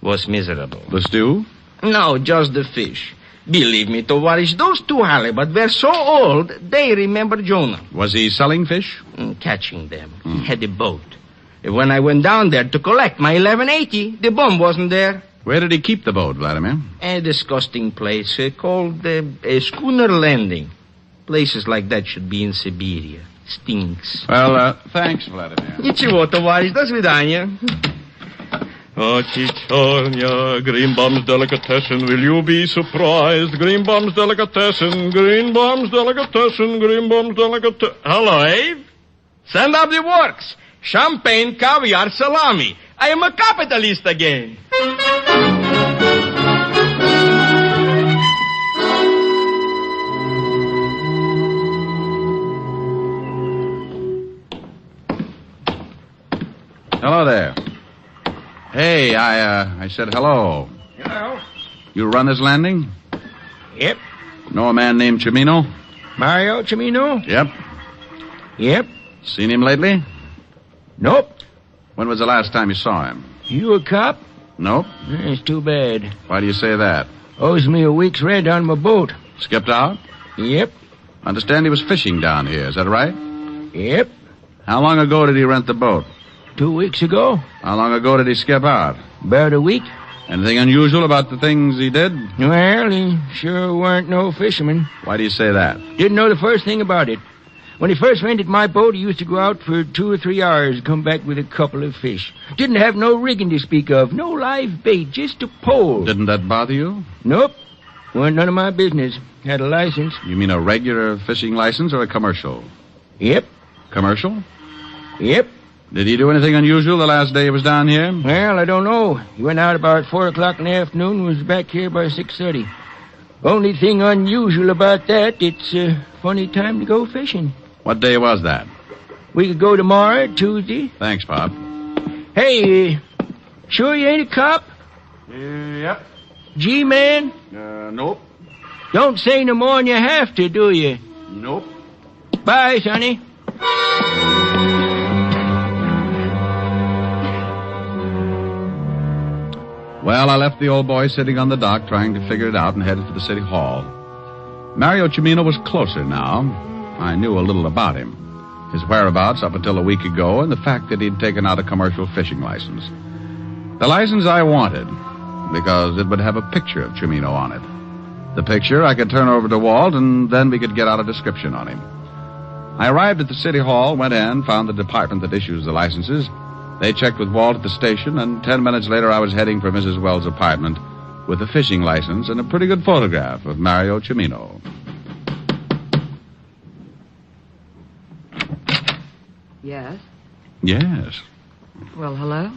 Was miserable. The stew? No, just the fish. Believe me, Tovarish, those 2 halibut were so old, they remember Jonah. Was he selling fish? Catching them. He had a boat. When I went down there to collect my $11.80, the bum wasn't there. Where did he keep the boat, Vladimir? A disgusting place called a schooner landing. Places like that should be in Siberia. Stinks. Well, thanks, Vladimir. Ничего, товарищ, до свидания. Oh, Chichonia, Greenbaum's Delicatessen, will you be surprised? Greenbaum's Delicatessen, Greenbaum's Delicatessen, Greenbaum's Delicatessen. Hello, Abe. Send up the works. Champagne, caviar, salami. I am a capitalist again. Hello there. Hey, I said hello. Hello. You run this landing? Yep. Know a man named Cimino? Mario Cimino? Yep. Yep. Seen him lately? Nope. When was the last time you saw him? You a cop? Nope. It's too bad. Why do you say that? Owes me a week's rent on my boat. Skipped out? Yep. Understand he was fishing down here, is that right? Yep. How long ago did he rent the boat? 2 weeks ago. How long ago did he skip out? About a week. Anything unusual about the things he did? Well, he sure weren't no fisherman. Why do you say that? Didn't know the first thing about it. When he first rented my boat, he used to go out for 2 or 3 hours and come back with a couple of fish. Didn't have no rigging to speak of, no live bait, just a pole. Didn't that bother you? Nope. Weren't none of my business. Had a license. You mean a regular fishing license or a commercial? Yep. Commercial? Yep. Did he do anything unusual the last day he was down here? Well, I don't know. He went out about 4 o'clock in the afternoon and was back here by 6:30. Only thing unusual about that, it's a funny time to go fishing. What day was that? We could go tomorrow, Tuesday. Thanks, Bob. Hey, Sure you ain't a cop? Yep. G-man? Nope. Don't say no more than you have to, do you? Nope. Bye, Sonny. Well, I left the old boy sitting on the dock trying to figure it out and headed for the city hall. Mario Cimino was closer now. I knew a little about him. His whereabouts up until a week ago and the fact that he'd taken out a commercial fishing license. The license I wanted because it would have a picture of Cimino on it. The picture I could turn over to Walt and then we could get out a description on him. I arrived at the city hall, went in, found the department that issues the licenses. They checked with Walt at the station, and 10 minutes later I was heading for Mrs. Wells' apartment with a fishing license and a pretty good photograph of Mario Cimino. Yes? Yes. Well, hello.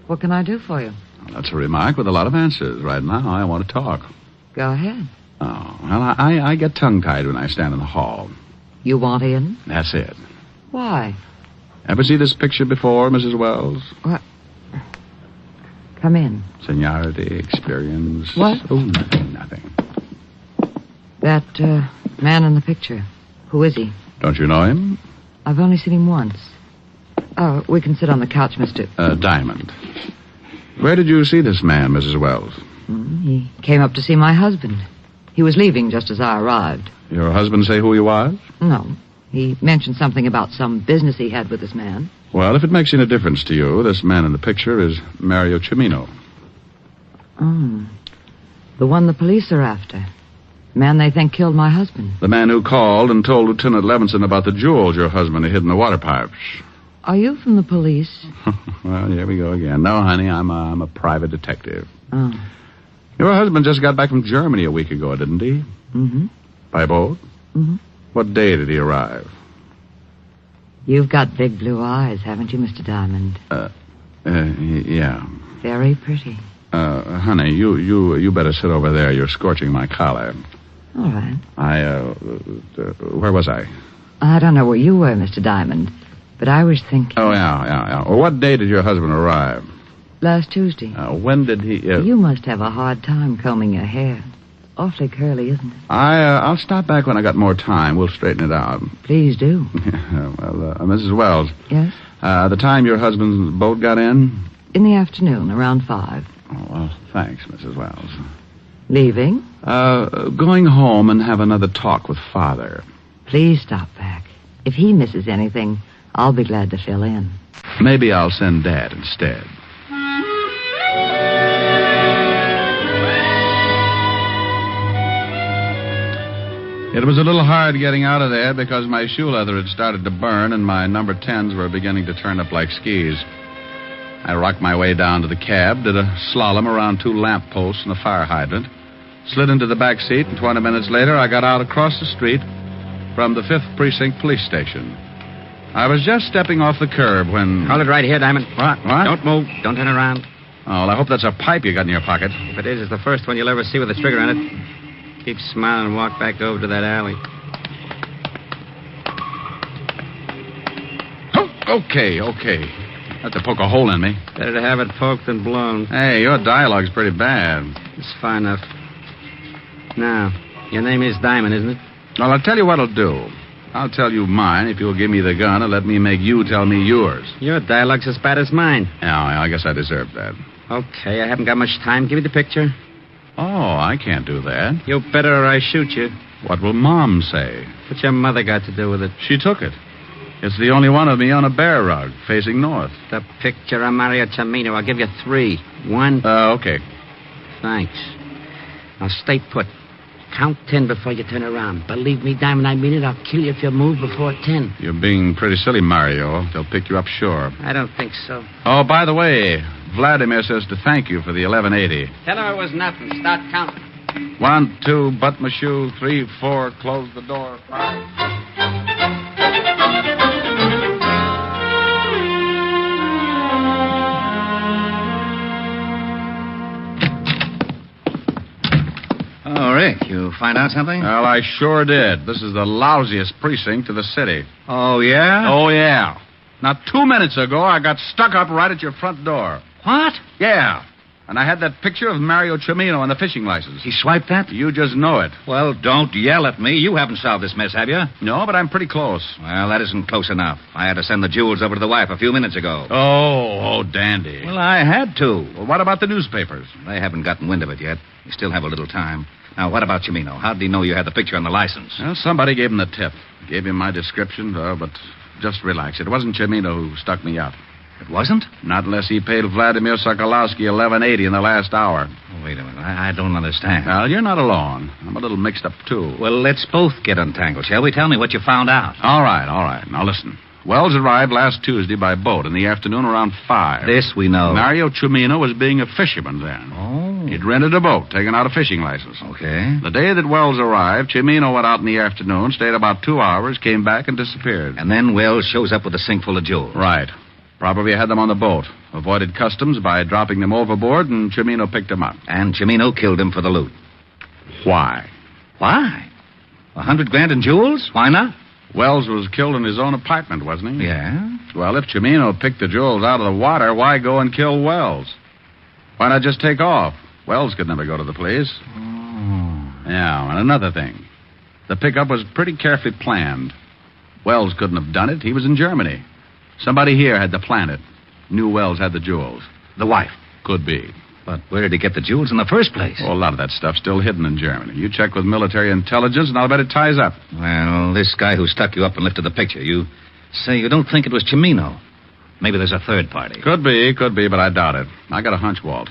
What can I do for you? That's a remark with a lot of answers. Right now, I want to talk. Go ahead. Oh, well, I get tongue-tied when I stand in the hall. You want in? That's it. Why? Ever see this picture before, Mrs. Wells? What? Come in. Seniority, experience. What? Oh, nothing. That man in the picture. Who is he? Don't you know him? I've only seen him once. Oh, we can sit on the couch, Mr. Diamond. Where did you see this man, Mrs. Wells? He came up to see my husband. He was leaving just as I arrived. Your husband say who he was? No. He mentioned something about some business he had with this man. Well, if it makes any difference to you, this man in the picture is Mario Cimino. Oh. The one the police are after. The man they think killed my husband. The man who called and told Lieutenant Levinson about the jewels your husband had hid in the water pipes. Are you from the police? Well, here we go again. No, honey, I'm a private detective. Oh. Your husband just got back from Germany a week ago, didn't he? Mm-hmm. By boat? Mm-hmm. What day did he arrive? You've got big blue eyes, haven't you, Mr. Diamond? Yeah. Very pretty. Honey, you better sit over there. You're scorching my collar. All right. Where was I? I don't know where you were, Mr. Diamond, but I was thinking... Oh, yeah. Well, what day did your husband arrive? Last Tuesday. When did he... You must have a hard time combing your hair. Awfully curly, isn't it? I'll stop back when I got more time. We'll straighten it out. Please do. Well, Mrs. Wells. Yes? The time your husband's boat got in? In the afternoon, around 5. Oh, well, thanks, Mrs. Wells. Leaving? Going home and have another talk with Father. Please stop back. If he misses anything, I'll be glad to fill in. Maybe I'll send Dad instead. It was a little hard getting out of there because my shoe leather had started to burn and my number 10s were beginning to turn up like skis. I rocked my way down to the cab, did a slalom around 2 lamp posts and a fire hydrant, slid into the back seat, and 20 minutes later I got out across the street from the 5th Precinct Police Station. I was just stepping off the curb when... Hold it right here, Diamond. What? Don't move. Don't turn around. Oh, well, I hope that's a pipe you got in your pocket. If it is, it's the first one you'll ever see with a trigger in it. Keep smiling and walk back over to that alley. Oh, okay. Had to poke a hole in me. Better to have it poked than blown. Hey, your dialogue's pretty bad. It's fine enough. Now, your name is Diamond, isn't it? Well, I'll tell you what I'll do. I'll tell you mine if you'll give me the gun and let me make you tell me yours. Your dialogue's as bad as mine. Yeah, I guess I deserve that. Okay, I haven't got much time. Give me the picture. Oh, I can't do that. You better or I shoot you. What will Mom say? What's your mother got to do with it? She took it. It's the only one of me on a bear rug, facing north. The picture of Mario Cimino. I'll give you 3. 1. Okay. Thanks. Now stay put. Count 10 before you turn around. Believe me, Diamond, I mean it. I'll kill you if you move before 10. You're being pretty silly, Mario. They'll pick you up sure. I don't think so. Oh, by the way, Vladimir says to thank you for the 1180. Tell her it was nothing. Start counting. 1, 2, butt my shoe. 3, 4, close the door. 5. Oh, Rick, you find out something? Well, I sure did. This is the lousiest precinct of the city. Oh, yeah? Oh, yeah. Now, 2 minutes ago, I got stuck up right at your front door. What? Yeah. And I had that picture of Mario Cimino on the fishing license. He swiped that? You just know it. Well, don't yell at me. You haven't solved this mess, have you? No, but I'm pretty close. Well, that isn't close enough. I had to send the jewels over to the wife a few minutes ago. Oh, dandy. Well, I had to. Well, what about the newspapers? They haven't gotten wind of it yet. You still have a little time. Now, what about Cimino? How did he know you had the picture on the license? Well, somebody gave him the tip. Gave him my description, but just relax. It wasn't Cimino who stuck me up. It wasn't? Not unless he paid Vladimir Sokolowski $11.80 in the last hour. Oh, wait a minute. I don't understand. Well, you're not alone. I'm a little mixed up, too. Well, let's both get untangled, shall we? Tell me what you found out. All right. Now, listen. Wells arrived last Tuesday by boat in the afternoon around 5. This we know. Mario Cimino was being a fisherman then. Oh. He'd rented a boat, taken out a fishing license. Okay. The day that Wells arrived, Cimino went out in the afternoon, stayed about 2 hours, came back, and disappeared. And then Wells shows up with a sink full of jewels. Right. Probably had them on the boat. Avoided customs by dropping them overboard, and Cimino picked them up. And Cimino killed him for the loot. Why? Why? $100,000 in jewels? Why not? Wells was killed in his own apartment, wasn't he? Yeah. Well, if Cimino picked the jewels out of the water, why go and kill Wells? Why not just take off? Wells could never go to the police. Oh. Yeah, and another thing. The pickup was pretty carefully planned. Wells couldn't have done it. He was in Germany. Somebody here had to plan it. Knew Wells had the jewels. The wife? Could be. But where did he get the jewels in the first place? Well, a lot of that stuff's still hidden in Germany. You check with military intelligence, and I'll bet it ties up. Well, this guy who stuck you up and lifted the picture, you say you don't think it was Cimino. Maybe there's a third party. Could be, but I doubt it. I got a hunch, Walt.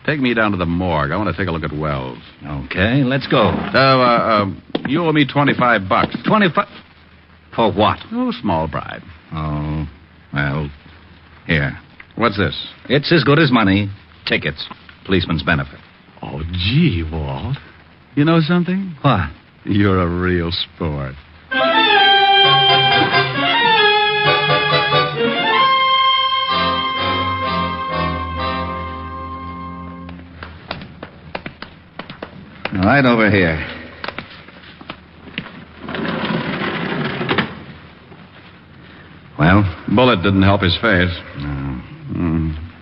Take me down to the morgue. I want to take a look at Wells. Okay, let's go. You owe me $25. 25? For what? Oh, small bribe. Oh, well, here. What's this? It's as good as money. Tickets. Policeman's benefit. Oh, gee, Walt. You know something? What? You're a real sport. Right over here. Well? Bullet didn't help his face. No.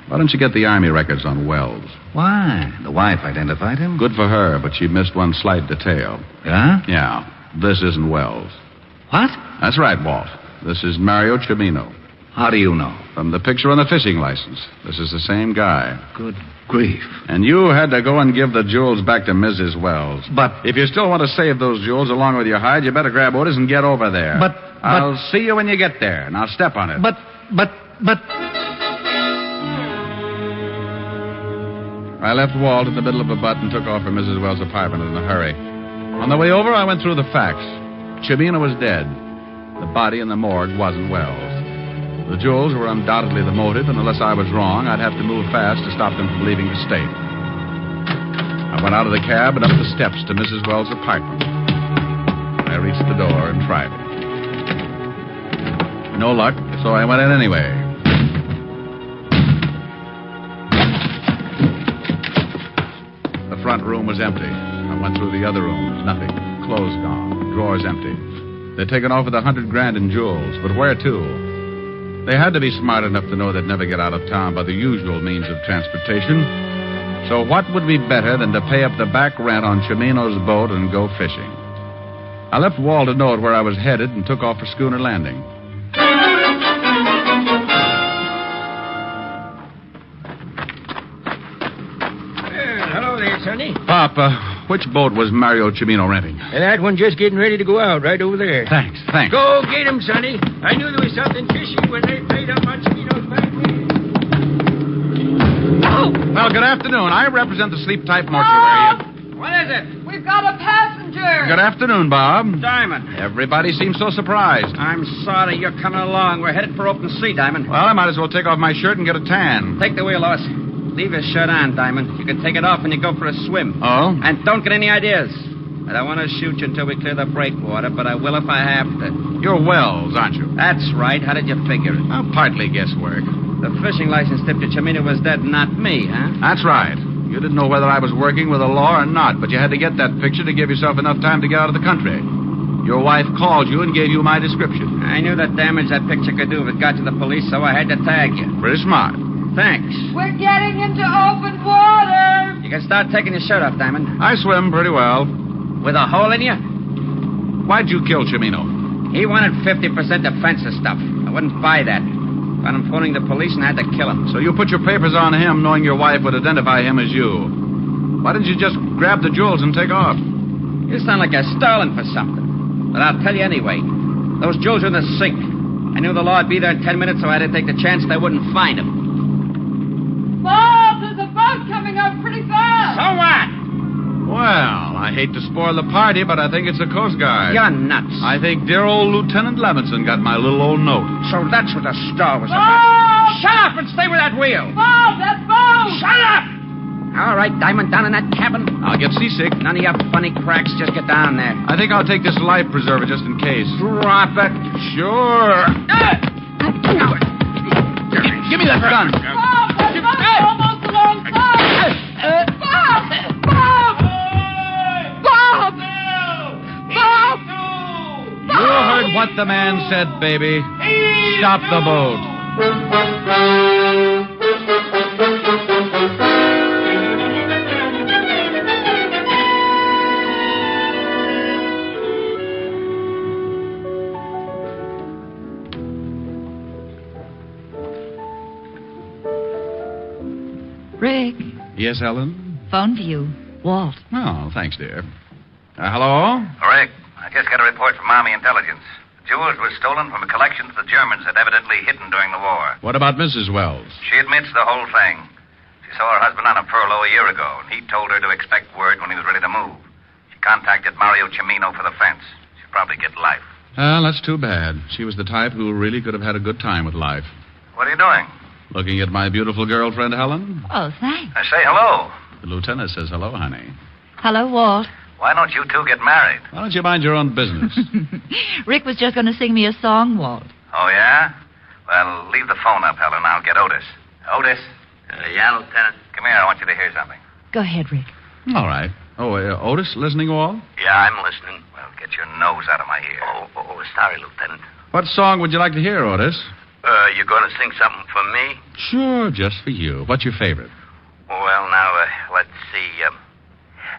Why don't you get the Army records on Wells? Why? The wife identified him? Good for her, but she missed one slight detail. Yeah? Yeah. This isn't Wells. What? That's right, Walt. This is Mario Cimino. How do you know? From the picture on the fishing license. This is the same guy. Good grief. And you had to go and give the jewels back to Mrs. Wells. But... if you still want to save those jewels along with your hide, you better grab orders and get over there. But... I'll see you when you get there. Now step on it. But... I left Walt in the middle of a butt and took off for Mrs. Wells' apartment in a hurry. On the way over, I went through the facts. Cimino was dead. The body in the morgue wasn't Wells. The jewels were undoubtedly the motive, and unless I was wrong, I'd have to move fast to stop them from leaving the state. I went out of the cab and up the steps to Mrs. Wells' apartment. I reached the door and tried it. No luck, so I went in anyway. The front room was empty. I went through the other rooms. Nothing. Clothes gone. Drawers empty. They'd taken off with $100,000 in jewels, but where to? They had to be smart enough to know they'd never get out of town by the usual means of transportation. So what would be better than to pay up the back rent on Cimino's boat and go fishing? I left Walt a note where I was headed and took off for Schooner Landing. Hello there, Sonny. Pop, which boat was Mario Cimino renting? That one just getting ready to go out, right over there. Thanks. Go get him, Sonny. I knew there was something fishy when they paid up on Cimino's back. Oh! Well, good afternoon. I represent the sleep-type mortuary. What is it? We've got a passenger. Good afternoon, Bob. Diamond. Everybody seems so surprised. I'm sorry you're coming along. We're headed for open sea, Diamond. Well, I might as well take off my shirt and get a tan. Take the wheel, Lois. Leave your shirt on, Diamond. You can take it off when you go for a swim. Oh? And don't get any ideas. I don't want to shoot you until we clear the breakwater, but I will if I have to. You're Wells, aren't you? That's right. How did you figure it? Partly guesswork. The fishing license tipped you Cimino was dead, not me, huh? That's right. You didn't know whether I was working with the law or not, but you had to get that picture to give yourself enough time to get out of the country. Your wife called you and gave you my description. I knew the damage that picture could do if it got to the police, so I had to tag you. Pretty smart. Thanks. We're getting into open water. You can start taking your shirt off, Diamond. I swim pretty well. With a hole in you? Why'd you kill Cimino? He wanted 50% defensive stuff. I wouldn't buy that. Found him phoning the police and I had to kill him. So you put your papers on him knowing your wife would identify him as you. Why didn't you just grab the jewels and take off? You sound like you're stalling for something. But I'll tell you anyway. Those jewels are in the sink. I knew the law would be there in 10 minutes, so I had to take the chance they wouldn't find them. Bob, there's a boat coming up pretty fast. So what? Well, I hate to spoil the party, but I think it's the Coast Guard. You're nuts. I think dear old Lieutenant Levinson got my little old note. So that's what the star was Bob! about. Shut up and stay with that wheel. Bob, that boat! Shut up! All right, Diamond, down in that cabin. I'll get seasick. None of your funny cracks. Just get down there. I think I'll take this life preserver just in case. Drop it. Sure. Give me that gun. Bob, that boat's almost alongside. Bob! Bob! Bob! Bob! You heard what the man said, baby. Stop the boat. Rick, Yes, Helen? phone for you. Walt. Oh, thanks, dear. Hello? Rick, I just got a report from Army Intelligence. The jewels were stolen from a collection the Germans had evidently hidden during the war. What about Mrs. Wells? She admits the whole thing. She saw her husband on a furlough a year ago, and he told her to expect word when he was ready to move. She contacted Mario Cimino for the fence. She'll probably get life. Well, that's too bad. She was the type who really could have had a good time with life. What are you doing? Looking at my beautiful girlfriend, Helen? Oh, thanks. I say hello. The lieutenant says hello, honey. Hello, Walt. Why don't you two get married? Why don't you mind your own business? Rick was just going to sing me a song, Walt. Oh, yeah? Well, leave the phone up, Helen. I'll get Otis. Otis? Yeah, Lieutenant. Come here. I want you to hear something. Go ahead, Rick. All right. Oh, Otis, listening all? Yeah, I'm listening. Well, get your nose out of my ear. Oh, sorry, Lieutenant. What song would you like to hear, Otis? You going to sing something for me? Sure, just for you. What's your favorite? Well, now, let's see.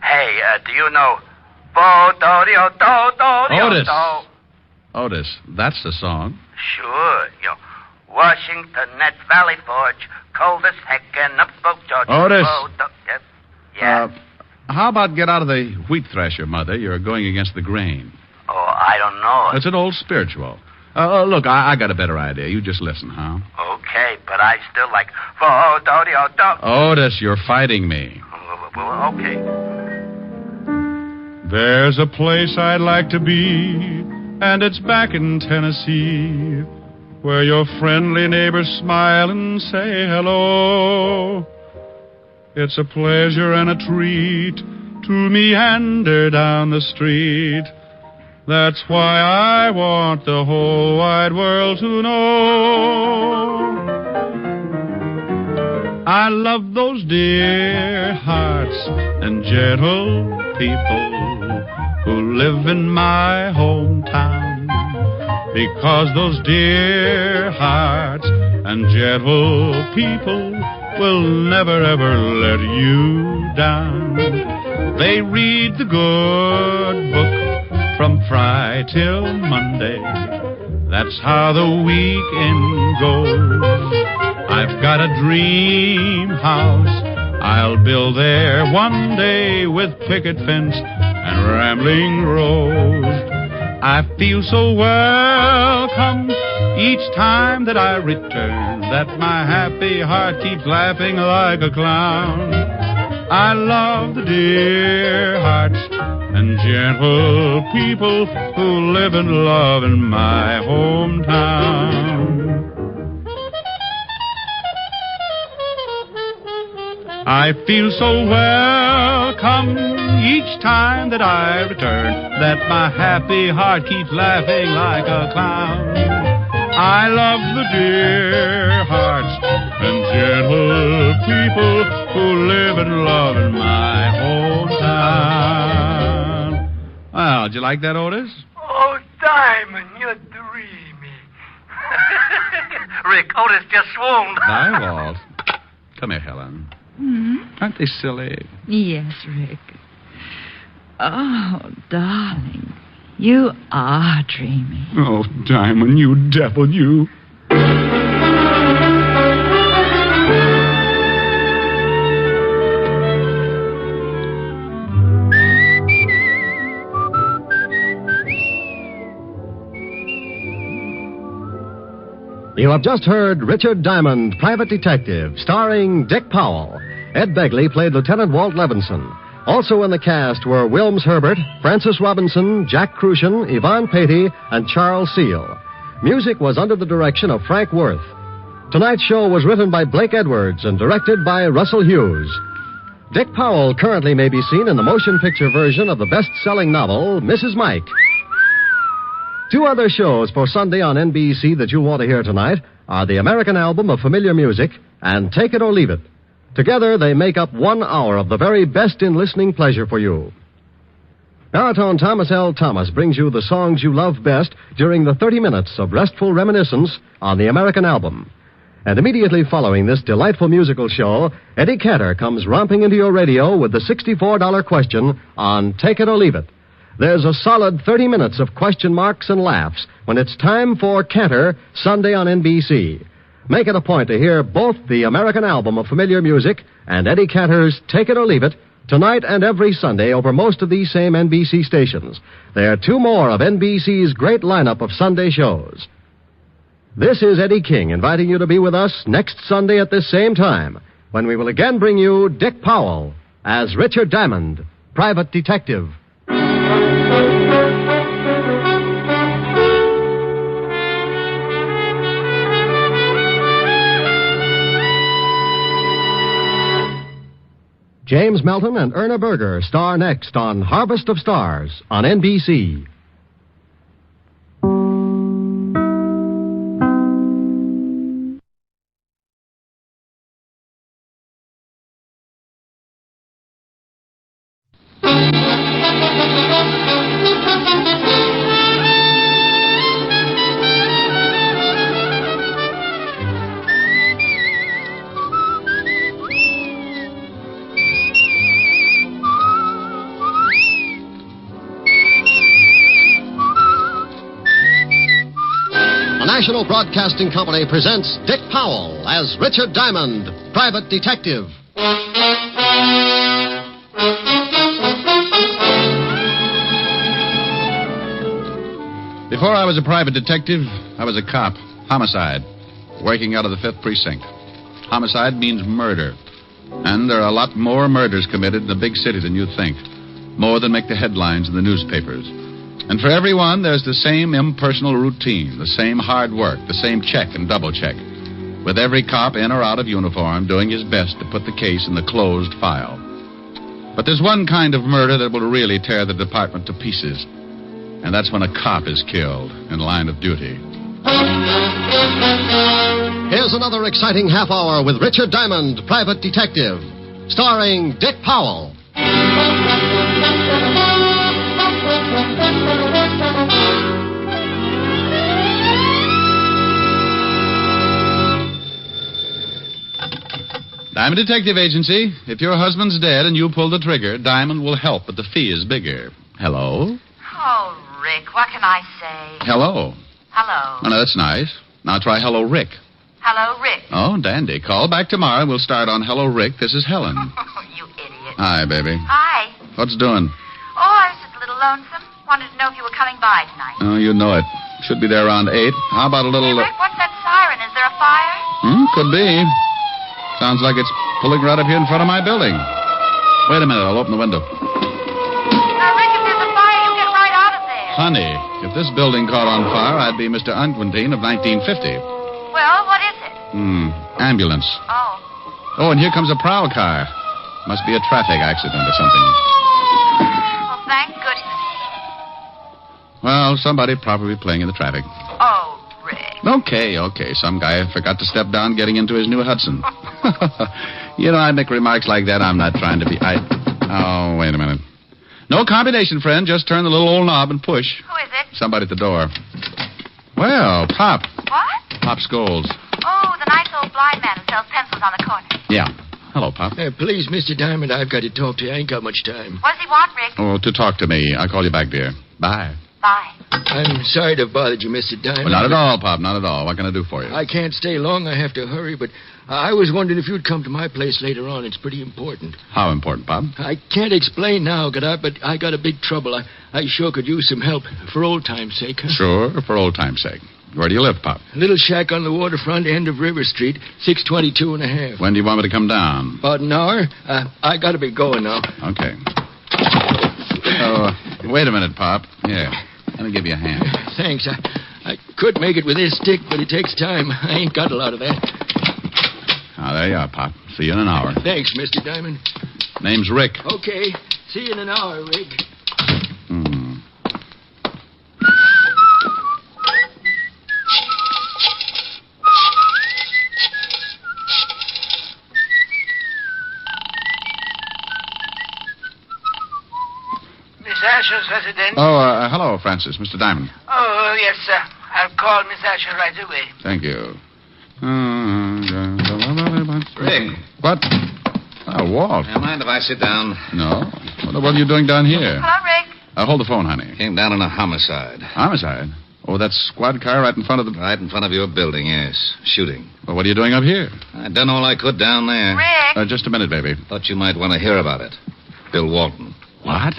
Hey, do you know... Otis. Otis, that's the song. Sure. Washington at Valley Forge, coldest heck and up spoke George. Otis. Yeah? How about get out of the wheat thresher, Mother? You're going against the grain. Oh, I don't know. It's an old spiritual. Look, I got a better idea. You just listen, huh? Okay, but I still like... Otis, you're fighting me. Well, okay. There's a place I'd like to be, and it's back in Tennessee, where your friendly neighbors smile and say hello. It's a pleasure and a treat to meander down the street. That's why I want the whole wide world to know. I love those dear hearts and gentle people who live in my hometown. Because those dear hearts and gentle people will never ever let you down. They read the good book from Friday till Monday. That's how the weekend goes. I've got a dream house I'll build there one day with picket fence and rambling road. I feel so welcome each time that I return, that my happy heart keeps laughing like a clown. I love the dear hearts and gentle people who live and love in my hometown. I feel so welcome each time that I return, that my happy heart keeps laughing like a clown. I love the dear hearts and gentle people who live and love in my hometown. Well, did you like that, Otis? Oh, Diamond, you're dreamy. Rick, Otis just swooned. Hi, Walt. Come here, Helen. Hmm? Aren't they silly? Yes, Rick. Oh, darling, you are dreamy. Oh, Diamond, you devil, you. You have just heard Richard Diamond, Private Detective, starring Dick Powell. Ed Begley played Lieutenant Walt Levinson. Also in the cast were Wilms Herbert, Francis Robinson, Jack Crucian, Yvonne Patey, and Charles Seal. Music was under the direction of Frank Worth. Tonight's show was written by Blake Edwards and directed by Russell Hughes. Dick Powell currently may be seen in the motion picture version of the best-selling novel, Mrs. Mike. Two other shows for Sunday on NBC that you'll want to hear tonight are the American Album of Familiar Music and Take It or Leave It. Together, they make up 1 hour of the very best in listening pleasure for you. Baritone Thomas L. Thomas brings you the songs you love best during the 30 minutes of restful reminiscence on the American Album. And immediately following this delightful musical show, Eddie Cantor comes romping into your radio with the $64 question on Take It or Leave It. There's a solid 30 minutes of question marks and laughs when it's time for Cantor, Sunday on NBC. Make it a point to hear both the American Album of Familiar Music and Eddie Cantor's Take It or Leave It tonight and every Sunday over most of these same NBC stations. There are 2 more of NBC's great lineup of Sunday shows. This is Eddie King inviting you to be with us next Sunday at this same time when we will again bring you Dick Powell as Richard Diamond, Private Detective. James Melton and Erna Berger star next on Harvest of Stars on NBC. National Broadcasting Company presents Dick Powell as Richard Diamond, Private Detective. Before I was a private detective, I was a cop. Homicide. Working out of the 5th Precinct. Homicide means murder. And there are a lot more murders committed in the big city than you think. More than make the headlines in the newspapers. And for everyone, there's the same impersonal routine, the same hard work, the same check and double check, with every cop in or out of uniform doing his best to put the case in the closed file. But there's one kind of murder that will really tear the department to pieces, and that's when a cop is killed in line of duty. Here's another exciting half hour with Richard Diamond, Private Detective, starring Dick Powell. Diamond Detective Agency. If your husband's dead and you pull the trigger, Diamond will help, but the fee is bigger. Hello? Oh, Rick, what can I say? Hello. Hello. Oh, no, that's nice. Now try Hello, Rick. Hello, Rick. Oh, dandy. Call back tomorrow. We'll start on Hello, Rick. This is Helen. You idiot. Hi, baby. Hi. What's doing? Oh, I was just a little lonesome. Wanted to know if you were coming by tonight. Oh, you know it. Should be there around 8. How about a little... Hey, Rick, what's that siren? Is there a fire? Could be. Sounds like it's pulling right up here in front of my building. Wait a minute. I'll open the window. Now, Rick, if there's a fire, you get right out of there. Honey, if this building caught on fire, I'd be Mr. Unquintine of 1950. Well, what is it? Ambulance. Oh. Oh, and here comes a prowl car. Must be a traffic accident or something. Well, thank goodness. Well, somebody probably playing in the traffic. Oh, Rick. Okay. Some guy forgot to step down getting into his new Hudson. You know, I make remarks like that. I'm not trying to be... Oh, wait a minute. No combination, friend. Just turn the little old knob and push. Who is it? Somebody at the door. Well, Pop. What? Pop Scholes. Oh, the nice old blind man who sells pencils on the corner. Yeah. Hello, Pop. Please, Mr. Diamond, I've got to talk to you. I ain't got much time. What does he want, Rick? Oh, to talk to me. I'll call you back, dear. Bye. Bye. I'm sorry to have bothered you, Mr. Diamond. Well, not at all, Pop. Not at all. What can I do for you? I can't stay long. I have to hurry, but I was wondering if you'd come to my place later on. It's pretty important. How important, Pop? I can't explain now, but I got a big trouble. I sure could use some help for old time's sake. Huh? Sure, for old time's sake. Where do you live, Pop? A little shack on the waterfront end of River Street, 622 and a half. When do you want me to come down? About an hour. I got to be going now. Okay. Oh, wait a minute, Pop. Here, let me give you a hand. Thanks. I could make it with this stick, but it takes time. I ain't got a lot of that. Ah, there you are, Pop. See you in an hour. Thanks, Mr. Diamond. Name's Rick. Okay. See you in an hour, Rick. Asher's residence? Oh, hello, Francis. Mr. Diamond. Oh, yes, sir. I'll call Miss Asher right away. Thank you. Rick. What? Oh, Walt. Mind if I sit down? No. What are you doing down here? Hello, Rick. Hold the phone, honey. Came down on a homicide. Homicide? Oh, that squad car right in front of the... Right in front of your building, yes. Shooting. Well, what are you doing up here? I done all I could down there. Rick. Just a minute, baby. Thought you might want to hear about it. Bill Walton. What?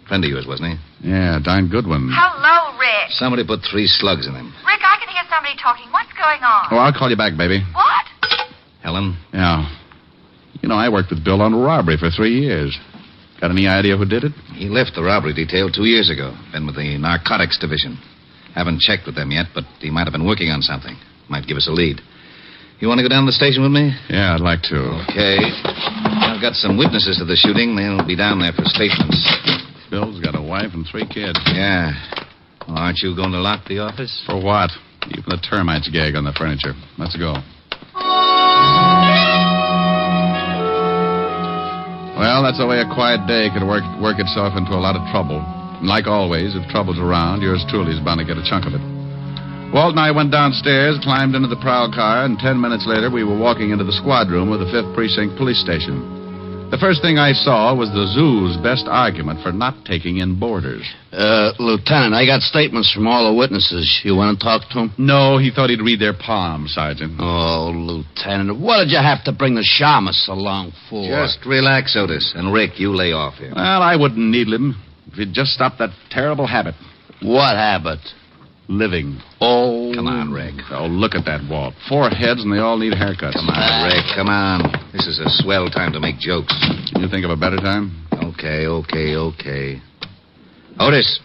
Friend of yours, wasn't he? Yeah, darn good one. Hello, Rick. Somebody put 3 slugs in him. Rick, I can hear somebody talking. What's going on? Oh, I'll call you back, baby. What? Helen? Yeah. You know, I worked with Bill on robbery for 3 years. Got any idea who did it? He left the robbery detail 2 years ago. Been with the narcotics division. Haven't checked with them yet, but he might have been working on something. Might give us a lead. You want to go down to the station with me? Yeah, I'd like to. Okay. I've got some witnesses to the shooting. They'll be down there for statements. Bill's got a wife and 3 kids. Yeah. Well, aren't you going to lock the office? For what? Even the termites gag on the furniture. Let's go. Well, that's the way a quiet day could work itself into a lot of trouble. And like always, if trouble's around, yours truly is bound to get a chunk of it. Walt and I went downstairs, climbed into the prowl car, and 10 minutes later we were walking into the squad room of the 5th Precinct Police Station. The first thing I saw was the zoo's best argument for not taking in boarders. Lieutenant, I got statements from all the witnesses. You want to talk to them? No, he thought he'd read their palms, Sergeant. Oh, Lieutenant, what did you have to bring the shamus along for? Just relax, Otis. And Rick, you lay off here. Well, I wouldn't needle him if he'd just stopped that terrible habit. What habit? Living. Oh. Come on, Rick. Oh, look at that, Walt. 4 heads and they all need haircuts. Come on, Rick, come on. This is a swell time to make jokes. Can you think of a better time? Okay. Otis.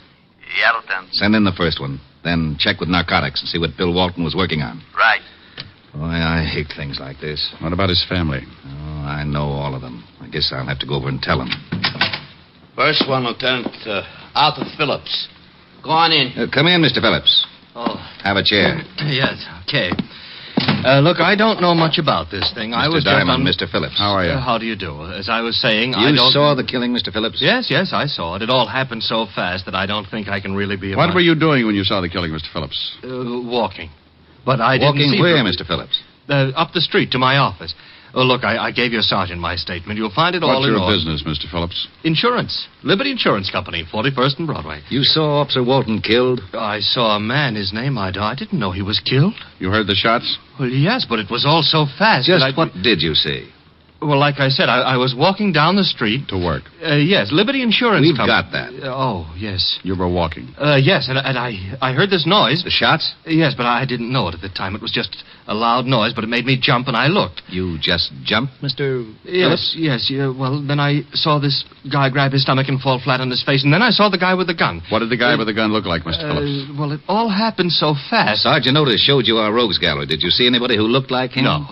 Yeah, Lieutenant. Send in the first one. Then check with narcotics and see what Bill Walton was working on. Right. Boy, I hate things like this. What about his family? Oh, I know all of them. I guess I'll have to go over and tell them. First one, Lieutenant, Arthur Phillips. Go on in. Come in, Mr. Phillips. Oh. Have a chair. Yes, okay. Look, I don't know much about this thing. I was Diamond, Mr. Phillips. How are you? How do you do? As I was saying, You saw the killing, Mr. Phillips? Yes, I saw it. It all happened so fast that I don't think I can really be... What were you doing when you saw the killing, Mr. Phillips? Walking. But I didn't see... Walking where, Mr. Phillips? Up the street to my office. Oh, look, I gave your sergeant my statement. You'll find it all in order. What's your business, Mr. Phillips? Insurance. Liberty Insurance Company, 41st and Broadway. You saw Officer Walton killed? I saw a man. His name, I didn't know he was killed. You heard the shots? Well, yes, but it was all so fast. Just what did you see? Well, like I said, I was walking down the street. To work? Yes, Liberty Insurance We've Company. got that. Oh, yes. You were walking? Yes, and I heard this noise. The shots? Yes, but I didn't know it at the time. It was just a loud noise, but it made me jump, and I looked. You just jumped, Mr. Phillips? Yes. Well, then I saw this guy grab his stomach and fall flat on his face, and then I saw the guy with the gun. What did the guy with the gun look like, Mr. Phillips? Well, it all happened so fast. Sergeant Otis showed you our rogues gallery. Did you see anybody who looked like him? No,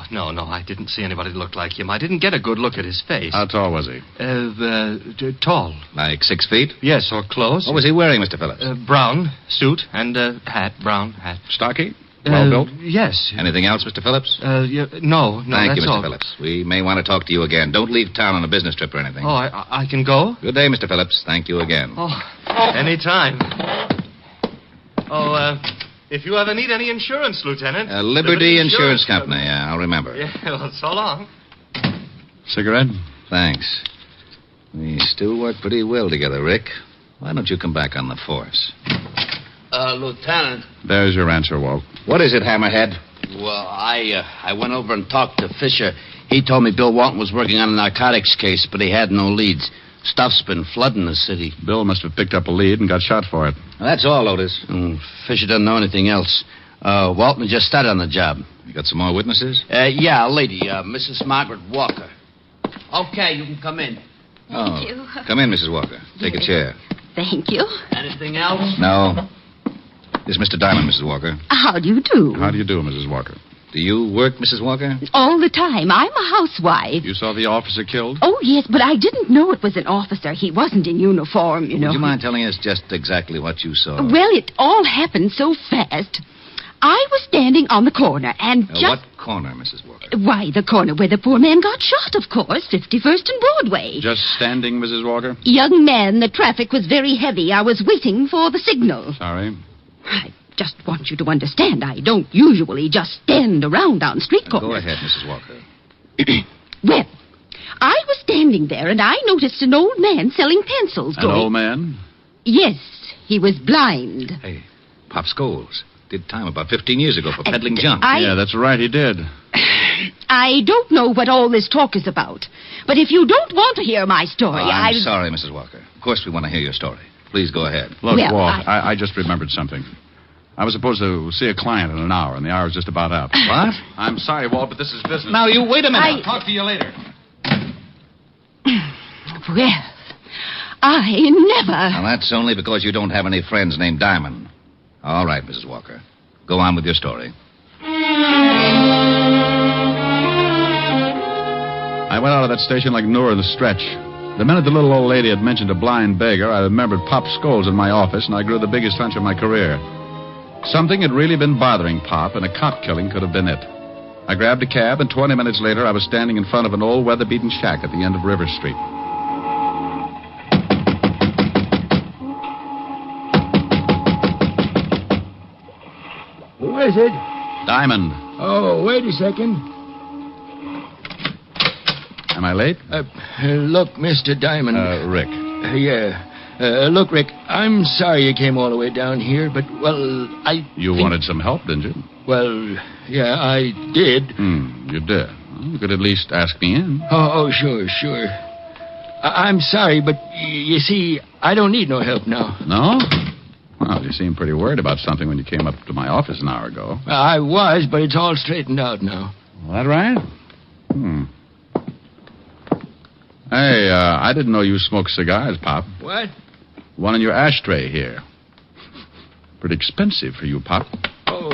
I didn't see anybody that looked like him. I didn't get a good look at his face. How tall was he? Tall. Like 6 feet? Yes, or close. What was he wearing, Mr. Phillips? Brown suit and hat, brown hat. Stocky? Well built? Yes. Anything else, Mr. Phillips? No, Thank you, Mr. all. Phillips. We may want to talk to you again. Don't leave town on a business trip or anything. Oh, I can go? Good day, Mr. Phillips. Thank you again. Oh, anytime. Oh, if you ever need any insurance, Lieutenant. Liberty Insurance Company. Yeah, I'll remember. Yeah, well, so long. Cigarette? Thanks. We still work pretty well together, Rick. Why don't you come back on the force? Lieutenant. There's your answer, Walt. What is it, Hammerhead? Well, I went over and talked to Fisher. He told me Bill Walton was working on a narcotics case, but he had no leads. Stuff's been flooding the city. Bill must have picked up a lead and got shot for it. Well, that's all, Otis. Fisher doesn't know anything else. Walton just started on the job. You got some more witnesses? Yeah, a lady, Mrs. Margaret Walker. Okay, you can come in. Thank you. Come in, Mrs. Walker. Take a chair. Thank you. Anything else? No. This is Mr. Diamond, Mrs. Walker. How do you do? How do you do, Mrs. Walker? Do you work, Mrs. Walker? All the time. I'm a housewife. You saw the officer killed? Oh, yes, but I didn't know it was an officer. He wasn't in uniform, you know. Would you mind telling us just exactly what you saw? Well, it all happened so fast. I was standing on the corner and just... What corner, Mrs. Walker? Why, the corner where the poor man got shot, of course. 51st and Broadway. Just standing, Mrs. Walker? Young man, the traffic was very heavy. I was waiting for the signal. Sorry. I just want you to understand, I don't usually just stand around on street corners. Go ahead, Mrs. Walker. Well, I was standing there and I noticed an old man selling pencils. An old man? Yes, he was blind. Hey, Pop Scholes did time about 15 years ago for peddling junk. Yeah, that's right, he did. I don't know what all this talk is about, but if you don't want to hear my story, I'm sorry, Mrs. Walker. Of course we want to hear your story. Please go ahead. Look, Walt, I just remembered something. I was supposed to see a client in an hour, and the hour's just about up. What? I'm sorry, Walt, but this is business. Now, you wait a minute. I'll talk to you later. Well, I never... Now, that's only because you don't have any friends named Diamond. All right, Mrs. Walker. Go on with your story. I went out of that station like Noor in the stretch. The minute the little old lady had mentioned a blind beggar, I remembered Pop Scholes in my office, and I grew the biggest hunch of my career. Something had really been bothering Pop, and a cop killing could have been it. I grabbed a cab, and 20 minutes later, I was standing in front of an old weather-beaten shack at the end of River Street. Who is it? Diamond. Oh, wait a second. Am I late? Look, Mr. Diamond. Rick. Yeah. Look, Rick, I'm sorry you came all the way down here, but, well, You wanted some help, didn't you? Well, yeah, I did. You did. Well, you could at least ask me in. Oh, sure. I'm sorry, but you see, I don't need no help now. No? Well, you seemed pretty worried about something when you came up to my office an hour ago. I was, but it's all straightened out now. That right? Hey, I didn't know you smoked cigars, Pop. What? One in your ashtray here. Pretty expensive for you, Pop. Oh,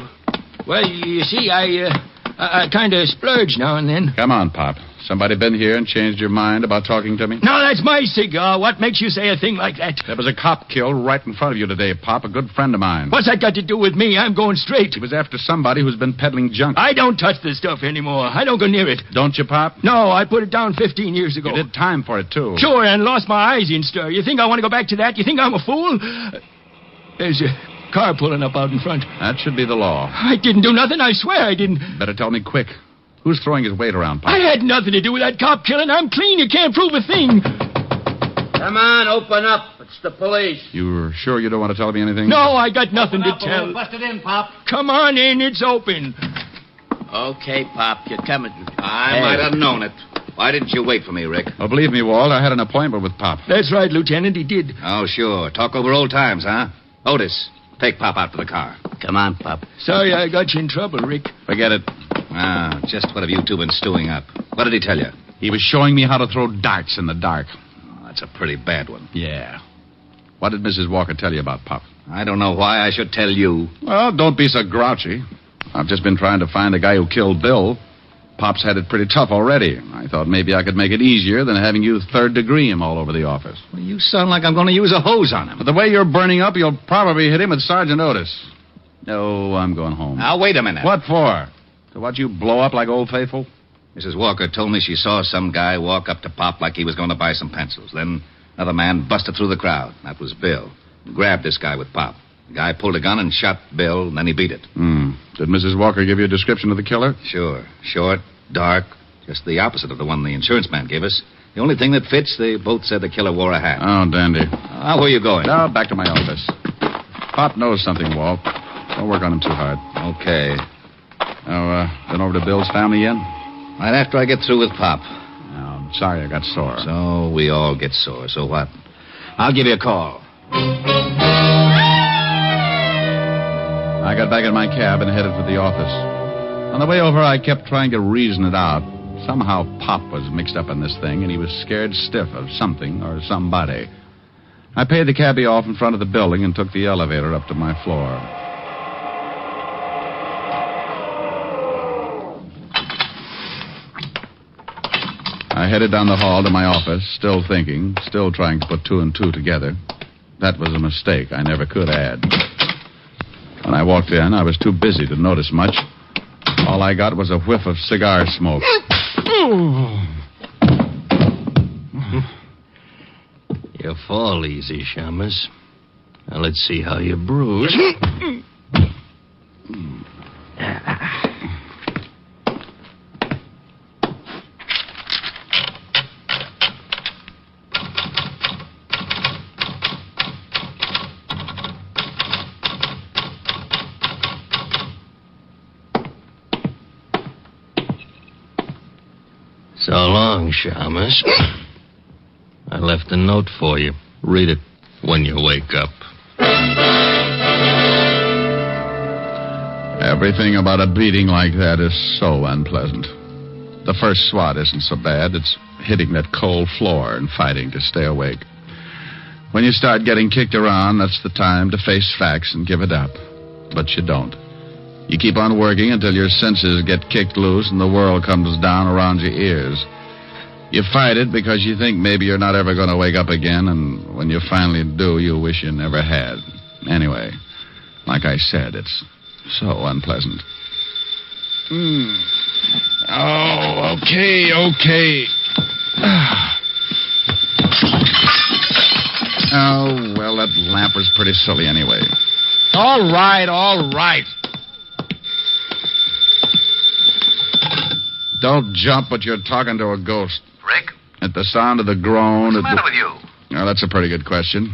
well, you see, I kind of splurge now and then. Come on, Pop. Somebody been here and changed your mind about talking to me? No, that's my cigar. What makes you say a thing like that? There was a cop killed right in front of you today, Pop, a good friend of mine. What's that got to do with me? I'm going straight. He was after somebody who's been peddling junk. I don't touch this stuff anymore. I don't go near it. Don't you, Pop? No, I put it down 15 years ago. You did time for it, too. Sure, and lost my eyes in stir. You think I want to go back to that? You think I'm a fool? There's a car pulling up out in front. That should be the law. I didn't do nothing. I swear I didn't. Better tell me quick. Who's throwing his weight around, Pop? I had nothing to do with that cop killing. I'm clean. You can't prove a thing. Come on, open up. It's the police. You're sure you don't want to tell me anything? No, I got nothing to tell. Busted in, Pop. Come on in. It's open. Okay, Pop, you're coming. I might have known it. Why didn't you wait for me, Rick? Oh, believe me, Walt, I had an appointment with Pop. That's right, Lieutenant. He did. Oh, sure. Talk over old times, huh? Otis, take Pop out to the car. Come on, Pop. Sorry I got you in trouble, Rick. Forget it. Just what have you two been stewing up? What did he tell you? He was showing me how to throw darts in the dark. Oh, that's a pretty bad one. Yeah. What did Mrs. Walker tell you about Pop? I don't know why I should tell you. Well, don't be so grouchy. I've just been trying to find the guy who killed Bill. Pop's had it pretty tough already. I thought maybe I could make it easier than having you third-degree him all over the office. Well, you sound like I'm going to use a hose on him. But the way you're burning up, you'll probably hit him with Sergeant Otis. No, I'm going home. Now, wait a minute. What for? To watch you blow up like Old Faithful? Mrs. Walker told me she saw some guy walk up to Pop like he was going to buy some pencils. Then another man busted through the crowd. That was Bill. Grabbed this guy with Pop. The guy pulled a gun and shot Bill, and then he beat it. Did Mrs. Walker give you a description of the killer? Sure. Short, dark, Just the opposite of the one the insurance man gave us. The only thing that fits, they both said the killer wore a hat. Oh, dandy. Where are you going? Now, back to my office. Pop knows something, Walt. Don't work on him too hard. Okay. Been over to Bill's family yet? Right after I get through with Pop. I'm sorry I got sore. So we all get sore. So what? I'll give you a call. I got back in my cab and headed for the office. On the way over, I kept trying to reason it out. Somehow Pop was mixed up in this thing, and he was scared stiff of something or somebody. I paid the cabbie off in front of the building and took the elevator up to my floor. I headed down the hall to my office, still thinking, still trying to put two and two together. That was a mistake I never could add. When I walked in, I was too busy to notice much. All I got was a whiff of cigar smoke. You fall easy, Shamus. Now let's see how you bruise. So long, Shamus. I left a note for you. Read it when you wake up. Everything about a beating like that is so unpleasant. The first swat isn't so bad. It's hitting that cold floor and fighting to stay awake. When you start getting kicked around, that's the time to face facts and give it up. But you don't. You keep on working until your senses get kicked loose and the world comes down around your ears. You fight it because you think maybe you're not ever going to wake up again, and when you finally do, you wish you never had. Anyway, like I said, it's so unpleasant. Oh, okay. Oh, well, that lamp was pretty silly anyway. All right. Don't jump, but you're talking to a ghost. Rick? At the sound of the groan... What's the matter with you? Well, that's a pretty good question.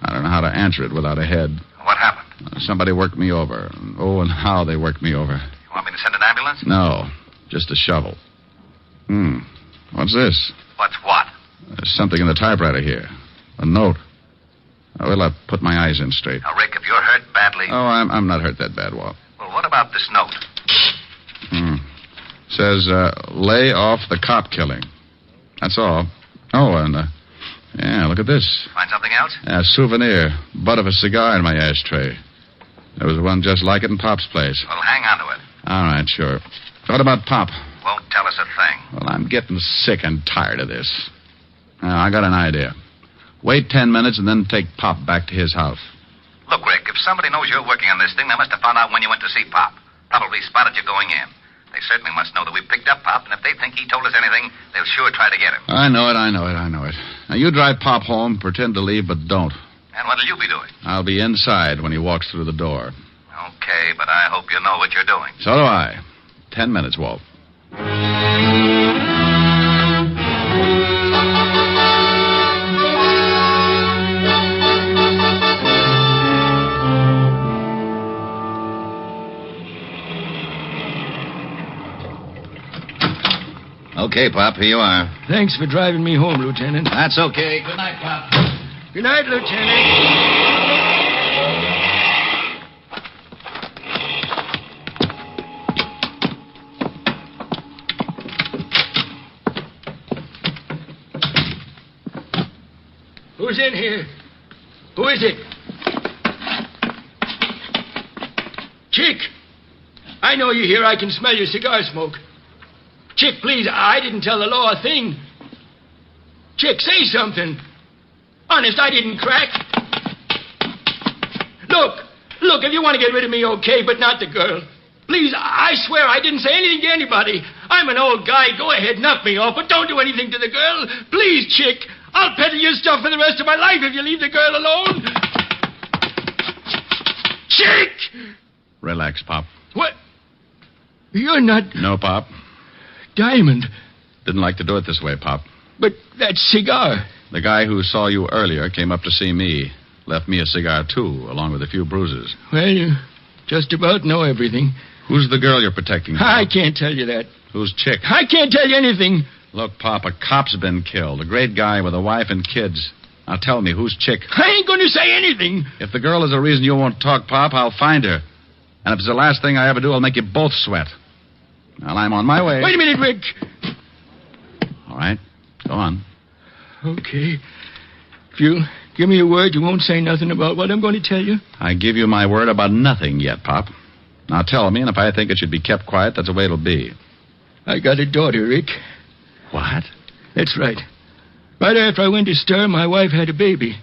I don't know how to answer it without a head. What happened? Somebody worked me over. Oh, and how they worked me over. You want me to send an ambulance? No, just a shovel. What's this? What's what? There's something in the typewriter here. A note. Well, I'll put my eyes in straight. Now, Rick, if you're hurt badly... Oh, I'm not hurt that bad, Walt. Well, what about this note? Says, lay off the cop killing. That's all. Oh, and, yeah, look at this. Find something else? A souvenir. Butt of a cigar in my ashtray. There was one just like it in Pop's place. Well, hang on to it. All right, sure. What about Pop? Won't tell us a thing. Well, I'm getting sick and tired of this. Now, I got an idea. Wait 10 minutes and then take Pop back to his house. Look, Rick, if somebody knows you're working on this thing, they must have found out when you went to see Pop. Probably spotted you going in. They certainly must know that we picked up Pop, and if they think he told us anything, they'll sure try to get him. I know it. Now, you drive Pop home, pretend to leave, but don't. And what'll you be doing? I'll be inside when he walks through the door. Okay, but I hope you know what you're doing. So do I. 10 minutes, Walt. Okay, Pop, here you are. Thanks for driving me home, Lieutenant. That's okay. Good night, Pop. Good night, Lieutenant. Who's in here? Who is it? Chick! I know you're here. I can smell your cigar smoke. Chick, please, I didn't tell the law a thing. Chick, say something. Honest, I didn't crack. Look, if you want to get rid of me, okay, but not the girl. Please, I swear I didn't say anything to anybody. I'm an old guy. Go ahead, knock me off, but don't do anything to the girl. Please, Chick. I'll peddle your stuff for the rest of my life if you leave the girl alone. Chick! Relax, Pop. What? You're not... No, Pop. Diamond. Didn't like to do it this way, Pop. But that cigar. The guy who saw you earlier came up to see me. Left me a cigar, too, along with a few bruises. Well, you just about know everything. Who's the girl you're protecting? I can't tell you that. Who's Chick? I can't tell you anything. Look, Pop, a cop's been killed. A great guy with a wife and kids. Now tell me, who's Chick? I ain't going to say anything. If the girl is a reason you won't talk, Pop, I'll find her. And if it's the last thing I ever do, I'll make you both sweat. Well, I'm on my way. Wait a minute, Rick. All right. Go on. Okay. If you give me your word, you won't say nothing about what I'm going to tell you. I give you my word about nothing yet, Pop. Now tell me, and if I think it should be kept quiet, that's the way it'll be. I got a daughter, Rick. What? That's right. Right after I went to stir, my wife had a baby.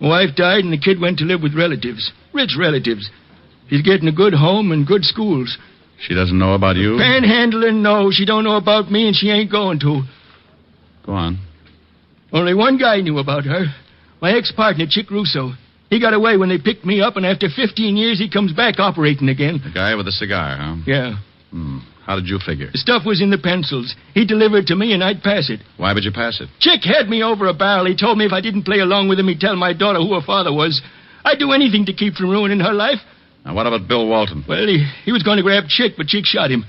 My wife died, and the kid went to live with relatives. Rich relatives. She's getting a good home and good schools. She doesn't know about you? Panhandling, no. She don't know about me, and she ain't going to. Go on. Only one guy knew about her. My ex-partner, Chick Russo. He got away when they picked me up, and after 15 years, he comes back operating again. The guy with the cigar, huh? Yeah. How did you figure? The stuff was in the pencils. He delivered to me, and I'd pass it. Why would you pass it? Chick had me over a barrel. He told me if I didn't play along with him, he'd tell my daughter who her father was. I'd do anything to keep from ruining her life. Now, what about Bill Walton? Well, he was going to grab Chick, but Chick shot him.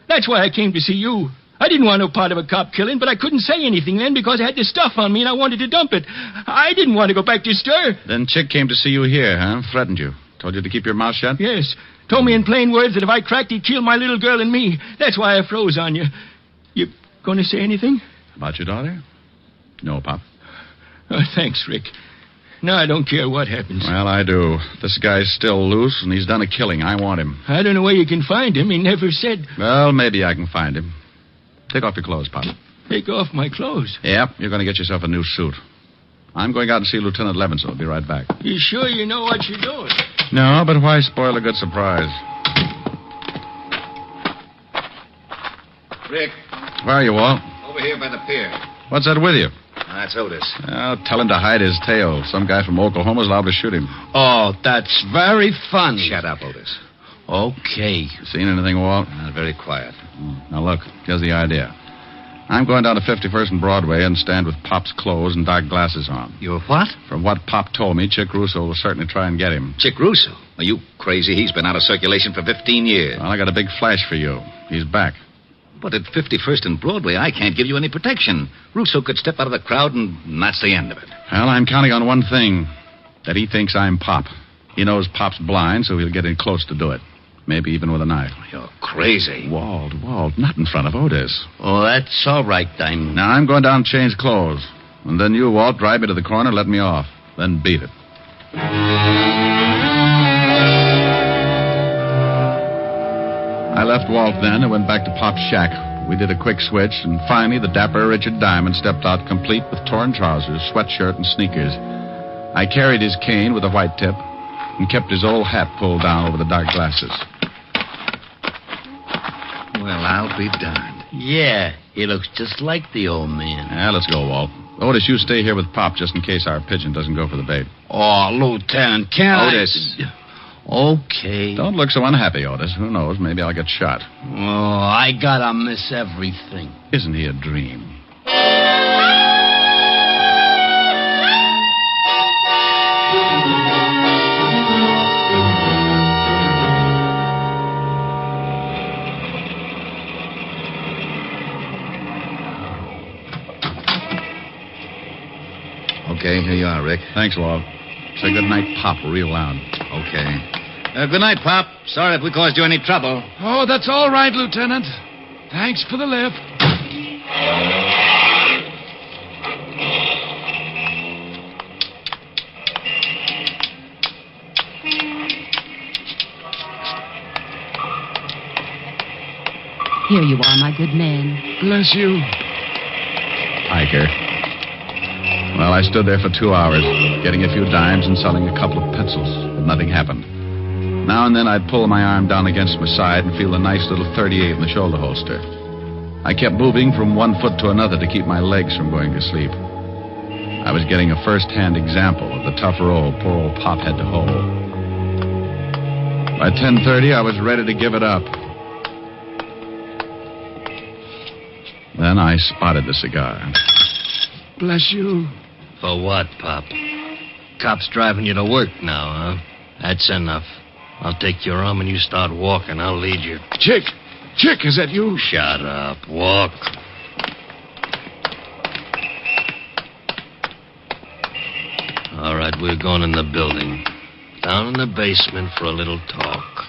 That's why I came to see you. I didn't want no part of a cop killing, but I couldn't say anything then because I had this stuff on me and I wanted to dump it. I didn't want to go back to stir. Then Chick came to see you here, huh? Threatened you. Told you to keep your mouth shut? Yes. Told me in plain words that if I cracked, he'd kill my little girl and me. That's why I froze on you. You going to say anything? About your daughter? No, Pop. Oh, thanks, Rick. No, I don't care what happens. Well, I do. This guy's still loose, and he's done a killing. I want him. I don't know where you can find him. He never said. Well, maybe I can find him. Take off your clothes, Pop. Take off my clothes? Yep, you're going to get yourself a new suit. I'm going out and see Lieutenant Levinson. I'll be right back. You sure you know what you're doing? No, but why spoil a good surprise? Rick. Where are you, Walt? Over here by the pier. What's that with you? That's Otis. Well, tell him to hide his tail. Some guy from Oklahoma's liable to shoot him. Oh, that's very funny. Shut up, Otis. Okay. Seen anything, Walt? Very quiet. Now, look, here's the idea. I'm going down to 51st and Broadway and stand with Pop's clothes and dark glasses on. You're what? From what Pop told me, Chick Russo will certainly try and get him. Chick Russo? Are you crazy? He's been out of circulation for 15 years. Well, I got a big flash for you. He's back. But at 51st and Broadway, I can't give you any protection. Russo could step out of the crowd, and that's the end of it. Well, I'm counting on one thing. That he thinks I'm Pop. He knows Pop's blind, so he'll get in close to do it. Maybe even with a knife. You're crazy. Walt, not in front of Otis. Oh, that's all right, Diamond. Now, I'm going down and change clothes. And then you, Walt, drive me to the corner, let me off. Then beat it. I left Walt then and went back to Pop's shack. We did a quick switch, and finally the dapper Richard Diamond stepped out complete with torn trousers, sweatshirt, and sneakers. I carried his cane with a white tip and kept his old hat pulled down over the dark glasses. Well, I'll be darned. Yeah, he looks just like the old man. Yeah, let's go, Walt. Otis, you stay here with Pop just in case our pigeon doesn't go for the bait. Oh, Lieutenant, can't Otis. Okay. Don't look so unhappy, Otis. Who knows? Maybe I'll get shot. Oh, I gotta miss everything. Isn't he a dream? Okay, here you are, Rick. Thanks, Walt. Say good night, Pop, real loud. Okay. Good night, Pop. Sorry if we caused you any trouble. Oh, that's all right, Lieutenant. Thanks for the lift. Here you are, my good man. Bless you. Hiker. Well, I stood there for 2 hours, getting a few dimes and selling a couple of pencils, but nothing happened. Now and then I'd pull my arm down against my side and feel a nice little .38 in the shoulder holster. I kept moving from one foot to another to keep my legs from going to sleep. I was getting a first-hand example of the tough role poor old Pop had to hold. By 10:30, I was ready to give it up. Then then I spotted the cigar. Bless you. For what, Pop? Cops driving you to work now, huh? That's enough. I'll take your arm and you start walking. I'll lead you. Chick! Chick, is that you? Shut up. Walk. All right, we're going in the building. Down in the basement for a little talk.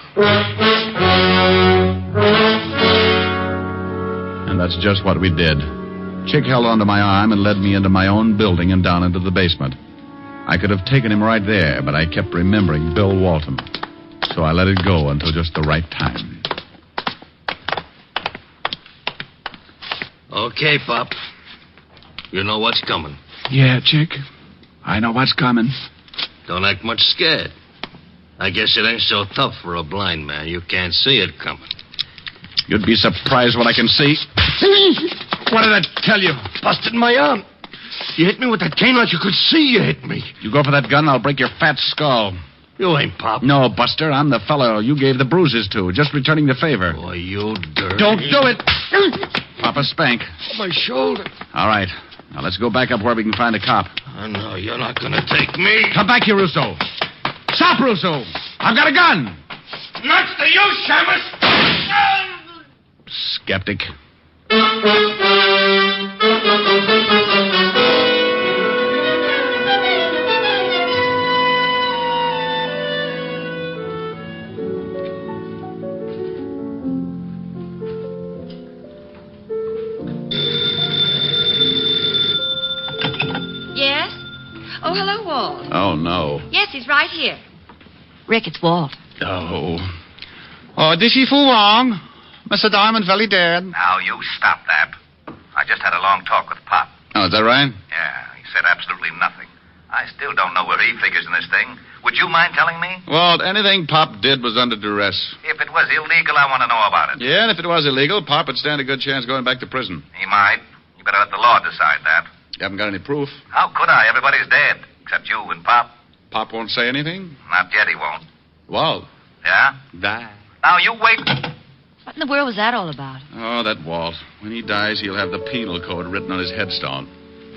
And that's just what we did. Chick held onto my arm and led me into my own building and down into the basement. I could have taken him right there, but I kept remembering Bill Walton. So I let it go until just the right time. Okay, Pop. You know what's coming. Yeah, Chick. I know what's coming. Don't act much scared. I guess it ain't so tough for a blind man. You can't see it coming. You'd be surprised what I can see. What did I tell you? Busted my arm. You hit me with that cane like you could see you hit me. You go for that gun, I'll break your fat skull. You ain't Pop. No, Buster, I'm the fellow you gave the bruises to, just returning the favor. Boy, you dirty... Don't do it! Papa spank. My shoulder. All right. Now let's go back up where we can find a cop. Oh, no, you're not going to take me. Come back here, Russo. Stop, Russo. I've got a gun. Nuts to you, Shamus. Skeptic. Yes? Oh, hello, Walt. Oh, no. Yes, he's right here. Rick, it's Walt. Oh. Oh, this is Fu Wong. Mr. Diamond very dead. Now, you stop that. I just had a long talk with Pop. Oh, is that right? Yeah, he said absolutely nothing. I still don't know where he figures in this thing. Would you mind telling me? Well, anything Pop did was under duress. If it was illegal, I want to know about it. Yeah, and if it was illegal, Pop would stand a good chance going back to prison. He might. You better let the law decide that. You haven't got any proof? How could I? Everybody's dead, except you and Pop. Pop won't say anything? Not yet, he won't. Walt. Yeah? Die. Now, you wait. What in the world was that all about? Oh, that Walt. When he dies, he'll have the penal code written on his headstone.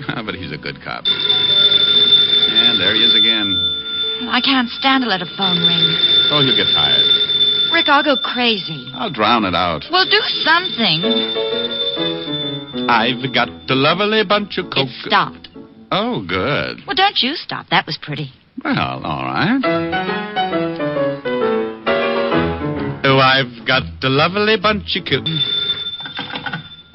But he's a good cop. And there he is again. I can't stand to let a phone ring. Oh, he'll get tired. Rick, I'll go crazy. I'll drown it out. Well, do something. I've got a lovely bunch of coke. It stopped. Oh, good. Well, don't you stop. That was pretty. Well, all right. Oh, I've got a lovely bunch of coke.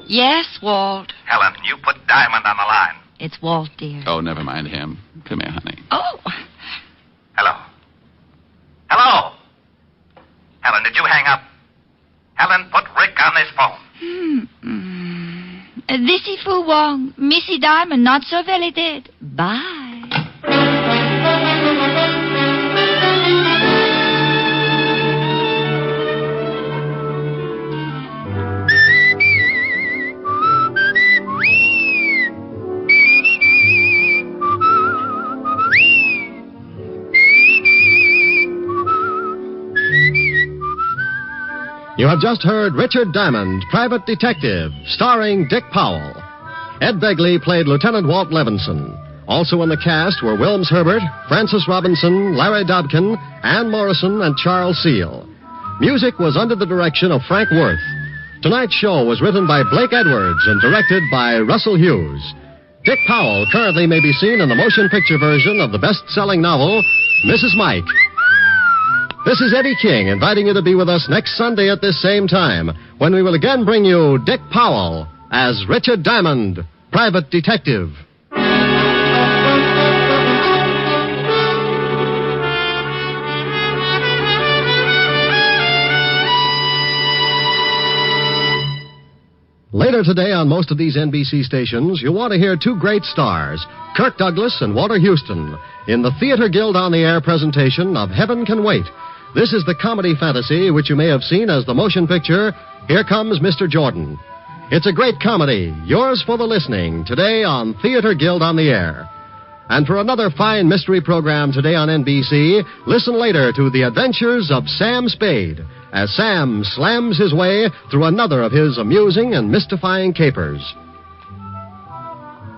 Yes, Walt. Helen, you put Diamond on the line. It's Walt, dear. Oh, never mind him. Come here, honey. Oh. Hello. Hello. Helen, did you hang up? Helen, put Rick on this phone. This is Fu Wong. Missy Diamond, not so very dead. Bye. You have just heard Richard Diamond, Private Detective, starring Dick Powell. Ed Begley played Lieutenant Walt Levinson. Also in the cast were Wilms Herbert, Francis Robinson, Larry Dobkin, Ann Morrison, and Charles Seal. Music was under the direction of Frank Worth. Tonight's show was written by Blake Edwards and directed by Russell Hughes. Dick Powell currently may be seen in the motion picture version of the best-selling novel, Mrs. Mike. This is Eddie King inviting you to be with us next Sunday at this same time when we will again bring you Dick Powell as Richard Diamond, Private Detective. Later today on most of these NBC stations, you'll want to hear two great stars, Kirk Douglas and Walter Houston, in the Theater Guild on the Air presentation of Heaven Can Wait. This is the comedy fantasy which you may have seen as the motion picture, Here Comes Mr. Jordan. It's a great comedy, yours for the listening, today on Theater Guild on the Air. And for another fine mystery program today on NBC, listen later to The Adventures of Sam Spade, as Sam slams his way through another of his amusing and mystifying capers.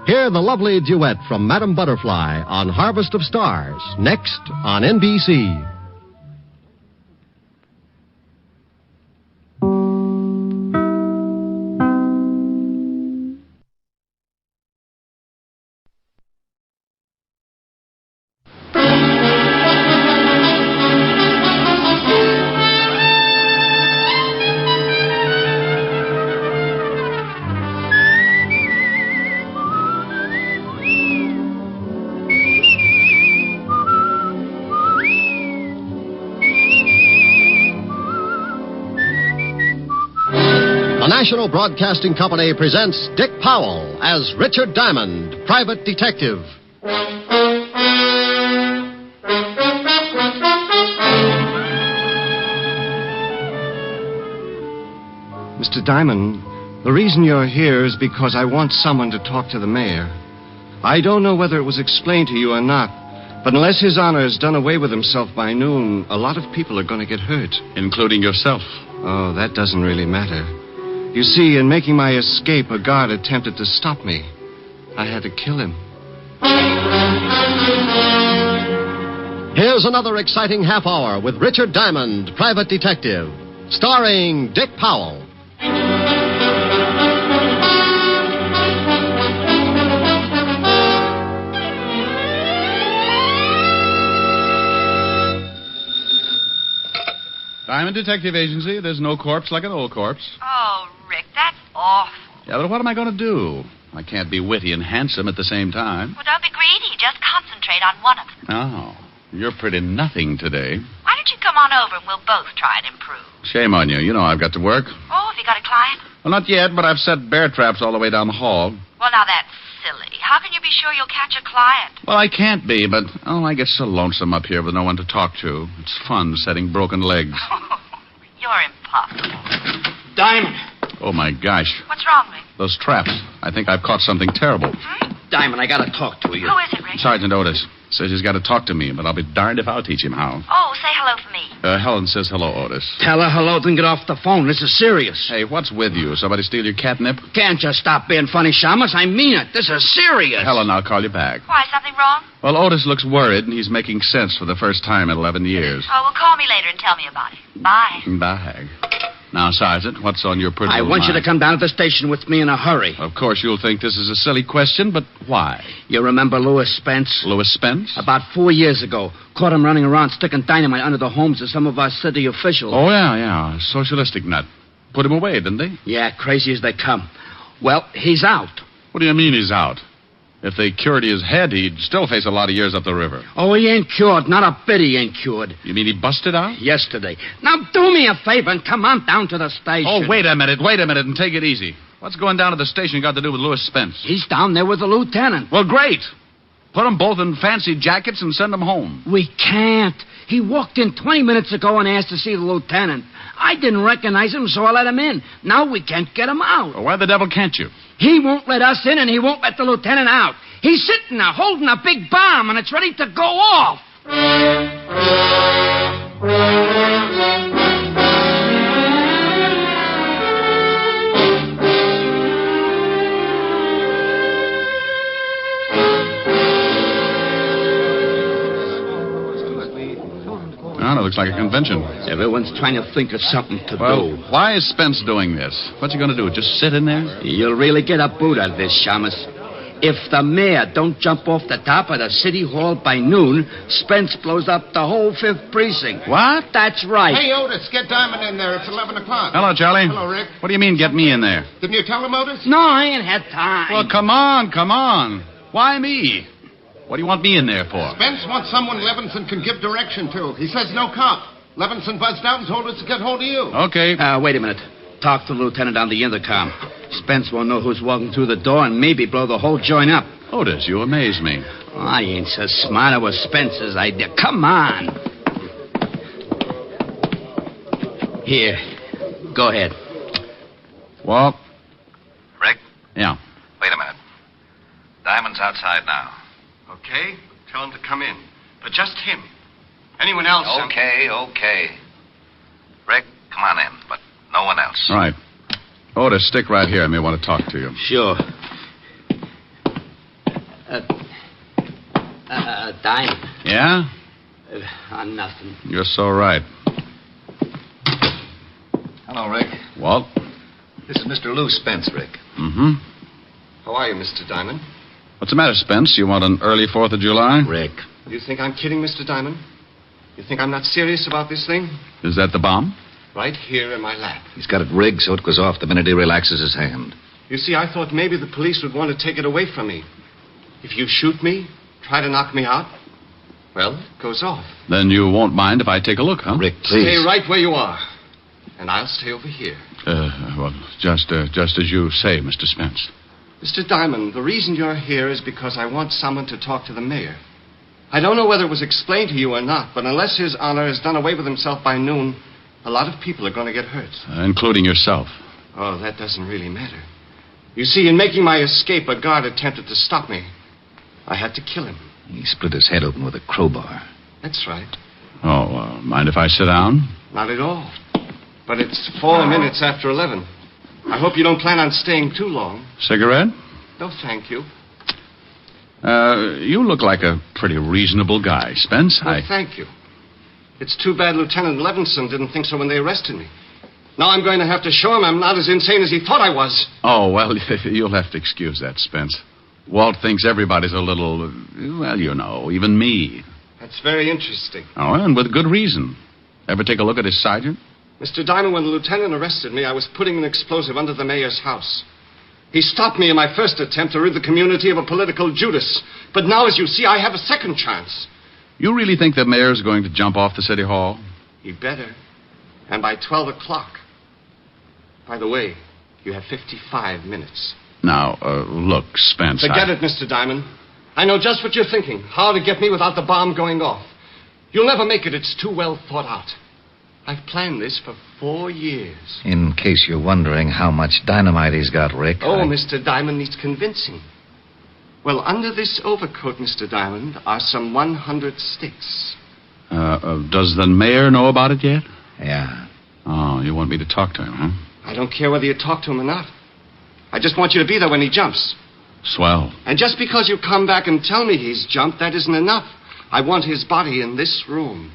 Hear the lovely duet from Madame Butterfly on Harvest of Stars, next on NBC. The National Broadcasting Company presents Dick Powell as Richard Diamond, private detective. Mr. Diamond, the reason you're here is because I want someone to talk to the mayor. I don't know whether it was explained to you or not, but unless His Honor has done away with himself by noon, a lot of people are going to get hurt. Including yourself. Oh, that doesn't really matter. You see, in making my escape, a guard attempted to stop me. I had to kill him. Here's another exciting half hour with Richard Diamond, private detective, starring Dick Powell. Diamond Detective Agency. There's no corpse like an old corpse. Oh, Rick, that's awful. Yeah, but what am I going to do? I can't be witty and handsome at the same time. Well, don't be greedy. Just concentrate on one of them. Oh, you're pretty nothing today. Why don't you come on over and we'll both try and improve? Shame on you. You know I've got to work. Oh, have you got a client? Well, not yet, but I've set bear traps all the way down the hall. Well, now that's silly. How can you be sure you'll catch a client? Well, I can't be, but, I get so lonesome up here with no one to talk to. It's fun setting broken legs. You're impossible. Diamond. Oh, my gosh. What's wrong, Rick? Those traps. I think I've caught something terrible. Diamond, I gotta talk to you. Who is it, Rick? Sergeant Otis says he's got to talk to me, but I'll be darned if I'll teach him how. Oh, say hello for me. Helen says hello, Otis. Tell her hello, then get off the phone. This is serious. Hey, what's with you? Somebody steal your catnip? Can't you stop being funny, Shamus? I mean it. This is serious. Helen, I'll call you back. Why, something wrong? Well, Otis looks worried, and he's making sense for the first time in 11 years. Oh, well, call me later and tell me about it. Bye. Bye. Now, Sergeant, what's on your pretty I little want you mind? to come down to the station with me in a hurry. Of course, you'll think this is a silly question, but why? You remember Louis Spence? Louis Spence? About 4 years ago. Caught him running around sticking dynamite under the homes of some of our city officials. Oh, yeah. Socialistic nut. Put him away, didn't they? Yeah, crazy as they come. Well, he's out. What do you mean he's out? If they cured his head, he'd still face a lot of years up the river. Oh, he ain't cured. Not a bit he ain't cured. You mean he busted out? Yesterday. Now, do me a favor and come on down to the station. Oh, wait a minute, and take it easy. What's going down to the station got to do with Louis Spence? He's down there with the lieutenant. Well, great. Put them both in fancy jackets and send them home. We can't. He walked in 20 minutes ago and asked to see the lieutenant. I didn't recognize him, so I let him in. Now we can't get him out. Well, why the devil can't you? He won't let us in, and he won't let the lieutenant out. He's sitting there holding a big bomb, and it's ready to go off. Well, it looks like a convention. Everyone's trying to think of something to do. Why is Spence doing this? What's he going to do? Just sit in there? You'll really get a boot out of this, Shamus. If the mayor don't jump off the top of the city hall by noon, Spence blows up the whole 5th precinct. What? That's right. Hey, Otis, get Diamond in there. It's 11 o'clock. Hello, Charlie. Hello, Rick. What do you mean, get me in there? Didn't you tell him, Otis? No, I ain't had time. Well, come on. Why me? What do you want me in there for? Spence wants someone Levinson can give direction to. He says no cop. Levinson buzzed out and told us to get hold of you. Okay. Wait a minute. Talk to the lieutenant on the intercom. Spence won't know who's walking through the door and maybe blow the whole joint up. Otis, you amaze me. I ain't so smart. It was Spence's idea. Come on. Here. Go ahead. Walt? Rick? Yeah. Wait a minute. Diamond's outside now. Okay. Tell him to come in. But just him. Anyone else? Okay. Rick, come on in, but no one else. All right. Otis, stick right here. I may want to talk to you. Sure. Dime. Yeah? Nothing. You're so right. Hello, Rick. Walt? This is Mr. Lou Spence, Rick. Mm-hmm. How are you, Mr. Diamond? What's the matter, Spence? You want an early 4th of July? Rick. You think I'm kidding, Mr. Diamond? You think I'm not serious about this thing? Is that the bomb? Right here in my lap. He's got it rigged so it goes off the minute he relaxes his hand. You see, I thought maybe the police would want to take it away from me. If you shoot me, try to knock me out, well, it goes off. Then you won't mind if I take a look, huh? Rick, please. Stay right where you are. And I'll stay over here. Well, just as you say, Mr. Spence. Mr. Diamond, the reason you're here is because I want someone to talk to the mayor. I don't know whether it was explained to you or not, but unless His Honor has done away with himself by noon, a lot of people are going to get hurt. Including yourself. Oh, that doesn't really matter. You see, in making my escape, a guard attempted to stop me. I had to kill him. He split his head open with a crowbar. That's right. Oh, mind if I sit down? Not at all. But it's 4 minutes after 11. I hope you don't plan on staying too long. Cigarette? No, thank you. You look like a pretty reasonable guy, Spence. Well, thank you. It's too bad Lieutenant Levinson didn't think so when they arrested me. Now I'm going to have to show him I'm not as insane as he thought I was. Oh, well, you'll have to excuse that, Spence. Walt thinks everybody's a little, well, you know, even me. That's very interesting. Oh, and with good reason. Ever take a look at his sergeant? Mr. Diamond, when the lieutenant arrested me, I was putting an explosive under the mayor's house. He stopped me in my first attempt to rid the community of a political Judas. But now, as you see, I have a second chance. You really think the mayor's going to jump off the city hall? He better. And by 12 o'clock. By the way, you have 55 minutes. Now, look, Spence. Forget it, Mr. Diamond. I know just what you're thinking. How to get me without the bomb going off. You'll never make it. It's too well thought out. I've planned this for 4 years. In case you're wondering how much dynamite he's got, Rick. Mr. Diamond needs convincing. Well, under this overcoat, Mr. Diamond, are some 100 sticks. Does the mayor know about it yet? Yeah. Oh, you want me to talk to him, huh? I don't care whether you talk to him or not. I just want you to be there when he jumps. Swell. And just because you come back and tell me he's jumped, that isn't enough. I want his body in this room.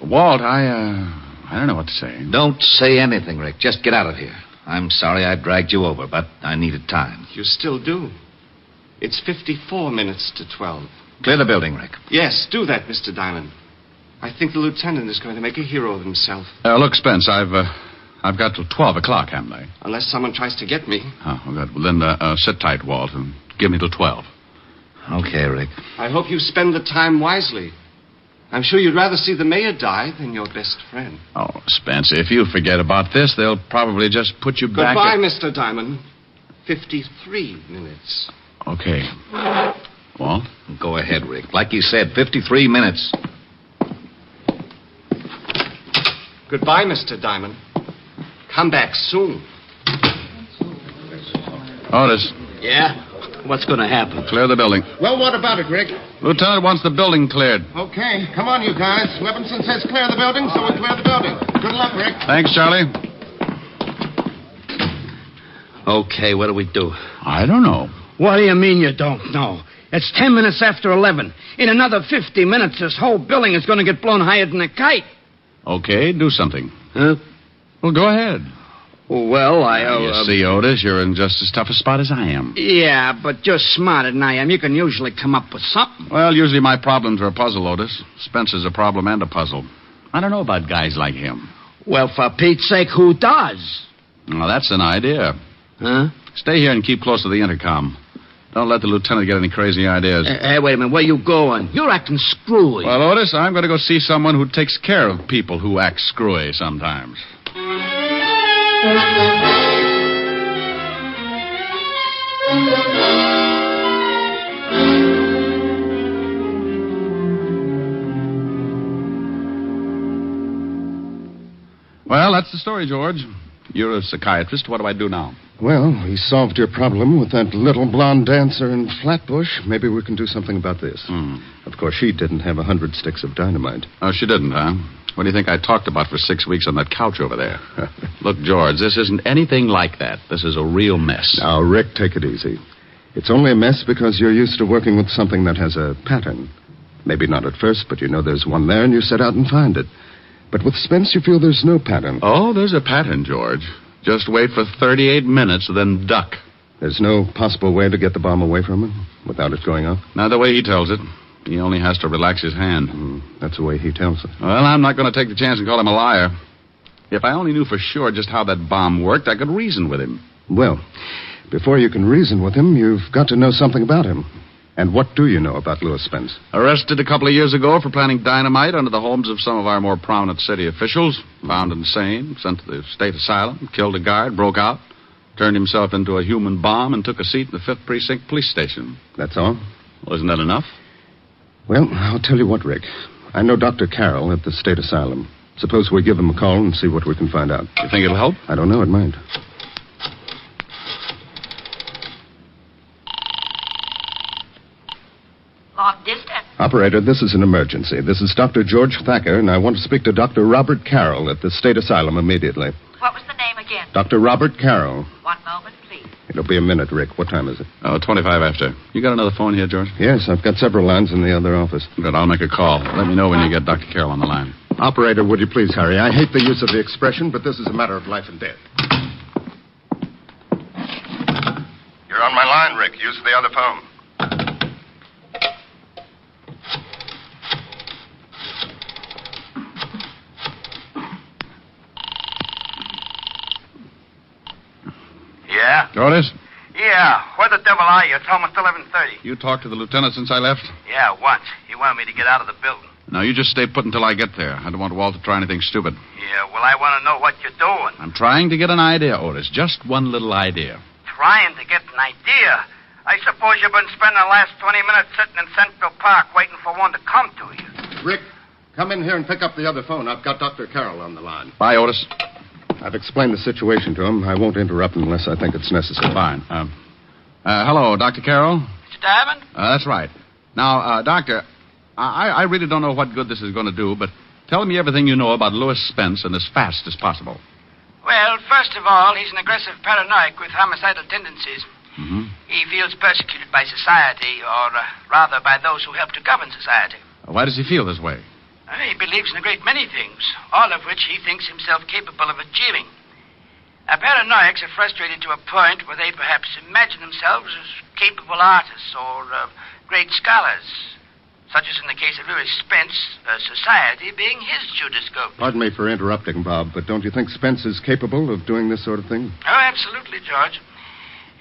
Walt, I don't know what to say. Don't say anything, Rick. Just get out of here. I'm sorry I dragged you over, but I needed time. You still do. It's 54 minutes to 12. Clear the building, Rick. Yes, do that, Mr. Diamond. I think the lieutenant is going to make a hero of himself. Look, Spence, I've got till 12 o'clock, haven't I? Unless someone tries to get me. Oh, good. Well, then sit tight, Walt, and give me till 12. Okay, Rick. I hope you spend the time wisely. I'm sure you'd rather see the mayor die than your best friend. Oh, Spence, if you forget about this, they'll probably just put you back... Goodbye, Mr. Diamond. 53 minutes. Okay. Walt? Go ahead, Rick. Like you said, 53 minutes. Goodbye, Mr. Diamond. Come back soon. Otis. Yeah? What's going to happen? Clear the building. Well, what about it, Rick? Lieutenant wants the building cleared. Okay, come on, you guys. Levinson says clear the building, so we'll clear the building. Good luck, Rick. Thanks, Charlie. Okay, what do we do? I don't know. What do you mean you don't know? It's 10 minutes after 11. In another 50 minutes, this whole building is going to get blown higher than a kite. Okay, do something. Huh? Well, go ahead. Well, You see, Otis, you're in just as tough a spot as I am. Yeah, but you're smarter than I am. You can usually come up with something. Well, usually my problems are a puzzle, Otis. Spencer's a problem and a puzzle. I don't know about guys like him. Well, for Pete's sake, who does? Well, that's an idea. Huh? Stay here and keep close to the intercom. Don't let the lieutenant get any crazy ideas. Hey, wait a minute. Where you going? You're acting screwy. Well, Otis, I'm going to go see someone who takes care of people who act screwy sometimes. Well, that's the story, George. You're a psychiatrist. What do I do now? Well, we solved your problem with that little blonde dancer in Flatbush. Maybe we can do something about this. Of course, she didn't have 100 sticks of dynamite. Oh, she didn't, huh? What do you think I talked about for 6 weeks on that couch over there? Look, George, this isn't anything like that. This is a real mess. Now, Rick, take it easy. It's only a mess because you're used to working with something that has a pattern. Maybe not at first, but you know there's one there and you set out and find it. But with Spence, you feel there's no pattern. Oh, there's a pattern, George. Just wait for 38 minutes, then duck. There's no possible way to get the bomb away from him without it going off? Not the way he tells it. He only has to relax his hand. That's the way he tells it. Well, I'm not going to take the chance and call him a liar. If I only knew for sure just how that bomb worked, I could reason with him. Well, before you can reason with him, you've got to know something about him. And what do you know about Louis Spence? Arrested a couple of years ago for planting dynamite under the homes of some of our more prominent city officials. Found insane, sent to the state asylum, killed a guard, broke out, turned himself into a human bomb, and took a seat in the 5th Precinct Police Station. That's all? Well, isn't that enough? Well, I'll tell you what, Rick. I know Dr. Carroll at the state asylum. Suppose we give him a call and see what we can find out. You think it'll help? I don't know. It might. Long distance. Operator, this is an emergency. This is Dr. George Thacker, and I want to speak to Dr. Robert Carroll at the state asylum immediately. What was the name again? Dr. Robert Carroll. One moment, please. It'll be a minute, Rick. What time is it? 25 after. You got another phone here, George? Yes, I've got several lines in the other office. Good, I'll make a call. Let me know when you get Dr. Carroll on the line. Operator, would you please hurry? I hate the use of the expression, but this is a matter of life and death. You're on my line, Rick. Use the other phone. Yeah? Otis? Yeah. Where the devil are you? It's almost 11:30. You talked to the lieutenant since I left? Yeah, once. He wanted me to get out of the building. Now, you just stay put until I get there. I don't want Walt to try anything stupid. Yeah, well, I want to know what you're doing. I'm trying to get an idea, Otis. Just one little idea. Trying to get an idea? I suppose you've been spending the last 20 minutes sitting in Central Park waiting for one to come to you. Rick, come in here and pick up the other phone. I've got Dr. Carroll on the line. Bye, Otis. I've explained the situation to him. I won't interrupt unless I think it's necessary. Fine. Hello, Dr. Carroll? Mr. Diamond? That's right. Now, Doctor, I really don't know what good this is going to do, but tell me everything you know about Louis Spence and as fast as possible. Well, first of all, he's an aggressive paranoic with homicidal tendencies. Mm-hmm. He feels persecuted by society, or rather by those who help to govern society. Why does he feel this way? He believes in a great many things, all of which he thinks himself capable of achieving. Paranoics are frustrated to a point where they perhaps imagine themselves as capable artists or great scholars, such as in the case of Louis Spence, society being his Judascope. Pardon me for interrupting, Bob, but don't you think Spence is capable of doing this sort of thing? Oh, absolutely, George.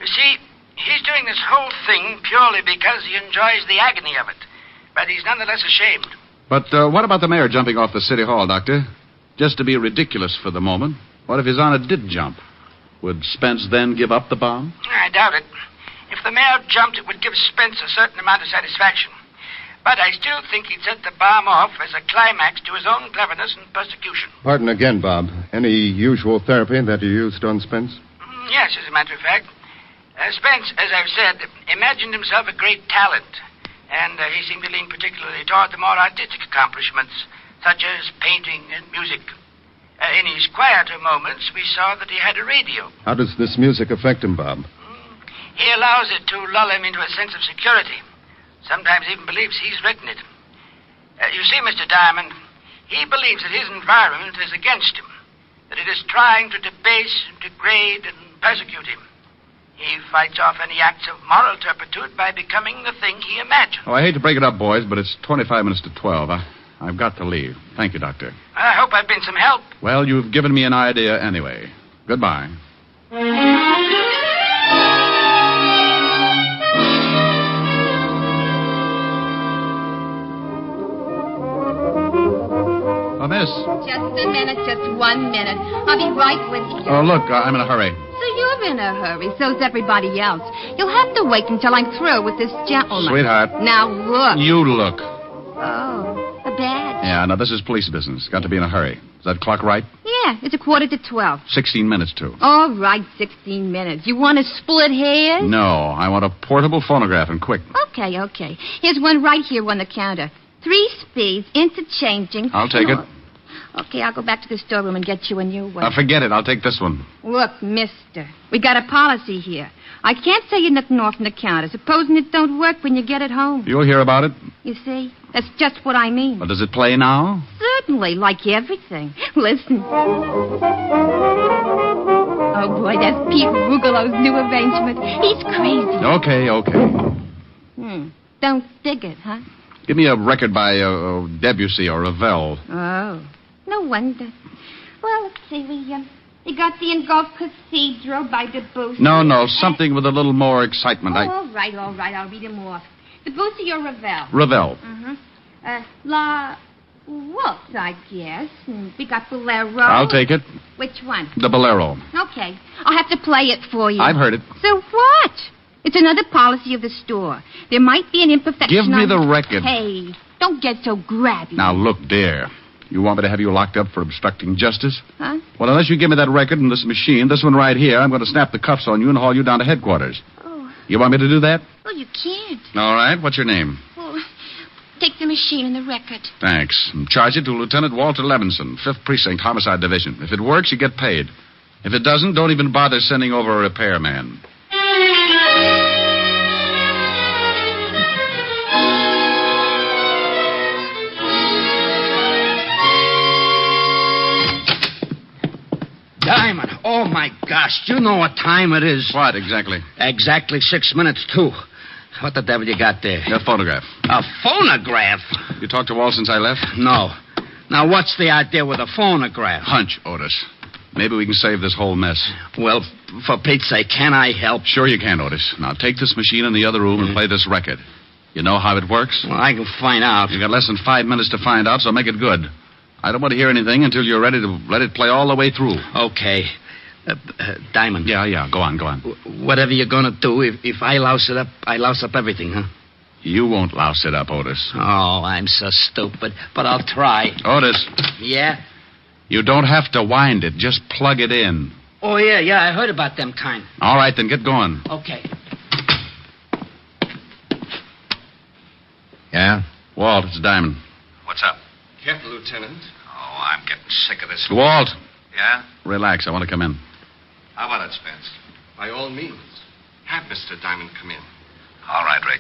You see, he's doing this whole thing purely because he enjoys the agony of it, but he's nonetheless ashamed. But what about the mayor jumping off the city hall, Doctor? Just to be ridiculous for the moment. What if His Honor did jump? Would Spence then give up the bomb? I doubt it. If the mayor jumped, it would give Spence a certain amount of satisfaction. But I still think he'd set the bomb off as a climax to his own cleverness and persecution. Pardon again, Bob. Any usual therapy that you used on Spence? Yes, as a matter of fact. Spence, as I've said, imagined himself a great talent. And he seemed to lean particularly toward the more artistic accomplishments, such as painting and music. In his quieter moments, we saw that he had a radio. How does this music affect him, Bob? He allows it to lull him into a sense of security. Sometimes even believes he's written it. You see, Mr. Diamond, he believes that his environment is against him, that it is trying to debase, degrade, and persecute him. He fights off any acts of moral turpitude by becoming the thing he imagined. Oh, I hate to break it up, boys, but it's 25 minutes to 12. I've got to leave. Thank you, Doctor. I hope I've been some help. Well, you've given me an idea anyway. Goodbye. Oh, miss. Just a minute, just 1 minute. I'll be right with you. Oh, look, I'm in a hurry. So you're in a hurry. So's everybody else. You'll have to wait until I'm through with this gentleman. Sweetheart. Now look. You look. Oh, a badge. Yeah, now this is police business. Got to be in a hurry. Is that clock right? Yeah, it's 11:45. 16 minutes to. All right, 16 minutes. You want to split hairs? No, I want a portable phonograph and quick. Okay. Here's one right here on the counter. 3 speeds, interchanging. I'll take it. Okay, I'll go back to the storeroom and get you a new one. Forget it. I'll take this one. Look, mister, we got a policy here. I can't say you nothing off on the counter, supposing it don't work when you get it home. You'll hear about it. You see? That's just what I mean. Well, does it play now? Certainly, like everything. Listen. Oh, boy, that's Pete Rugelow's new arrangement. He's crazy. Okay. Don't dig it, huh? Give me a record by Debussy or Ravel. Oh, no wonder. Well, let's see. We got the Engulfed Cathedral by Debussy. No, something with a little more excitement. All right. I'll read them off. Debussy or Ravel? Ravel. La Waltz, I guess. And we got Bolero. I'll take it. Which one? The Bolero. Okay. I'll have to play it for you. I've heard it. So what? It's another policy of the store. There might be an imperfection. Give me the record. Hey, don't get so grabby. Now, look, dear. You want me to have you locked up for obstructing justice? Huh? Well, unless you give me that record and this machine, this one right here, I'm going to snap the cuffs on you and haul you down to headquarters. Oh. You want me to do that? Well, you can't. All right. What's your name? Well, take the machine and the record. Thanks. And charge it to Lieutenant Walter Levinson, 5th Precinct, Homicide Division. If it works, you get paid. If it doesn't, don't even bother sending over a repairman. Diamond, oh, my gosh. Do you know what time it is? What, exactly? Exactly 6 minutes, too. What the devil you got there? A phonograph. A phonograph? You talked to Walt since I left? No. Now, what's the idea with a phonograph? Hunch, Otis. Maybe we can save this whole mess. Well, for Pete's sake, can I help? Sure you can, Otis. Now, take this machine in the other room and play this record. You know how it works? Well, I can find out. You got less than 5 minutes to find out, so make it good. I don't want to hear anything until you're ready to let it play all the way through. Okay. Diamond. Yeah. Go on. Whatever you're going to do, if I louse it up, I louse up everything, huh? You won't louse it up, Otis. Oh, I'm so stupid. But I'll try. Otis. Yeah? You don't have to wind it. Just plug it in. Oh, yeah. I heard about them kind. All right, then get going. Okay. Yeah? Walt, it's Diamond. What's up? Careful, Lieutenant. Oh, I'm getting sick of this. Walt. Yeah? Relax. I want to come in. How about it, Spence? By all means. Have Mr. Diamond come in. All right, Rick.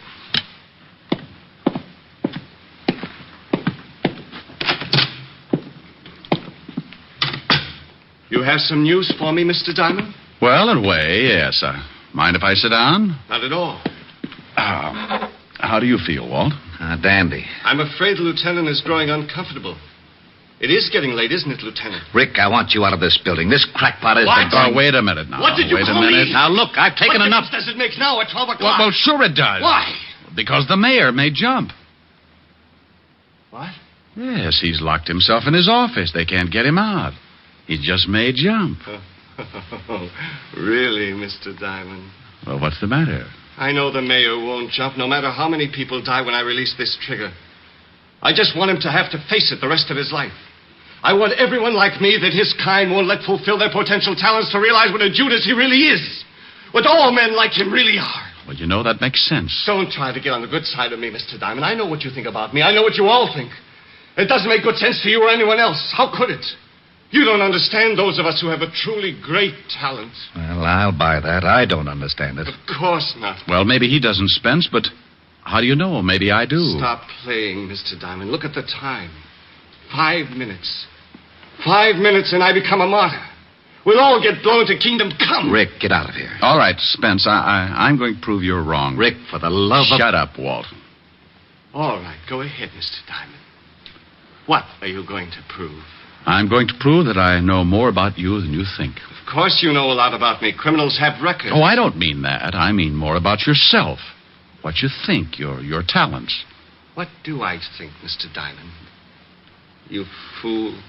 You have some news for me, Mr. Diamond? Well, in a way, yes. Mind if I sit down? Not at all. How do you feel, Walt? Dandy. I'm afraid the lieutenant is growing uncomfortable. It is getting late, isn't it, Lieutenant? Rick, I want you out of this building. This crackpot is... Oh, wait a minute now. What did you Wait call a minute. me? Now, look, I've taken enough. What difference does it make now at 12 o'clock? Well, sure it does. Why? Because the mayor may jump. What? Yes, he's locked himself in his office. They can't get him out. He just may jump. Really, Mr. Diamond? Well, what's the matter? I know the mayor won't jump, no matter how many people die when I release this trigger. I just want him to have to face it the rest of his life. I want everyone like me that his kind won't let fulfill their potential talents to realize what a Judas he really is. What all men like him really are. Well, you know, that makes sense. Don't try to get on the good side of me, Mr. Diamond. I know what you think about me. I know what you all think. It doesn't make good sense to you or anyone else. How could it? You don't understand those of us who have a truly great talent. Well, I'll buy that. I don't understand it. Of course not. Well, maybe he doesn't, Spence, but how do you know? Maybe I do. Stop playing, Mr. Diamond. Look at the time. 5 minutes. 5 minutes and I become a martyr. We'll all get blown to kingdom come. Rick, get out of here. All right, Spence, I'm going to prove you're wrong. Rick, for the love of... Shut up, Walt. All right, go ahead, Mr. Diamond. What are you going to prove? I'm going to prove that I know more about you than you think. Of course you know a lot about me. Criminals have records. Oh, I don't mean that. I mean more about yourself. What you think, your talents. What do I think, Mr. Diamond? You fool.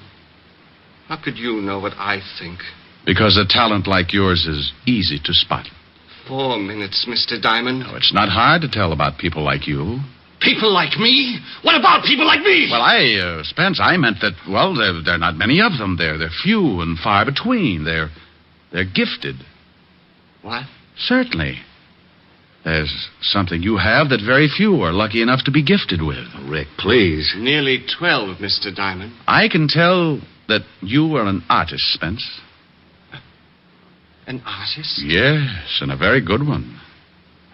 How could you know what I think? Because a talent like yours is easy to spot. 4 minutes, Mr. Diamond. No, it's not hard to tell about people like you. People like me? What about people like me? Well, Spence, I meant that, well, there are not many of them. They're few and far between. They're gifted. What? Certainly. There's something you have that very few are lucky enough to be gifted with. Rick, please. Nearly 12, Mr. Diamond. I can tell that you are an artist, Spence. An artist? Yes, and a very good one.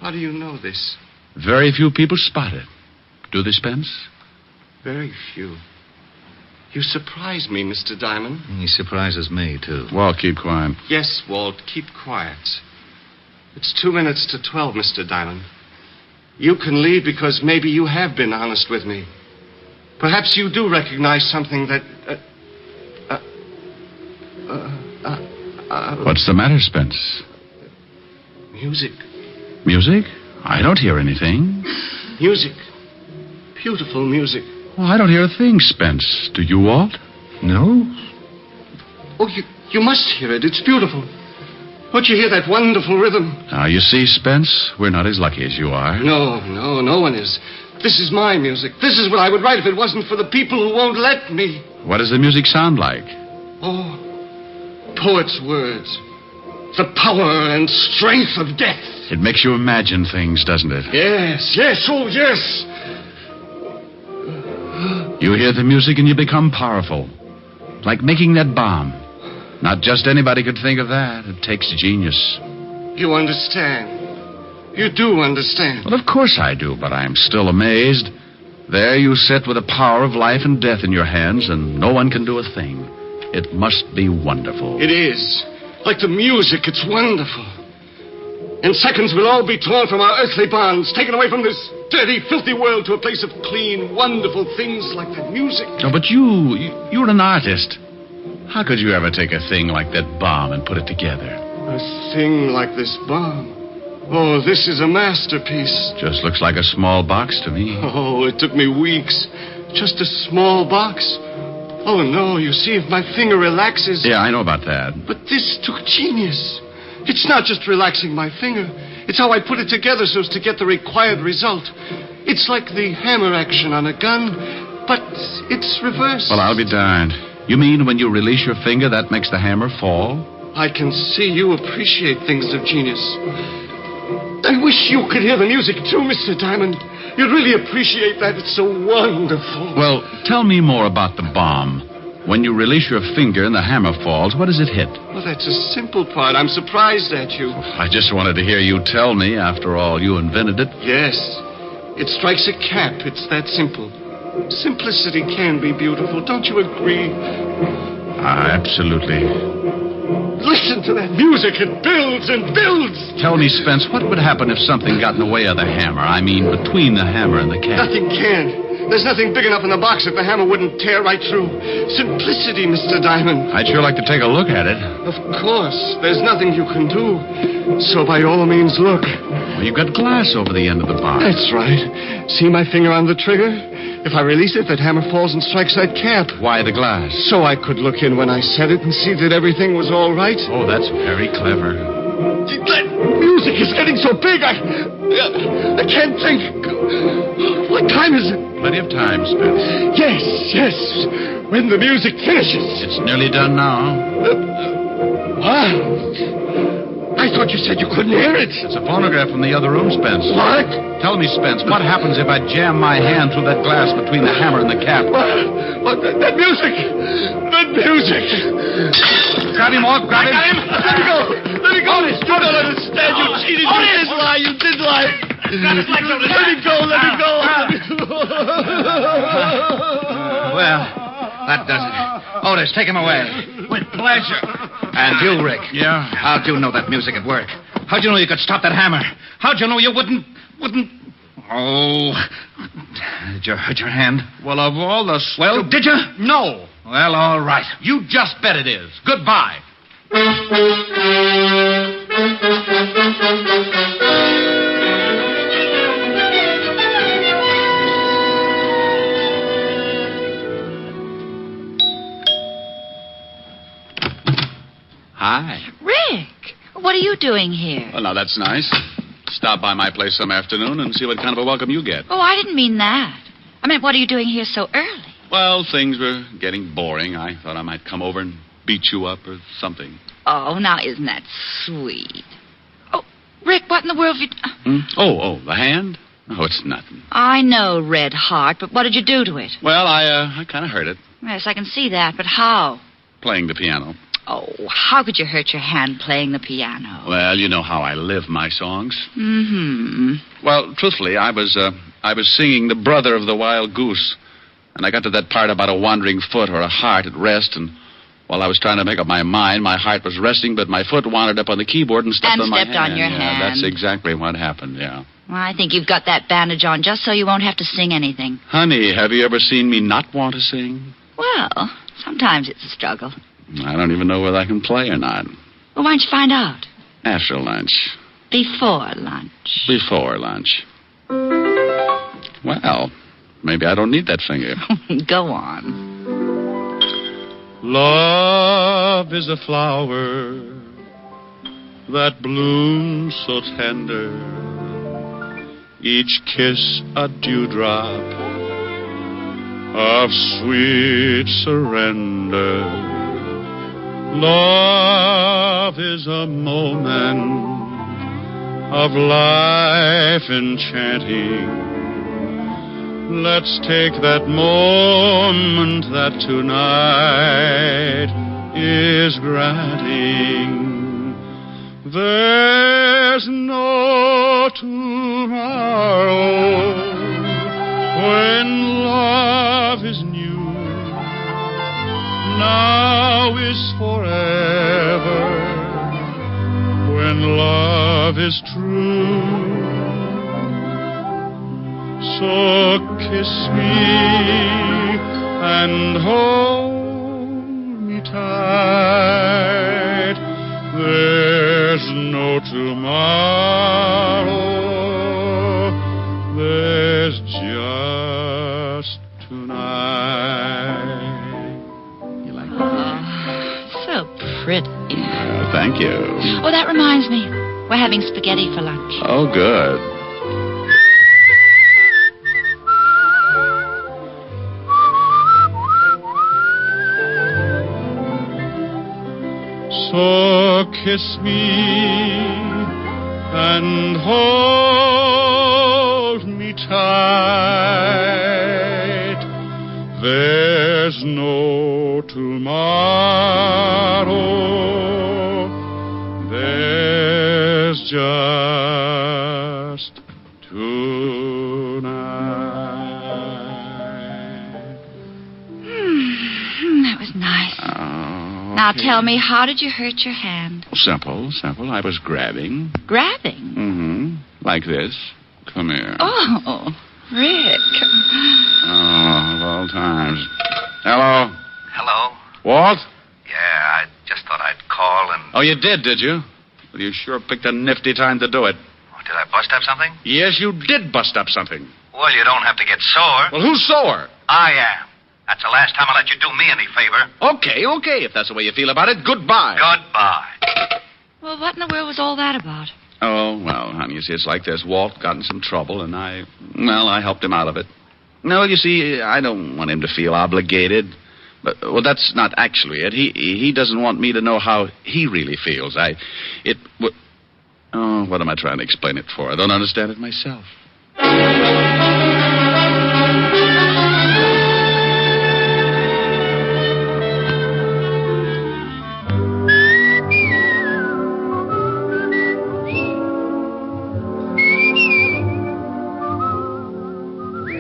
How do you know this? Very few people spot it. Do they, Spence? Very few. You surprise me, Mr. Diamond. He surprises me, too. Walt, keep quiet. Yes, Walt, keep quiet. It's 2 minutes to 12, Mr. Diamond. You can leave because maybe you have been honest with me. Perhaps you do recognize something that... What's the matter, Spence? Music. Music? I don't hear anything. Music. Beautiful music. Well, I don't hear a thing, Spence. Do you, Walt? No? Oh, you must hear it. It's beautiful. Don't you hear that wonderful rhythm? Now, you see, Spence, we're not as lucky as you are. No one is. This is my music. This is what I would write if it wasn't for the people who won't let me. What does the music sound like? Oh, poet's words. The power and strength of death. It makes you imagine things, doesn't it? Yes, oh, yes. You hear the music and you become powerful. Like making that bomb. Not just anybody could think of that. It takes genius. You understand. You do understand. Well, of course I do, but I'm still amazed. There you sit with the power of life and death in your hands, and no one can do a thing. It must be wonderful. It is. Like the music, it's wonderful. In seconds, we'll all be torn from our earthly bonds, taken away from this dirty, filthy world to a place of clean, wonderful things like that music. No, but you're an artist. How could you ever take a thing like that bomb and put it together? A thing like this bomb? Oh, this is a masterpiece. Just looks like a small box to me. Oh, it took me weeks. Just a small box. Oh, no, you see, if my finger relaxes... Yeah, I know about that. But this took genius. It's not just relaxing my finger. It's how I put it together so as to get the required result. It's like the hammer action on a gun, but it's reversed. Well, I'll be darned. You mean when you release your finger, that makes the hammer fall? I can see you appreciate things of genius. I wish you could hear the music, too, Mr. Diamond. You'd really appreciate that. It's so wonderful. Well, tell me more about the bomb. When you release your finger and the hammer falls, what does it hit? Well, that's a simple part. I'm surprised at you. I just wanted to hear you tell me. After all, you invented it. Yes. It strikes a cap. It's that simple. Simplicity can be beautiful. Don't you agree? Absolutely. Listen to that music. It builds and builds. Tell me, Spence, what would happen if something got in the way of the hammer? I mean, between the hammer and the cap. Nothing can. There's nothing big enough in the box that the hammer wouldn't tear right through. Simplicity, Mr. Diamond. I'd sure like to take a look at it. Of course. There's nothing you can do. So by all means, look. Well, you've got glass over the end of the box. That's right. See my finger on the trigger? If I release it, that hammer falls and strikes that cap. Why the glass? So I could look in when I set it and see that everything was all right. Oh, that's very clever. That music is getting so big, I can't think. What time is it? Plenty of time, Spence. Yes. When the music finishes. It's nearly done now. What? I thought you said you couldn't hear it. It's a phonograph from the other room, Spence. What? Tell me, Spence, what happens if I jam my hand through that glass between the hammer and the cap? What? That music! That music! Grab him, Walt, grab him. I got him! Let me go! Otis, you don't understand. You cheated. You did lie. Let me go. Well, that does it. Otis, take him away. With pleasure. And you, Rick. Yeah? How'd you know that music would work? How'd you know you could stop that hammer? How'd you know you wouldn't... Oh. Did you hurt your hand? Well, of all the... Well, did you? No. Well, all right. You just bet it is. Goodbye. Hi. Rick, what are you doing here? Well, now, that's nice. Stop by my place some afternoon and see what kind of a welcome you get. Oh, I didn't mean that. I meant, what are you doing here so early? Well, things were getting boring. I thought I might come over and beat you up or something. Oh, now, isn't that sweet? Oh, Rick, what in the world have you... Oh, the hand? Oh, it's nothing. I know, Red Heart, but what did you do to it? Well, I kind of hurt it. Yes, I can see that, but how? playing the piano. Oh, how could you hurt your hand playing the piano? Well, you know how I live my songs. Mm-hmm. Well, truthfully, I was singing The Brother of the Wild Goose, and I got to that part about a wandering foot or a heart at rest, and while I was trying to make up my mind, my heart was resting, but my foot wandered up on the keyboard and stepped on my hand. And stepped on your hand. That's exactly what happened, yeah. Well, I think you've got that bandage on just so you won't have to sing anything. Honey, have you ever seen me not want to sing? Well, sometimes it's a struggle. I don't even know whether I can play or not. Well, why don't you find out? After lunch. Before lunch. Before lunch. Well, maybe I don't need that finger. Go on. Love is a flower that blooms so tender, each kiss a dewdrop of sweet surrender. Love is a moment of life enchanting. Let's take that moment that tonight is granting. There's no tomorrow when love is new. Now is forever when love is true. So kiss me and hold me tight. There's no tomorrow. There's just tonight. You like that? So pretty. Well, thank you. Oh, that reminds me. We're having spaghetti for lunch. Oh, good. So kiss me and hold me tight. There's no tomorrow. There's just tonight. That was nice. Now tell me, how did you hurt your hand? Simple. I was grabbing. Grabbing? Mm-hmm. Like this. Come here. Oh, Rick. Oh, of all times. Hello? Hello? Walt? Yeah, I just thought I'd call and... Oh, you did you? Well, you sure picked a nifty time to do it. Oh, did I bust up something? Yes, you did bust up something. Well, you don't have to get sore. Well, who's sore? I am. That's the last time I'll let you do me any favor. Okay. If that's the way you feel about it, goodbye. Goodbye. Well, what in the world was all that about? Oh, well, honey, you see, it's like this. Walt got in some trouble, and I helped him out of it. No, you see, I don't want him to feel obligated. But, well, that's not actually it. He doesn't want me to know how he really feels. What am I trying to explain it for? I don't understand it myself.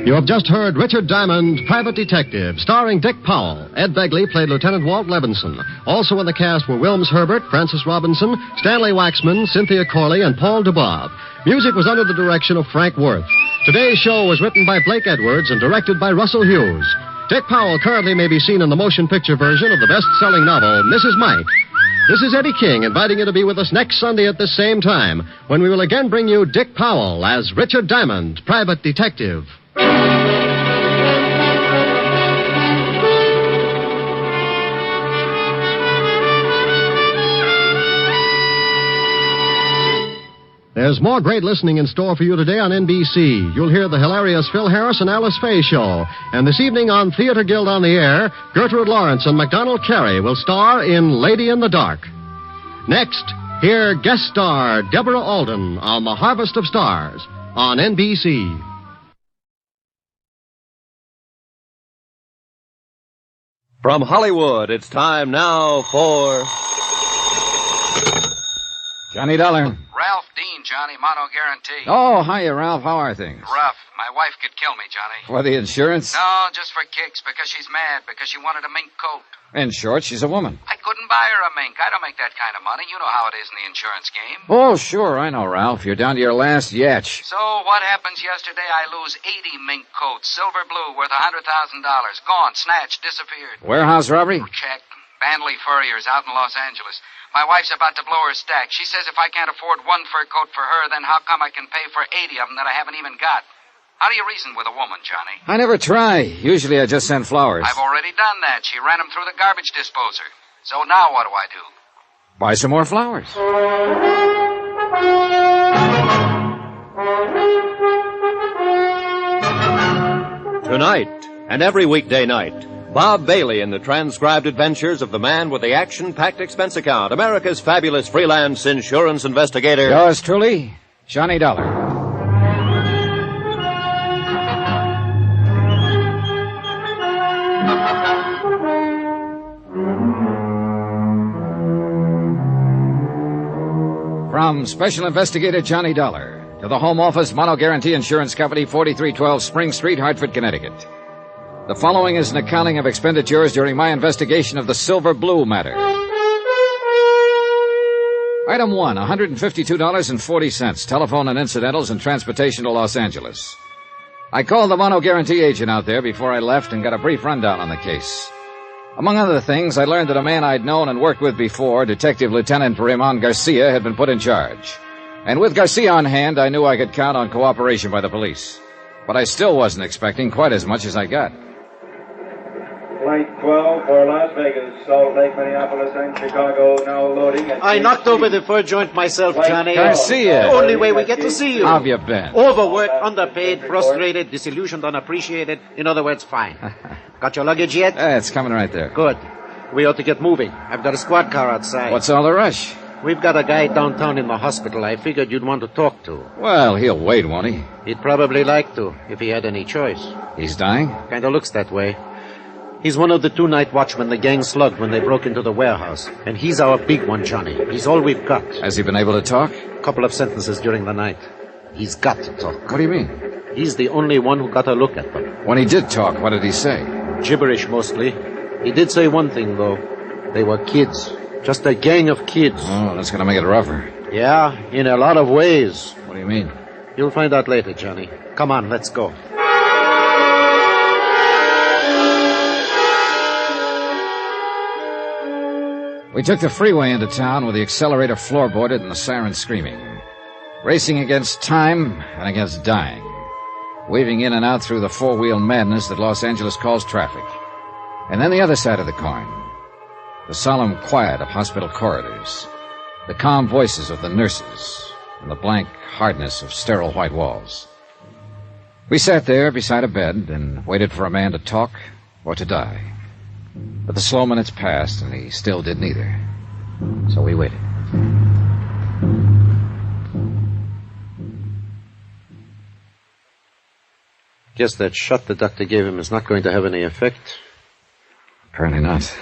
You have just heard Richard Diamond, Private Detective, starring Dick Powell. Ed Begley played Lieutenant Walt Levinson. Also in the cast were Wilms Herbert, Francis Robinson, Stanley Waxman, Cynthia Corley, and Paul DeBob. Music was under the direction of Frank Worth. Today's show was written by Blake Edwards and directed by Russell Hughes. Dick Powell currently may be seen in the motion picture version of the best-selling novel, Mrs. Mike. This is Eddie King inviting you to be with us next Sunday at the same time, when we will again bring you Dick Powell as Richard Diamond, Private Detective. There's more great listening in store for you today on NBC. You'll hear the hilarious Phil Harris and Alice Faye show. And this evening on Theater Guild on the Air, Gertrude Lawrence and MacDonald Carey will star in Lady in the Dark. Next, hear guest star Deborah Alden on The Harvest of Stars on NBC. From Hollywood, it's time now for... Johnny Dollar. Ralph Dean, Johnny, mono guarantee. Oh, hiya, Ralph. How are things? Rough. My wife could kill me, Johnny. For the insurance? No, just for kicks, because she's mad, because she wanted a mink coat. In short, she's a woman. I couldn't buy her a mink. I don't make that kind of money. You know how it is in the insurance game. Oh, sure, I know, Ralph. You're down to your last yatch. So what happens yesterday? I lose 80 mink coats, silver blue, worth $100,000. Gone, snatched, disappeared. Warehouse robbery? Check. Bandley Furriers out in Los Angeles. My wife's about to blow her stack. She says if I can't afford one fur coat for her, then how come I can pay for 80 of them that I haven't even got? How do you reason with a woman, Johnny? I never try. Usually I just send flowers. I've already done that. She ran them through the garbage disposer. So now what do I do? Buy some more flowers. Tonight, and every weekday night, Bob Bailey in the transcribed adventures of the man with the action-packed expense account, America's fabulous freelance insurance investigator. Yours truly, Johnny Dollar. From Special Investigator Johnny Dollar to the Home Office Mono Guarantee Insurance Company, 4312 Spring Street, Hartford, Connecticut. The following is an accounting of expenditures during my investigation of the Silver Blue matter. Item 1, $152.40, telephone and incidentals and transportation to Los Angeles. I called the Mono Guarantee agent out there before I left and got a brief rundown on the case. Among other things, I learned that a man I'd known and worked with before, Detective Lieutenant Raymond Garcia, had been put in charge. And with Garcia on hand, I knew I could count on cooperation by the police. But I still wasn't expecting quite as much as I got. Flight 12 for Las Vegas, Salt Lake, Minneapolis, and Chicago, now loading. I knocked over the fur joint myself, Johnny. Garcia. Only way we get to see you. How have you been? Overworked, underpaid, frustrated, disillusioned, unappreciated. In other words, fine. Got your luggage yet? It's coming right there. Good. We ought to get moving. I've got a squad car outside. What's all the rush? We've got a guy downtown in the hospital I figured you'd want to talk to. Well, he'll wait, won't he? He'd probably like to, if he had any choice. He's dying? Kinda looks that way. He's one of the 2 night watchmen the gang slugged when they broke into the warehouse. And he's our big one, Johnny. He's all we've got. Has he been able to talk? A couple of sentences during the night. He's got to talk. What do you mean? He's the only one who got a look at them. When he did talk, what did he say? Gibberish, mostly. He did say one thing, though. They were kids. Just a gang of kids. Oh, that's going to make it rougher. Yeah, in a lot of ways. What do you mean? You'll find out later, Johnny. Come on, let's go. We took the freeway into town with the accelerator floorboarded and the siren screaming. Racing against time and against dying. Weaving in and out through the four-wheel madness that Los Angeles calls traffic. And then the other side of the coin. The solemn quiet of hospital corridors. The calm voices of the nurses. And the blank hardness of sterile white walls. We sat there beside a bed and waited for a man to talk or to die. But the slow minutes passed, and he still did neither. So we waited. Guess that shot the doctor gave him is not going to have any effect. Apparently not.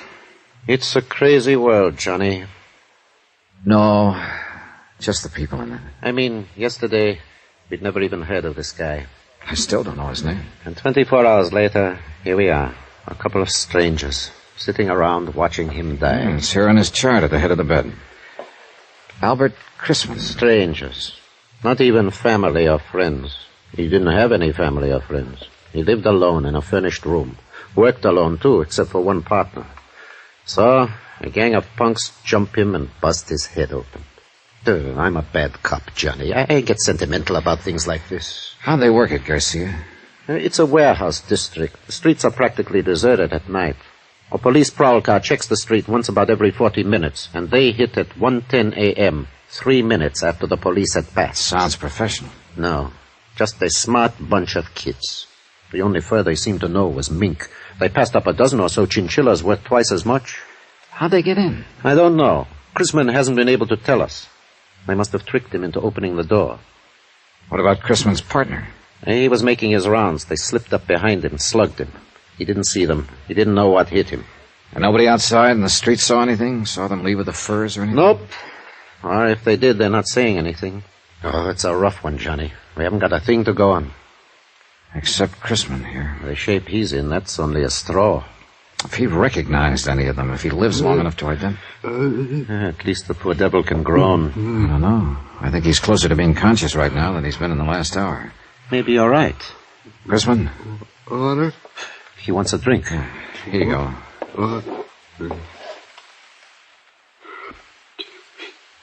It's a crazy world, Johnny. No, just the people in it. I mean, yesterday, we'd never even heard of this guy. I still don't know his name. And 24 hours later, here we are. A couple of strangers, sitting around watching him die. It's here on his chart at the head of the bed. Albert Christman. Strangers. Not even family or friends. He didn't have any family or friends. He lived alone in a furnished room. Worked alone, too, except for one partner. So, a gang of punks jump him and bust his head open. I'm a bad cop, Johnny. I get sentimental about things like this. How'd they work it, Garcia? It's a warehouse district. The streets are practically deserted at night. A police prowl car checks the street once about every 40 minutes, and they hit at 1:10 a.m., 3 minutes after the police had passed. Sounds professional. No, just a smart bunch of kids. The only fur they seemed to know was mink. They passed up a dozen or so chinchillas worth twice as much. How'd they get in? I don't know. Chrisman hasn't been able to tell us. They must have tricked him into opening the door. What about Chrisman's partner? He was making his rounds. They slipped up behind him, slugged him. He didn't see them. He didn't know what hit him. And nobody outside in the street saw anything? Saw them leave with the furs or anything? Nope. Or if they did, they're not saying anything. Oh, it's a rough one, Johnny. We haven't got a thing to go on. Except Chrisman here. The shape he's in, that's only a straw. If he recognized any of them, if he lives long enough to identify... At least the poor devil can groan. I don't know. I think he's closer to being conscious right now than he's been in the last hour. Maybe you're right. Chrisman? Water? He wants a drink. Here you go.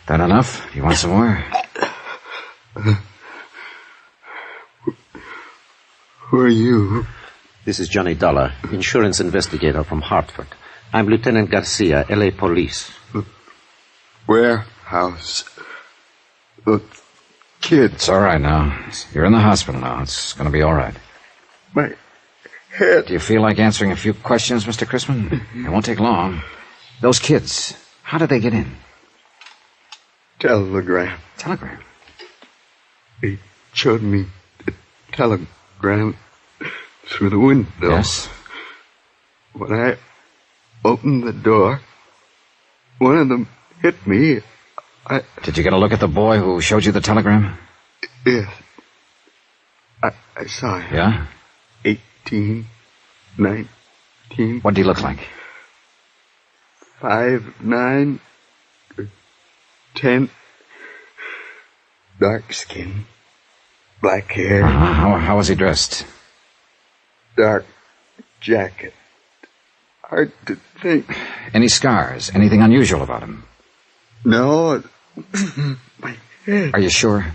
That enough? You want some more? Who are you? This is Johnny Dollar, insurance investigator from Hartford. I'm Lieutenant Garcia, L.A. Police. Warehouse. The kid. It's all right now. You're in the hospital now. It's going to be all right. My head. Do you feel like answering a few questions, Mr. Chrisman? It won't take long. Those kids, how did they get in? Telegram. Telegram? He showed me the telegram through the window. Yes. When I opened the door, one of them hit me. Did you get a look at the boy who showed you the telegram? Yes. I saw him. Yeah? 18, 19. What did he look like? 5'9", 10, dark skin, black hair. How was he dressed? Dark jacket. Hard to think. Any scars? Anything unusual about him? No. My head. Are you sure?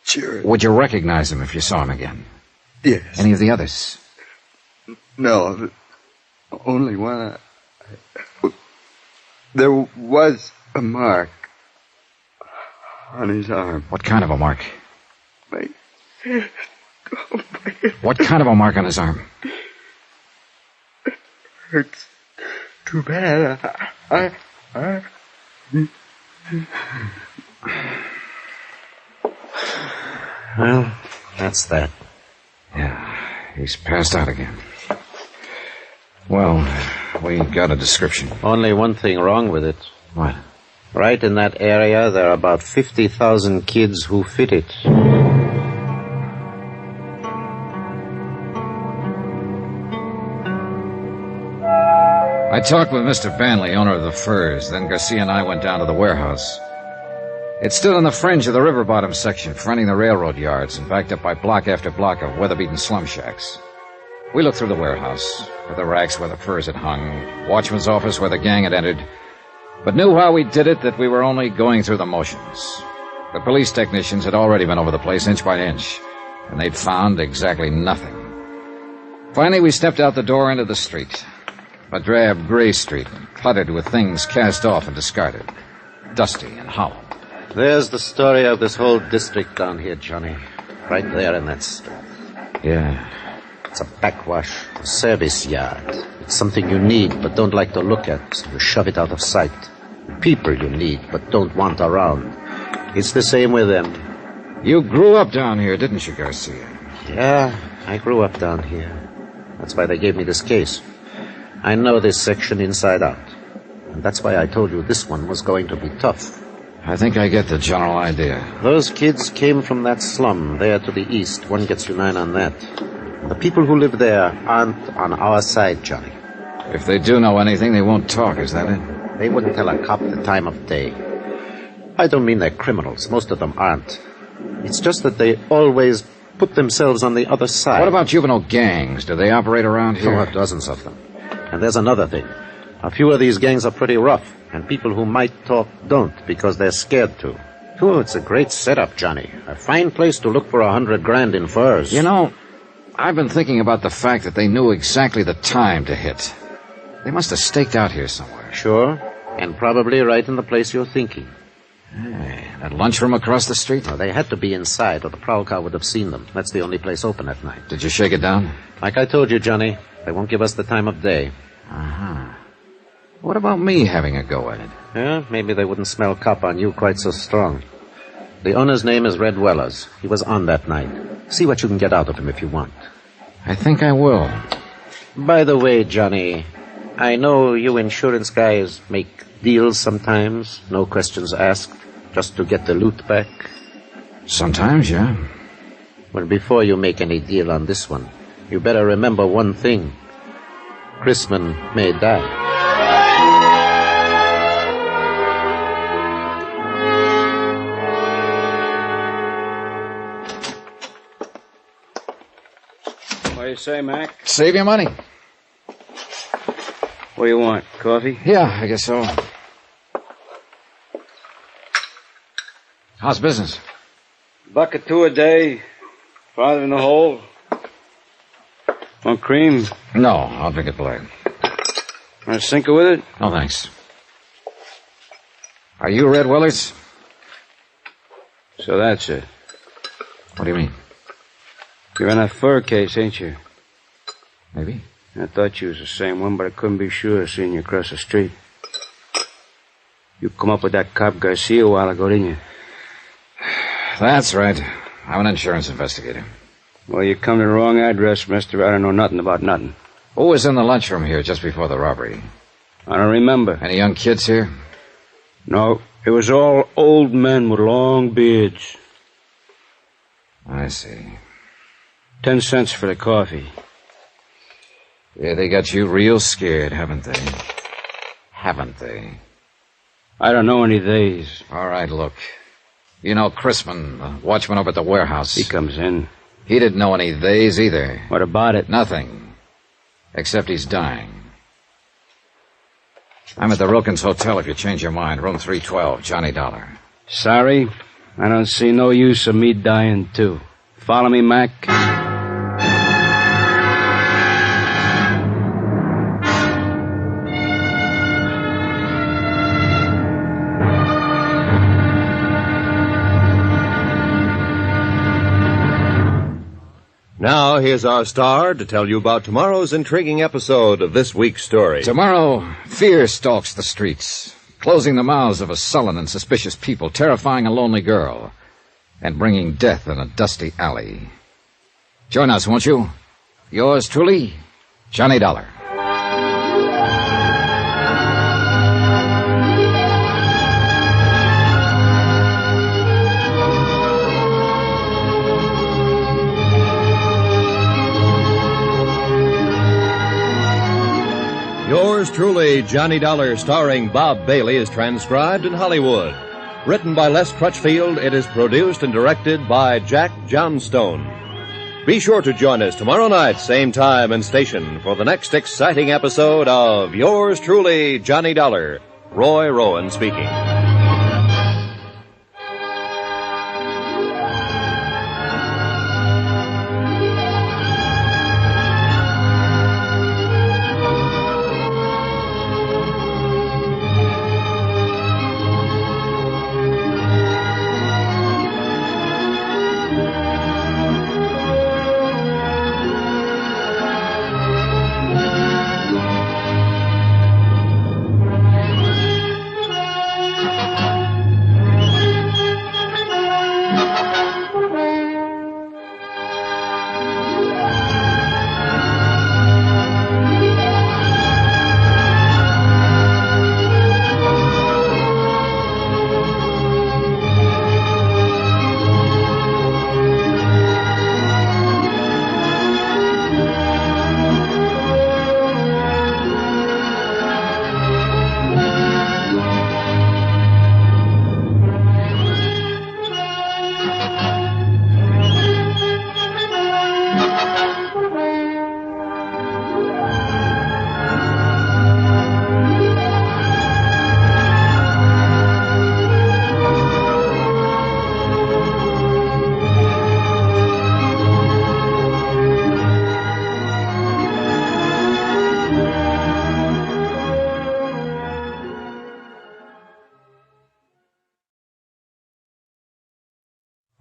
Sure. Would you recognize him if you saw him again? Yes. Any of the others? No. The only one. There was a mark on his arm. What kind of a mark? My head. Oh, my head. What kind of a mark on his arm? Hurts too bad. Well, that's that. Yeah, he's passed out again. Well, we got a description. Only one thing wrong with it. What? Right in that area, there are about 50,000 kids who fit it. I talked with Mr. Banley, owner of the Furs. Then Garcia and I went down to the warehouse. It stood on the fringe of the river bottom section, fronting the railroad yards, and backed up by block after block of weather-beaten slum shacks. We looked through the warehouse, at the racks where the furs had hung, watchman's office where the gang had entered, but knew while we did it that we were only going through the motions. The police technicians had already been over the place inch by inch, and they'd found exactly nothing. Finally, we stepped out the door into the street. A drab gray street, cluttered with things cast off and discarded. Dusty and hollow. There's the story of this whole district down here, Johnny. Right there in that stuff. Yeah. It's a backwash, a service yard. It's something you need but don't like to look at, so you shove it out of sight. People you need but don't want around. It's the same with them. You grew up down here, didn't you, Garcia? Yeah, I grew up down here. That's why they gave me this case. I know this section inside out. And that's why I told you this one was going to be tough. I think I get the general idea. Those kids came from that slum there to the east. One gets you 9 on that. The people who live there aren't on our side, Johnny. If they do know anything, they won't talk, is that it? They wouldn't tell a cop the time of day. I don't mean they're criminals. Most of them aren't. It's just that they always put themselves on the other side. What about juvenile gangs? Do they operate around here? There are dozens of them. And there's another thing. A few of these gangs are pretty rough, and people who might talk don't because they're scared to. Oh, it's a great setup, Johnny. A fine place to look for $100,000 in furs. You know, I've been thinking about the fact that they knew exactly the time to hit. They must have staked out here somewhere. Sure, and probably right in the place you're thinking. Hey, that lunchroom across the street? No, they had to be inside, or the prowl car would have seen them. That's the only place open at night. Did you shake it down? Like I told you, Johnny, they won't give us the time of day. Uh-huh. What about me having a go at it? Yeah, maybe they wouldn't smell cop on you quite so strong. The owner's name is Red Wellers. He was on that night. See what you can get out of him if you want. I think I will. By the way, Johnny, I know you insurance guys make deals sometimes, no questions asked, just to get the loot back. Sometimes, yeah. Well, before you make any deal on this one, you better remember one thing. Chrisman may die. What do you say, Mac? Save your money. What do you want? Coffee? Yeah, I guess so. How's business? $1.02 a day. Farther in the hole. Want cream? No, I'll drink it black. Want a sinker with it? No, thanks. Are you Red Willards? So that's it. What do you mean? You're in that fur case, ain't you? Maybe. I thought you was the same one, but I couldn't be sure seeing you across the street. You come up with that cop Garcia a while ago, didn't you? That's right. I'm an insurance investigator. Well, you come to the wrong address, mister. I don't know nothing about nothing. Who was in the lunchroom here just before the robbery? I don't remember. Any young kids here? No, it was all old men with long beards. I see. 10 cents for the coffee. Yeah, they got you real scared, haven't they? Haven't they? I don't know any theys. All right, look. You know Chrisman, the watchman over at the warehouse. He comes in. He didn't know any theys either. What about it? Nothing. Except he's dying. I'm at the Wilkins Hotel if you change your mind. Room 312, Johnny Dollar. Sorry, I don't see no use of me dying, too. Follow me, Mac? Now, here's our star to tell you about tomorrow's intriguing episode of this week's story. Tomorrow, fear stalks the streets, closing the mouths of a sullen and suspicious people, terrifying a lonely girl, and bringing death in a dusty alley. Join us, won't you? Yours truly, Johnny Dollar. Yours truly, Johnny Dollar, starring Bob Bailey, is transcribed in Hollywood. Written by Les Crutchfield, it is produced and directed by Jack Johnstone. Be sure to join us tomorrow night, same time and station, for the next exciting episode of Yours truly, Johnny Dollar. Roy Rowan speaking.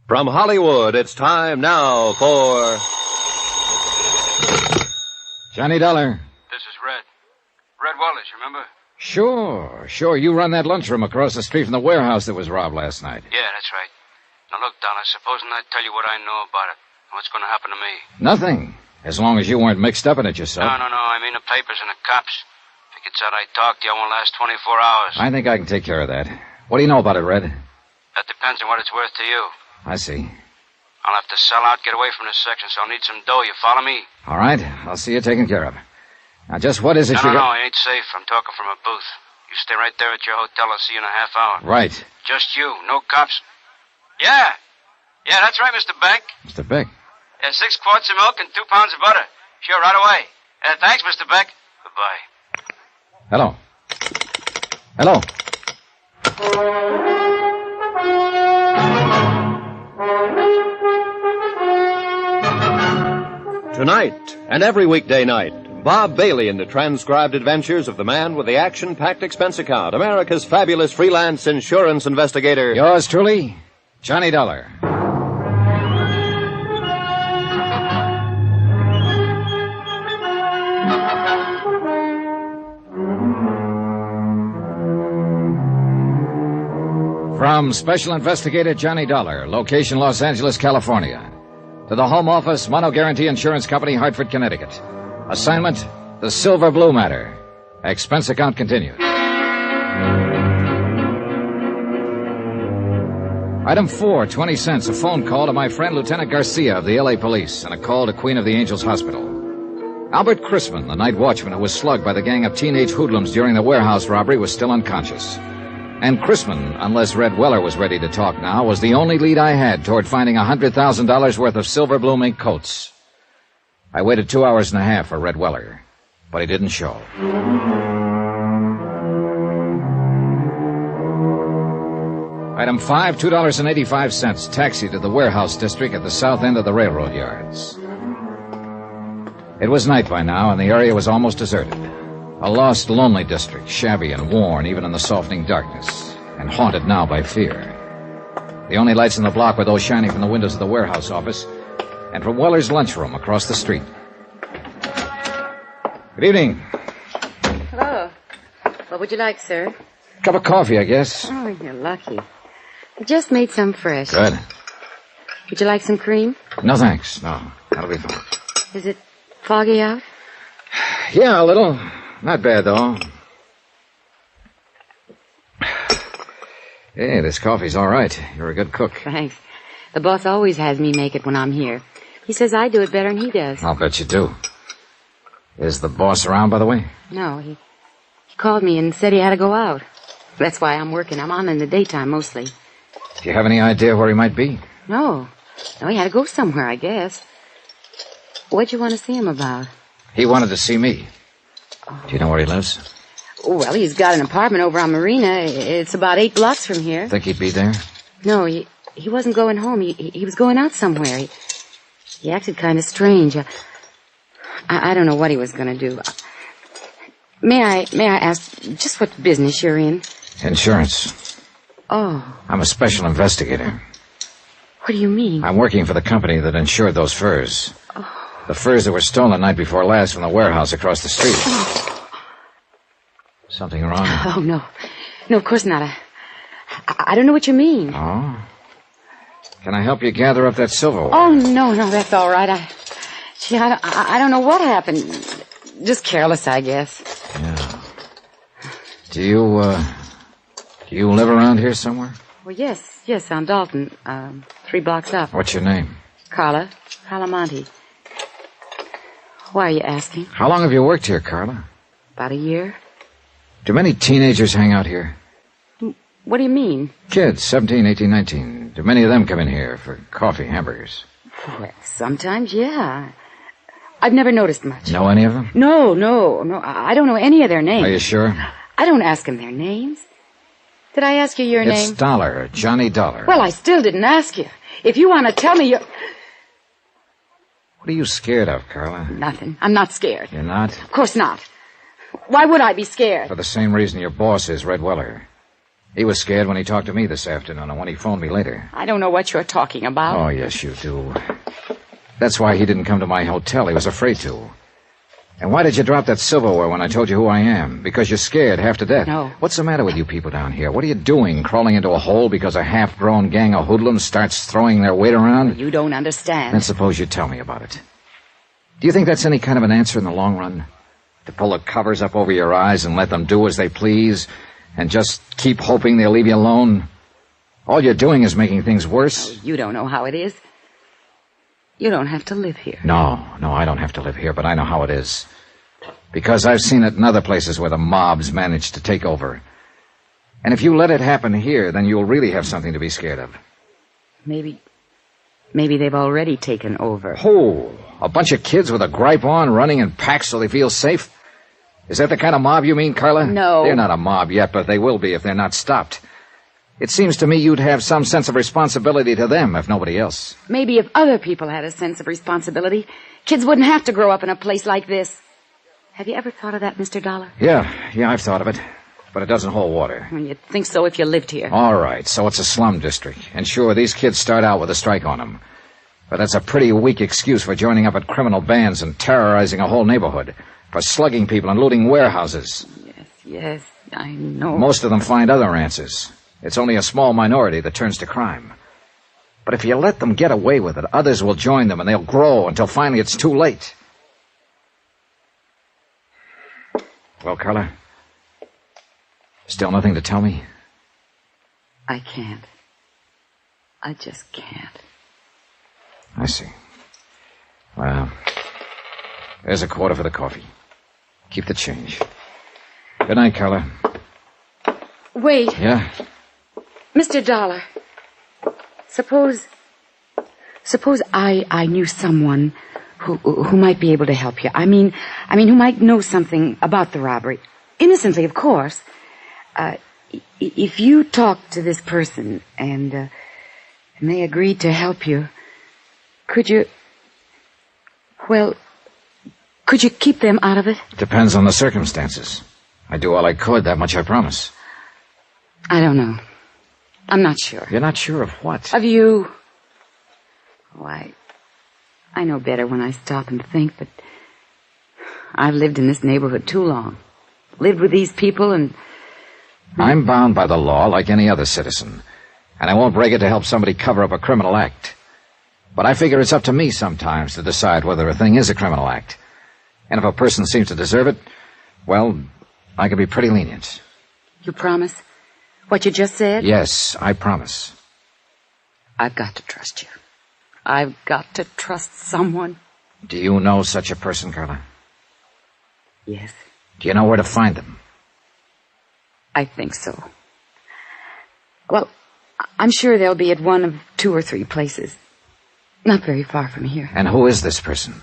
From Hollywood, it's time now for... Johnny Dollar. This is Red. Red Wallace, remember? Sure. You run that lunchroom across the street from the warehouse that was robbed last night. Yeah, that's right. Now, look, Dollar, supposing I tell you what I know about it, what's going to happen to me? Nothing. As long as you weren't mixed up in it yourself. No. I mean the papers and the cops. gets out I talk to you, I won't last 24 hours. I think I can take care of that. What do you know about it, Red? That depends on what it's worth to you. I see. I'll have to sell out, get away from this section, so I'll need some dough. You follow me? All right. I'll see you taken care of. Now, just what is it No, you got? it ain't safe. I'm talking from a booth. You stay right there at your hotel. I'll see you in a half hour. Right. Just you. No cops. Yeah. Yeah, that's right, Mr. Beck. Mr. Beck. 6 quarts of milk and 2 pounds of butter. Sure, right away. Thanks, Mr. Beck. Goodbye. Hello. Hello. Tonight, and every weekday night, Bob Bailey in the transcribed adventures of the man with the action-packed expense account, America's fabulous freelance insurance investigator. Yours truly, Johnny Dollar. From Special Investigator Johnny Dollar, location Los Angeles, California. To the Home Office, Mono Guarantee Insurance Company, Hartford, Connecticut. Assignment, the Silver Blue Matter. Expense account continued. Item 4, 20 cents, a phone call to my friend Lieutenant Garcia of the L.A. Police, and a call to Queen of the Angels Hospital. Albert Chrisman, the night watchman who was slugged by the gang of teenage hoodlums during the warehouse robbery, was still unconscious. And Chrisman, unless Red Weller was ready to talk now, was the only lead I had toward finding $100,000 worth of silver blue mink coats. I waited 2 hours and a half for Red Weller, but he didn't show. Item 5, $2.85, taxi to the warehouse district at the south end of the railroad yards. It was night by now, and the area was almost deserted. A lost, lonely district, shabby and worn even in the softening darkness, and haunted now by fear. The only lights in the block were those shining from the windows of the warehouse office and from Weller's lunchroom across the street. Good evening. Hello. What would you like, sir? Cup of coffee, I guess. Oh, you're lucky. I just made some fresh. Good. Would you like some cream? No, thanks. No, that'll be fine. Is it foggy out? Yeah, a little. Not bad, though. Hey, this coffee's all right. You're a good cook. Thanks. The boss always has me make it when I'm here. He says I do it better than he does. I'll bet you do. Is the boss around, by the way? No, he called me and said he had to go out. That's why I'm working. I'm on in the daytime mostly. Do you have any idea where he might be? No, he had to go somewhere, I guess. What'd you want to see him about? He wanted to see me. Do you know where he lives? Oh, well, he's got an apartment over on Marina. It's about 8 blocks from here. Think he'd be there? No, he wasn't going home. He was going out somewhere. He acted kind of strange. I don't know what he was going to do. May I ask just what business you're in? Insurance. Oh. I'm a special investigator. What do you mean? I'm working for the company that insured those furs. Oh. The furs that were stolen the night before last from the warehouse across the street. Oh. Something wrong? Oh, no. No, of course not. I don't know what you mean. Oh? Can I help you gather up that silverware? Oh, no, that's all right. I don't know what happened. Just careless, I guess. Yeah. Do you live around here somewhere? Well, yes, on Dalton, 3 blocks up. What's your name? Carla Monte. Why are you asking? How long have you worked here, Carla? About a year. Do many teenagers hang out here? What do you mean? Kids, 17, 18, 19. Do many of them come in here for coffee, hamburgers? Well, sometimes, yeah. I've never noticed much. Know any of them? No. I don't know any of their names. Are you sure? I don't ask them their names. Did I ask you your name? It's Dollar, Johnny Dollar. Well, I still didn't ask you. If you want to tell me What are you scared of, Carla? Nothing. I'm not scared. You're not? Of course not. Why would I be scared? For the same reason your boss is, Red Weller. He was scared when he talked to me this afternoon and when he phoned me later. I don't know what you're talking about. Oh, yes, you do. That's why he didn't come to my hotel. He was afraid to. And why did you drop that silverware when I told you who I am? Because you're scared half to death. No. What's the matter with you people down here? What are you doing, crawling into a hole because a half-grown gang of hoodlums starts throwing their weight around? You don't understand. Then suppose you tell me about it. Do you think that's any kind of an answer in the long run? To pull the covers up over your eyes and let them do as they please, and just keep hoping they'll leave you alone? All you're doing is making things worse. Oh, you don't know how it is. You don't have to live here. No, I don't have to live here, but I know how it is. Because I've seen it in other places where the mobs manage to take over. And if you let it happen here, then you'll really have something to be scared of. Maybe they've already taken over. Oh, a bunch of kids with a gripe on running in packs so they feel safe? Is that the kind of mob you mean, Carla? No. They're not a mob yet, but they will be if they're not stopped. It seems to me you'd have some sense of responsibility to them, if nobody else. Maybe if other people had a sense of responsibility, kids wouldn't have to grow up in a place like this. Have you ever thought of that, Mr. Dollar? Yeah, I've thought of it. But it doesn't hold water. Well, you'd think so if you lived here. All right, so it's a slum district. And sure, these kids start out with a strike on them. But that's a pretty weak excuse for joining up at criminal bands and terrorizing a whole neighborhood, for slugging people and looting warehouses. Yes, I know. Most of them find other answers. It's only a small minority that turns to crime. But if you let them get away with it, others will join them and they'll grow until finally it's too late. Well, Carla? Still nothing to tell me? I can't. I just can't. I see. Well, there's a quarter for the coffee. Keep the change. Good night, Carla. Wait. Yeah? Mr. Dollar. Suppose I knew someone who might be able to help you. I mean, who might know something about the robbery. Innocently, of course. If you talked to this person and they agreed to help you, could you keep them out of it? Depends on the circumstances. I do all I could, that much I promise. I don't know. I'm not sure. You're not sure of what? Of you. Oh, I know better when I stop and think, but I've lived in this neighborhood too long. Lived with these people and... I'm bound by the law like any other citizen, and I won't break it to help somebody cover up a criminal act. But I figure it's up to me sometimes to decide whether a thing is a criminal act. And if a person seems to deserve it, well, I can be pretty lenient. You promise? What you just said? Yes, I promise. I've got to trust you. I've got to trust someone. Do you know such a person, Carla? Yes. Do you know where to find them? I think so. Well, I'm sure they'll be at one of 2 or 3 places. Not very far from here. And who is this person?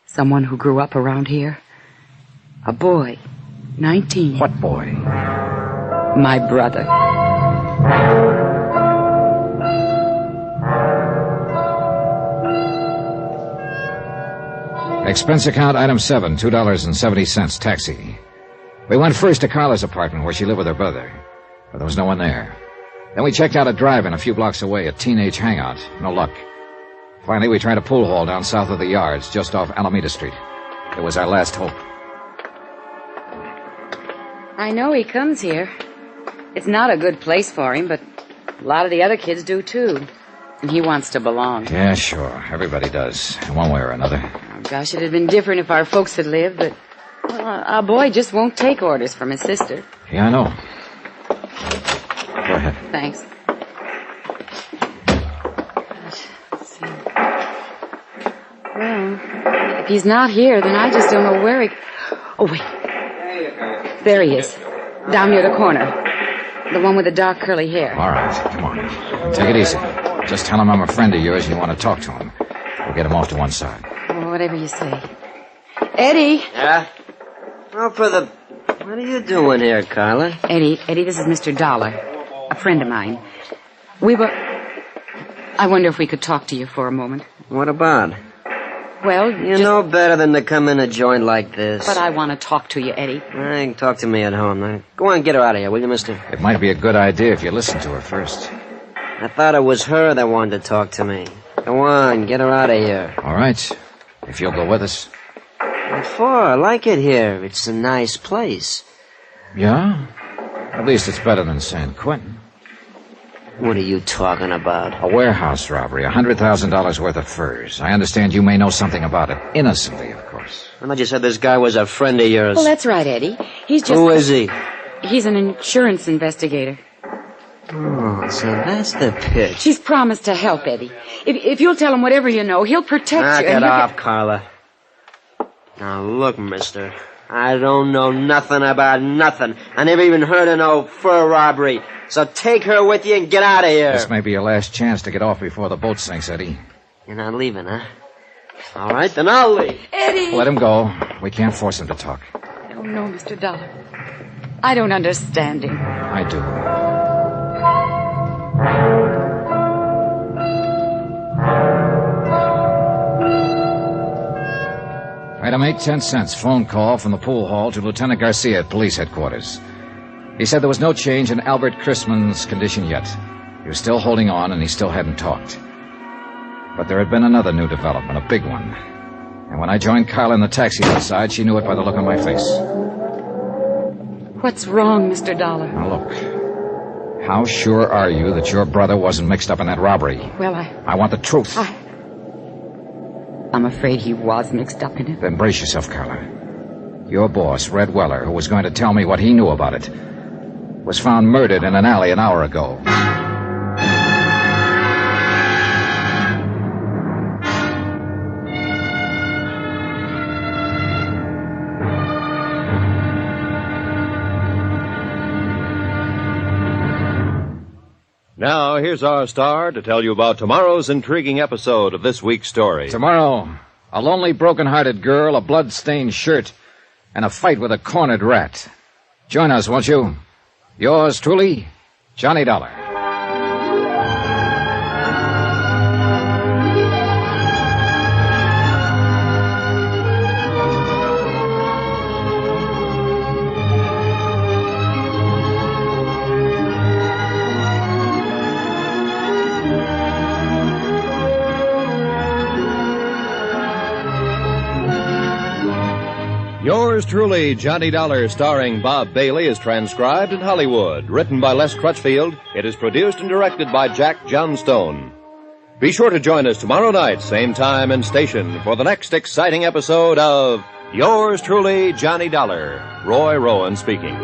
Someone who grew up around here. A boy. 19. What boy? My brother. Expense account item 7, $2.70, taxi. We went first to Carla's apartment where she lived with her brother, but there was no one there. Then we checked out a drive-in a few blocks away, a teenage hangout. No luck. Finally, we tried a pool hall down south of the yards, just off Alameda Street. It was our last hope. I know he comes here. It's not a good place for him, but a lot of the other kids do, too. And he wants to belong. Yeah, sure. Everybody does, in one way or another. Oh, gosh, it'd have been different if our folks had lived, but... Well, our boy just won't take orders from his sister. Yeah, I know. Go ahead. Thanks. Let's see. Well, if he's not here, then I just don't know where he... Oh, wait. There he is. Down near the corner. The one with the dark curly hair. All right, come on. Take it easy. Just tell him I'm a friend of yours and you want to talk to him. We'll get him off to one side. Oh, whatever you say. Eddie! Yeah? Oh, what are you doing here, Carla? Eddie, this is Mr. Dollar, a friend of mine. I wonder if we could talk to you for a moment. What about? Well, you know better than to come in a joint like this. But I want to talk to you, Eddie. Hey, talk to me at home. Now, go on, get her out of here, will you, mister? It might be a good idea if you listen to her first. I thought it was her that wanted to talk to me. Go on, get her out of here. All right, if you'll go with us. What for? I like it here. It's a nice place. Yeah? At least it's better than San Quentin. What are you talking about? A warehouse robbery, $100,000 worth of furs. I understand you may know something about it. Innocently, of course. course. I thought you said this guy was a friend of yours. Well, that's right, Eddie. He's just... Who is he? He's an insurance investigator. Oh, so that's the pitch. She's promised to help, Eddie. If you'll tell him whatever you know, he'll protect Knock you. it off, Carla. Now, look, mister. I don't know nothing about nothing. I never even heard of no fur robbery. So take her with you and get out of here. This may be your last chance to get off before the boat sinks, Eddie. You're not leaving, huh? All right, then I'll leave. Eddie! Let him go. We can't force him to talk. Oh, no, Mr. Dollar. I don't understand him. I do. Item 8, 10 cents. Phone call from the pool hall to Lieutenant Garcia at police headquarters. He said there was no change in Albert Chrisman's condition yet. He was still holding on, and he still hadn't talked. But there had been another new development, a big one. And when I joined Carla in the taxi outside, she knew it by the look on my face. What's wrong, Mr. Dollar? Now, look. How sure are you that your brother wasn't mixed up in that robbery? Well, I want the truth. I'm afraid he was mixed up in it. Then brace yourself, Carla. Your boss, Red Weller, who was going to tell me what he knew about it, was found murdered in an alley an hour ago. Now, here's our star to tell you about tomorrow's intriguing episode of this week's story. Tomorrow, a lonely, broken-hearted girl, a blood-stained shirt, and a fight with a cornered rat. Join us, won't you? Yours truly, Johnny Dollar. Yours truly, Johnny Dollar, starring Bob Bailey, is transcribed in Hollywood. Written by Les Crutchfield, it is produced and directed by Jack Johnstone. Be sure to join us tomorrow night, same time and station, for the next exciting episode of Yours truly, Johnny Dollar. Roy Rowan speaking.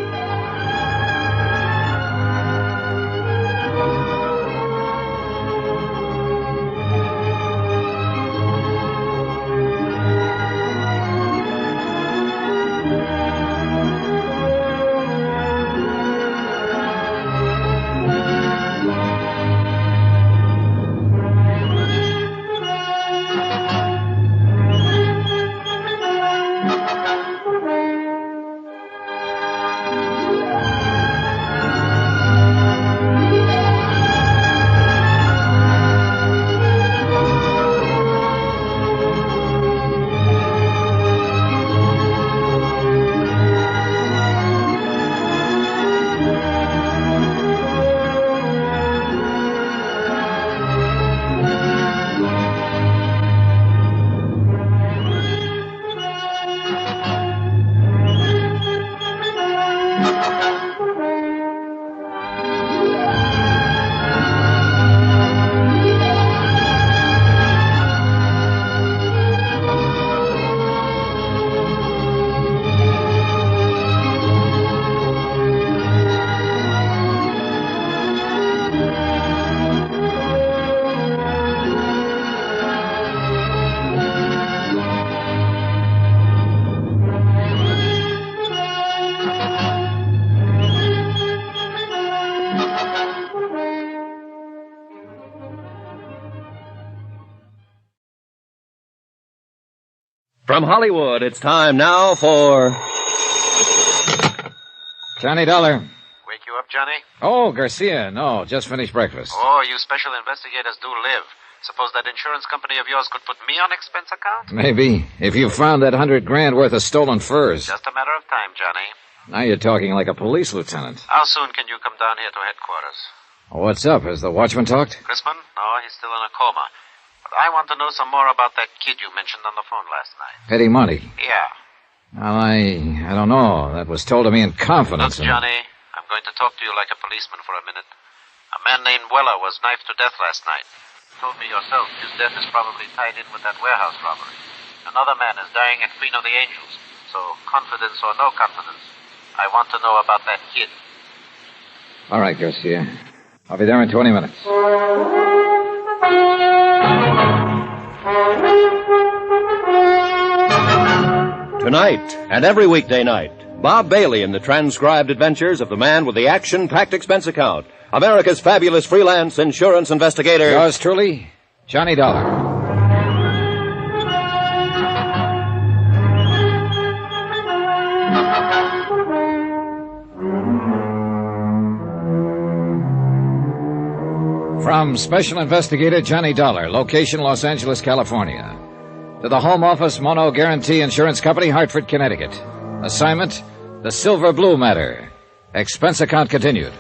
From Hollywood, it's time now for... Johnny Dollar. Wake you up, Johnny? Oh, Garcia. No, just finished breakfast. Oh, you special investigators do live. Suppose that insurance company of yours could put me on expense account? Maybe. If you found that $100,000 worth of stolen furs. Just a matter of time, Johnny. Now you're talking like a police lieutenant. How soon can you come down here to headquarters? What's up? Has the watchman talked? Chrisman? No, he's still in a coma. But I want to know some more about that kid you mentioned on the phone last night. Eddie Monty. Yeah. Well, I don't know. That was told to me in confidence. Look, Johnny, I'm going to talk to you like a policeman for a minute. A man named Weller was knifed to death last night. You told me yourself his death is probably tied in with that warehouse robbery. Another man is dying at Queen of the Angels. So, confidence or no confidence, I want to know about that kid. All right, Garcia. I'll be there in 20 minutes. Tonight and every weekday night, Bob Bailey in the transcribed adventures of the man with the action-packed expense account, America's fabulous freelance insurance investigator. Yours truly, Johnny Dollar. From Special Investigator Johnny Dollar, location Los Angeles, California. To the Home Office Mono Guarantee Insurance Company, Hartford, Connecticut. Assignment, the Silver Blue Matter. Expense account continued.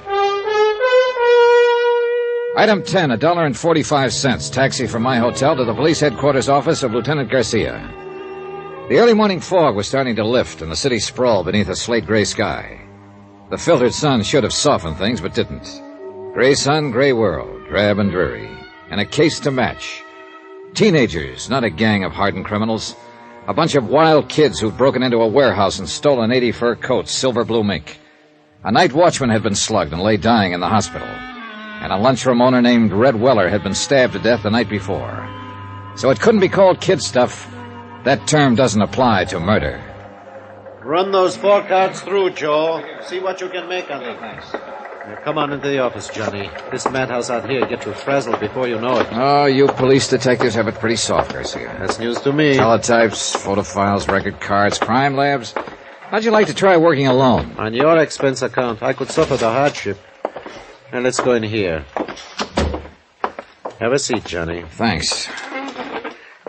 Item 10, $1.45. Taxi from my hotel to the police headquarters office of Lieutenant Garcia. The early morning fog was starting to lift, and the city sprawled beneath a slate-gray sky. The filtered sun should have softened things, but didn't. Gray sun, gray world, drab and dreary, and a case to match. Teenagers, not a gang of hardened criminals. A bunch of wild kids who'd broken into a warehouse and stolen 80 fur coats, silver blue mink. A night watchman had been slugged and lay dying in the hospital. And a lunchroom owner named Red Weller had been stabbed to death the night before. So it couldn't be called kid stuff. That term doesn't apply to murder. Run those 4 cards through, Joe. See what you can make on them. Thanks. Now, come on into the office, Johnny. This madhouse out here will get you frazzled before you know it. Oh, you police detectives have it pretty soft, Garcia. That's news to me. Teletypes, photo files, record cards, crime labs. How'd you like to try working alone? On your expense account, I could suffer the hardship. Now, let's go in here. Have a seat, Johnny. Thanks.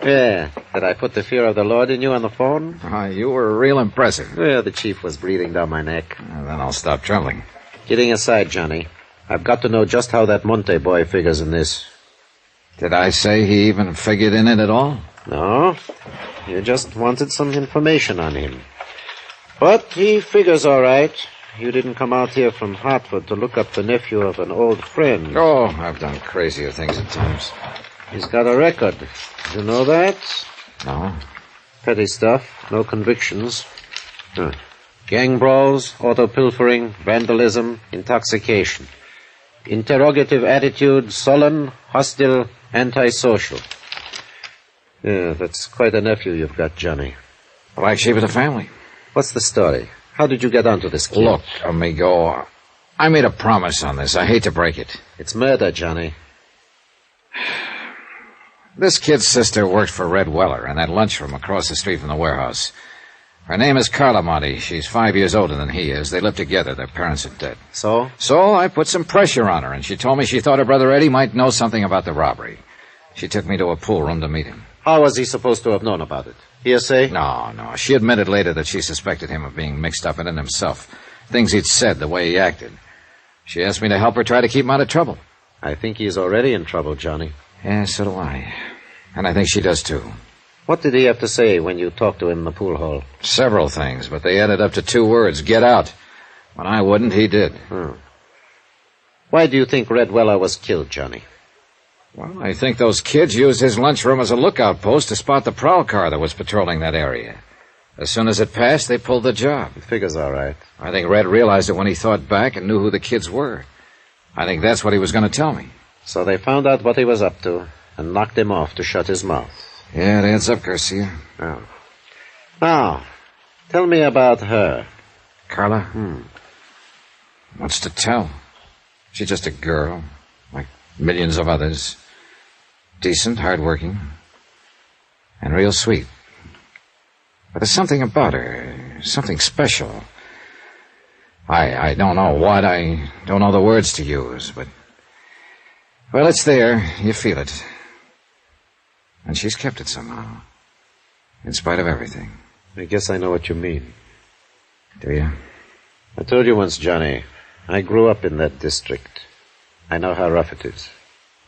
Yeah. Did I put the fear of the Lord in you on the phone? You were real impressive. Well, the chief was breathing down my neck. Then I'll stop trembling. Kidding aside, Johnny, I've got to know just how that Monte boy figures in this. Did I say he even figured in it at all? No. You just wanted some information on him. But he figures all right. You didn't come out here from Hartford to look up the nephew of an old friend. Oh, I've done crazier things at times. He's got a record. You know that? No. Petty stuff. No convictions. Gang brawls, auto pilfering, vandalism, intoxication. Interrogative attitude, sullen, hostile, antisocial. Yeah, that's quite a nephew you've got, Johnny. Black sheep of the family. What's the story? How did you get onto this kid? Look, amigo, I made a promise on this. I hate to break it. It's murder, Johnny. This kid's sister worked for Red Weller in that lunchroom across the street from the warehouse. Her name is Carla Monty. She's 5 years older than he is. They live together. Their parents are dead. So? So I put some pressure on her, and she told me she thought her brother Eddie might know something about the robbery. She took me to a pool room to meet him. How was he supposed to have known about it? Hearsay? No. She admitted later that she suspected him of being mixed up in it himself. Things he'd said, the way he acted. She asked me to help her try to keep him out of trouble. I think he's already in trouble, Johnny. Yeah, so do I. And I think she does, too. What did he have to say when you talked to him in the pool hall? Several things, but they added up to 2 words, get out. When I wouldn't, he did. Why do you think Red Weller was killed, Johnny? Well, I think those kids used his lunchroom as a lookout post to spot the prowl car that was patrolling that area. As soon as it passed, they pulled the job. It figures all right. I think Red realized it when he thought back and knew who the kids were. I think that's what he was going to tell me. So they found out what he was up to and knocked him off to shut his mouth. Yeah, it adds up, Garcia. Oh. Now, tell me about her. Carla? What's to tell? She's just a girl, like millions of others. Decent, hardworking, and real sweet. But there's something about her, something special. I don't know what, I don't know the words to use, but... Well, it's there. You feel it. And she's kept it somehow. In spite of everything. I guess I know what you mean. Do you? I told you once, Johnny, I grew up in that district. I know how rough it is.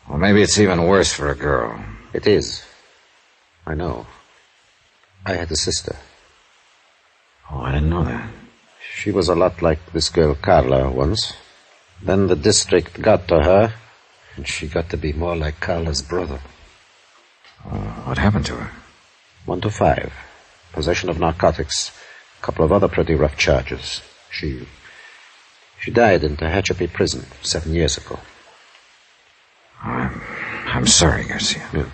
Well, maybe it's even worse for a girl. It is. I know. I had a sister. Oh, I didn't know that. She was a lot like this girl Carla once. Then the district got to her, and she got to be more like Carla's brother. What happened to her? 1 to 5. Possession of narcotics. A couple of other pretty rough charges. She died in Tehachapi prison 7 years ago. I'm sorry, Garcia. Yeah.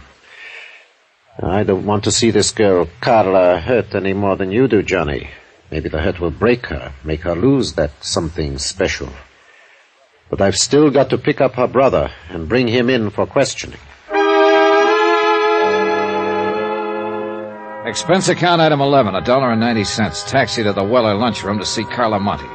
I don't want to see this girl, Carla, hurt any more than you do, Johnny. Maybe the hurt will break her, make her lose that something special. But I've still got to pick up her brother and bring him in for questioning. Expense account item 11, $1.90. Taxi to the Weller lunchroom to see Carla Monte.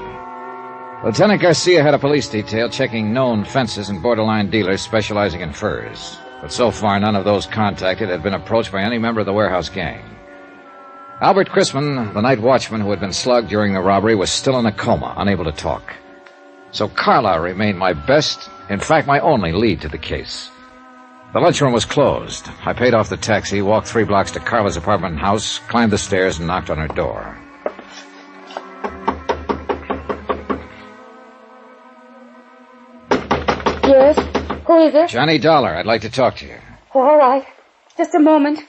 Lieutenant Garcia had a police detail checking known fences and borderline dealers specializing in furs. But so far, none of those contacted had been approached by any member of the warehouse gang. Albert Chrisman, the night watchman who had been slugged during the robbery, was still in a coma, unable to talk. So Carla remained my best, in fact, my only lead to the case. The lunchroom was closed. I paid off the taxi, walked 3 blocks to Carla's apartment and house, climbed the stairs, and knocked on her door. Yes? Who is it? Johnny Dollar, I'd like to talk to you. Oh, all right. Just a moment.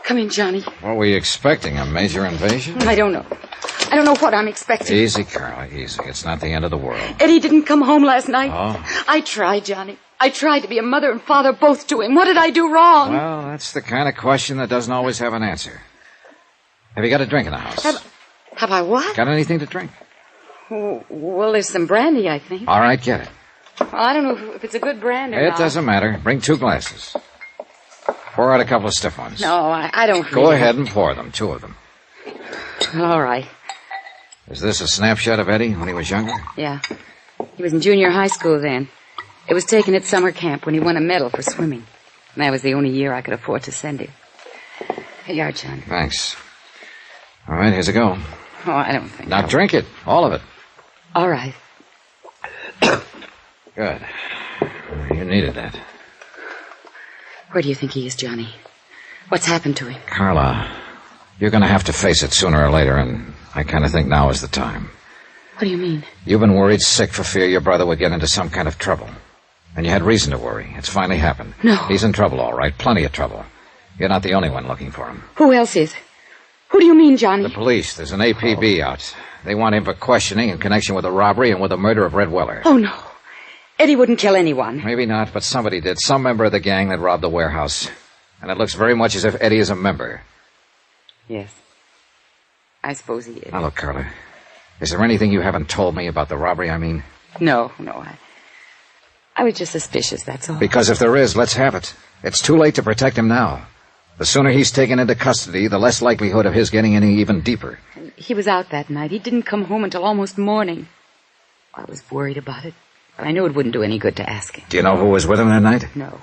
Come in, Johnny. What were you expecting, a major invasion? I don't know. I don't know what I'm expecting. Easy, Carla, easy. It's not the end of the world. Eddie didn't come home last night. Oh? I tried, Johnny. I tried to be a mother and father both to him. What did I do wrong? Well, that's the kind of question that doesn't always have an answer. Have you got a drink in the house? Have I what? Got anything to drink? Oh, well, there's some brandy, I think. All right, get it. Well, I don't know if it's a good brand or It not. doesn't matter. Bring 2 glasses. Pour out a couple of stiff ones. No, I don't Go really. ahead and pour them, 2 of them. All right. Is this a snapshot of Eddie when he was younger? Yeah. He was in junior high school then. It was taken at summer camp when he won a medal for swimming. And that was the only year I could afford to send him. Here you are, John. Thanks. All right, here's a go. Oh, I don't think Now so. drink it, all of it. All right. Good. You needed that. Where do you think he is, Johnny? What's happened to him? Carla, you're going to have to face it sooner or later, and I kind of think now is the time. What do you mean? You've been worried sick for fear your brother would get into some kind of trouble. And you had reason to worry. It's finally happened. No. He's in trouble, all right. Plenty of trouble. You're not the only one looking for him. Who else is? Who do you mean, Johnny? The police. There's an APB out. They want him for questioning in connection with the robbery and with the murder of Red Weller. Oh, no. Eddie wouldn't kill anyone. Maybe not, but somebody did. Some member of the gang that robbed the warehouse. And it looks very much as if Eddie is a member. Yes. I suppose he is. Now, look, Carla. Is there anything you haven't told me about the robbery, I mean? No. I was just suspicious, that's all. Because if there is, let's have it. It's too late to protect him now. The sooner he's taken into custody, the less likelihood of his getting any even deeper. He was out that night. He didn't come home until almost morning. I was worried about it, but I knew it wouldn't do any good to ask him. Do you know who was with him that night? No.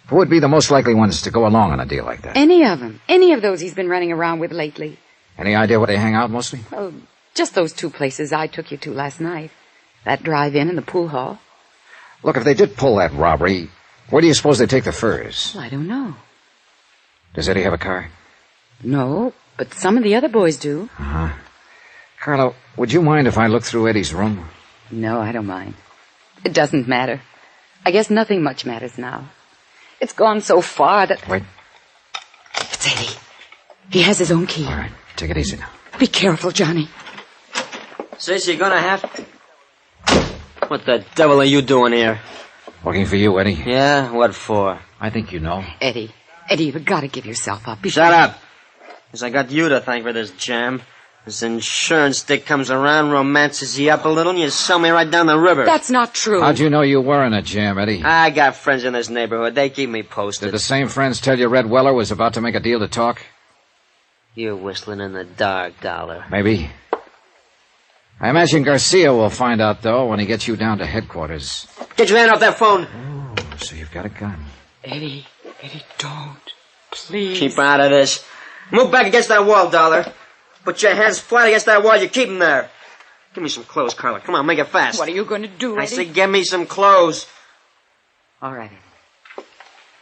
Who would be the most likely ones to go along on a deal like that? Any of them. Any of those he's been running around with lately. Any idea where they hang out mostly? Well, just those 2 places I took you to last night. That drive-in and the pool hall. Look, if they did pull that robbery, where do you suppose they take the furs? Well, I don't know. Does Eddie have a car? No, but some of the other boys do. Uh-huh. Carla, would you mind if I look through Eddie's room? No, I don't mind. It doesn't matter. I guess nothing much matters now. It's gone so far that... Wait. It's Eddie. He has his own key. All right, take it easy now. Be careful, Johnny. Sis, you're gonna have to... What the devil are you doing here? Looking for you, Eddie. Yeah? What for? I think you know. Eddie, you've got to give yourself up. Shut up. Because I got you to thank for this jam. This insurance dick comes around, romances you up a little, and you sell me right down the river. That's not true. How'd you know you were in a jam, Eddie? I got friends in this neighborhood. They keep me posted. Did the same friends tell you Red Weller was about to make a deal to talk? You're whistling in the dark, Dollar. Maybe. I imagine Garcia will find out, though, when he gets you down to headquarters. Get your hand off that phone. Oh, so you've got a gun. Eddie, don't. Please. Keep out of this. Move back against that wall, Dollar. Put your hands flat against that wall. You keep them there. Give me some clothes, Carla. Come on, make it fast. What are you going to do, Eddie? I said give me some clothes. All right, Eddie.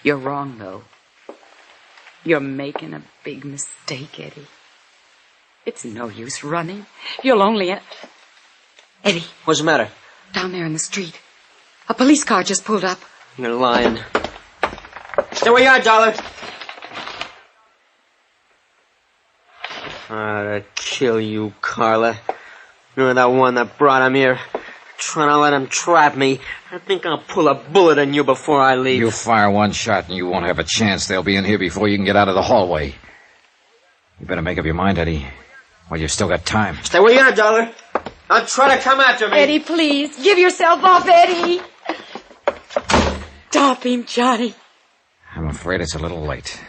You're wrong, though. You're making a big mistake, Eddie. It's no use running. You'll only... Eddie. What's the matter? Down there in the street. A police car just pulled up. You're lying. Stay where you are, Dollar. I'd kill you, Carla. You're that one that brought him here. Trying to let him trap me. I think I'll pull a bullet in you before I leave. You fire one shot and you won't have a chance. They'll be in here before you can get out of the hallway. You better make up your mind, Eddie. Well, you've still got time. Stay where you are, Dollar. Don't try to come after me. Eddie, please. Give yourself up, Eddie. Stop him, Johnny. I'm afraid it's a little late.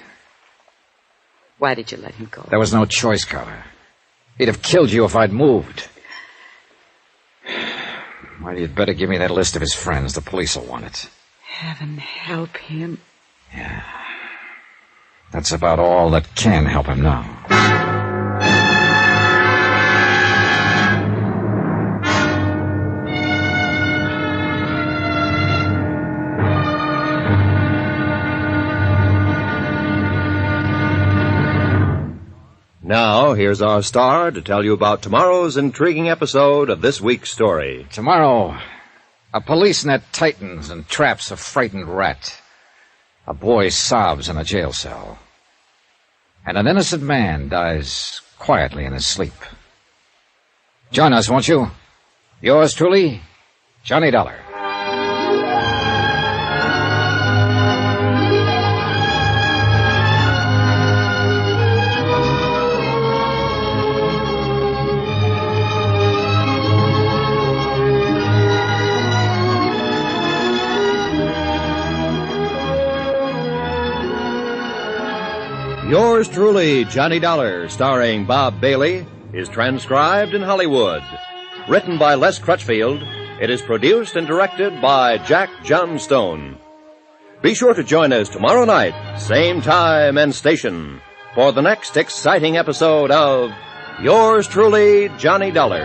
Why did you let him go? There was no choice, Carla. He'd have killed you if I'd moved. Well, you'd better give me that list of his friends. The police will want it. Heaven help him. Yeah. That's about all that can help him now. Now, here's our star to tell you about tomorrow's intriguing episode of this week's story. Tomorrow, a police net tightens and traps a frightened rat. A boy sobs in a jail cell. And an innocent man dies quietly in his sleep. Join us, won't you? Yours truly, Johnny Dollar. Yours truly, Johnny Dollar, starring Bob Bailey, is transcribed in Hollywood. Written by Les Crutchfield, it is produced and directed by Jack Johnstone. Be sure to join us tomorrow night, same time and station, for the next exciting episode of Yours truly, Johnny Dollar.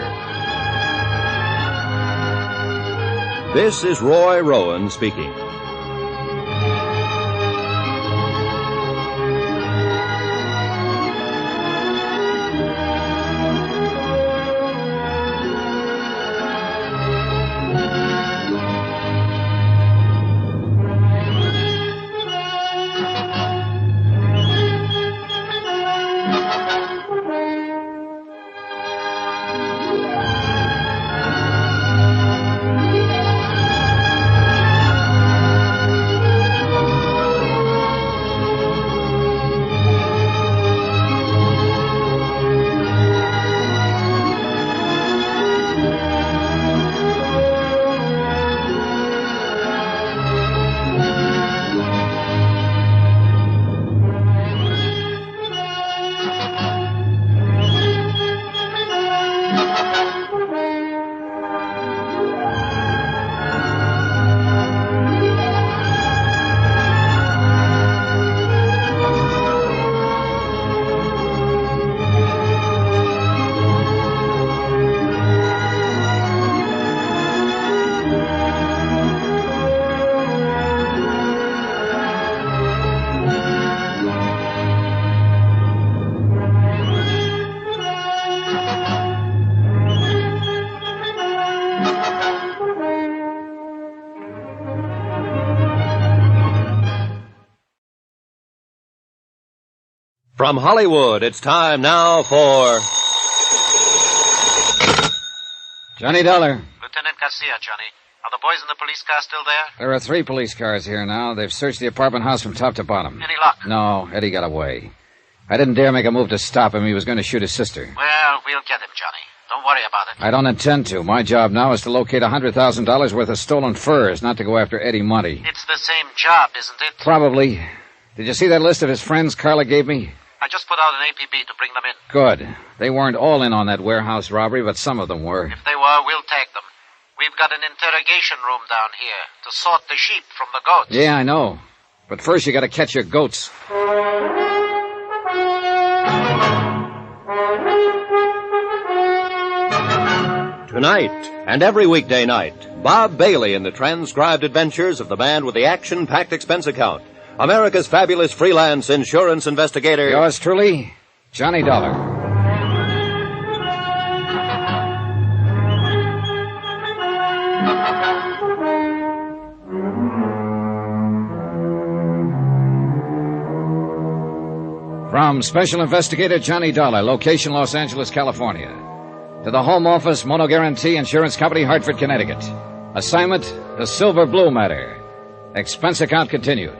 This is Roy Rowan speaking. From Hollywood, it's time now for... Johnny Dollar. Lieutenant Garcia, Johnny. Are the boys in the police car still there? There are 3 police cars here now. They've searched the apartment house from top to bottom. Any luck? No, Eddie got away. I didn't dare make a move to stop him. He was going to shoot his sister. Well, we'll get him, Johnny. Don't worry about it. I don't intend to. My job now is to locate $100,000 worth of stolen furs, not to go after Eddie Monty. It's the same job, isn't it? Probably. Did you see that list of his friends Carla gave me? I just put out an APB to bring them in. Good. They weren't all in on that warehouse robbery, but some of them were. If they were, we'll tag them. We've got an interrogation room down here to sort the sheep from the goats. Yeah, I know. But first you gotta catch your goats. Tonight, and every weekday night, Bob Bailey in the transcribed adventures of the man with the action-packed expense account. America's fabulous freelance insurance investigator. Yours truly, Johnny Dollar. From Special Investigator Johnny Dollar, location Los Angeles, California. To the Home Office, Mono Guarantee Insurance Company, Hartford, Connecticut. Assignment, the Silver Blue matter. Expense account continued.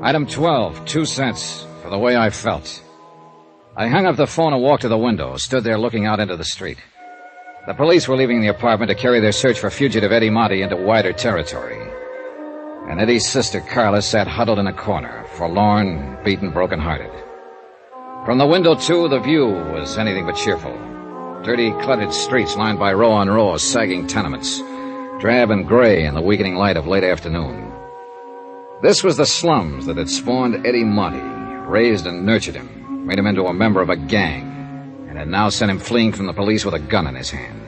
Item 12, 2 cents, for the way I felt. I hung up the phone and walked to the window, stood there looking out into the street. The police were leaving the apartment to carry their search for fugitive Eddie Monty into wider territory. And Eddie's sister, Carla, sat huddled in a corner, forlorn, beaten, broken-hearted. From the window, too, the view was anything but cheerful. Dirty, cluttered streets lined by row on row of sagging tenements, drab and gray in the weakening light of late afternoon. This was the slums that had spawned Eddie Monty, raised and nurtured him, made him into a member of a gang, and had now sent him fleeing from the police with a gun in his hand.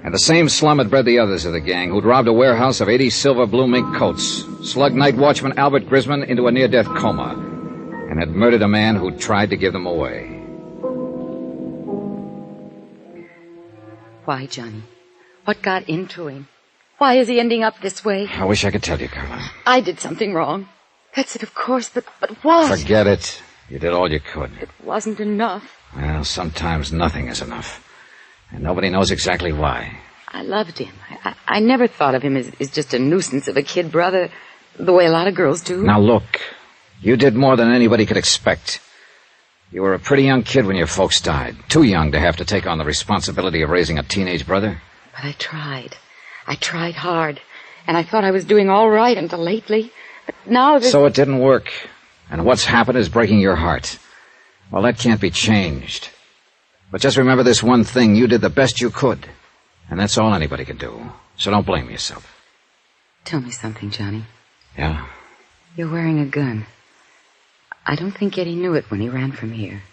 And the same slum had bred the others of the gang who'd robbed a warehouse of 80 silver blue mink coats, slugged night watchman Albert Grisman into a near-death coma, and had murdered a man who'd tried to give them away. Why, Johnny? What got into him? Why is he ending up this way? I wish I could tell you, Carla. I did something wrong. That's it, of course, but what? Forget it. You did all you could. It wasn't enough. Well, sometimes nothing is enough. And nobody knows exactly why. I loved him. I never thought of him as just a nuisance of a kid brother, the way a lot of girls do. Now, look. You did more than anybody could expect. You were a pretty young kid when your folks died. Too young to have to take on the responsibility of raising a teenage brother. But I tried. I tried hard. And I thought I was doing all right until lately. But now So it didn't work. And what's happened is breaking your heart. Well, that can't be changed. But just remember this one thing. You did the best you could. And that's all anybody can do. So don't blame yourself. Tell me something, Johnny. Yeah? You're wearing a gun. I don't think Eddie knew it when he ran from here.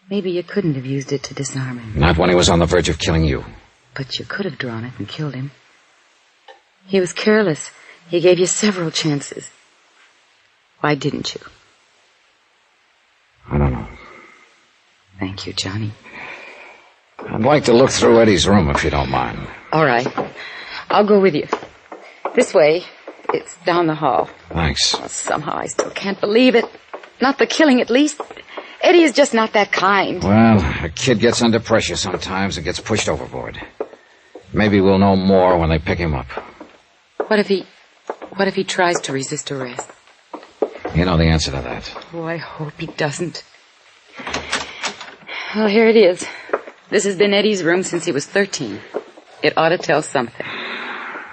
Maybe you couldn't have used it to disarm him. Not when he was on the verge of killing you. But you could have drawn it and killed him. He was careless. He gave you several chances. Why didn't you? I don't know. Thank you, Johnny. I'd like to look through Eddie's room, if you don't mind. All right. I'll go with you. This way. It's down the hall. Thanks. Oh, somehow I still can't believe it. Not the killing, at least. Eddie is just not that kind. Well, a kid gets under pressure sometimes and gets pushed overboard. Maybe we'll know more when they pick him up. What if he tries to resist arrest? You know the answer to that. Oh, I hope he doesn't. Well, here it is. This has been Eddie's room since he was 13. It ought to tell something.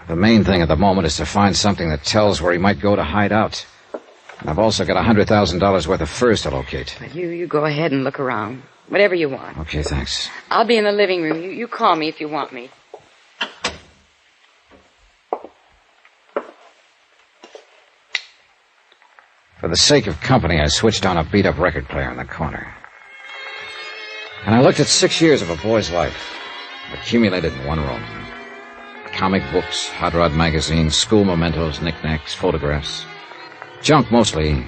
The main thing at the moment is to find something that tells where he might go to hide out. And I've also got $100,000 worth of furs to locate. Well, you go ahead and look around. Whatever you want. Okay, thanks. I'll be in the living room. You call me if you want me. For the sake of company, I switched on a beat-up record player in the corner. And I looked at 6 years of a boy's life, accumulated in one room. Comic books, hot rod magazines, school mementos, knickknacks, photographs. Junk mostly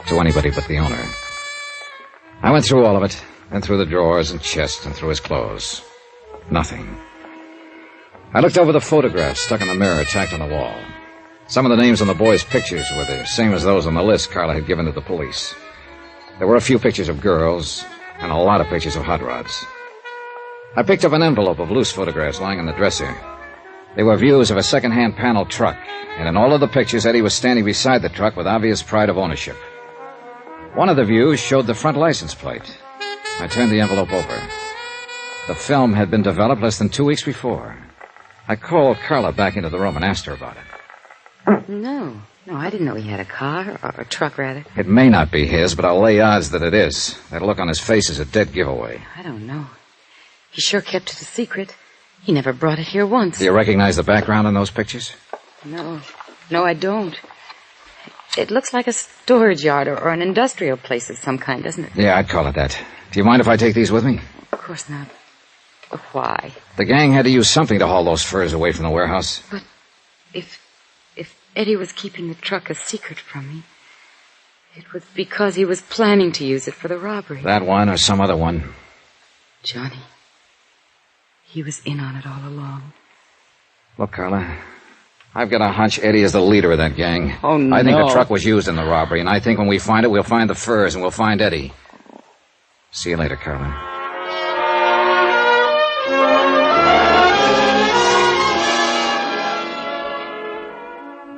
to anybody but the owner. I went through all of it, then through the drawers and chests and through his clothes. Nothing. I looked over the photographs stuck in the mirror tacked on the wall. Some of the names on the boys' pictures were the same as those on the list Carla had given to the police. There were a few pictures of girls and a lot of pictures of hot rods. I picked up an envelope of loose photographs lying on the dresser. They were views of a second-hand panel truck, and in all of the pictures, Eddie was standing beside the truck with obvious pride of ownership. One of the views showed the front license plate. I turned the envelope over. The film had been developed less than 2 weeks before. I called Carla back into the room and asked her about it. No, I didn't know he had a car, or a truck, rather. It may not be his, but I'll lay odds that it is. That look on his face is a dead giveaway. I don't know. He sure kept it a secret. He never brought it here once. Do you recognize the background in those pictures? No, I don't. It looks like a storage yard or an industrial place of some kind, doesn't it? Yeah, I'd call it that. Do you mind if I take these with me? Of course not. But why? The gang had to use something to haul those furs away from the warehouse. But if Eddie was keeping the truck a secret from me, it was because he was planning to use it for the robbery. That one or some other one. Johnny, he was in on it all along. Look, Carla, I've got a hunch Eddie is the leader of that gang. Oh, no. I think the truck was used in the robbery, and I think when we find it, we'll find the furs, and we'll find Eddie. See you later, Carolyn.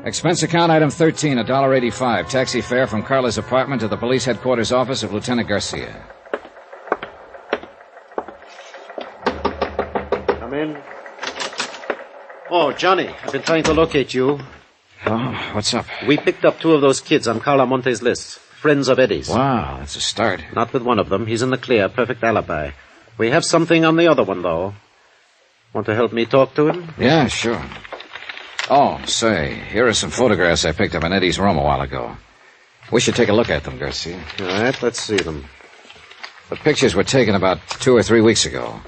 Expense account item 13, $1.85. Taxi fare from Carla's apartment to the police headquarters office of Lieutenant Garcia. Come in. Oh, Johnny, I've been trying to locate you. Oh, what's up? We picked up 2 of those kids on Carla Monte's list. Friends of Eddie's. Wow, that's a start. Not with one of them. He's in the clear. Perfect alibi. We have something on the other one, though. Want to help me talk to him? Yeah, sure. Oh, say, here are some photographs I picked up in Eddie's room a while ago. We should take a look at them, Garcia. All right, let's see them. The pictures were taken about 2 or 3 weeks ago.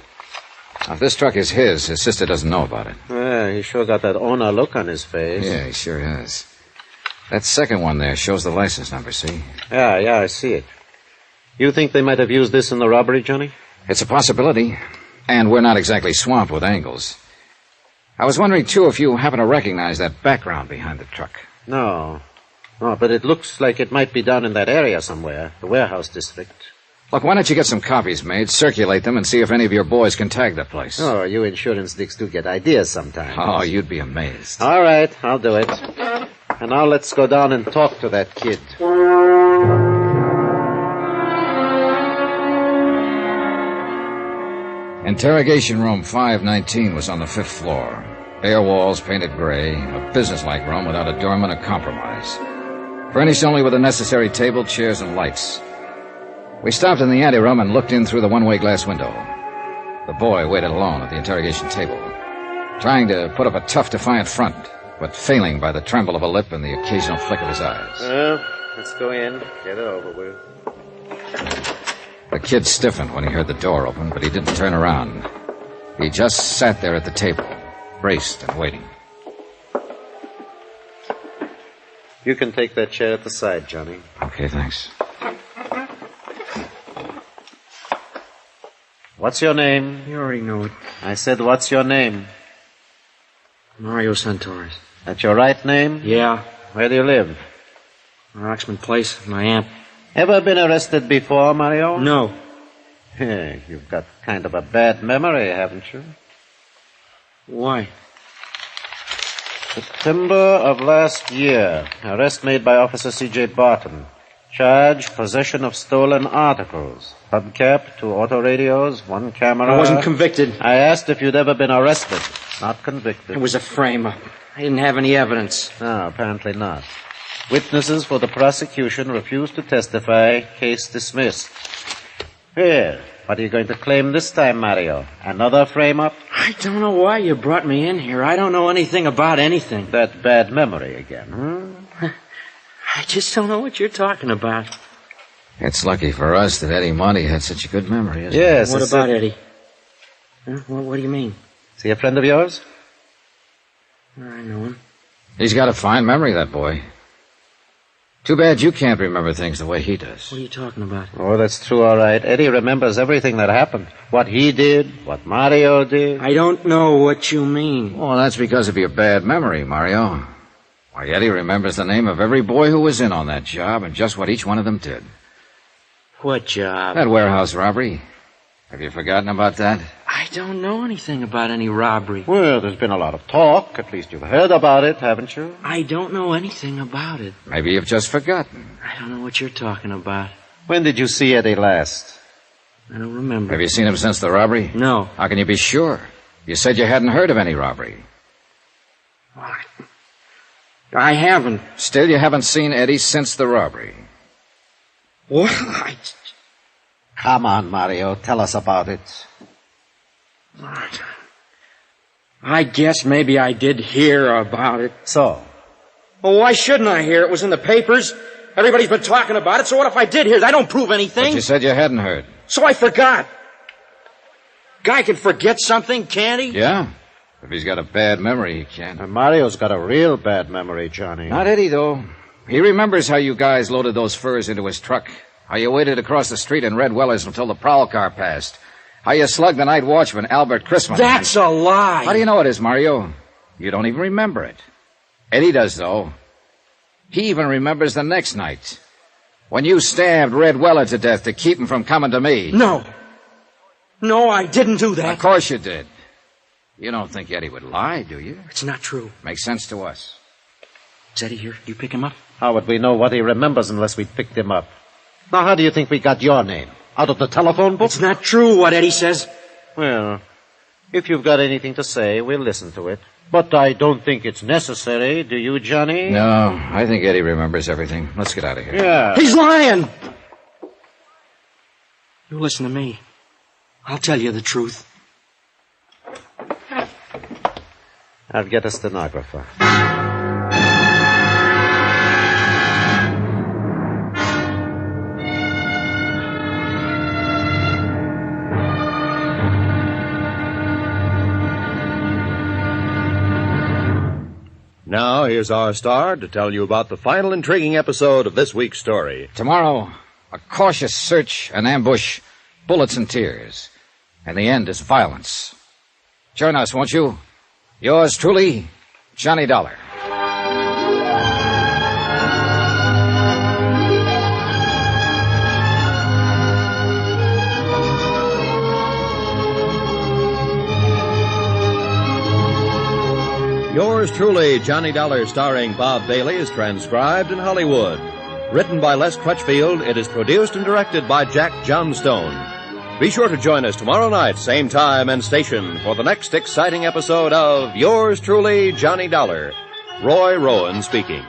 Now, if this truck is his sister doesn't know about it. Yeah, he sure got that owner look on his face. Yeah, he sure has. That second one there shows the license number, see? Yeah, I see it. You think they might have used this in the robbery, Johnny? It's a possibility. And we're not exactly swamped with angles. I was wondering, too, if you happen to recognize that background behind the truck. No, but it looks like it might be down in that area somewhere, the warehouse district. Look, why don't you get some copies made, circulate them, and see if any of your boys can tag the place. Oh, you insurance dicks do get ideas sometimes. Oh, you'd be amazed. All right, I'll do it. And now let's go down and talk to that kid. Interrogation room 519 was on the 5th floor. Bare walls painted gray, a businesslike room without a doorman or compromise. Furnished only with the necessary table, chairs, and lights. We stopped in the anteroom and looked in through the one-way glass window. The boy waited alone at the interrogation table, trying to put up a tough, defiant front, but failing by the tremble of a lip and the occasional flick of his eyes. Well, let's go in, get it over with. The kid stiffened when he heard the door open, but he didn't turn around. He just sat there at the table, braced and waiting. You can take that chair at the side, Johnny. Okay, thanks. What's your name? You already know it. I said, what's your name? Mario Santorres. That's your right name? Yeah. Where do you live? Roxman Place, my aunt. Ever been arrested before, Mario? No. Hey, you've got kind of a bad memory, haven't you? Why? September of last year. Arrest made by Officer C.J. Barton. Charge, possession of stolen articles. Hubcap, 2 auto radios, 1 camera. I wasn't convicted. I asked if you'd ever been arrested. Not convicted. It was a frame-up. I didn't have any evidence. No, apparently not. Witnesses for the prosecution refused to testify. Case dismissed. Here, what are you going to claim this time, Mario? Another frame-up? I don't know why you brought me in here. I don't know anything about anything. That bad memory again, I just don't know what you're talking about. It's lucky for us that Eddie Monty had such a good memory, isn't it? Yes. What about Eddie? Huh? What do you mean? Is he a friend of yours? I know him. He's got a fine memory, that boy. Too bad you can't remember things the way he does. What are you talking about? Oh, that's true, all right. Eddie remembers everything that happened. What he did, what Mario did. I don't know what you mean. Well, that's because of your bad memory, Mario. Why, Eddie remembers the name of every boy who was in on that job and just what each one of them did. What job? That warehouse robbery. Have you forgotten about that? I don't know anything about any robbery. Well, there's been a lot of talk. At least you've heard about it, haven't you? I don't know anything about it. Maybe you've just forgotten. I don't know what you're talking about. When did you see Eddie last? I don't remember. Have you seen him since the robbery? No. How can you be sure? You said you hadn't heard of any robbery. I haven't. Still, you haven't seen Eddie since the robbery. What? Come on, Mario. Tell us about it. I guess maybe I did hear about it. So? Well, why shouldn't I hear? It was in the papers. Everybody's been talking about it, so what if I did hear it? I don't prove anything. But you said you hadn't heard. So I forgot. Guy can forget something, can't he? Yeah. If he's got a bad memory, he can. And Mario's got a real bad memory, Johnny. Not Eddie, though. He remembers how you guys loaded those furs into his truck. How you waited across the street in Red Wellers until the prowl car passed. How you slugged the night watchman, Albert Chrisman. That's a lie. How do you know it is, Mario? You don't even remember it. Eddie does, though. He even remembers the next night, when you stabbed Red Weller to death to keep him from coming to me. No. No, I didn't do that. Of course you did. You don't think Eddie would lie, do you? It's not true. Makes sense to us. Is Eddie here? You pick him up? How would we know what he remembers unless we picked him up? Now, how do you think we got your name? Out of the telephone book? It's not true what Eddie says. Well, if you've got anything to say, we'll listen to it. But I don't think it's necessary, do you, Johnny? No, I think Eddie remembers everything. Let's get out of here. Yeah. He's lying! You listen to me. I'll tell you the truth. I'll get a stenographer. Now, here's our star to tell you about the final intriguing episode of this week's story. Tomorrow, a cautious search, an ambush, bullets and tears. And the end is violence. Join us, won't you? Yours truly, Johnny Dollar. Yours truly, Johnny Dollar, starring Bob Bailey, is transcribed in Hollywood. Written by Les Crutchfield, it is produced and directed by Jack Johnstone. Be sure to join us tomorrow night, same time and station, for the next exciting episode of Yours truly, Johnny Dollar. Roy Rowan speaking.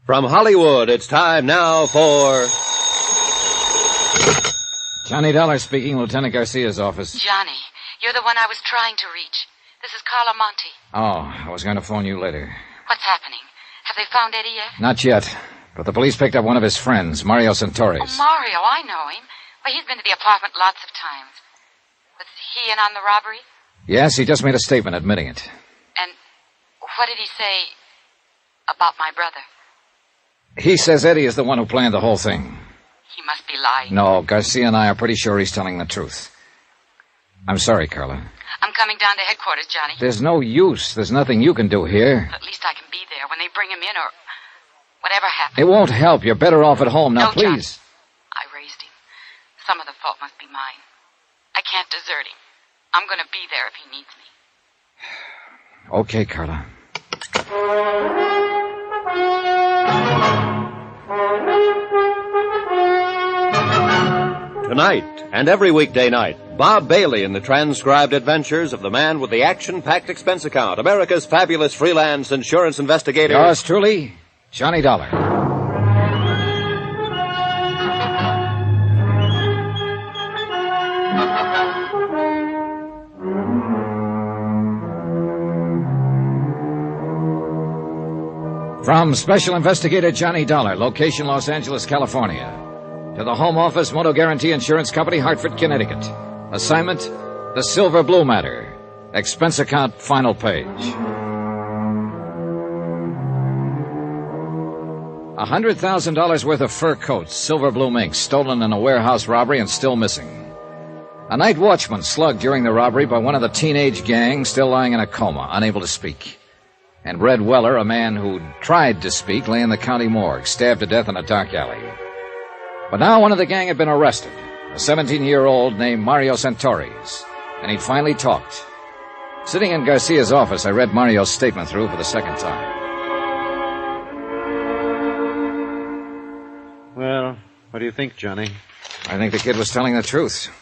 From Hollywood, it's time now for... Johnny Dollar speaking, Lieutenant Garcia's office. Johnny, you're the one I was trying to reach. This is Carla Monte. Oh, I was going to phone you later. What's happening? Have they found Eddie yet? Not yet, but the police picked up one of his friends, Mario Santoris. Oh, Mario, I know him. Well, he's been to the apartment lots of times. Was he in on the robbery? Yes, he just made a statement admitting it. And what did he say about my brother? He says Eddie is the one who planned the whole thing. He must be lying. No, Garcia and I are pretty sure he's telling the truth. I'm sorry, Carla. I'm coming down to headquarters, Johnny. There's no use. There's nothing you can do here. But at least I can be there when they bring him in or whatever happens. It won't help. You're better off at home. Now, No, please. Johnny. I raised him. Some of the fault must be mine. I can't desert him. I'm going to be there if he needs me. Okay, Carla. Tonight, and every weekday night, Bob Bailey in the transcribed adventures of the man with the action-packed expense account, America's fabulous freelance insurance investigator. Yours truly, Johnny Dollar. From Special Investigator Johnny Dollar, location Los Angeles, California. To the Home Office, Moto Guarantee Insurance Company, Hartford, Connecticut. Assignment, The Silver Blue Matter. Expense account, final page. $100,000 worth of fur coats, silver blue mink, stolen in a warehouse robbery and still missing. A night watchman slugged during the robbery by one of the teenage gang, still lying in a coma, unable to speak. And Red Weller, a man who tried to speak, lay in the county morgue, stabbed to death in a dark alley. But now one of the gang had been arrested, a 17-year-old named Mario Santoris, and he'd finally talked. Sitting in Garcia's office, I read Mario's statement through for the second time. Well, what do you think, Johnny? I think the kid was telling the truth.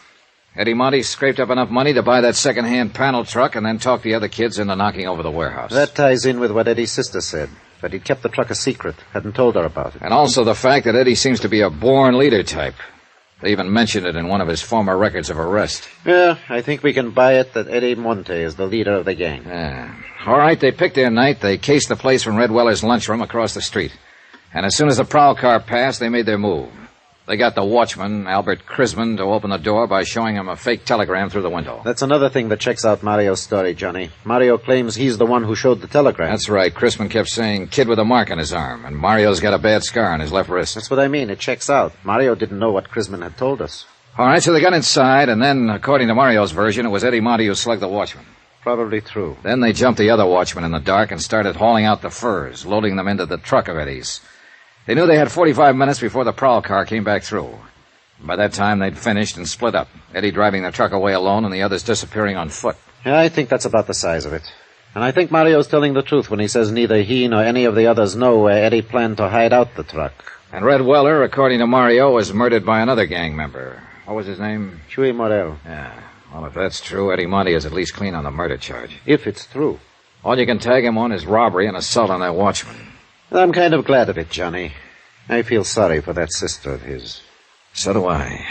Eddie Monte scraped up enough money to buy that second-hand panel truck and then talk the other kids into knocking over the warehouse. That ties in with what Eddie's sister said, that he'd kept the truck a secret, hadn't told her about it. And also the fact that Eddie seems to be a born leader type. They even mentioned it in one of his former records of arrest. Yeah, I think we can buy it that Eddie Monte is the leader of the gang. Yeah. All right, they picked their night. They cased the place from Red Weller's lunchroom across the street. And as soon as the prowl car passed, they made their move. They got the watchman, Albert Crisman, to open the door by showing him a fake telegram through the window. That's another thing that checks out Mario's story, Johnny. Mario claims he's the one who showed the telegram. That's right. Crisman kept saying, kid with a mark on his arm, and Mario's got a bad scar on his left wrist. That's what I mean. It checks out. Mario didn't know what Crisman had told us. All right, so they got inside, and then, according to Mario's version, it was Eddie Monte who slugged the watchman. Probably true. Then they jumped the other watchman in the dark and started hauling out the furs, loading them into the truck of Eddie's. They knew they had 45 minutes before the prowl car came back through. By that time, they'd finished and split up, Eddie driving the truck away alone and the others disappearing on foot. Yeah, I think that's about the size of it. And I think Mario's telling the truth when he says neither he nor any of the others know where Eddie planned to hide out the truck. And Red Weller, according to Mario, was murdered by another gang member. What was his name? Chuy Morel. Yeah. Well, if that's true, Eddie Monte is at least clean on the murder charge. If it's true. All you can tag him on is robbery and assault on that watchman. I'm kind of glad of it, Johnny. I feel sorry for that sister of his. So do I.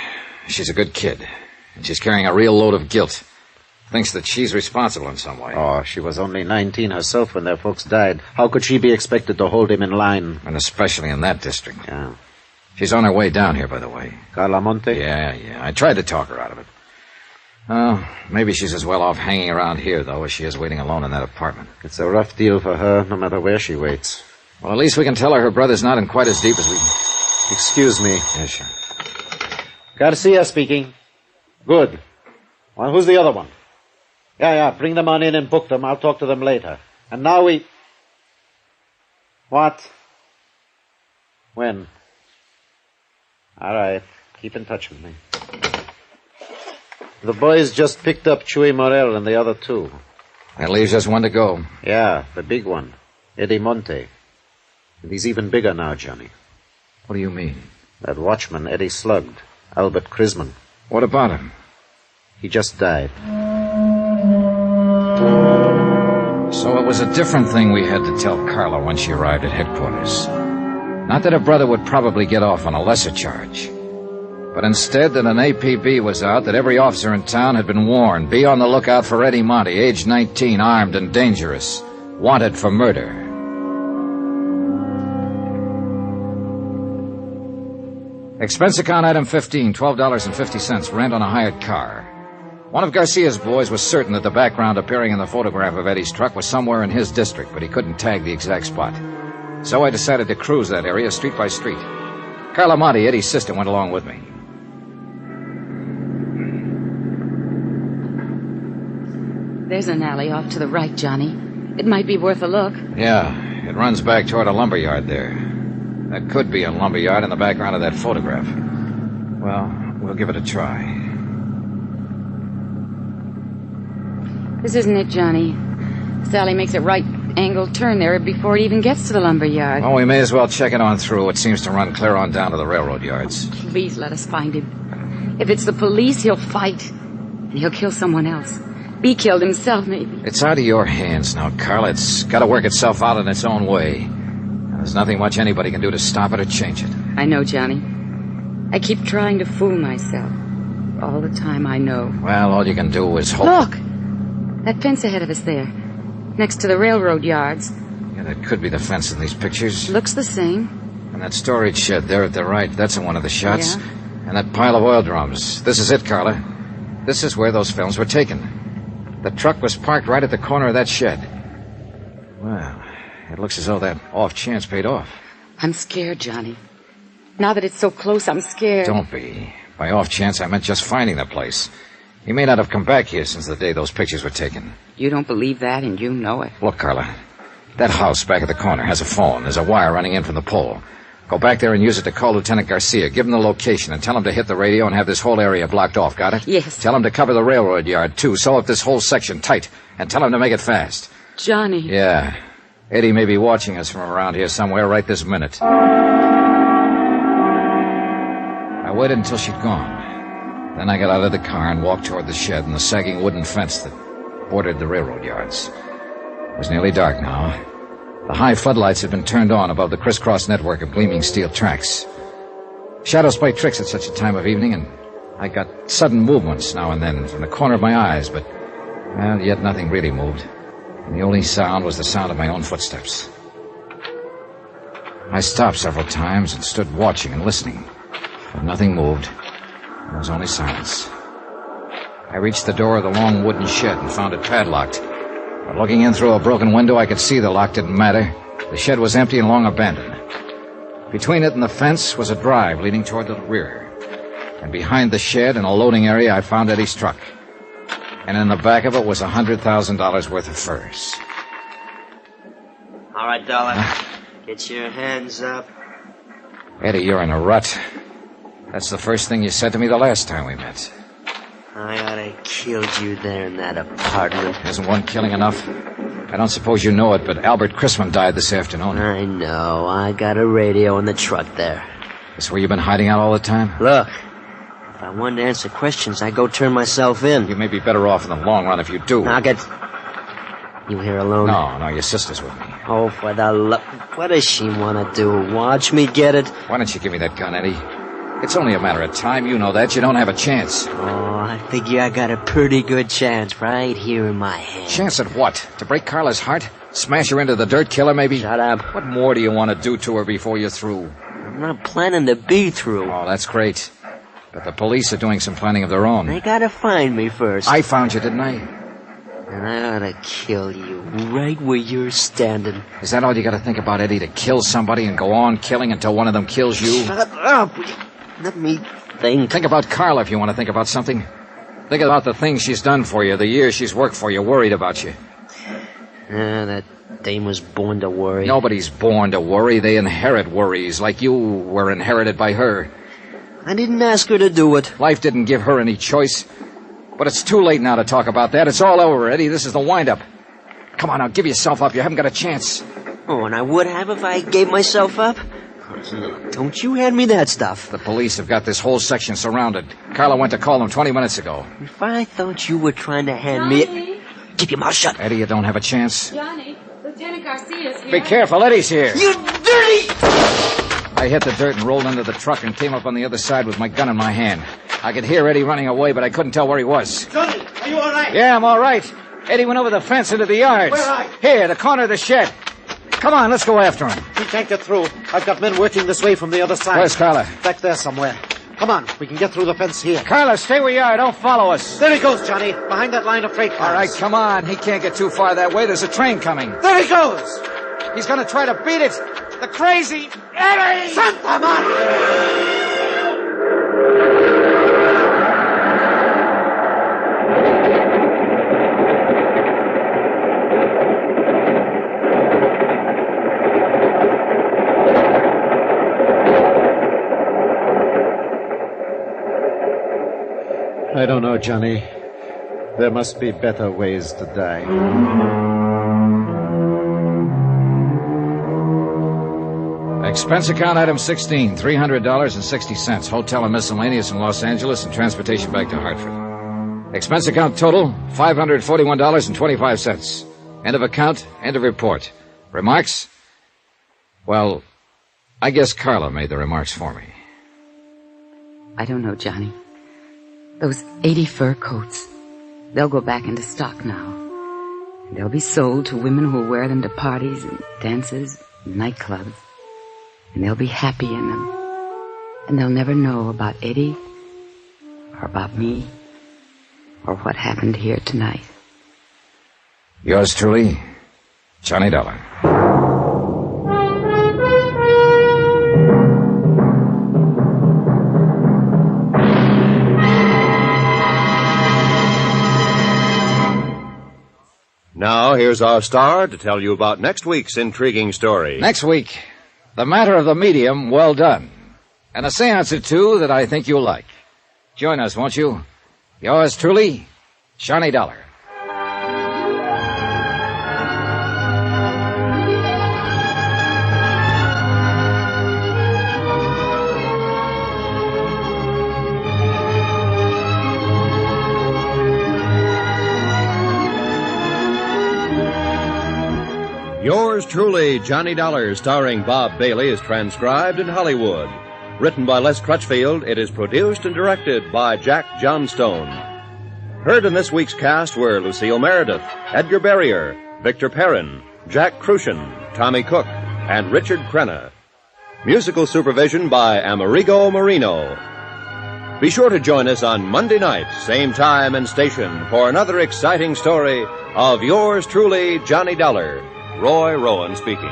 She's a good kid. And she's carrying a real load of guilt. Thinks that she's responsible in some way. Oh, she was only 19 herself when their folks died. How could she be expected to hold him in line? And especially in that district. Yeah. She's on her way down here, by the way. Carla Monte? Yeah. I tried to talk her out of it. Oh, maybe she's as well off hanging around here, though, as she is waiting alone in that apartment. It's a rough deal for her, no matter where she waits. Well, at least we can tell her brother's not in quite as deep as we... Excuse me. Yeah, sure. Garcia speaking. Good. Well, who's the other one? Yeah, bring them on in and book them. I'll talk to them later. And now we... What? When? All right. Keep in touch with me. The boys just picked up Chuy Morel and the other two. That leaves just one to go. Yeah, the big one. Eddie Monte. And he's even bigger now, Johnny. What do you mean? That watchman Eddie slugged, Albert Crisman. What about him? He just died. So it was a different thing we had to tell Carla when she arrived at headquarters. Not that her brother would probably get off on a lesser charge, but instead that an APB was out, that every officer in town had been warned, be on the lookout for Eddie Monte, age 19, armed and dangerous, wanted for murder. Expense account item 15, $12.50, rent on a hired car. One of Garcia's boys was certain that the background appearing in the photograph of Eddie's truck was somewhere in his district, but he couldn't tag the exact spot. So I decided to cruise that area street by street. Carla Monte, Eddie's sister, went along with me. There's an alley off to the right, Johnny. It might be worth a look. Yeah, it runs back toward a lumberyard there. That could be a lumberyard in the background of that photograph. Well, we'll give it a try. This isn't it, Johnny. Sally makes a right-angled turn there before it even gets to the lumberyard. Well, we may as well check it on through. It seems to run clear on down to the railroad yards. Please let us find him. If it's the police, he'll fight. And he'll kill someone else. Be killed himself, maybe. It's out of your hands now, Carla. It's got to work itself out in its own way. And there's nothing much anybody can do to stop it or change it. I know, Johnny. I keep trying to fool myself. All the time I know. Well, all you can do is hope. Look! That fence ahead of us there. Next to the railroad yards. Yeah, that could be the fence in these pictures. Looks the same. And that storage shed there at the right, that's in one of the shots. Yeah. And that pile of oil drums. This is it, Carla. This is where those films were taken. The truck was parked right at the corner of that shed. Well, it looks as though that off chance paid off. I'm scared, Johnny. Now that it's so close, I'm scared. Don't be. By off chance, I meant just finding the place. He may not have come back here since the day those pictures were taken. You don't believe that, and you know it. Look, Carla, that house back at the corner has a phone. There's a wire running in from the pole. Go back there and use it to call Lieutenant Garcia. Give him the location and tell him to hit the radio and have this whole area blocked off. Got it? Yes. Tell him to cover the railroad yard, too. Sew up this whole section tight. And tell him to make it fast. Johnny. Yeah. Eddie may be watching us from around here somewhere right this minute. I waited until she'd gone. Then I got out of the car and walked toward the shed and the sagging wooden fence that bordered the railroad yards. It was nearly dark now. The high floodlights had been turned on above the crisscross network of gleaming steel tracks. Shadows play tricks at such a time of evening, and I got sudden movements now and then from the corner of my eyes, but, well, yet nothing really moved. And the only sound was the sound of my own footsteps. I stopped several times and stood watching and listening, but nothing moved. There was only silence. I reached the door of the long wooden shed and found it padlocked. But looking in through a broken window, I could see the lock didn't matter. The shed was empty and long abandoned. Between it and the fence was a drive leading toward the rear. And behind the shed in a loading area, I found Eddie's truck. And in the back of it was $100,000 worth of furs. All right, Dollar. Get your hands up. Eddie, you're in a rut. That's the first thing you said to me the last time we met. I ought to killed you there in that apartment. Isn't one killing enough? I don't suppose you know it, but Albert Chrisman died this afternoon. I know. I got a radio in the truck there. That's where you've been hiding out all the time? Look, if I wanted to answer questions, I'd go turn myself in. You may be better off in the long run if you do. I'll get... You here alone? No, your sister's with me. Oh, for the love... What does she want to do? Watch me get it? Why don't you give me that gun, Eddie? It's only a matter of time. You know that. You don't have a chance. Oh, I figure I got a pretty good chance right here in my hand. Chance at what? To break Carla's heart? Smash her into the dirt, kill her, maybe? Shut up. What more do you want to do to her before you're through? I'm not planning to be through. Oh, that's great. But the police are doing some planning of their own. They gotta find me first. I found you, didn't I? And I ought to kill you right where you're standing. Is that all you got to think about, Eddie? To kill somebody and go on killing until one of them kills you? Shut up. Let me think. Think about Carla if you want to think about something. Think about the things she's done for you, the years she's worked for you, worried about you. That dame was born to worry. Nobody's born to worry. They inherit worries, like you were inherited by her. I didn't ask her to do it. Life didn't give her any choice. But it's too late now to talk about that. It's all over, Eddie. This is the wind-up. Come on now, give yourself up. You haven't got a chance. Oh, and I would have if I gave myself up? Look, don't you hand me that stuff. The police have got this whole section surrounded. Carla went to call them 20 minutes ago. If I thought you were trying to hand me... Keep your mouth shut. Eddie, you don't have a chance. Johnny, Lieutenant Garcia's here. Be careful, Eddie's here. You dirty... I hit the dirt and rolled into the truck and came up on the other side with my gun in my hand. I could hear Eddie running away, but I couldn't tell where he was. Johnny, are you all right? Yeah, I'm all right. Eddie went over the fence into the yards. Where are you? Here, the corner of the shed. Come on, let's go after him. We can't get through. I've got men working this way from the other side. Where's Carla? Back there somewhere. Come on, we can get through the fence here. Carla, stay where you are. Don't follow us. There he goes, Johnny, behind that line of freight cars. All right, come on. He can't get too far that way. There's a train coming. There he goes! He's going to try to beat it. The crazy Eddie! Santa Maria! I don't know, Johnny. There must be better ways to die. Expense account item 16, $300.60. Hotel and miscellaneous in Los Angeles and transportation back to Hartford. Expense account total, $541.25. End of account, end of report. Remarks? Well, I guess Carla made the remarks for me. I don't know, Johnny. Those 80 fur coats, they'll go back into stock now. And they'll be sold to women who'll wear them to parties and dances and nightclubs. And they'll be happy in them. And they'll never know about Eddie or about me or what happened here tonight. Yours truly, Johnny Dollar. Now, here's our star to tell you about next week's intriguing story. Next week, The Matter of the Medium, Well Done. And a seance or two that I think you'll like. Join us, won't you? Yours truly, Johnny Dollar. Yours truly, Johnny Dollar, starring Bob Bailey, is transcribed in Hollywood. Written by Les Crutchfield, it is produced and directed by Jack Johnstone. Heard in this week's cast were Lucille Meredith, Edgar Barrier, Victor Perrin, Jack Crucian, Tommy Cook, and Richard Crenna. Musical supervision by Amerigo Marino. Be sure to join us on Monday night, same time and station, for another exciting story of yours truly, Johnny Dollar. Roy Rowan speaking.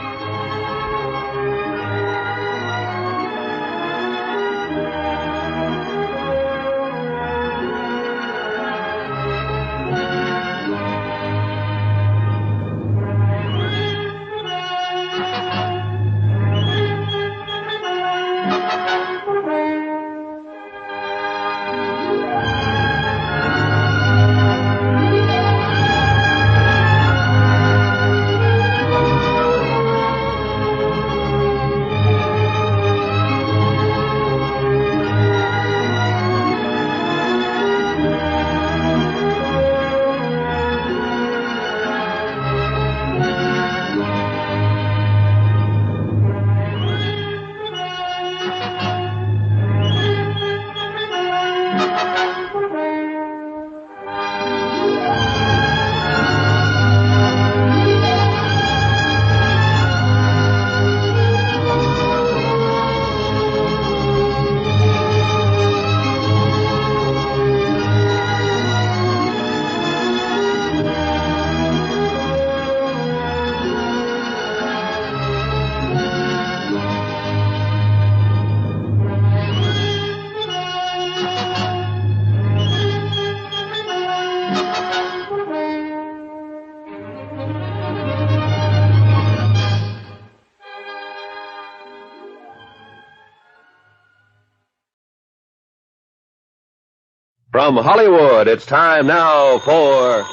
From Hollywood, it's time now for...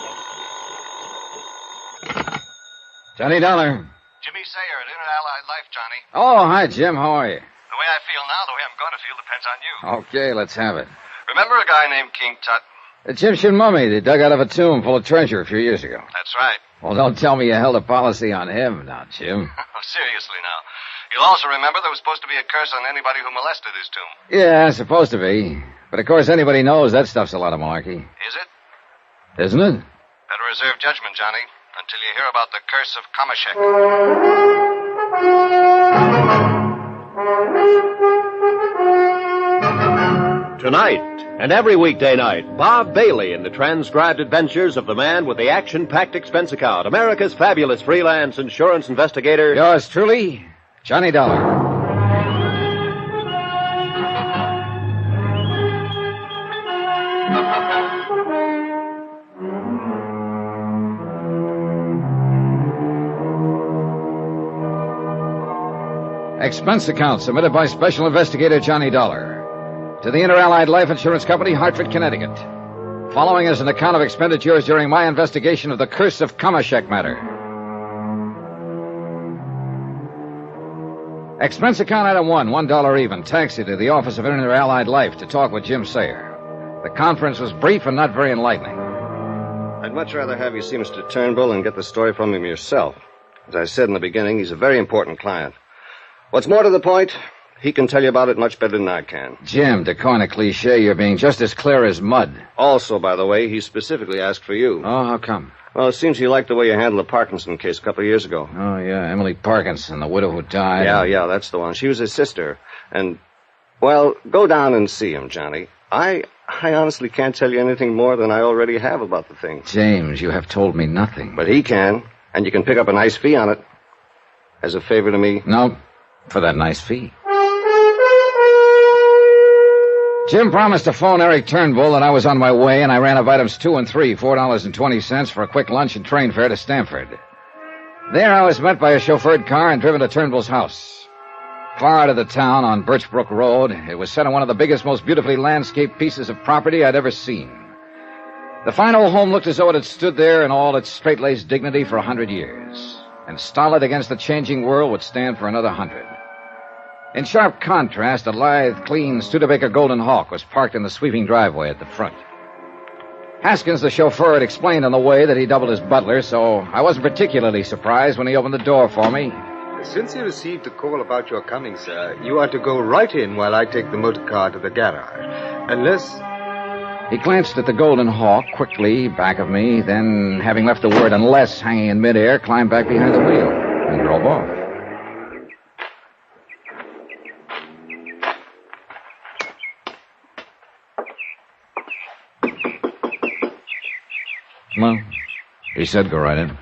Johnny Dollar. Jimmy Sayer at Interallied Life, Johnny. Oh, hi, Jim. How are you? The way I feel now, the way I'm going to feel depends on you. Okay, let's have it. Remember a guy named King Tut? The Egyptian mummy they dug out of a tomb full of treasure a few years ago. That's right. Well, don't tell me you held a policy on him now, Jim. Oh, seriously now. You'll also remember there was supposed to be a curse on anybody who molested his tomb. Yeah, supposed to be. But of course anybody knows that stuff's a lot of malarkey. Is it? Isn't it? Better reserve judgment, Johnny, until you hear about the curse of Kamashek. Tonight, and every weekday night, Bob Bailey in the transcribed adventures of the man with the action-packed expense account, America's fabulous freelance insurance investigator. Yours truly, Johnny Dollar. Expense account submitted by Special Investigator Johnny Dollar to the Interallied Life Insurance Company, Hartford, Connecticut. Following is an account of expenditures during my investigation of the Curse of Kamashek matter. Expense account item 1, $1 even. Taxi to the office of Interallied Life to talk with Jim Sayer. The conference was brief and not very enlightening. I'd much rather have you see Mr. Turnbull and get the story from him yourself. As I said in the beginning, he's a very important client. What's more to the point, he can tell you about it much better than I can. Jim, to coin a cliche, you're being just as clear as mud. Also, by the way, he specifically asked for you. Oh, how come? Well, it seems he liked the way you handled the Parkinson case a couple of years ago. Oh, yeah, Emily Parkinson, the widow who died. Yeah, that's the one. She was his sister. And, well, go down and see him, Johnny. I I honestly can't tell you anything more than I already have about the thing. James, you have told me nothing. But he can, and you can pick up a nice fee on it. As a favor to me? No, for that nice fee. Jim promised to phone Eric Turnbull that I was on my way, and I ran up items 2 and 3, $4.20 for a quick lunch and train fare to Stamford. There I was met by a chauffeured car and driven to Turnbull's house. Far out of the town on Birchbrook Road, it was set on one of the biggest, most beautifully landscaped pieces of property I'd ever seen. The fine old home looked as though it had stood there in all its straight-laced dignity for 100 years, and stolid against the changing world would stand for another 100. In sharp contrast, a lithe, clean Studebaker Golden Hawk was parked in the sweeping driveway at the front. Haskins, the chauffeur, had explained on the way that he doubled as butler, so I wasn't particularly surprised when he opened the door for me. Since you received a call about your coming, sir, you are to go right in while I take the motor car to the garage. Unless... He glanced at the Golden Hawk quickly, back of me, then, having left the word unless hanging in midair, climbed back behind the wheel and drove off. Well, he said go right in.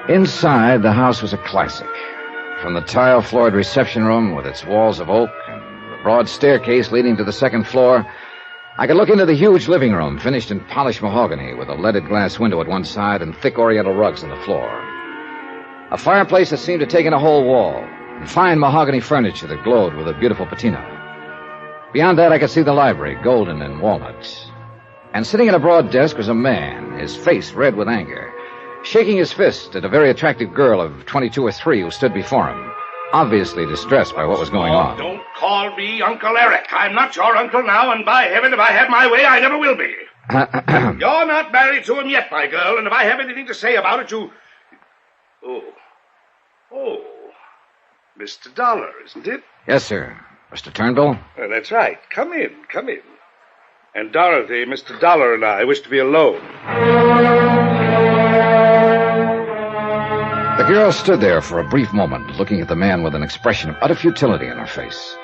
Inside, the house was a classic. From the tile-floored reception room with its walls of oak and the broad staircase leading to the second floor, I could look into the huge living room, finished in polished mahogany, with a leaded glass window at one side and thick oriental rugs on the floor. A fireplace that seemed to take in a whole wall, and fine mahogany furniture that glowed with a beautiful patina. Beyond that, I could see the library, golden and walnut. And sitting at a broad desk was a man, his face red with anger, shaking his fist at a very attractive girl of 22 or 3 who stood before him, obviously distressed by what was going on. Don't call me Uncle Eric. I'm not your uncle now, and by heaven, if I have my way, I never will be. You're not married to him yet, my girl, and if I have anything to say about it, you... Oh, Mr. Dollar, isn't it? Yes, sir. Mr. Turnbull? That's right. Come in. And Dorothy, Mr. Dollar and I wish to be alone. The girl stood there for a brief moment, looking at the man with an expression of utter futility in her face.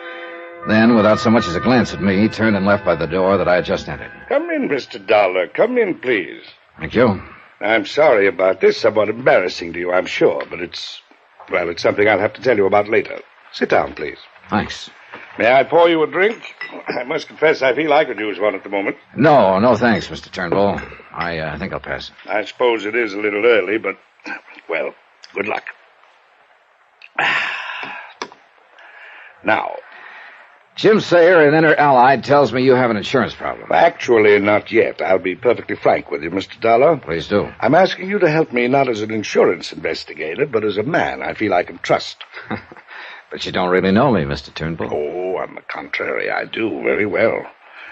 Then, without so much as a glance at me, turned and left by the door that I had just entered. Come in, Mr. Dollar. Come in, please. Thank you. I'm sorry about this. Somewhat embarrassing to you, I'm sure, but it's something I'll have to tell you about later. Sit down, please. Thanks. May I pour you a drink? I must confess I feel I could use one at the moment. No, thanks, Mr. Turnbull. I think I'll pass. I suppose it is a little early, but, well, good luck. Now. Jim Sayer, an inner allied, tells me you have an insurance problem. Actually, not yet. I'll be perfectly frank with you, Mr. Dollar. Please do. I'm asking you to help me not as an insurance investigator, but as a man I feel I can trust. But you don't really know me, Mr. Turnbull. Oh, on the contrary, I do very well.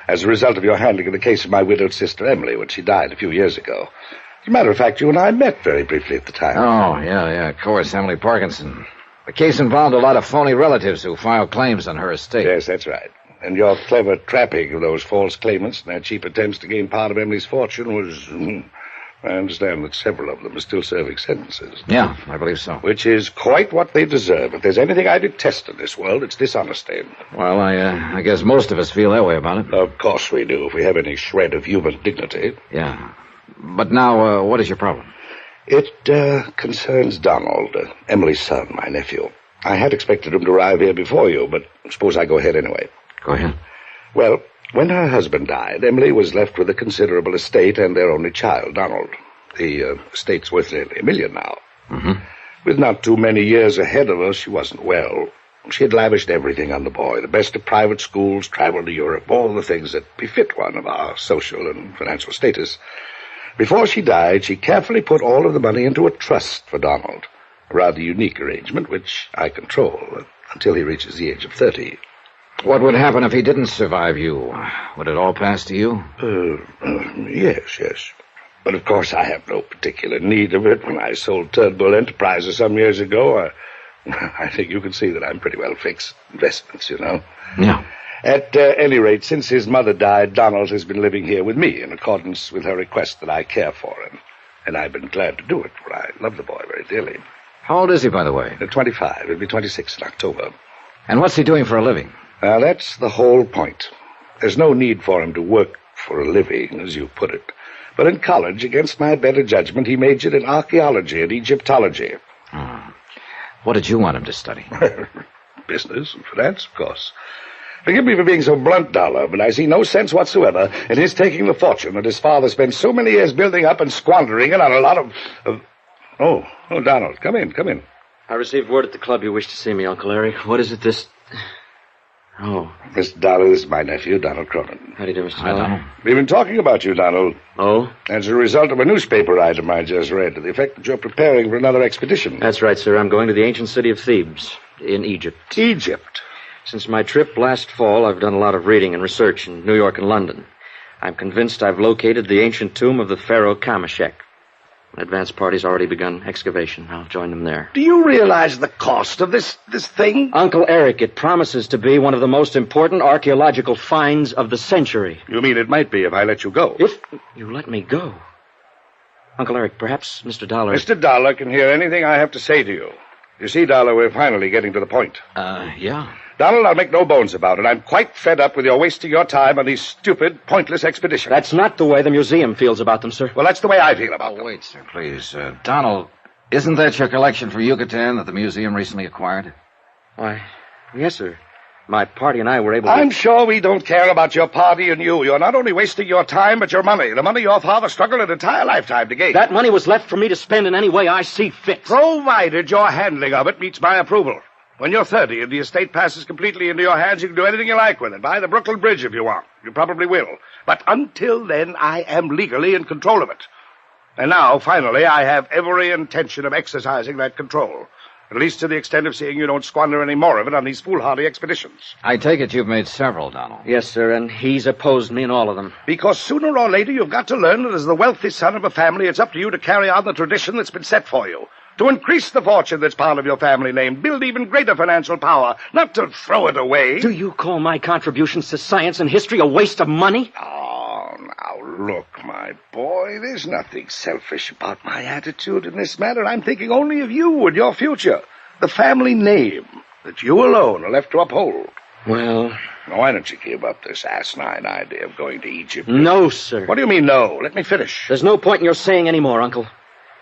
As a result of your handling of the case of my widowed sister Emily when she died a few years ago. As a matter of fact, you and I met very briefly at the time. Oh, yeah, of course, Emily Parkinson. The case involved a lot of phony relatives who filed claims on her estate. Yes, that's right. And your clever trapping of those false claimants and their cheap attempts to gain part of Emily's fortune was... I understand that several of them are still serving sentences. Yeah, I believe so. Which is quite what they deserve. If there's anything I detest in this world, it's dishonesty. Well, I guess most of us feel that way about it. Of course we do, if we have any shred of human dignity. Yeah. But now, what is your problem? It concerns Donald, Emily's son, my nephew. I had expected him to arrive here before you, but suppose I go ahead anyway. Go ahead. Well, when her husband died, Emily was left with a considerable estate and their only child, Donald. The estate's worth nearly $1 million now. Mm-hmm. With not too many years ahead of us, she wasn't well. She had lavished everything on the boy, the best of private schools, traveled to Europe, all the things that befit one of our social and financial status. Before she died, she carefully put all of the money into a trust for Donald, a rather unique arrangement which I control until he reaches the age of 30. What would happen if he didn't survive you? Would it all pass to you? Yes. But of course I have no particular need of it. When I sold Turnbull Enterprises some years ago, I think you can see that I'm pretty well fixed. Investments, you know. Yeah. At any rate, since his mother died, Donald has been living here with me in accordance with her request that I care for him. And I've been glad to do it, for I love the boy very dearly. How old is he, by the way? 25. He'll be 26 in October. And what's he doing for a living? That's the whole point. There's no need for him to work for a living, as you put it. But in college, against my better judgment, he majored in archaeology and Egyptology. What did you want him to study? Business and finance, of course. Forgive me for being so blunt, Dollar, but I see no sense whatsoever in his taking the fortune that his father spent so many years building up and squandering it on a lot of... Oh, Donald, come in. I received word at the club you wish to see me, Uncle Eric. What is it, this... Oh. Mr. Dollar, this is my nephew, Donald Cronin. How do you do, Mr. Dollar? We've been talking about you, Donald. Oh? As a result of a newspaper item I just read, to the effect that you're preparing for another expedition. That's right, sir. I'm going to the ancient city of Thebes, in Egypt. Egypt? Since my trip last fall, I've done a lot of reading and research in New York and London. I'm convinced I've located the ancient tomb of the pharaoh Kameshek. An advance party's already begun excavation. I'll join them there. Do you realize the cost of this thing? Uncle Eric, it promises to be one of the most important archaeological finds of the century. You mean it might be if I let you go? If you let me go? Uncle Eric, perhaps Mr. Dollar... Mr. Dollar can hear anything I have to say to you. You see, Dollar, we're finally getting to the point. Yeah. Donald, I'll make no bones about it. I'm quite fed up with your wasting your time on these stupid, pointless expeditions. That's not the way the museum feels about them, sir. Well, that's the way I feel about them. Wait, sir, please. Donald, isn't that your collection from Yucatan that the museum recently acquired? Why, yes, sir. My party and I were able to... I'm sure we don't care about your party and you. You're not only wasting your time, but your money. The money your father struggled an entire lifetime to gain. That money was left for me to spend in any way I see fit. Provided your handling of it meets my approval. When you're 30 and the estate passes completely into your hands, you can do anything you like with it. Buy the Brooklyn Bridge if you want. You probably will. But until then, I am legally in control of it. And now, finally, I have every intention of exercising that control. At least to the extent of seeing you don't squander any more of it on these foolhardy expeditions. I take it you've made several, Donald. Yes, sir, and he's opposed me in all of them. Because sooner or later you've got to learn that as the wealthy son of a family, it's up to you to carry on the tradition that's been set for you. To increase the fortune that's part of your family name, build even greater financial power, not to throw it away. Do you call my contributions to science and history a waste of money? Oh, now look, my boy, there's nothing selfish about my attitude in this matter. I'm thinking only of you and your future. The family name that you alone are left to uphold. Well... Now, why don't you give up this asinine idea of going to Egypt? No, sir. What do you mean, no? Let me finish. There's no point in your saying any more, Uncle.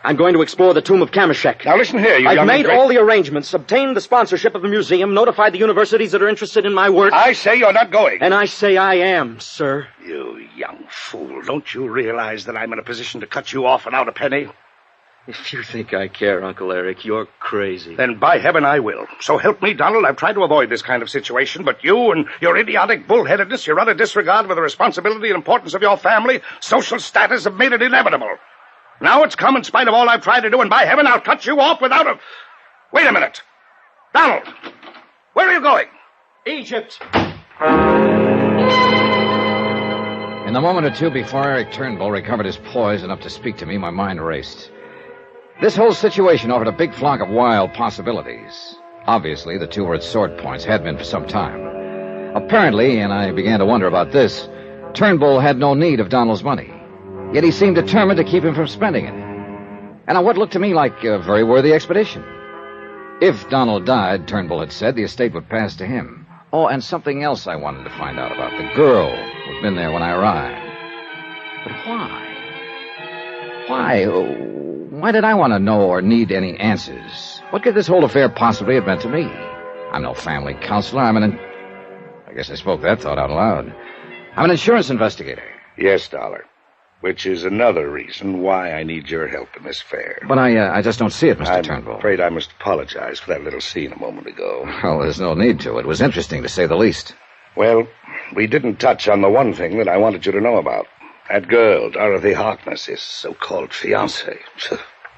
I'm going to explore the tomb of Kameshek. Now, listen here, I've made all the arrangements, obtained the sponsorship of the museum, notified the universities that are interested in my work. I say you're not going. And I say I am, sir. You young fool. Don't you realize that I'm in a position to cut you off without a penny? If you think I care, Uncle Eric, you're crazy. Then by heaven I will. So help me, Donald. I've tried to avoid this kind of situation, but you and your idiotic bullheadedness, your utter disregard for the responsibility and importance of your family, social status have made it inevitable. Now it's come in spite of all I've tried to do, and by heaven, I'll cut you off without a... Wait a minute. Donald, where are you going? Egypt. In the moment or two before Eric Turnbull recovered his poise enough to speak to me, my mind raced. This whole situation offered a big flock of wild possibilities. Obviously, the two were at sword points, had been for some time. Apparently, and I began to wonder about this, Turnbull had no need of Donald's money. Yet he seemed determined to keep him from spending it. And on what looked to me like a very worthy expedition. If Donald died, Turnbull had said, the estate would pass to him. Oh, and something else I wanted to find out about. The girl who'd been there when I arrived. But why? Why did I want to know or need any answers? What could this whole affair possibly have meant to me? I'm no family counselor. I guess I spoke that thought out loud. I'm an insurance investigator. Yes, Dollar. Which is another reason why I need your help in this affair. But I just don't see it, Mr. Turnbull. I'm afraid I must apologize for that little scene a moment ago. Well, there's no need to. It was interesting, to say the least. Well, we didn't touch on the one thing that I wanted you to know about. That girl, Dorothy Harkness, his so-called fiancée.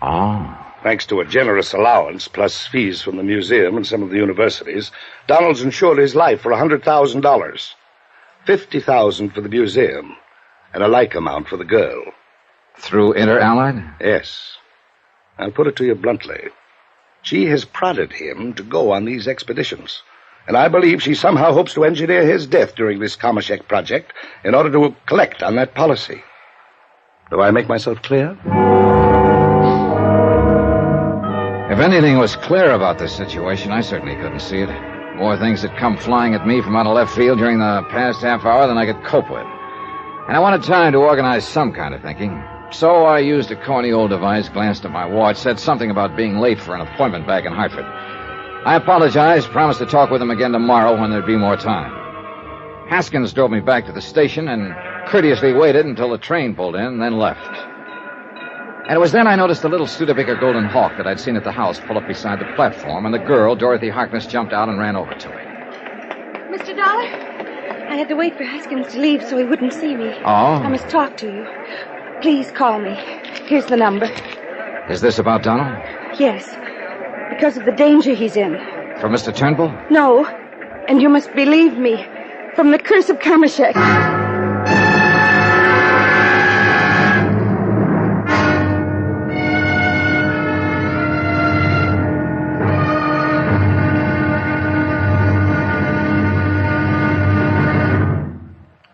Oh. Thanks to a generous allowance, plus fees from the museum and some of the universities, Donald's insured his life for $100,000. $50,000 for the museum. And a like amount for the girl. Through Inter-Allied? Yes. I'll put it to you bluntly. She has prodded him to go on these expeditions. And I believe she somehow hopes to engineer his death during this Kameshek project in order to collect on that policy. Do I make myself clear? If anything was clear about this situation, I certainly couldn't see it. More things had come flying at me from out of left field during the past half hour than I could cope with. And I wanted time to organize some kind of thinking. So I used a corny old device, glanced at my watch, said something about being late for an appointment back in Hartford. I apologized, promised to talk with him again tomorrow when there'd be more time. Haskins drove me back to the station and courteously waited until the train pulled in, then left. And it was then I noticed the little Studebaker Golden Hawk that I'd seen at the house pull up beside the platform, and the girl, Dorothy Harkness, jumped out and ran over to me. Mr. Dollar, I had to wait for Haskins to leave so he wouldn't see me. Oh? I must talk to you. Please call me. Here's the number. Is this about Donald? Yes, because of the danger he's in. From Mr. Turnbull? No, and you must believe me. From the curse of Kamashek.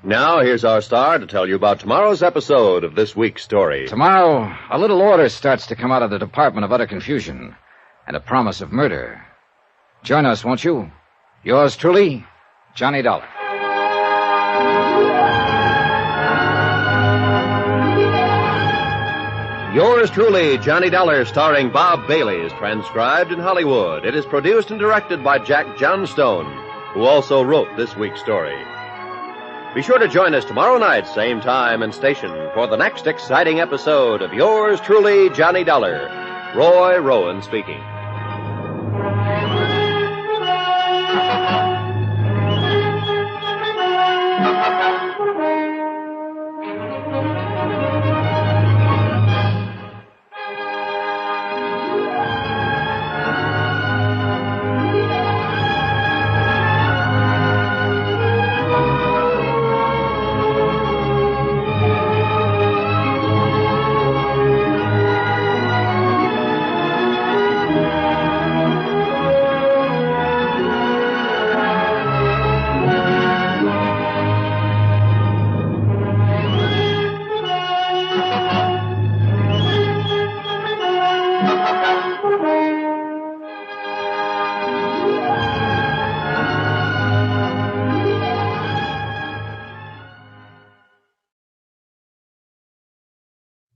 Now, here's our star to tell you about tomorrow's episode of this week's story. Tomorrow, a little order starts to come out of the Department of Utter Confusion and a promise of murder. Join us, won't you? Yours truly, Johnny Dollar. Yours truly, Johnny Dollar, starring Bob Bailey, is transcribed in Hollywood. It is produced and directed by Jack Johnstone, who also wrote this week's story. Be sure to join us tomorrow night, same time and station, for the next exciting episode of Yours truly, Johnny Dollar. Roy Rowan speaking.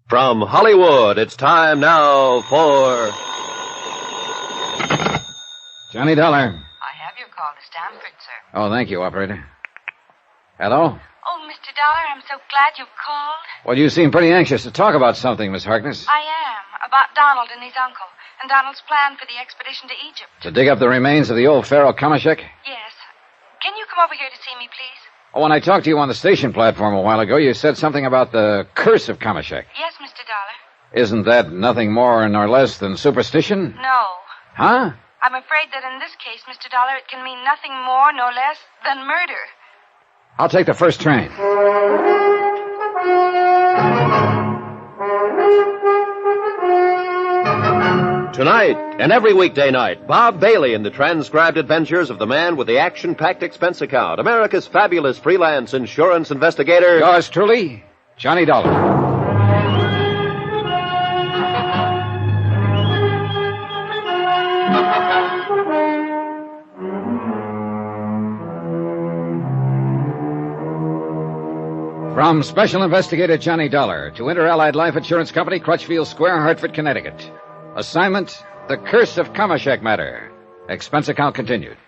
From Hollywood, it's time now for... Johnny Dollar. I have your call to Stamford, sir. Oh, thank you, operator. Hello? Oh, Mr. Dollar, I'm so glad you've called. Well, you seem pretty anxious to talk about something, Miss Harkness. I am. About Donald and his uncle, and Donald's plan for the expedition to Egypt. To dig up the remains of the old Pharaoh Kamashek? Yes. Can you come over here to see me, please? Oh, when I talked to you on the station platform a while ago, you said something about the curse of Kamashek. Yes, Mr. Dollar. Isn't that nothing more nor less than superstition? No. Huh? I'm afraid that in this case, Mr. Dollar, it can mean nothing more nor less than murder. I'll take the first train. Tonight, and every weekday night, Bob Bailey in the transcribed adventures of the man with the action-packed expense account, America's fabulous freelance insurance investigator... Yours truly, Johnny Dollar. From Special Investigator Johnny Dollar to Inter-Allied Life Insurance Company, Crutchfield Square, Hartford, Connecticut. Assignment, The Curse of Kamashek Matter. Expense account continued.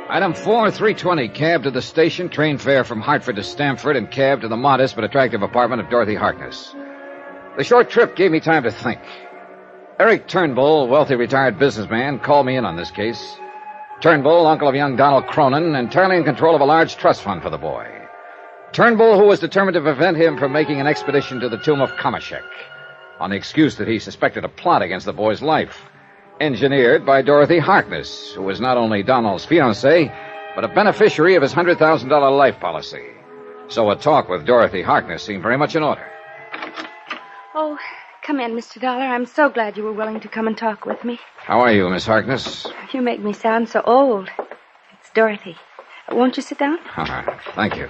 Item 4, 320, cab to the station, train fare from Hartford to Stamford, and cab to the modest but attractive apartment of Dorothy Harkness. The short trip gave me time to think. Eric Turnbull, wealthy retired businessman, called me in on this case. Turnbull, uncle of young Donald Cronin, entirely in control of a large trust fund for the boy. Turnbull, who was determined to prevent him from making an expedition to the tomb of Kamashek, on the excuse that he suspected a plot against the boy's life, engineered by Dorothy Harkness, who was not only Donald's fiancée, but a beneficiary of his $100,000 life policy. So a talk with Dorothy Harkness seemed very much in order. Oh, come in, Mr. Dollar. I'm so glad you were willing to come and talk with me. How are you, Miss Harkness? You make me sound so old. It's Dorothy. Won't you sit down? Thank you.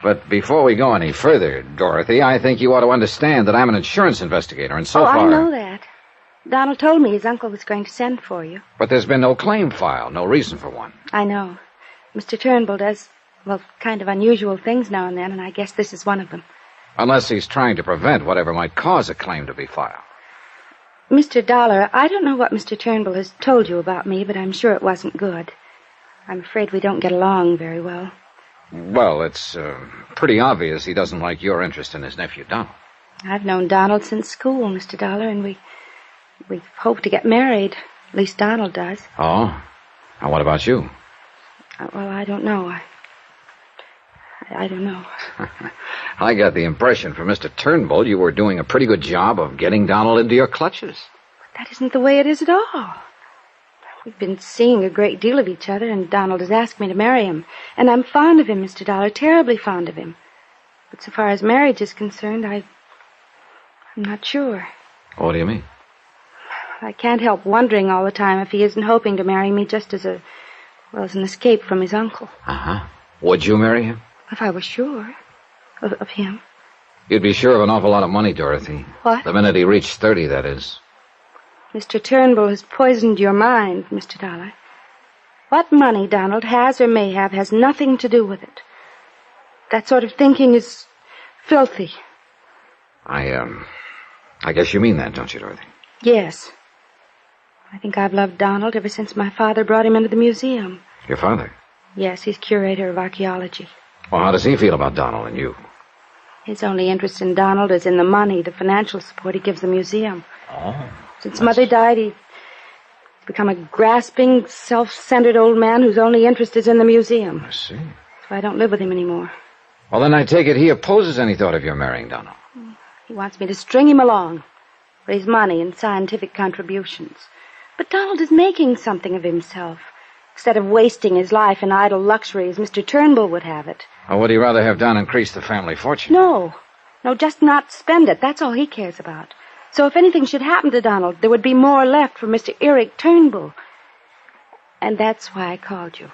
But before we go any further, Dorothy, I think you ought to understand that I'm an insurance investigator, and so far... I know that. Donald told me his uncle was going to send for you. But there's been no claim filed, no reason for one. I know. Mr. Turnbull does, well, kind of unusual things now and then, and I guess this is one of them. Unless he's trying to prevent whatever might cause a claim to be filed. Mr. Dollar, I don't know what Mr. Turnbull has told you about me, but I'm sure it wasn't good. I'm afraid we don't get along very well. Well, it's pretty obvious he doesn't like your interest in his nephew, Donald. I've known Donald since school, Mr. Dollar, and we hope to get married. At least Donald does. Oh? Now, what about you? Well, I don't know. I don't know. I got the impression from Mr. Turnbull you were doing a pretty good job of getting Donald into your clutches. But that isn't the way it is at all. We've been seeing a great deal of each other, and Donald has asked me to marry him. And I'm fond of him, Mr. Dollar, terribly fond of him. But so far as marriage is concerned, I'm not sure. What do you mean? I can't help wondering all the time if he isn't hoping to marry me just as an escape from his uncle. Uh-huh. Would you marry him? If I were sure of him. You'd be sure of an awful lot of money, Dorothy. What? The minute he reached 30, that is. Mr. Turnbull has poisoned your mind, Mr. Dollar. What money Donald has or may have has nothing to do with it. That sort of thinking is filthy. I guess you mean that, don't you, Dorothy? Yes. I think I've loved Donald ever since my father brought him into the museum. Your father? Yes, he's curator of archaeology. Well, how does he feel about Donald and you? His only interest in Donald is in the money, the financial support he gives the museum. Oh. Since Mother died, he's become a grasping, self-centered old man whose only interest is in the museum. I see. So I don't live with him anymore. Well, then I take it he opposes any thought of your marrying Donald. He wants me to string him along, raise money and scientific contributions. But Donald is making something of himself, instead of wasting his life in idle luxury as Mr. Turnbull would have it. Or would he rather have Don increase the family fortune? No, just not spend it. That's all he cares about. So if anything should happen to Donald, there would be more left for Mr. Eric Turnbull. And that's why I called you.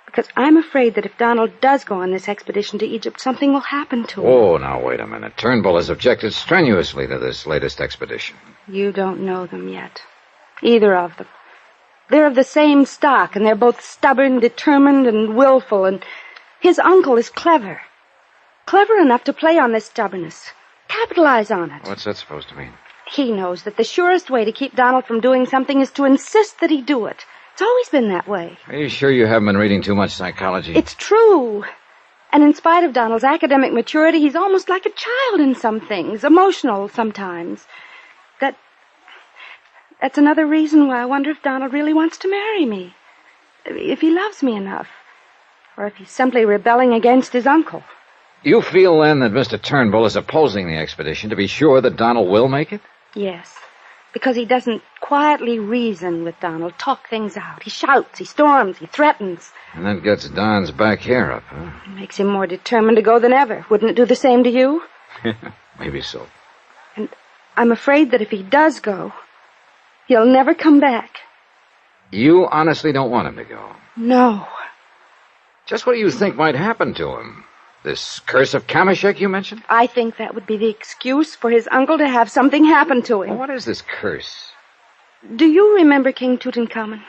Because I'm afraid that if Donald does go on this expedition to Egypt, something will happen to him. Oh, now, wait a minute. Turnbull has objected strenuously to this latest expedition. You don't know them yet. Either of them. They're of the same stock, and they're both stubborn, determined, and willful, and his uncle is clever. Clever enough to play on this stubbornness. Capitalize on it. What's that supposed to mean? He knows that the surest way to keep Donald from doing something is to insist that he do it. It's always been that way. Are you sure you haven't been reading too much psychology? It's true. And in spite of Donald's academic maturity, he's almost like a child in some things, emotional sometimes. That's another reason why I wonder if Donald really wants to marry me. If he loves me enough. Or if he's simply rebelling against his uncle. You feel, then, that Mr. Turnbull is opposing the expedition to be sure that Donald will make it? Yes. Because he doesn't quietly reason with Donald, talk things out. He shouts, he storms, he threatens. And that gets Don's back hair up, huh? It makes him more determined to go than ever. Wouldn't it do the same to you? Maybe so. And I'm afraid that if he does go, he'll never come back. You honestly don't want him to go? No. Just what do you think might happen to him? This curse of Kamashek you mentioned? I think that would be the excuse for his uncle to have something happen to him. Well, what is this curse? Do you remember King Tutankhamun?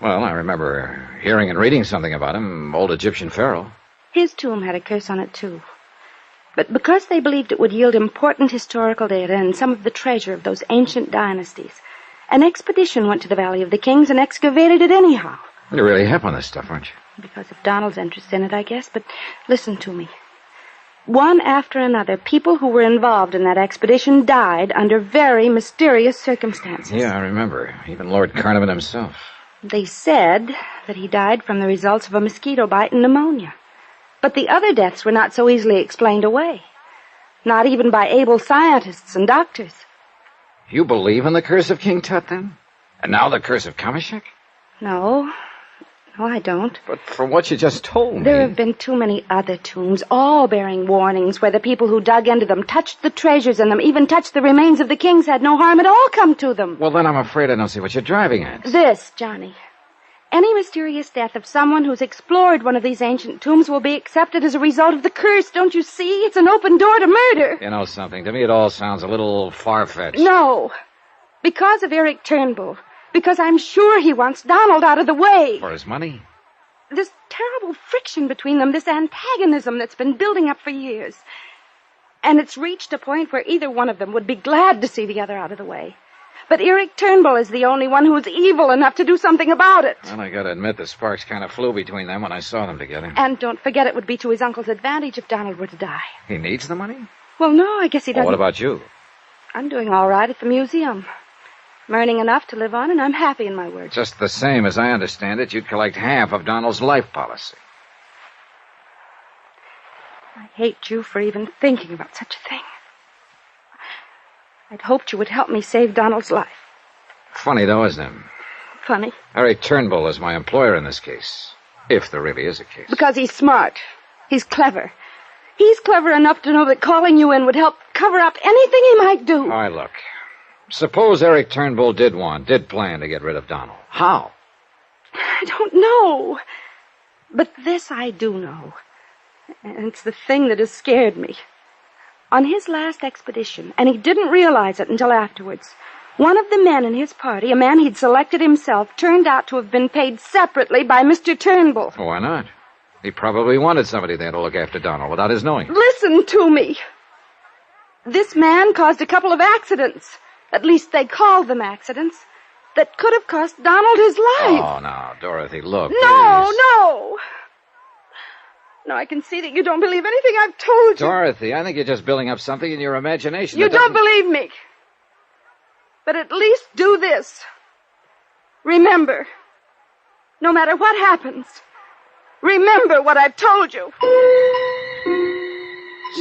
Well, I remember hearing and reading something about him, old Egyptian pharaoh. His tomb had a curse on it, too. But because they believed it would yield important historical data and some of the treasure of those ancient dynasties, an expedition went to the Valley of the Kings and excavated it anyhow. You're really hip on this stuff, aren't you? Because of Donald's interest in it, I guess. But listen to me. One after another, people who were involved in that expedition died under very mysterious circumstances. Yeah, I remember. Even Lord Carnarvon himself. They said that he died from the results of a mosquito bite and pneumonia. But the other deaths were not so easily explained away. Not even by able scientists and doctors. You believe in the curse of King Tut, then? And now the curse of Kamashek? No, I don't. But from what you just told me... There have been too many other tombs, all bearing warnings, where the people who dug into them touched the treasures in them, even touched the remains of the kings, had no harm at all come to them. Well, then I'm afraid I don't see what you're driving at. This, Johnny. Any mysterious death of someone who's explored one of these ancient tombs will be accepted as a result of the curse. Don't you see? It's an open door to murder. You know something? To me, it all sounds a little far-fetched. No. Because of Eric Turnbull. Because I'm sure he wants Donald out of the way. For his money? This terrible friction between them, this antagonism that's been building up for years. And it's reached a point where either one of them would be glad to see the other out of the way. But Eric Turnbull is the only one who's evil enough to do something about it. Well, I gotta admit, the sparks kind of flew between them when I saw them together. And don't forget it would be to his uncle's advantage if Donald were to die. He needs the money? Well, no, I guess he doesn't. Well, what about you? I'm doing all right at the museum. I'm earning enough to live on, and I'm happy in my work. Just the same, as I understand it, you'd collect half of Donald's life policy. I hate you for even thinking about such a thing. I'd hoped you would help me save Donald's life. Funny, though, isn't it? Funny. Eric Turnbull is my employer in this case. If there really is a case. Because he's smart. He's clever. He's clever enough to know that calling you in would help cover up anything he might do. All right, look. Suppose Eric Turnbull did plan to get rid of Donald. How? I don't know. But this I do know. And it's the thing that has scared me. On his last expedition, and he didn't realize it until afterwards, one of the men in his party, a man he'd selected himself, turned out to have been paid separately by Mr. Turnbull. Why not? He probably wanted somebody there to look after Donald without his knowing. Listen to me. This man caused a couple of accidents. At least they called them accidents. That could have cost Donald his life. Oh, now, Dorothy, look. No, please. no. No, I can see that you don't believe anything I've told you. Dorothy, I think you're just building up something in your imagination. You don't believe me. But at least do this. Remember, no matter what happens, remember what I've told you.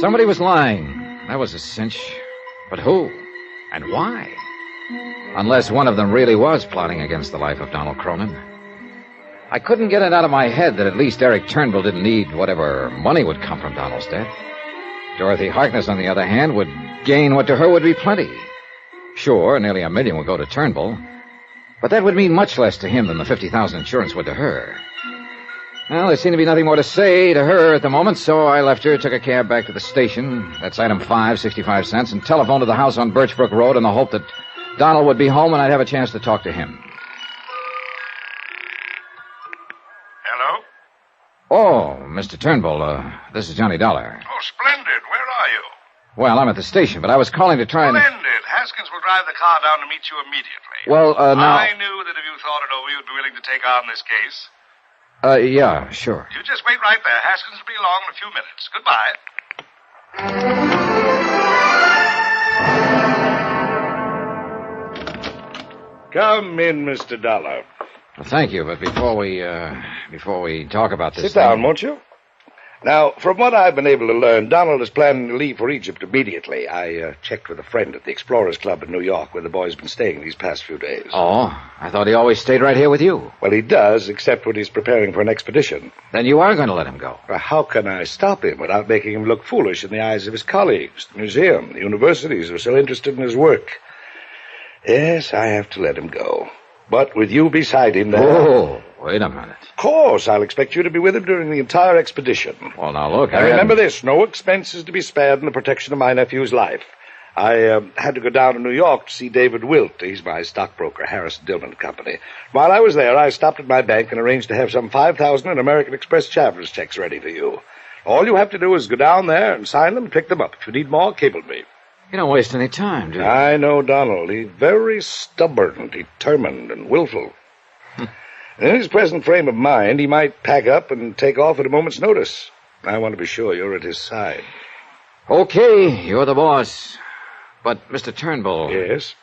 Somebody was lying. That was a cinch. But who? And why? Unless one of them really was plotting against the life of Donald Cronin. I couldn't get it out of my head that at least Eric Turnbull didn't need whatever money would come from Donald's death. Dorothy Harkness, on the other hand, would gain what to her would be plenty. Sure, nearly $1 million would go to Turnbull, but that would mean much less to him than the $50,000 insurance would to her. Well, there seemed to be nothing more to say to her at the moment, so I left her, took a cab back to the station. That's item 5, 65 cents, and telephoned to the house on Birchbrook Road in the hope that Donald would be home and I'd have a chance to talk to him. Hello? Oh, Mr. Turnbull, this is Johnny Dollar. Oh, splendid. Where are you? Well, I'm at the station, but I was calling to try and... Splendid. Haskins will drive the car down to meet you immediately. Well, now... I knew that if you thought it over, you'd be willing to take on this case. Yeah, sure. You just wait right there. Haskins will be along in a few minutes. Goodbye. Come in, Mr. Dollar. Well, thank you, but before we talk about this... Sit down, won't you? Now, from what I've been able to learn, Donald is planning to leave for Egypt immediately. I checked with a friend at the Explorers Club in New York, where the boy's been staying these past few days. Oh, I thought he always stayed right here with you. Well, he does, except when he's preparing for an expedition. Then you are going to let him go. Well, how can I stop him without making him look foolish in the eyes of his colleagues, the museum, the universities who are so interested in his work? Yes, I have to let him go. But with you beside him there... Oh, wait a minute. Of course, I'll expect you to be with him during the entire expedition. Well, now, look, Now, remember this, no expense is to be spared in the protection of my nephew's life. I had to go down to New York to see David Wilt. He's my stockbroker, Harris Dillman Company. While I was there, I stopped at my bank and arranged to have some 5,000 in American Express traveler's checks ready for you. All you have to do is go down there and sign them and pick them up. If you need more, cable me. You don't waste any time, do you? I know Donald. He's very stubborn, determined, and willful. In his present frame of mind, he might pack up and take off at a moment's notice. I want to be sure you're at his side. Okay, you're the boss. But, Mr. Turnbull... Yes?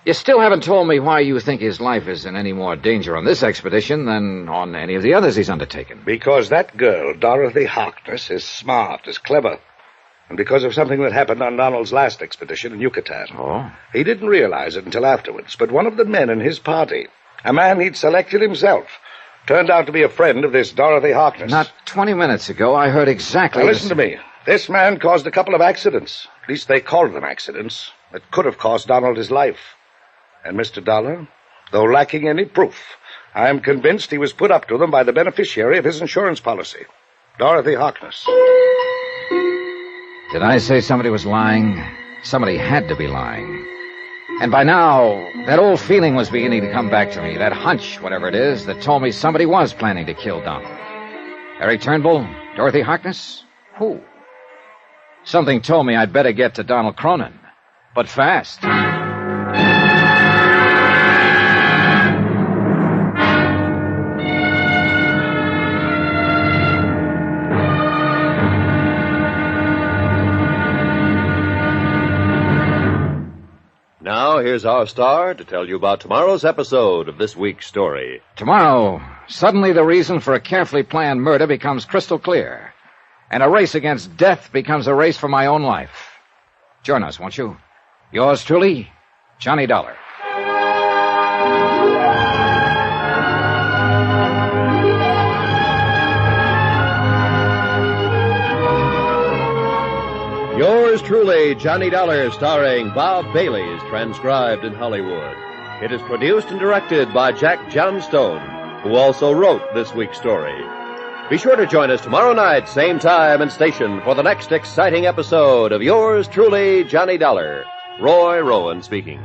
You still haven't told me why you think his life is in any more danger on this expedition than on any of the others he's undertaken. Because that girl, Dorothy Harkness, is smart, is clever. And because of something that happened on Donald's last expedition in Yucatan. Oh? He didn't realize it until afterwards, but one of the men in his party, a man he'd selected himself, turned out to be a friend of this Dorothy Harkness. Not 20 minutes ago, I heard exactly... Now, listen to me. This man caused a couple of accidents. At least they called them accidents. That could have cost Donald his life. And, Mr. Dollar, though lacking any proof, I'm convinced he was put up to them by the beneficiary of his insurance policy, Dorothy Harkness. Did I say somebody was lying? Somebody had to be lying. And by now, that old feeling was beginning to come back to me, that hunch, whatever it is, that told me somebody was planning to kill Donald. Eric Turnbull? Dorothy Harkness? Who? Something told me I'd better get to Donald Cronin. But fast. Now, here's our star to tell you about tomorrow's episode of this week's story. Tomorrow, suddenly the reason for a carefully planned murder becomes crystal clear. And a race against death becomes a race for my own life. Join us, won't you? Yours truly, Johnny Dollar. Yours truly, Johnny Dollar, starring Bob Bailey, is transcribed in Hollywood. It is produced and directed by Jack Johnstone, who also wrote this week's story. Be sure to join us tomorrow night, same time and station, for the next exciting episode of Yours truly, Johnny Dollar. Roy Rowan speaking.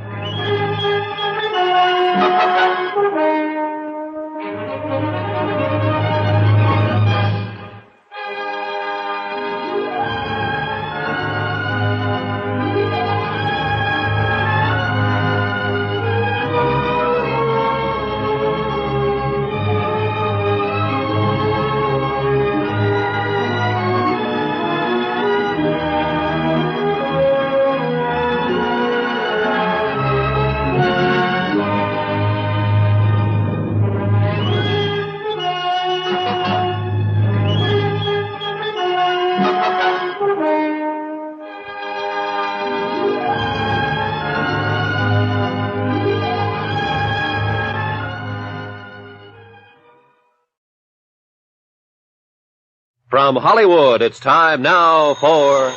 From Hollywood, it's time now for...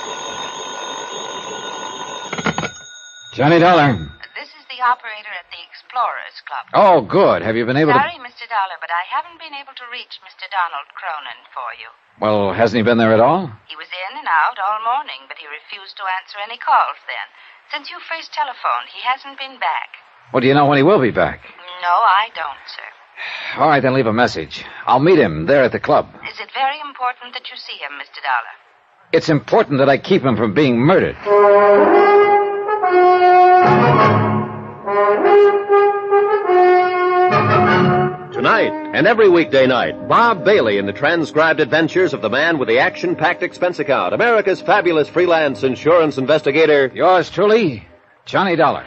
Johnny Dollar. This is the operator at the Explorers Club. Oh, good. Have you been able Sorry, Mr. Dollar, but I haven't been able to reach Mr. Donald Cronin for you. Well, hasn't he been there at all? He was in and out all morning, but he refused to answer any calls then. Since you first telephoned, he hasn't been back. Well, do you know when he will be back? No, I don't, sir. All right, then leave a message. I'll meet him there at the club. Is it very important that you see him, Mr. Dollar? It's important that I keep him from being murdered. Tonight, and every weekday night, Bob Bailey in the transcribed adventures of the man with the action-packed expense account, America's fabulous freelance insurance investigator. Yours truly, Johnny Dollar.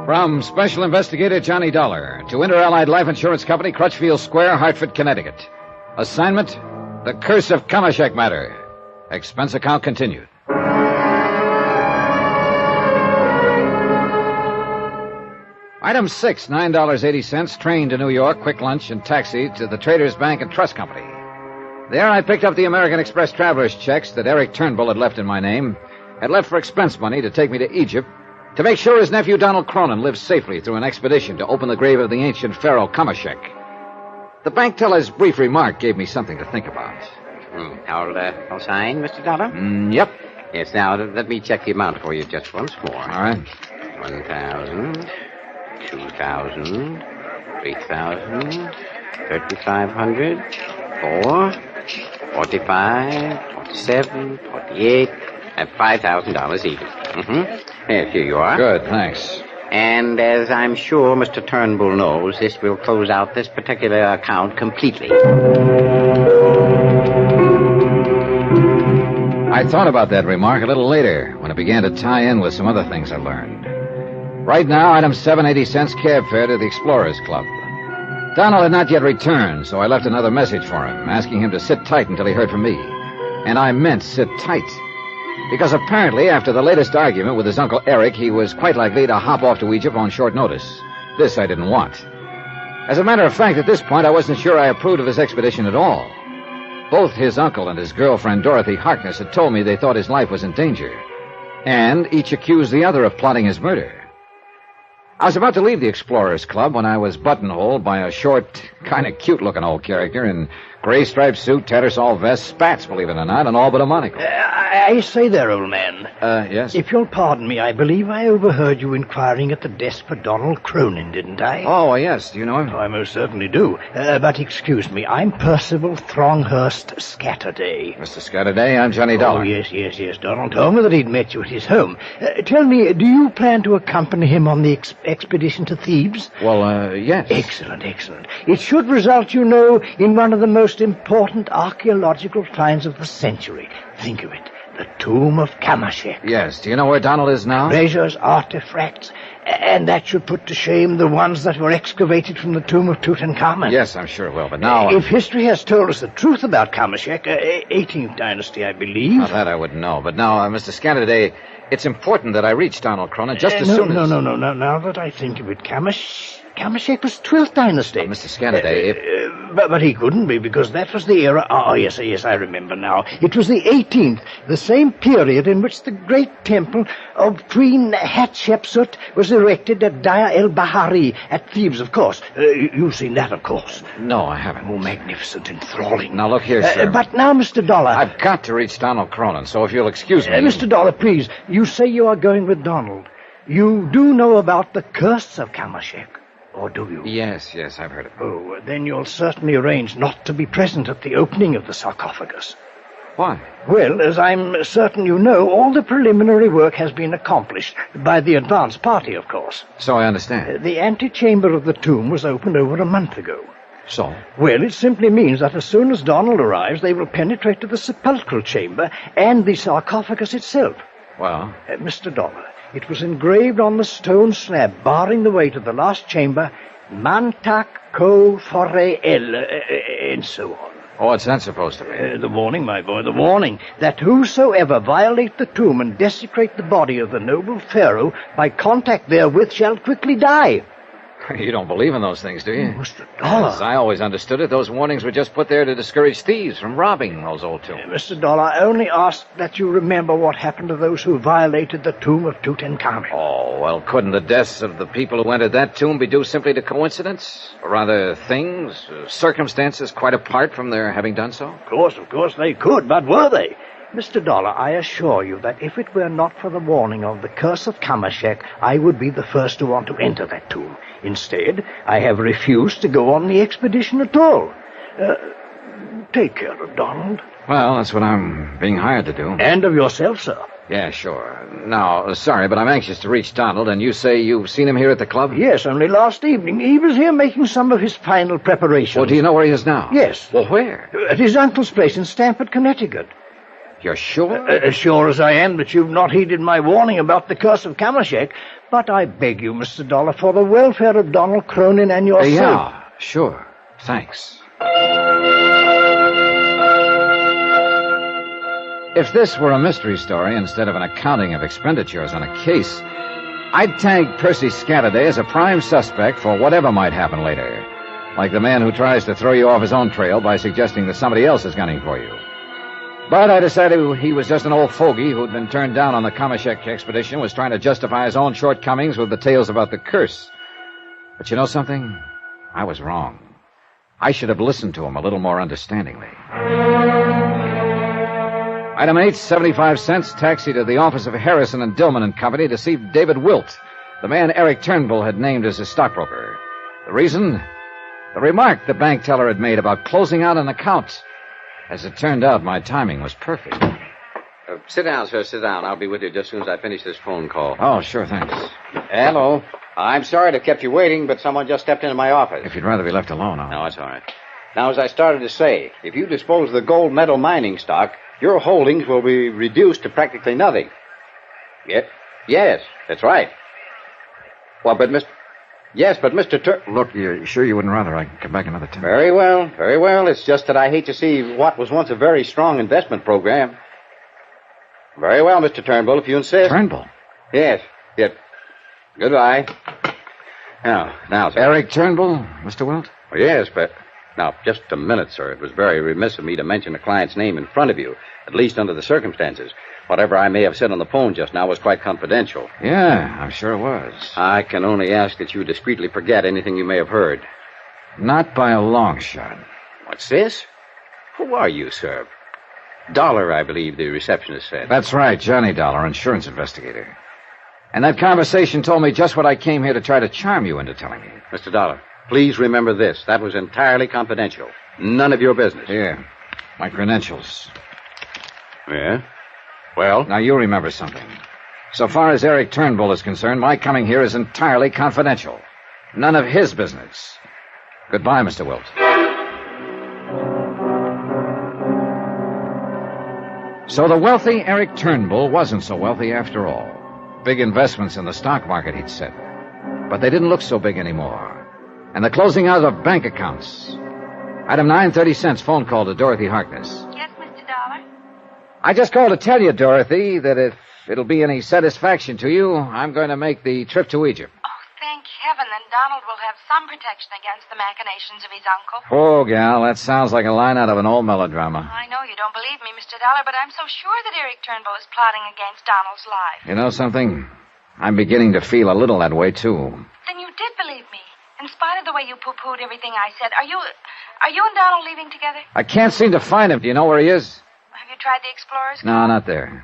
From Special Investigator Johnny Dollar to Inter-Allied Life Insurance Company, Crutchfield Square, Hartford, Connecticut. Assignment, The Curse of Kamashek Matter. Expense account continued. Item 6, $9.80, train to New York, quick lunch and taxi to the Traders Bank and Trust Company. There I picked up the American Express traveler's checks that Eric Turnbull had left in my name, had left for expense money to take me to Egypt, to make sure his nephew Donald Cronin lived safely through an expedition to open the grave of the ancient pharaoh Kamashek. The bank teller's brief remark gave me something to think about. All signed, Mr. Dollar? Yep. Yes, now, let me check the amount for you just once more. All right. 1,000, 2,000, 3,000, 3,500, 4, 45, 47, 48, and $5,000 even. Yes, here you are. Good, thanks. And as I'm sure Mr. Turnbull knows, this will close out this particular account completely. I thought about that remark a little later, when it began to tie in with some other things I learned. Right now, item 7.80 cab fare to the Explorers Club. Donald had not yet returned, so I left another message for him, asking him to sit tight until he heard from me. And I meant sit tight. Because apparently, after the latest argument with his Uncle Eric, he was quite likely to hop off to Egypt on short notice. This I didn't want. As a matter of fact, at this point, I wasn't sure I approved of his expedition at all. Both his uncle and his girlfriend, Dorothy Harkness, had told me they thought his life was in danger. And each accused the other of plotting his murder. I was about to leave the Explorers Club when I was buttonholed by a short, kind of cute-looking old character in gray striped suit, tattersall vest, spats, believe it or not, and all but a monocle. I say there, old man. Yes? If you'll pardon me, I believe I overheard you inquiring at the desk for Donald Cronin, didn't I? Oh, yes. Do you know him? Oh, I most certainly do. But excuse me, I'm Percival Thronghurst Scatterday. Mr. Scatterday, I'm Johnny Dollar. Oh, yes. Donald told me that he'd met you at his home. Tell me, do you plan to accompany him on the expedition to Thebes? Well, yes. Excellent. It should result, you know, in one of the most important archaeological finds of the century. Think of it. The tomb of Kamashek. Yes. Do you know where Donald is now? Treasures, artifacts, and that should put to shame the ones that were excavated from the tomb of Tutankhamun. Yes, I'm sure it will, but now... If history has told us the truth about Kamashek, 18th dynasty, I believe... Well, that I wouldn't know, but now, Mr. Scatterday, it's important that I reach Donald Cronin just as soon as... No. Now that I think of it, Kamashek was 12th dynasty. Mr. Scatterday, But he couldn't be, because that was the era... Oh, yes, I remember now. It was the 18th, the same period in which the great temple of Queen Hatshepsut was erected at Daya el-Bahari at Thebes, of course. You've seen that, of course. No, I haven't. Oh, magnificent, enthralling. Now, look here, sir. But now, Mr. Dollar... I've got to reach Donald Cronin, so if you'll excuse me... Mr. Dollar, please, you say you are going with Donald. You do know about the curse of Kamashek. Or do you? Yes, I've heard of it. Oh, then you'll certainly arrange not to be present at the opening of the sarcophagus. Why? Well, as I'm certain you know, all the preliminary work has been accomplished by the advance party, of course. So I understand. The antechamber of the tomb was opened over a month ago. So? Well, it simply means that as soon as Donald arrives, they will penetrate to the sepulchral chamber and the sarcophagus itself. Well? Mr. Dollar, it was engraved on the stone slab, barring the way to the last chamber, Mantak Ko Fore El, and so on. Oh, what's that supposed to mean? The warning, my boy, the warning that whosoever violate the tomb and desecrate the body of the noble pharaoh by contact therewith shall quickly die. You don't believe in those things, do you? Mr. Dollar. As I always understood it, those warnings were just put there to discourage thieves from robbing those old tombs. Mr. Dollar, I only ask that you remember what happened to those who violated the tomb of Tutankhamun. Oh, well, couldn't the deaths of the people who entered that tomb be due simply to coincidence? Or rather, things, circumstances quite apart from their having done so? Of course they could, but were they? Mr. Dollar, I assure you that if it were not for the warning of the curse of Kamashek, I would be the first to want to enter that tomb. Instead, I have refused to go on the expedition at all. Take care of Donald. Well, that's what I'm being hired to do. And of yourself, sir. Yeah, sure. Now, sorry, but I'm anxious to reach Donald, and you say you've seen him here at the club? Yes, only last evening. He was here making some of his final preparations. Well, do you know where he is now? Yes. Well, where? At his uncle's place in Stamford, Connecticut. You're sure? As sure as I am that you've not heeded my warning about the curse of Kamashek. But I beg you, Mr. Dollar, for the welfare of Donald Cronin and yourself. Yeah, sure. Thanks. If this were a mystery story instead of an accounting of expenditures on a case, I'd tag Percy Scatterday as a prime suspect for whatever might happen later. Like the man who tries to throw you off his own trail by suggesting that somebody else is gunning for you. But I decided he was just an old fogey who'd been turned down on the Kamashek expedition, was trying to justify his own shortcomings with the tales about the curse. But you know something? I was wrong. I should have listened to him a little more understandingly. Item 8, 75 cents, taxi to the office of Harrison and Dillman and Company to see David Wilt, the man Eric Turnbull had named as his stockbroker. The reason? The remark the bank teller had made about closing out an account. As it turned out, my timing was perfect. Sit down, sir, sit down. I'll be with you just as soon as I finish this phone call. Oh, sure, thanks. Hello. I'm sorry to have kept you waiting, but someone just stepped into my office. If you'd rather be left alone, No, it's all right. Now, as I started to say, if you dispose of the gold medal mining stock, your holdings will be reduced to practically nothing. Yes, that's right. Well, but Mr. Look, you sure you wouldn't rather I come back another time? Very well. It's just that I hate to see what was once a very strong investment program. Very well, Mr. Turnbull, if you insist. Turnbull? Yes. Goodbye. Now, sir. Eric Turnbull, Mr. Wilt? Oh, yes, but... Now, just a minute, sir. It was very remiss of me to mention a client's name in front of you, at least under the circumstances. Whatever I may have said on the phone just now was quite confidential. Yeah, I'm sure it was. I can only ask that you discreetly forget anything you may have heard. Not by a long shot. What's this? Who are you, sir? Dollar, I believe the receptionist said. That's right, Johnny Dollar, insurance investigator. And that conversation told me just what I came here to try to charm you into telling me. Mr. Dollar, please remember this. That was entirely confidential. None of your business. Here, my credentials. Yeah? Well? Now, you remember something. So far as Eric Turnbull is concerned, my coming here is entirely confidential. None of his business. Goodbye, Mr. Wilt. So the wealthy Eric Turnbull wasn't so wealthy after all. Big investments in the stock market, he'd said. But they didn't look so big anymore. And the closing out of bank accounts. Item 930 phone call to Dorothy Harkness. Yes, Mr. Dollar? I just called to tell you, Dorothy, that if it'll be any satisfaction to you, I'm going to make the trip to Egypt. Oh, thank heaven, then Donald will have some protection against the machinations of his uncle. Oh, gal, that sounds like a line out of an old melodrama. I know you don't believe me, Mr. Dollar, but I'm so sure that Eric Turnbull is plotting against Donald's life. You know something? I'm beginning to feel a little that way, too. Then you did believe me. In spite of the way you poo-pooed everything I said, are you and Donald leaving together? I can't seem to find him. Do you know where he is? Have you tried the Explorer's Club? No, not there.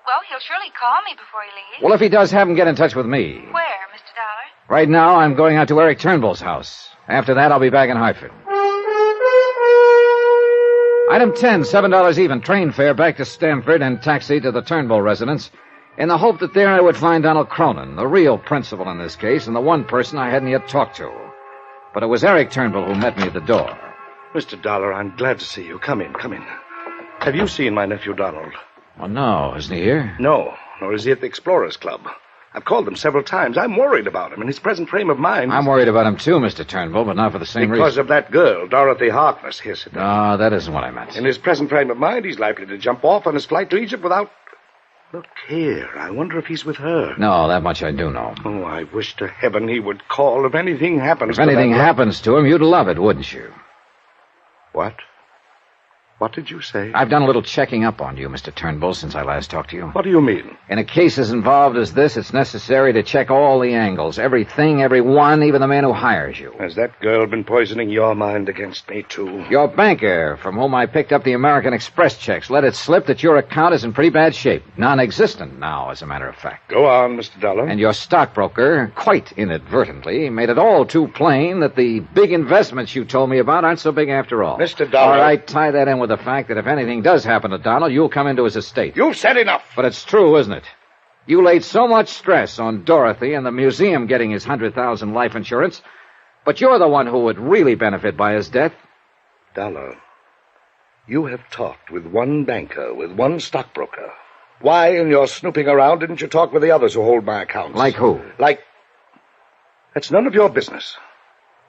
Well, he'll surely call me before he leaves. Well, if he does, have him get in touch with me. Where, Mr. Dollar? Right now, I'm going out to Eric Turnbull's house. After that, I'll be back in Hartford. Item 10, $7 even, train fare back to Stamford and taxi to the Turnbull residence, in the hope that there I would find Donald Cronin, the real principal in this case, and the one person I hadn't yet talked to. But it was Eric Turnbull who met me at the door. Mr. Dollar, I'm glad to see you. Come in, come in. Have you seen my nephew, Donald? Oh, no. Isn't he here? No, nor is he at the Explorers Club. I've called him several times. I'm worried about him in his present frame of mind. I'm worried about him, too, Mr. Turnbull, but not for the same reason. Because of that girl, Dorothy Harkness. Yes, it does. No, that isn't what I meant. In his present frame of mind, he's likely to jump off on his flight to Egypt without... Look here, I wonder if he's with her. No, that much I do know. Oh, I wish to heaven he would call if anything happens to him. If anything happens to him, you'd love it, wouldn't you? What? What did you say? I've done a little checking up on you, Mr. Turnbull, since I last talked to you. What do you mean? In a case as involved as this, it's necessary to check all the angles, everything, everyone, even the man who hires you. Has that girl been poisoning your mind against me, too? Your banker, from whom I picked up the American Express checks, let it slip that your account is in pretty bad shape. Non-existent now, as a matter of fact. Go on, Mr. Dollar. And your stockbroker, quite inadvertently, made it all too plain that the big investments you told me about aren't so big after all. Mr. Dollar. All right, tie that in with the fact that if anything does happen to Donald, you'll come into his estate. You've said enough. But it's true, isn't it? You laid so much stress on Dorothy and the museum getting his $100,000 life insurance, but you're the one who would really benefit by his death. Dollar, you have talked with one banker, with one stockbroker. Why, in your snooping around, didn't you talk with the others who hold my accounts? Like who? That's none of your business.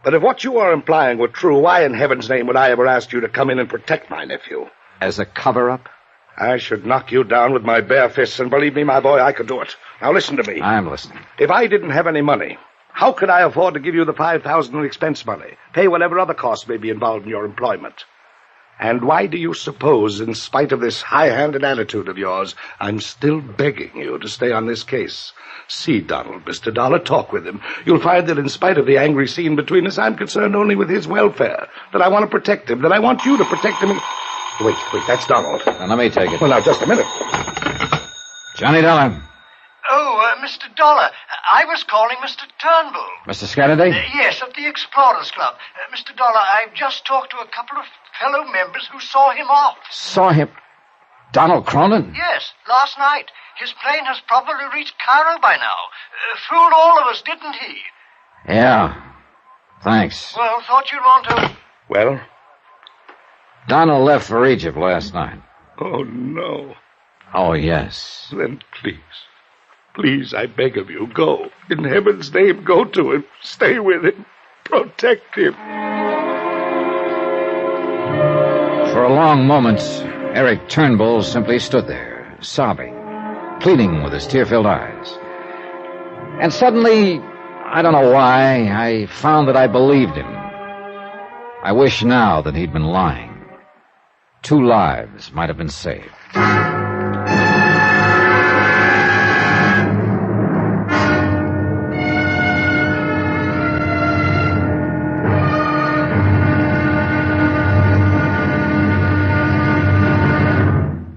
But if what you are implying were true, why in heaven's name would I ever ask you to come in and protect my nephew? As a cover-up? I should knock you down with my bare fists, and believe me, my boy, I could do it. Now listen to me. I'm listening. If I didn't have any money, how could I afford to give you the $5,000 in expense money, pay whatever other costs may be involved in your employment? And why do you suppose, in spite of this high-handed attitude of yours, I'm still begging you to stay on this case? See Donald, Mr. Dollar, talk with him. You'll find that in spite of the angry scene between us, I'm concerned only with his welfare, that I want to protect him, that I want you to protect him. Wait, that's Donald. Now, let me take it. Well, now, just a minute. Johnny Dollar. Oh, Mr. Dollar, I was calling Mr. Turnbull. Mr. Scatterday? Yes, of the Explorers Club. Mr. Dollar, I've just talked to a couple of fellow members who saw him off. Saw him? Donald Cronin? Yes, last night. His plane has probably reached Cairo by now. Fooled all of us, didn't he? Yeah. Thanks. Well, thought you'd want to... Well? Donald left for Egypt last night. Oh, no. Oh, yes. Then please, I beg of you, go. In heaven's name, go to him. Stay with him. Protect him. For a long moment, Eric Turnbull simply stood there, sobbing, pleading with his tear-filled eyes. And suddenly, I don't know why. I found that I believed him. I wish now that he'd been lying. 2 lives might have been saved.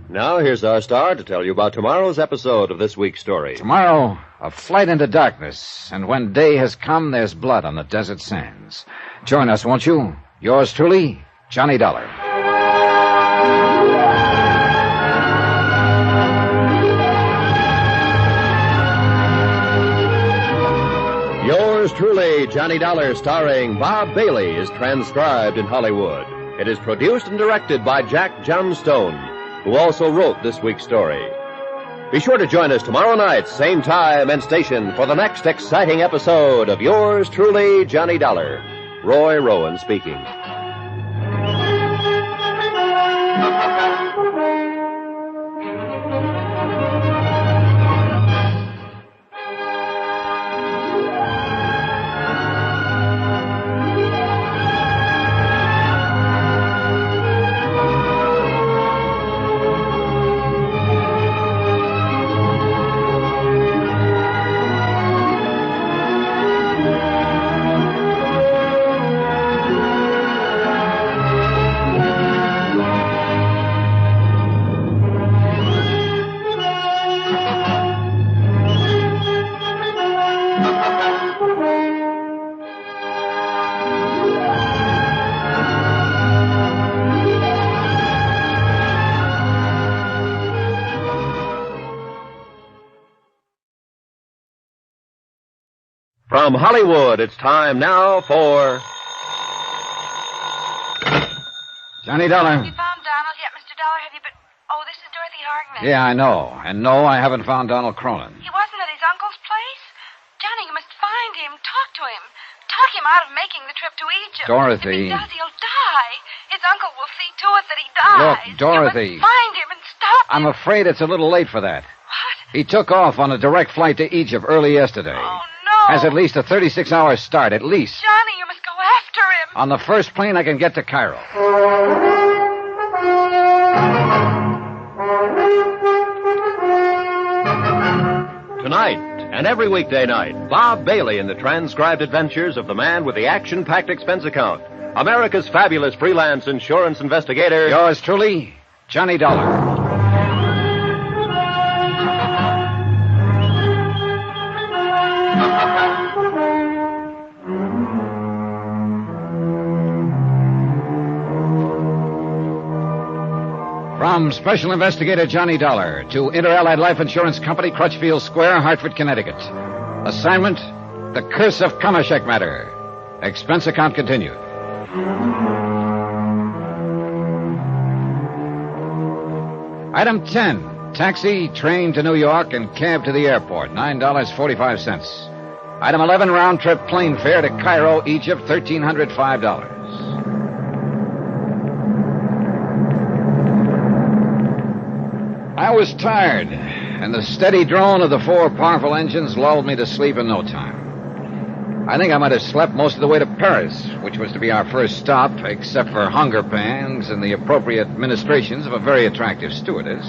Now, here's our star to tell you about tomorrow's episode of this week's story. Tomorrow, a flight into darkness, and when day has come, there's blood on the desert sands. Join us, won't you? Yours truly, Johnny Dollar. Yours truly, Johnny Dollar, starring Bob Bailey, is transcribed in Hollywood. It is produced and directed by Jack Johnstone, who also wrote this week's story. Be sure to join us tomorrow night, same time and station, for the next exciting episode of Yours truly, Johnny Dollar. Roy Rowan speaking. From Hollywood, it's time now for... Johnny Dollar. Have you found Donald yet, Mr. Dollar? Have you been... Oh, this is Dorothy Hartman. Yeah, I know. And no, I haven't found Donald Cronin. He wasn't at his uncle's place? Johnny, you must find him. Talk to him. Talk him out of making the trip to Egypt. Dorothy. If he does, he'll die. His uncle will see to it that he dies. Look, Dorothy. You must find him and stop him. I'm afraid it's a little late for that. What? He took off on a direct flight to Egypt early yesterday. Oh, no. Has at least a 36-hour start, at least. Johnny, you must go after him. On the first plane I can get to Cairo. Tonight, and every weekday night, Bob Bailey in the transcribed adventures of the man with the action-packed expense account. America's fabulous freelance insurance investigator. Yours truly, Johnny Dollar. From Special Investigator Johnny Dollar to Inter-Allied Life Insurance Company, Crutchfield Square, Hartford, Connecticut. Assignment, The Curse of Kamashek Matter. Expense account continued. Item 10, taxi, train to New York, and cab to the airport, $9.45. Item 11, round-trip plane fare to Cairo, Egypt, $1,305. I was tired, and the steady drone of the 4 powerful engines lulled me to sleep in no time. I think I might have slept most of the way to Paris, which was to be our first stop, except for hunger pangs and the appropriate ministrations of a very attractive stewardess.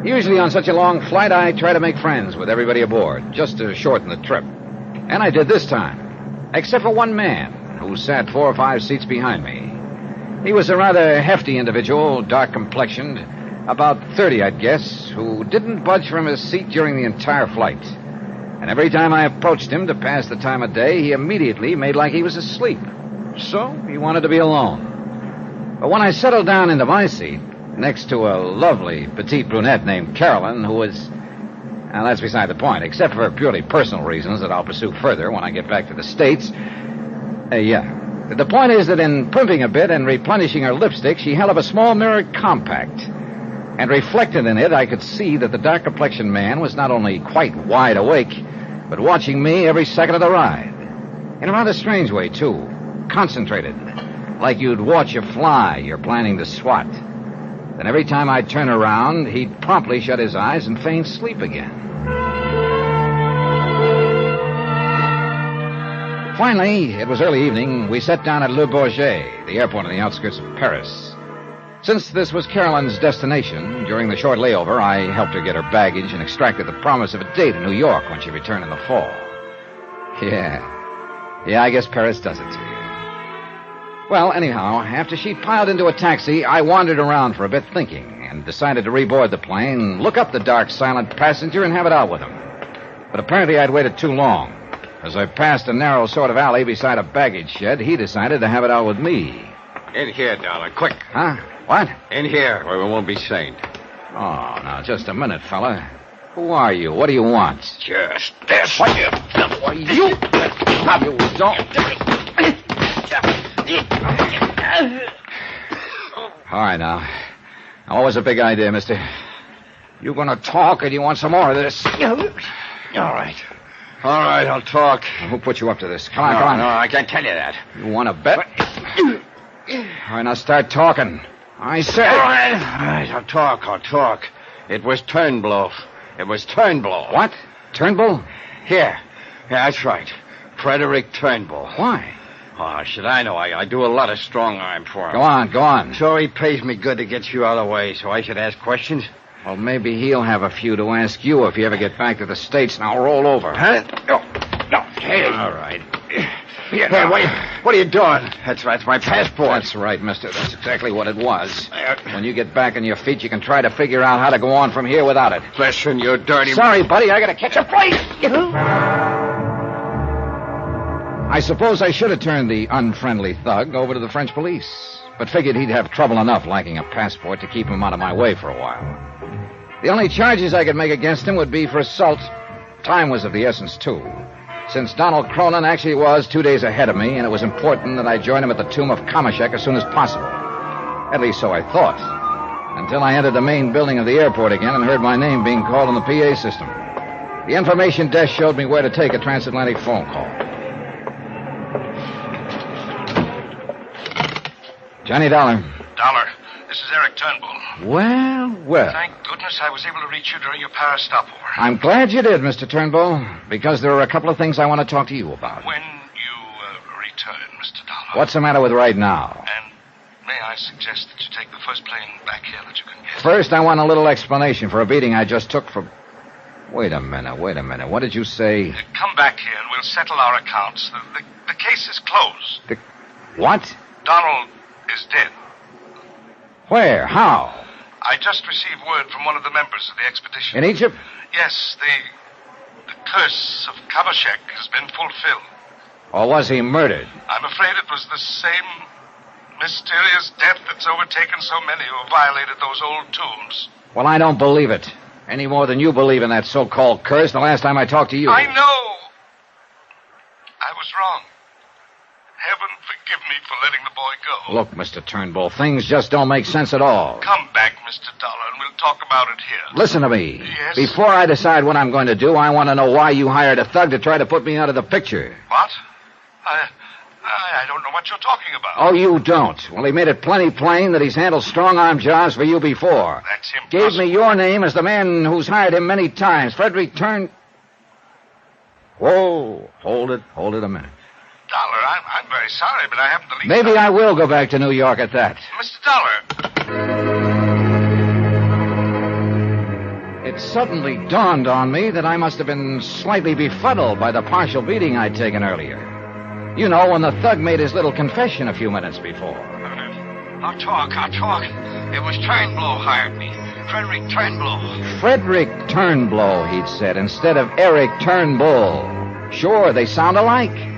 Usually on such a long flight, I try to make friends with everybody aboard, just to shorten the trip. And I did this time, except for one man who sat 4 or 5 seats behind me. He was a rather hefty individual, dark-complexioned, about 30, I'd guess, who didn't budge from his seat during the entire flight. And every time I approached him to pass the time of day, he immediately made like he was asleep. So he wanted to be alone. But when I settled down into my seat, next to a lovely petite brunette named Carolyn, who was... Now, that's beside the point, except for purely personal reasons that I'll pursue further when I get back to the States. The point is that in primping a bit and replenishing her lipstick, she held up a small mirrored compact. And reflected in it, I could see that the dark-complexioned man was not only quite wide awake, but watching me every second of the ride. In a rather strange way, too. Concentrated. Like you'd watch a fly you're planning to swat. Then every time I'd turn around, he'd promptly shut his eyes and feign sleep again. Finally, it was early evening, we sat down at Le Bourget, the airport on the outskirts of Paris. Since this was Carolyn's destination, during the short layover, I helped her get her baggage and extracted the promise of a date in New York when she returned in the fall. Yeah, I guess Paris does it to you. Well, anyhow, after she'd piled into a taxi, I wandered around for a bit thinking and decided to reboard the plane, look up the dark, silent passenger, and have it out with him. But apparently I'd waited too long. As I passed a narrow sort of alley beside a baggage shed, he decided to have it out with me. In here, Dollar, quick. Huh? What? In here, where we won't be seen. Oh, now, just a minute, fella. Who are you? What do you want? Just this. What? Why, you... You don't... All right, now. What was the big idea, mister? You gonna talk, or do you want some more of this? All right. All right, I'll talk. Who put you up to this? Come on. No, I can't tell you that. You want to bet? All right, now start talking. I said... All right, I'll talk. It was Turnbull. What? Turnbull? Yeah, that's right. Frederick Turnbull. Why? Oh, should I know? I do a lot of strong arm for him. Go on. So he pays me good to get you out of the way, so I should ask questions? Well, maybe he'll have a few to ask you if you ever get back to the States. Now roll over. Huh? No, hey. All right. Hey, what are you doing? That's my passport. That's right, mister. That's exactly what it was. When you get back on your feet, you can try to figure out how to go on from here without it. Listen, you dirty... Sorry, buddy. I gotta catch a flight. I suppose I should have turned the unfriendly thug over to the French police, but figured he'd have trouble enough lacking a passport to keep him out of my way for a while. The only charges I could make against him would be for assault. Time was of the essence, too, since Donald Cronin actually was 2 days ahead of me, and it was important that I join him at the tomb of Kamashek as soon as possible. At least so I thought, until I entered the main building of the airport again and heard my name being called on the PA system. The information desk showed me where to take a transatlantic phone call. Johnny Dollar. Dollar, this is Eric Turnbull. Well. Thank goodness I was able to reach you during your Paris stopover. I'm glad you did, Mr. Turnbull, because there are a couple of things I want to talk to you about. When you return, Mr. Dollar. What's the matter with right now? And may I suggest that you take the first plane back here that you can get? First, I want a little explanation for a beating I just took for... Wait a minute. What did you say? Come back here and we'll settle our accounts. The case is closed. What? Donald is dead. Where? How? I just received word from one of the members of the expedition. In Egypt? Yes, the curse of Kamashek has been fulfilled. Or was he murdered? I'm afraid it was the same mysterious death that's overtaken so many who have violated those old tombs. Well, I don't believe it. Any more than you believe in that so-called curse the last time I talked to you. I know. I was wrong. Heaven forgive me for letting the boy go. Look, Mr. Turnbull, things just don't make sense at all. Come back, Mr. Dollar, and we'll talk about it here. Listen to me. Yes? Before I decide what I'm going to do, I want to know why you hired a thug to try to put me out of the picture. What? I don't know what you're talking about. Oh, you don't? Well, he made it plenty plain that he's handled strong-arm jobs for you before. That's impossible. Gave me your name as the man who's hired him many times. Frederick Whoa, hold it a minute. Dollar, I'm very sorry, but I haven't the least... Maybe I will go back to New York at that. Mr. Dollar. It suddenly dawned on me that I must have been slightly befuddled by the partial beating I'd taken earlier. You know, when the thug made his little confession a few minutes before. I'll talk. It was Turnbull hired me. Frederick Turnbull. Frederick Turnbull, he'd said, instead of Eric Turnbull. Sure, they sound alike.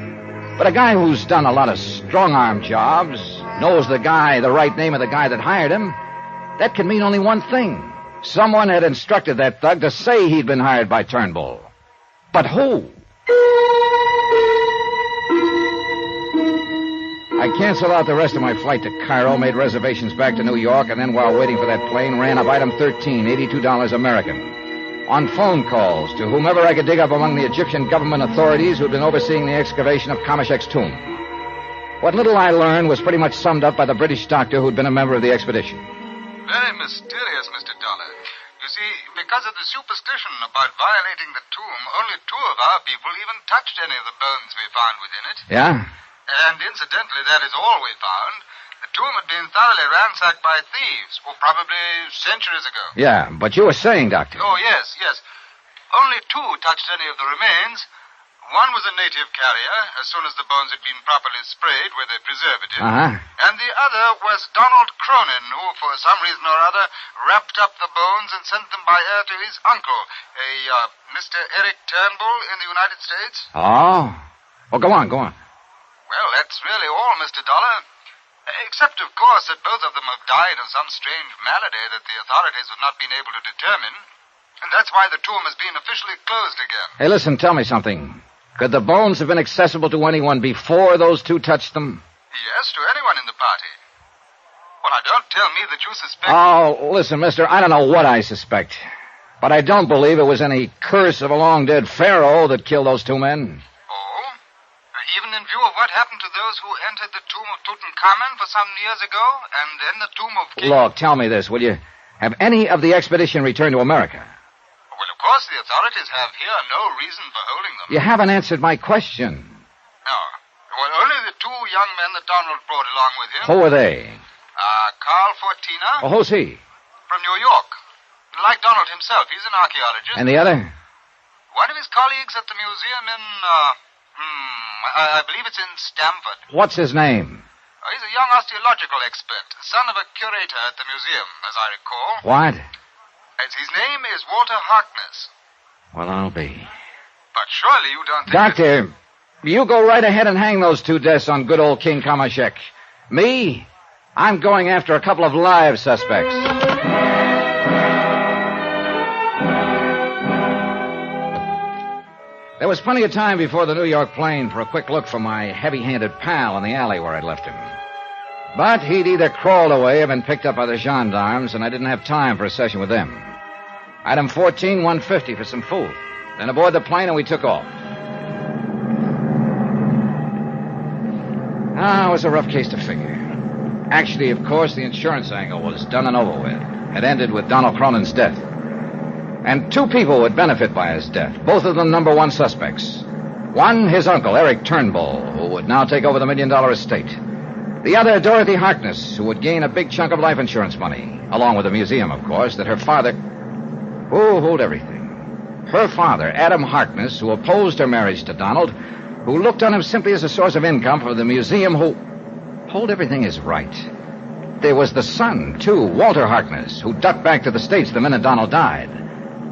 But a guy who's done a lot of strong-arm jobs, knows the right name of the guy that hired him, that can mean only one thing. Someone had instructed that thug to say he'd been hired by Turnbull. But who? I canceled out the rest of my flight to Cairo, made reservations back to New York, and then while waiting for that plane, ran up item 13, $82 American. On phone calls to whomever I could dig up among the Egyptian government authorities who'd been overseeing the excavation of Kamashek's tomb. What little I learned was pretty much summed up by the British doctor who'd been a member of the expedition. Very mysterious, Mr. Dollar. You see, Because of the superstition about violating the tomb, only 2 of our people even touched any of the bones we found within it. Yeah? And incidentally, that is all we found. The tomb had been thoroughly ransacked by thieves, probably centuries ago. Yeah, but you were saying, Doctor. Oh, yes. Only 2 touched any of the remains. One was a native carrier, as soon as the bones had been properly sprayed where they preserve it in. Uh-huh. And the other was Donald Cronin, who, for some reason or other, wrapped up the bones and sent them by air to his uncle, Mr. Eric Turnbull in the United States. Oh? Well, go on. Well, that's really all, Mr. Dollar. Except, of course, that both of them have died of some strange malady that the authorities have not been able to determine. And that's why the tomb has been officially closed again. Hey, listen, tell me something. Could the bones have been accessible to anyone before those 2 touched them? Yes, to anyone in the party. Well, now, don't tell me that you suspect... Oh, listen, mister, I don't know what I suspect. But I don't believe it was any curse of a long-dead pharaoh that killed those 2 men. Oh? Even in view of what happened to those who entered the tomb of Tutankhamun for some years ago, and then the tomb of King... Look, tell me this, will you? Have any of the expedition returned to America? Well, of course, the authorities have here no reason for holding them. You haven't answered my question. No. Well, only the 2 young men that Donald brought along with him. Who were they? Carl Fortina. Oh, who's he? From New York. Like Donald himself, he's an archaeologist. And the other? One of his colleagues at the museum in, I believe it's in Stamford. What's his name? He's a young osteological expert, son of a curator at the museum, as I recall. What? His name is Walter Harkness. Well, I'll be. But surely you don't think... Doctor, you go right ahead and hang those 2 deaths on good old King Kamashek. Me? I'm going after a couple of live suspects. There was plenty of time before the New York plane for a quick look for my heavy-handed pal in the alley where I'd left him. But he'd either crawled away or been picked up by the gendarmes, and I didn't have time for a session with them. Item 14, $150 for some food. Then aboard the plane, and we took off. It was a rough case to figure. Actually, of course, the insurance angle was done and over with. It ended with Donald Cronin's death. And 2 people would benefit by his death, both of them number 1 suspects. One, his uncle, Eric Turnbull, who would now take over the $1 million estate. The other, Dorothy Harkness, who would gain a big chunk of life insurance money, along with the museum, of course, that her father... Oh, hold everything. Her father, Adam Harkness, who opposed her marriage to Donald, who looked on him simply as a source of income for the museum, who... Hold everything is right. There was the son, too, Walter Harkness, who ducked back to the States the minute Donald died.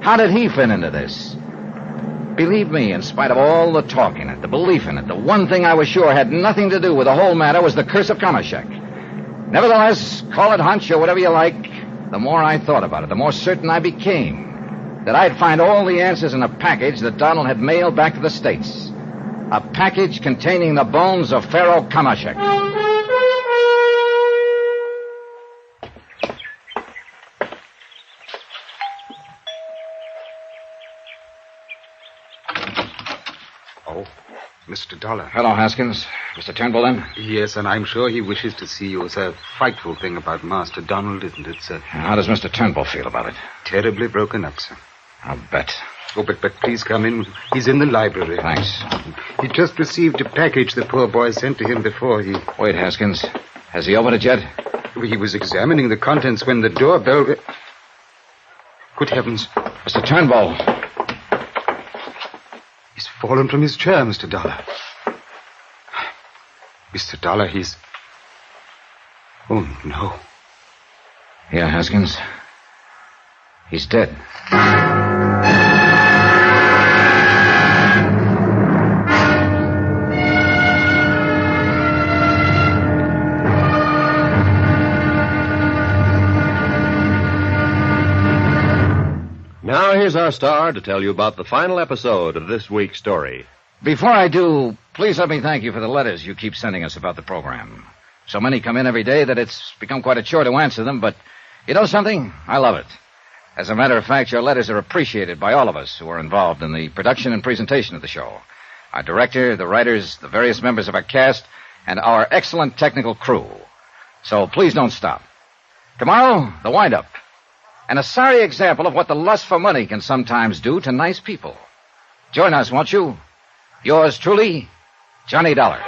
How did he fit into this? Believe me, in spite of all the talk in it, the belief in it, the one thing I was sure had nothing to do with the whole matter was the curse of Kamashek. Nevertheless, call it hunch or whatever you like, the more I thought about it, the more certain I became that I'd find all the answers in a package that Donald had mailed back to the States. A package containing the bones of Pharaoh Kamashek. Mr. Dollar. Hello, Haskins. Mr. Turnbull, then? Yes, and I'm sure he wishes to see you. It's a frightful thing about Master Donald, isn't it, sir? How does Mr. Turnbull feel about it? Terribly broken up, sir. I'll bet. Oh, but please come in. He's in the library. Thanks. He just received a package the poor boy sent to him before he... Wait, Haskins. Has he opened it yet? He was examining the contents when the doorbell... Good heavens. Mr. Turnbull. He's fallen from his chair, Mr. Dollar. Mr. Dollar, he's... Oh, no. Yeah, Haskins. He's dead. Now here's our star to tell you about the final episode of this week's story. Before I do, please let me thank you for the letters you keep sending us about the program. So many come in every day that it's become quite a chore to answer them, but you know something? I love it. As a matter of fact, your letters are appreciated by all of us who are involved in the production and presentation of the show. Our director, the writers, the various members of our cast, and our excellent technical crew. So please don't stop. Tomorrow, the wind-up. and a sorry example of what the lust for money can sometimes do to nice people. Join us, won't you? Yours truly, Johnny Dollar.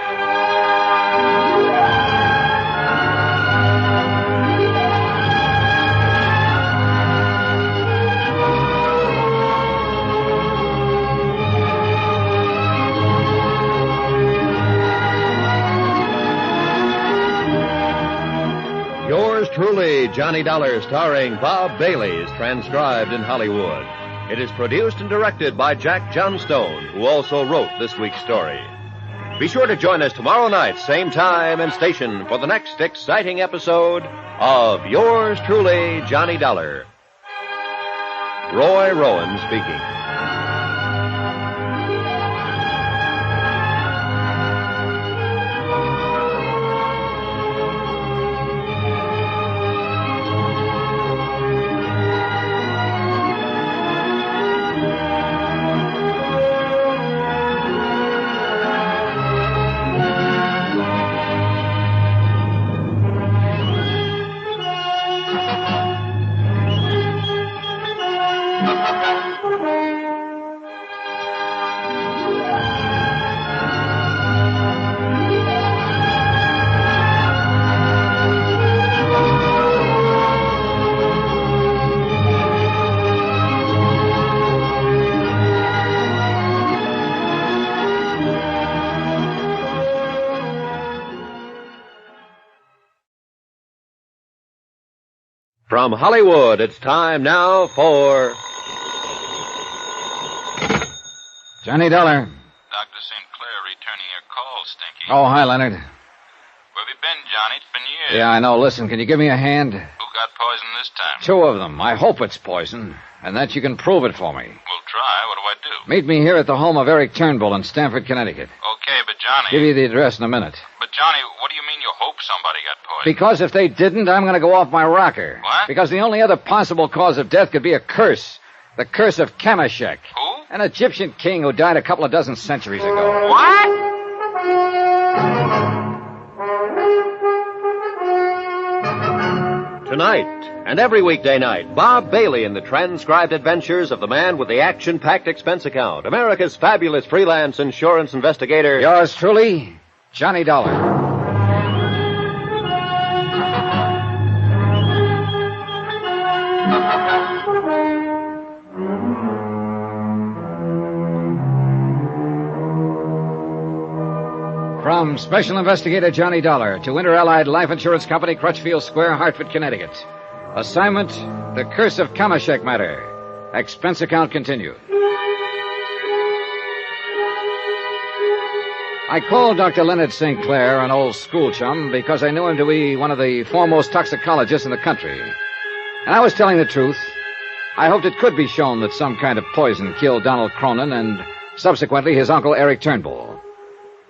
Yours truly, Johnny Dollar, starring Bob Bailey, is transcribed in Hollywood. It is produced and directed by Jack Johnstone, who also wrote this week's story. Be sure to join us tomorrow night, same time and station, for the next exciting episode of Yours truly, Johnny Dollar. Roy Rowan speaking. From Hollywood, it's time now for... Johnny Dollar. Dr. St. Clair returning your call, Stinky. Oh, hi, Leonard. Where have you been, Johnny? It's been years. Yeah, I know. Listen, can you give me a hand? Who got poisoned this time? 2 of them. I hope it's poison, and that you can prove it for me. We'll try. What do I do? Meet me here at the home of Eric Turnbull in Stamford, Connecticut. Okay, but Johnny... Give you the address in a minute. But Johnny, what do you mean you hope somebody got poisoned? Because if they didn't, I'm going to go off my rocker. What? Because the only other possible cause of death could be a curse. The curse of Kamashek. Who? An Egyptian king who died a couple of dozen centuries ago. What? Tonight, and every weekday night, Bob Bailey in the transcribed adventures of the man with the action-packed expense account, America's fabulous freelance insurance investigator. Yours truly, Johnny Dollar. From Special Investigator Johnny Dollar to Inter-Allied Life Insurance Company, Crutchfield Square, Hartford, Connecticut. Assignment, The Curse of Kamashek Matter. Expense account continued. I called Dr. Leonard St. Clair, an old school chum, because I knew him to be one of the foremost toxicologists in the country. And I was telling the truth. I hoped it could be shown that some kind of poison killed Donald Cronin and subsequently his uncle Eric Turnbull.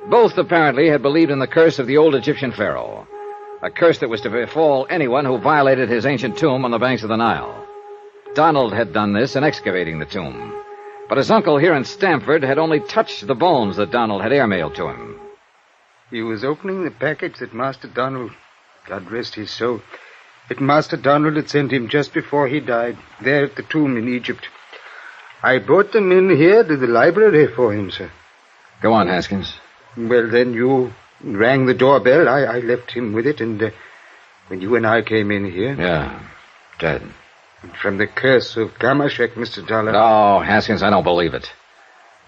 Both apparently had believed in the curse of the old Egyptian pharaoh, a curse that was to befall anyone who violated his ancient tomb on the banks of the Nile. Donald had done this in excavating the tomb, but his uncle here in Stamford had only touched the bones that Donald had airmailed to him. He was opening the package that Master Donald, God rest his soul, that Master Donald had sent him just before he died, there at the tomb in Egypt. I brought them in here to the library for him, sir. Go on, Haskins. Well, then you rang the doorbell. I left him with it, and when you and I came in here... Yeah, dead. From the curse of Kamashek, Mr. Dollar. Oh, Haskins, I don't believe it.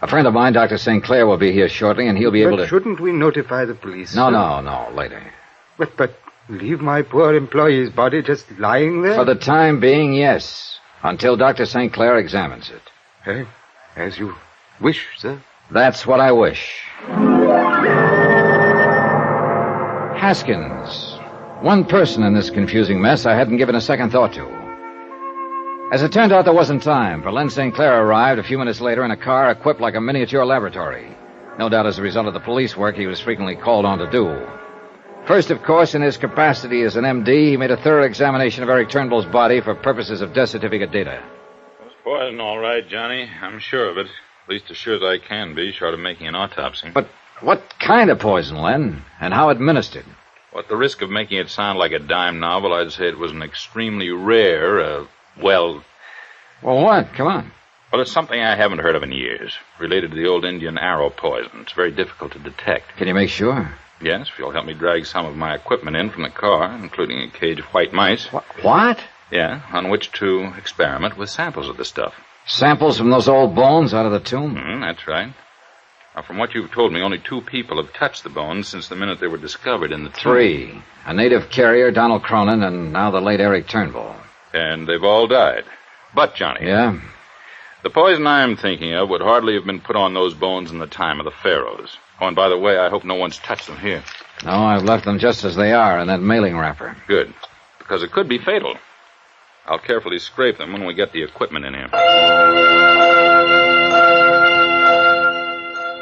A friend of mine, Dr. St. Clair, will be here shortly, and he'll be able to... Shouldn't we notify the police? No, sir? Later. But leave my poor employee's body just lying there? For the time being, yes. Until Dr. St. Clair examines it. Hey, as you wish, sir. That's what I wish. Haskins. One person in this confusing mess I hadn't given a second thought to. As it turned out, there wasn't time, for Len St. Clair arrived a few minutes later in a car equipped like a miniature laboratory. No doubt as a result of the police work he was frequently called on to do. First, of course, in his capacity as an MD, he made a thorough examination of Eric Turnbull's body for purposes of death certificate data. It was poison, all right, Johnny. I'm sure of it. At least as sure as I can be, short of making an autopsy. But what kind of poison, Len? And how administered? Well, at the risk of making it sound like a dime novel, I'd say it was an extremely rare, Well, Well, what? Come on. well, it's something I haven't heard of in years, related to the old Indian arrow poison. It's very difficult to detect. Can you make sure? Yes, if you'll help me drag some of my equipment in from the car, including a cage of white mice. What? Yeah, on which to experiment with samples of the stuff. Samples from those old bones out of the tomb? That's right. Now, from what you've told me, only 2 people have touched the bones since the minute they were discovered in the tomb. 3. A native carrier, Donald Cronin, and now the late Eric Turnbull. And they've all died. But, Johnny. Yeah? The poison I'm thinking of would hardly have been put on those bones in the time of the pharaohs. Oh, and by the way, I hope no one's touched them here. No, I've left them just as they are in that mailing wrapper. Good. Because it could be fatal. I'll carefully scrape them when we get the equipment in here.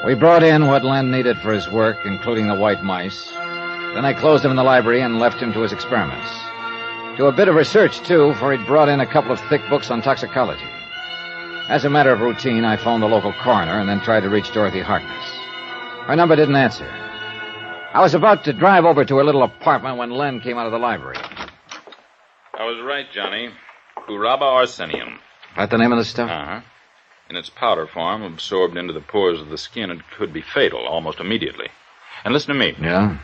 We brought in what Len needed for his work, including the white mice. Then I closed him in the library and left him to his experiments. To a bit of research, too, for he'd brought in a couple of thick books on toxicology. As a matter of routine, I phoned the local coroner and then tried to reach Dorothy Harkness. Her number didn't answer. I was about to drive over to her little apartment when Len came out of the library. I was right, Johnny. Curaba arsenium. That the name of the stuff? Uh-huh. In its powder form, absorbed into the pores of the skin, it could be fatal almost immediately. And listen to me. Yeah?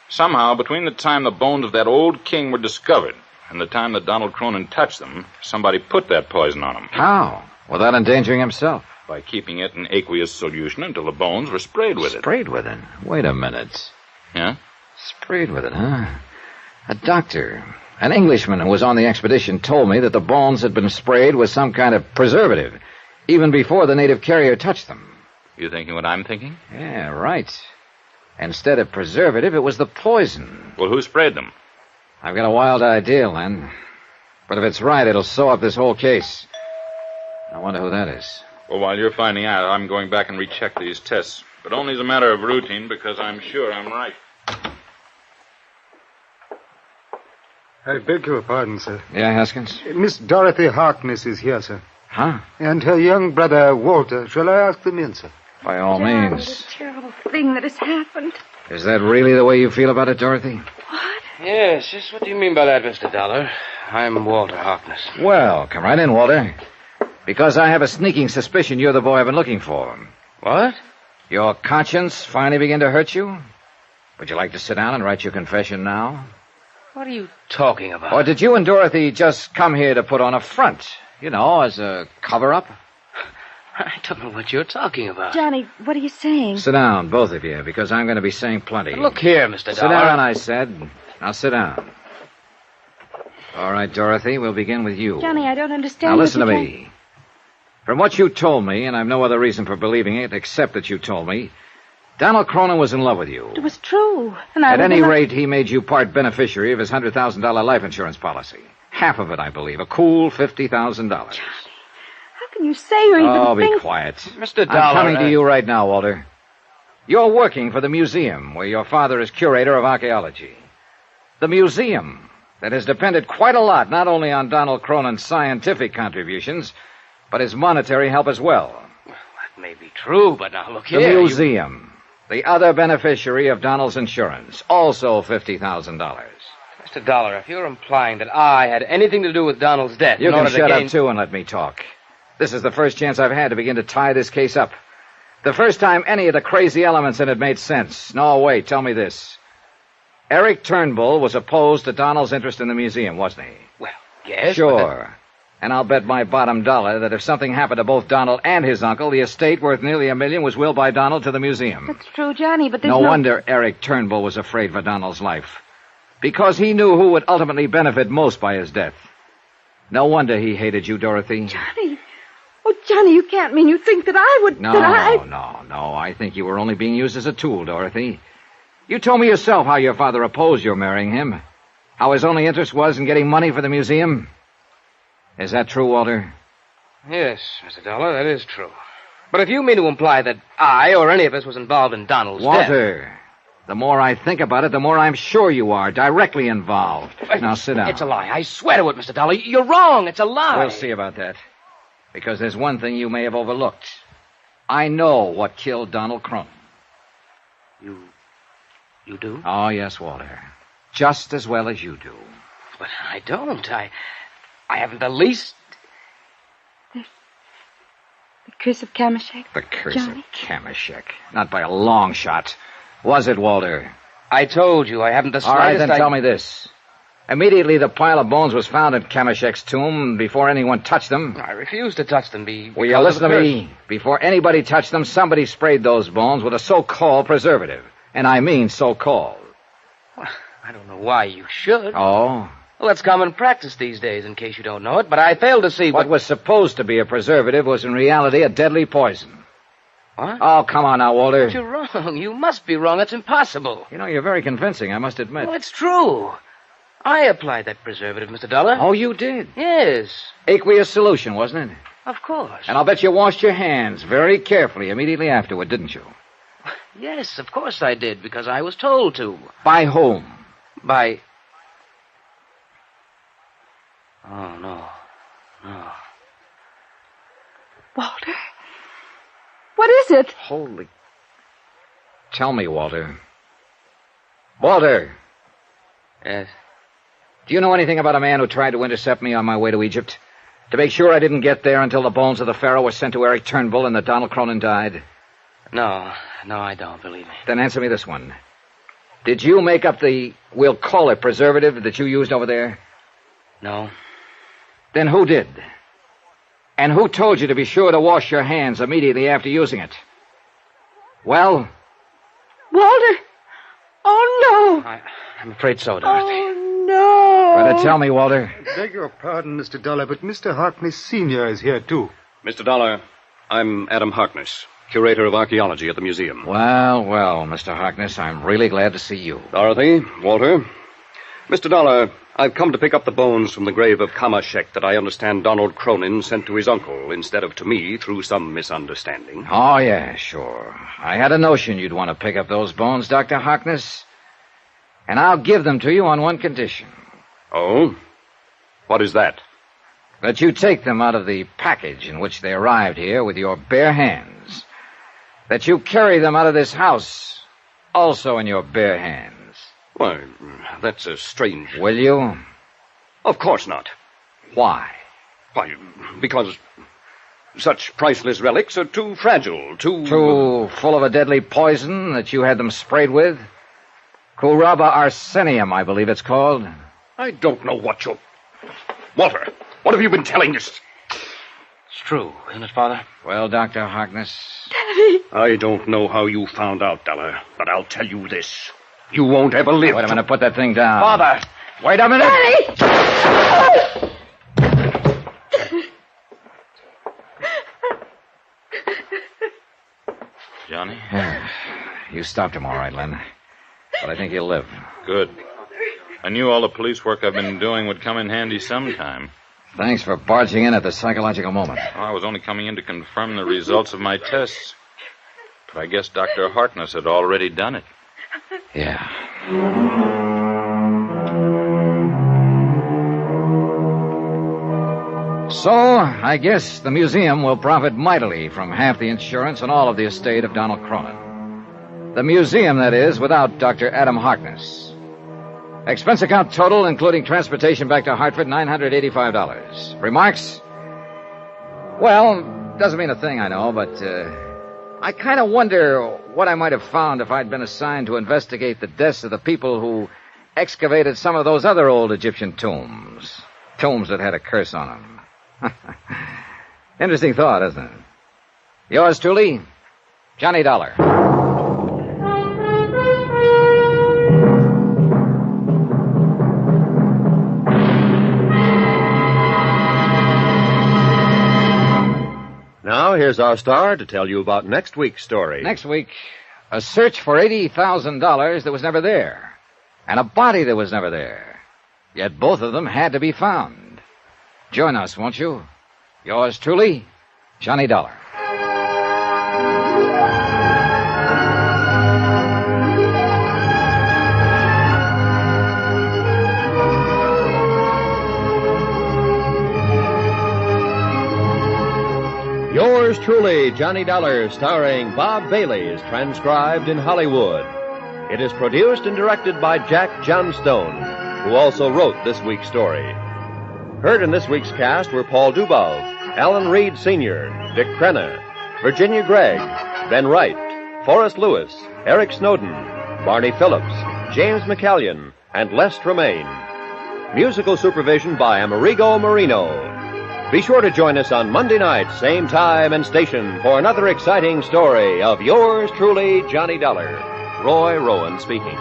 Somehow, between the time the bones of that old king were discovered and the time that Donald Cronin touched them, somebody put that poison on him. How? Without endangering himself? By keeping it in aqueous solution until the bones were sprayed with it. Sprayed with it? Wait a minute. Yeah? Sprayed with it, huh? A doctor, an Englishman who was on the expedition, told me that the bones had been sprayed with some kind of preservative, even before the native carrier touched them. You thinking what I'm thinking? Yeah, right. Instead of preservative, it was the poison. Well, who sprayed them? I've got a wild idea, Len. But if it's right, it'll sew up this whole case. I wonder who that is. Well, while you're finding out, I'm going back and recheck these tests. But only as a matter of routine, because I'm sure I'm right. I beg your pardon, sir. Yeah, Haskins? Miss Dorothy Harkness is here, sir. Huh? And her young brother, Walter. Shall I ask them in, sir? By all means. It's a terrible thing that has happened. Is that really the way you feel about it, Dorothy? Yes, just what do you mean by that, Mr. Dollar? I'm Walter Harkness. Well, come right in, Walter. Because I have a sneaking suspicion you're the boy I've been looking for. What? Your conscience finally began to hurt you? Would you like to sit down and write your confession now? What are you talking about? Or did you and Dorothy just come here to put on a front? You know, as a cover-up? I don't know what you're talking about. Johnny, what are you saying? Sit down, both of you, because I'm going to be saying plenty. But look here, Mr. Dollar. Sit down, I said. Now sit down. All right, Dorothy, we'll begin with you. Johnny, I don't understand. Now listen to me. From what you told me, and I've no other reason for believing it except that you told me, Donald Cronin was in love with you. It was true. And At any rate, he made you part beneficiary of his $100,000 life insurance policy. Half of it, I believe. A cool $50,000. How can you say or even think... be quiet. Mr. Dollar... I'm coming to you right now, Walter. You're working for the museum where your father is curator of archaeology. The museum that has depended quite a lot not only on Donald Cronin's scientific contributions, but his monetary help as well. That may be true, but now look The here. museum, the other beneficiary of Donald's insurance, also $50,000. Mr. Dollar, if you're implying that I had anything to do with Donald's death... You in can order shut to gain... up, too, and let me talk. This is the first chance I've had to begin to tie this case up. The first time any of the crazy elements in it made sense. No, wait, tell me this. Eric Turnbull was opposed to Donald's interest in the museum, wasn't he? Well, yes, Sure. And I'll bet my bottom dollar that if something happened to both Donald and his uncle, the estate worth nearly $1 million was willed by Donald to the museum. That's true, Johnny, but there's No wonder Eric Turnbull was afraid for Donald's life. Because he knew who would ultimately benefit most by his death. No wonder he hated you, Dorothy. Johnny. Oh, Johnny, you can't mean you think that I would... No. I think you were only being used as a tool, Dorothy. You told me yourself how your father opposed your marrying him. How his only interest was in getting money for the museum. Is that true, Walter? Yes, Mr. Dollar, that is true. But if you mean to imply that I or any of us was involved in Donald's death... Walter, the more I think about it, the more I'm sure you are directly involved. Now sit down. It's a lie. I swear to it, Mr. Dollar. You're wrong. It's a lie. We'll see about that. Because there's one thing you may have overlooked. I know what killed Donald Cronin. You do? Oh, yes, Walter. Just as well as you do. But I don't. I haven't the least... The curse of Kamashek? The curse Johnny? of Kamashek. Not by a long shot. Was it, Walter? I told you, I haven't the All right, slightest... then tell me this. Immediately the pile of bones was found at Kamashek's tomb before anyone touched them. I refused to touch them. Will you listen to me? Before anybody touched them, somebody sprayed those bones with a so-called preservative. And I mean so-called. Well, I don't know why you should. Oh? Well, that's common practice these days, in case you don't know it, but I fail to see what was supposed to be a preservative was in reality a deadly poison. What? Oh, come on now, Walter. But you're wrong. You must be wrong. That's impossible. You know, you're very convincing, I must admit. Well, it's true. I applied that preservative, Mr. Dollar. Oh, you did? Yes. Aqueous solution, wasn't it? Of course. And I'll bet you washed your hands very carefully immediately afterward, didn't you? Yes, of course I did, because I was told to. By whom? By... Oh, no. No. Walter? What is it? Holy... Tell me, Walter. Walter! Yes? Do you know anything about a man who tried to intercept me on my way to Egypt? To make sure I didn't get there until the bones of the pharaoh were sent to Eric Turnbull and that Donald Cronin died? No, I don't, believe me. Then answer me this one. Did you make up the, we'll call it preservative, that you used over there? No. Then who did? And who told you to be sure to wash your hands immediately after using it? Well? Walter! Oh, no! I'm afraid so, Dorothy. Oh, no! Better tell me, Walter. Beg your pardon, Mr. Dollar, but Mr. Harkness Sr. is here, too. Mr. Dollar, I'm Adam Harkness, curator of archaeology at the museum. Well, Mr. Harkness, I'm really glad to see you. Dorothy, Walter. Mr. Dollar, I've come to pick up the bones from the grave of Kamashek that I understand Donald Cronin sent to his uncle instead of to me through some misunderstanding. Oh, yeah, sure. I had a notion you'd want to pick up those bones, Dr. Harkness. And I'll give them to you on one condition. Oh? What is that? That you take them out of the package in which they arrived here with your bare hands. That you carry them out of this house also in your bare hands. Why, that's a strange... Will you? Of course not. Why? Why, because such priceless relics are too fragile, too full of a deadly poison that you had them sprayed with? Kuraba arsenium, I believe it's called. I don't know what you're... Walter, what have you been telling us? It's true, isn't it, Father? Well, Dr. Harkness... Daddy! I don't know how you found out, Dollar, but I'll tell you this. You won't ever live. Wait a minute, put that thing down. Father! Wait a minute! Daddy! Johnny? You stopped him all right, Len. But I think he'll live. Good. I knew all the police work I've been doing would come in handy sometime. Thanks for barging in at the psychological moment. Oh, I was only coming in to confirm the results of my tests. But I guess Dr. Harkness had already done it. Yeah. So, I guess the museum will profit mightily from half the insurance and all of the estate of Donald Cronin. The museum, that is, without Dr. Adam Harkness. Expense account total, including transportation back to Hartford, $985. Remarks? Well, doesn't mean a thing, I know, but I kind of wonder what I might have found if I'd been assigned to investigate the deaths of the people who excavated some of those other old Egyptian tombs. Tombs that had a curse on them. Interesting thought, isn't it? Yours truly, Johnny Dollar. Now, here's our star to tell you about next week's story. Next week, a search for $80,000 that was never there, and a body that was never there. Yet both of them had to be found. Join us, won't you? Yours truly, Johnny Dollar. Yours truly, Johnny Dollar, starring Bob Bailey, is transcribed in Hollywood. It is produced and directed by Jack Johnstone, who also wrote this week's story. Heard in this week's cast were Paul Dubov, Alan Reed Sr., Dick Crenna, Virginia Gregg, Ben Wright, Forrest Lewis, Eric Snowden, Barney Phillips, James McCallion, and Les Tremaine. Musical supervision by Amerigo Marino. Be sure to join us on Monday night, same time and station, for another exciting story of yours truly, Johnny Dollar. Roy Rowan speaking.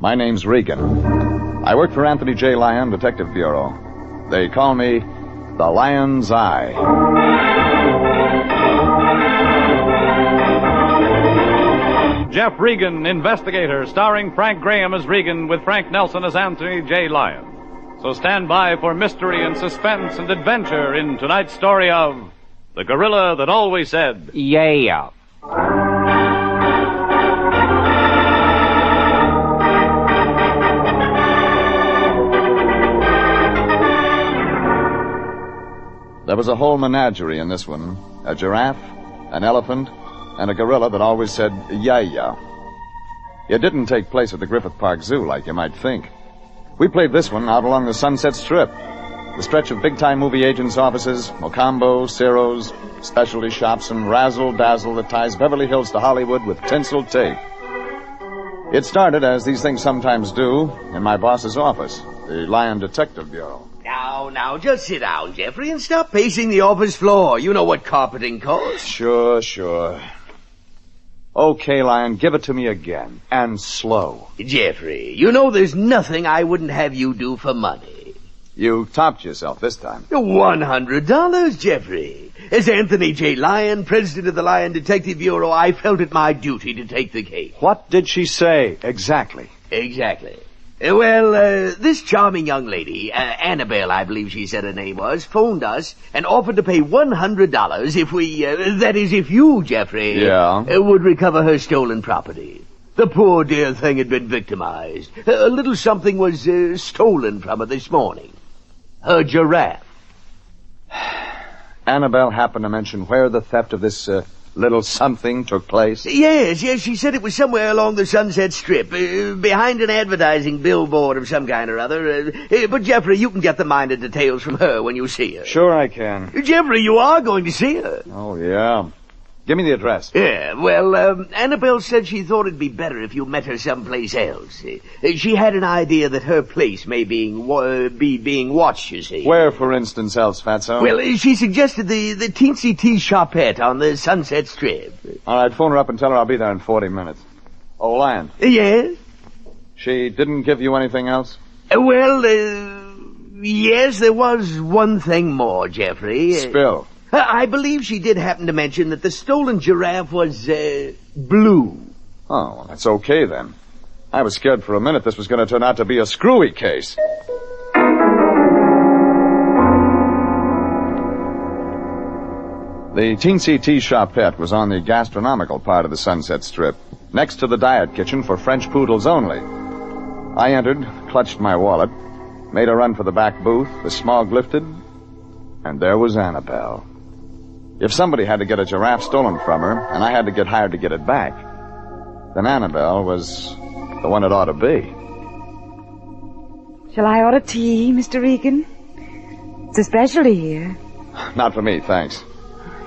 My name's Regan. I work for Anthony J. Lyon, Detective Bureau. They call me the Lion's Eye. Jeff Regan, Investigator, starring Frank Graham as Regan with Frank Nelson as Anthony J. Lyon. So stand by for mystery and suspense and adventure in tonight's story of The Gorilla That Always Said, "Yeah." There was a whole menagerie in this one. A giraffe, an elephant, and a gorilla that always said, "Yeah." It didn't take place at the Griffith Park Zoo like you might think. We played this one out along the Sunset Strip, the stretch of big-time movie agents' offices, Mocambo, Ciro's, specialty shops, and razzle-dazzle that ties Beverly Hills to Hollywood with tinsel tape. It started, as these things sometimes do, in my boss's office, the Lyon Detective Bureau. Now, just sit down, Jeffrey, and stop pacing the office floor. You know what carpeting costs. Sure. Okay, Lyon, give it to me again. And slow. Jeffrey, you know there's nothing I wouldn't have you do for money. You topped yourself this time. $100, Jeffrey. As Anthony J. Lyon, president of the Lyon Detective Bureau, I felt it my duty to take the case. What did she say exactly? Exactly. This charming young lady, Annabelle, I believe she said her name was, phoned us and offered to pay $100 if we, that is, if you, Jeffrey, would recover her stolen property. The poor dear thing had been victimized. A little something was stolen from her this morning. Her giraffe. Annabelle happened to mention where the theft of this little something took place? Yes, she said it was somewhere along the Sunset Strip, behind an advertising billboard of some kind or other. But, Jeffrey, you can get the minor details from her when you see her. Sure I can. Jeffrey, you are going to see her. Oh, yeah. Give me the address. Yeah, Annabelle said she thought it'd be better if you met her someplace else. She had an idea that her place may be being watched, you see. Where, for instance, else, Fatso? Well, she suggested the Teensy Tea Shopette on the Sunset Strip. All right, phone her up and tell her I'll be there in 40 minutes. Oh, Lyon. Yes? She didn't give you anything else? Yes, there was one thing more, Jeffrey. Spill. I believe she did happen to mention that the stolen giraffe was, blue. Oh, well, that's okay then. I was scared for a minute this was going to turn out to be a screwy case. The Teensy Tea Shopette was on the gastronomical part of the Sunset Strip, next to the diet kitchen for French poodles only. I entered, clutched my wallet, made a run for the back booth, the smog lifted, and there was Annabelle. If somebody had to get a giraffe stolen from her, and I had to get hired to get it back, then Annabelle was the one it ought to be. Shall I order tea, Mr. Regan? It's a specialty here. Not for me, thanks.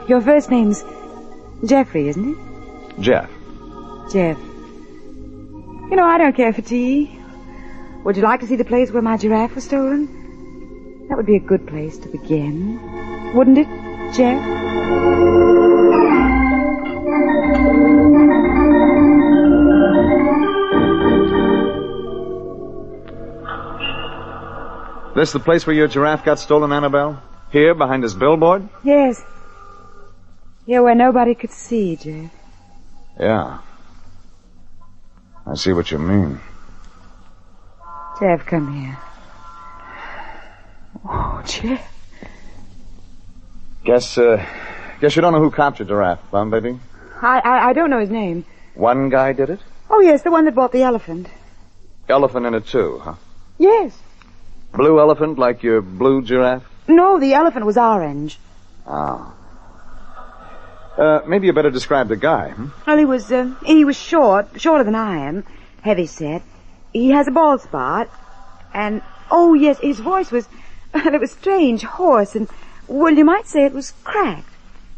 Your first name's Jeffrey, isn't it? Jeff. Jeff. You know, I don't care for tea. Would you like to see the place where my giraffe was stolen? That would be a good place to begin. Wouldn't it, Jeff? This the place where your giraffe got stolen, Annabelle? Here, behind this billboard? Yes. Yeah, where nobody could see, Jeff. Yeah. I see what you mean. Jeff, come here. Oh, Jeff. Guess you don't know who copped your giraffe, huh, baby? I don't know his name. One guy did it? Oh, yes, the one that bought the elephant. Elephant in it, too, huh? Yes. Blue elephant like your blue giraffe? No, the elephant was orange. Oh. Maybe you better describe the guy, hmm? Well, he was shorter than I am, heavy set. He has a bald spot, and, oh, yes, his voice was, it was strange, hoarse, and, well, you might say it was cracked.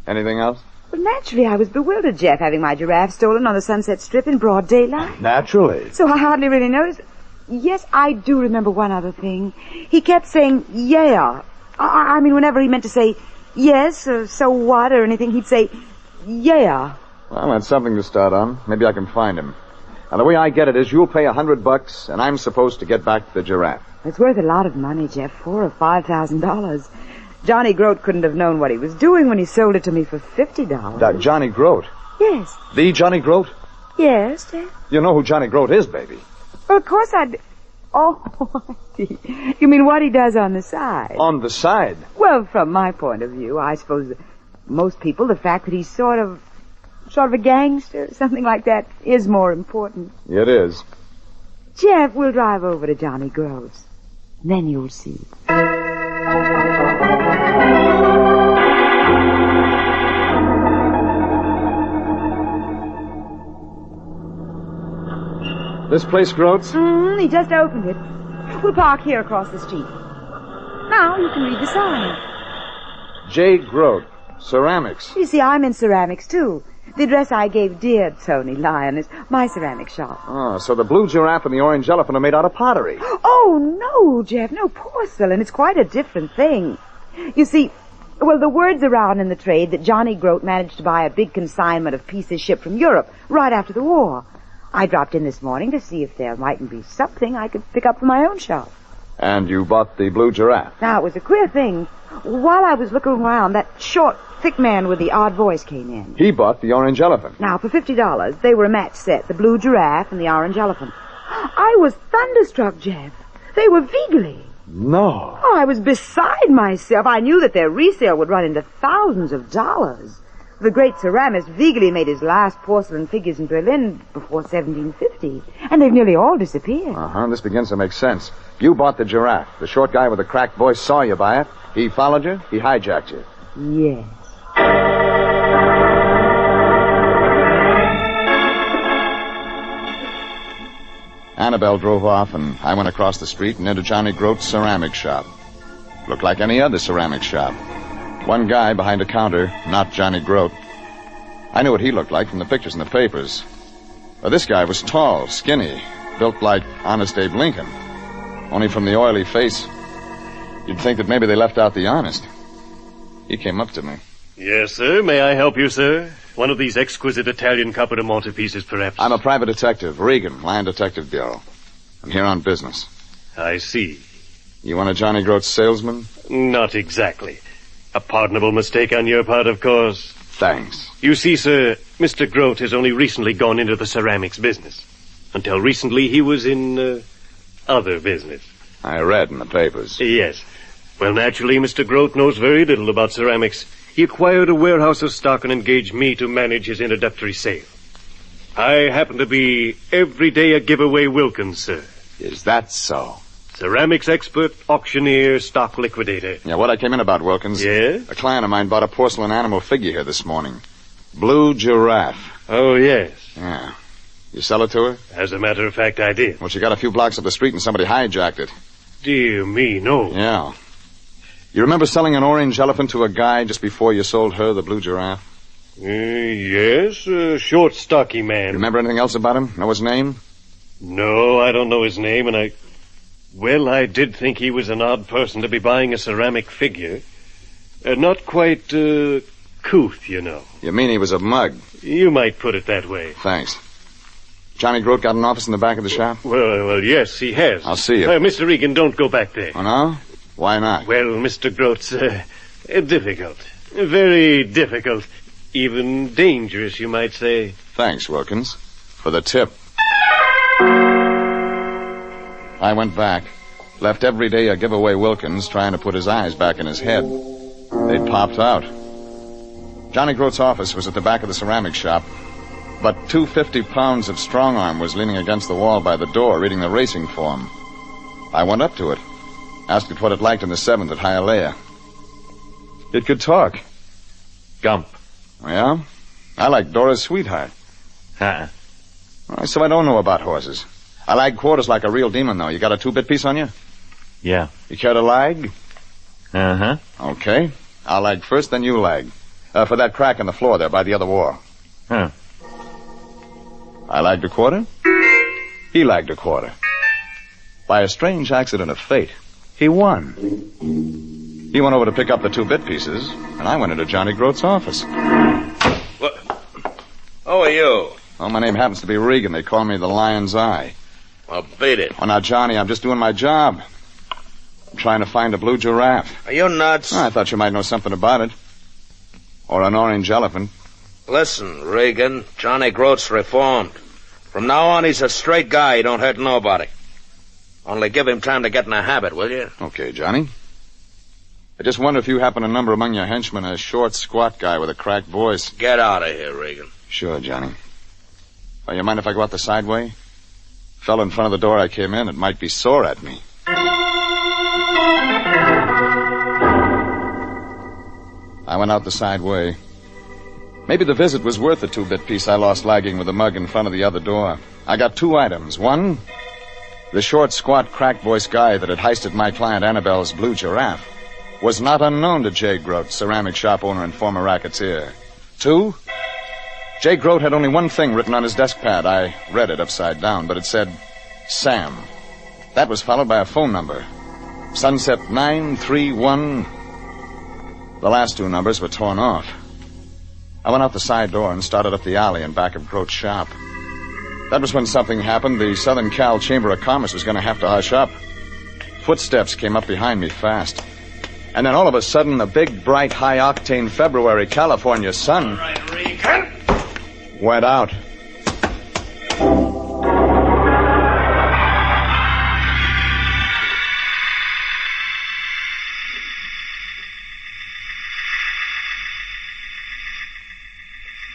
Anything else? Well, naturally, I was bewildered, Jeff, having my giraffe stolen on the Sunset Strip in broad daylight. Naturally. So I hardly really noticed. Yes, I do remember one other thing. He kept saying, yeah. I mean, whenever he meant to say yes, or so what, or anything, he'd say, yeah. Well, that's something to start on. Maybe I can find him. Now, the way I get it is you'll pay $100, and I'm supposed to get back the giraffe. It's worth a lot of money, Jeff, $4,000 or $5,000. Johnny Grote couldn't have known what he was doing when he sold it to me for $50. Johnny Grote? Yes. The Johnny Grote? Yes, Jeff. You know who Johnny Grote is, baby. Well, of course I'd... Oh, you mean what he does on the side? On the side? Well, from my point of view, I suppose that most people, the fact that he's sort of a gangster, something like that, is more important. It is. Jeff, we'll drive over to Johnny Grove's. Then you'll see. This place, Grote's? He just opened it. We'll park here across the street. Now you can read the sign. J. Grote, Ceramics. You see, I'm in ceramics, too. The address I gave dear Tony Lyon is my ceramic shop. Oh, so the blue giraffe and the orange elephant are made out of pottery. Oh, no, Jeff, no porcelain. It's quite a different thing. You see, well, the word's around in the trade that Johnny Grote managed to buy a big consignment of pieces shipped from Europe right after the war. I dropped in this morning to see if there mightn't be something I could pick up for my own shop. And you bought the blue giraffe? Now, it was a queer thing. While I was looking around, that short, thick man with the odd voice came in. He bought the orange elephant. Now, for $50, they were a match set, the blue giraffe and the orange elephant. I was thunderstruck, Jeff. They were Viegli. No. Oh, I was beside myself. I knew that their resale would run into thousands of dollars. The great ceramist Viegli made his last porcelain figures in Berlin before 1750, and they've nearly all disappeared. Uh-huh, this begins to make sense. You bought the giraffe. The short guy with the cracked voice saw you buy it. He followed you. He hijacked you. Yes. Annabelle drove off, and I went across the street and into Johnny Grote's ceramic shop. Looked like any other ceramic shop. One guy behind a counter, not Johnny Grote. I knew what he looked like from the pictures in the papers. But this guy was tall, skinny, built like Honest Abe Lincoln. Only from the oily face, you'd think that maybe they left out the honest. He came up to me. Yes, sir. May I help you, sir? One of these exquisite Italian Capodimonte pieces, perhaps? I'm a private detective, Regan, Land Detective Bureau. I'm here on business. I see. You want a Johnny Grote salesman? Not exactly. A pardonable mistake on your part, of course. Thanks. You see, sir, Mr. Grote has only recently gone into the ceramics business. Until recently, he was in, other business. I read in the papers. Yes. Well, naturally, Mr. Grote knows very little about ceramics. He acquired a warehouse of stock and engaged me to manage his introductory sale. I happen to be everyday a giveaway Wilkins, sir. Is that so? Ceramics expert, auctioneer, stock liquidator. Yeah, what I came in about, Wilkins. Yes? A client of mine bought a porcelain animal figure here this morning. Blue giraffe. Oh, yes. Yeah. You sell it to her? As a matter of fact, I did. Well, she got a few blocks up the street and somebody hijacked it. Dear me, no. Yeah. You remember selling an orange elephant to a guy just before you sold her the blue giraffe? Yes, a short, stocky man. You remember anything else about him? Know his name? No, I don't know his name, and Well, I did think he was an odd person to be buying a ceramic figure. Not quite, couth, you know. You mean he was a mug? You might put it that way. Thanks. Johnny Grote got an office in the back of the shop? Well, yes, he has. I'll see you. Mr. Regan, don't go back there. Oh, no? Why not? Well, Mr. Grote's, difficult. Very difficult. Even dangerous, you might say. Thanks, Wilkins, for the tip. I went back. Left every day a giveaway Wilkins trying to put his eyes back in his head. They'd popped out. Johnny Grote's office was at the back of the ceramic shop, but 250 pounds of strong arm was leaning against the wall by the door, reading the racing form. I went up to it, asked it what it liked in the 7th at Hialeah. It could talk. Gump. Yeah? I like Dora's sweetheart. Huh? So I don't know about horses. I lag quarters like a real demon, though. You got a 2-bit piece on you? Yeah. You care to lag? Uh-huh. Okay. I'll lag first, then you lag. For that crack in the floor there by the other wall. Huh. I lagged a quarter. He lagged a quarter. By a strange accident of fate, he won. He went over to pick up the 2-bit pieces, and I went into Johnny Grote's office. What? Who are you? Oh, my name happens to be Regan. They call me the Lion's Eye. Well, beat it. Oh, now, Johnny, I'm just doing my job. I'm trying to find a blue giraffe. Are you nuts? I thought you might know something about it. Or an orange elephant. Listen, Regan, Johnny Grote's reformed. From now on, he's a straight guy. He don't hurt nobody. Only give him time to get in a habit, will you? Okay, Johnny. I just wonder if you happen to number among your henchmen a short, squat guy with a cracked voice. Get out of here, Regan. Sure, Johnny. Oh, you mind if I go out the side way? Fell in front of the door I came in. It might be sore at me. I went out the side way. Maybe the visit was worth the 2-bit piece I lost lagging with the mug in front of the other door. I got 2 items. One, the short, squat, crack-voiced guy that had heisted my client Annabelle's blue giraffe was not unknown to Jay Grote, ceramic shop owner and former racketeer. 2, Jay Grote had only one thing written on his desk pad. I read it upside down, but it said, Sam. That was followed by a phone number. Sunset 931. The last 2 numbers were torn off. I went out the side door and started up the alley in back of Grote's shop. That was when something happened. The Southern Cal Chamber of Commerce was going to have to hush up. Footsteps came up behind me fast. And then all of a sudden, the big, bright, high-octane February California sun... All right, Regan. ...went out.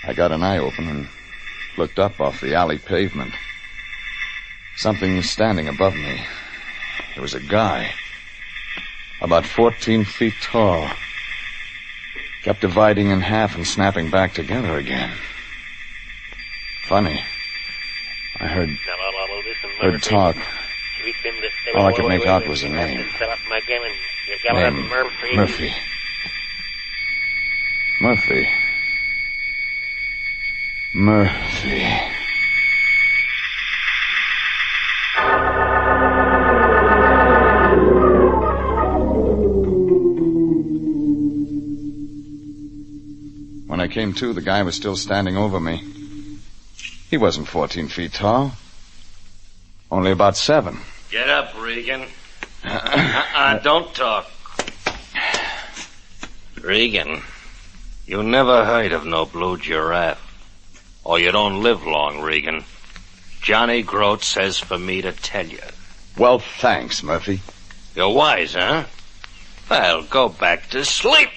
I got an eye open and looked up off the alley pavement. Something was standing above me. There was a guy, about 14 feet tall. Kept dividing in half and snapping back together again. Funny. I heard talk. All I could make out was a name. Name Murphy. Murphy. Murphy. When I came to, the guy was still standing over me. He wasn't 14 feet tall. Only about 7. Get up, Regan. Don't talk. Regan, you never heard of no blue giraffe. Or you don't live long, Regan. Johnny Grote says for me to tell you. Well, thanks, Murphy. You're wise, huh? Well, go back to sleep.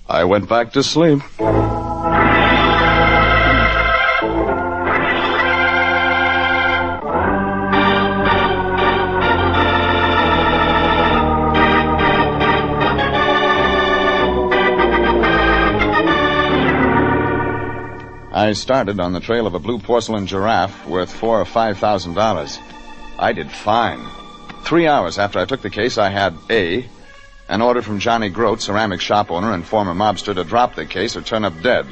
I went back to sleep. I started on the trail of a blue porcelain giraffe worth $4,000 or $5,000. I did fine. 3 hours after I took the case, I had A, an order from Johnny Grote, ceramic shop owner and former mobster, to drop the case or turn up dead.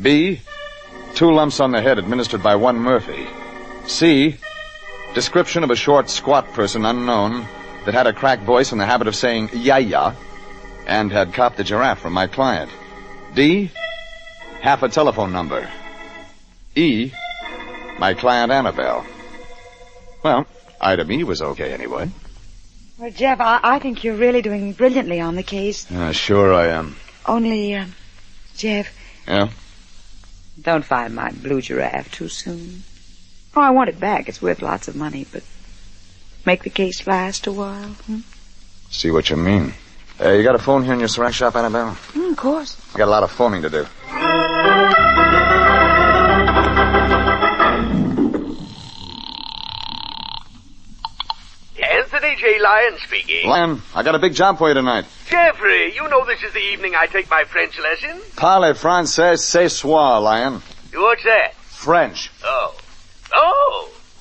B, 2 lumps on the head administered by one Murphy. C, Description of a short, squat person unknown that had a cracked voice and the habit of saying ya, and had copped the giraffe from my client. D, half a telephone number. E, my client Annabelle. Well, item E was okay anyway. Well, Jeff, I think you're really doing brilliantly on the case. Sure I am. Only, Jeff, Yeah? don't find my blue giraffe too soon. Oh, I want it back. It's worth lots of money, but make the case last a while. See what you mean. You got a phone here in your syringe shop, Annabelle? Of course. I got a lot of phoning to do. Anthony J. Lyon speaking. Lyon, I got a big job for you tonight. Jeffrey, you know this is the evening I take my French lesson. Parlez français, c'est soir, Lyon. What's that? French. Oh.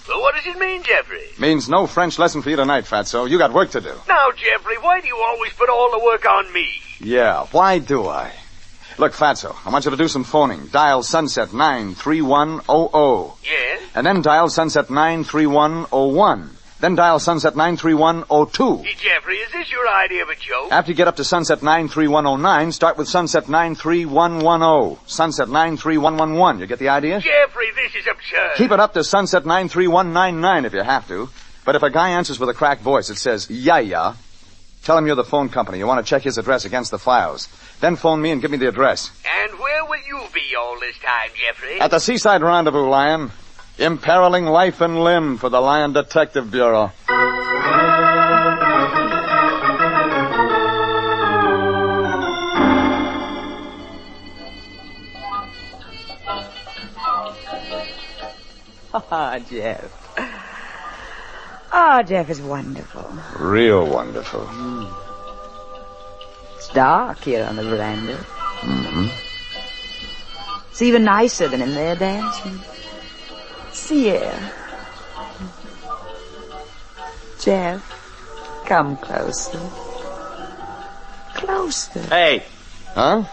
Well, what does it mean, Jeffrey? Means no French lesson for you tonight, Fatso. You got work to do. Now, Jeffrey, why do you always put all the work on me? Yeah, why do I? Look, Fatso, I want you to do some phoning. Dial Sunset 93100. Yes? And then dial Sunset 93101. Then dial Sunset 93102. Hey, Jeffrey, is this your idea of a joke? After you get up to Sunset 93109, start with Sunset 93110. Sunset 93111. You get the idea? Jeffrey, this is absurd. Keep it up to Sunset 93199 if you have to. But if a guy answers with a cracked voice that says, ya, tell him you're the phone company. You want to check his address against the files. Then phone me and give me the address. And where will you be all this time, Jeffrey? At the Seaside Rendezvous, Lyon. Imperiling life and limb for the Lyon Detective Bureau. Jeff. Oh, Jeff is wonderful. Real wonderful. It's dark here on the veranda. Mm-hmm. It's even nicer than in their dancing. See here. Jeff, come closer. Closer. Hey. Huh?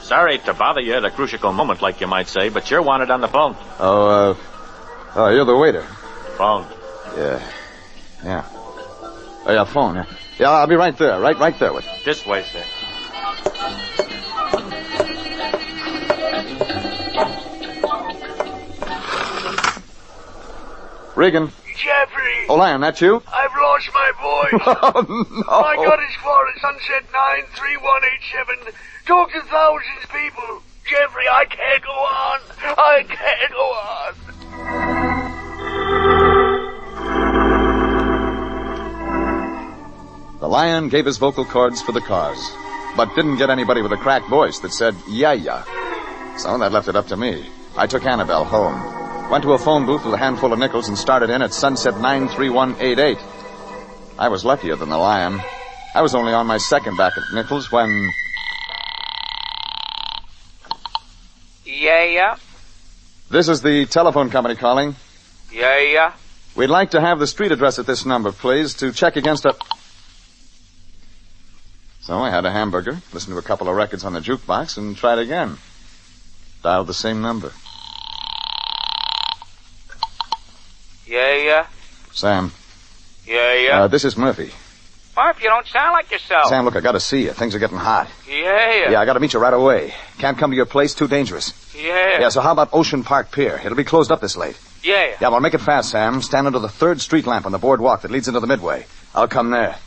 Sorry to bother you at a crucial moment, like you might say, but you're wanted on the phone. Oh, you're the waiter. Phone. Yeah. Oh, yeah, phone, yeah. Yeah, I'll be right there, right there with you. This way, sir. Regan. Jeffrey. Oh, Lyon, that you? I've lost my voice. Oh, no. I got as far as Sunset 93187. Talk to thousands of people. Jeffrey, I can't go on. I can't go on. The Lion gave his vocal cords for the cause, but didn't get anybody with a cracked voice that said, ya. So that left it up to me. I took Annabelle home, went to a phone booth with a handful of nickels and started in at Sunset 93188. I was luckier than the Lion. I was only on my second back at nickels when... Yeah. This is the telephone company calling. Yeah. We'd like to have the street address at this number, please, to check against a... So I had a hamburger, listened to a couple of records on the jukebox, and tried again. Dialed the same number. Yeah. Sam. Yeah. This is Murphy. Murph, you don't sound like yourself. Sam, look, I gotta see you. Things are getting hot. Yeah. Yeah, I gotta meet you right away. Can't come to your place, too dangerous. Yeah. Yeah, so how about Ocean Park Pier? It'll be closed up this late. Yeah. Yeah, well, make it fast, Sam. Stand under the third street lamp on the boardwalk that leads into the Midway. I'll come there.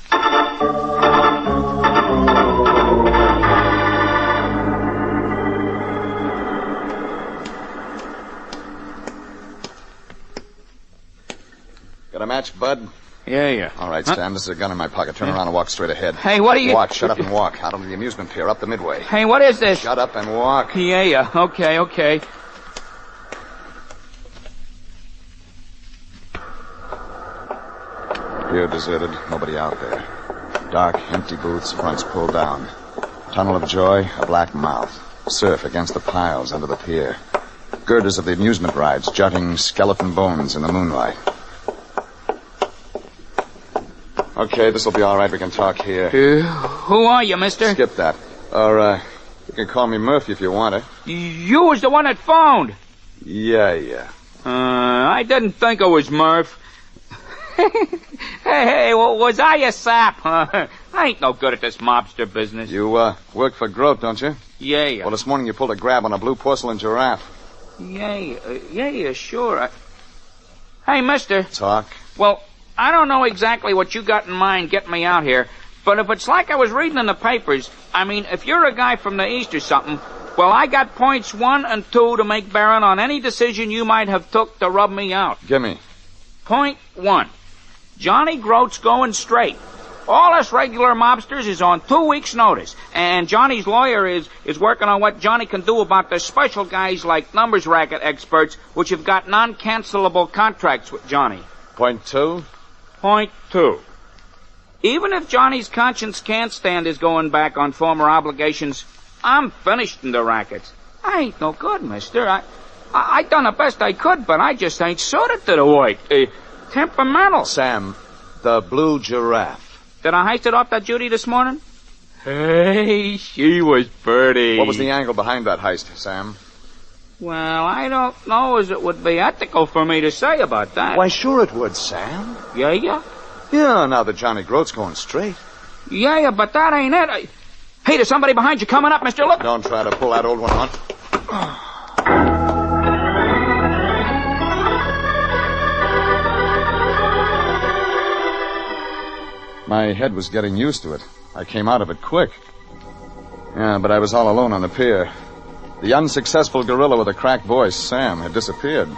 Got a match, Bud? Yeah. All right, Sam, this is a gun in my pocket. Turn around and walk straight ahead. Hey, what are you... Walk, shut up and walk. Out onto the amusement pier, up the Midway. Hey, what is this? Shut up and walk. Yeah. Okay. Pier deserted, nobody out there. Dark, empty booths, fronts pulled down. Tunnel of joy, a black mouth. Surf against the piles under the pier. Girders of the amusement rides, jutting skeleton bones in the moonlight. Okay, this'll be all right. We can talk here. Who are you, mister? Skip that. Or, you can call me Murphy if you want it. You was the one that phoned. Yeah. I didn't think it was Murph. Hey, was I a sap, huh? I ain't no good at this mobster business. You, work for Grote, don't you? Yeah. Well, this morning you pulled a grab on a blue porcelain giraffe. Yeah, sure. Hey, mister. Talk. Well, I don't know exactly what you got in mind getting me out here, but if it's like I was reading in the papers, I mean, if you're a guy from the East or something, well, I got points 1 and 2 to make bearing on any decision you might have took to rub me out. Gimme. Point 1. Johnny Grote's going straight. All us regular mobsters is on 2 weeks' notice, and Johnny's lawyer is working on what Johnny can do about the special guys like numbers racket experts, which have got non-cancelable contracts with Johnny. Point 2? Point 2. Even if Johnny's conscience can't stand his going back on former obligations, I'm finished in the rackets. I ain't no good, mister. I done the best I could, but I just ain't suited to the work. Temperamental. Sam, the blue giraffe. Did I heist it off that Judy this morning? Hey, she was pretty. What was the angle behind that heist, Sam? Well, I don't know as it would be ethical for me to say about that. Why, sure it would, Sam. Yeah? Yeah, now that Johnny Grote's going straight. Yeah, but that ain't it. Hey, there's somebody behind you coming up, mister. Look. Don't try to pull that old one on. My head was getting used to it. I came out of it quick. Yeah, but I was all alone on the pier. The unsuccessful gorilla with a cracked voice, Sam, had disappeared.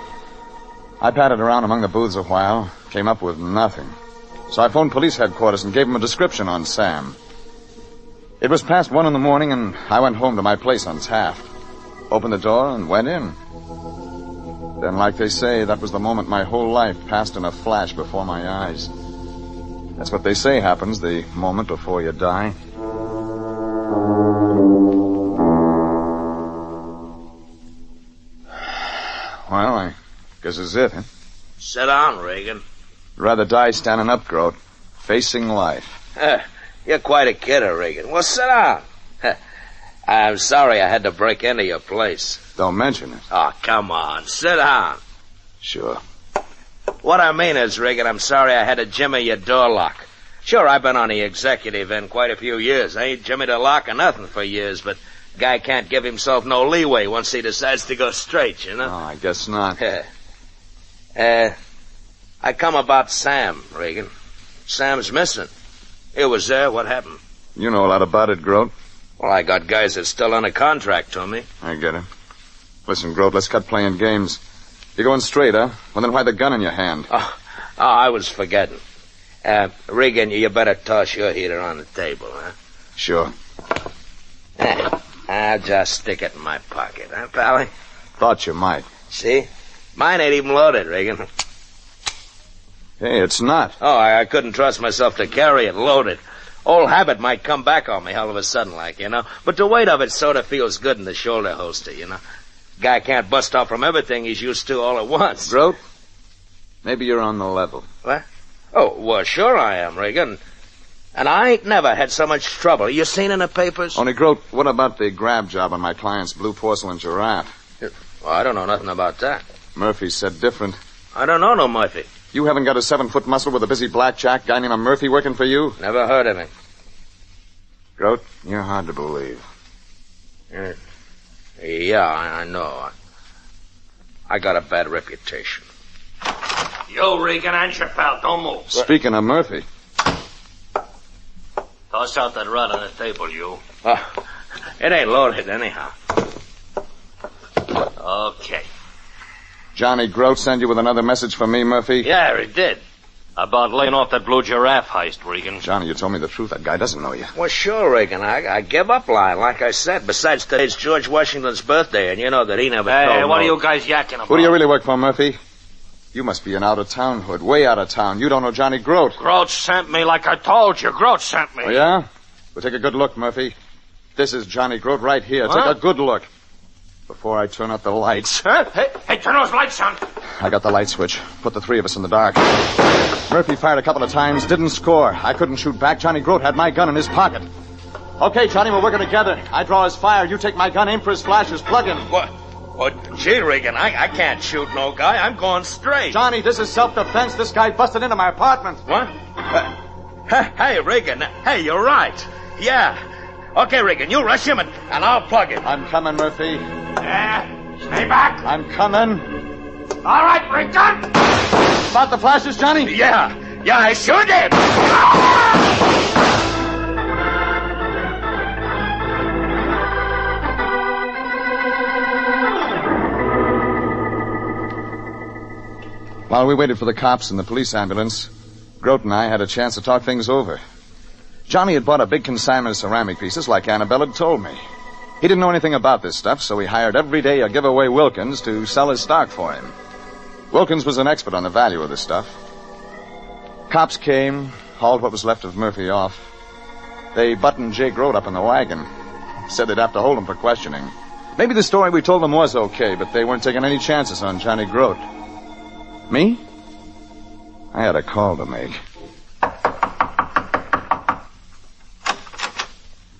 I patted around among the booths a while, came up with nothing. So I phoned police headquarters and gave them a description on Sam. It was past 1 in the morning, and I went home to my place on Taft. Opened the door and went in. Then, like they say, that was the moment my whole life passed in a flash before my eyes. That's what they say happens the moment before you die. Well, I guess this is it, huh? Sit down, Regan. Rather die standing up, Grote. Facing life. You're quite a kidder, Regan. Well, sit down. I'm sorry I had to break into your place. Don't mention it. Oh, come on. Sit down. Sure. What I mean is, Regan, I'm sorry I had to jimmy your door lock. Sure, I've been on the executive end quite a few years. I ain't jimmied a lock or nothing for years, but guy can't give himself no leeway once he decides to go straight, you know? Oh, I guess not. I come about Sam, Regan. Sam's missing. He was there. What happened? You know a lot about it, Grote. Well, I got guys that's still under contract to me. I get it. Listen, Grote, let's cut playing games. You're going straight, huh? Well, then why the gun in your hand? Oh, I was forgetting. Regan, you better toss your heater on the table, huh? Sure. I'll just stick it in my pocket, huh, Pally? Thought you might. See? Mine ain't even loaded, Regan. Hey, it's not. Oh, I couldn't trust myself to carry it loaded. Old habit might come back on me all of a sudden, like, you know. But the weight of it sort of feels good in the shoulder holster, you know. Guy can't bust off from everything he's used to all at once. Grote, maybe you're on the level. What? Oh, well, sure I am, Regan. And I ain't never had so much trouble. You seen in the papers? Only, Grote, what about the grab job on my client's blue porcelain giraffe? Well, I don't know nothing about that. Murphy said different. I don't know no Murphy. You haven't got a 7-foot muscle with a busy blackjack guy named Murphy working for you? Never heard of him. Grote, you're hard to believe. Yeah, I know. I got a bad reputation. Yo, Regan, answer, pal. Don't move. Speaking of Murphy. Toss out that rod on the table, you. It ain't loaded anyhow. Okay. Johnny Grote send you with another message for me, Murphy? Yeah, he did. About laying off that blue giraffe heist, Regan. Johnny, you told me the truth. That guy doesn't know you. Well, sure, Regan. I give up lying, like I said. Besides, today's George Washington's birthday, and you know that he never told Hey, what no. are you guys yakking about? Who do you really work for, Murphy? You must be an out-of-town hood, way out of town. You don't know Johnny Grote. Grote sent me like I told you. Grote sent me. Oh, yeah? Well, take a good look, Murphy. This is Johnny Grote right here. Take a good look. Before I turn out the lights. Hey, turn those lights on. I got the light switch. Put the three of us in the dark. Murphy fired a couple of times, didn't score. I couldn't shoot back. Johnny Grote had my gun in his pocket. Okay, Johnny, we're working together. I draw his fire. You take my gun, aim for his flashes, plug him. What? Oh, gee, Regan, I can't shoot no guy. I'm going straight. Johnny, this is self-defense. This guy busted into my apartment. What? Hey, Regan. Hey, you're right. Yeah. Okay, Regan, you rush him and I'll plug him. I'm coming, Murphy. Stay back. I'm coming. All right, Regan. About the flashes, Johnny? Yeah, I sure did. While we waited for the cops and the police ambulance, Grote and I had a chance to talk things over. Johnny had bought a big consignment of ceramic pieces like Annabelle had told me. He didn't know anything about this stuff, so he hired every day a giveaway Wilkins to sell his stock for him. Wilkins was an expert on the value of the stuff. Cops came, hauled what was left of Murphy off. They buttoned Jay Grote up in the wagon. Said they'd have to hold him for questioning. Maybe the story we told them was okay, but they weren't taking any chances on Johnny Grote. Me? I had a call to make.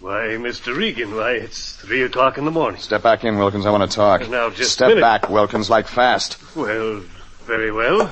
Why, Mr. Regan, it's 3 o'clock in the morning. Step back in, Wilkins. I want to talk. Now, just Step a minute. back, Wilkins, like fast. Well, very well.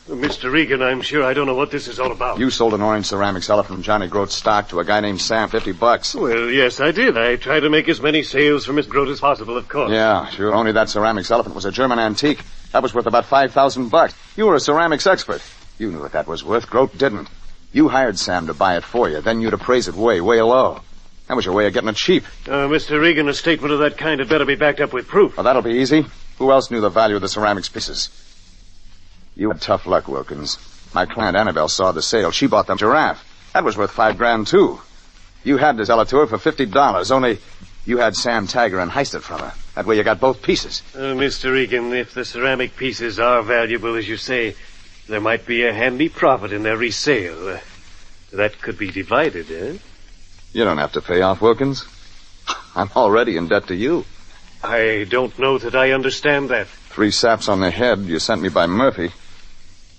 Mr. Regan, I'm sure I don't know what this is all about. You sold an orange ceramics elephant from Johnny Grote's stock to a guy named Sam, $50. Well, yes, I did. I tried to make as many sales for Miss Grote as possible, of course. Yeah, sure. Only that ceramics elephant was a German antique. That was worth about $5,000. You were a ceramics expert. You knew what that was worth. Grote didn't. You hired Sam to buy it for you. Then you'd appraise it way, way low. That was your way of getting it cheap. Mr. Regan, a statement of that kind had better be backed up with proof. Well, that'll be easy. Who else knew the value of the ceramics pieces? You had tough luck, Wilkins. My client Annabelle saw the sale. She bought the giraffe. That was worth $5,000, too. You had to sell it to her for $50, only you had Sam tag her and heist it from her. That way you got both pieces. Mr. Regan, if the ceramic pieces are valuable, as you say, there might be a handy profit in their resale. That could be divided, eh? You don't have to pay off, Wilkins. I'm already in debt to you. I don't know that I understand that. 3 saps on the head you sent me by Murphy.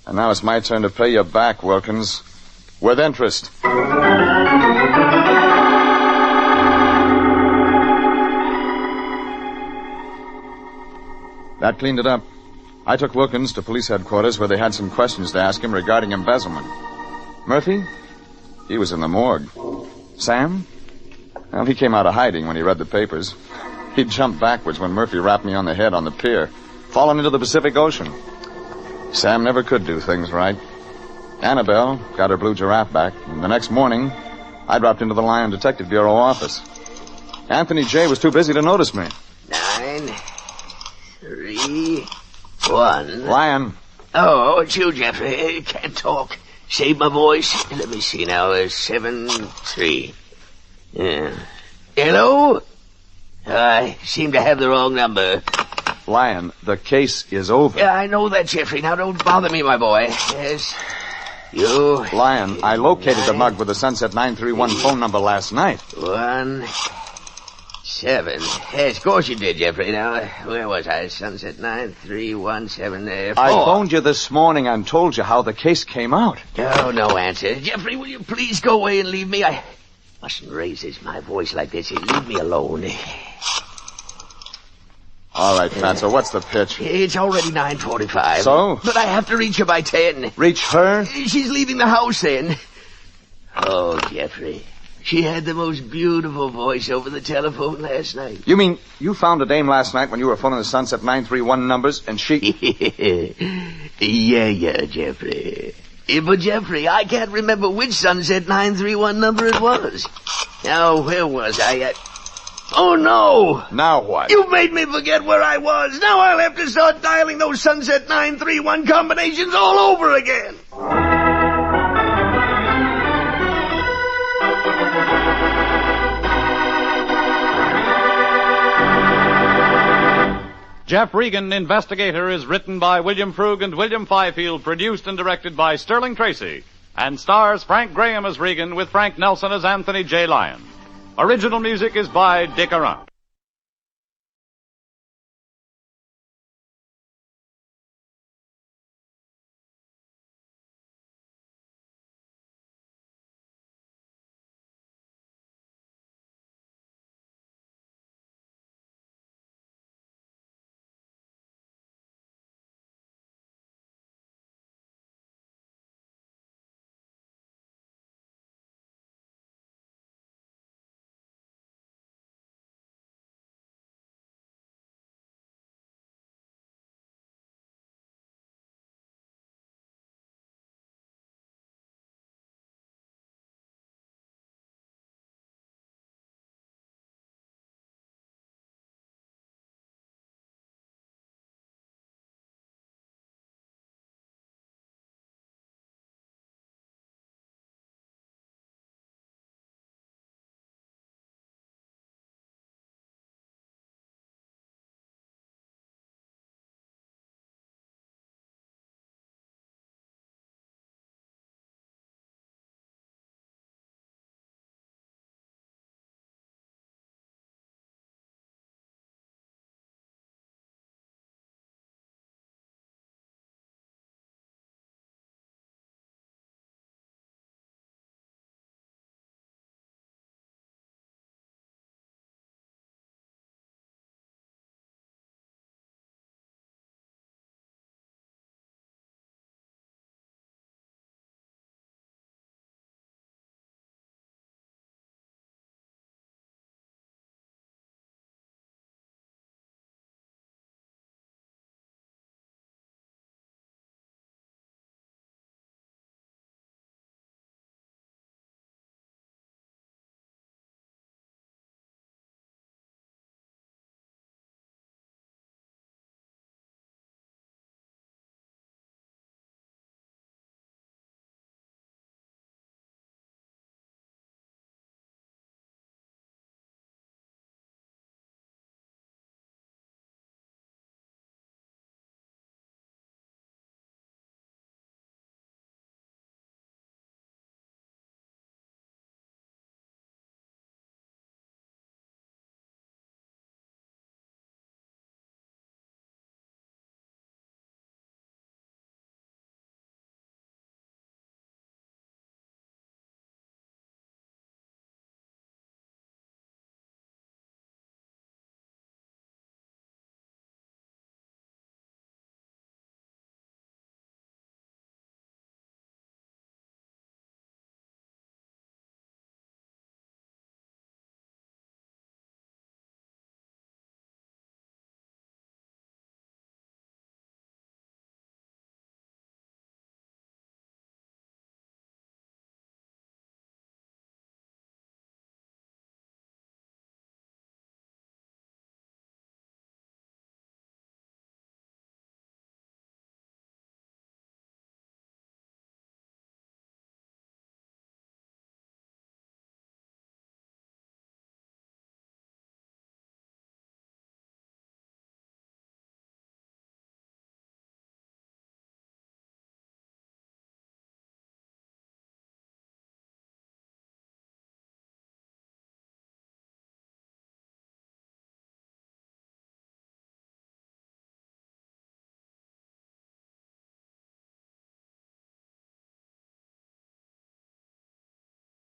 And now it's my turn to pay you back, Wilkins. With interest. That cleaned it up. I took Wilkins to police headquarters where they had some questions to ask him regarding embezzlement. Murphy? He was in the morgue. Sam? Well, he came out of hiding when he read the papers. He jumped backwards when Murphy rapped me on the head on the pier, fallen into the Pacific Ocean. Sam never could do things right. Annabelle got her blue giraffe back, and the next morning, I dropped into the Lion Detective Bureau office. Anthony J. was too busy to notice me. 9, 3, 1. Lion. Oh, it's you, Jeffrey. Can't talk. Save my voice. Let me see now. 7, 3. Yeah. Hello? I seem to have the wrong number. Lion, the case is over. Yeah, I know that, Jeffrey. Now, don't bother me, my boy. Yes. You... Lion, I located the mug with the Sunset 931 phone number last night. 1, 7. Yes, of course you did, Jeffrey. Now, where was I? Sunset 9317. I phoned you this morning and told you how the case came out. Oh, no answer. Jeffrey, will you please go away and leave me? I mustn't raise my voice like this. Leave me alone. All right, Fatso, what's the pitch? It's already 9:45. So? But I have to reach her by 10. Reach her? She's leaving the house then. Oh, Jeffrey. She had the most beautiful voice over the telephone last night. You mean you found a dame last night when you were phoning the Sunset 931 numbers and she... Yeah, Jeffrey. But, Jeffrey, I can't remember which Sunset 931 number it was. Now, where was I? Oh, no! Now what? You made me forget where I was. Now I'll have to start dialing those Sunset 931 combinations all over again. Jeff Regan, Investigator, is written by William Frug and William Fifield, produced and directed by Sterling Tracy, and stars Frank Graham as Regan with Frank Nelson as Anthony J. Lyon. Original music is by Dick Arant.